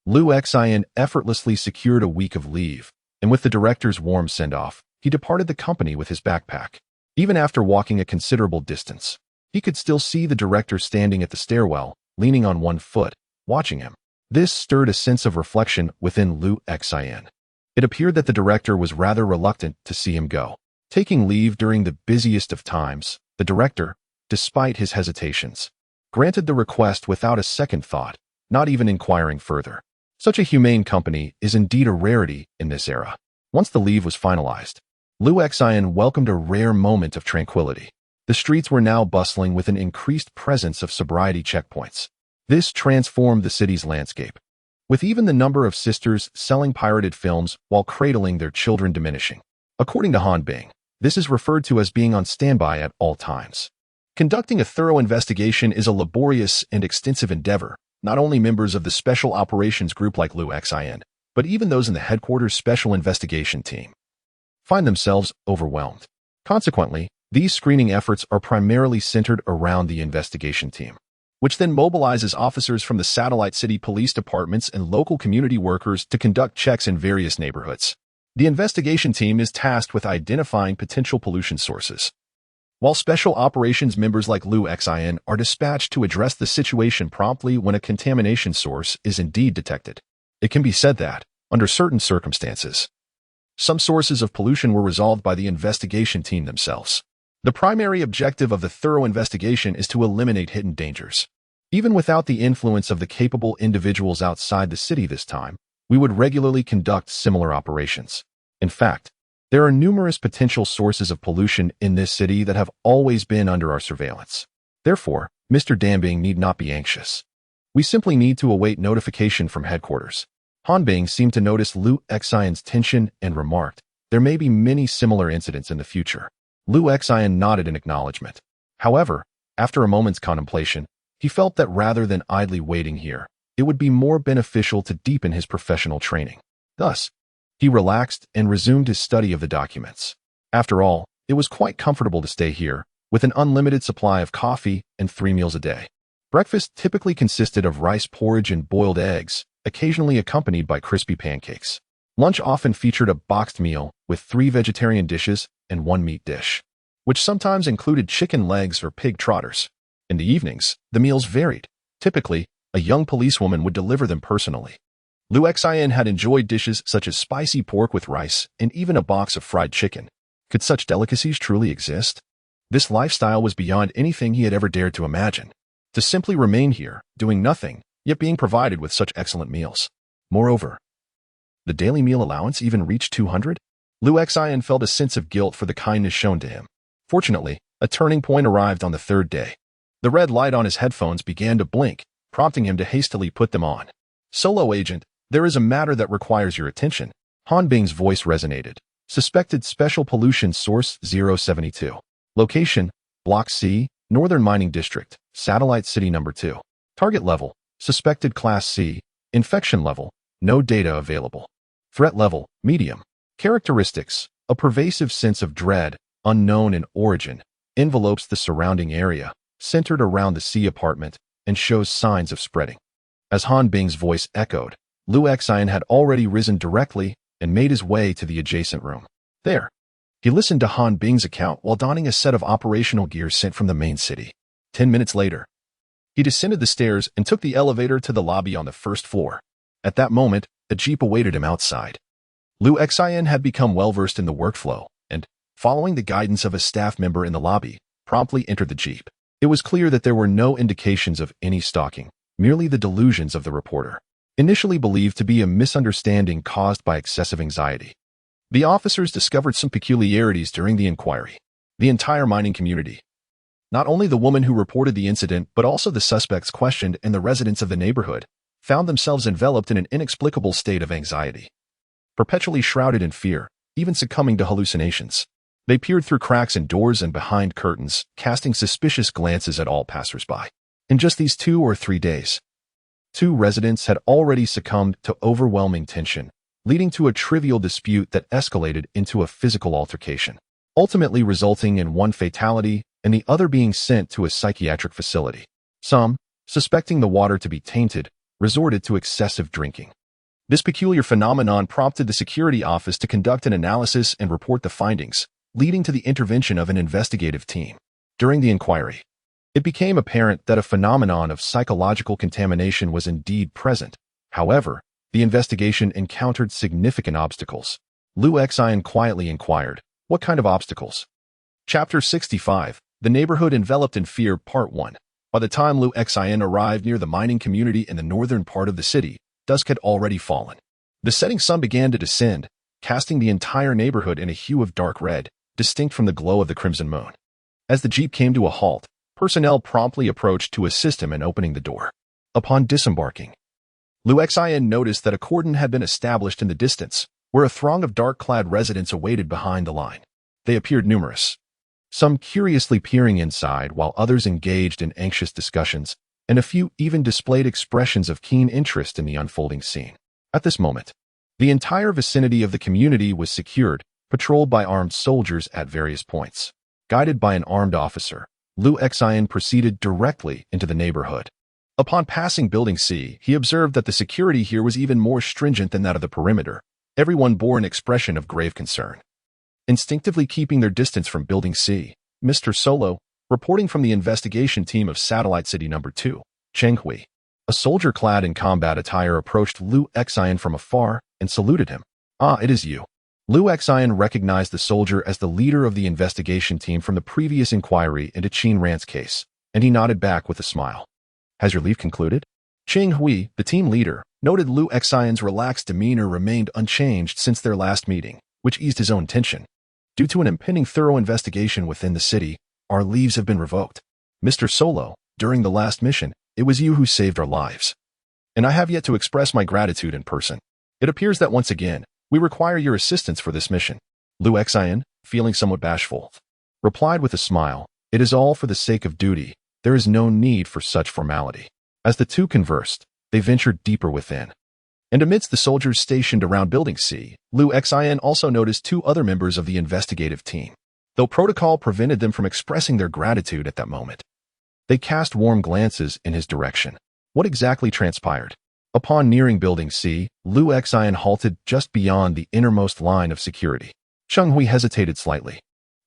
Lu Xian effortlessly secured a week of leave, and with the director's warm send-off, he departed the company with his backpack. Even after walking a considerable distance, he could still see the director standing at the stairwell, leaning on one foot, watching him. This stirred a sense of reflection within Lu Xian. It appeared that the director was rather reluctant to see him go. Taking leave during the busiest of times, the director, despite his hesitations, granted the request without a second thought, not even inquiring further. Such a humane company is indeed a rarity in this era. Once the leave was finalized, Lu Xian welcomed a rare moment of tranquility. The streets were now bustling with an increased presence of sobriety checkpoints. This transformed the city's landscape, with even the number of sisters selling pirated films while cradling their children diminishing. According to Han Bing, this is referred to as being on standby at all times. Conducting a thorough investigation is a laborious and extensive endeavor. Not only members of the Special Operations Group like Lu Xian, but even those in the headquarters Special Investigation Team find themselves overwhelmed. Consequently, these screening efforts are primarily centered around the investigation team, which then mobilizes officers from the satellite city police departments and local community workers to conduct checks in various neighborhoods. The investigation team is tasked with identifying potential pollution sources, while special operations members like Lu Xian are dispatched to address the situation promptly when a contamination source is indeed detected. It can be said that, under certain circumstances, some sources of pollution were resolved by the investigation team themselves. The primary objective of the thorough investigation is to eliminate hidden dangers. Even without the influence of the capable individuals outside the city this time, we would regularly conduct similar operations. In fact, there are numerous potential sources of pollution in this city that have always been under our surveillance. Therefore, Mr. Tianming need not be anxious. We simply need to await notification from headquarters. Han Bing seemed to notice Lu Xian's tension and remarked, "There may be many similar incidents in the future." Lu Xian nodded in acknowledgement. However, after a moment's contemplation, he felt that rather than idly waiting here, it would be more beneficial to deepen his professional training. Thus, he relaxed and resumed his study of the documents. After all, it was quite comfortable to stay here, with an unlimited supply of coffee and 3 meals a day. Breakfast typically consisted of rice porridge and boiled eggs, occasionally accompanied by crispy pancakes. Lunch often featured a boxed meal with 3 vegetarian dishes and 1 meat dish, which sometimes included chicken legs or pig trotters. In the evenings, the meals varied. Typically, a young policewoman would deliver them personally. Lu Xian had enjoyed dishes such as spicy pork with rice and even a box of fried chicken. Could such delicacies truly exist? This lifestyle was beyond anything he had ever dared to imagine. To simply remain here, doing nothing, yet being provided with such excellent meals. Moreover, the daily meal allowance even reached 200? Lu Xian felt a sense of guilt for the kindness shown to him. Fortunately, a turning point arrived on the 3rd day. The red light on his headphones began to blink, prompting him to hastily put them on. "Solo agent, there is a matter that requires your attention." Han Bing's voice resonated. "Suspected special pollution source 072. Location, Block C, Northern Mining District, Satellite City Number 2. Target level, suspected Class C. Infection level, no data available. Threat level, medium. Characteristics, a pervasive sense of dread, unknown in origin, envelopes the surrounding area, centered around the C apartment, and shows signs of spreading. As Han Bing's voice echoed, Lu Xian had already risen directly and made his way to the adjacent room. There, he listened to Han Bing's account while donning a set of operational gear sent from the main city. 10 minutes later, he descended the stairs and took the elevator to the lobby on the first floor. At that moment, a jeep awaited him outside. Lu Xian had become well-versed in the workflow and, following the guidance of a staff member in the lobby, promptly entered the jeep. It was clear that there were no indications of any stalking, merely the delusions of the reporter, initially believed to be a misunderstanding caused by excessive anxiety. The officers discovered some peculiarities during the inquiry. The entire mining community, not only the woman who reported the incident but also the suspects questioned and the residents of the neighborhood, found themselves enveloped in an inexplicable state of anxiety. Perpetually shrouded in fear, even succumbing to hallucinations. They peered through cracks in doors and behind curtains, casting suspicious glances at all passers-by. In just these 2 or 3 days, 2 residents had already succumbed to overwhelming tension, leading to a trivial dispute that escalated into a physical altercation, ultimately resulting in one fatality and the other being sent to a psychiatric facility. Some, suspecting the water to be tainted, resorted to excessive drinking. This peculiar phenomenon prompted the security office to conduct an analysis and report the findings, leading to the intervention of an investigative team. During the inquiry, it became apparent that a phenomenon of psychological contamination was indeed present. However, the investigation encountered significant obstacles. Lu Xian quietly inquired, "What kind of obstacles?" Chapter 65, The Neighborhood Enveloped in Fear, Part 1. By the time Lu Xian arrived near the mining community in the northern part of the city, dusk had already fallen. The setting sun began to descend, casting the entire neighborhood in a hue of dark red, distinct from the glow of the crimson moon. As the jeep came to a halt, personnel promptly approached to assist him in opening the door. Upon disembarking, Lu Xian noticed that a cordon had been established in the distance, where a throng of dark-clad residents awaited behind the line. They appeared numerous, some curiously peering inside while others engaged in anxious discussions, and a few even displayed expressions of keen interest in the unfolding scene. At this moment, the entire vicinity of the community was secured, patrolled by armed soldiers at various points. Guided by an armed officer, Lu Xian proceeded directly into the neighborhood. Upon passing Building C, he observed that the security here was even more stringent than that of the perimeter. Everyone bore an expression of grave concern. Instinctively keeping their distance from Building C, Mr. Solo, reporting from the investigation team of Satellite City Number 2, Cheng Hui, a soldier clad in combat attire, approached Lu Xian from afar and saluted him. "Ah, it is you." Lu Xian recognized the soldier as the leader of the investigation team from the previous inquiry into Qin Ran's case, and he nodded back with a smile. "Has your leave concluded?" Cheng Hui, the team leader, noted Lu Xian's relaxed demeanor remained unchanged since their last meeting, which eased his own tension. "Due to an impending thorough investigation within the city, our leaves have been revoked. Mr. Solo, during the last mission, it was you who saved our lives. And I have yet to express my gratitude in person. It appears that once again, we require your assistance for this mission." Lu Xian, feeling somewhat bashful, replied with a smile, "It is all for the sake of duty. There is no need for such formality." As the two conversed, they ventured deeper within. And amidst the soldiers stationed around Building C, Lu Xian also noticed 2 other members of the investigative team. Though protocol prevented them from expressing their gratitude at that moment, they cast warm glances in his direction. What exactly transpired? Upon nearing Building C, Lu Xian halted just beyond the innermost line of security. Cheng Hui hesitated slightly,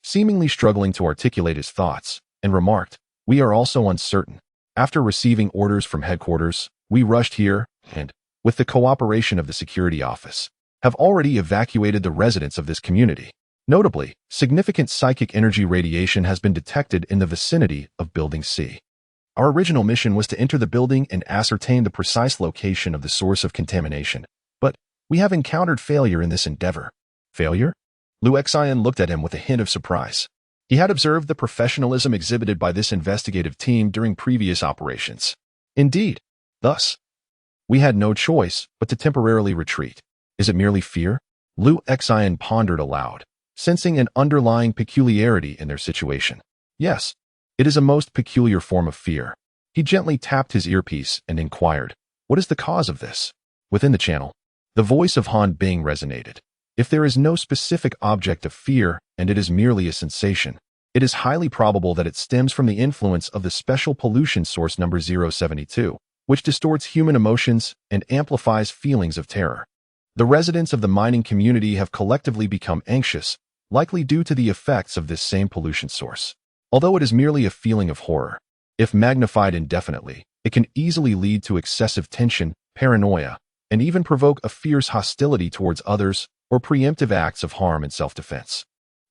seemingly struggling to articulate his thoughts, and remarked, "We are also uncertain. After receiving orders from headquarters, we rushed here and, with the cooperation of the security office, have already evacuated the residents of this community. Notably, significant psychic energy radiation has been detected in the vicinity of Building C. Our original mission was to enter the building and ascertain the precise location of the source of contamination, but we have encountered failure in this endeavor." "Failure?" Lu Xian looked at him with a hint of surprise. He had observed the professionalism exhibited by this investigative team during previous operations. "Indeed. Thus, we had no choice but to temporarily retreat. Is it merely fear?" Lu Xian pondered aloud, sensing an underlying peculiarity in their situation. "Yes. It is a most peculiar form of fear. He gently tapped his earpiece and inquired, "What is the cause of this?" Within the channel, the voice of Han Bing resonated. If there is no specific object of fear and it is merely a sensation, it is highly probable that it stems from the influence of the special pollution source number 072, which distorts human emotions and amplifies feelings of terror. The residents of the mining community have collectively become anxious, likely due to the effects of this same pollution source. Although it is merely a feeling of horror, if magnified indefinitely, it can easily lead to excessive tension, paranoia, and even provoke a fierce hostility towards others or preemptive acts of harm and self-defense.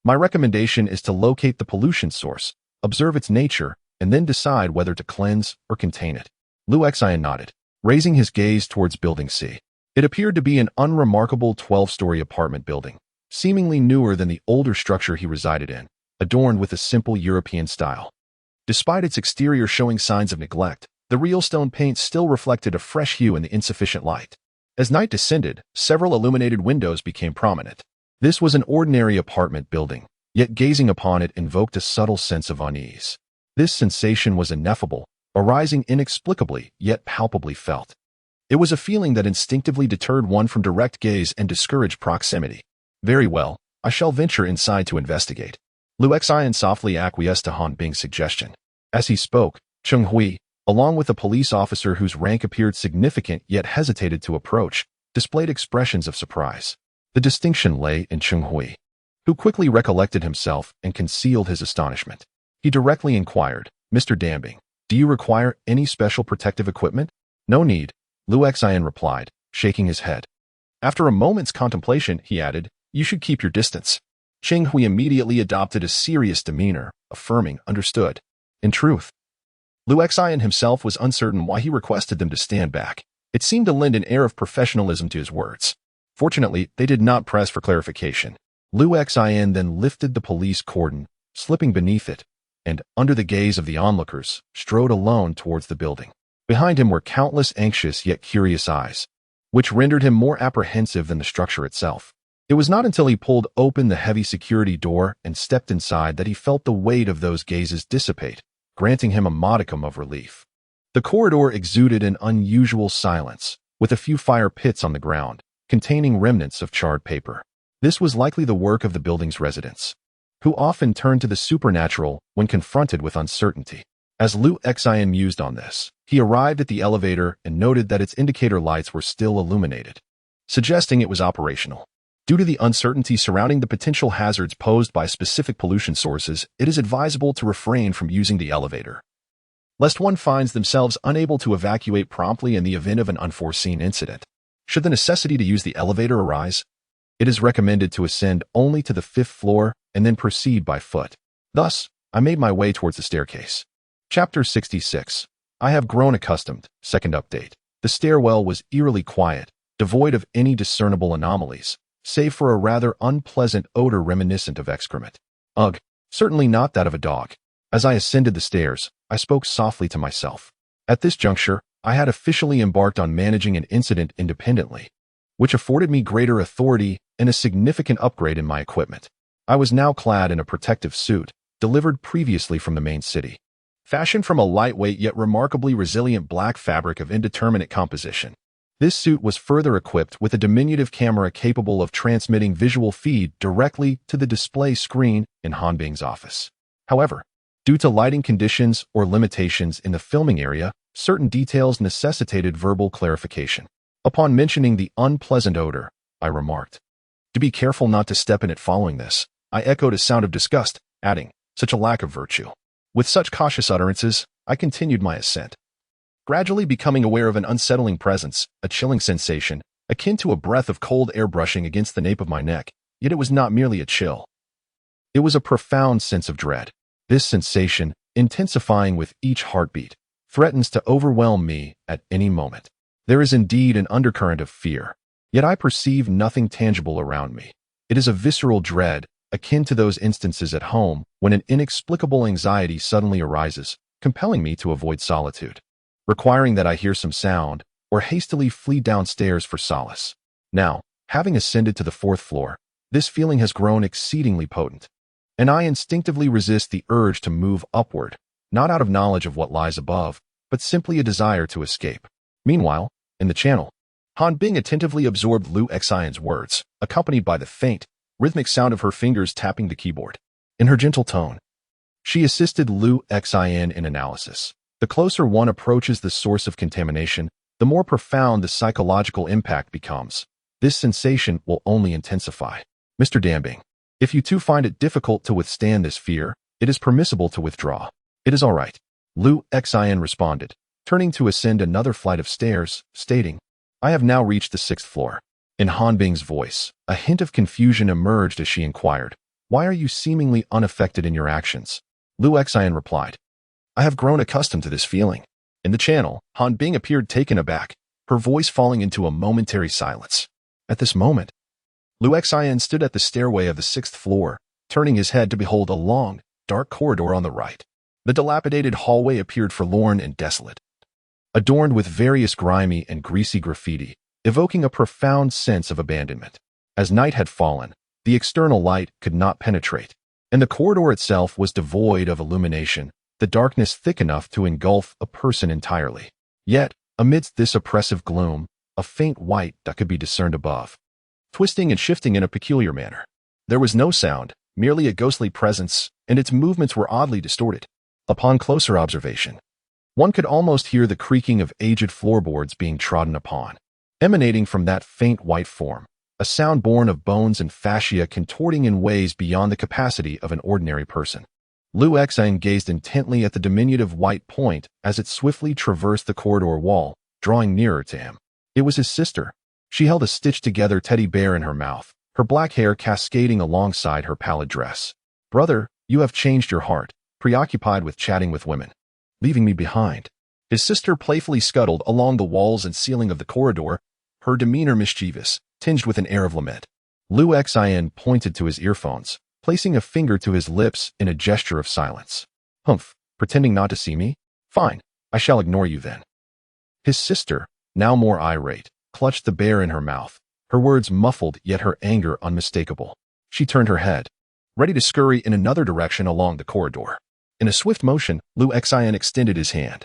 My recommendation is to locate the pollution source, observe its nature, and then decide whether to cleanse or contain it. Lu Xian nodded, raising his gaze towards Building C. It appeared to be an unremarkable 12-story apartment building, seemingly newer than the older structure he resided in, adorned with a simple European style. Despite its exterior showing signs of neglect, the real stone paint still reflected a fresh hue in the insufficient light. As night descended, several illuminated windows became prominent. This was an ordinary apartment building, yet gazing upon it invoked a subtle sense of unease. This sensation was ineffable, arising inexplicably yet palpably felt. It was a feeling that instinctively deterred one from direct gaze and discouraged proximity. Very well, I shall venture inside to investigate. Lu Xian softly acquiesced to Han Bing's suggestion. As he spoke, Cheng Hui, along with a police officer whose rank appeared significant yet hesitated to approach, displayed expressions of surprise. The distinction lay in Cheng Hui, who quickly recollected himself and concealed his astonishment. He directly inquired, "Mr. Tianming, do you require any special protective equipment?" "No need," Lu Xian replied, shaking his head. After a moment's contemplation, he added, "You should keep your distance." Cheng Hui immediately adopted a serious demeanor, affirming, "Understood." In truth, Lu Xian himself was uncertain why he requested them to stand back. It seemed to lend an air of professionalism to his words. Fortunately, they did not press for clarification. Lu Xian then lifted the police cordon, slipping beneath it, and, under the gaze of the onlookers, strode alone towards the building. Behind him were countless anxious yet curious eyes, which rendered him more apprehensive than the structure itself. It was not until he pulled open the heavy security door and stepped inside that he felt the weight of those gazes dissipate, granting him a modicum of relief. The corridor exuded an unusual silence, with a few fire pits on the ground, containing remnants of charred paper. This was likely the work of the building's residents, who often turned to the supernatural when confronted with uncertainty. As Lu Xian mused on this, he arrived at the elevator and noted that its indicator lights were still illuminated, suggesting it was operational. Due to the uncertainty surrounding the potential hazards posed by specific pollution sources, it is advisable to refrain from using the elevator, lest one finds themselves unable to evacuate promptly in the event of an unforeseen incident. Should the necessity to use the elevator arise, it is recommended to ascend only to the 5th floor and then proceed by foot. Thus, I made my way towards the staircase. Chapter 66. I have grown accustomed. Second update. The stairwell was eerily quiet, devoid of any discernible anomalies, save for a rather unpleasant odor reminiscent of excrement. Ugh, certainly not that of a dog. As I ascended the stairs, I spoke softly to myself. At this juncture, I had officially embarked on managing an incident independently, which afforded me greater authority and a significant upgrade in my equipment. I was now clad in a protective suit, delivered previously from the main city, fashioned from a lightweight yet remarkably resilient black fabric of indeterminate composition. This suit was further equipped with a diminutive camera capable of transmitting visual feed directly to the display screen in Han Bing's office. However, due to lighting conditions or limitations in the filming area, certain details necessitated verbal clarification. Upon mentioning the unpleasant odor, I remarked, "To be careful not to step in it." Following this, I echoed a sound of disgust, adding, "Such a lack of virtue." With such cautious utterances, I continued my ascent, gradually becoming aware of an unsettling presence, a chilling sensation, akin to a breath of cold air brushing against the nape of my neck, yet it was not merely a chill. It was a profound sense of dread. This sensation, intensifying with each heartbeat, threatens to overwhelm me at any moment. There is indeed an undercurrent of fear, yet I perceive nothing tangible around me. It is a visceral dread, akin to those instances at home when an inexplicable anxiety suddenly arises, compelling me to avoid solitude, requiring that I hear some sound or hastily flee downstairs for solace. Now, having ascended to the 4th floor, this feeling has grown exceedingly potent, and I instinctively resist the urge to move upward, not out of knowledge of what lies above, but simply a desire to escape. Meanwhile, in the channel, Han Bing attentively absorbed Lu Xian's words, accompanied by the faint, rhythmic sound of her fingers tapping the keyboard. In her gentle tone, she assisted Lu Xian in analysis. The closer one approaches the source of contamination, the more profound the psychological impact becomes. This sensation will only intensify. Mr. Tianming, if you too find it difficult to withstand this fear, it is permissible to withdraw. It is all right. Lu Xian responded, turning to ascend another flight of stairs, stating, I have now reached the 6th floor. In Han Bing's voice, a hint of confusion emerged as she inquired, why are you seemingly unaffected in your actions? Lu Xian replied, I have grown accustomed to this feeling. In the channel, Han Bing appeared taken aback, her voice falling into a momentary silence. At this moment, Lu Xian stood at the stairway of the 6th floor, turning his head to behold a long, dark corridor on the right. The dilapidated hallway appeared forlorn and desolate, adorned with various grimy and greasy graffiti, evoking a profound sense of abandonment. As night had fallen, the external light could not penetrate, and the corridor itself was devoid of illumination, the darkness thick enough to engulf a person entirely. Yet, amidst this oppressive gloom, a faint white that could be discerned above, twisting and shifting in a peculiar manner. There was no sound, merely a ghostly presence, and its movements were oddly distorted. Upon closer observation, one could almost hear the creaking of aged floorboards being trodden upon. Emanating from that faint white form, a sound born of bones and fascia contorting in ways beyond the capacity of an ordinary person. Lu Xian gazed intently at the diminutive white point as it swiftly traversed the corridor wall, drawing nearer to him. It was his sister. She held a stitched-together teddy bear in her mouth, her black hair cascading alongside her pallid dress. Brother, you have changed your heart, preoccupied with chatting with women, leaving me behind. His sister playfully scuttled along the walls and ceiling of the corridor, her demeanor mischievous, tinged with an air of lament. Lu Xian pointed to his earphones, placing a finger to his lips in a gesture of silence. Humph, pretending not to see me? Fine, I shall ignore you then. His sister, now more irate, clutched the bear in her mouth, her words muffled yet her anger unmistakable. She turned her head, ready to scurry in another direction along the corridor. In a swift motion, Lu Xian extended his hand,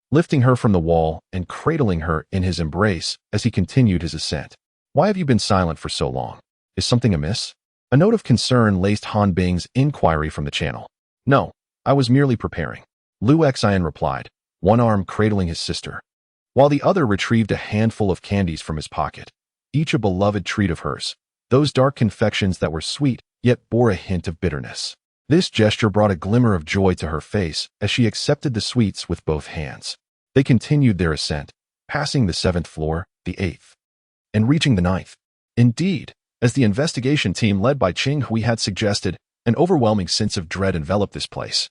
lifting her from the wall and cradling her in his embrace as he continued his ascent. Why have you been silent for so long? Is something amiss? A note of concern laced Han Bing's inquiry from the channel. No, I was merely preparing. Lu Xian replied, one arm cradling his sister, while the other retrieved a handful of candies from his pocket, each a beloved treat of hers, those dark confections that were sweet yet bore a hint of bitterness. This gesture brought a glimmer of joy to her face as she accepted the sweets with both hands. They continued their ascent, passing the 7th floor, the 8th, and reaching the 9th. Indeed, as the investigation team led by Qing Hui had suggested, an overwhelming sense of dread enveloped this place,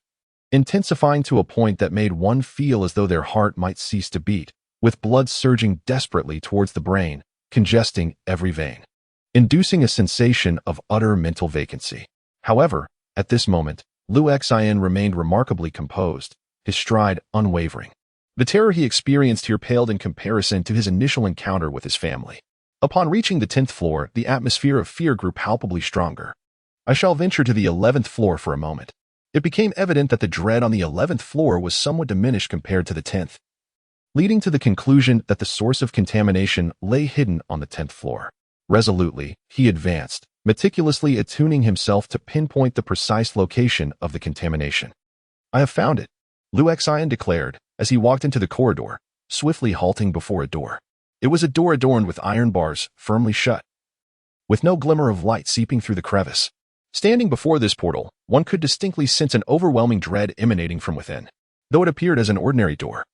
intensifying to a point that made one feel as though their heart might cease to beat, with blood surging desperately towards the brain, congesting every vein, inducing a sensation of utter mental vacancy. However, at this moment, Lu Xian remained remarkably composed, his stride unwavering. The terror he experienced here paled in comparison to his initial encounter with his family. Upon reaching the 10th floor, the atmosphere of fear grew palpably stronger. I shall venture to the 11th floor for a moment. It became evident that the dread on the 11th floor was somewhat diminished compared to the 10th, leading to the conclusion that the source of contamination lay hidden on the 10th floor. Resolutely, he advanced, meticulously attuning himself to pinpoint the precise location of the contamination. I have found it, Lu Xian declared as he walked into the corridor, swiftly halting before a door. It was a door adorned with iron bars, firmly shut, with no glimmer of light seeping through the crevice. Standing before this portal, one could distinctly sense an overwhelming dread emanating from within. Though it appeared as an ordinary door,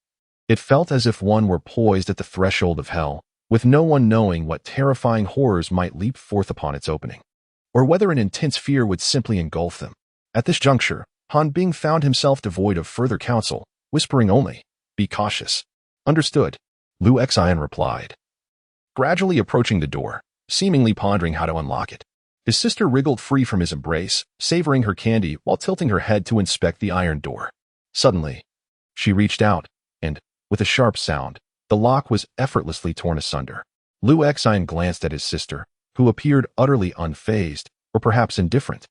it felt as if one were poised at the threshold of hell, with no one knowing what terrifying horrors might leap forth upon its opening, or whether an intense fear would simply engulf them. At this juncture, Han Bing found himself devoid of further counsel, whispering only, "Be cautious." "Understood," Lu Xian replied, gradually approaching the door, seemingly pondering how to unlock it. His sister wriggled free from his embrace, savoring her candy while tilting her head to inspect the iron door. Suddenly, she reached out, and, with a sharp sound, the lock was effortlessly torn asunder. Lu Xian glanced at his sister, who appeared utterly unfazed, or perhaps indifferent.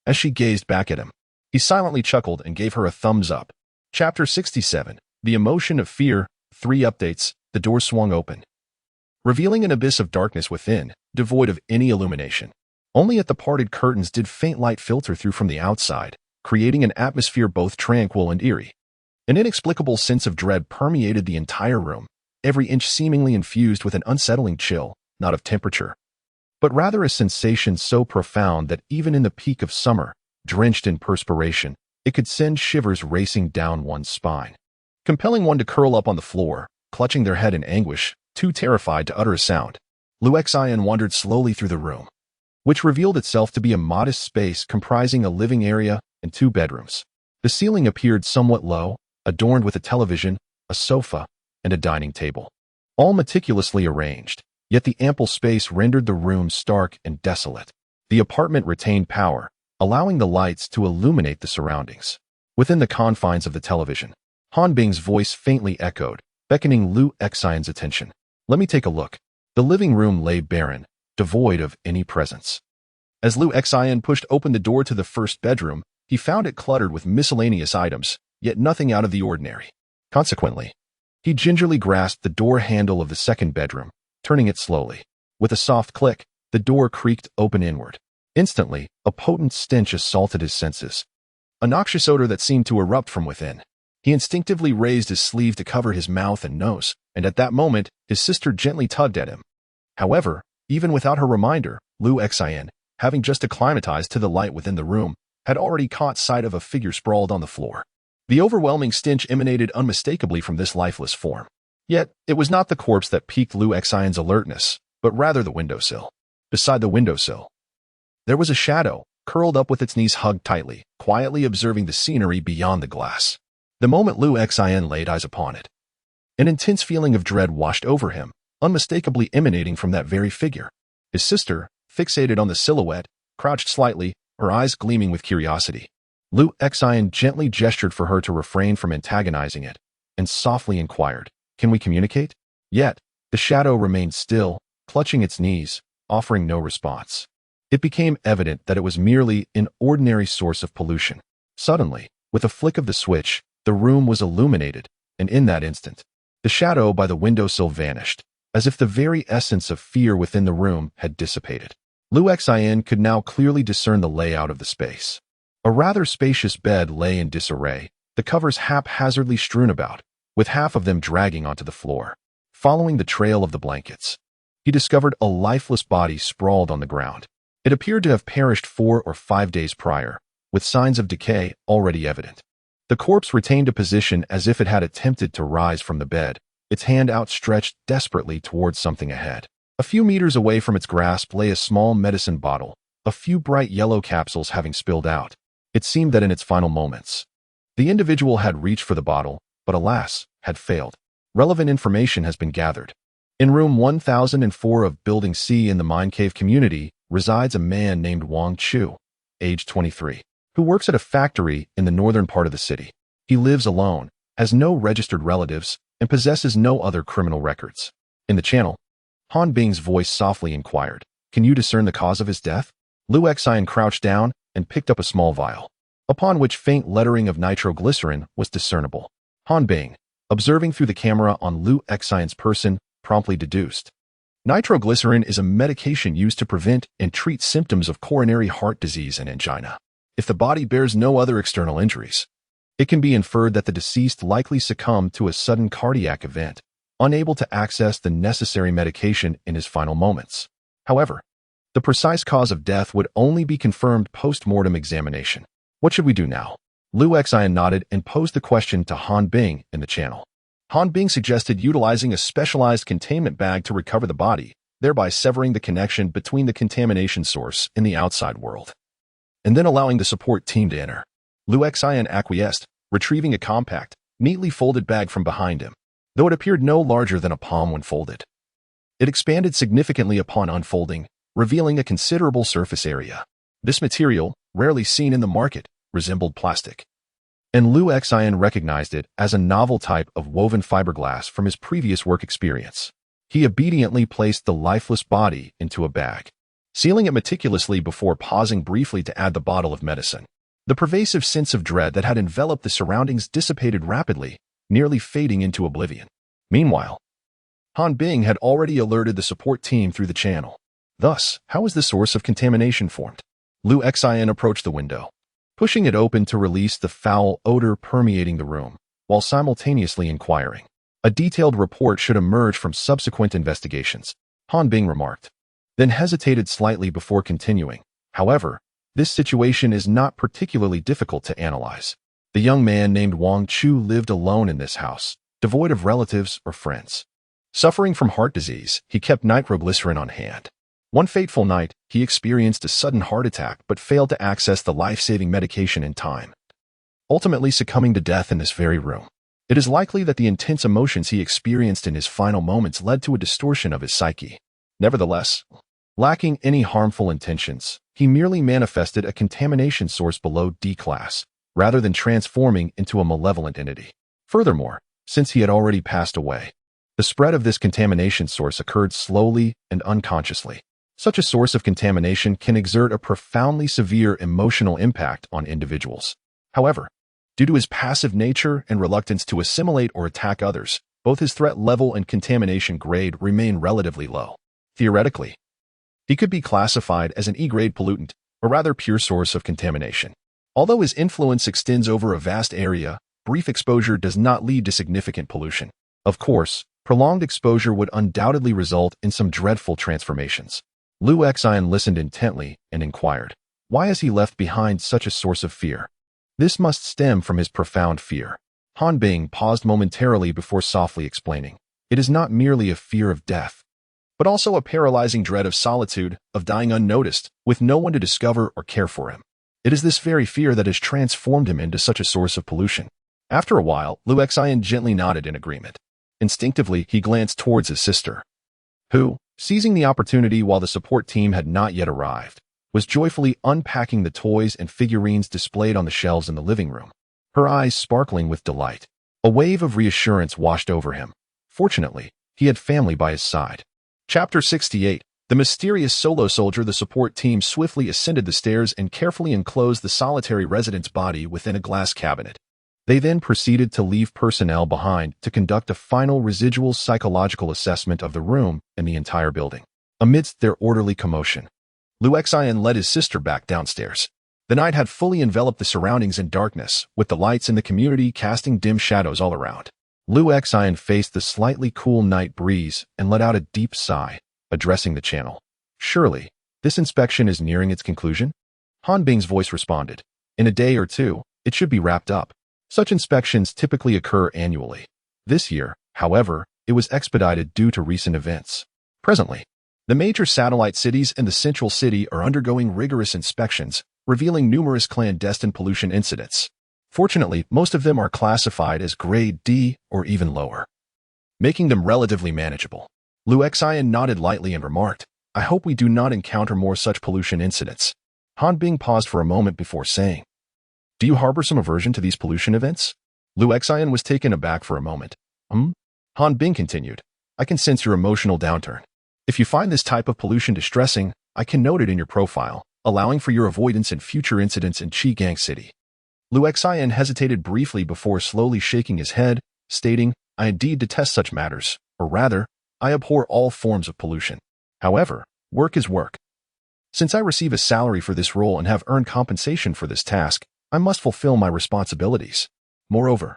As she gazed back at him, he silently chuckled and gave her a thumbs up, Chapter 67. The Emotion of Fear. 3 updates. The door swung open, revealing an abyss of darkness within, devoid of any illumination. Only at the parted curtains did faint light filter through from the outside, creating an atmosphere both tranquil and eerie. An inexplicable sense of dread permeated the entire room, every inch seemingly infused with an unsettling chill, not of temperature, but rather a sensation so profound that even in the peak of summer, drenched in perspiration, it could send shivers racing down one's spine, compelling one to curl up on the floor, clutching their head in anguish, too terrified to utter a sound. Lu Xian wandered slowly through the room, which revealed itself to be a modest space comprising a living area and 2 bedrooms. The ceiling appeared somewhat low, adorned with a television, a sofa, and a dining table, all meticulously arranged, yet the ample space rendered the room stark and desolate. The apartment retained power, allowing the lights to illuminate the surroundings. Within the confines of the television, Han Bing's voice faintly echoed, beckoning Lu Xian's attention. "Let me take a look." The living room lay barren, devoid of any presence. As Lu Xian pushed open the door to the first bedroom, he found it cluttered with miscellaneous items, yet nothing out of the ordinary. Consequently, he gingerly grasped the door handle of the second bedroom, turning it slowly. With a soft click, the door creaked open inward. Instantly, a potent stench assaulted his senses, a noxious odor that seemed to erupt from within. He instinctively raised his sleeve to cover his mouth and nose, and at that moment, his sister gently tugged at him. However, even without her reminder, Lu Xian, having just acclimatized to the light within the room, had already caught sight of a figure sprawled on the floor. The overwhelming stench emanated unmistakably from this lifeless form. Yet, it was not the corpse that piqued Lu Xian's alertness, but rather the windowsill. Beside the windowsill, there was a shadow, curled up with its knees hugged tightly, quietly observing the scenery beyond the glass. The moment Lu Xian laid eyes upon it, an intense feeling of dread washed over him, unmistakably emanating from that very figure. His sister, fixated on the silhouette, crouched slightly, her eyes gleaming with curiosity. Lu Xian gently gestured for her to refrain from antagonizing it, and softly inquired, "Can we communicate?" Yet, the shadow remained still, clutching its knees, offering no response. It became evident that it was merely an ordinary source of pollution. Suddenly, with a flick of the switch, the room was illuminated, and in that instant, the shadow by the windowsill vanished, as if the very essence of fear within the room had dissipated. Lu Xian could now clearly discern the layout of the space. A rather spacious bed lay in disarray, the covers haphazardly strewn about, with half of them dragging onto the floor. Following the trail of the blankets, he discovered a lifeless body sprawled on the ground. It appeared to have perished 4 or 5 days prior, with signs of decay already evident. The corpse retained a position as if it had attempted to rise from the bed, its hand outstretched desperately towards something ahead. A few meters away from its grasp lay a small medicine bottle, a few bright yellow capsules having spilled out. It seemed that in its final moments, the individual had reached for the bottle, but alas, had failed. Relevant information has been gathered. In room 1004 of Building C in the Mine Cave community resides a man named Wang Chu, age 23. Who works at a factory in the northern part of the city. He lives alone, has no registered relatives, and possesses no other criminal records. In the channel, Han Bing's voice softly inquired, "Can you discern the cause of his death?" Lu Xian crouched down and picked up a small vial, upon which faint lettering of nitroglycerin was discernible. Han Bing, observing through the camera on Lu Xian's person, promptly deduced. Nitroglycerin is a medication used to prevent and treat symptoms of coronary heart disease and angina. If the body bears no other external injuries, it can be inferred that the deceased likely succumbed to a sudden cardiac event, unable to access the necessary medication in his final moments. However, the precise cause of death would only be confirmed post-mortem examination. What should we do now? Lu Xian nodded and posed the question to Han Bing in the channel. Han Bing suggested utilizing a specialized containment bag to recover the body, thereby severing the connection between the contamination source and the outside world, and then allowing the support team to enter. Lu Xian acquiesced, retrieving a compact, neatly folded bag from behind him. Though it appeared no larger than a palm when folded, it expanded significantly upon unfolding, revealing a considerable surface area. This material, rarely seen in the market, resembled plastic, and Lu Xian recognized it as a novel type of woven fiberglass from his previous work experience. He obediently placed the lifeless body into a bag, sealing it meticulously before pausing briefly to add the bottle of medicine. The pervasive sense of dread that had enveloped the surroundings dissipated rapidly, nearly fading into oblivion. Meanwhile, Han Bing had already alerted the support team through the channel. Thus, how was the source of contamination formed? Lu Xian approached the window, pushing it open to release the foul odor permeating the room, while simultaneously inquiring. A detailed report should emerge from subsequent investigations, Han Bing remarked, then hesitated slightly before continuing. However, this situation is not particularly difficult to analyze. The young man named Wang Chu lived alone in this house, devoid of relatives or friends. Suffering from heart disease, he kept nitroglycerin on hand. One fateful night, he experienced a sudden heart attack but failed to access the life-saving medication in time, ultimately succumbing to death in this very room. It is likely that the intense emotions he experienced in his final moments led to a distortion of his psyche. Nevertheless, lacking any harmful intentions, he merely manifested a contamination source below D class, rather than transforming into a malevolent entity. Furthermore, since he had already passed away, the spread of this contamination source occurred slowly and unconsciously. Such a source of contamination can exert a profoundly severe emotional impact on individuals. However, due to his passive nature and reluctance to assimilate or attack others, both his threat level and contamination grade remain relatively low. Theoretically, he could be classified as an E-grade pollutant, a rather pure source of contamination. Although his influence extends over a vast area, brief exposure does not lead to significant pollution. Of course, prolonged exposure would undoubtedly result in some dreadful transformations. Lu Xian listened intently and inquired, why has he left behind such a source of fear? This must stem from his profound fear. Han Bing paused momentarily before softly explaining, it is not merely a fear of death, but also a paralyzing dread of solitude, of dying unnoticed, with no one to discover or care for him. It is this very fear that has transformed him into such a source of pollution. After a while, Lu Xian gently nodded in agreement. Instinctively, he glanced towards his sister, who, seizing the opportunity while the support team had not yet arrived, was joyfully unpacking the toys and figurines displayed on the shelves in the living room, her eyes sparkling with delight. A wave of reassurance washed over him. Fortunately, he had family by his side. Chapter 68. The mysterious solo soldier. The support team swiftly ascended the stairs and carefully enclosed the solitary resident's body within a glass cabinet. They then proceeded to leave personnel behind to conduct a final residual psychological assessment of the room and the entire building. Amidst their orderly commotion, Lu Xian led his sister back downstairs. The night had fully enveloped the surroundings in darkness, with the lights in the community casting dim shadows all around. Lu Xian faced the slightly cool night breeze and let out a deep sigh, addressing the channel. Surely, this inspection is nearing its conclusion? Han Bing's voice responded. In a day or two, it should be wrapped up. Such inspections typically occur annually. This year, however, it was expedited due to recent events. Presently, the major satellite cities and the central city are undergoing rigorous inspections, revealing numerous clandestine pollution incidents. Fortunately, most of them are classified as grade D or even lower, making them relatively manageable. Lu Xian nodded lightly and remarked, I hope we do not encounter more such pollution incidents. Han Bing paused for a moment before saying, do you harbor some aversion to these pollution events? Lu Xian was taken aback for a moment. Han Bing continued, I can sense your emotional downturn. If you find this type of pollution distressing, I can note it in your profile, allowing for your avoidance in future incidents in Qi City. Lu Xian hesitated briefly before slowly shaking his head, stating, I indeed detest such matters, or rather, I abhor all forms of pollution. However, work is work. Since I receive a salary for this role and have earned compensation for this task, I must fulfill my responsibilities. Moreover,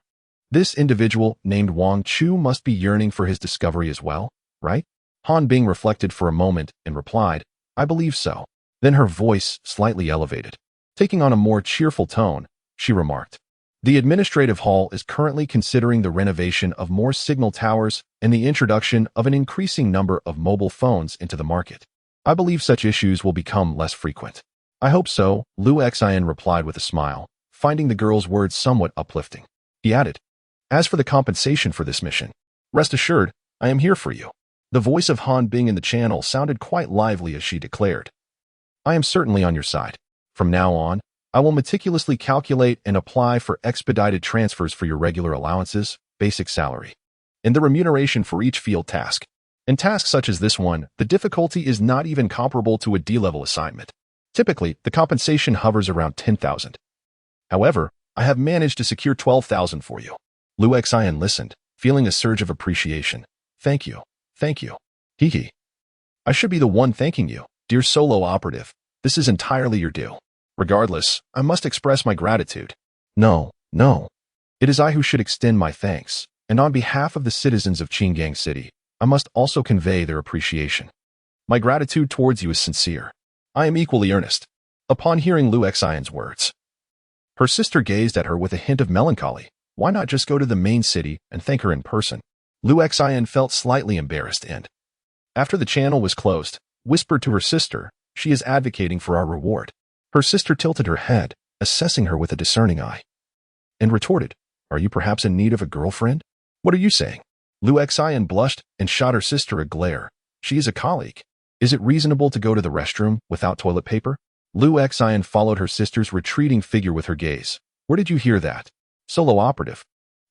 this individual named Wang Chu must be yearning for his discovery as well, right? Han Bing reflected for a moment and replied, I believe so. Then her voice slightly elevated. Taking on a more cheerful tone, she remarked, the administrative hall is currently considering the renovation of more signal towers and the introduction of an increasing number of mobile phones into the market. I believe such issues will become less frequent. I hope so, Lu Xian replied with a smile, finding the girl's words somewhat uplifting. He added, as for the compensation for this mission, rest assured, I am here for you. The voice of Han Bing in the channel sounded quite lively as she declared, I am certainly on your side. From now on, I will meticulously calculate and apply for expedited transfers for your regular allowances, basic salary, and the remuneration for each field task. In tasks such as this one, the difficulty is not even comparable to a D-level assignment. Typically, the compensation hovers around 10,000. However, I have managed to secure 12,000 for you. Lu Xian listened, feeling a surge of appreciation. Thank you. Thank you. Hee. I should be the one thanking you, dear solo operative. This is entirely your due. Regardless, I must express my gratitude. No. It is I who should extend my thanks, and on behalf of the citizens of Qinggang City, I must also convey their appreciation. My gratitude towards you is sincere. I am equally earnest. Upon hearing Lu Xian's words, her sister gazed at her with a hint of melancholy. Why not just go to the main city and thank her in person? Lu Xian felt slightly embarrassed and, after the channel was closed, whispered to her sister, she is advocating for our reward. Her sister tilted her head, assessing her with a discerning eye, and retorted, are you perhaps in need of a girlfriend? What are you saying? Lu Xian blushed and shot her sister a glare. She is a colleague. Is it reasonable to go to the restroom without toilet paper? Lu Xian followed her sister's retreating figure with her gaze. Where did you hear that? Solo operative.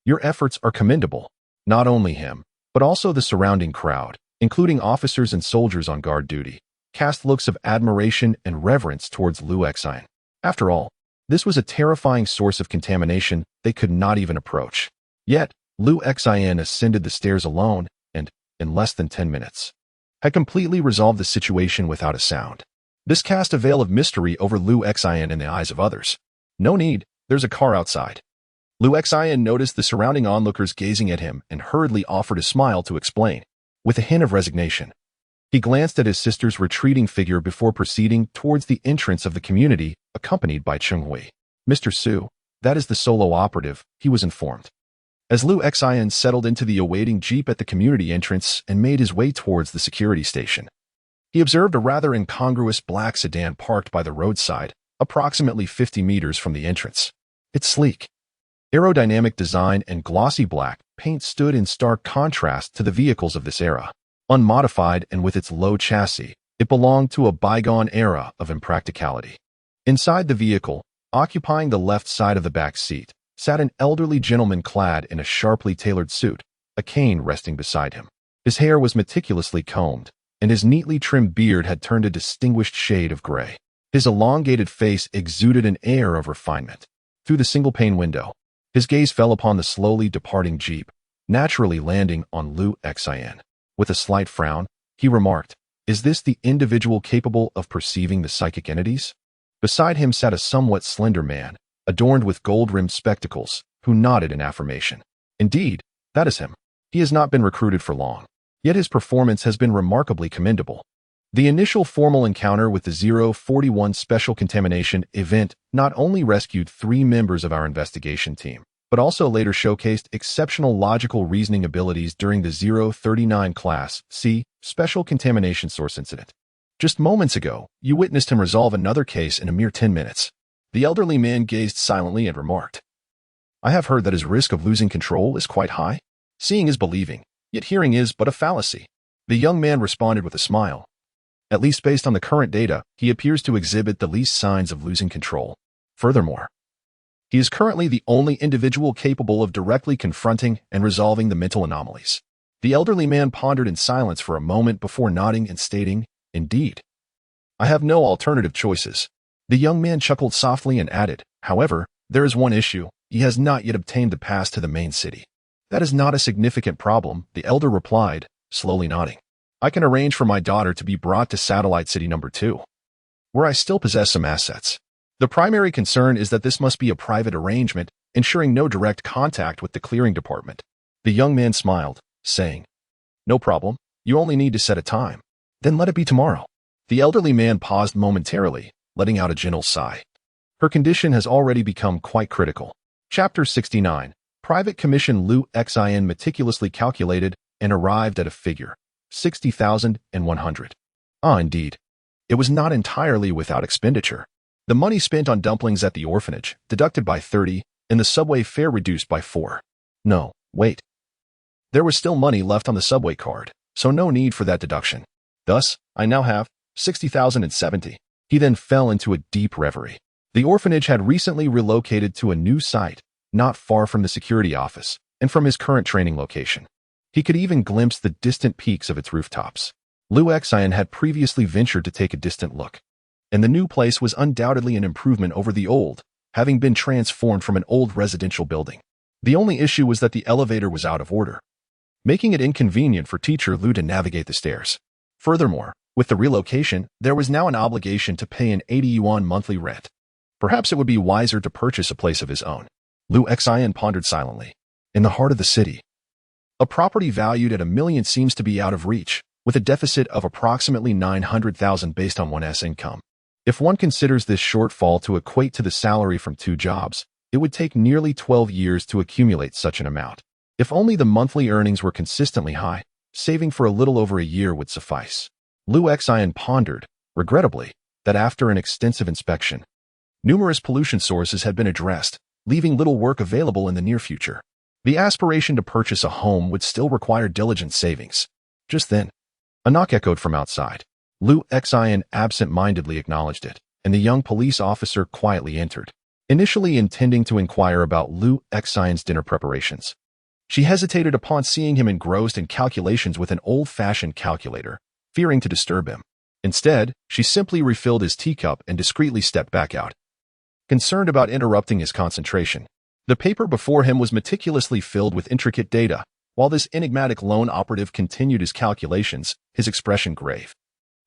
Your efforts are commendable. Not only him, but also the surrounding crowd, including officers and soldiers on guard duty, cast looks of admiration and reverence towards Lu Xian. After all, this was a terrifying source of contamination they could not even approach. Yet, Lu Xian ascended the stairs alone and, in less than 10 minutes, had completely resolved the situation without a sound. This cast a veil of mystery over Lu Xian in the eyes of others. No need, there's a car outside. Lu Xian noticed the surrounding onlookers gazing at him and hurriedly offered a smile to explain. With a hint of resignation, he glanced at his sister's retreating figure before proceeding towards the entrance of the community, accompanied by Chenghui. Mr. Su, that is the solo operative, he was informed. As Lu Xian settled into the awaiting jeep at the community entrance and made his way towards the security station, he observed a rather incongruous black sedan parked by the roadside, approximately 50 meters from the entrance. Its sleek, aerodynamic design and glossy black paint stood in stark contrast to the vehicles of this era. Unmodified and with its low chassis, it belonged to a bygone era of impracticality. Inside the vehicle, occupying the left side of the back seat, sat an elderly gentleman clad in a sharply tailored suit, a cane resting beside him. His hair was meticulously combed, and his neatly trimmed beard had turned a distinguished shade of gray. His elongated face exuded an air of refinement. Through the single-pane window, his gaze fell upon the slowly departing jeep, naturally landing on Lu Xian. With a slight frown, he remarked, is this the individual capable of perceiving the psychic entities? Beside him sat a somewhat slender man, adorned with gold-rimmed spectacles, who nodded in affirmation. Indeed, that is him. He has not been recruited for long, yet his performance has been remarkably commendable. The initial formal encounter with the 041 Special Contamination event not only rescued 3 members of our investigation team, but also later showcased exceptional logical reasoning abilities during the 039 Class C Special Contamination Source incident. Just moments ago, you witnessed him resolve another case in a mere 10 minutes. The elderly man gazed silently and remarked, I have heard that his risk of losing control is quite high. Seeing is believing, yet hearing is but a fallacy. The young man responded with a smile. At least based on the current data, he appears to exhibit the least signs of losing control. Furthermore, he is currently the only individual capable of directly confronting and resolving the mental anomalies. The elderly man pondered in silence for a moment before nodding and stating, Indeed. I have no alternative choices. The young man chuckled softly and added, However, there is one issue. He has not yet obtained the pass to the main city. That is not a significant problem, the elder replied, slowly nodding. I can arrange for my daughter to be brought to Satellite City number 2, where I still possess some assets. The primary concern is that this must be a private arrangement, ensuring no direct contact with the clearing department. The young man smiled, saying, No problem, you only need to set a time. Then let it be tomorrow. The elderly man paused momentarily, letting out a gentle sigh. Her condition has already become quite critical. Chapter 69. Private Commission Lu Xian meticulously calculated and arrived at a figure, 60,100. Indeed. It was not entirely without expenditure. The money spent on dumplings at the orphanage, deducted by 30, and the subway fare reduced by 4. No, wait. There was still money left on the subway card, so no need for that deduction. Thus, I now have 60,070. He then fell into a deep reverie. The orphanage had recently relocated to a new site, not far from the security office, and from his current training location. He could even glimpse the distant peaks of its rooftops. Lu Xian had previously ventured to take a distant look, and the new place was undoubtedly an improvement over the old. having been transformed from an old residential building. The only issue was that the elevator was out of order, making it inconvenient for teacher Lu to navigate the stairs. Furthermore, with the relocation, there was now an obligation to pay an 80 yuan monthly rent. Perhaps it would be wiser to purchase a place of his own. Lu Xian pondered silently. In the heart of the city, a property valued at 1 million seems to be out of reach, with a deficit of approximately 900,000 based on one's income. If one considers this shortfall to equate to the salary from 2 jobs, it would take nearly 12 years to accumulate such an amount. If only the monthly earnings were consistently high, saving for a little over a year would suffice. Lu Xian pondered, regrettably, that after an extensive inspection, numerous pollution sources had been addressed, leaving little work available in the near future. The aspiration to purchase a home would still require diligent savings. Just then, a knock echoed from outside. Lu Xian absent-mindedly acknowledged it, and the young police officer quietly entered, initially intending to inquire about Lu Xian's dinner preparations. She hesitated upon seeing him engrossed in calculations with an old-fashioned calculator, fearing to disturb him. Instead, she simply refilled his teacup and discreetly stepped back out, concerned about interrupting his concentration. The paper before him was meticulously filled with intricate data. While this enigmatic loan operative continued his calculations, his expression grave,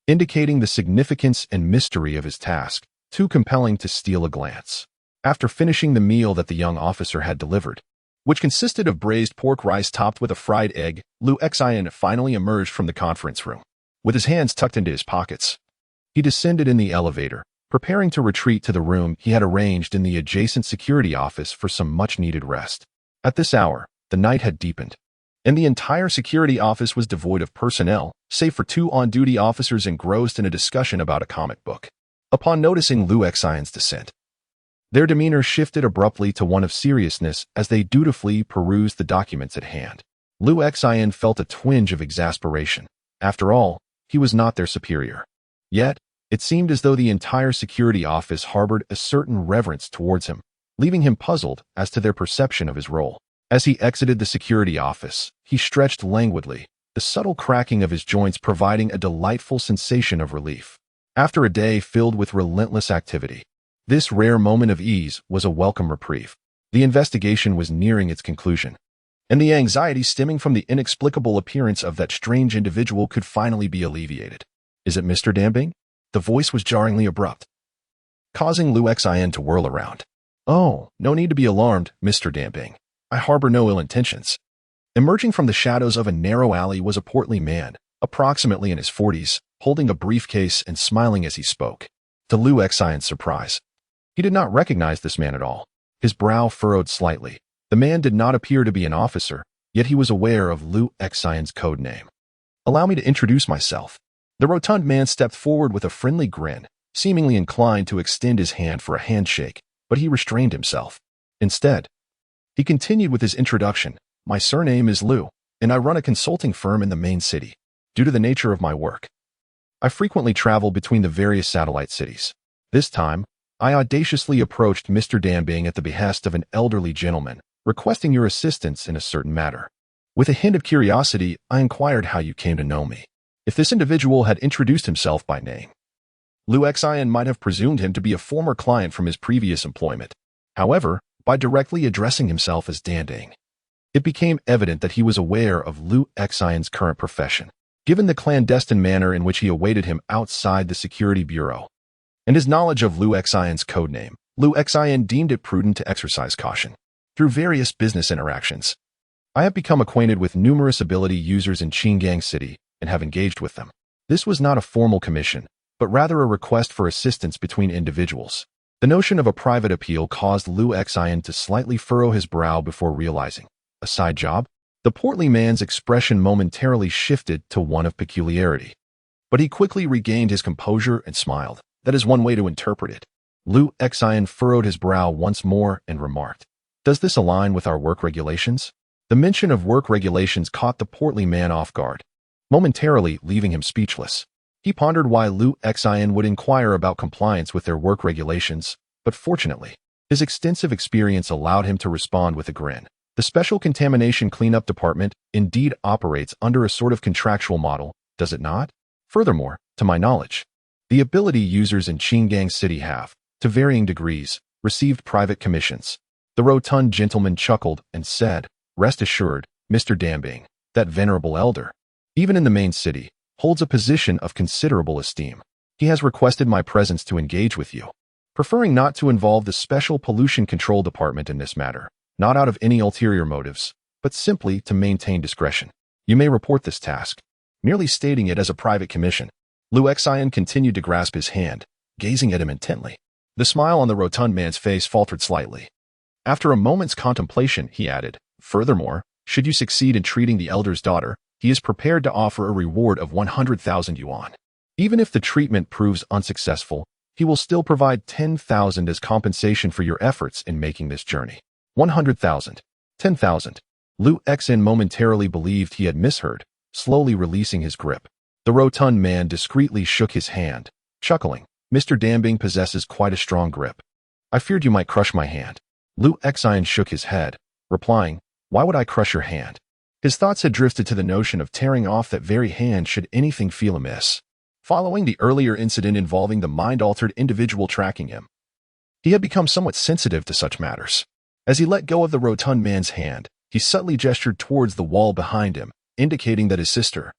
indicating the significance and mystery of his task, too compelling to steal a glance. After finishing the meal that the young officer had delivered, which consisted of braised pork rice topped with a fried egg, Lu Xian finally emerged from the conference room. With his hands tucked into his pockets, he descended in the elevator, preparing to retreat to the room he had arranged in the adjacent security office for some much-needed rest. At this hour, the night had deepened, and the entire security office was devoid of personnel, save for 2 on-duty officers engrossed in a discussion about a comic book. Upon noticing Lu Xian's descent, their demeanor shifted abruptly to one of seriousness as they dutifully perused the documents at hand. Lu Xian felt a twinge of exasperation. After all, he was not their superior. Yet, it seemed as though the entire security office harbored a certain reverence towards him, leaving him puzzled as to their perception of his role. As he exited the security office, he stretched languidly, the subtle cracking of his joints providing a delightful sensation of relief. After a day filled with relentless activity, this rare moment of ease was a welcome reprieve. The investigation was nearing its conclusion, and the anxiety stemming from the inexplicable appearance of that strange individual could finally be alleviated. "Is it Mr. Tianming?" The voice was jarringly abrupt, causing Lu Xian to whirl around. "Oh, no need to be alarmed, Mr. Tianming. I harbor no ill intentions." Emerging from the shadows of a narrow alley was a portly man, approximately in his 40s, holding a briefcase and smiling as he spoke. To Lu Xian's surprise, he did not recognize this man at all. His brow furrowed slightly. The man did not appear to be an officer, yet he was aware of Lu Xian's code name. "Allow me to introduce myself." The rotund man stepped forward with a friendly grin, seemingly inclined to extend his hand for a handshake, but he restrained himself. Instead, he continued with his introduction. "My surname is Lu, and I run a consulting firm in the main city. Due to the nature of my work, I frequently travel between the various satellite cities. This time, I audaciously approached Mr. Tianming at the behest of an elderly gentleman, requesting your assistance in a certain matter. With a hint of curiosity, I inquired how you came to know me. If this individual had introduced himself by name, Lu Xian might have presumed him to be a former client from his previous employment. However, by directly addressing himself as Tianming, it became evident that he was aware of Lu Xian's current profession, given the clandestine manner in which he awaited him outside the security bureau, and his knowledge of Lu Xian's codename. Lu Xian deemed it prudent to exercise caution. Through various business interactions, I have become acquainted with numerous ability users in Qingang City and have engaged with them. This was not a formal commission, but rather a request for assistance between individuals. The notion of a private appeal caused Lu Xian to slightly furrow his brow before realizing, a side job? The portly man's expression momentarily shifted to one of peculiarity. But he quickly regained his composure and smiled. That is one way to interpret it. Lu Xian furrowed his brow once more and remarked, "Does this align with our work regulations?" The mention of work regulations caught the portly man off guard, momentarily leaving him speechless. He pondered why Lu Xian would inquire about compliance with their work regulations, but fortunately, his extensive experience allowed him to respond with a grin. The Special Contamination Cleanup Department indeed operates under a sort of contractual model, does it not? Furthermore, to my knowledge, the ability users in Qingang City have, to varying degrees, received private commissions. The rotund gentleman chuckled and said, "Rest assured, Mr. Tianming, that venerable elder, even in the main city, holds a position of considerable esteem. He has requested my presence to engage with you, preferring not to involve the Special Pollution Control Department in this matter, not out of any ulterior motives, but simply to maintain discretion. You may report this task," merely stating it as a private commission. Liu Xian continued to grasp his hand, gazing at him intently. The smile on the rotund man's face faltered slightly. After a moment's contemplation, he added, "Furthermore, should you succeed in treating the elder's daughter, he is prepared to offer a reward of 100,000 yuan. Even if the treatment proves unsuccessful, he will still provide 10,000 as compensation for your efforts in making this journey." 100,000. 10,000. Liu Xian momentarily believed he had misheard, slowly releasing his grip. The rotund man discreetly shook his hand, chuckling. "Mr. Tianming possesses quite a strong grip. I feared you might crush my hand." Liu Xian shook his head, replying, "Why would I crush your hand?" His thoughts had drifted to the notion of tearing off that very hand should anything feel amiss. Following the earlier incident involving the mind-altered individual tracking him, he had become somewhat sensitive to such matters. As he let go of the rotund man's hand, he subtly gestured towards the wall behind him, indicating that his sister,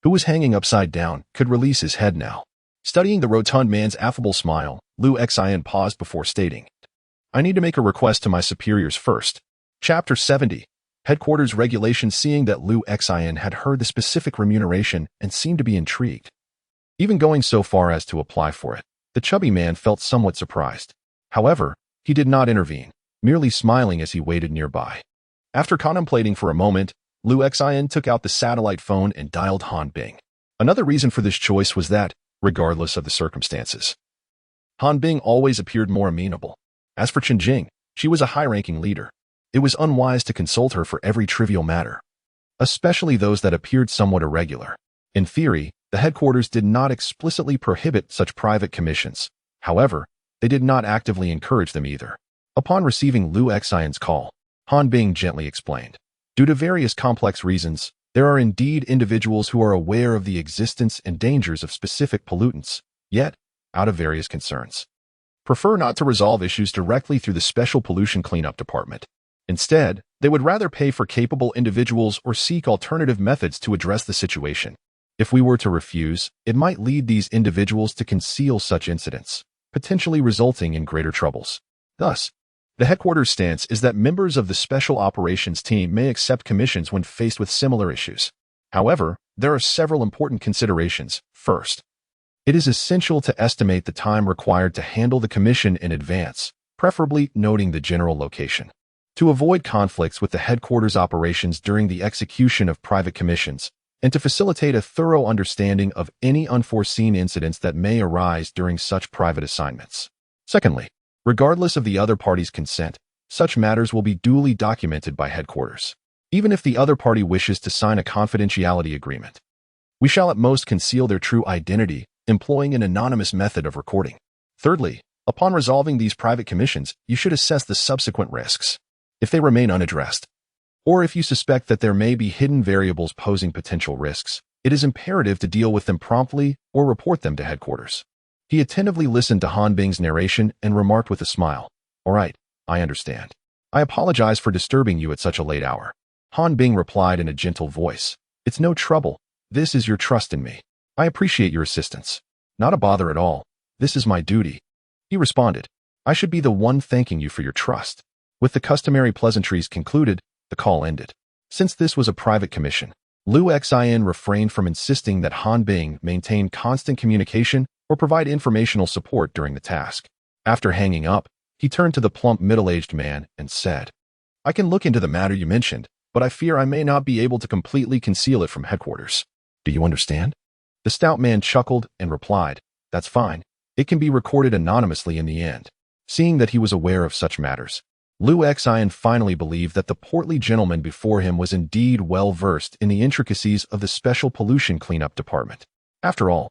who was hanging upside down, could release his head now. Studying the rotund man's affable smile, Liu Xian paused before stating, "I need to make a request to my superiors first." Chapter 70. Headquarters Regulations. Seeing that Liu Xian had heard the specific remuneration and seemed to be intrigued, even going so far as to apply for it, the chubby man felt somewhat surprised. However, he did not intervene, merely smiling as he waited nearby. After contemplating for a moment, Liu Xian took out the satellite phone and dialed Han Bing. Another reason for this choice was that, regardless of the circumstances, Han Bing always appeared more amenable. As for Chen Jing, she was a high-ranking leader. It was unwise to consult her for every trivial matter, especially those that appeared somewhat irregular. In theory, the headquarters did not explicitly prohibit such private commissions. However, they did not actively encourage them either. Upon receiving Liu Xian's call, Han Bing gently explained, "Due to various complex reasons, there are indeed individuals who are aware of the existence and dangers of specific pollutants, yet, out of various concerns, prefer not to resolve issues directly through the Special Pollution Cleanup Department. Instead, they would rather pay for capable individuals or seek alternative methods to address the situation. If we were to refuse, it might lead these individuals to conceal such incidents, potentially resulting in greater troubles. Thus, the headquarters stance is that members of the Special Operations Team may accept commissions when faced with similar issues. However, there are several important considerations. First, it is essential to estimate the time required to handle the commission in advance, preferably noting the general location. To avoid conflicts with the headquarters operations during the execution of private commissions, and to facilitate a thorough understanding of any unforeseen incidents that may arise during such private assignments. Secondly, regardless of the other party's consent, such matters will be duly documented by headquarters. Even if the other party wishes to sign a confidentiality agreement, we shall at most conceal their true identity, employing an anonymous method of recording. Thirdly, upon resolving these private commissions, you should assess the subsequent risks. If they remain unaddressed, or if you suspect that there may be hidden variables posing potential risks, it is imperative to deal with them promptly or report them to headquarters." He attentively listened to Han Bing's narration and remarked with a smile, "All right, I understand. I apologize for disturbing you at such a late hour." Han Bing replied in a gentle voice, "It's no trouble. This is your trust in me. I appreciate your assistance." "Not a bother at all. This is my duty," he responded. "I should be the one thanking you for your trust." With the customary pleasantries concluded, the call ended. Since this was a private commission, Liu Xian refrained from insisting that Han Bing maintain constant communication or provide informational support during the task. After hanging up, he turned to the plump middle-aged man and said, "I can look into the matter you mentioned, but I fear I may not be able to completely conceal it from headquarters. Do you understand?" The stout man chuckled and replied, "That's fine. It can be recorded anonymously in the end." Seeing that he was aware of such matters, Liu Xian finally believed that the portly gentleman before him was indeed well-versed in the intricacies of the Special Pollution Cleanup Department. After all,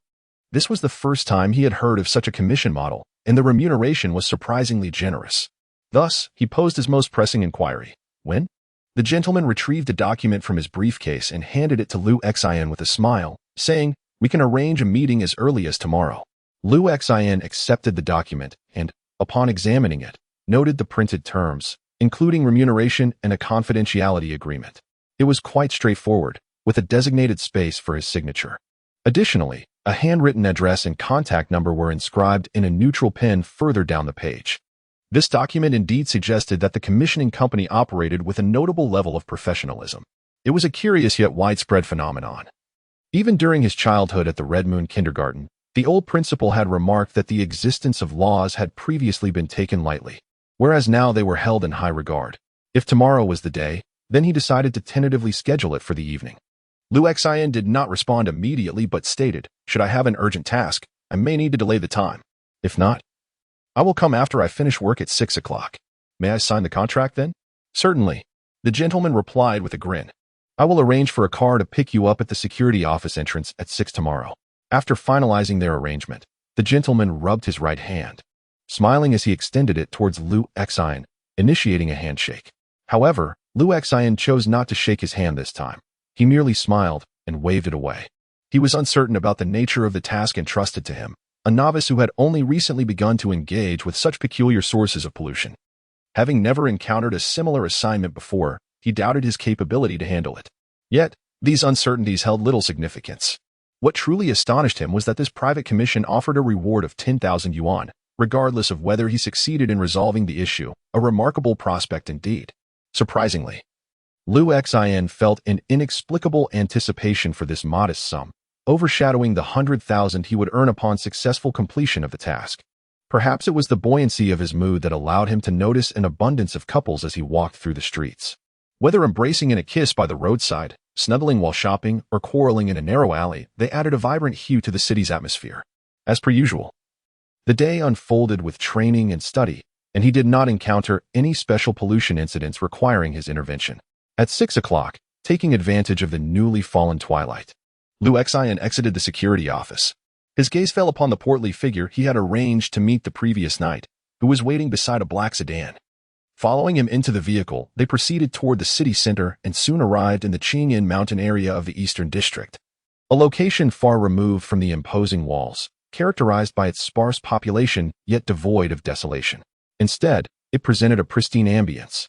this was the first time he had heard of such a commission model, and the remuneration was surprisingly generous. Thus, he posed his most pressing inquiry. "When?" The gentleman retrieved a document from his briefcase and handed it to Liu Xian with a smile, saying, "We can arrange a meeting as early as tomorrow." Liu Xian accepted the document and, Upon examining it, noted the printed terms, including remuneration and a confidentiality agreement. It was quite straightforward, with a designated space for his signature. Additionally, a handwritten address and contact number were inscribed in a neutral pen further down the page. This document indeed suggested that the commissioning company operated with a notable level of professionalism. It was a curious yet widespread phenomenon. Even during his childhood at the Red Moon Kindergarten, the old principal had remarked that the existence of laws had previously been taken lightly, whereas now they were held in high regard. If tomorrow was the day, then he decided to tentatively schedule it for the evening. Liu Xian did not respond immediately but stated, "Should I have an urgent task, I may need to delay the time. If not, I will come after I finish work at 6 o'clock. May I sign the contract then?" "Certainly," the gentleman replied with a grin. "I will arrange for a car to pick you up at the security office entrance at 6 tomorrow." After finalizing their arrangement, the gentleman rubbed his right hand, smiling as he extended it towards Liu Xian, initiating a handshake. However, Liu Xian chose not to shake his hand this time. He merely smiled and waved it away. He was uncertain about the nature of the task entrusted to him, a novice who had only recently begun to engage with such peculiar sources of pollution. Having never encountered a similar assignment before, he doubted his capability to handle it. Yet, these uncertainties held little significance. What truly astonished him was that this private commission offered a reward of 10,000 yuan, regardless of whether he succeeded in resolving the issue, a remarkable prospect indeed. Surprisingly, Liu Xian felt an inexplicable anticipation for this modest sum, overshadowing the 100,000 he would earn upon successful completion of the task. Perhaps it was the buoyancy of his mood that allowed him to notice an abundance of couples as he walked through the streets. Whether embracing in a kiss by the roadside, snuggling while shopping, or quarreling in a narrow alley, they added a vibrant hue to the city's atmosphere. As per usual, the day unfolded with training and study, and he did not encounter any special pollution incidents requiring his intervention. At 6 o'clock, taking advantage of the newly fallen twilight, Liu Xian exited the security office. His gaze fell upon the portly figure he had arranged to meet the previous night, who was waiting beside a black sedan. Following him into the vehicle, they proceeded toward the city center and soon arrived in the Qingyan mountain area of the Eastern District, a location far removed from the imposing walls, characterized by its sparse population yet devoid of desolation. Instead, it presented a pristine ambience,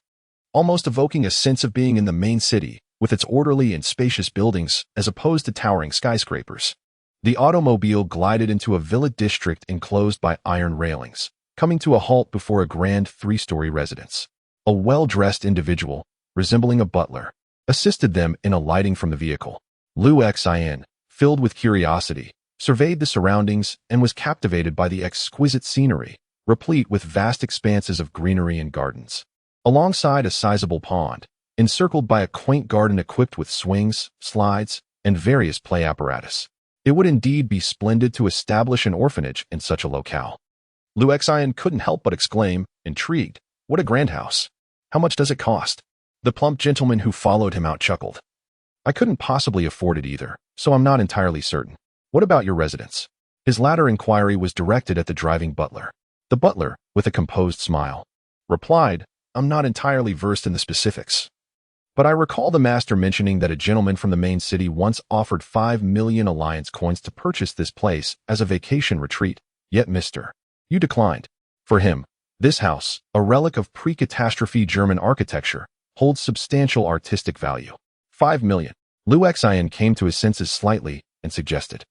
almost evoking a sense of being in the main city, with its orderly and spacious buildings as opposed to towering skyscrapers. The automobile glided into a villa district enclosed by iron railings, coming to a halt before a grand 3-story residence. A well-dressed individual, resembling a butler, assisted them in alighting from the vehicle. Liu Xian, filled with curiosity, surveyed the surroundings and was captivated by the exquisite scenery, replete with vast expanses of greenery and gardens. Alongside a sizable pond, encircled by a quaint garden equipped with swings, slides, and various play apparatus. It would indeed be splendid to establish an orphanage in such a locale. Liu Xian couldn't help but exclaim, intrigued, "What a grand house! How much does it cost?" The plump gentleman who followed him out chuckled. "I couldn't possibly afford it either, so I'm not entirely certain. What about your residence?" His latter inquiry was directed at the driving butler. The butler, with a composed smile, replied, "I'm not entirely versed in the specifics, but I recall the master mentioning that a gentleman from the main city once offered 5 million alliance coins to purchase this place as a vacation retreat, yet you declined. For him, this house, a relic of pre-catastrophe German architecture, holds substantial artistic value. 5 million. Liu Xian came to his senses slightly and suggested,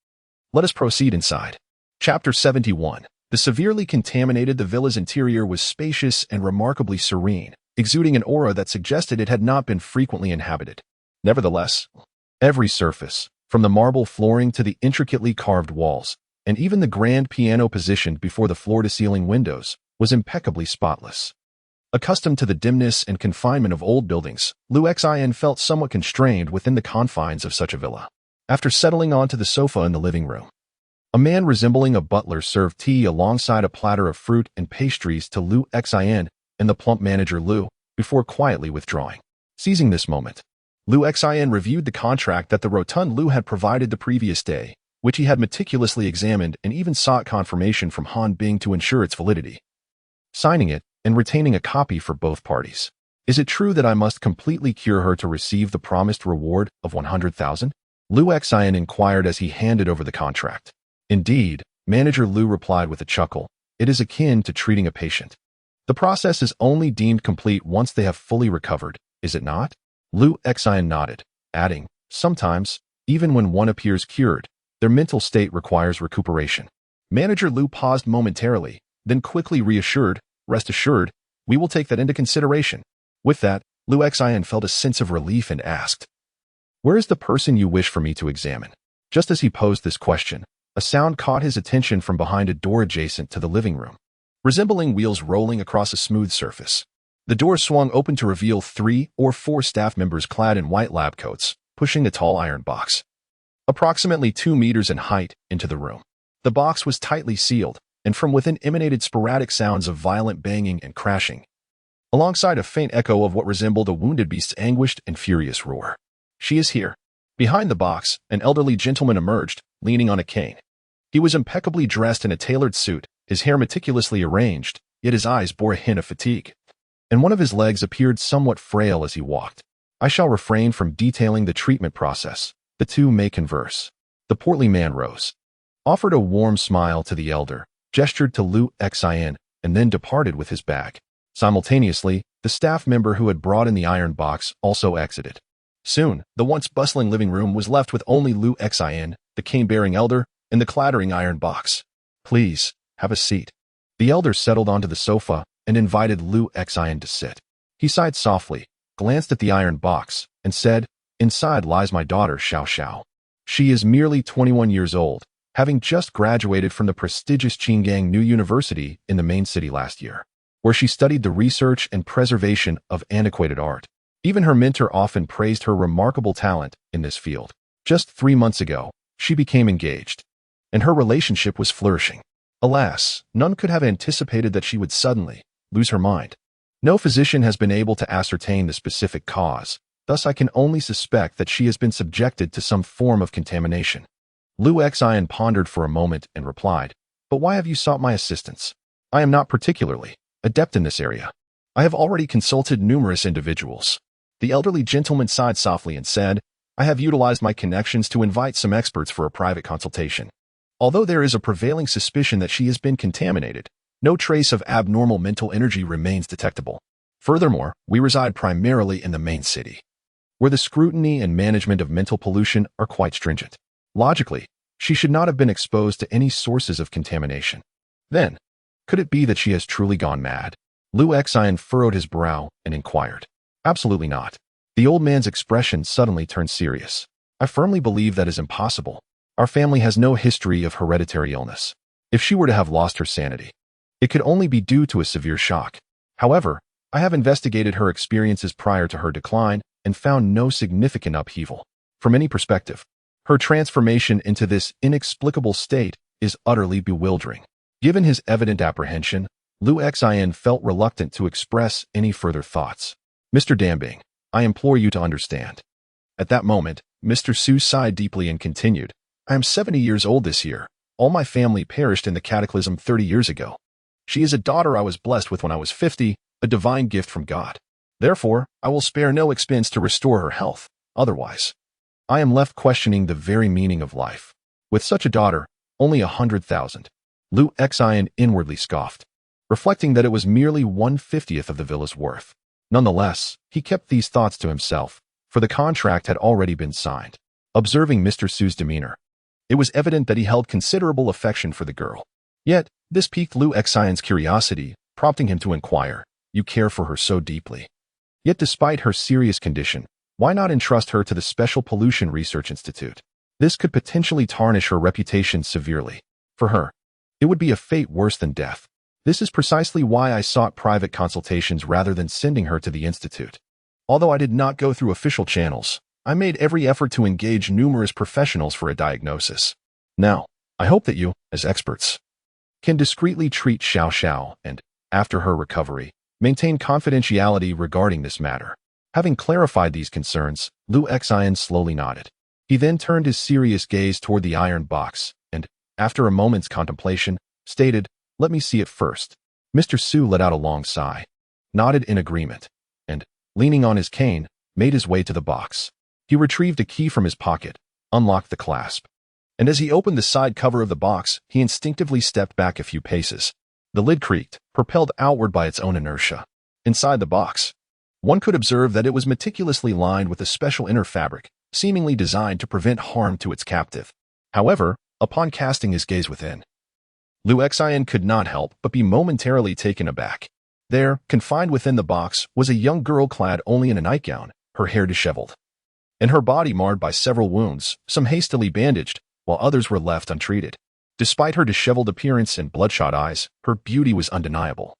"Let us proceed inside." Chapter 71. The severely contaminated the villa's interior was spacious and remarkably serene, exuding an aura that suggested it had not been frequently inhabited. Nevertheless, every surface, from the marble flooring to the intricately carved walls, and even the grand piano positioned before the floor-to-ceiling windows, was impeccably spotless. Accustomed to the dimness and confinement of old buildings, Liu Xian felt somewhat constrained within the confines of such a villa. After settling onto the sofa in the living room, a man resembling a butler served tea alongside a platter of fruit and pastries to Liu Xian and the plump manager Liu, before quietly withdrawing. Seizing this moment, Liu Xian reviewed the contract that the rotund Liu had provided the previous day, which he had meticulously examined and even sought confirmation from Han Bing to ensure its validity. Signing it and retaining a copy for both parties. "Is it true that I must completely cure her to receive the promised reward of 100,000? Liu Xian inquired as he handed over the contract. "Indeed," Manager Liu replied with a chuckle, It is akin to treating a patient. The process is only deemed complete once they have fully recovered, is it not? Liu Xian nodded, adding, sometimes, even when one appears cured, their mental state requires recuperation. Manager Liu paused momentarily, then quickly reassured, rest assured, we will take that into consideration. With that, Liu Xian felt a sense of relief and asked, where is the person you wish for me to examine? Just as he posed this question, a sound caught his attention from behind a door adjacent to the living room, resembling wheels rolling across a smooth surface. The door swung open to reveal 3 or 4 staff members clad in white lab coats, pushing a tall iron box, approximately 2 meters in height, into the room. The box was tightly sealed, and from within emanated sporadic sounds of violent banging and crashing, alongside a faint echo of what resembled a wounded beast's anguished and furious roar. She is here. Behind the box, an elderly gentleman emerged, leaning on a cane. He was impeccably dressed in a tailored suit, his hair meticulously arranged, yet his eyes bore a hint of fatigue, and one of his legs appeared somewhat frail as he walked. I shall refrain from detailing the treatment process. The two may converse. The portly man rose, offered a warm smile to the elder, gestured to Liu Xian, and then departed with his bag. Simultaneously, the staff member who had brought in the iron box also exited. Soon, the once bustling living room was left with only Liu Xian, the cane-bearing elder, and the clattering iron box. Please, have a seat. The elder settled onto the sofa and invited Liu Xian to sit. He sighed softly, glanced at the iron box, and said, inside lies my daughter Xiao Xiao. She is merely 21 years old, having just graduated from the prestigious Qingang New University in the main city last year, where she studied the research and preservation of antiquated art. Even her mentor often praised her remarkable talent in this field. Just 3 months ago, she became engaged, and her relationship was flourishing. Alas, none could have anticipated that she would suddenly lose her mind. No physician has been able to ascertain the specific cause, thus I can only suspect that she has been subjected to some form of contamination. Liu Xian pondered for a moment and replied, but why have you sought my assistance? I am not particularly adept in this area. I have already consulted numerous individuals. The elderly gentleman sighed softly and said, I have utilized my connections to invite some experts for a private consultation. Although there is a prevailing suspicion that she has been contaminated, no trace of abnormal mental energy remains detectable. Furthermore, we reside primarily in the main city, where the scrutiny and management of mental pollution are quite stringent. Logically, she should not have been exposed to any sources of contamination. Then, could it be that she has truly gone mad? Liu Xian furrowed his brow and inquired. Absolutely not. The old man's expression suddenly turned serious. I firmly believe that is impossible. Our family has no history of hereditary illness. If she were to have lost her sanity, it could only be due to a severe shock. However, I have investigated her experiences prior to her decline and found no significant upheaval. From any perspective, her transformation into this inexplicable state is utterly bewildering. Given his evident apprehension, Liu Xian felt reluctant to express any further thoughts. Mr. Tianming, I implore you to understand. At that moment, Mr. Su sighed deeply and continued, I am 70 years old this year. All my family perished in the cataclysm 30 years ago. She is a daughter I was blessed with when I was 50, a divine gift from God. Therefore, I will spare no expense to restore her health. Otherwise, I am left questioning the very meaning of life. With such a daughter, only 100,000. Liu Xian inwardly scoffed, reflecting that it was merely 1/50th of the villa's worth. Nonetheless, he kept these thoughts to himself, for the contract had already been signed. Observing Mr. Su's demeanor, it was evident that he held considerable affection for the girl. Yet, this piqued Liu Xian's curiosity, prompting him to inquire, you care for her so deeply. Yet despite her serious condition, why not entrust her to the Special Pollution Research Institute? This could potentially tarnish her reputation severely. For her, it would be a fate worse than death. This is precisely why I sought private consultations rather than sending her to the institute. Although I did not go through official channels, I made every effort to engage numerous professionals for a diagnosis. Now, I hope that you, as experts, can discreetly treat Xiao Xiao and, after her recovery, maintain confidentiality regarding this matter. Having clarified these concerns, Liu Xian slowly nodded. He then turned his serious gaze toward the iron box and, after a moment's contemplation, stated, let me see it first. Mr. Su let out a long sigh, nodded in agreement, and, leaning on his cane, made his way to the box. He retrieved a key from his pocket, unlocked the clasp, and as he opened the side cover of the box, he instinctively stepped back a few paces. The lid creaked, propelled outward by its own inertia. Inside the box, one could observe that it was meticulously lined with a special inner fabric, seemingly designed to prevent harm to its captive. However, upon casting his gaze within, Liu Xian could not help but be momentarily taken aback. There, confined within the box, was a young girl clad only in a nightgown, her hair disheveled, and her body marred by several wounds, some hastily bandaged, while others were left untreated. Despite her disheveled appearance and bloodshot eyes, her beauty was undeniable,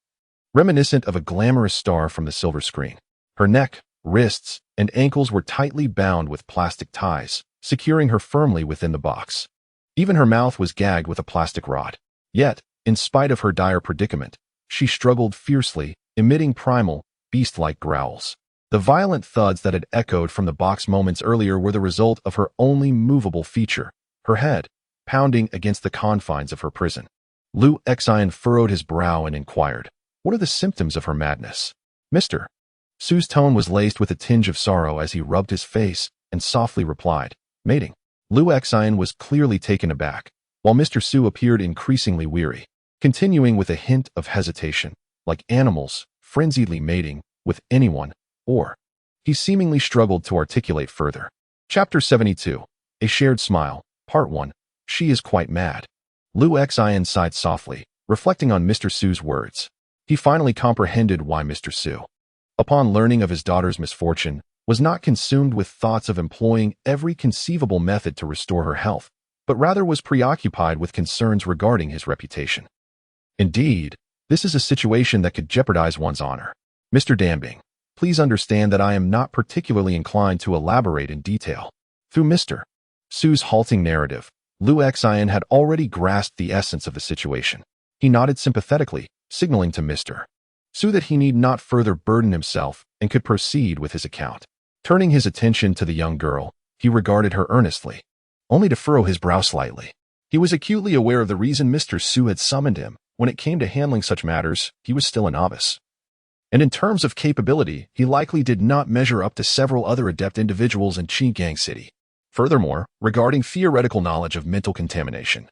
reminiscent of a glamorous star from the silver screen. Her neck, wrists, and ankles were tightly bound with plastic ties, securing her firmly within the box. Even her mouth was gagged with a plastic rod. Yet, in spite of her dire predicament, she struggled fiercely, emitting primal, beast-like growls. The violent thuds that had echoed from the box moments earlier were the result of her only movable feature, her head, pounding against the confines of her prison. Liu Xian furrowed his brow and inquired, "What are the symptoms of her madness?" Mr. Su's tone was laced with a tinge of sorrow as he rubbed his face and softly replied, "Mating." Liu Xian was clearly taken aback, while Mr. Su appeared increasingly weary, continuing with a hint of hesitation, like animals frenziedly mating with anyone, or he seemingly struggled to articulate further. Chapter 72. A Shared Smile, Part 1. She is quite mad. Liu Xian sighed softly, reflecting on Mr. Su's words. He finally comprehended why Mr. Su, upon learning of his daughter's misfortune, was not consumed with thoughts of employing every conceivable method to restore her health, but rather was preoccupied with concerns regarding his reputation. Indeed, this is a situation that could jeopardize one's honor. Mr. Tianming, please understand that I am not particularly inclined to elaborate in detail. Through Mr. Su's halting narrative, Liu Xian had already grasped the essence of the situation. He nodded sympathetically, signaling to Mr. Su that he need not further burden himself and could proceed with his account. Turning his attention to the young girl, he regarded her earnestly, only to furrow his brow slightly. He was acutely aware of the reason Mr. Su had summoned him. When it came to handling such matters, he was still a novice. And in terms of capability, he likely did not measure up to several other adept individuals in Qingang City. Furthermore, regarding theoretical knowledge of mental contamination,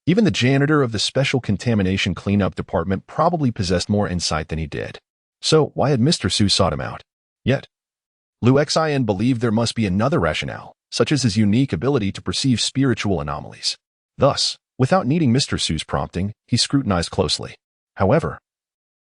even the janitor of the Special Contamination Cleanup Department probably possessed more insight than he did. So why had Mr. Su sought him out? Yet, Liu Xian believed there must be another rationale, such as his unique ability to perceive spiritual anomalies. Thus, without needing Mr. Su's prompting, he scrutinized closely. However,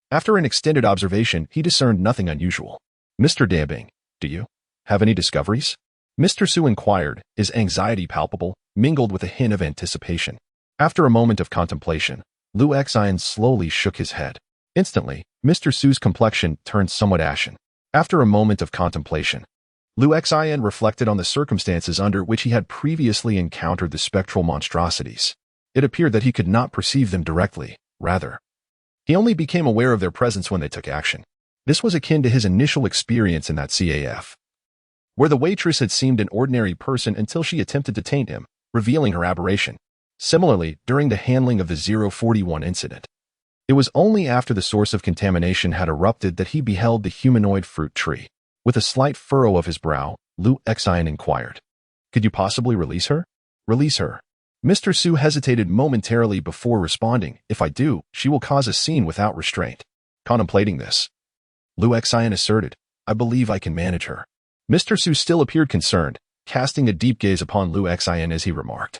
after an extended observation, he discerned nothing unusual. "Mr. Tianming, do you have any discoveries?" Mr. Su inquired, his anxiety palpable, mingled with a hint of anticipation. After a moment of contemplation, Liu Xian slowly shook his head. Instantly, Mr. Su's complexion turned somewhat ashen. After a moment of contemplation, Liu Xian reflected on the circumstances under which he had previously encountered the spectral monstrosities. It appeared that he could not perceive them directly, rather, he only became aware of their presence when they took action. This was akin to his initial experience in that CAF, where the waitress had seemed an ordinary person until she attempted to taint him, revealing her aberration. Similarly, during the handling of the 041 incident, it was only after the source of contamination had erupted that he beheld the humanoid fruit tree. With a slight furrow of his brow, Liu Xian inquired, "Could you possibly release her?" "Release her?" Mr. Su hesitated momentarily before responding. "If I do, she will cause a scene without restraint." Contemplating this, Liu Xian asserted, "I believe I can manage her." Mr. Su still appeared concerned, casting a deep gaze upon Liu Xian as he remarked,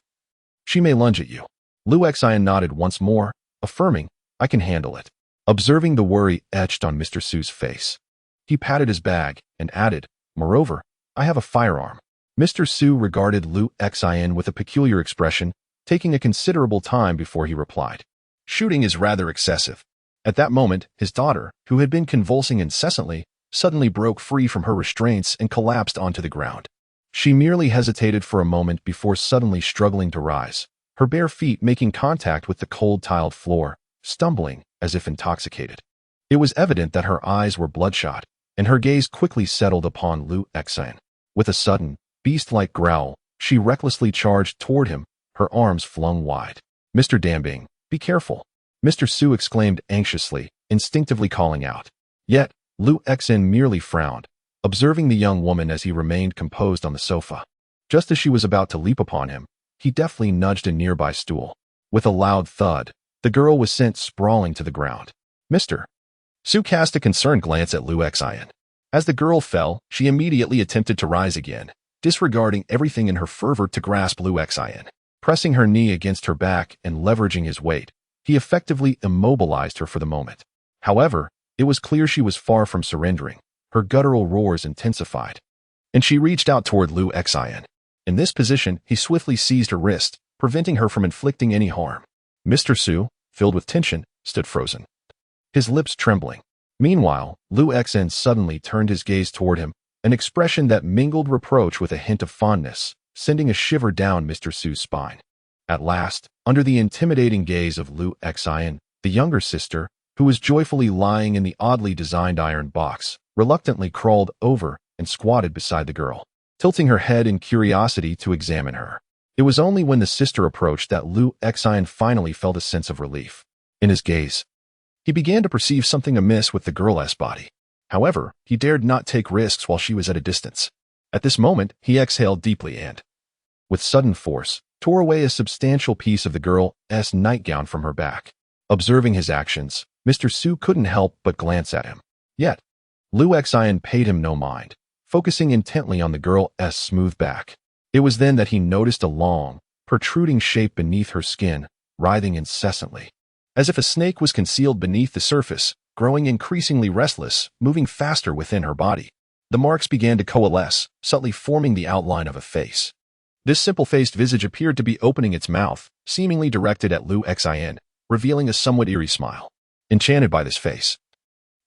"She may lunge at you." Liu Xian nodded once more, affirming, "I can handle it." Observing the worry etched on Mr. Su's face, he patted his bag and added, "Moreover, I have a firearm." Mr. Su regarded Liu Xian with a peculiar expression, taking a considerable time before he replied, "Shooting is rather excessive." At that moment, his daughter, who had been convulsing incessantly, suddenly broke free from her restraints and collapsed onto the ground. She merely hesitated for a moment before suddenly struggling to rise, her bare feet making contact with the cold tiled floor, stumbling as if intoxicated. It was evident that her eyes were bloodshot, and her gaze quickly settled upon Liu Xian. With a sudden, beast-like growl, she recklessly charged toward him, her arms flung wide. "Mr. Tianming, be careful," Mr. Su exclaimed anxiously, instinctively calling out. Yet, Liu Xian merely frowned, observing the young woman as he remained composed on the sofa. Just as she was about to leap upon him, he deftly nudged a nearby stool. With a loud thud, The girl was sent sprawling to the ground. Mr. Su cast a concerned glance at Liu Xian. As the girl fell, she immediately attempted to rise again, disregarding everything in her fervor to grasp Liu Xian. Pressing her knee against her back and leveraging his weight, he effectively immobilized her for the moment. However, it was clear she was far from surrendering. Her guttural roars intensified, and she reached out toward Liu Xian. In this position, he swiftly seized her wrist, preventing her from inflicting any harm. Mr. Su, filled with tension, stood frozen, his lips trembling. Meanwhile, Liu Xian suddenly turned his gaze toward him, an expression that mingled reproach with a hint of fondness, sending a shiver down Mr. Su's spine. At last, under the intimidating gaze of Liu Xian, the younger sister, who was joyfully lying in the oddly designed iron box, reluctantly crawled over and squatted beside the girl, tilting her head in curiosity to examine her. It was only when the sister approached that Liu Xian finally felt a sense of relief. In his gaze, he began to perceive something amiss with the girl's body. However, he dared not take risks while she was at a distance. At this moment, he exhaled deeply and, with sudden force, tore away a substantial piece of the girl's nightgown from her back. Observing his actions, Mr. Su couldn't help but glance at him. Yet, Liu Xian paid him no mind, focusing intently on the girl's smooth back. It was then that he noticed a long, protruding shape beneath her skin, writhing incessantly, as if a snake was concealed beneath the surface, growing increasingly restless, moving faster within her body. The marks began to coalesce, subtly forming the outline of a face. This simple-faced visage appeared to be opening its mouth, seemingly directed at Liu Xian, revealing a somewhat eerie smile. Enchanted by this face,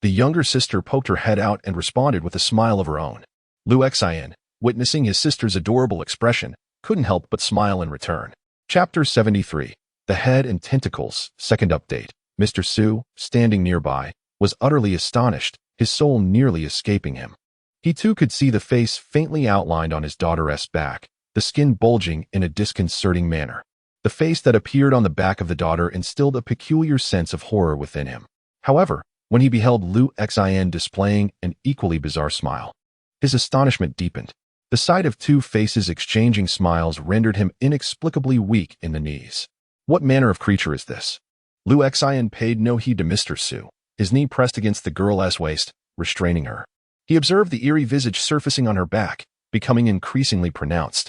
the younger sister poked her head out and responded with a smile of her own. Liu Xian, witnessing his sister's adorable expression, couldn't help but smile in return. Chapter 73. The Head and Tentacles. Second update. Mr. Su, standing nearby, was utterly astonished, his soul nearly escaping him. He too could see the face faintly outlined on his daughter's back, the skin bulging in a disconcerting manner. The face that appeared on the back of the daughter instilled a peculiar sense of horror within him. However, when he beheld Liu Xian displaying an equally bizarre smile, his astonishment deepened. The sight of two faces exchanging smiles rendered him inexplicably weak in the knees. What manner of creature is this? Liu Xian paid no heed to Mr. Su, his knee pressed against the girl's waist, restraining her. He observed the eerie visage surfacing on her back, becoming increasingly pronounced,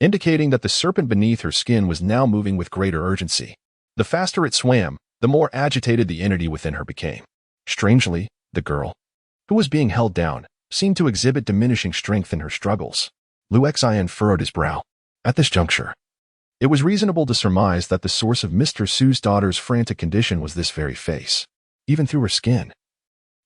indicating that the serpent beneath her skin was now moving with greater urgency. The faster it swam, the more agitated the entity within her became. Strangely, the girl, who was being held down, seemed to exhibit diminishing strength in her struggles. Liu Xian furrowed his brow. At this juncture, it was reasonable to surmise that the source of Mr. Su's daughter's frantic condition was this very face. Even through her skin,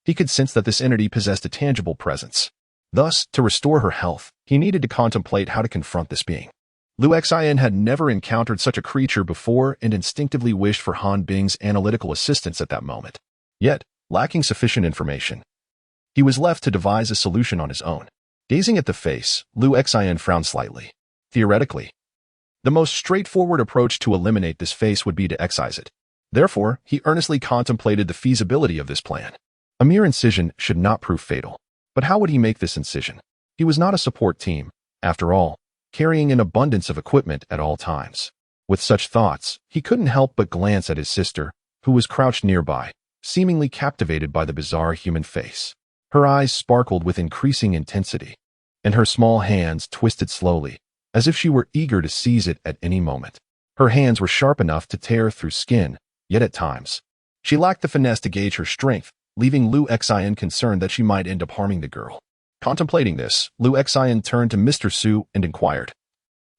he could sense that this entity possessed a tangible presence. Thus, to restore her health, he needed to contemplate how to confront this being. Liu Xian had never encountered such a creature before and instinctively wished for Han Bing's analytical assistance at that moment. Yet, lacking sufficient information, he was left to devise a solution on his own. Gazing at the face, Liu Xian frowned slightly. Theoretically, the most straightforward approach to eliminate this face would be to excise it. Therefore, he earnestly contemplated the feasibility of this plan. A mere incision should not prove fatal. But how would he make this incision? He was not a support team, after all, carrying an abundance of equipment at all times. With such thoughts, he couldn't help but glance at his sister, who was crouched nearby, seemingly captivated by the bizarre human face. Her eyes sparkled with increasing intensity, and her small hands twisted slowly, as if she were eager to seize it at any moment. Her hands were sharp enough to tear through skin, yet at times, she lacked the finesse to gauge her strength, leaving Liu Xian concerned that she might end up harming the girl. Contemplating this, Liu Xian turned to Mr. Su and inquired,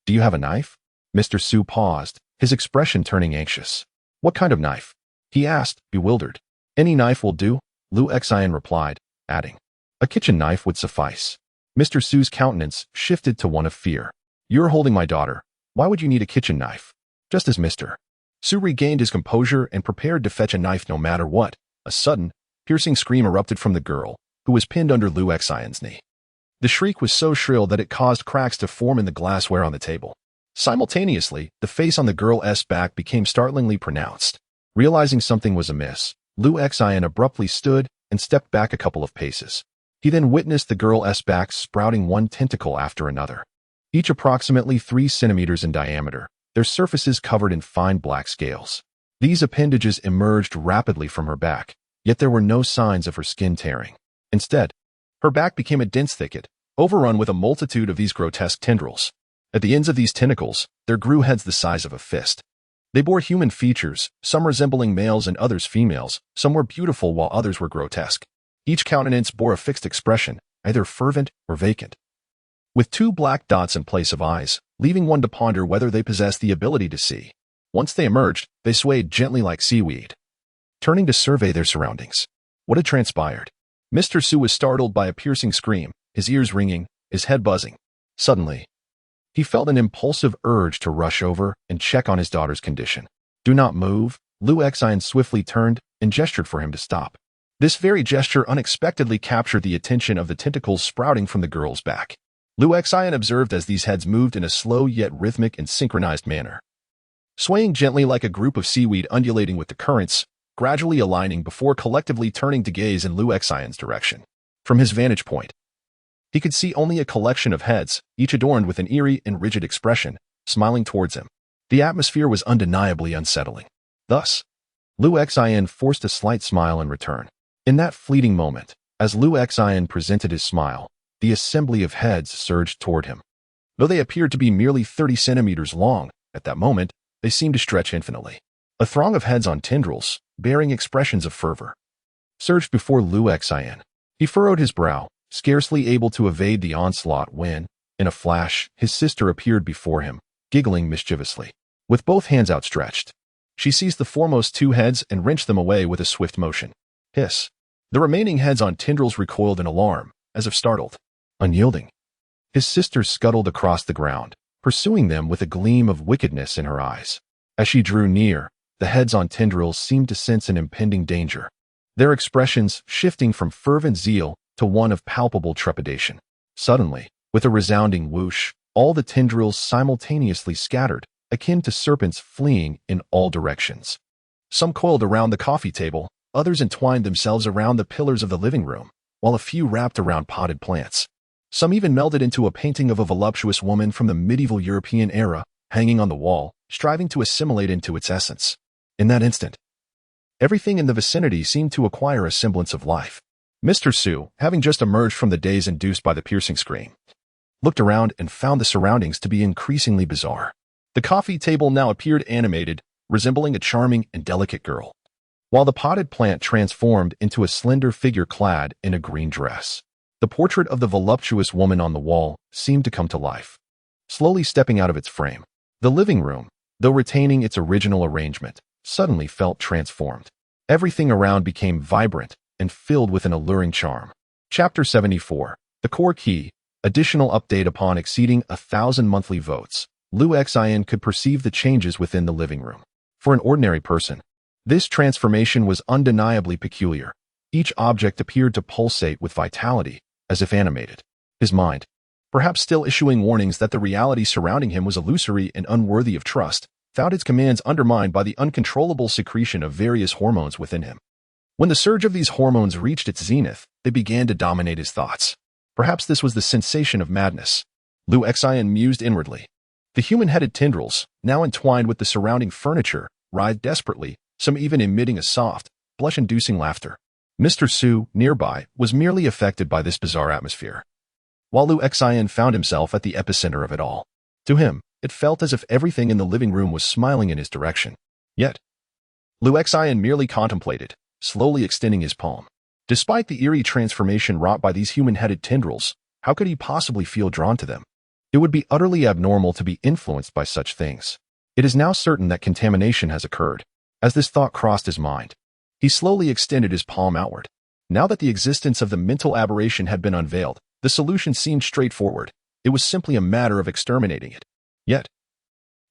"Do you have a knife?" Mr. Su paused, his expression turning anxious. "What kind of knife?" he asked, bewildered. "Any knife will do," Liu Xian replied, adding, "A kitchen knife would suffice." Mr. Su's countenance shifted to one of fear. "You're holding my daughter. Why would you need a kitchen knife?" Just as Mr. Su regained his composure and prepared to fetch a knife no matter what, a sudden, piercing scream erupted from the girl, who was pinned under Liu Xian's knee. The shriek was so shrill that it caused cracks to form in the glassware on the table. Simultaneously, the face on the girl's back became startlingly pronounced. Realizing something was amiss, Liu Xian abruptly stood and stepped back a couple of paces. He then witnessed the girl's back sprouting one tentacle after another, each approximately 3 centimeters in diameter, their surfaces covered in fine black scales. These appendages emerged rapidly from her back, yet there were no signs of her skin tearing. Instead, her back became a dense thicket, overrun with a multitude of these grotesque tendrils. At the ends of these tentacles, there grew heads the size of a fist. They bore human features, some resembling males and others females, some were beautiful while others were grotesque. Each countenance bore a fixed expression, either fervent or vacant, with two black dots in place of eyes, leaving one to ponder whether they possessed the ability to see. Once they emerged, they swayed gently like seaweed, turning to survey their surroundings. What had transpired? Mr. Su was startled by a piercing scream, his ears ringing, his head buzzing. Suddenly, he felt an impulsive urge to rush over and check on his daughter's condition. Do not move. Lu Xian swiftly turned and gestured for him to stop. This very gesture unexpectedly captured the attention of the tentacles sprouting from the girl's back. Lu Xian observed as these heads moved in a slow yet rhythmic and synchronized manner, swaying gently like a group of seaweed undulating with the currents, gradually aligning before collectively turning to gaze in Lu Xian's direction. From his vantage point, he could see only a collection of heads, each adorned with an eerie and rigid expression, smiling towards him. The atmosphere was undeniably unsettling. Thus, Lu Xian forced a slight smile in return. In that fleeting moment, as Lu Xian presented his smile, the assembly of heads surged toward him. Though they appeared to be merely 30 centimeters long, at that moment, they seemed to stretch infinitely. A throng of heads on tendrils, bearing expressions of fervor, surged before Lu Xian. He furrowed his brow, scarcely able to evade the onslaught when, in a flash, his sister appeared before him, giggling mischievously. With both hands outstretched, she seized the foremost two heads and wrenched them away with a swift motion. Hiss. The remaining heads on tendrils recoiled in alarm, as if startled. Unyielding, his sister scuttled across the ground, pursuing them with a gleam of wickedness in her eyes. As she drew near, the heads on tendrils seemed to sense an impending danger, their expressions shifting from fervent zeal to one of palpable trepidation. Suddenly, with a resounding whoosh, all the tendrils simultaneously scattered, akin to serpents fleeing in all directions. Some coiled around the coffee table, others entwined themselves around the pillars of the living room, while a few wrapped around potted plants. Some even melded into a painting of a voluptuous woman from the medieval European era, hanging on the wall, striving to assimilate into its essence. In that instant, everything in the vicinity seemed to acquire a semblance of life. Mr. Su, having just emerged from the daze induced by the piercing scream, looked around and found the surroundings to be increasingly bizarre. The coffee table now appeared animated, resembling a charming and delicate girl, while the potted plant transformed into a slender figure clad in a green dress. The portrait of the voluptuous woman on the wall seemed to come to life, slowly stepping out of its frame. The living room, though retaining its original arrangement, suddenly felt transformed. Everything around became vibrant and filled with an alluring charm. Chapter 74. The Core Key. Additional update. Upon exceeding 1,000 monthly votes, Lu Xian could perceive the changes within the living room. For an ordinary person, this transformation was undeniably peculiar. Each object appeared to pulsate with vitality, as if animated. His mind, perhaps still issuing warnings that the reality surrounding him was illusory and unworthy of trust, found its commands undermined by the uncontrollable secretion of various hormones within him. When the surge of these hormones reached its zenith, they began to dominate his thoughts. Perhaps this was the sensation of madness. Lu Xian mused inwardly. The human-headed tendrils, now entwined with the surrounding furniture, writhed desperately, some even emitting a soft, blush-inducing laughter. Mr. Su, nearby, was merely affected by this bizarre atmosphere, while Lu Xian found himself at the epicenter of it all. To him, it felt as if everything in the living room was smiling in his direction. Yet, Lu Xian merely contemplated, slowly extending his palm. Despite the eerie transformation wrought by these human-headed tendrils, how could he possibly feel drawn to them? It would be utterly abnormal to be influenced by such things. It is now certain that contamination has occurred. As this thought crossed his mind, he slowly extended his palm outward. Now that the existence of the mental aberration had been unveiled, the solution seemed straightforward. It was simply a matter of exterminating it. Yet,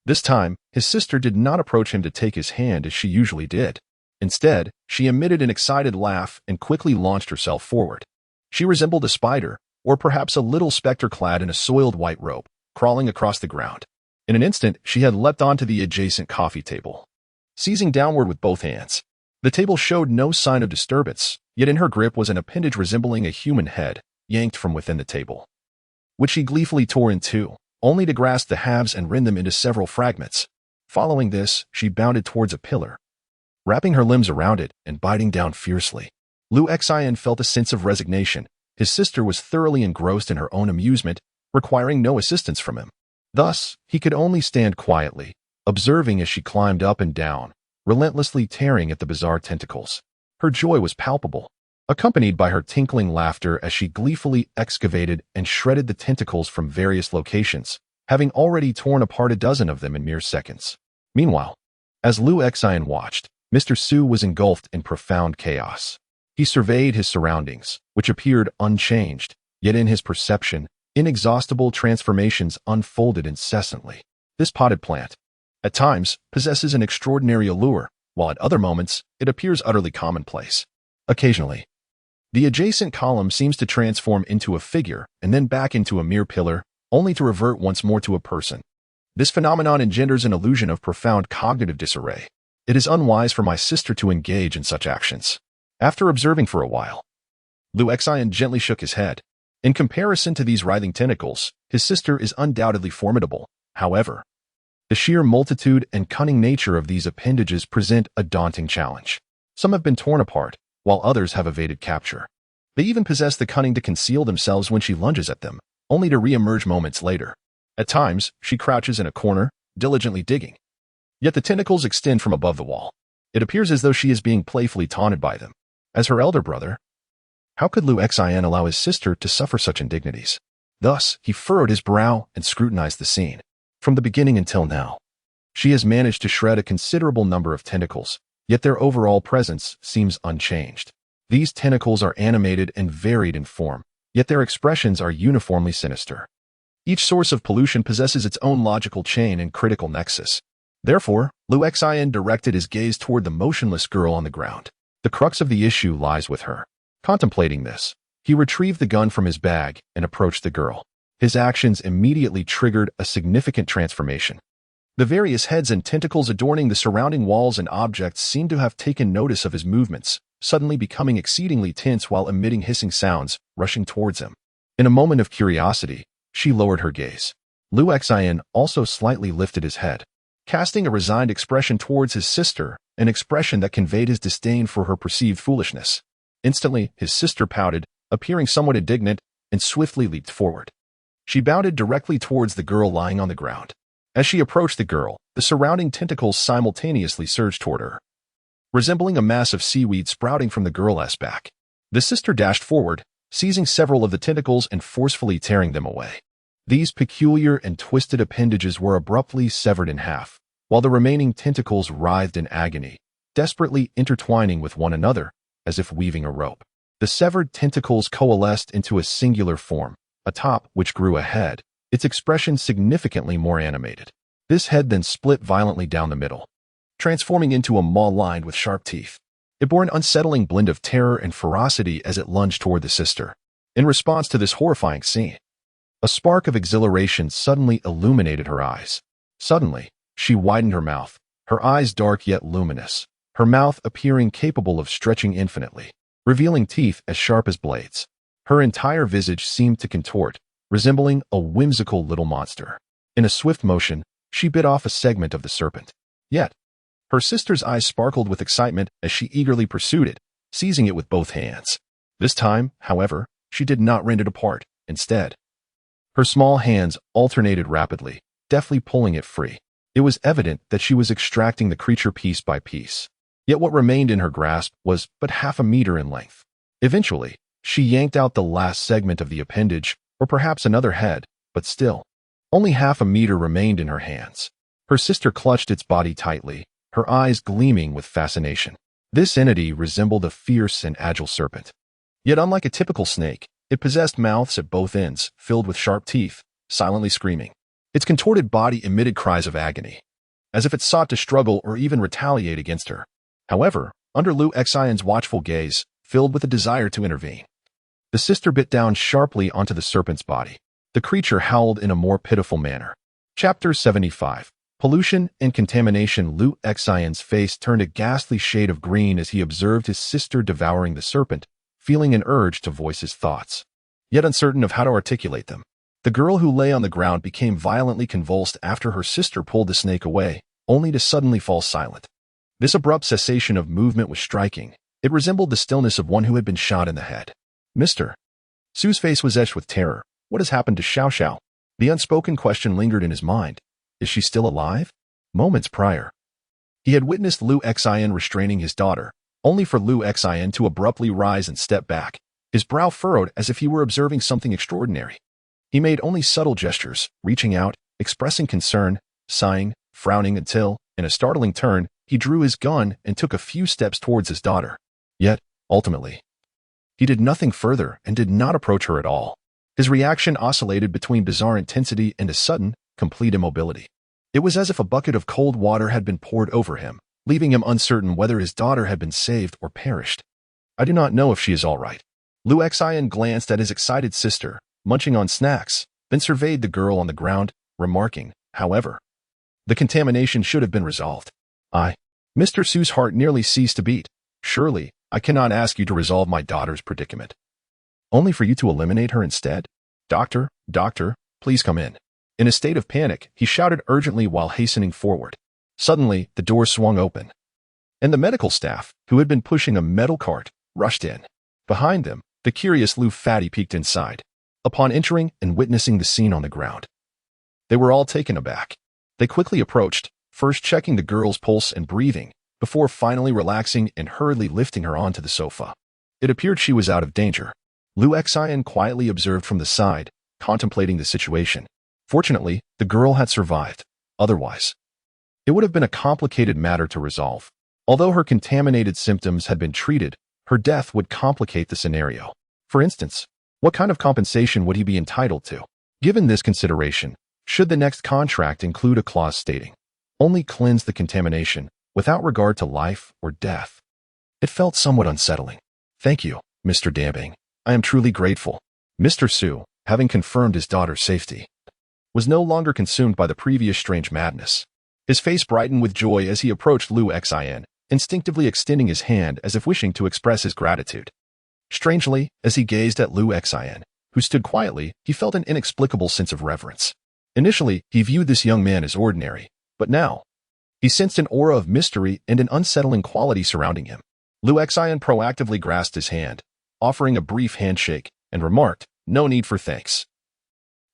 this time, his sister did not approach him to take his hand as she usually did. Instead, she emitted an excited laugh and quickly launched herself forward. She resembled a spider, or perhaps a little specter clad in a soiled white robe, crawling across the ground. In an instant, she had leapt onto the adjacent coffee table, seizing downward with both hands. The table showed no sign of disturbance, yet in her grip was an appendage resembling a human head, yanked from within the table, which she gleefully tore in two, only to grasp the halves and rend them into several fragments. Following this, she bounded towards a pillar, wrapping her limbs around it and biting down fiercely. Lu Xian felt a sense of resignation. His sister was thoroughly engrossed in her own amusement, requiring no assistance from him. Thus, he could only stand quietly, observing as she climbed up and down, relentlessly tearing at the bizarre tentacles. Her joy was palpable, accompanied by her tinkling laughter as she gleefully excavated and shredded the tentacles from various locations, having already torn apart a dozen of them in mere seconds. Meanwhile, as Lu Xian watched, Mr. Su was engulfed in profound chaos. He surveyed his surroundings, which appeared unchanged, yet in his perception, inexhaustible transformations unfolded incessantly. This potted plant, at times, possesses an extraordinary allure, while at other moments, it appears utterly commonplace. Occasionally, the adjacent column seems to transform into a figure and then back into a mere pillar, only to revert once more to a person. This phenomenon engenders an illusion of profound cognitive disarray. It is unwise for my sister to engage in such actions. After observing for a while, Lu Xian gently shook his head. In comparison to these writhing tentacles, his sister is undoubtedly formidable. However, the sheer multitude and cunning nature of these appendages present a daunting challenge. Some have been torn apart, while others have evaded capture. They even possess the cunning to conceal themselves when she lunges at them, only to re-emerge moments later. At times, she crouches in a corner, diligently digging. Yet the tentacles extend from above the wall. It appears as though she is being playfully taunted by them. As her elder brother, how could Lu Xian allow his sister to suffer such indignities? Thus, he furrowed his brow and scrutinized the scene. From the beginning until now, she has managed to shred a considerable number of tentacles, yet their overall presence seems unchanged. These tentacles are animated and varied in form, yet their expressions are uniformly sinister. Each source of pollution possesses its own logical chain and critical nexus. Therefore, Lu Xian directed his gaze toward the motionless girl on the ground. The crux of the issue lies with her. Contemplating this, he retrieved the gun from his bag and approached the girl. His actions immediately triggered a significant transformation. The various heads and tentacles adorning the surrounding walls and objects seemed to have taken notice of his movements, suddenly becoming exceedingly tense while emitting hissing sounds, rushing towards him. In a moment of curiosity, she lowered her gaze. Lu Xian also slightly lifted his head, casting a resigned expression towards his sister, an expression that conveyed his disdain for her perceived foolishness. Instantly, his sister pouted, appearing somewhat indignant, and swiftly leaped forward. She bounded directly towards the girl lying on the ground. As she approached the girl, the surrounding tentacles simultaneously surged toward her, resembling a mass of seaweed sprouting from the girl's back. The sister dashed forward, seizing several of the tentacles and forcefully tearing them away. These peculiar and twisted appendages were abruptly severed in half, while the remaining tentacles writhed in agony, desperately intertwining with one another, as if weaving a rope. The severed tentacles coalesced into a singular form, a top which grew a head, its expression significantly more animated. This head then split violently down the middle, transforming into a maw lined with sharp teeth. It bore an unsettling blend of terror and ferocity as it lunged toward the sister. In response to this horrifying scene, a spark of exhilaration suddenly illuminated her eyes. Suddenly, she widened her mouth, her eyes dark yet luminous, her mouth appearing capable of stretching infinitely, revealing teeth as sharp as blades. Her entire visage seemed to contort, resembling a whimsical little monster. In a swift motion, she bit off a segment of the serpent. Yet, her sister's eyes sparkled with excitement as she eagerly pursued it, seizing it with both hands. This time, however, she did not rend it apart. Instead, her small hands alternated rapidly, deftly pulling it free. It was evident that she was extracting the creature piece by piece. Yet what remained in her grasp was but half a meter in length. Eventually, she yanked out the last segment of the appendage, or perhaps another head, but still, only half a meter remained in her hands. Her sister clutched its body tightly, her eyes gleaming with fascination. This entity resembled a fierce and agile serpent. Yet unlike a typical snake, it possessed mouths at both ends, filled with sharp teeth, silently screaming. Its contorted body emitted cries of agony, as if it sought to struggle or even retaliate against her. However, under Lu Xian's watchful gaze, filled with a desire to intervene, the sister bit down sharply onto the serpent's body. The creature howled in a more pitiful manner. Chapter 75. Pollution and Contamination. Lu Xian's face turned a ghastly shade of green as he observed his sister devouring the serpent, feeling an urge to voice his thoughts, yet uncertain of how to articulate them. The girl who lay on the ground became violently convulsed after her sister pulled the snake away, only to suddenly fall silent. This abrupt cessation of movement was striking. It resembled the stillness of one who had been shot in the head. Mr. Su's face was etched with terror. What has happened to Xiao Xiao? The unspoken question lingered in his mind. Is she still alive? Moments prior, he had witnessed Lu Xian restraining his daughter, only for Lu Xian to abruptly rise and step back, his brow furrowed as if he were observing something extraordinary. He made only subtle gestures, reaching out, expressing concern, sighing, frowning until, in a startling turn, he drew his gun and took a few steps towards his daughter. Yet, ultimately, he did nothing further and did not approach her at all. His reaction oscillated between bizarre intensity and a sudden, complete immobility. It was as if a bucket of cold water had been poured over him, leaving him uncertain whether his daughter had been saved or perished. I do not know if she is all right. Lu Xian glanced at his excited sister, munching on snacks, then surveyed the girl on the ground, remarking, however, the contamination should have been resolved. Mr. Su's heart nearly ceased to beat. Surely, I cannot ask you to resolve my daughter's predicament. Only for you to eliminate her instead? Doctor, please come in. In a state of panic, he shouted urgently while hastening forward. Suddenly, the door swung open, and the medical staff, who had been pushing a metal cart, rushed in. Behind them, the curious Lu Fatty peeked inside. Upon entering and witnessing the scene on the ground, they were all taken aback. They quickly approached, first checking the girl's pulse and breathing, before finally relaxing and hurriedly lifting her onto the sofa. It appeared she was out of danger. Lu Xian quietly observed from the side, contemplating the situation. Fortunately, the girl had survived. Otherwise, it would have been a complicated matter to resolve. Although her contaminated symptoms had been treated, her death would complicate the scenario. For instance, what kind of compensation would he be entitled to? Given this consideration, should the next contract include a clause stating, only cleanse the contamination, without regard to life or death? It felt somewhat unsettling. Thank you, Mr. Tianming. I am truly grateful. Mr. Su, having confirmed his daughter's safety, was no longer consumed by the previous strange madness. His face brightened with joy as he approached Lu Xian, instinctively extending his hand as if wishing to express his gratitude. Strangely, as he gazed at Lu Xian, who stood quietly, he felt an inexplicable sense of reverence. Initially, he viewed this young man as ordinary, but now, he sensed an aura of mystery and an unsettling quality surrounding him. Lu Xian proactively grasped his hand, offering a brief handshake, and remarked, "No need for thanks.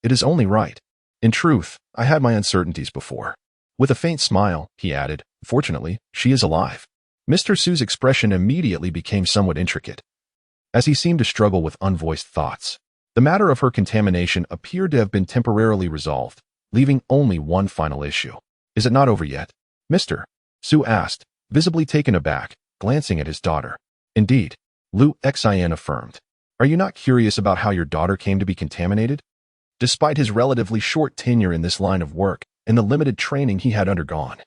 It is only right. In truth, I had my uncertainties before." With a faint smile, he added, "Fortunately, she is alive." Mr. Su's expression immediately became somewhat intricate, as he seemed to struggle with unvoiced thoughts. The matter of her contamination appeared to have been temporarily resolved, leaving only one final issue. "Is it not over yet?" Mr. Su asked, visibly taken aback, glancing at his daughter. "Indeed," Lu Xian affirmed. "Are you not curious about how your daughter came to be contaminated?" Despite his relatively short tenure in this line of work and the limited training he had undergone,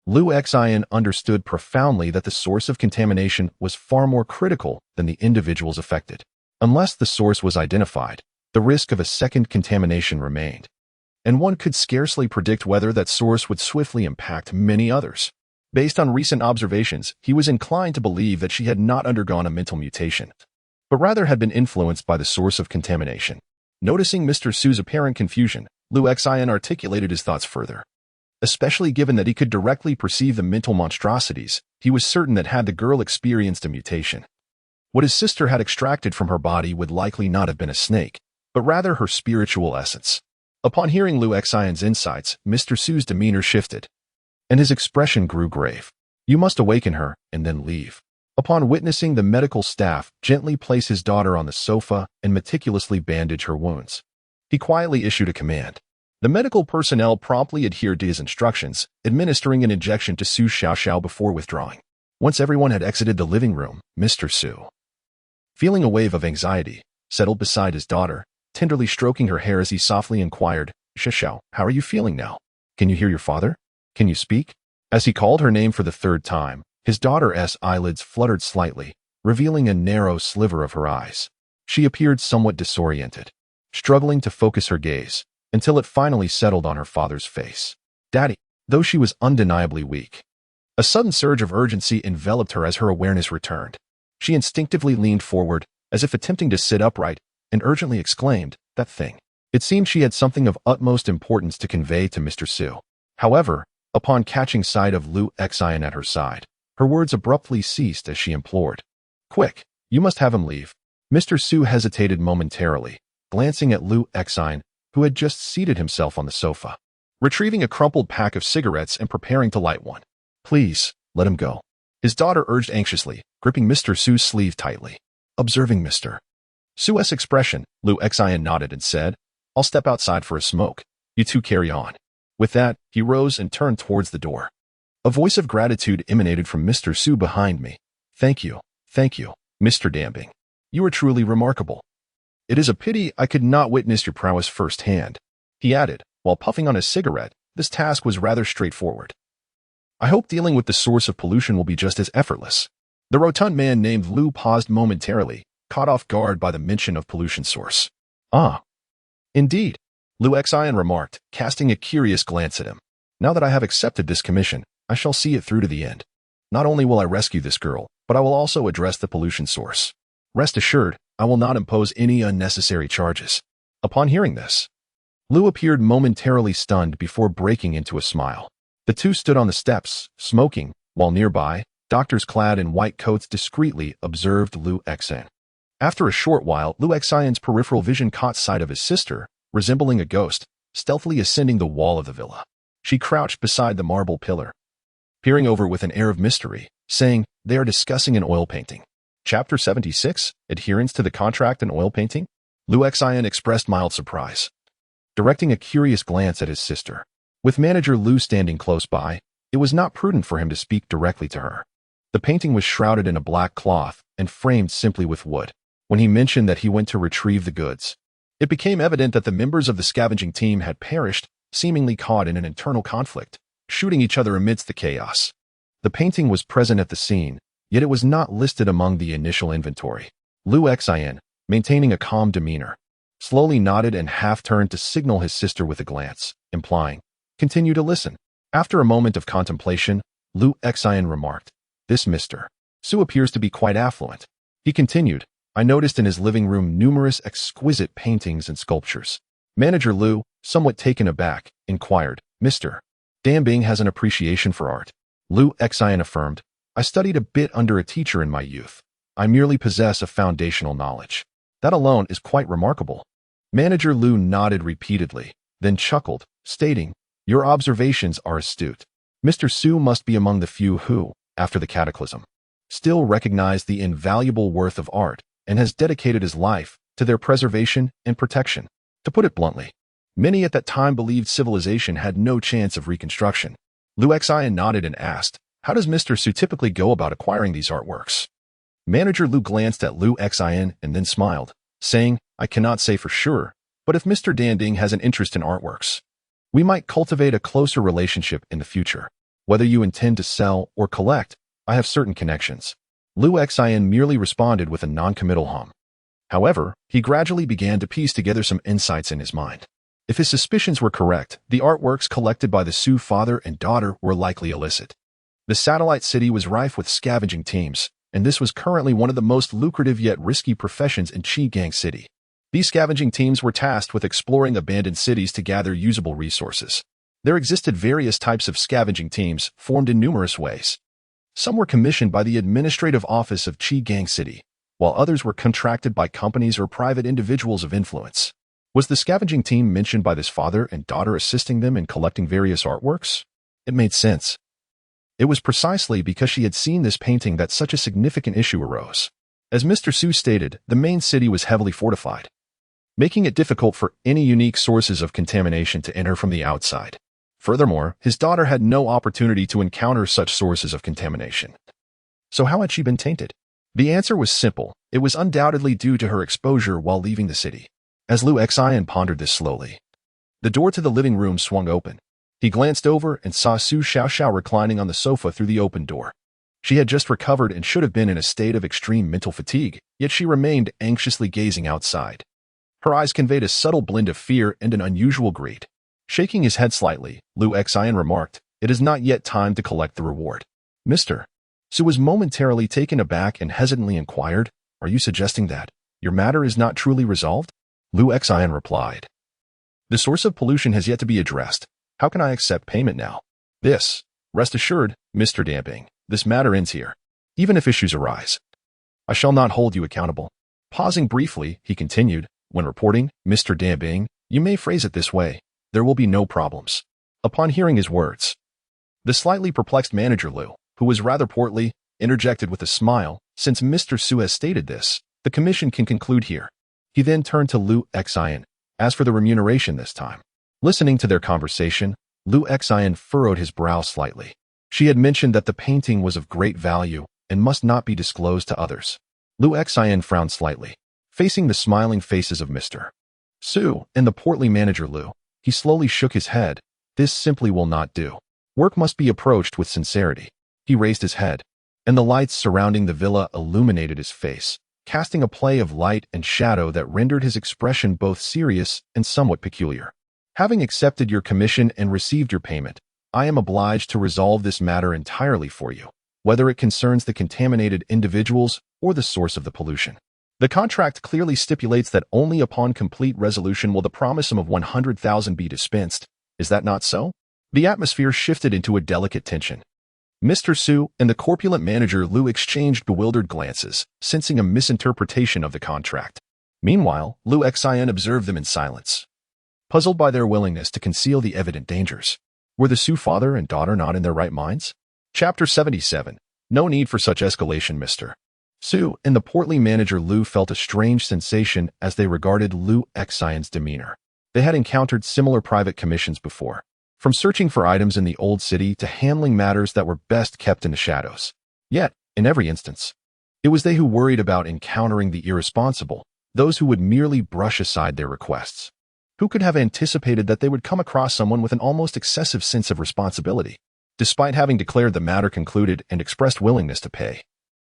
Lu Xian understood profoundly that the source of contamination was far more critical than the individuals affected. Unless the source was identified, the risk of a second contamination remained, and one could scarcely predict whether that source would swiftly impact many others. Based on recent observations, he was inclined to believe that she had not undergone a mental mutation, but rather had been influenced by the source of contamination. Noticing Mr. Su's apparent confusion, Lu Xian articulated his thoughts further. Especially given that he could directly perceive the mental monstrosities, he was certain that had the girl experienced a mutation, what his sister had extracted from her body would likely not have been a snake, but rather her spiritual essence. Upon hearing Lu Xian's insights, Mr. Su's demeanor shifted, and his expression grew grave. "You must awaken her, and then leave." Upon witnessing the medical staff gently place his daughter on the sofa and meticulously bandage her wounds, he quietly issued a command. The medical personnel promptly adhered to his instructions, administering an injection to Su Xiaoxiao before withdrawing. Once everyone had exited the living room, Mr. Su, feeling a wave of anxiety, settled beside his daughter, tenderly stroking her hair as he softly inquired, "Xiaoxiao, how are you feeling now? Can you hear your father? Can you speak?" As he called her name for the third time, his daughter's eyelids fluttered slightly, revealing a narrow sliver of her eyes. She appeared somewhat disoriented, struggling to focus her gaze, until it finally settled on her father's face. "Daddy," though she was undeniably weak. A sudden surge of urgency enveloped her as her awareness returned. She instinctively leaned forward, as if attempting to sit upright, and urgently exclaimed, "That thing." It seemed she had something of utmost importance to convey to Mr. Su. However, upon catching sight of Lu Xian at her side, Her words abruptly ceased as she implored. Quick, you must have him leave. Mr. Su hesitated momentarily, glancing at Lu Xine, who had just seated himself on the sofa, retrieving a crumpled pack of cigarettes and preparing to light one. Please, let him go. His daughter urged anxiously, gripping Mr. Su's sleeve tightly. Observing Mr. Su's expression, Lu Xine nodded and said, I'll step outside for a smoke. You two carry on. With that, he rose and turned towards the door. A voice of gratitude emanated from Mr. Su behind me. Thank you, Mr. Tianming. You are truly remarkable. It is a pity I could not witness your prowess firsthand, he added, while puffing on his cigarette. This task was rather straightforward. I hope dealing with the source of pollution will be just as effortless. The rotund man named Lu paused momentarily, caught off guard by the mention of pollution source. Ah. Indeed, Lu Xine remarked, casting a curious glance at him. Now that I have accepted this commission, I shall see it through to the end. Not only will I rescue this girl, but I will also address the pollution source. Rest assured, I will not impose any unnecessary charges. Upon hearing this, Lu appeared momentarily stunned before breaking into a smile. The two stood on the steps, smoking, while nearby, doctors clad in white coats discreetly observed Lu Xine. After a short while, Lu Xine's peripheral vision caught sight of his sister, resembling a ghost, stealthily ascending the wall of the villa. She crouched beside the marble pillar, peering over with an air of mystery, saying, They are discussing an oil painting. Chapter 76, Adherence to the Contract and Oil Painting? Lu Xine expressed mild surprise, directing a curious glance at his sister. With manager Lu standing close by, it was not prudent for him to speak directly to her. The painting was shrouded in a black cloth and framed simply with wood. When he mentioned that he went to retrieve the goods, it became evident that the members of the scavenging team had perished, seemingly caught in an internal conflict, shooting each other amidst the chaos. The painting was present at the scene, yet it was not listed among the initial inventory. Lu Xine, maintaining a calm demeanor, slowly nodded and half-turned to signal his sister with a glance, implying, Continue to listen. After a moment of contemplation, Lu Xine remarked, This Mr. Su appears to be quite affluent. He continued, I noticed in his living room numerous exquisite paintings and sculptures. Manager Lu, somewhat taken aback, inquired, Mr. Tianming has an appreciation for art. Lu Xine affirmed, I studied a bit under a teacher in my youth. I merely possess a foundational knowledge. That alone is quite remarkable. Manager Lu nodded repeatedly, then chuckled, stating, Your observations are astute. Mr. Su must be among the few who, after the cataclysm, still recognize the invaluable worth of art and has dedicated his life to their preservation and protection. To put it bluntly, many at that time believed civilization had no chance of reconstruction. Lu Xine nodded and asked, How does Mr. Su typically go about acquiring these artworks? Manager Lu glanced at Lu Xine and then smiled, saying, I cannot say for sure, but if Mr. Tianming has an interest in artworks, we might cultivate a closer relationship in the future. Whether you intend to sell or collect, I have certain connections. Lu Xine merely responded with a non-committal hum. However, he gradually began to piece together some insights in his mind. If his suspicions were correct, the artworks collected by the Su father and daughter were likely illicit. The satellite city was rife with scavenging teams, and this was currently one of the most lucrative yet risky professions in Tianming City. These scavenging teams were tasked with exploring abandoned cities to gather usable resources. There existed various types of scavenging teams, formed in numerous ways. Some were commissioned by the administrative office of Tianming City, while others were contracted by companies or private individuals of influence. Was the scavenging team mentioned by this father and daughter assisting them in collecting various artworks? It made sense. It was precisely because she had seen this painting that such a significant issue arose. As Mr. Su stated, the main city was heavily fortified, making it difficult for any unique sources of contamination to enter from the outside. Furthermore, his daughter had no opportunity to encounter such sources of contamination. So how had she been tainted? The answer was simple. It was undoubtedly due to her exposure while leaving the city. As Lu Xine pondered this slowly, the door to the living room swung open. He glanced over and saw Su Xiaoxiao reclining on the sofa through the open door. She had just recovered and should have been in a state of extreme mental fatigue, yet she remained anxiously gazing outside. Her eyes conveyed a subtle blend of fear and an unusual greed. Shaking his head slightly, Lu Xine remarked, It is not yet time to collect the reward. Mr. Su was momentarily taken aback and hesitantly inquired, Are you suggesting that your matter is not truly resolved? Lu Xine replied, The source of pollution has yet to be addressed. How can I accept payment now? This, rest assured, Mr. Tianming, This matter ends here. Even if issues arise, I shall not hold you accountable. Pausing briefly, he continued, when reporting, Mr. Tianming, you may phrase it this way. There will be no problems. Upon hearing his words, the slightly perplexed manager Lu, who was rather portly, interjected with a smile, since Mr. Su has stated this, the commission can conclude here. He then turned to Lu Xian. As for the remuneration this time, listening to their conversation, Lu Xian furrowed his brow slightly. She had mentioned that the painting was of great value and must not be disclosed to others. Lu Xian frowned slightly. Facing the smiling faces of Mr. Su and the portly manager Lu, he slowly shook his head. This simply will not do. Work must be approached with sincerity. He raised his head, and the lights surrounding the villa illuminated his face, casting a play of light and shadow that rendered his expression both serious and somewhat peculiar. Having accepted your commission and received your payment, I am obliged to resolve this matter entirely for you, whether it concerns the contaminated individuals or the source of the pollution. The contract clearly stipulates that only upon complete resolution will the promise of 100,000 be dispensed. Is that not so? The atmosphere shifted into a delicate tension. Mr. Su and the corpulent manager Lu exchanged bewildered glances, sensing a misinterpretation of the contract. Meanwhile, Lu Xian observed them in silence, puzzled by their willingness to conceal the evident dangers. Were the Su father and daughter not in their right minds? Chapter 77. No need for such escalation, Mr. Su and the portly manager Lu felt a strange sensation as they regarded Lu Xian's demeanor. They had encountered similar private commissions before, from searching for items in the old city to handling matters that were best kept in the shadows. Yet, in every instance, it was they who worried about encountering the irresponsible, those who would merely brush aside their requests. Who could have anticipated that they would come across someone with an almost excessive sense of responsibility? Despite having declared the matter concluded and expressed willingness to pay,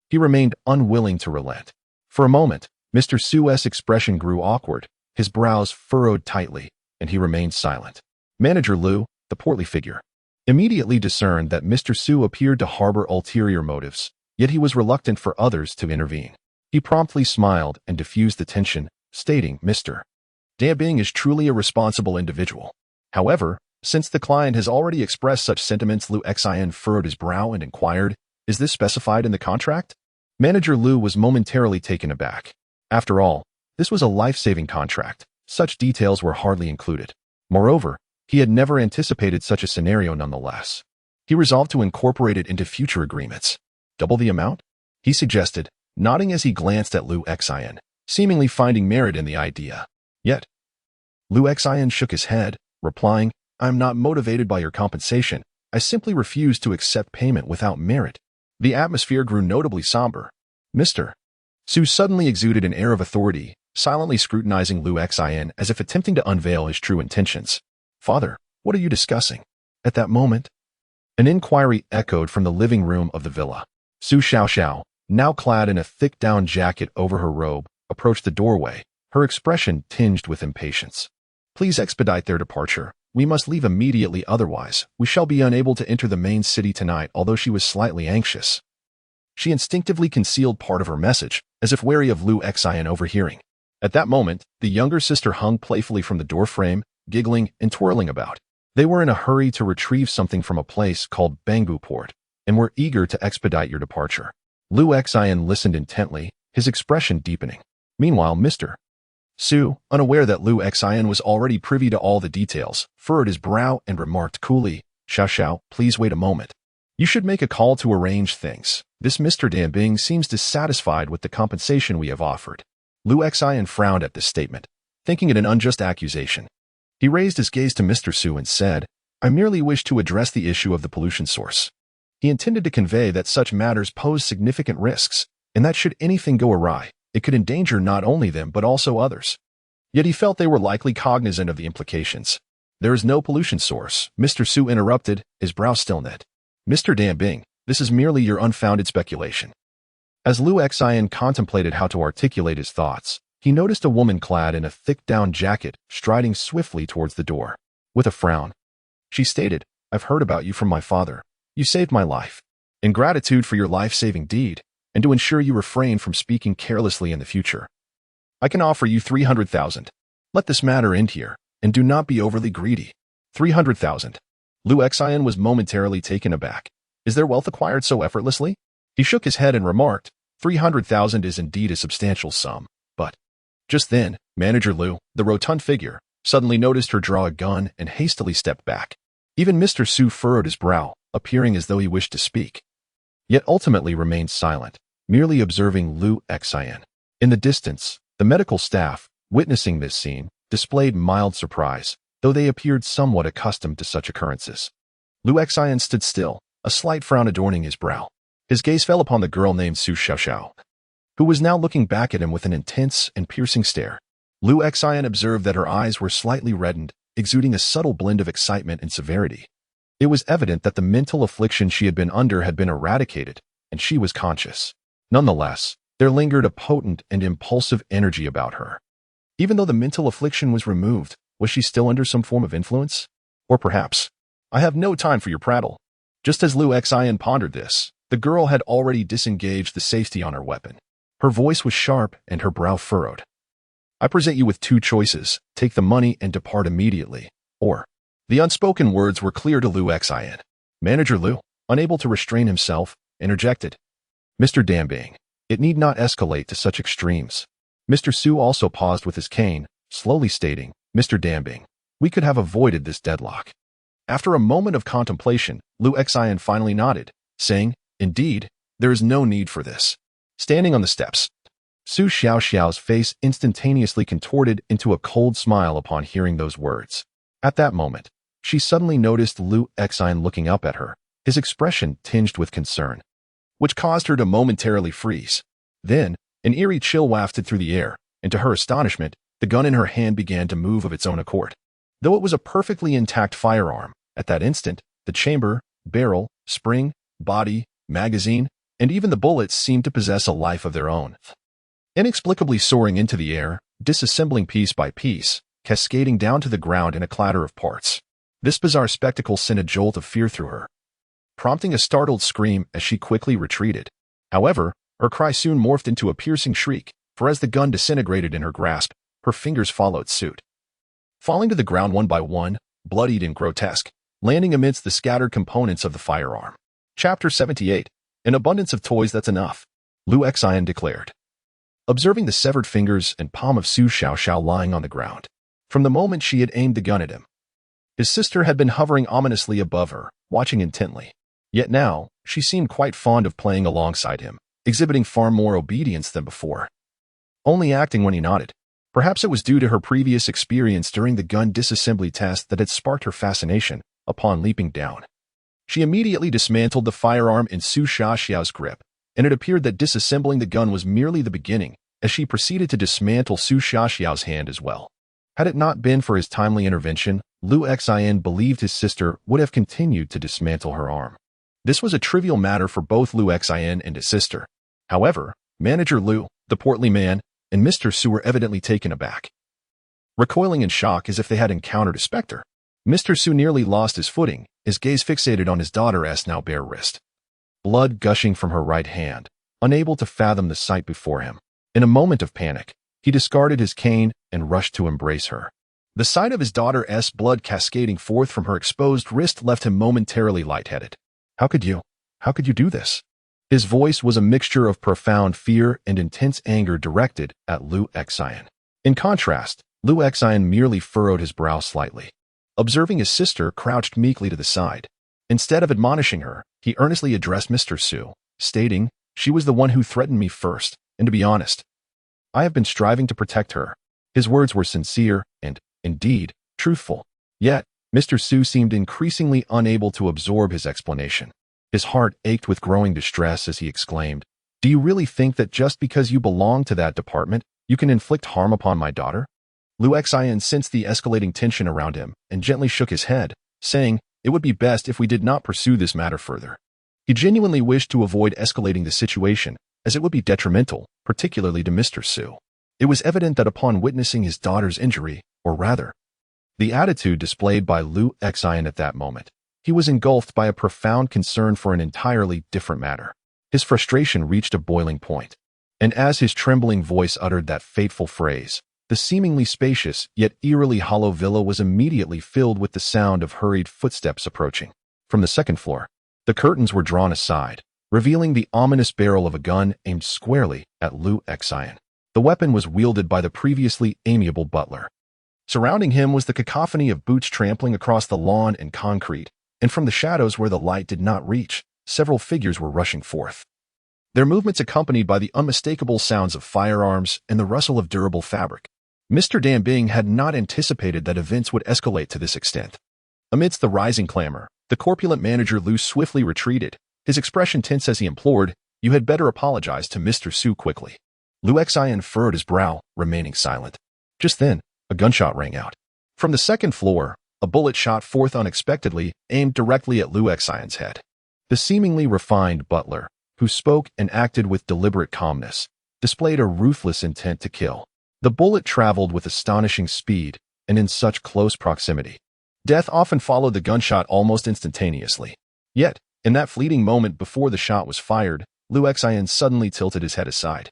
he remained unwilling to relent. For a moment, Mr. Su's expression grew awkward, his brows furrowed tightly, and he remained silent. Manager Lu, the portly figure, immediately discerned that Mr. Su appeared to harbor ulterior motives, yet he was reluctant for others to intervene. He promptly smiled and diffused the tension, stating, Mr. Tianming is truly a responsible individual. However, since the client has already expressed such sentiments, Lu Xian furrowed his brow and inquired, is this specified in the contract? Manager Lu was momentarily taken aback. After all, this was a life-saving contract. Such details were hardly included. Moreover, he had never anticipated such a scenario nonetheless. He resolved to incorporate it into future agreements. Double the amount? He suggested, nodding as he glanced at Lu Xian, seemingly finding merit in the idea. Yet, Lu Xian shook his head, replying, I am not motivated by your compensation. I simply refuse to accept payment without merit. The atmosphere grew notably somber. Mr. Su suddenly exuded an air of authority, silently scrutinizing Lu Xian as if attempting to unveil his true intentions. Father, what are you discussing? At that moment, an inquiry echoed from the living room of the villa. Su Xiaoxiao, now clad in a thick down jacket over her robe, approached the doorway, her expression tinged with impatience. Please expedite their departure. We must leave immediately, otherwise we shall be unable to enter the main city tonight. Although she was slightly anxious, she instinctively concealed part of her message, as if wary of Lu Xian overhearing. At that moment, the younger sister hung playfully from the doorframe, giggling and twirling about. They were in a hurry to retrieve something from a place called Bangbu Port, and were eager to expedite your departure. Lu Xian listened intently, his expression deepening. Meanwhile, Mr. Su, unaware that Lu Xian was already privy to all the details, furrowed his brow and remarked coolly, Xiaoxiao, please wait a moment. You should make a call to arrange things. This Mr. Tianming seems dissatisfied with the compensation we have offered. Lu Xian frowned at this statement, thinking it an unjust accusation. He raised his gaze to Mr. Su and said, I merely wish to address the issue of the pollution source. He intended to convey that such matters pose significant risks, and that should anything go awry, it could endanger not only them but also others. Yet he felt they were likely cognizant of the implications. There is no pollution source, Mr. Su interrupted, his brow still knit. Mr. Tianming, this is merely your unfounded speculation. As Lu Xian contemplated how to articulate his thoughts, he noticed a woman clad in a thick down jacket striding swiftly towards the door. With a frown, she stated, I've heard about you from my father. You saved my life. In gratitude for your life-saving deed, and to ensure you refrain from speaking carelessly in the future, I can offer you 300,000. Let this matter end here, and do not be overly greedy. 300,000. Lu Xian was momentarily taken aback. Is their wealth acquired so effortlessly? He shook his head and remarked, 300,000 is indeed a substantial sum, but... Just then, Manager Liu, the rotund figure, suddenly noticed her draw a gun and hastily stepped back. Even Mr. Su furrowed his brow, appearing as though he wished to speak, yet ultimately remained silent, merely observing Liu Xian. In the distance, the medical staff, witnessing this scene, displayed mild surprise, though they appeared somewhat accustomed to such occurrences. Liu Xian stood still, a slight frown adorning his brow. His gaze fell upon the girl named Su Xiaoxiao, who was now looking back at him with an intense and piercing stare. Liu Xian observed that her eyes were slightly reddened, exuding a subtle blend of excitement and severity. It was evident that the mental affliction she had been under had been eradicated, and she was conscious. Nonetheless, there lingered a potent and impulsive energy about her. Even though the mental affliction was removed, was she still under some form of influence? Or perhaps, I have no time for your prattle. Just as Liu Xian pondered this, the girl had already disengaged the safety on her weapon. Her voice was sharp and her brow furrowed. I present you with two choices, take the money and depart immediately, or... The unspoken words were clear to Liu Xian. Manager Liu, unable to restrain himself, interjected. Mr. Tianming, it need not escalate to such extremes. Mr. Su also paused with his cane, slowly stating, Mr. Tianming, we could have avoided this deadlock. After a moment of contemplation, Liu Xian finally nodded, saying, Indeed, there is no need for this. Standing on the steps, Su Xiaoxiao's face instantaneously contorted into a cold smile upon hearing those words. At that moment, she suddenly noticed Liu Xian looking up at her, his expression tinged with concern, which caused her to momentarily freeze. Then, an eerie chill wafted through the air, and to her astonishment, the gun in her hand began to move of its own accord. Though it was a perfectly intact firearm, at that instant, the chamber, barrel, spring, body, magazine, and even the bullets seemed to possess a life of their own. Inexplicably soaring into the air, disassembling piece by piece, cascading down to the ground in a clatter of parts. This bizarre spectacle sent a jolt of fear through her, prompting a startled scream as she quickly retreated. However, her cry soon morphed into a piercing shriek, for as the gun disintegrated in her grasp, her fingers followed suit, falling to the ground one by one, bloodied and grotesque, landing amidst the scattered components of the firearm. Chapter 78. An abundance of toys, that's enough, Liu Xian declared, observing the severed fingers and palm of Su Xiaoxiao lying on the ground. From the moment she had aimed the gun at him, his sister had been hovering ominously above her, watching intently. Yet now, she seemed quite fond of playing alongside him, exhibiting far more obedience than before, only acting when he nodded. Perhaps it was due to her previous experience during the gun disassembly test that had sparked her fascination. Upon leaping down, she immediately dismantled the firearm in Su Xiaoxiao's grip, and it appeared that disassembling the gun was merely the beginning, as she proceeded to dismantle Su Xiaoxiao's hand as well. Had it not been for his timely intervention, Liu Xian believed his sister would have continued to dismantle her arm. This was a trivial matter for both Liu Xian and his sister. However, Manager Liu, the portly man, and Mr. Su were evidently taken aback, recoiling in shock as if they had encountered a specter. Mr. Su nearly lost his footing, his gaze fixated on his daughter's now bare wrist, blood gushing from her right hand, unable to fathom the sight before him. In a moment of panic, he discarded his cane and rushed to embrace her. The sight of his daughter's blood cascading forth from her exposed wrist left him momentarily lightheaded. How could you do this? His voice was a mixture of profound fear and intense anger directed at Liu Xian. In contrast, Liu Xian merely furrowed his brow slightly, observing his sister crouched meekly to the side. Instead of admonishing her, he earnestly addressed Mr. Su, stating, She was the one who threatened me first, and to be honest, I have been striving to protect her. His words were sincere and, indeed, truthful. Yet, Mr. Su seemed increasingly unable to absorb his explanation. His heart ached with growing distress as he exclaimed, Do you really think that just because you belong to that department, you can inflict harm upon my daughter? Liu Xian sensed the escalating tension around him and gently shook his head, saying, It would be best if we did not pursue this matter further. He genuinely wished to avoid escalating the situation, as it would be detrimental, particularly to Mr. Su. It was evident that upon witnessing his daughter's injury, or rather, the attitude displayed by Liu Xian at that moment, he was engulfed by a profound concern for an entirely different matter. His frustration reached a boiling point, and as his trembling voice uttered that fateful phrase, the seemingly spacious yet eerily hollow villa was immediately filled with the sound of hurried footsteps approaching. From the second floor, The curtains were drawn aside, revealing the ominous barrel of a gun aimed squarely at Liu Xian. The weapon was wielded by the previously amiable butler. Surrounding him was the cacophony of boots trampling across the lawn and concrete, and from the shadows where the light did not reach, several figures were rushing forth. Their movements accompanied by the unmistakable sounds of firearms and the rustle of durable fabric. Mr. Tianming had not anticipated that events would escalate to this extent. Amidst the rising clamor, the corpulent manager Liu swiftly retreated, his expression tense as he implored, "You had better apologize to Mr. Su quickly." Liu Xian furrowed his brow, remaining silent. Just then, a gunshot rang out. From the second floor, a bullet shot forth unexpectedly, aimed directly at Liu Xian's head. The seemingly refined butler, who spoke and acted with deliberate calmness, displayed a ruthless intent to kill. The bullet traveled with astonishing speed and in such close proximity. Death often followed the gunshot almost instantaneously. Yet, in that fleeting moment before the shot was fired, Liu Xian suddenly tilted his head aside.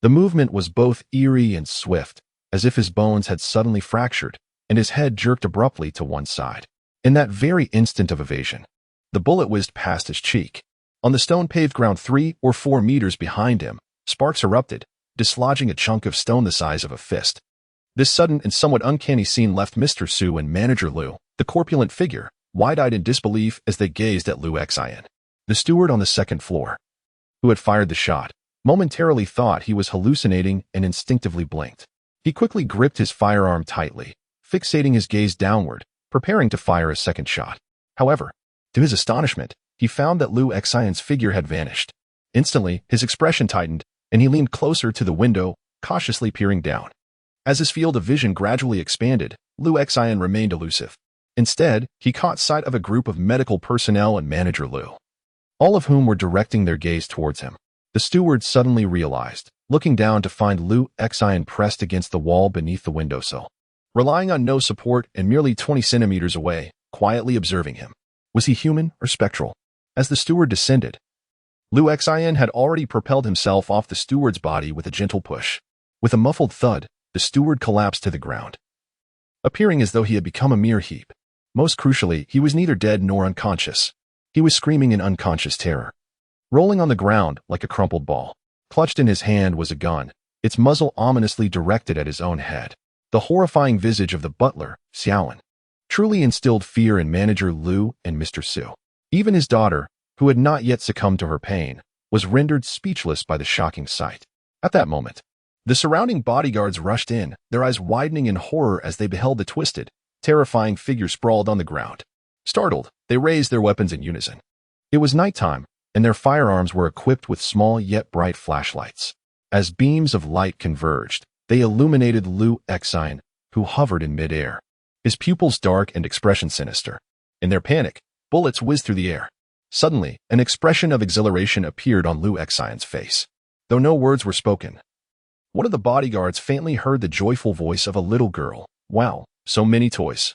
The movement was both eerie and swift, as if his bones had suddenly fractured, and his head jerked abruptly to one side. In that very instant of evasion, the bullet whizzed past his cheek. On the stone-paved ground 3 or 4 meters behind him, sparks erupted, dislodging a chunk of stone the size of a fist. This sudden and somewhat uncanny scene left Mr. Su and manager Liu, the corpulent figure, wide-eyed in disbelief as they gazed at Liu Xian. The steward on the second floor, who had fired the shot, momentarily thought he was hallucinating and instinctively blinked. He quickly gripped his firearm tightly, fixating his gaze downward, preparing to fire a second shot. However, to his astonishment, he found that Liu Xian's figure had vanished. Instantly, his expression tightened, and he leaned closer to the window, cautiously peering down. As his field of vision gradually expanded, Liu Xian remained elusive. Instead, he caught sight of a group of medical personnel and manager Liu, all of whom were directing their gaze towards him. The steward suddenly realized, looking down to find Liu Xian pressed against the wall beneath the windowsill, relying on no support and merely 20 centimeters away, quietly observing him. Was he human or spectral? As the steward descended, Liu Xian had already propelled himself off the steward's body with a gentle push. With a muffled thud, the steward collapsed to the ground, appearing as though he had become a mere heap. Most crucially, he was neither dead nor unconscious. He was screaming in unconscious terror. Rolling on the ground like a crumpled ball, clutched in his hand was a gun, its muzzle ominously directed at his own head. The horrifying visage of the butler, Xiaoan, truly instilled fear in manager Liu and Mr. Su. Even his daughter, who had not yet succumbed to her pain, was rendered speechless by the shocking sight. At that moment, the surrounding bodyguards rushed in, their eyes widening in horror as they beheld the twisted, terrifying figure sprawled on the ground. Startled, they raised their weapons in unison. It was nighttime, and their firearms were equipped with small yet bright flashlights. As beams of light converged, they illuminated Liu Xian, who hovered in midair, his pupils dark and expression sinister. In their panic, bullets whizzed through the air. Suddenly, an expression of exhilaration appeared on Liu Xian's face. Though no words were spoken, one of the bodyguards faintly heard the joyful voice of a little girl. Wow, so many toys.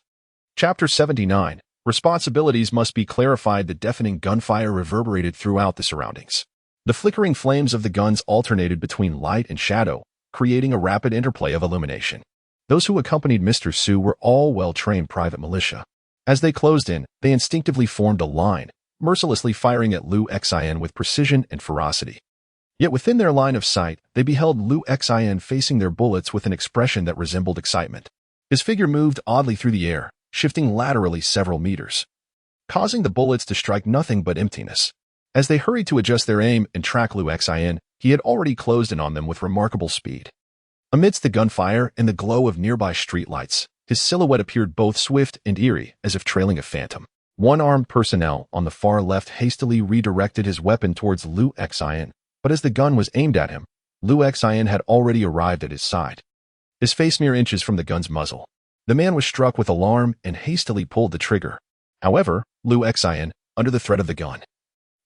Chapter 79. Responsibilities must be clarified. The deafening gunfire reverberated throughout the surroundings. The flickering flames of the guns alternated between light and shadow, creating a rapid interplay of illumination. Those who accompanied Mr. Su were all well-trained private militia. As they closed in, they instinctively formed a line, mercilessly firing at Liu Xian with precision and ferocity. Yet within their line of sight, they beheld Liu Xian facing their bullets with an expression that resembled excitement. His figure moved oddly through the air, shifting laterally several meters, causing the bullets to strike nothing but emptiness. As they hurried to adjust their aim and track Liu Xian, he had already closed in on them with remarkable speed. Amidst the gunfire and the glow of nearby streetlights, his silhouette appeared both swift and eerie, as if trailing a phantom. One armed personnel on the far left hastily redirected his weapon towards Liu Xian, but as the gun was aimed at him, Liu Xian had already arrived at his side, his face mere inches from the gun's muzzle. The man was struck with alarm and hastily pulled the trigger. However, Liu Xian, under the threat of the gun,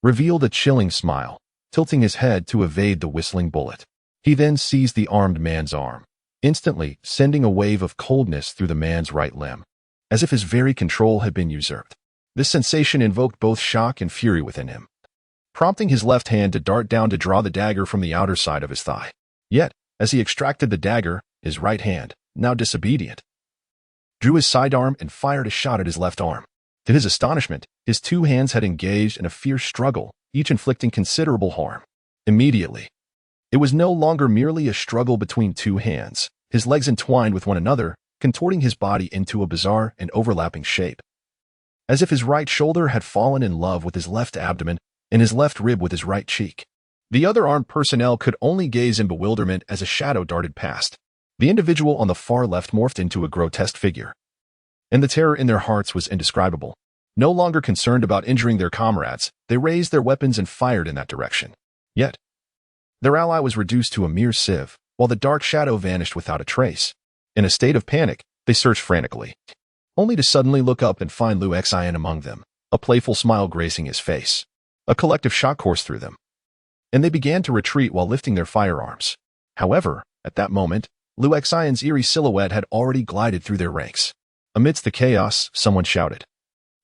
revealed a chilling smile, tilting his head to evade the whistling bullet. He then seized the armed man's arm, instantly sending a wave of coldness through the man's right limb, as if his very control had been usurped. This sensation invoked both shock and fury within him, prompting his left hand to dart down to draw the dagger from the outer side of his thigh. Yet, as he extracted the dagger, his right hand, now disobedient, drew his sidearm and fired a shot at his left arm. To his astonishment, his two hands had engaged in a fierce struggle, each inflicting considerable harm. Immediately, it was no longer merely a struggle between two hands. His legs entwined with one another, contorting his body into a bizarre and overlapping shape. As if his right shoulder had fallen in love with his left abdomen and his left rib with his right cheek. The other armed personnel could only gaze in bewilderment as a shadow darted past. The individual on the far left morphed into a grotesque figure, and the terror in their hearts was indescribable. No longer concerned about injuring their comrades, they raised their weapons and fired in that direction. Yet, their ally was reduced to a mere sieve, while the dark shadow vanished without a trace. In a state of panic, they searched frantically, only to suddenly look up and find Liu Xian among them, a playful smile gracing his face. A collective shock coursed through them, and they began to retreat while lifting their firearms. However, at that moment, Liu Xian's eerie silhouette had already glided through their ranks. Amidst the chaos, someone shouted,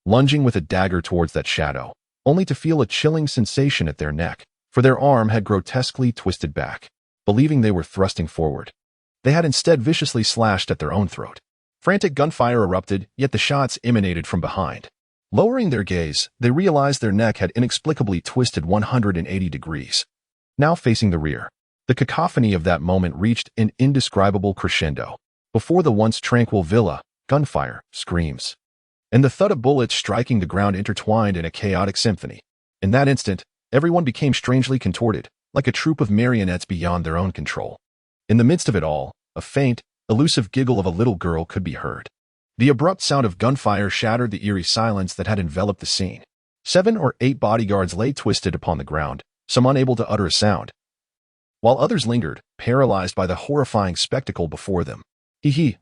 lunging with a dagger towards that shadow, only to feel a chilling sensation at their neck, for their arm had grotesquely twisted back. Believing they were thrusting forward, they had instead viciously slashed at their own throat. Frantic gunfire erupted, yet the shots emanated from behind. Lowering their gaze, they realized their neck had inexplicably twisted 180 degrees. Now facing the rear, the cacophony of that moment reached an indescribable crescendo. Before the once tranquil villa, gunfire, screams, and the thud of bullets striking the ground intertwined in a chaotic symphony. In that instant, everyone became strangely contorted, like a troop of marionettes beyond their own control. In the midst of it all, a faint, elusive giggle of a little girl could be heard. The abrupt sound of gunfire shattered the eerie silence that had enveloped the scene. 7 or 8 bodyguards lay twisted upon the ground, some unable to utter a sound, while others lingered, paralyzed by the horrifying spectacle before them.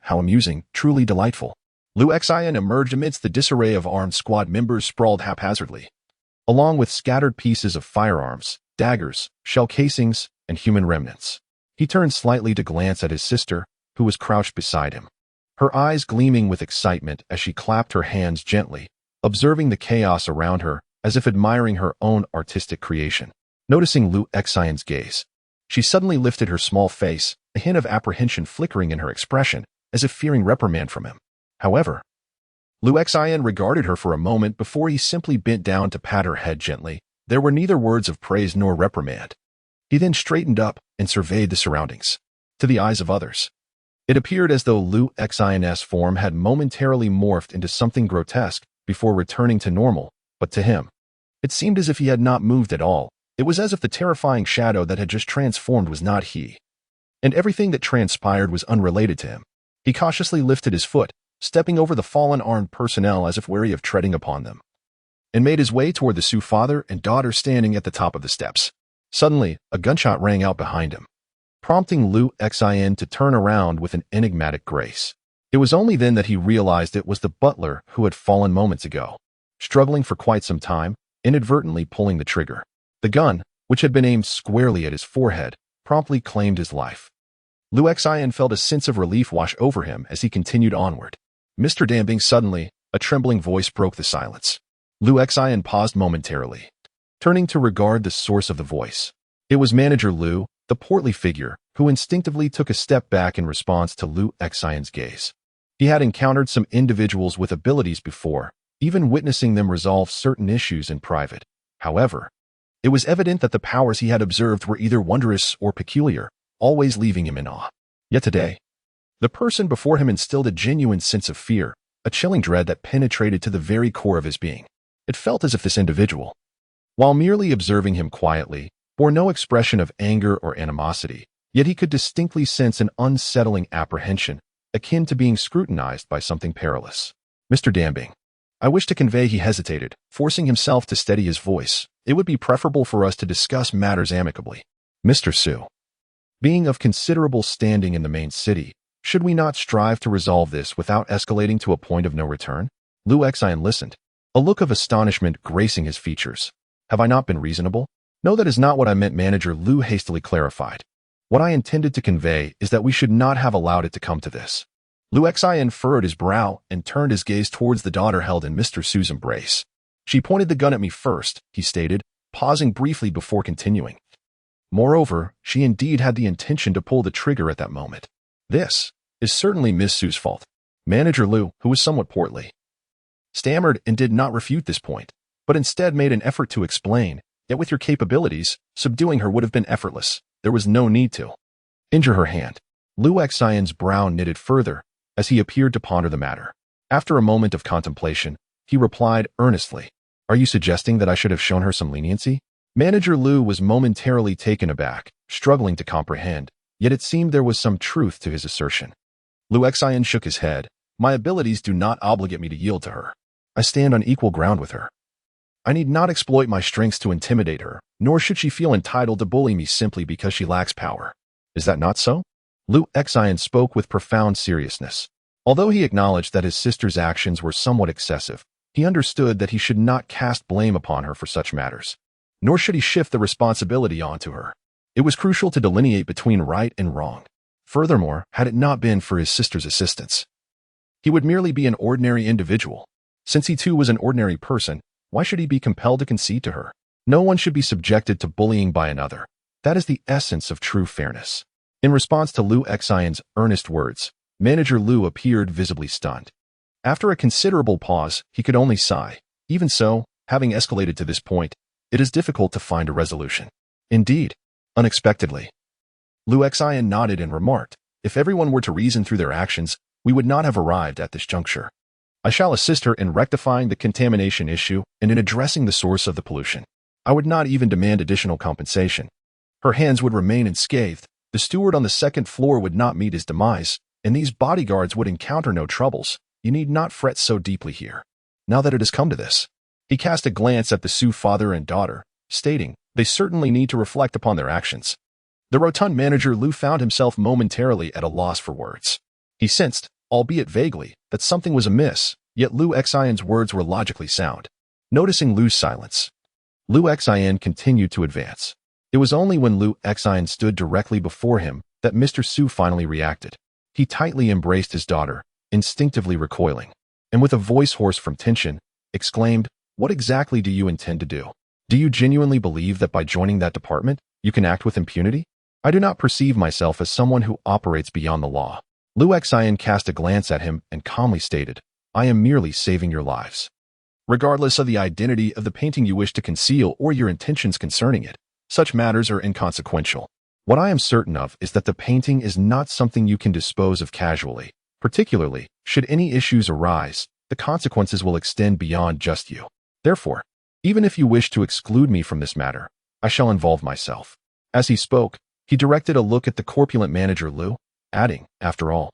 How amusing, truly delightful. Liu Xian emerged amidst the disarray of armed squad members sprawled haphazardly, along with scattered pieces of firearms, daggers, shell casings, and human remnants. He turned slightly to glance at his sister, who was crouched beside him, her eyes gleaming with excitement as she clapped her hands gently, observing the chaos around her as if admiring her own artistic creation. Noticing Liu Xian's gaze, she suddenly lifted her small face, a hint of apprehension flickering in her expression, as if fearing reprimand from him. However, Liu Xian regarded her for a moment before he simply bent down to pat her head gently. There were neither words of praise nor reprimand. He then straightened up and surveyed the surroundings. To the eyes of others, it appeared as though Liu Xian's form had momentarily morphed into something grotesque before returning to normal, but to him, it seemed as if he had not moved at all. It was as if the terrifying shadow that had just transformed was not he, and everything that transpired was unrelated to him. He cautiously lifted his foot, stepping over the fallen armed personnel as if wary of treading upon them, and made his way toward the Su father and daughter standing at the top of the steps. Suddenly, a gunshot rang out behind him, prompting Liu Xian to turn around with an enigmatic grace. It was only then that he realized it was the butler who had fallen moments ago, struggling for quite some time, inadvertently pulling the trigger. The gun, which had been aimed squarely at his forehead, promptly claimed his life. Liu Xian felt a sense of relief wash over him as he continued onward. Mr. Tianming, suddenly, a trembling voice broke the silence. Liu Xian paused momentarily, turning to regard the source of the voice. It was Manager Liu, the portly figure, who instinctively took a step back in response to Liu Xian's gaze. He had encountered some individuals with abilities before, even witnessing them resolve certain issues in private. However, it was evident that the powers he had observed were either wondrous or peculiar, always leaving him in awe. Yet today, the person before him instilled a genuine sense of fear, a chilling dread that penetrated to the very core of his being. It felt as if this individual, while merely observing him quietly, bore no expression of anger or animosity, yet he could distinctly sense an unsettling apprehension, akin to being scrutinized by something perilous. Mr. Tianming, I wish to convey. He hesitated, forcing himself to steady his voice. It would be preferable for us to discuss matters amicably. Mr. Su, being of considerable standing in the main city, should we not strive to resolve this without escalating to a point of no return? Liu Xian listened, a look of astonishment gracing his features. Have I not been reasonable? No, that is not what I meant, Manager Liu hastily clarified. What I intended to convey is that we should not have allowed it to come to this. Liu Xian furrowed his brow and turned his gaze towards the daughter held in Mr. Su's embrace. She pointed the gun at me first, he stated, pausing briefly before continuing. Moreover, she indeed had the intention to pull the trigger at that moment. This is certainly Miss Su's fault. Manager Liu, who was somewhat portly, stammered and did not refute this point, but instead made an effort to explain, yet with your capabilities, subduing her would have been effortless. There was no need to injure her hand. Lu Xian's brow knitted further as he appeared to ponder the matter. After a moment of contemplation, he replied earnestly, "Are you suggesting that I should have shown her some leniency?" Manager Lu was momentarily taken aback, struggling to comprehend, yet it seemed there was some truth to his assertion. Lu Xian shook his head. "My abilities do not obligate me to yield to her. I stand on equal ground with her. I need not exploit my strengths to intimidate her, nor should she feel entitled to bully me simply because she lacks power. Is that not so?" Lu Xian spoke with profound seriousness. Although he acknowledged that his sister's actions were somewhat excessive, he understood that he should not cast blame upon her for such matters, nor should he shift the responsibility onto her. It was crucial to delineate between right and wrong. Furthermore, had it not been for his sister's assistance, he would merely be an ordinary individual. Since he too was an ordinary person, why should he be compelled to concede to her? No one should be subjected to bullying by another. That is the essence of true fairness. In response to Lu Xian's earnest words, Manager Lu appeared visibly stunned. After a considerable pause, he could only sigh. Even so, having escalated to this point, it is difficult to find a resolution. Indeed, unexpectedly, Lu Xian nodded and remarked, "If everyone were to reason through their actions, we would not have arrived at this juncture. I shall assist her in rectifying the contamination issue and in addressing the source of the pollution. I would not even demand additional compensation. Her hands would remain unscathed, the steward on the second floor would not meet his demise, and these bodyguards would encounter no troubles. You need not fret so deeply here. Now that it has come to this." He cast a glance at the Su father and daughter, stating, "They certainly need to reflect upon their actions." The rotund Manager Lu found himself momentarily at a loss for words. He sensed, albeit vaguely, that something was amiss, yet Lu Xian's words were logically sound. Noticing Lu's silence, Lu Xian continued to advance. It was only when Lu Xian stood directly before him that Mr. Su finally reacted. He tightly embraced his daughter, instinctively recoiling, and with a voice hoarse from tension, exclaimed, "What exactly do you intend to do? Do you genuinely believe that by joining that department, you can act with impunity? I do not perceive myself as someone who operates beyond the law." Lu Xian cast a glance at him and calmly stated, "I am merely saving your lives. Regardless of the identity of the painting you wish to conceal or your intentions concerning it, such matters are inconsequential. What I am certain of is that the painting is not something you can dispose of casually. Particularly, should any issues arise, the consequences will extend beyond just you. Therefore, even if you wish to exclude me from this matter, I shall involve myself." As he spoke, he directed a look at the corpulent Manager Lu, adding, "After all,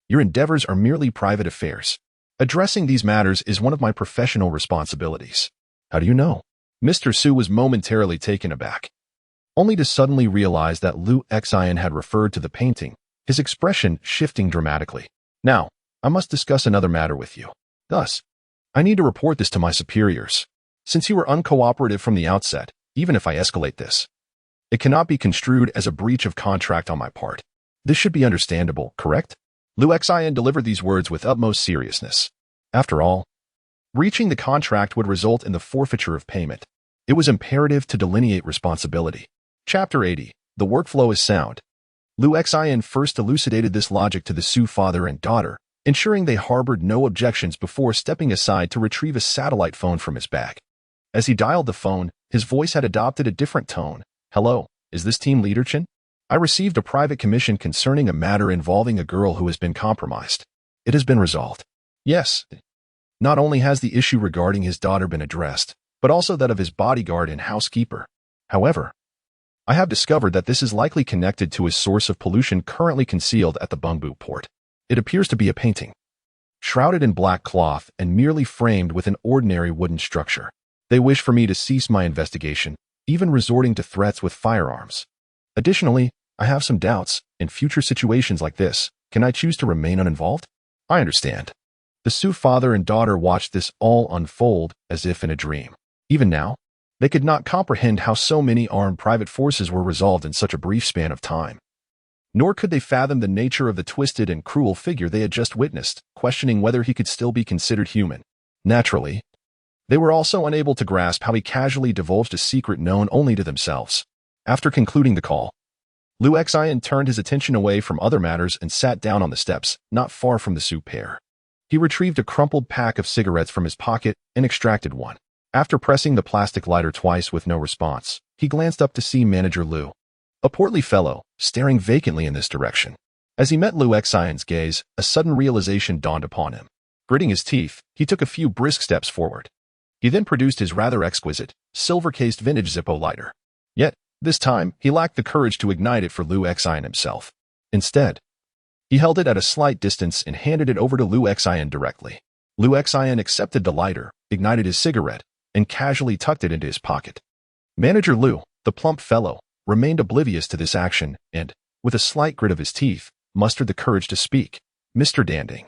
your endeavors are merely private affairs. Addressing these matters is one of my professional responsibilities." "How do you know?" Mr. Su was momentarily taken aback, only to suddenly realize that Lu Xian had referred to the painting, his expression shifting dramatically. "Now, I must discuss another matter with you. Thus, I need to report this to my superiors. Since you were uncooperative from the outset, even if I escalate this, it cannot be construed as a breach of contract on my part. This should be understandable, correct?" Lu Xian delivered these words with utmost seriousness. After all, breaching the contract would result in the forfeiture of payment. It was imperative to delineate responsibility. Chapter 80. The workflow is sound. Lu Xian first elucidated this logic to the Su father and daughter, ensuring they harbored no objections before stepping aside to retrieve a satellite phone from his bag. As he dialed the phone, his voice had adopted a different tone. "Hello, is this Team Leader Chen? I received a private commission concerning a matter involving a girl who has been compromised. It has been resolved." Yes. Not only has the issue regarding his daughter been addressed, but also that of his bodyguard and housekeeper. However, I have discovered that this is likely connected to a source of pollution currently concealed at the Bungbu port. It appears to be a painting, shrouded in black cloth and merely framed with an ordinary wooden structure. They wish for me to cease my investigation, even resorting to threats with firearms. Additionally, I have some doubts. In future situations like this, can I choose to remain uninvolved? I understand. The Su father and daughter watched this all unfold as if in a dream. Even now, they could not comprehend how so many armed private forces were resolved in such a brief span of time. Nor could they fathom the nature of the twisted and cruel figure they had just witnessed, questioning whether he could still be considered human. Naturally, they were also unable to grasp how he casually divulged a secret known only to themselves. After concluding the call, Lu Xian turned his attention away from other matters and sat down on the steps, not far from the Su pair. He retrieved a crumpled pack of cigarettes from his pocket and extracted one. After pressing the plastic lighter twice with no response, he glanced up to see Manager Liu, a portly fellow, staring vacantly in this direction. As he met Liu Xian's gaze, a sudden realization dawned upon him. Gritting his teeth, he took a few brisk steps forward. He then produced his rather exquisite, silver-cased vintage Zippo lighter. Yet, this time, he lacked the courage to ignite it for Liu Xian himself. Instead, he held it at a slight distance and handed it over to Liu Xian directly. Liu Xian accepted the lighter, ignited his cigarette, and casually tucked it into his pocket. Manager Liu, the plump fellow, remained oblivious to this action and, with a slight grit of his teeth, mustered the courage to speak. Mr. Danding.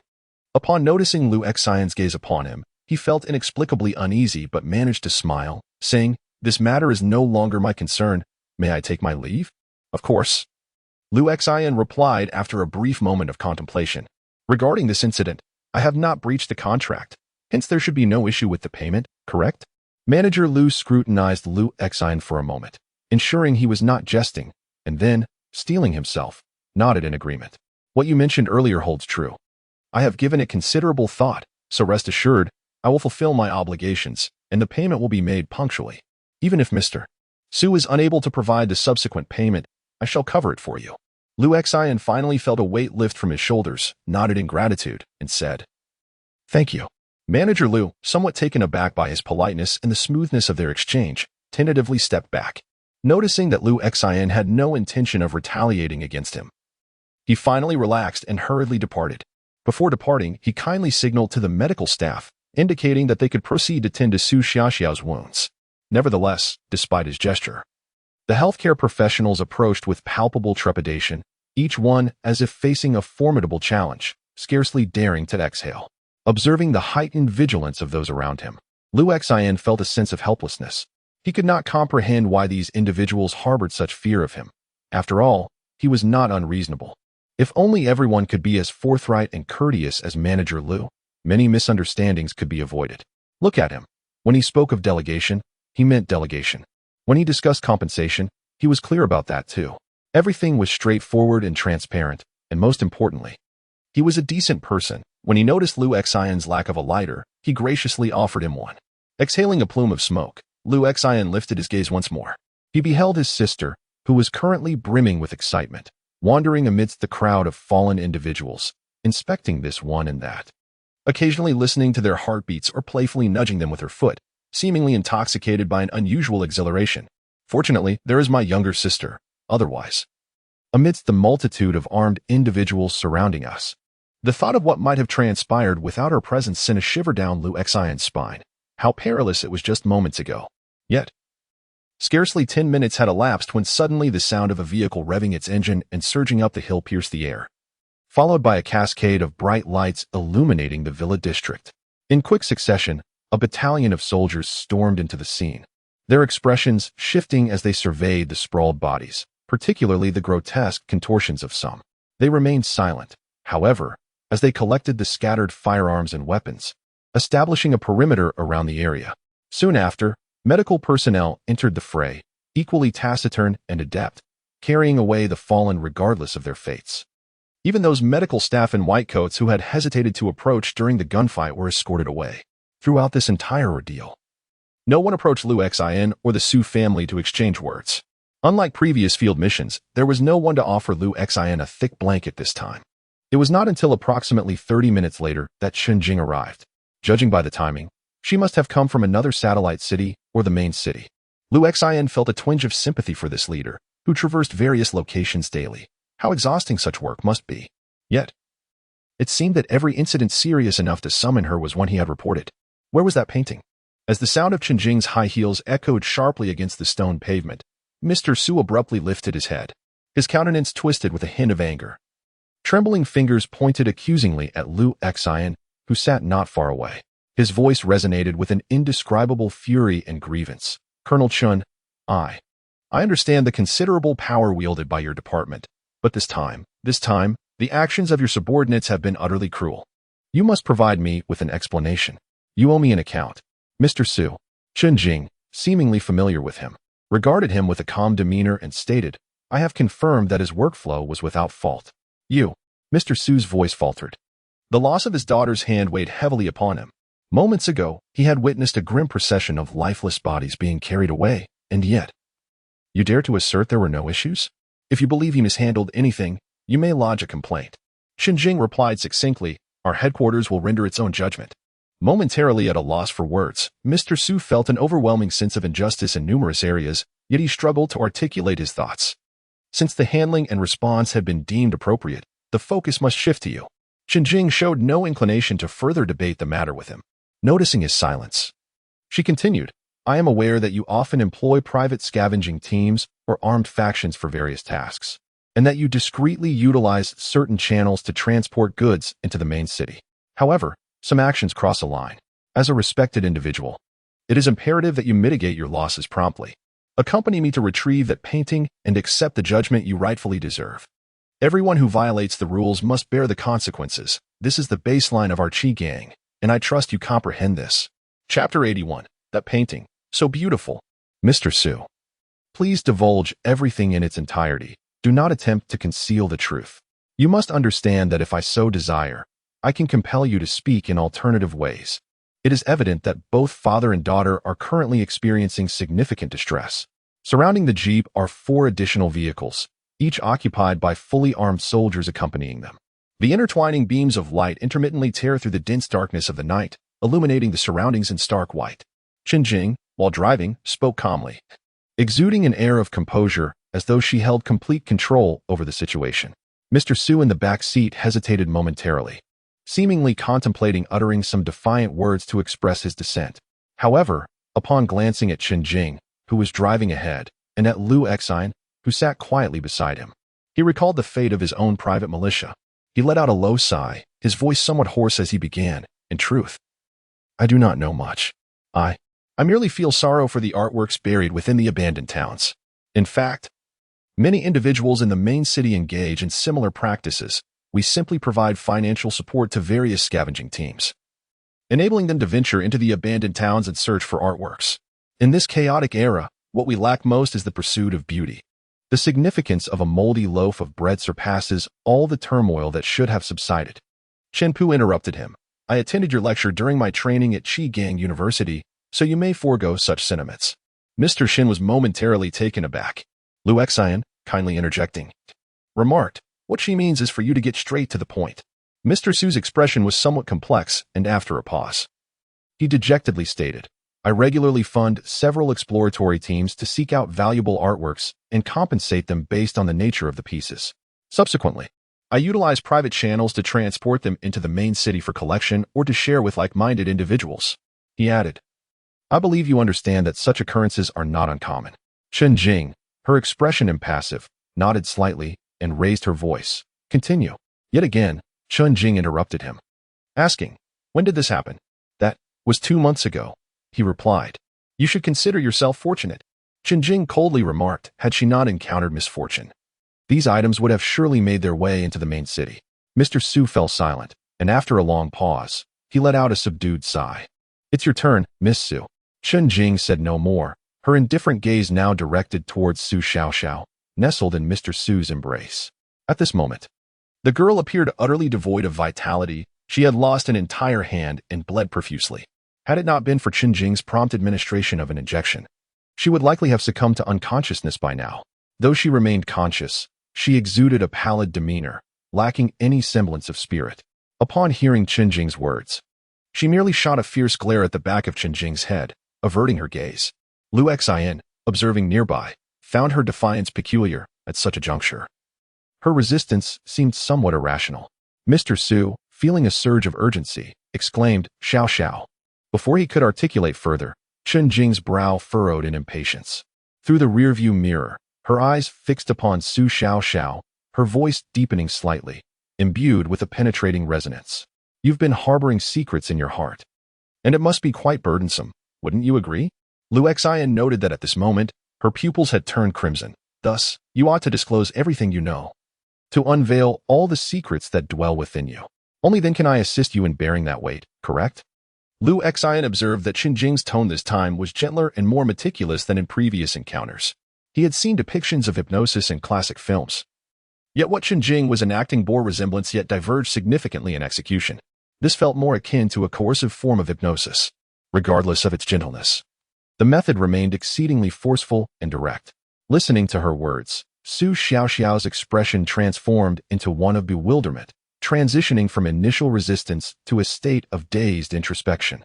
Upon noticing Liu Xian's gaze upon him, he felt inexplicably uneasy but managed to smile, saying, "This matter is no longer my concern. May I take my leave?" "Of course." Liu Xian replied after a brief moment of contemplation. "Regarding this incident, I have not breached the contract, hence there should be no issue with the payment, correct?" Manager Liu scrutinized Liu Xian for a moment, ensuring he was not jesting, and then, steeling himself, nodded in agreement. "What you mentioned earlier holds true. I have given it considerable thought, so rest assured, I will fulfill my obligations, and the payment will be made punctually. Even if Mr. Su is unable to provide the subsequent payment, I shall cover it for you." Liu Xian finally felt a weight lift from his shoulders, nodded in gratitude, and said, "Thank you." Manager Liu, somewhat taken aback by his politeness and the smoothness of their exchange, tentatively stepped back. Noticing that Liu Xian had no intention of retaliating against him, he finally relaxed and hurriedly departed. Before departing, he kindly signaled to the medical staff, indicating that they could proceed to tend to Su Xiaoxiao's wounds. Nevertheless, despite his gesture, the healthcare professionals approached with palpable trepidation, each one as if facing a formidable challenge, scarcely daring to exhale. Observing the heightened vigilance of those around him, Liu Xian felt a sense of helplessness. He could not comprehend why these individuals harbored such fear of him. After all, he was not unreasonable. If only everyone could be as forthright and courteous as Manager Liu, many misunderstandings could be avoided. Look at him. When he spoke of delegation, he meant delegation. When he discussed compensation, he was clear about that too. Everything was straightforward and transparent, and most importantly, he was a decent person. When he noticed Liu Xian's lack of a lighter, he graciously offered him one. Exhaling a plume of smoke, Liu Xian lifted his gaze once more. He beheld his sister, who was currently brimming with excitement, wandering amidst the crowd of fallen individuals, inspecting this one and that, occasionally listening to their heartbeats or playfully nudging them with her foot, seemingly intoxicated by an unusual exhilaration. "Fortunately, there is my younger sister. Otherwise, amidst the multitude of armed individuals surrounding us, the thought of what might have transpired without her presence sent a shiver down Liu Xian's spine. How perilous it was just moments ago. Yet, scarcely 10 minutes had elapsed when suddenly the sound of a vehicle revving its engine and surging up the hill pierced the air, followed by a cascade of bright lights illuminating the villa district. In quick succession, a battalion of soldiers stormed into the scene, their expressions shifting as they surveyed the sprawled bodies, particularly the grotesque contortions of some. They remained silent, however, as they collected the scattered firearms and weapons, establishing a perimeter around the area. Soon after, medical personnel entered the fray, equally taciturn and adept, carrying away the fallen regardless of their fates. Even those medical staff in white coats who had hesitated to approach during the gunfight were escorted away. Throughout this entire ordeal, no one approached Liu Xian or the Su family to exchange words. Unlike previous field missions, there was no one to offer Liu Xian a thick blanket this time. It was not until approximately 30 minutes later that Shenjing arrived. Judging by the timing, she must have come from another satellite city or the main city. Liu Xian felt a twinge of sympathy for this leader, who traversed various locations daily. How exhausting such work must be. Yet, it seemed that every incident serious enough to summon her was one he had reported. Where was that painting? As the sound of Shenjing's high heels echoed sharply against the stone pavement, Mr. Su abruptly lifted his head. His countenance twisted with a hint of anger. Trembling fingers pointed accusingly at Liu Xian, who sat not far away. His voice resonated with an indescribable fury and grievance. "Colonel Chun, I understand the considerable power wielded by your department, but this time, the actions of your subordinates have been utterly cruel. You must provide me with an explanation. You owe me an account." Mr. Su, Shenjing, seemingly familiar with him, regarded him with a calm demeanor and stated, "I have confirmed that his workflow was without fault." "You," Mr. Su's voice faltered. The loss of his daughter's hand weighed heavily upon him. Moments ago, he had witnessed a grim procession of lifeless bodies being carried away, and yet, you dare to assert there were no issues? If you believe he mishandled anything, you may lodge a complaint. Qinjing replied succinctly, our headquarters will render its own judgment. Momentarily at a loss for words, Mr. Su felt an overwhelming sense of injustice in numerous areas, yet he struggled to articulate his thoughts. Since the handling and response had been deemed appropriate, the focus must shift to you. Qinjing showed no inclination to further debate the matter with him. Noticing his silence, she continued, I am aware that you often employ private scavenging teams or armed factions for various tasks, and that you discreetly utilize certain channels to transport goods into the main city. However, some actions cross a line. As a respected individual, it is imperative that you mitigate your losses promptly. Accompany me to retrieve that painting and accept the judgment you rightfully deserve. Everyone who violates the rules must bear the consequences. This is the baseline of our Qi Gang, and I trust you comprehend this. Chapter 81. That painting. So beautiful. Mr. Su, please divulge everything in its entirety. Do not attempt to conceal the truth. You must understand that if I so desire, I can compel you to speak in alternative ways. It is evident that both father and daughter are currently experiencing significant distress. Surrounding the jeep are 4 additional vehicles, each occupied by fully armed soldiers accompanying them. The intertwining beams of light intermittently tear through the dense darkness of the night, illuminating the surroundings in stark white. Qinjing, while driving, spoke calmly, exuding an air of composure as though she held complete control over the situation. Mr. Su in the back seat hesitated momentarily, seemingly contemplating uttering some defiant words to express his dissent. However, upon glancing at Qinjing, who was driving ahead, and at Lu Exine, who sat quietly beside him, he recalled the fate of his own private militia. He let out a low sigh, his voice somewhat hoarse as he began, in truth, I do not know much. I merely feel sorrow for the artworks buried within the abandoned towns. In fact, many individuals in the main city engage in similar practices. We simply provide financial support to various scavenging teams, enabling them to venture into the abandoned towns and search for artworks. In this chaotic era, what we lack most is the pursuit of beauty. The significance of a moldy loaf of bread surpasses all the turmoil that should have subsided. Chen-Pu interrupted him. I attended your lecture during my training at Qi Gang University, so you may forego such sentiments. Mr. Shin was momentarily taken aback. Lu Exine, kindly interjecting, remarked, what she means is for you to get straight to the point. Mr. Su's expression was somewhat complex, and after a pause, he dejectedly stated, I regularly fund several exploratory teams to seek out valuable artworks and compensate them based on the nature of the pieces. Subsequently, I utilize private channels to transport them into the main city for collection or to share with like-minded individuals. He added, I believe you understand that such occurrences are not uncommon. Qinjing, her expression impassive, nodded slightly and raised her voice. Continue. Yet again, Qinjing interrupted him, asking, when did this happen? That was 2 months ago, he replied. You should consider yourself fortunate. Qinjing coldly remarked, had she not encountered misfortune, these items would have surely made their way into the main city. Mr. Su fell silent, and after a long pause, he let out a subdued sigh. It's your turn, Miss Su. Qinjing said no more, her indifferent gaze now directed towards Su Xiaoxiao, nestled in Mr. Su's embrace. At this moment, the girl appeared utterly devoid of vitality. She had lost an entire hand and bled profusely. Had it not been for Qinjing's prompt administration of an injection, she would likely have succumbed to unconsciousness by now. Though she remained conscious, she exuded a pallid demeanor, lacking any semblance of spirit. Upon hearing Qinjing's words, she merely shot a fierce glare at the back of Qinjing's head, averting her gaze. Lu Exine, observing nearby, found her defiance peculiar at such a juncture. Her resistance seemed somewhat irrational. Mr. Su, feeling a surge of urgency, exclaimed, Xiao Xiao. Before he could articulate further, Qinjing's brow furrowed in impatience. Through the rearview mirror, her eyes fixed upon Su Xiaoxiao, her voice deepening slightly, imbued with a penetrating resonance. You've been harboring secrets in your heart, and it must be quite burdensome, wouldn't you agree? Lu Exine noted that at this moment, her pupils had turned crimson. Thus, you ought to disclose everything you know, to unveil all the secrets that dwell within you. Only then can I assist you in bearing that weight, correct? Lu Exine observed that Qinjing's tone this time was gentler and more meticulous than in previous encounters. He had seen depictions of hypnosis in classic films, Yet what Qinjing was enacting bore resemblance yet diverged significantly in execution. This felt more akin to a coercive form of hypnosis, regardless of its gentleness. The method remained exceedingly forceful and direct. Listening to her words, Su Xiaoxiao's expression transformed into one of bewilderment, transitioning from initial resistance to a state of dazed introspection,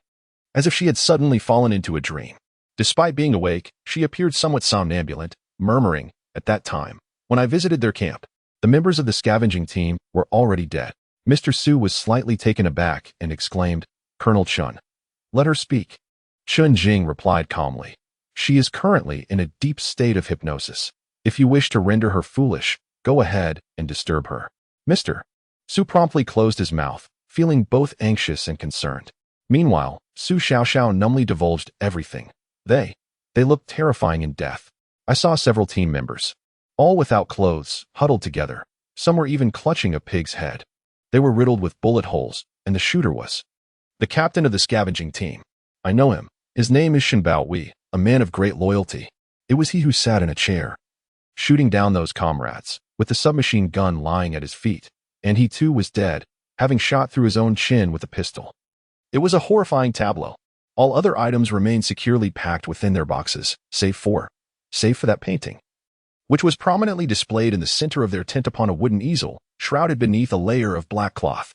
as if she had suddenly fallen into a dream. Despite being awake, she appeared somewhat somnambulant, murmuring, "At that time, when I visited their camp, the members of the scavenging team were already dead." Mr. Su was slightly taken aback and exclaimed, "Colonel Chun, let her speak." Chun Jing replied calmly, "She is currently in a deep state of hypnosis. If you wish to render her foolish, go ahead and disturb her." Mr. Su promptly closed his mouth, feeling both anxious and concerned. Meanwhile, Su Xiaoxiao numbly divulged everything. They looked terrifying in death. I saw several team members, all without clothes, huddled together. Some were even clutching a pig's head. They were riddled with bullet holes, and the shooter was the captain of the scavenging team. I know him. His name is Shenbao Wei, a man of great loyalty. It was he who sat in a chair, shooting down those comrades, with the submachine gun lying at his feet, and he too was dead, having shot through his own chin with a pistol. It was a horrifying tableau. All other items remained securely packed within their boxes, save for that painting, which was prominently displayed in the center of their tent upon a wooden easel, shrouded beneath a layer of black cloth.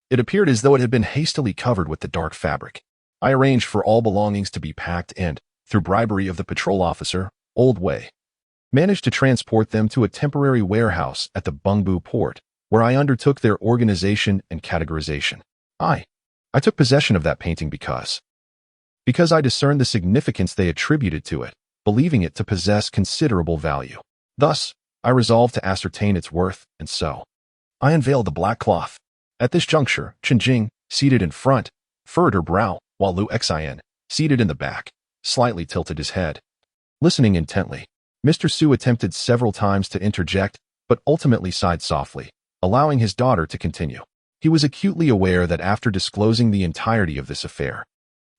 It appeared as though it had been hastily covered with the dark fabric. I arranged for all belongings to be packed and, through bribery of the patrol officer, Old Wei, managed to transport them to a temporary warehouse at the Bengbu port, where I undertook their organization and categorization. I took possession of that painting because I discerned the significance they attributed to it, believing it to possess considerable value. Thus, I resolved to ascertain its worth, and so I unveiled the black cloth. At this juncture, Qinjing, seated in front, furrowed her brow, while Lu Xian, seated in the back, slightly tilted his head. Listening intently, Mr. Su attempted several times to interject, but ultimately sighed softly, allowing his daughter to continue. He was acutely aware that after disclosing the entirety of this affair,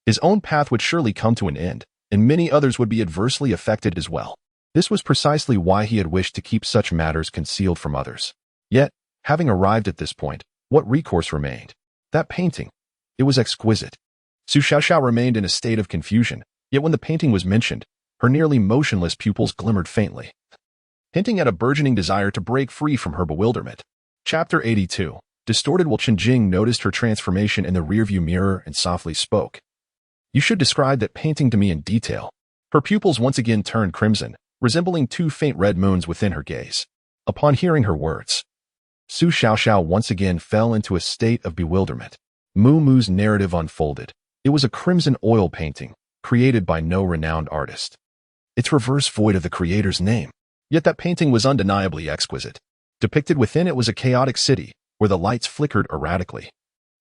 his own path would surely come to an end, and many others would be adversely affected as well. This was precisely why he had wished to keep such matters concealed from others. Yet, having arrived at this point, what recourse remained? That painting. It was exquisite. Su Xiaoxiao remained in a state of confusion, yet when the painting was mentioned, her nearly motionless pupils glimmered faintly, hinting at a burgeoning desire to break free from her bewilderment. Chapter 82. Distorted. While Qinjing noticed her transformation in the rearview mirror and softly spoke, "You should describe that painting to me in detail." Her pupils once again turned crimson, resembling two faint red moons within her gaze. Upon hearing her words, Su Xiaoxiao once again fell into a state of bewilderment. Mu's narrative unfolded. It was a crimson oil painting, created by no renowned artist. Its reverse void of the creator's name. Yet that painting was undeniably exquisite. Depicted within it was a chaotic city, where the lights flickered erratically,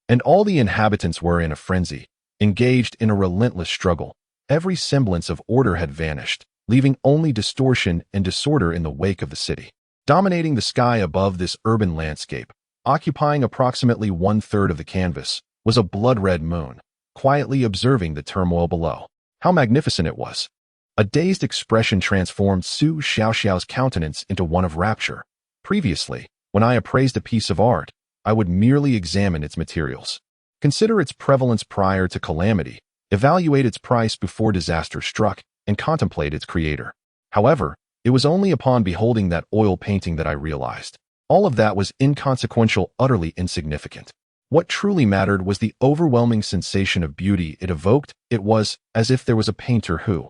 and all the inhabitants were in a frenzy, engaged in a relentless struggle. Every semblance of order had vanished, leaving only distortion and disorder in the wake of the city. Dominating the sky above this urban landscape, occupying approximately 1/3 of the canvas, was a blood-red moon, quietly observing the turmoil below. How magnificent it was! A dazed expression transformed Su Xiaoxiao's countenance into one of rapture. Previously, when I appraised a piece of art, I would merely examine its materials, consider its prevalence prior to calamity, evaluate its price before disaster struck, and contemplate its creator. However, it was only upon beholding that oil painting that I realized all of that was inconsequential, utterly insignificant. What truly mattered was the overwhelming sensation of beauty it evoked. It was as if there was a painter who,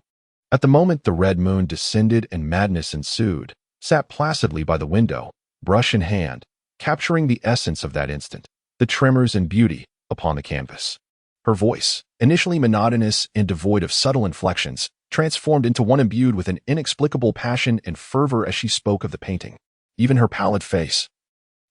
at the moment the red moon descended and madness ensued, sat placidly by the window, brush in hand, capturing the essence of that instant, the tremors and beauty, upon the canvas. Her voice, initially monotonous and devoid of subtle inflections, transformed into one imbued with an inexplicable passion and fervor as she spoke of the painting. Even her pallid face,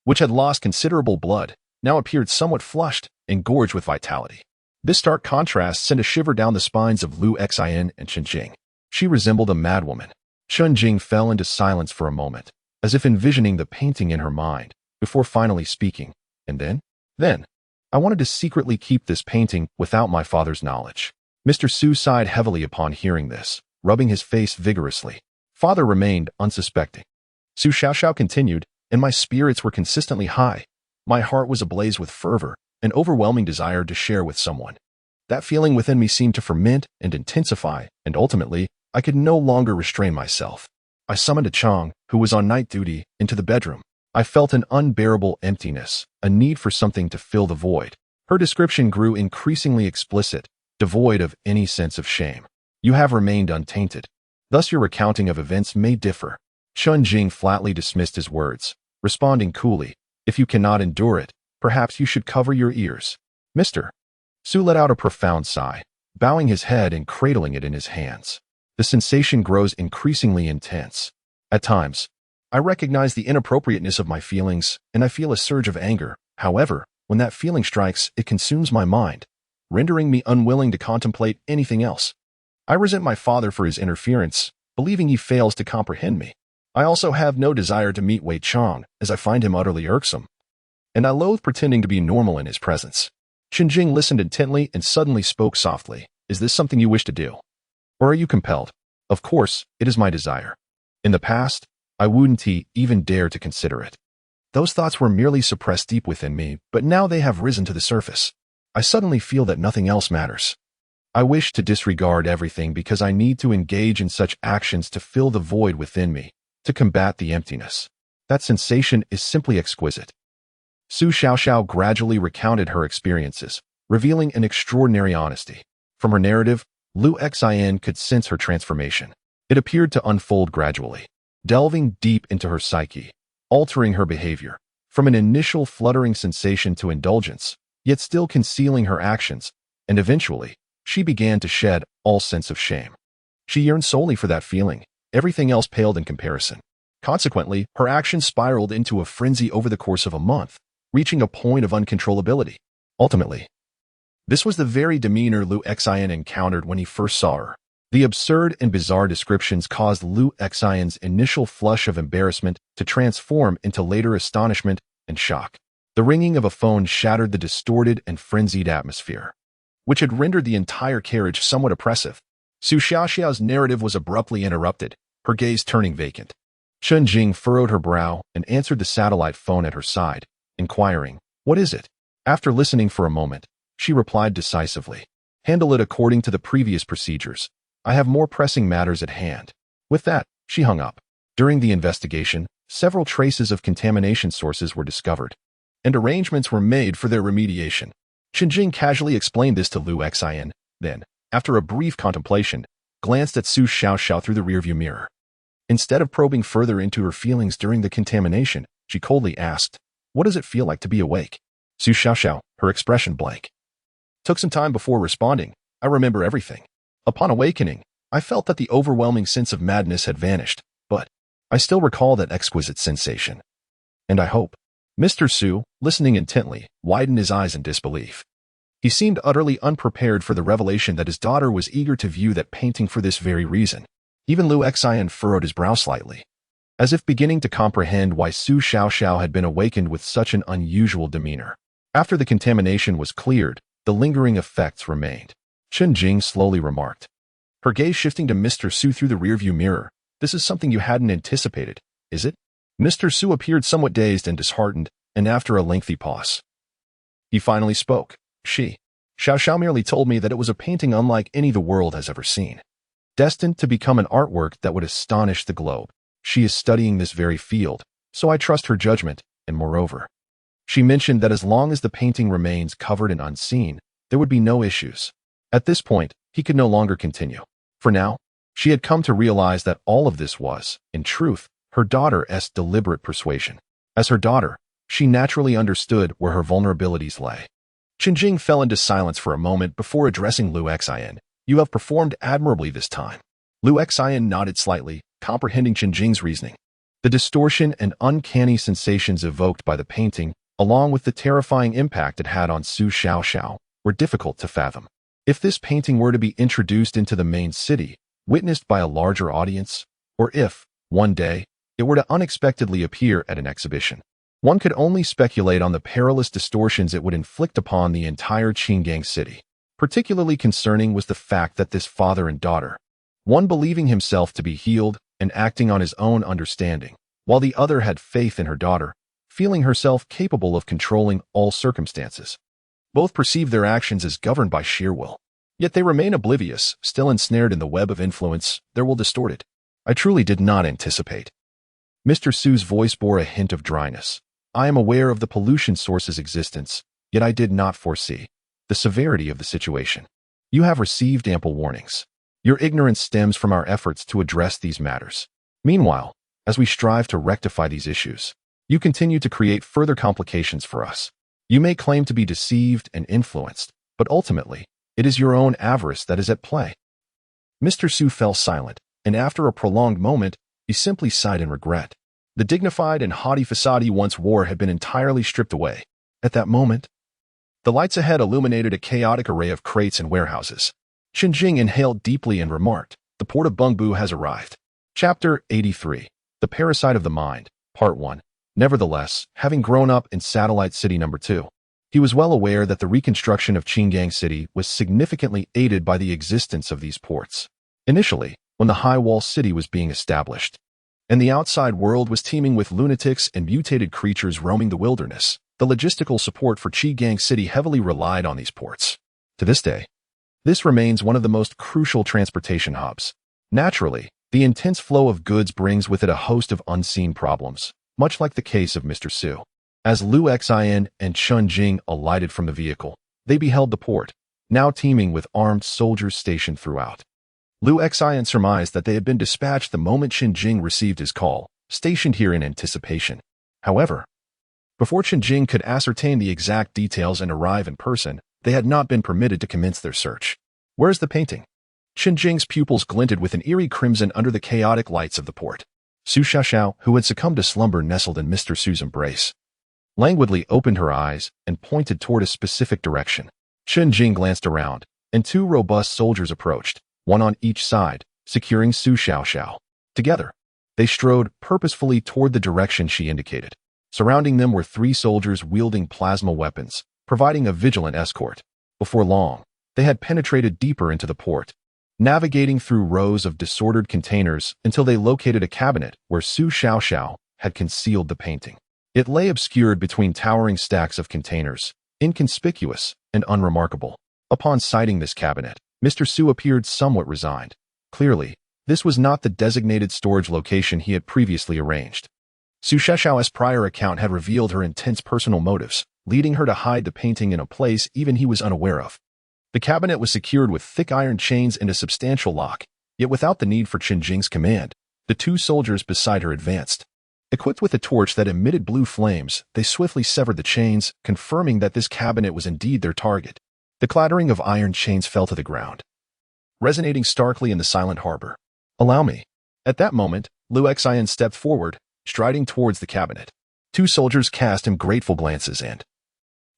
which had lost considerable blood, now appeared somewhat flushed and gorged with vitality. This stark contrast sent a shiver down the spines of Lu Xian and Qinjing. She resembled a madwoman. Qinjing fell into silence for a moment, as if envisioning the painting in her mind, before finally speaking. And then, I wanted to secretly keep this painting without my father's knowledge. Mr. Su sighed heavily upon hearing this, rubbing his face vigorously. Father remained unsuspecting. Su Xiaoxiao continued, and my spirits were consistently high. My heart was ablaze with fervor, an overwhelming desire to share with someone. That feeling within me seemed to ferment and intensify, and ultimately, I could no longer restrain myself. I summoned a Chang, who was on night duty, into the bedroom. I felt an unbearable emptiness, a need for something to fill the void. Her description grew increasingly explicit, devoid of any sense of shame. You have remained untainted. Thus your recounting of events may differ. Chun Jing flatly dismissed his words, responding coolly, if you cannot endure it, perhaps you should cover your ears. Mr. Su let out a profound sigh, bowing his head and cradling it in his hands. The sensation grows increasingly intense. At times, I recognize the inappropriateness of my feelings, and I feel a surge of anger. However, when that feeling strikes, it consumes my mind, rendering me unwilling to contemplate anything else. I resent my father for his interference, believing he fails to comprehend me. I also have no desire to meet Wei Chang, as I find him utterly irksome, and I loathe pretending to be normal in his presence. Qinjing listened intently and suddenly spoke softly. Is this something you wish to do? Or are you compelled? Of course, it is my desire. In the past, I wouldn't even dare to consider it. Those thoughts were merely suppressed deep within me, but now they have risen to the surface. I suddenly feel that nothing else matters. I wish to disregard everything because I need to engage in such actions to fill the void within me, to combat the emptiness. That sensation is simply exquisite. Su Xiaoxiao gradually recounted her experiences, revealing an extraordinary honesty. From her narrative, Lu Xin could sense her transformation. It appeared to unfold gradually, delving deep into her psyche, altering her behavior, from an initial fluttering sensation to indulgence, yet still concealing her actions, and eventually, she began to shed all sense of shame. She yearned solely for that feeling. Everything else paled in comparison. Consequently, her actions spiraled into a frenzy over the course of a month, reaching a point of uncontrollability. Ultimately, this was the very demeanor Lu Xin encountered when he first saw her. The absurd and bizarre descriptions caused Lu Xin's initial flush of embarrassment to transform into later astonishment and shock. The ringing of a phone shattered the distorted and frenzied atmosphere, which had rendered the entire carriage somewhat oppressive. Su Xiaoxiao's narrative was abruptly interrupted, her gaze turning vacant. Chun Jing furrowed her brow and answered the satellite phone at her side, inquiring, "What is it?" After listening for a moment, she replied decisively, "Handle it according to the previous procedures. I have more pressing matters at hand." With that, she hung up. During the investigation, several traces of contamination sources were discovered, and arrangements were made for their remediation. Qinjing casually explained this to Lu Xin, then, after a brief contemplation, glanced at Su Xiaoxiao through the rearview mirror. Instead of probing further into her feelings during the contamination, she coldly asked, "What does it feel like to be awake?" Su Xiaoxiao, her expression blank, took some time before responding. "I remember everything. Upon awakening, I felt that the overwhelming sense of madness had vanished, but I still recall that exquisite sensation. And I hope." Mr. Su, listening intently, widened his eyes in disbelief. He seemed utterly unprepared for the revelation that his daughter was eager to view that painting for this very reason. Even Lu Xin furrowed his brow slightly, as if beginning to comprehend why Su Xiaoxiao had been awakened with such an unusual demeanor. After the contamination was cleared, the lingering effects remained. Chen Jing slowly remarked, her gaze shifting to Mr. Su through the rearview mirror. "This is something you hadn't anticipated, is it?" Mr. Su appeared somewhat dazed and disheartened, and after a lengthy pause, he finally spoke. Xiao merely told me that it was a painting unlike any the world has ever seen, destined to become an artwork that would astonish the globe. She is studying this very field, so I trust her judgment, and moreover, she mentioned that as long as the painting remains covered and unseen, there would be no issues. At this point, he could no longer continue. For now, she had come to realize that all of this was, in truth, her daughter's deliberate persuasion. As her daughter, she naturally understood where her vulnerabilities lay. Qinjing fell into silence for a moment before addressing Lu Xin. "You have performed admirably this time." Lu Xin nodded slightly, comprehending Qinjing's reasoning. The distortion and uncanny sensations evoked by the painting, along with the terrifying impact it had on Su Xiaoxiao, were difficult to fathom. If this painting were to be introduced into the main city, witnessed by a larger audience, or if, one day, it were to unexpectedly appear at an exhibition, one could only speculate on the perilous distortions it would inflict upon the entire Qingang city. Particularly concerning was the fact that this father and daughter, one believing himself to be healed and acting on his own understanding, while the other had faith in her daughter, feeling herself capable of controlling all circumstances. Both perceive their actions as governed by sheer will. Yet they remain oblivious, still ensnared in the web of influence their will distorted. I truly did not anticipate. Mr. Su's voice bore a hint of dryness. I am aware of the pollution source's existence, yet I did not foresee the severity of the situation. You have received ample warnings. Your ignorance stems from our efforts to address these matters. Meanwhile, as we strive to rectify these issues, you continue to create further complications for us. You may claim to be deceived and influenced, but ultimately, it is your own avarice that is at play. Mr. Su fell silent, and after a prolonged moment, he simply sighed in regret. The dignified and haughty facade he once wore had been entirely stripped away. At that moment, the lights ahead illuminated a chaotic array of crates and warehouses. Qin Jing inhaled deeply and remarked, "The port of Bengbu has arrived." Chapter 83. The Parasite of the Mind, Part 1. Nevertheless, having grown up in Satellite City No. 2, he was well aware that the reconstruction of Qingyang City was significantly aided by the existence of these ports. Initially, when the High Wall City was being established, and the outside world was teeming with lunatics and mutated creatures roaming the wilderness, the logistical support for Qingyang City heavily relied on these ports. To this day, this remains one of the most crucial transportation hubs. Naturally, the intense flow of goods brings with it a host of unseen problems, much like the case of Mr. Su. As Lu Xian and Chun Jing alighted from the vehicle, they beheld the port, now teeming with armed soldiers stationed throughout. Lu Xian surmised that they had been dispatched the moment Qin Jing received his call, stationed here in anticipation. However, before Qin Jing could ascertain the exact details and arrive in person, they had not been permitted to commence their search. "Where's the painting?" Qin Jing's pupils glinted with an eerie crimson under the chaotic lights of the port. Su Xiaoxiao, who had succumbed to slumber nestled in Mr. Su's embrace, languidly opened her eyes and pointed toward a specific direction. Qin Jing glanced around, and two robust soldiers approached, one on each side, securing Su Xiaoxiao. Together, they strode purposefully toward the direction she indicated. Surrounding them were three soldiers wielding plasma weapons, providing a vigilant escort. Before long, they had penetrated deeper into the port, navigating through rows of disordered containers until they located a cabinet where Su Xiaoxiao had concealed the painting. It lay obscured between towering stacks of containers, inconspicuous and unremarkable. Upon sighting this cabinet, Mr. Su appeared somewhat resigned. Clearly, this was not the designated storage location he had previously arranged. Su Xiaoxiao's prior account had revealed her intense personal motives, leading her to hide the painting in a place even he was unaware of. The cabinet was secured with thick iron chains and a substantial lock, yet without the need for Qin Jing's command, the two soldiers beside her advanced. Equipped with a torch that emitted blue flames, they swiftly severed the chains, confirming that this cabinet was indeed their target. The clattering of iron chains fell to the ground, resonating starkly in the silent harbor. "Allow me." At that moment, Lu Xian stepped forward, striding towards the cabinet. Two soldiers cast him grateful glances and,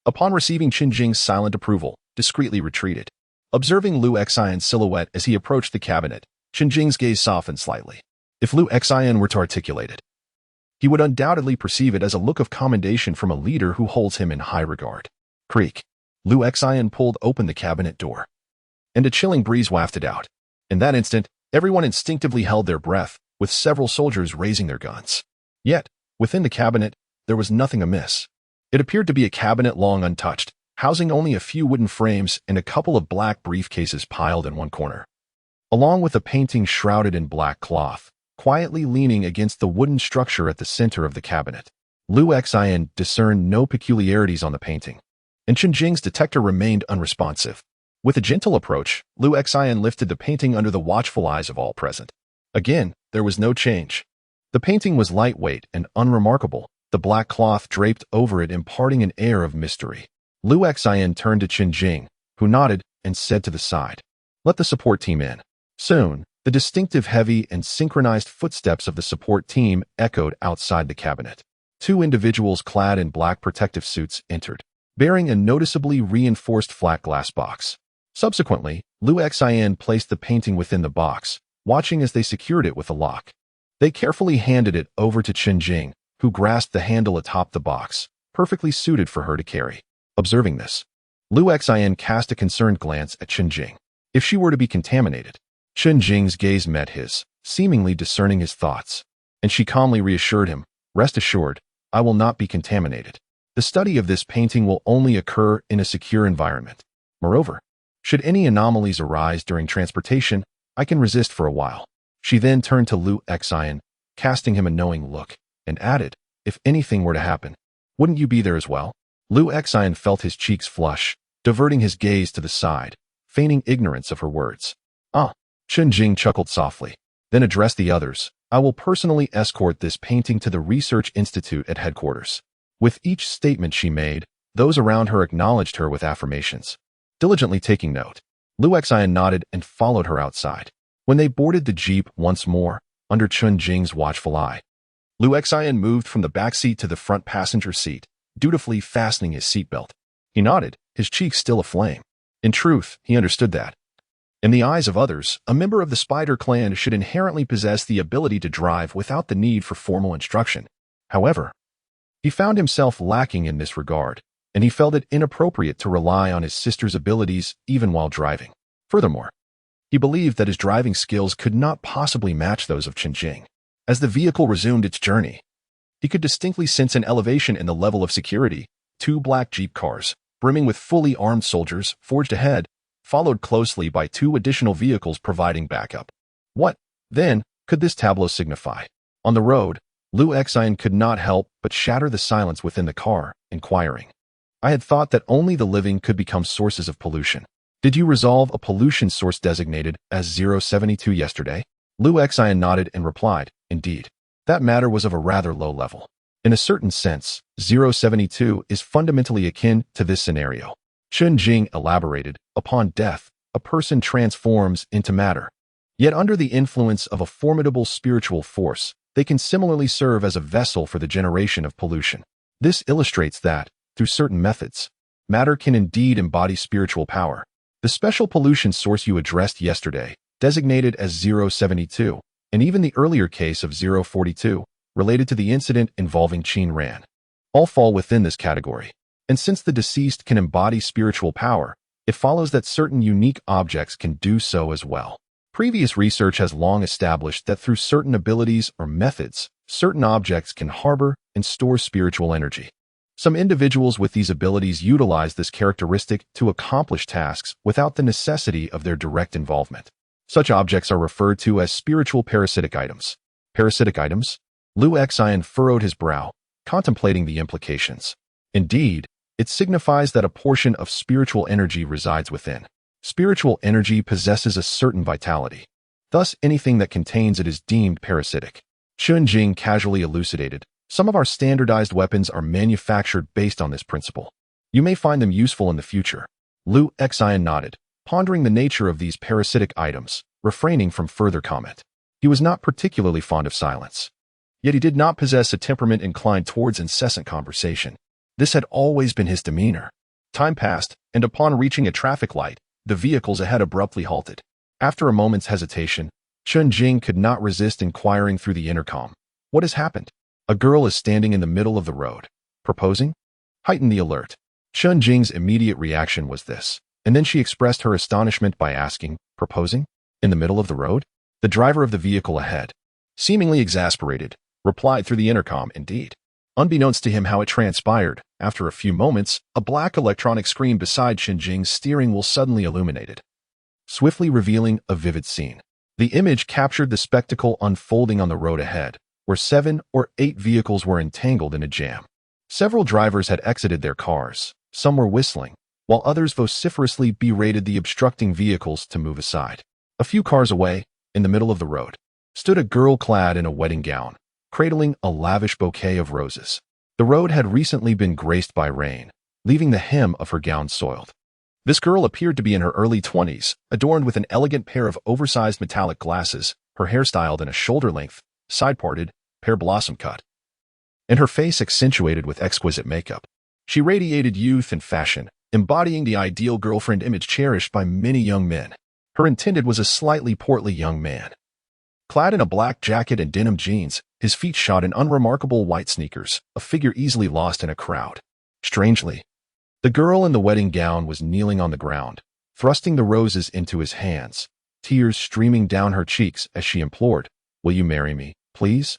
upon receiving Qin Jing's silent approval, discreetly retreated. Observing Lu Xian's silhouette as he approached the cabinet, Qin Jing's gaze softened slightly. If Lu Xian were to articulate it, he would undoubtedly perceive it as a look of commendation from a leader who holds him in high regard. Creak. Lu Xian pulled open the cabinet door, and a chilling breeze wafted out. In that instant, everyone instinctively held their breath, with several soldiers raising their guns. Yet, within the cabinet, there was nothing amiss. It appeared to be a cabinet long untouched, housing only a few wooden frames and a couple of black briefcases piled in one corner. Along with a painting shrouded in black cloth, quietly leaning against the wooden structure at the center of the cabinet. Lu Xian discerned no peculiarities on the painting, and Qin Jing's detector remained unresponsive. With a gentle approach, Lu Xian lifted the painting under the watchful eyes of all present. Again, there was no change. The painting was lightweight and unremarkable, the black cloth draped over it imparting an air of mystery. Lu Xian turned to Qin Jing, who nodded and said to the side, "Let the support team in." Soon, the distinctive heavy and synchronized footsteps of the support team echoed outside the cabinet. Two individuals clad in black protective suits entered, bearing a noticeably reinforced flat glass box. Subsequently, Lu Xian placed the painting within the box, watching as they secured it with a lock. They carefully handed it over to Qin Jing, who grasped the handle atop the box, perfectly suited for her to carry. Observing this, Lu Xian cast a concerned glance at Qin Jing. If she were to be contaminated, Qin Jing's gaze met his, seemingly discerning his thoughts. and she calmly reassured him, "Rest assured, I will not be contaminated. The study of this painting will only occur in a secure environment. Moreover, should any anomalies arise during transportation, I can resist for a while." She then turned to Lu Xian, casting him a knowing look, and added, "If anything were to happen, wouldn't you be there as well?" Lu Xian felt his cheeks flush, diverting his gaze to the side, feigning ignorance of her words. "Ah," Chen Jing chuckled softly, then addressed the others, "I will personally escort this painting to the Research Institute at headquarters." With each statement she made, those around her acknowledged her with affirmations. Diligently taking note, Lu Xian nodded and followed her outside. When they boarded the jeep once more, under Chen Jing's watchful eye, Lu Xian moved from the back seat to the front passenger seat, dutifully fastening his seatbelt. He nodded, his cheeks still aflame. In truth, he understood that, in the eyes of others, a member of the Spider clan should inherently possess the ability to drive without the need for formal instruction. However, he found himself lacking in this regard, and he felt it inappropriate to rely on his sister's abilities even while driving. Furthermore, he believed that his driving skills could not possibly match those of Chen Jing. As the vehicle resumed its journey, he could distinctly sense an elevation in the level of security. 2 black jeep cars, brimming with fully armed soldiers, forged ahead, followed closely by 2 additional vehicles providing backup. What, then, could this tableau signify? On the road, Lu Xian could not help but shatter the silence within the car, inquiring, "I had thought that only the living could become sources of pollution. Did you resolve a pollution source designated as 072 yesterday?" Lu Xian nodded and replied, "Indeed. That matter was of a rather low level. In a certain sense, 072 is fundamentally akin to this scenario." Chen Jing elaborated, "Upon death, a person transforms into matter. Yet under the influence of a formidable spiritual force, they can similarly serve as a vessel for the generation of pollution. This illustrates that, through certain methods, matter can indeed embody spiritual power. The special pollution source you addressed yesterday, designated as 072, and even the earlier case of 042, related to the incident involving Qin Ran, all fall within this category. And since the deceased can embody spiritual power, it follows that certain unique objects can do so as well. Previous research has long established that through certain abilities or methods, certain objects can harbor and store spiritual energy. Some individuals with these abilities utilize this characteristic to accomplish tasks without the necessity of their direct involvement. Such objects are referred to as spiritual parasitic items. Parasitic items? Lu Xian furrowed his brow, contemplating the implications. Indeed, it signifies that a portion of spiritual energy resides within. Spiritual energy possesses a certain vitality. Thus, anything that contains it is deemed parasitic. Chen Jing casually elucidated, "Some of our standardized weapons are manufactured based on this principle. You may find them useful in the future." Lu Xian nodded, pondering the nature of these parasitic items, refraining from further comment. He was not particularly fond of silence. Yet he did not possess a temperament inclined towards incessant conversation. This had always been his demeanor. Time passed, and upon reaching a traffic light, the vehicles ahead abruptly halted. After a moment's hesitation, Chen Jing could not resist inquiring through the intercom, "What has happened?" "A girl is standing in the middle of the road. Proposing?" Heighten the alert. Chen Jing's immediate reaction was this, and then she expressed her astonishment by asking, "Proposing? In the middle of the road?" The driver of the vehicle ahead, seemingly exasperated, replied through the intercom, "Indeed." Unbeknownst to him how it transpired, after a few moments, a black electronic screen beside Chen Jing's steering wheel suddenly illuminated, swiftly revealing a vivid scene. The image captured the spectacle unfolding on the road ahead, where 7 or 8 vehicles were entangled in a jam. Several drivers had exited their cars, some were whistling, while others vociferously berated the obstructing vehicles to move aside. A few cars away, in the middle of the road, stood a girl clad in a wedding gown, cradling a lavish bouquet of roses. The road had recently been graced by rain, leaving the hem of her gown soiled. This girl appeared to be in her early 20s, adorned with an elegant pair of oversized metallic glasses, her hair styled in a shoulder-length, side-parted, pear blossom cut, and her face accentuated with exquisite makeup. She radiated youth and fashion, embodying the ideal girlfriend image cherished by many young men. Her intended was a slightly portly young man. Clad in a black jacket and denim jeans, his feet shod in unremarkable white sneakers, a figure easily lost in a crowd. Strangely, the girl in the wedding gown was kneeling on the ground, thrusting the roses into his hands, tears streaming down her cheeks as she implored, "Will you marry me, please?"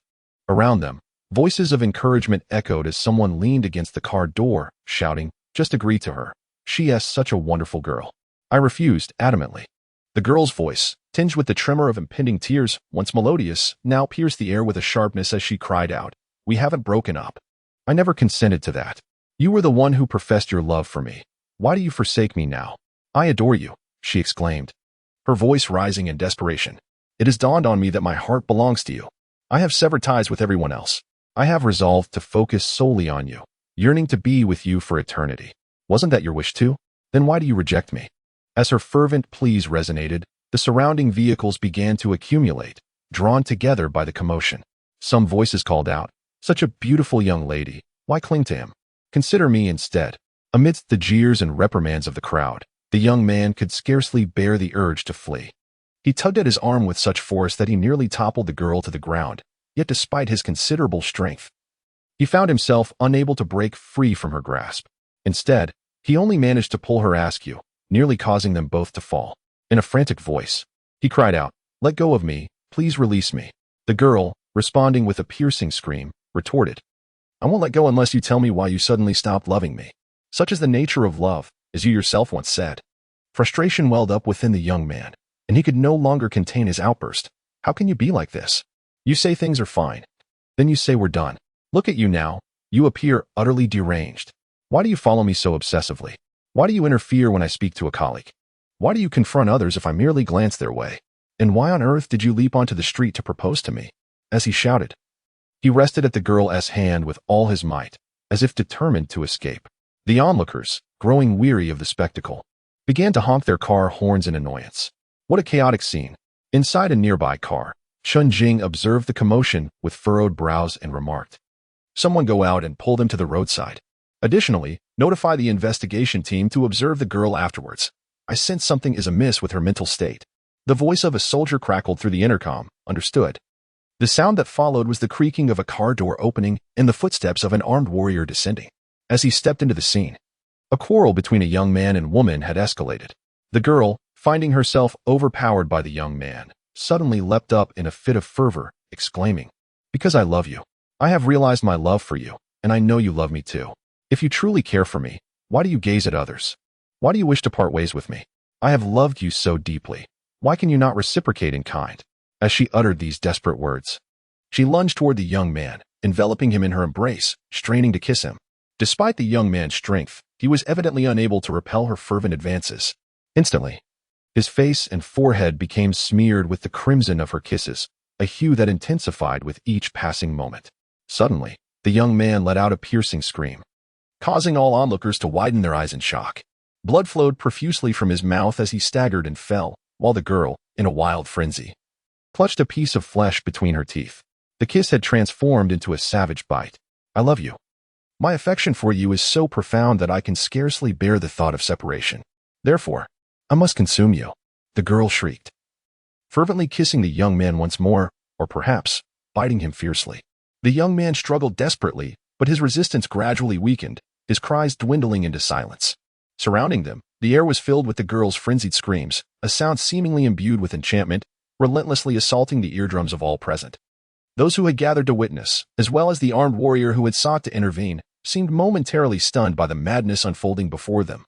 Around them, voices of encouragement echoed as someone leaned against the car door, shouting, "Just agree to her. She is such a wonderful girl." I refused, adamantly. The girl's voice, tinged with the tremor of impending tears, once melodious, now pierced the air with a sharpness as she cried out, "We haven't broken up. I never consented to that. You were the one who professed your love for me. Why do you forsake me now? I adore you," she exclaimed, her voice rising in desperation. "It has dawned on me that my heart belongs to you. I have severed ties with everyone else. I have resolved to focus solely on you, yearning to be with you for eternity. Wasn't that your wish too? Then why do you reject me?" As her fervent pleas resonated, the surrounding vehicles began to accumulate, drawn together by the commotion. Some voices called out, "Such a beautiful young lady. Why cling to him? Consider me instead." Amidst the jeers and reprimands of the crowd, the young man could scarcely bear the urge to flee. He tugged at his arm with such force that he nearly toppled the girl to the ground, yet despite his considerable strength, he found himself unable to break free from her grasp. Instead, he only managed to pull her askew, nearly causing them both to fall. In a frantic voice, he cried out, "Let go of me, please release me." The girl, responding with a piercing scream, retorted, "I won't let go unless you tell me why you suddenly stopped loving me. Such is the nature of love, as you yourself once said." Frustration welled up within the young man, and he could no longer contain his outburst. "How can you be like this? You say things are fine. Then you say we're done. Look at you now. You appear utterly deranged. Why do you follow me so obsessively? Why do you interfere when I speak to a colleague? Why do you confront others if I merely glance their way? And why on earth did you leap onto the street to propose to me?" As he shouted, he wrested at the girl's hand with all his might, as if determined to escape. The onlookers, growing weary of the spectacle, began to honk their car horns in annoyance. What a chaotic scene. Inside a nearby car, Chun-Jing observed the commotion with furrowed brows and remarked, "Someone go out and pull them to the roadside. Additionally, notify the investigation team to observe the girl afterwards. I sense something is amiss with her mental state." The voice of a soldier crackled through the intercom. "Understood." The sound that followed was the creaking of a car door opening and the footsteps of an armed warrior descending. As he stepped into the scene, a quarrel between a young man and woman had escalated. The girl, finding herself overpowered by the young man, suddenly leapt up in a fit of fervor, exclaiming, "Because I love you. I have realized my love for you, and I know you love me too. If you truly care for me, why do you gaze at others? Why do you wish to part ways with me? I have loved you so deeply. Why can you not reciprocate in kind?" As she uttered these desperate words, she lunged toward the young man, enveloping him in her embrace, straining to kiss him. Despite the young man's strength, he was evidently unable to repel her fervent advances. Instantly, his face and forehead became smeared with the crimson of her kisses, a hue that intensified with each passing moment. Suddenly, the young man let out a piercing scream, causing all onlookers to widen their eyes in shock. Blood flowed profusely from his mouth as he staggered and fell, while the girl, in a wild frenzy, clutched a piece of flesh between her teeth. The kiss had transformed into a savage bite. "I love you. My affection for you is so profound that I can scarcely bear the thought of separation. Therefore, I must consume you," the girl shrieked, fervently kissing the young man once more, or perhaps biting him fiercely. The young man struggled desperately, but his resistance gradually weakened, his cries dwindling into silence. Surrounding them, the air was filled with the girl's frenzied screams, a sound seemingly imbued with enchantment, relentlessly assaulting the eardrums of all present. Those who had gathered to witness, as well as the armed warrior who had sought to intervene, seemed momentarily stunned by the madness unfolding before them,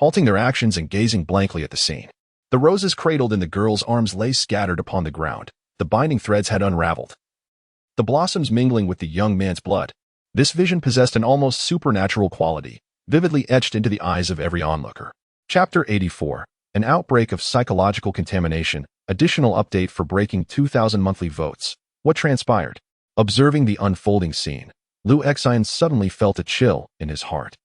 halting their actions and gazing blankly at the scene. The roses cradled in the girl's arms lay scattered upon the ground. The binding threads had unraveled, the blossoms mingling with the young man's blood. This vision possessed an almost supernatural quality, vividly etched into the eyes of every onlooker. Chapter 84. An outbreak of psychological contamination. Additional update for breaking 2,000 monthly votes. What transpired? Observing the unfolding scene, Liu Xian suddenly felt a chill in his heart.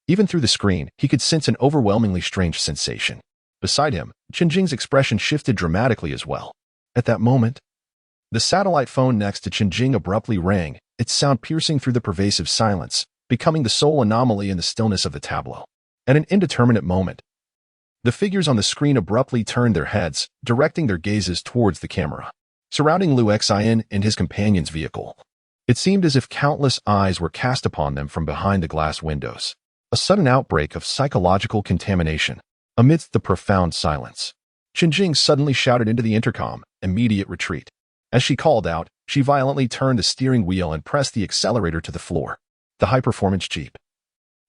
Even through the screen, he could sense an overwhelmingly strange sensation. Beside him, Chen-Jing's expression shifted dramatically as well. At that moment, the satellite phone next to Chen-Jing abruptly rang, its sound piercing through the pervasive silence, becoming the sole anomaly in the stillness of the tableau. At an indeterminate moment, the figures on the screen abruptly turned their heads, directing their gazes towards the camera, surrounding Liu Xian and his companion's vehicle. It seemed as if countless eyes were cast upon them from behind the glass windows. A sudden outbreak of psychological contamination. Amidst the profound silence, Chen-Jing suddenly shouted into the intercom, "Immediate retreat." As she called out, she violently turned the steering wheel and pressed the accelerator to the floor. The high-performance Jeep,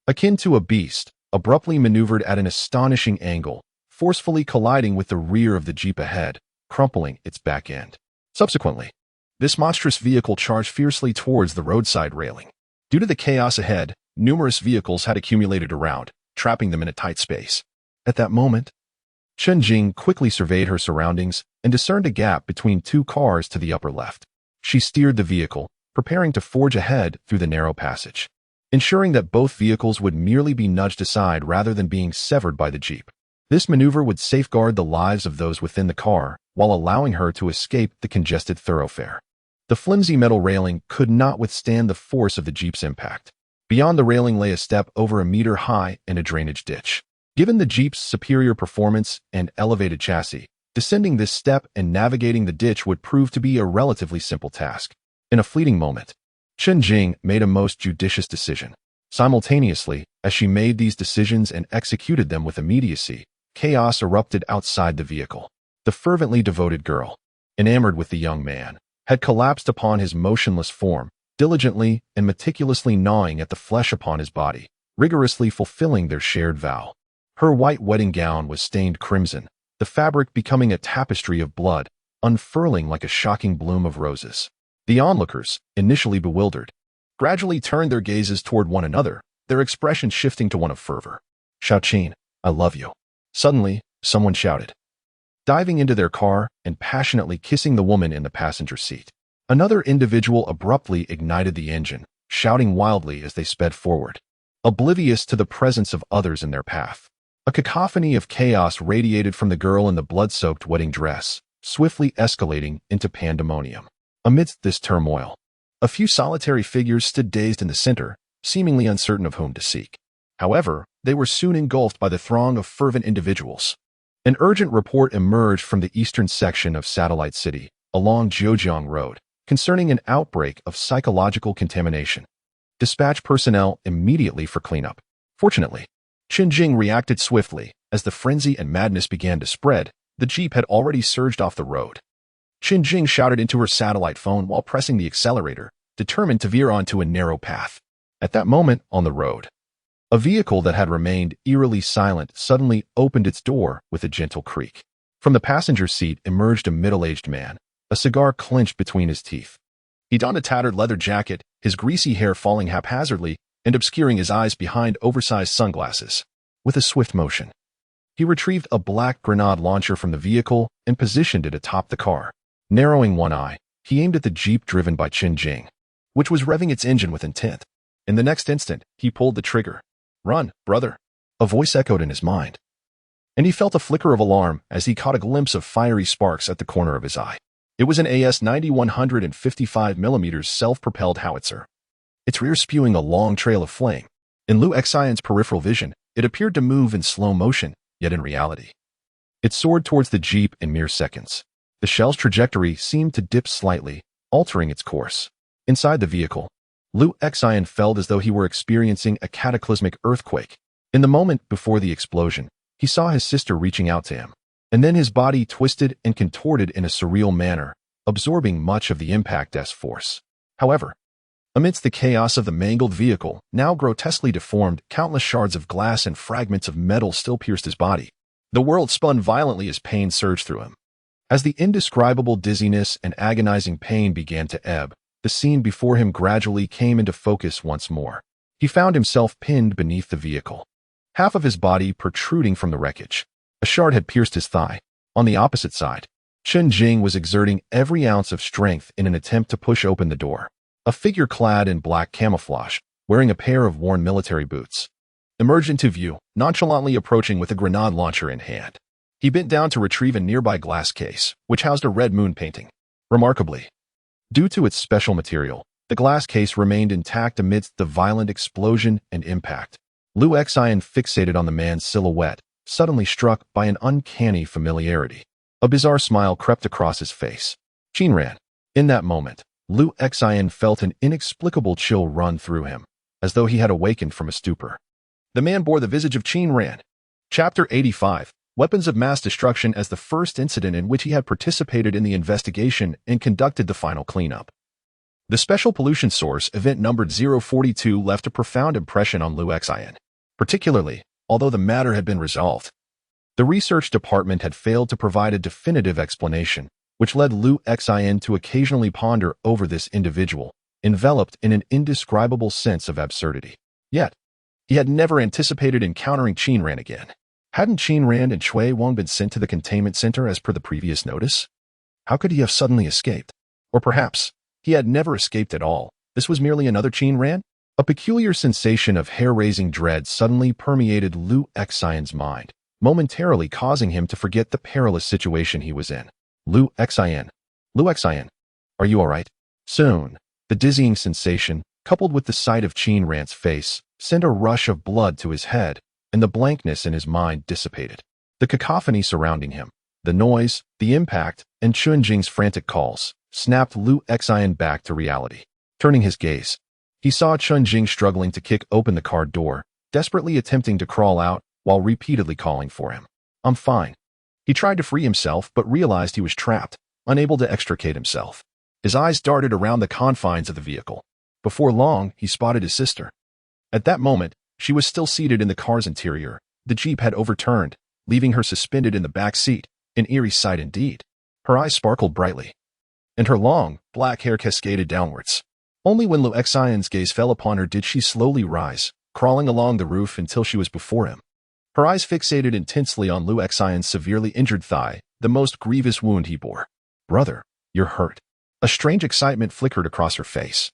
akin to a beast, abruptly maneuvered at an astonishing angle, forcefully colliding with the rear of the Jeep ahead, crumpling its back end. Subsequently, this monstrous vehicle charged fiercely towards the roadside railing. Due to the chaos ahead, numerous vehicles had accumulated around, trapping them in a tight space. At that moment, Chen Jing quickly surveyed her surroundings and discerned a gap between two cars to the upper left. She steered the vehicle, preparing to forge ahead through the narrow passage, ensuring that both vehicles would merely be nudged aside rather than being severed by the Jeep. This maneuver would safeguard the lives of those within the car while allowing her to escape the congested thoroughfare. The flimsy metal railing could not withstand the force of the Jeep's impact. Beyond the railing lay a step over a meter high and a drainage ditch. Given the Jeep's superior performance and elevated chassis, descending this step and navigating the ditch would prove to be a relatively simple task. In a fleeting moment, Chen Jing made a most judicious decision. Simultaneously, as she made these decisions and executed them with immediacy, chaos erupted outside the vehicle. The fervently devoted girl, enamored with the young man, had collapsed upon his motionless form, diligently and meticulously gnawing at the flesh upon his body, rigorously fulfilling their shared vow. Her white wedding gown was stained crimson, the fabric becoming a tapestry of blood, unfurling like a shocking bloom of roses. The onlookers, initially bewildered, gradually turned their gazes toward one another, their expression shifting to one of fervor. "Xiaoqin, I love you." Suddenly, someone shouted, diving into their car and passionately kissing the woman in the passenger seat. Another individual abruptly ignited the engine, shouting wildly as they sped forward, oblivious to the presence of others in their path. A cacophony of chaos radiated from the girl in the blood-soaked wedding dress, swiftly escalating into pandemonium. Amidst this turmoil, a few solitary figures stood dazed in the center, seemingly uncertain of whom to seek. However, they were soon engulfed by the throng of fervent individuals. An urgent report emerged from the eastern section of Satellite City, along Zhejiang Road, concerning an outbreak of psychological contamination. Dispatch personnel immediately for cleanup. Fortunately, Chen Jing reacted swiftly. As the frenzy and madness began to spread, the Jeep had already surged off the road. Chen Jing shouted into her satellite phone while pressing the accelerator, determined to veer onto a narrow path. At that moment, on the road, a vehicle that had remained eerily silent suddenly opened its door with a gentle creak. From the passenger seat emerged a middle-aged man, a cigar clenched between his teeth. He donned a tattered leather jacket, his greasy hair falling haphazardly and obscuring his eyes behind oversized sunglasses. With a swift motion, he retrieved a black grenade launcher from the vehicle and positioned it atop the car. Narrowing one eye, he aimed at the Jeep driven by Chen Jing, which was revving its engine with intent. In the next instant, he pulled the trigger. "Run, brother," a voice echoed in his mind, and he felt a flicker of alarm as he caught a glimpse of fiery sparks at the corner of his eye. It was an AS-90 155mm self-propelled howitzer, its rear spewing a long trail of flame. In Lu Xian's peripheral vision, it appeared to move in slow motion, yet in reality, it soared towards the Jeep in mere seconds. The shell's trajectory seemed to dip slightly, altering its course. Inside the vehicle, Lu Xian felt as though he were experiencing a cataclysmic earthquake. In the moment before the explosion, he saw his sister reaching out to him, and then his body twisted and contorted in a surreal manner, absorbing much of the impact's force. However, amidst the chaos of the mangled vehicle, now grotesquely deformed, countless shards of glass and fragments of metal still pierced his body. The world spun violently as pain surged through him. As the indescribable dizziness and agonizing pain began to ebb, the scene before him gradually came into focus once more. He found himself pinned beneath the vehicle, half of his body protruding from the wreckage. A shard had pierced his thigh. On the opposite side, Chen Jing was exerting every ounce of strength in an attempt to push open the door. A figure clad in black camouflage, wearing a pair of worn military boots, emerged into view, nonchalantly approaching with a grenade launcher in hand. He bent down to retrieve a nearby glass case, which housed a red moon painting. Remarkably, due to its special material, the glass case remained intact amidst the violent explosion and impact. Lu Xian fixated on the man's silhouette, suddenly struck by an uncanny familiarity. A bizarre smile crept across his face. Qinran. In that moment, Lu Xian felt an inexplicable chill run through him, as though he had awakened from a stupor. The man bore the visage of Qinran. Chapter 85. weapons of mass destruction as the first incident in which he had participated in the investigation and conducted the final cleanup. The special pollution source, event numbered 042, left a profound impression on Liu Xian, particularly, although the matter had been resolved. The research department had failed to provide a definitive explanation, which led Liu Xian to occasionally ponder over this individual, enveloped in an indescribable sense of absurdity. Yet, he had never anticipated encountering Qin Ran again. Hadn't Qin Ran and Shui Wang been sent to the containment center as per the previous notice? How could he have suddenly escaped? Or perhaps, he had never escaped at all. This was merely another Qin Ran? A peculiar sensation of hair-raising dread suddenly permeated Liu Xian's mind, momentarily causing him to forget the perilous situation he was in. Liu Xian, are you all right? Soon, the dizzying sensation, coupled with the sight of Qin Ran's face, sent a rush of blood to his head, and the blankness in his mind dissipated. The cacophony surrounding him, the noise, the impact, and Chunjing's frantic calls, snapped Liu Xian back to reality. Turning his gaze, he saw Chunjing struggling to kick open the car door, desperately attempting to crawl out while repeatedly calling for him. I'm fine. He tried to free himself but realized he was trapped, unable to extricate himself. His eyes darted around the confines of the vehicle. Before long, he spotted his sister. At that moment, she was still seated in the car's interior. The Jeep had overturned, leaving her suspended in the back seat, an eerie sight indeed. Her eyes sparkled brightly, and her long, black hair cascaded downwards. Only when Liu Xian's gaze fell upon her did she slowly rise, crawling along the roof until she was before him. Her eyes fixated intensely on Liu Xian's severely injured thigh, the most grievous wound he bore. Brother, you're hurt. A strange excitement flickered across her face,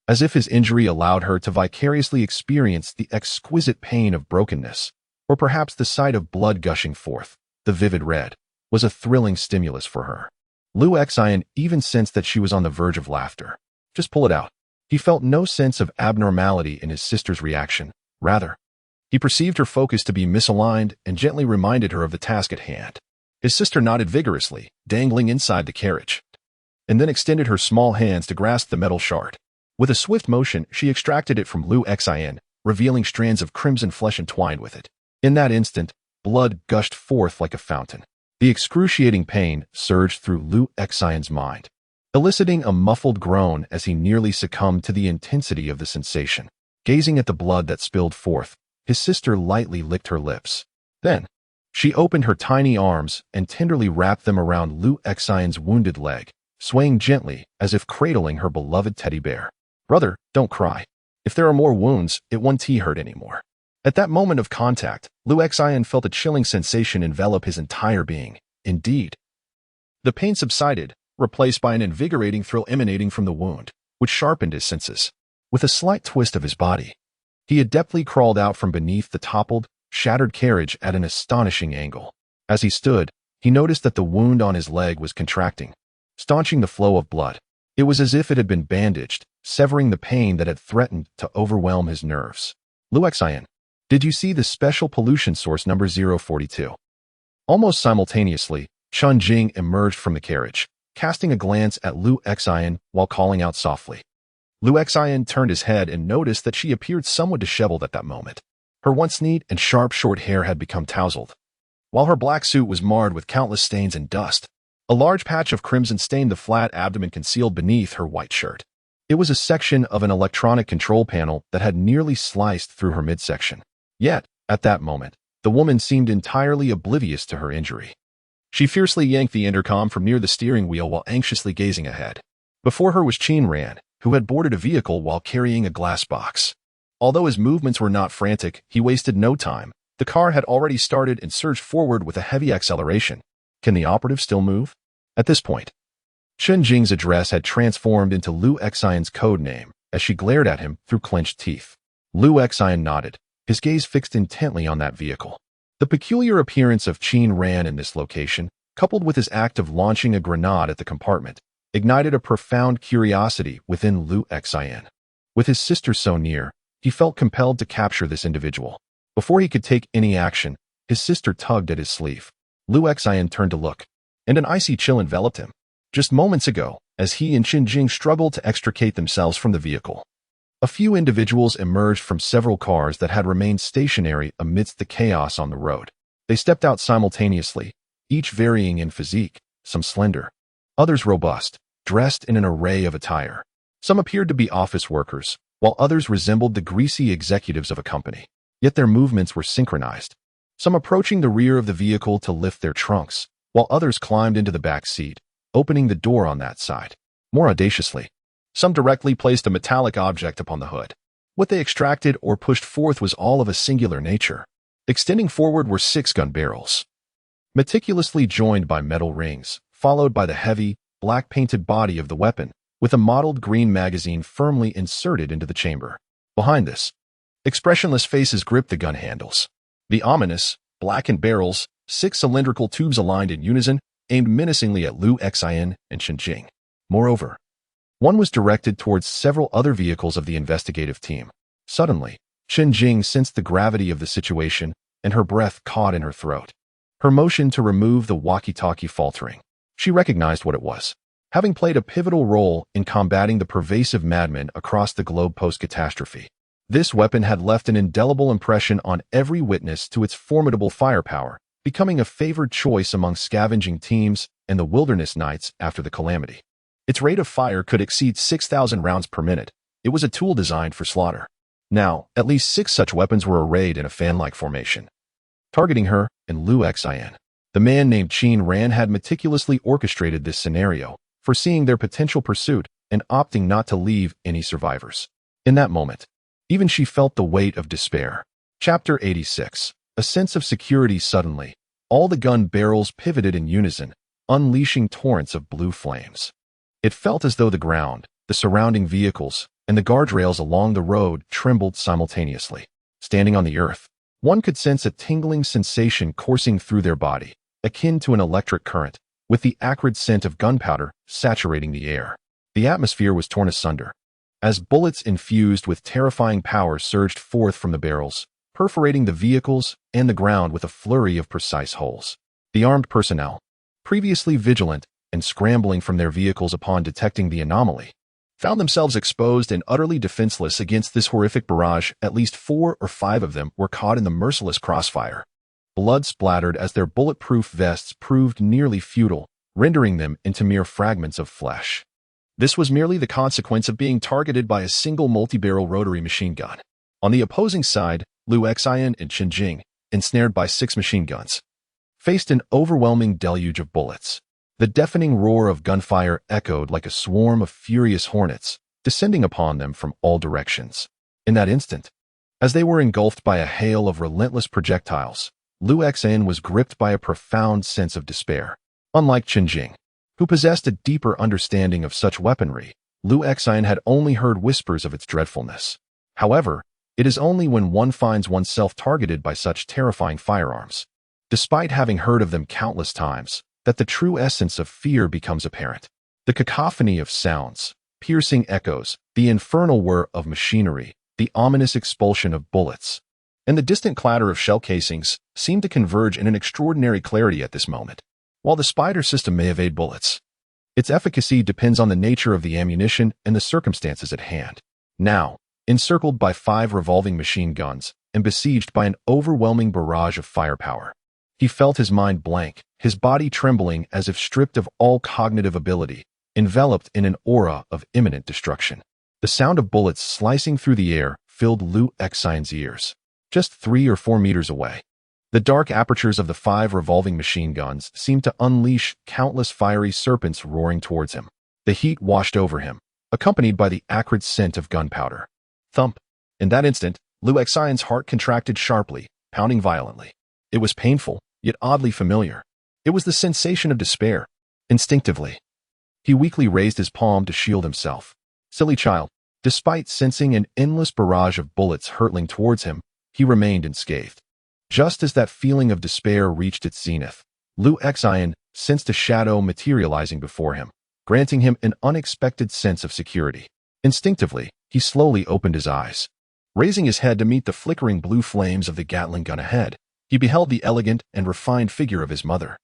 as if his injury allowed her to vicariously experience the exquisite pain of brokenness, or perhaps the sight of blood gushing forth, the vivid red, was a thrilling stimulus for her. Liu Xian even sensed that she was on the verge of laughter. Just pull it out. He felt no sense of abnormality in his sister's reaction. Rather, he perceived her focus to be misaligned and gently reminded her of the task at hand. His sister nodded vigorously, dangling inside the carriage, and then extended her small hands to grasp the metal shard. With a swift motion, she extracted it from Liu Xian, revealing strands of crimson flesh entwined with it. In that instant, blood gushed forth like a fountain. The excruciating pain surged through Liu Xian's mind, eliciting a muffled groan as he nearly succumbed to the intensity of the sensation. Gazing at the blood that spilled forth, his sister lightly licked her lips. Then, she opened her tiny arms and tenderly wrapped them around Liu Xian's wounded leg, swaying gently as if cradling her beloved teddy bear. Brother, don't cry. If there are more wounds, it won't hurt anymore. At that moment of contact, Liu Xian felt a chilling sensation envelop his entire being. Indeed, the pain subsided, replaced by an invigorating thrill emanating from the wound, which sharpened his senses. With a slight twist of his body, he adeptly crawled out from beneath the toppled, shattered carriage at an astonishing angle. As he stood, he noticed that the wound on his leg was contracting, staunching the flow of blood. It was as if it had been bandaged, severing the pain that had threatened to overwhelm his nerves. Liu Xian, did you see the special pollution source number 042? Almost simultaneously, Chunjing emerged from the carriage, casting a glance at Liu Xian while calling out softly. Liu Xian turned his head and noticed that she appeared somewhat disheveled at that moment. Her once neat and sharp short hair had become tousled, while her black suit was marred with countless stains and dust. A large patch of crimson stained the flat abdomen concealed beneath her white shirt. It was a section of an electronic control panel that had nearly sliced through her midsection. Yet, at that moment, the woman seemed entirely oblivious to her injury. She fiercely yanked the intercom from near the steering wheel while anxiously gazing ahead. Before her was Qin Ran, who had boarded a vehicle while carrying a glass box. Although his movements were not frantic, he wasted no time. The car had already started and surged forward with a heavy acceleration. Can the operative still move? At this point, Chunjing's address had transformed into Liu Xian's code name as she glared at him through clenched teeth. Liu Xian nodded, his gaze fixed intently on that vehicle. The peculiar appearance of Qin Ran in this location, coupled with his act of launching a grenade at the compartment, ignited a profound curiosity within Liu Xian. With his sister so near, he felt compelled to capture this individual. Before he could take any action, his sister tugged at his sleeve. Liu Xian turned to look, and an icy chill enveloped him. Just moments ago, as he and Chunjing struggled to extricate themselves from the vehicle, a few individuals emerged from several cars that had remained stationary amidst the chaos on the road. They stepped out simultaneously, each varying in physique, some slender, others robust, dressed in an array of attire. Some appeared to be office workers, while others resembled the greasy executives of a company. Yet their movements were synchronized, some approaching the rear of the vehicle to lift their trunks, while others climbed into the back seat, opening the door on that side. More audaciously, some directly placed a metallic object upon the hood. What they extracted or pushed forth was all of a singular nature. Extending forward were 6 gun barrels, meticulously joined by metal rings, followed by the heavy, black-painted body of the weapon, with a mottled green magazine firmly inserted into the chamber. Behind this, expressionless faces gripped the gun handles. The ominous, blackened barrels, 6 cylindrical tubes aligned in unison, aimed menacingly at Liu Xian and Chen Jing. Moreover, one was directed towards several other vehicles of the investigative team. Suddenly, Chen Jing sensed the gravity of the situation, and her breath caught in her throat. Her motion to remove the walkie-talkie faltering. She recognized what it was. Having played a pivotal role in combating the pervasive madmen across the globe post-catastrophe, this weapon had left an indelible impression on every witness to its formidable firepower, becoming a favored choice among scavenging teams and the wilderness knights after the calamity. Its rate of fire could exceed 6,000 rounds per minute. It was a tool designed for slaughter. Now, at least 6 such weapons were arrayed in a fan-like formation, targeting her and Liu Xian. The man named Qin Ran had meticulously orchestrated this scenario, foreseeing their potential pursuit and opting not to leave any survivors. In that moment, even she felt the weight of despair. Chapter 86. A sense of security. Suddenly, all the gun barrels pivoted in unison, unleashing torrents of blue flames. It felt as though the ground, the surrounding vehicles, and the guardrails along the road trembled simultaneously. Standing on the earth, one could sense a tingling sensation coursing through their body, akin to an electric current, with the acrid scent of gunpowder saturating the air. The atmosphere was torn asunder, as bullets infused with terrifying power surged forth from the barrels, perforating the vehicles and the ground with a flurry of precise holes. The armed personnel, previously vigilant and scrambling from their vehicles upon detecting the anomaly, found themselves exposed and utterly defenseless against this horrific barrage. At least 4 or 5 of them were caught in the merciless crossfire. Blood splattered as their bulletproof vests proved nearly futile, rendering them into mere fragments of flesh. This was merely the consequence of being targeted by a single multi-barrel rotary machine gun. On the opposing side, Liu Xian and Chen Jing, ensnared by 6 machine guns, faced an overwhelming deluge of bullets. The deafening roar of gunfire echoed like a swarm of furious hornets, descending upon them from all directions. In that instant, as they were engulfed by a hail of relentless projectiles, Liu Xian was gripped by a profound sense of despair. Unlike Chen Jing, who possessed a deeper understanding of such weaponry, Liu Xian had only heard whispers of its dreadfulness. However, it is only when one finds oneself targeted by such terrifying firearms, despite having heard of them countless times, that the true essence of fear becomes apparent. The cacophony of sounds, piercing echoes, the infernal whir of machinery, the ominous expulsion of bullets, and the distant clatter of shell casings seemed to converge in an extraordinary clarity at this moment. While the Spider system may evade bullets, its efficacy depends on the nature of the ammunition and the circumstances at hand. Now, encircled by 5 revolving machine guns and besieged by an overwhelming barrage of firepower, he felt his mind blank, his body trembling as if stripped of all cognitive ability, enveloped in an aura of imminent destruction. The sound of bullets slicing through the air filled Liu Xian's ears. Just 3 or 4 meters away, the dark apertures of the 5 revolving machine guns seemed to unleash countless fiery serpents roaring towards him. The heat washed over him, accompanied by the acrid scent of gunpowder. Thump! In that instant, Liu Xian's heart contracted sharply, pounding violently. It was painful, yet oddly familiar. It was the sensation of despair. Instinctively, he weakly raised his palm to shield himself. Silly child. Despite sensing an endless barrage of bullets hurtling towards him, he remained unscathed. Just as that feeling of despair reached its zenith, Liu Xian sensed a shadow materializing before him, granting him an unexpected sense of security. Instinctively, he slowly opened his eyes. Raising his head to meet the flickering blue flames of the Gatling gun ahead, he beheld the elegant and refined figure of his mother.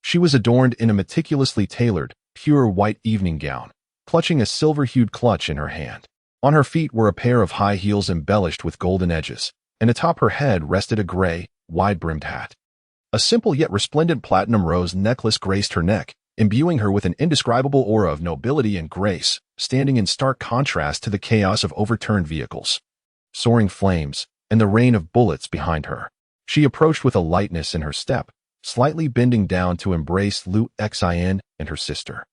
She was adorned in a meticulously tailored, pure white evening gown, clutching a silver-hued clutch in her hand. On her feet were a pair of high heels embellished with golden edges, and atop her head rested a gray, wide-brimmed hat. A simple yet resplendent platinum rose necklace graced her neck, imbuing her with an indescribable aura of nobility and grace, standing in stark contrast to the chaos of overturned vehicles, soaring flames, and the rain of bullets behind her. She approached with a lightness in her step, slightly bending down to embrace Lu Xin and her sister.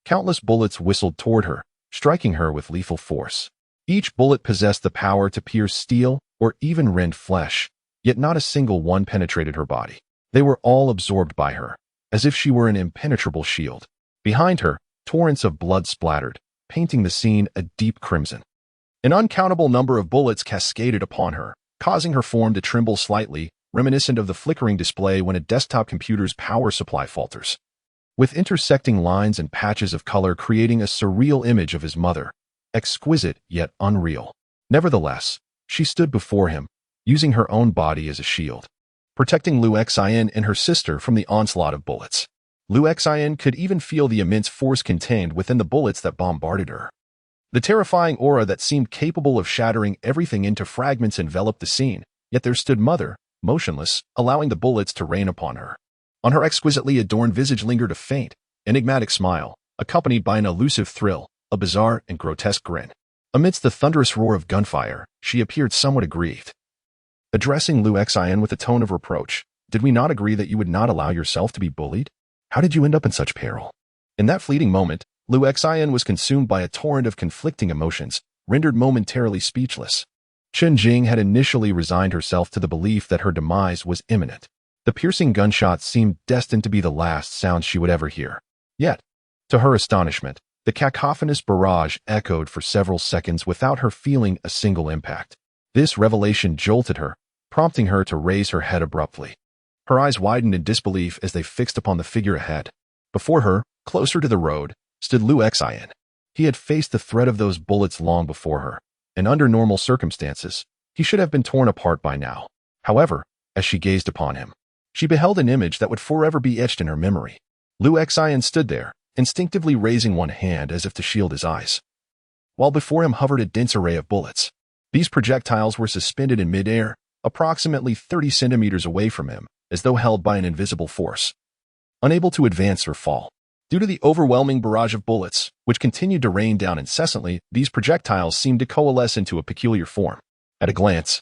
Countless bullets whistled toward her, striking her with lethal force. Each bullet possessed the power to pierce steel or even rend flesh, yet not a single one penetrated her body. They were all absorbed by her, as if she were an impenetrable shield. Behind her, torrents of blood splattered, painting the scene a deep crimson. An uncountable number of bullets cascaded upon her, causing her form to tremble slightly, reminiscent of the flickering display when a desktop computer's power supply falters. With intersecting lines and patches of color creating a surreal image of his mother, exquisite yet unreal. Nevertheless, she stood before him, using her own body as a shield, protecting Lu Xin and her sister from the onslaught of bullets. Lu Xin could even feel the immense force contained within the bullets that bombarded her. The terrifying aura that seemed capable of shattering everything into fragments enveloped the scene, yet there stood Mother, motionless, allowing the bullets to rain upon her. On her exquisitely adorned visage lingered a faint, enigmatic smile, accompanied by an elusive thrill, a bizarre and grotesque grin. Amidst the thunderous roar of gunfire, she appeared somewhat aggrieved. Addressing Lu Xin with a tone of reproach, "Did we not agree that you would not allow yourself to be bullied? How did you end up in such peril?" In that fleeting moment, Lu Xin was consumed by a torrent of conflicting emotions, rendered momentarily speechless. Chen Jing had initially resigned herself to the belief that her demise was imminent. The piercing gunshots seemed destined to be the last sound she would ever hear. Yet, to her astonishment, the cacophonous barrage echoed for several seconds without her feeling a single impact. This revelation jolted her, prompting her to raise her head abruptly. Her eyes widened in disbelief as they fixed upon the figure ahead. Before her, closer to the road, stood Lu Xin. He had faced the threat of those bullets long before her, and under normal circumstances, he should have been torn apart by now. However, as she gazed upon him, she beheld an image that would forever be etched in her memory. Lu Xin stood there, instinctively raising one hand as if to shield his eyes, while before him hovered a dense array of bullets. These projectiles were suspended in midair, approximately 30 centimeters away from him, as though held by an invisible force, unable to advance or fall. Due to the overwhelming barrage of bullets, which continued to rain down incessantly, these projectiles seemed to coalesce into a peculiar form. At a glance,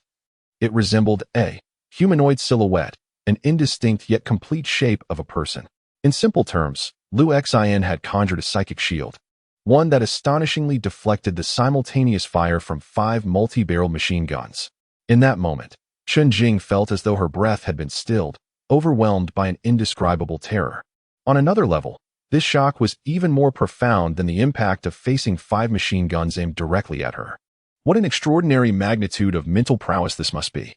it resembled a humanoid silhouette, an indistinct yet complete shape of a person. In simple terms, Lu Xin had conjured a psychic shield, one that astonishingly deflected the simultaneous fire from 5 multi-barrel machine guns. In that moment, Chen Jing felt as though her breath had been stilled, overwhelmed by an indescribable terror. On another level, this shock was even more profound than the impact of facing 5 machine guns aimed directly at her. What an extraordinary magnitude of mental prowess this must be.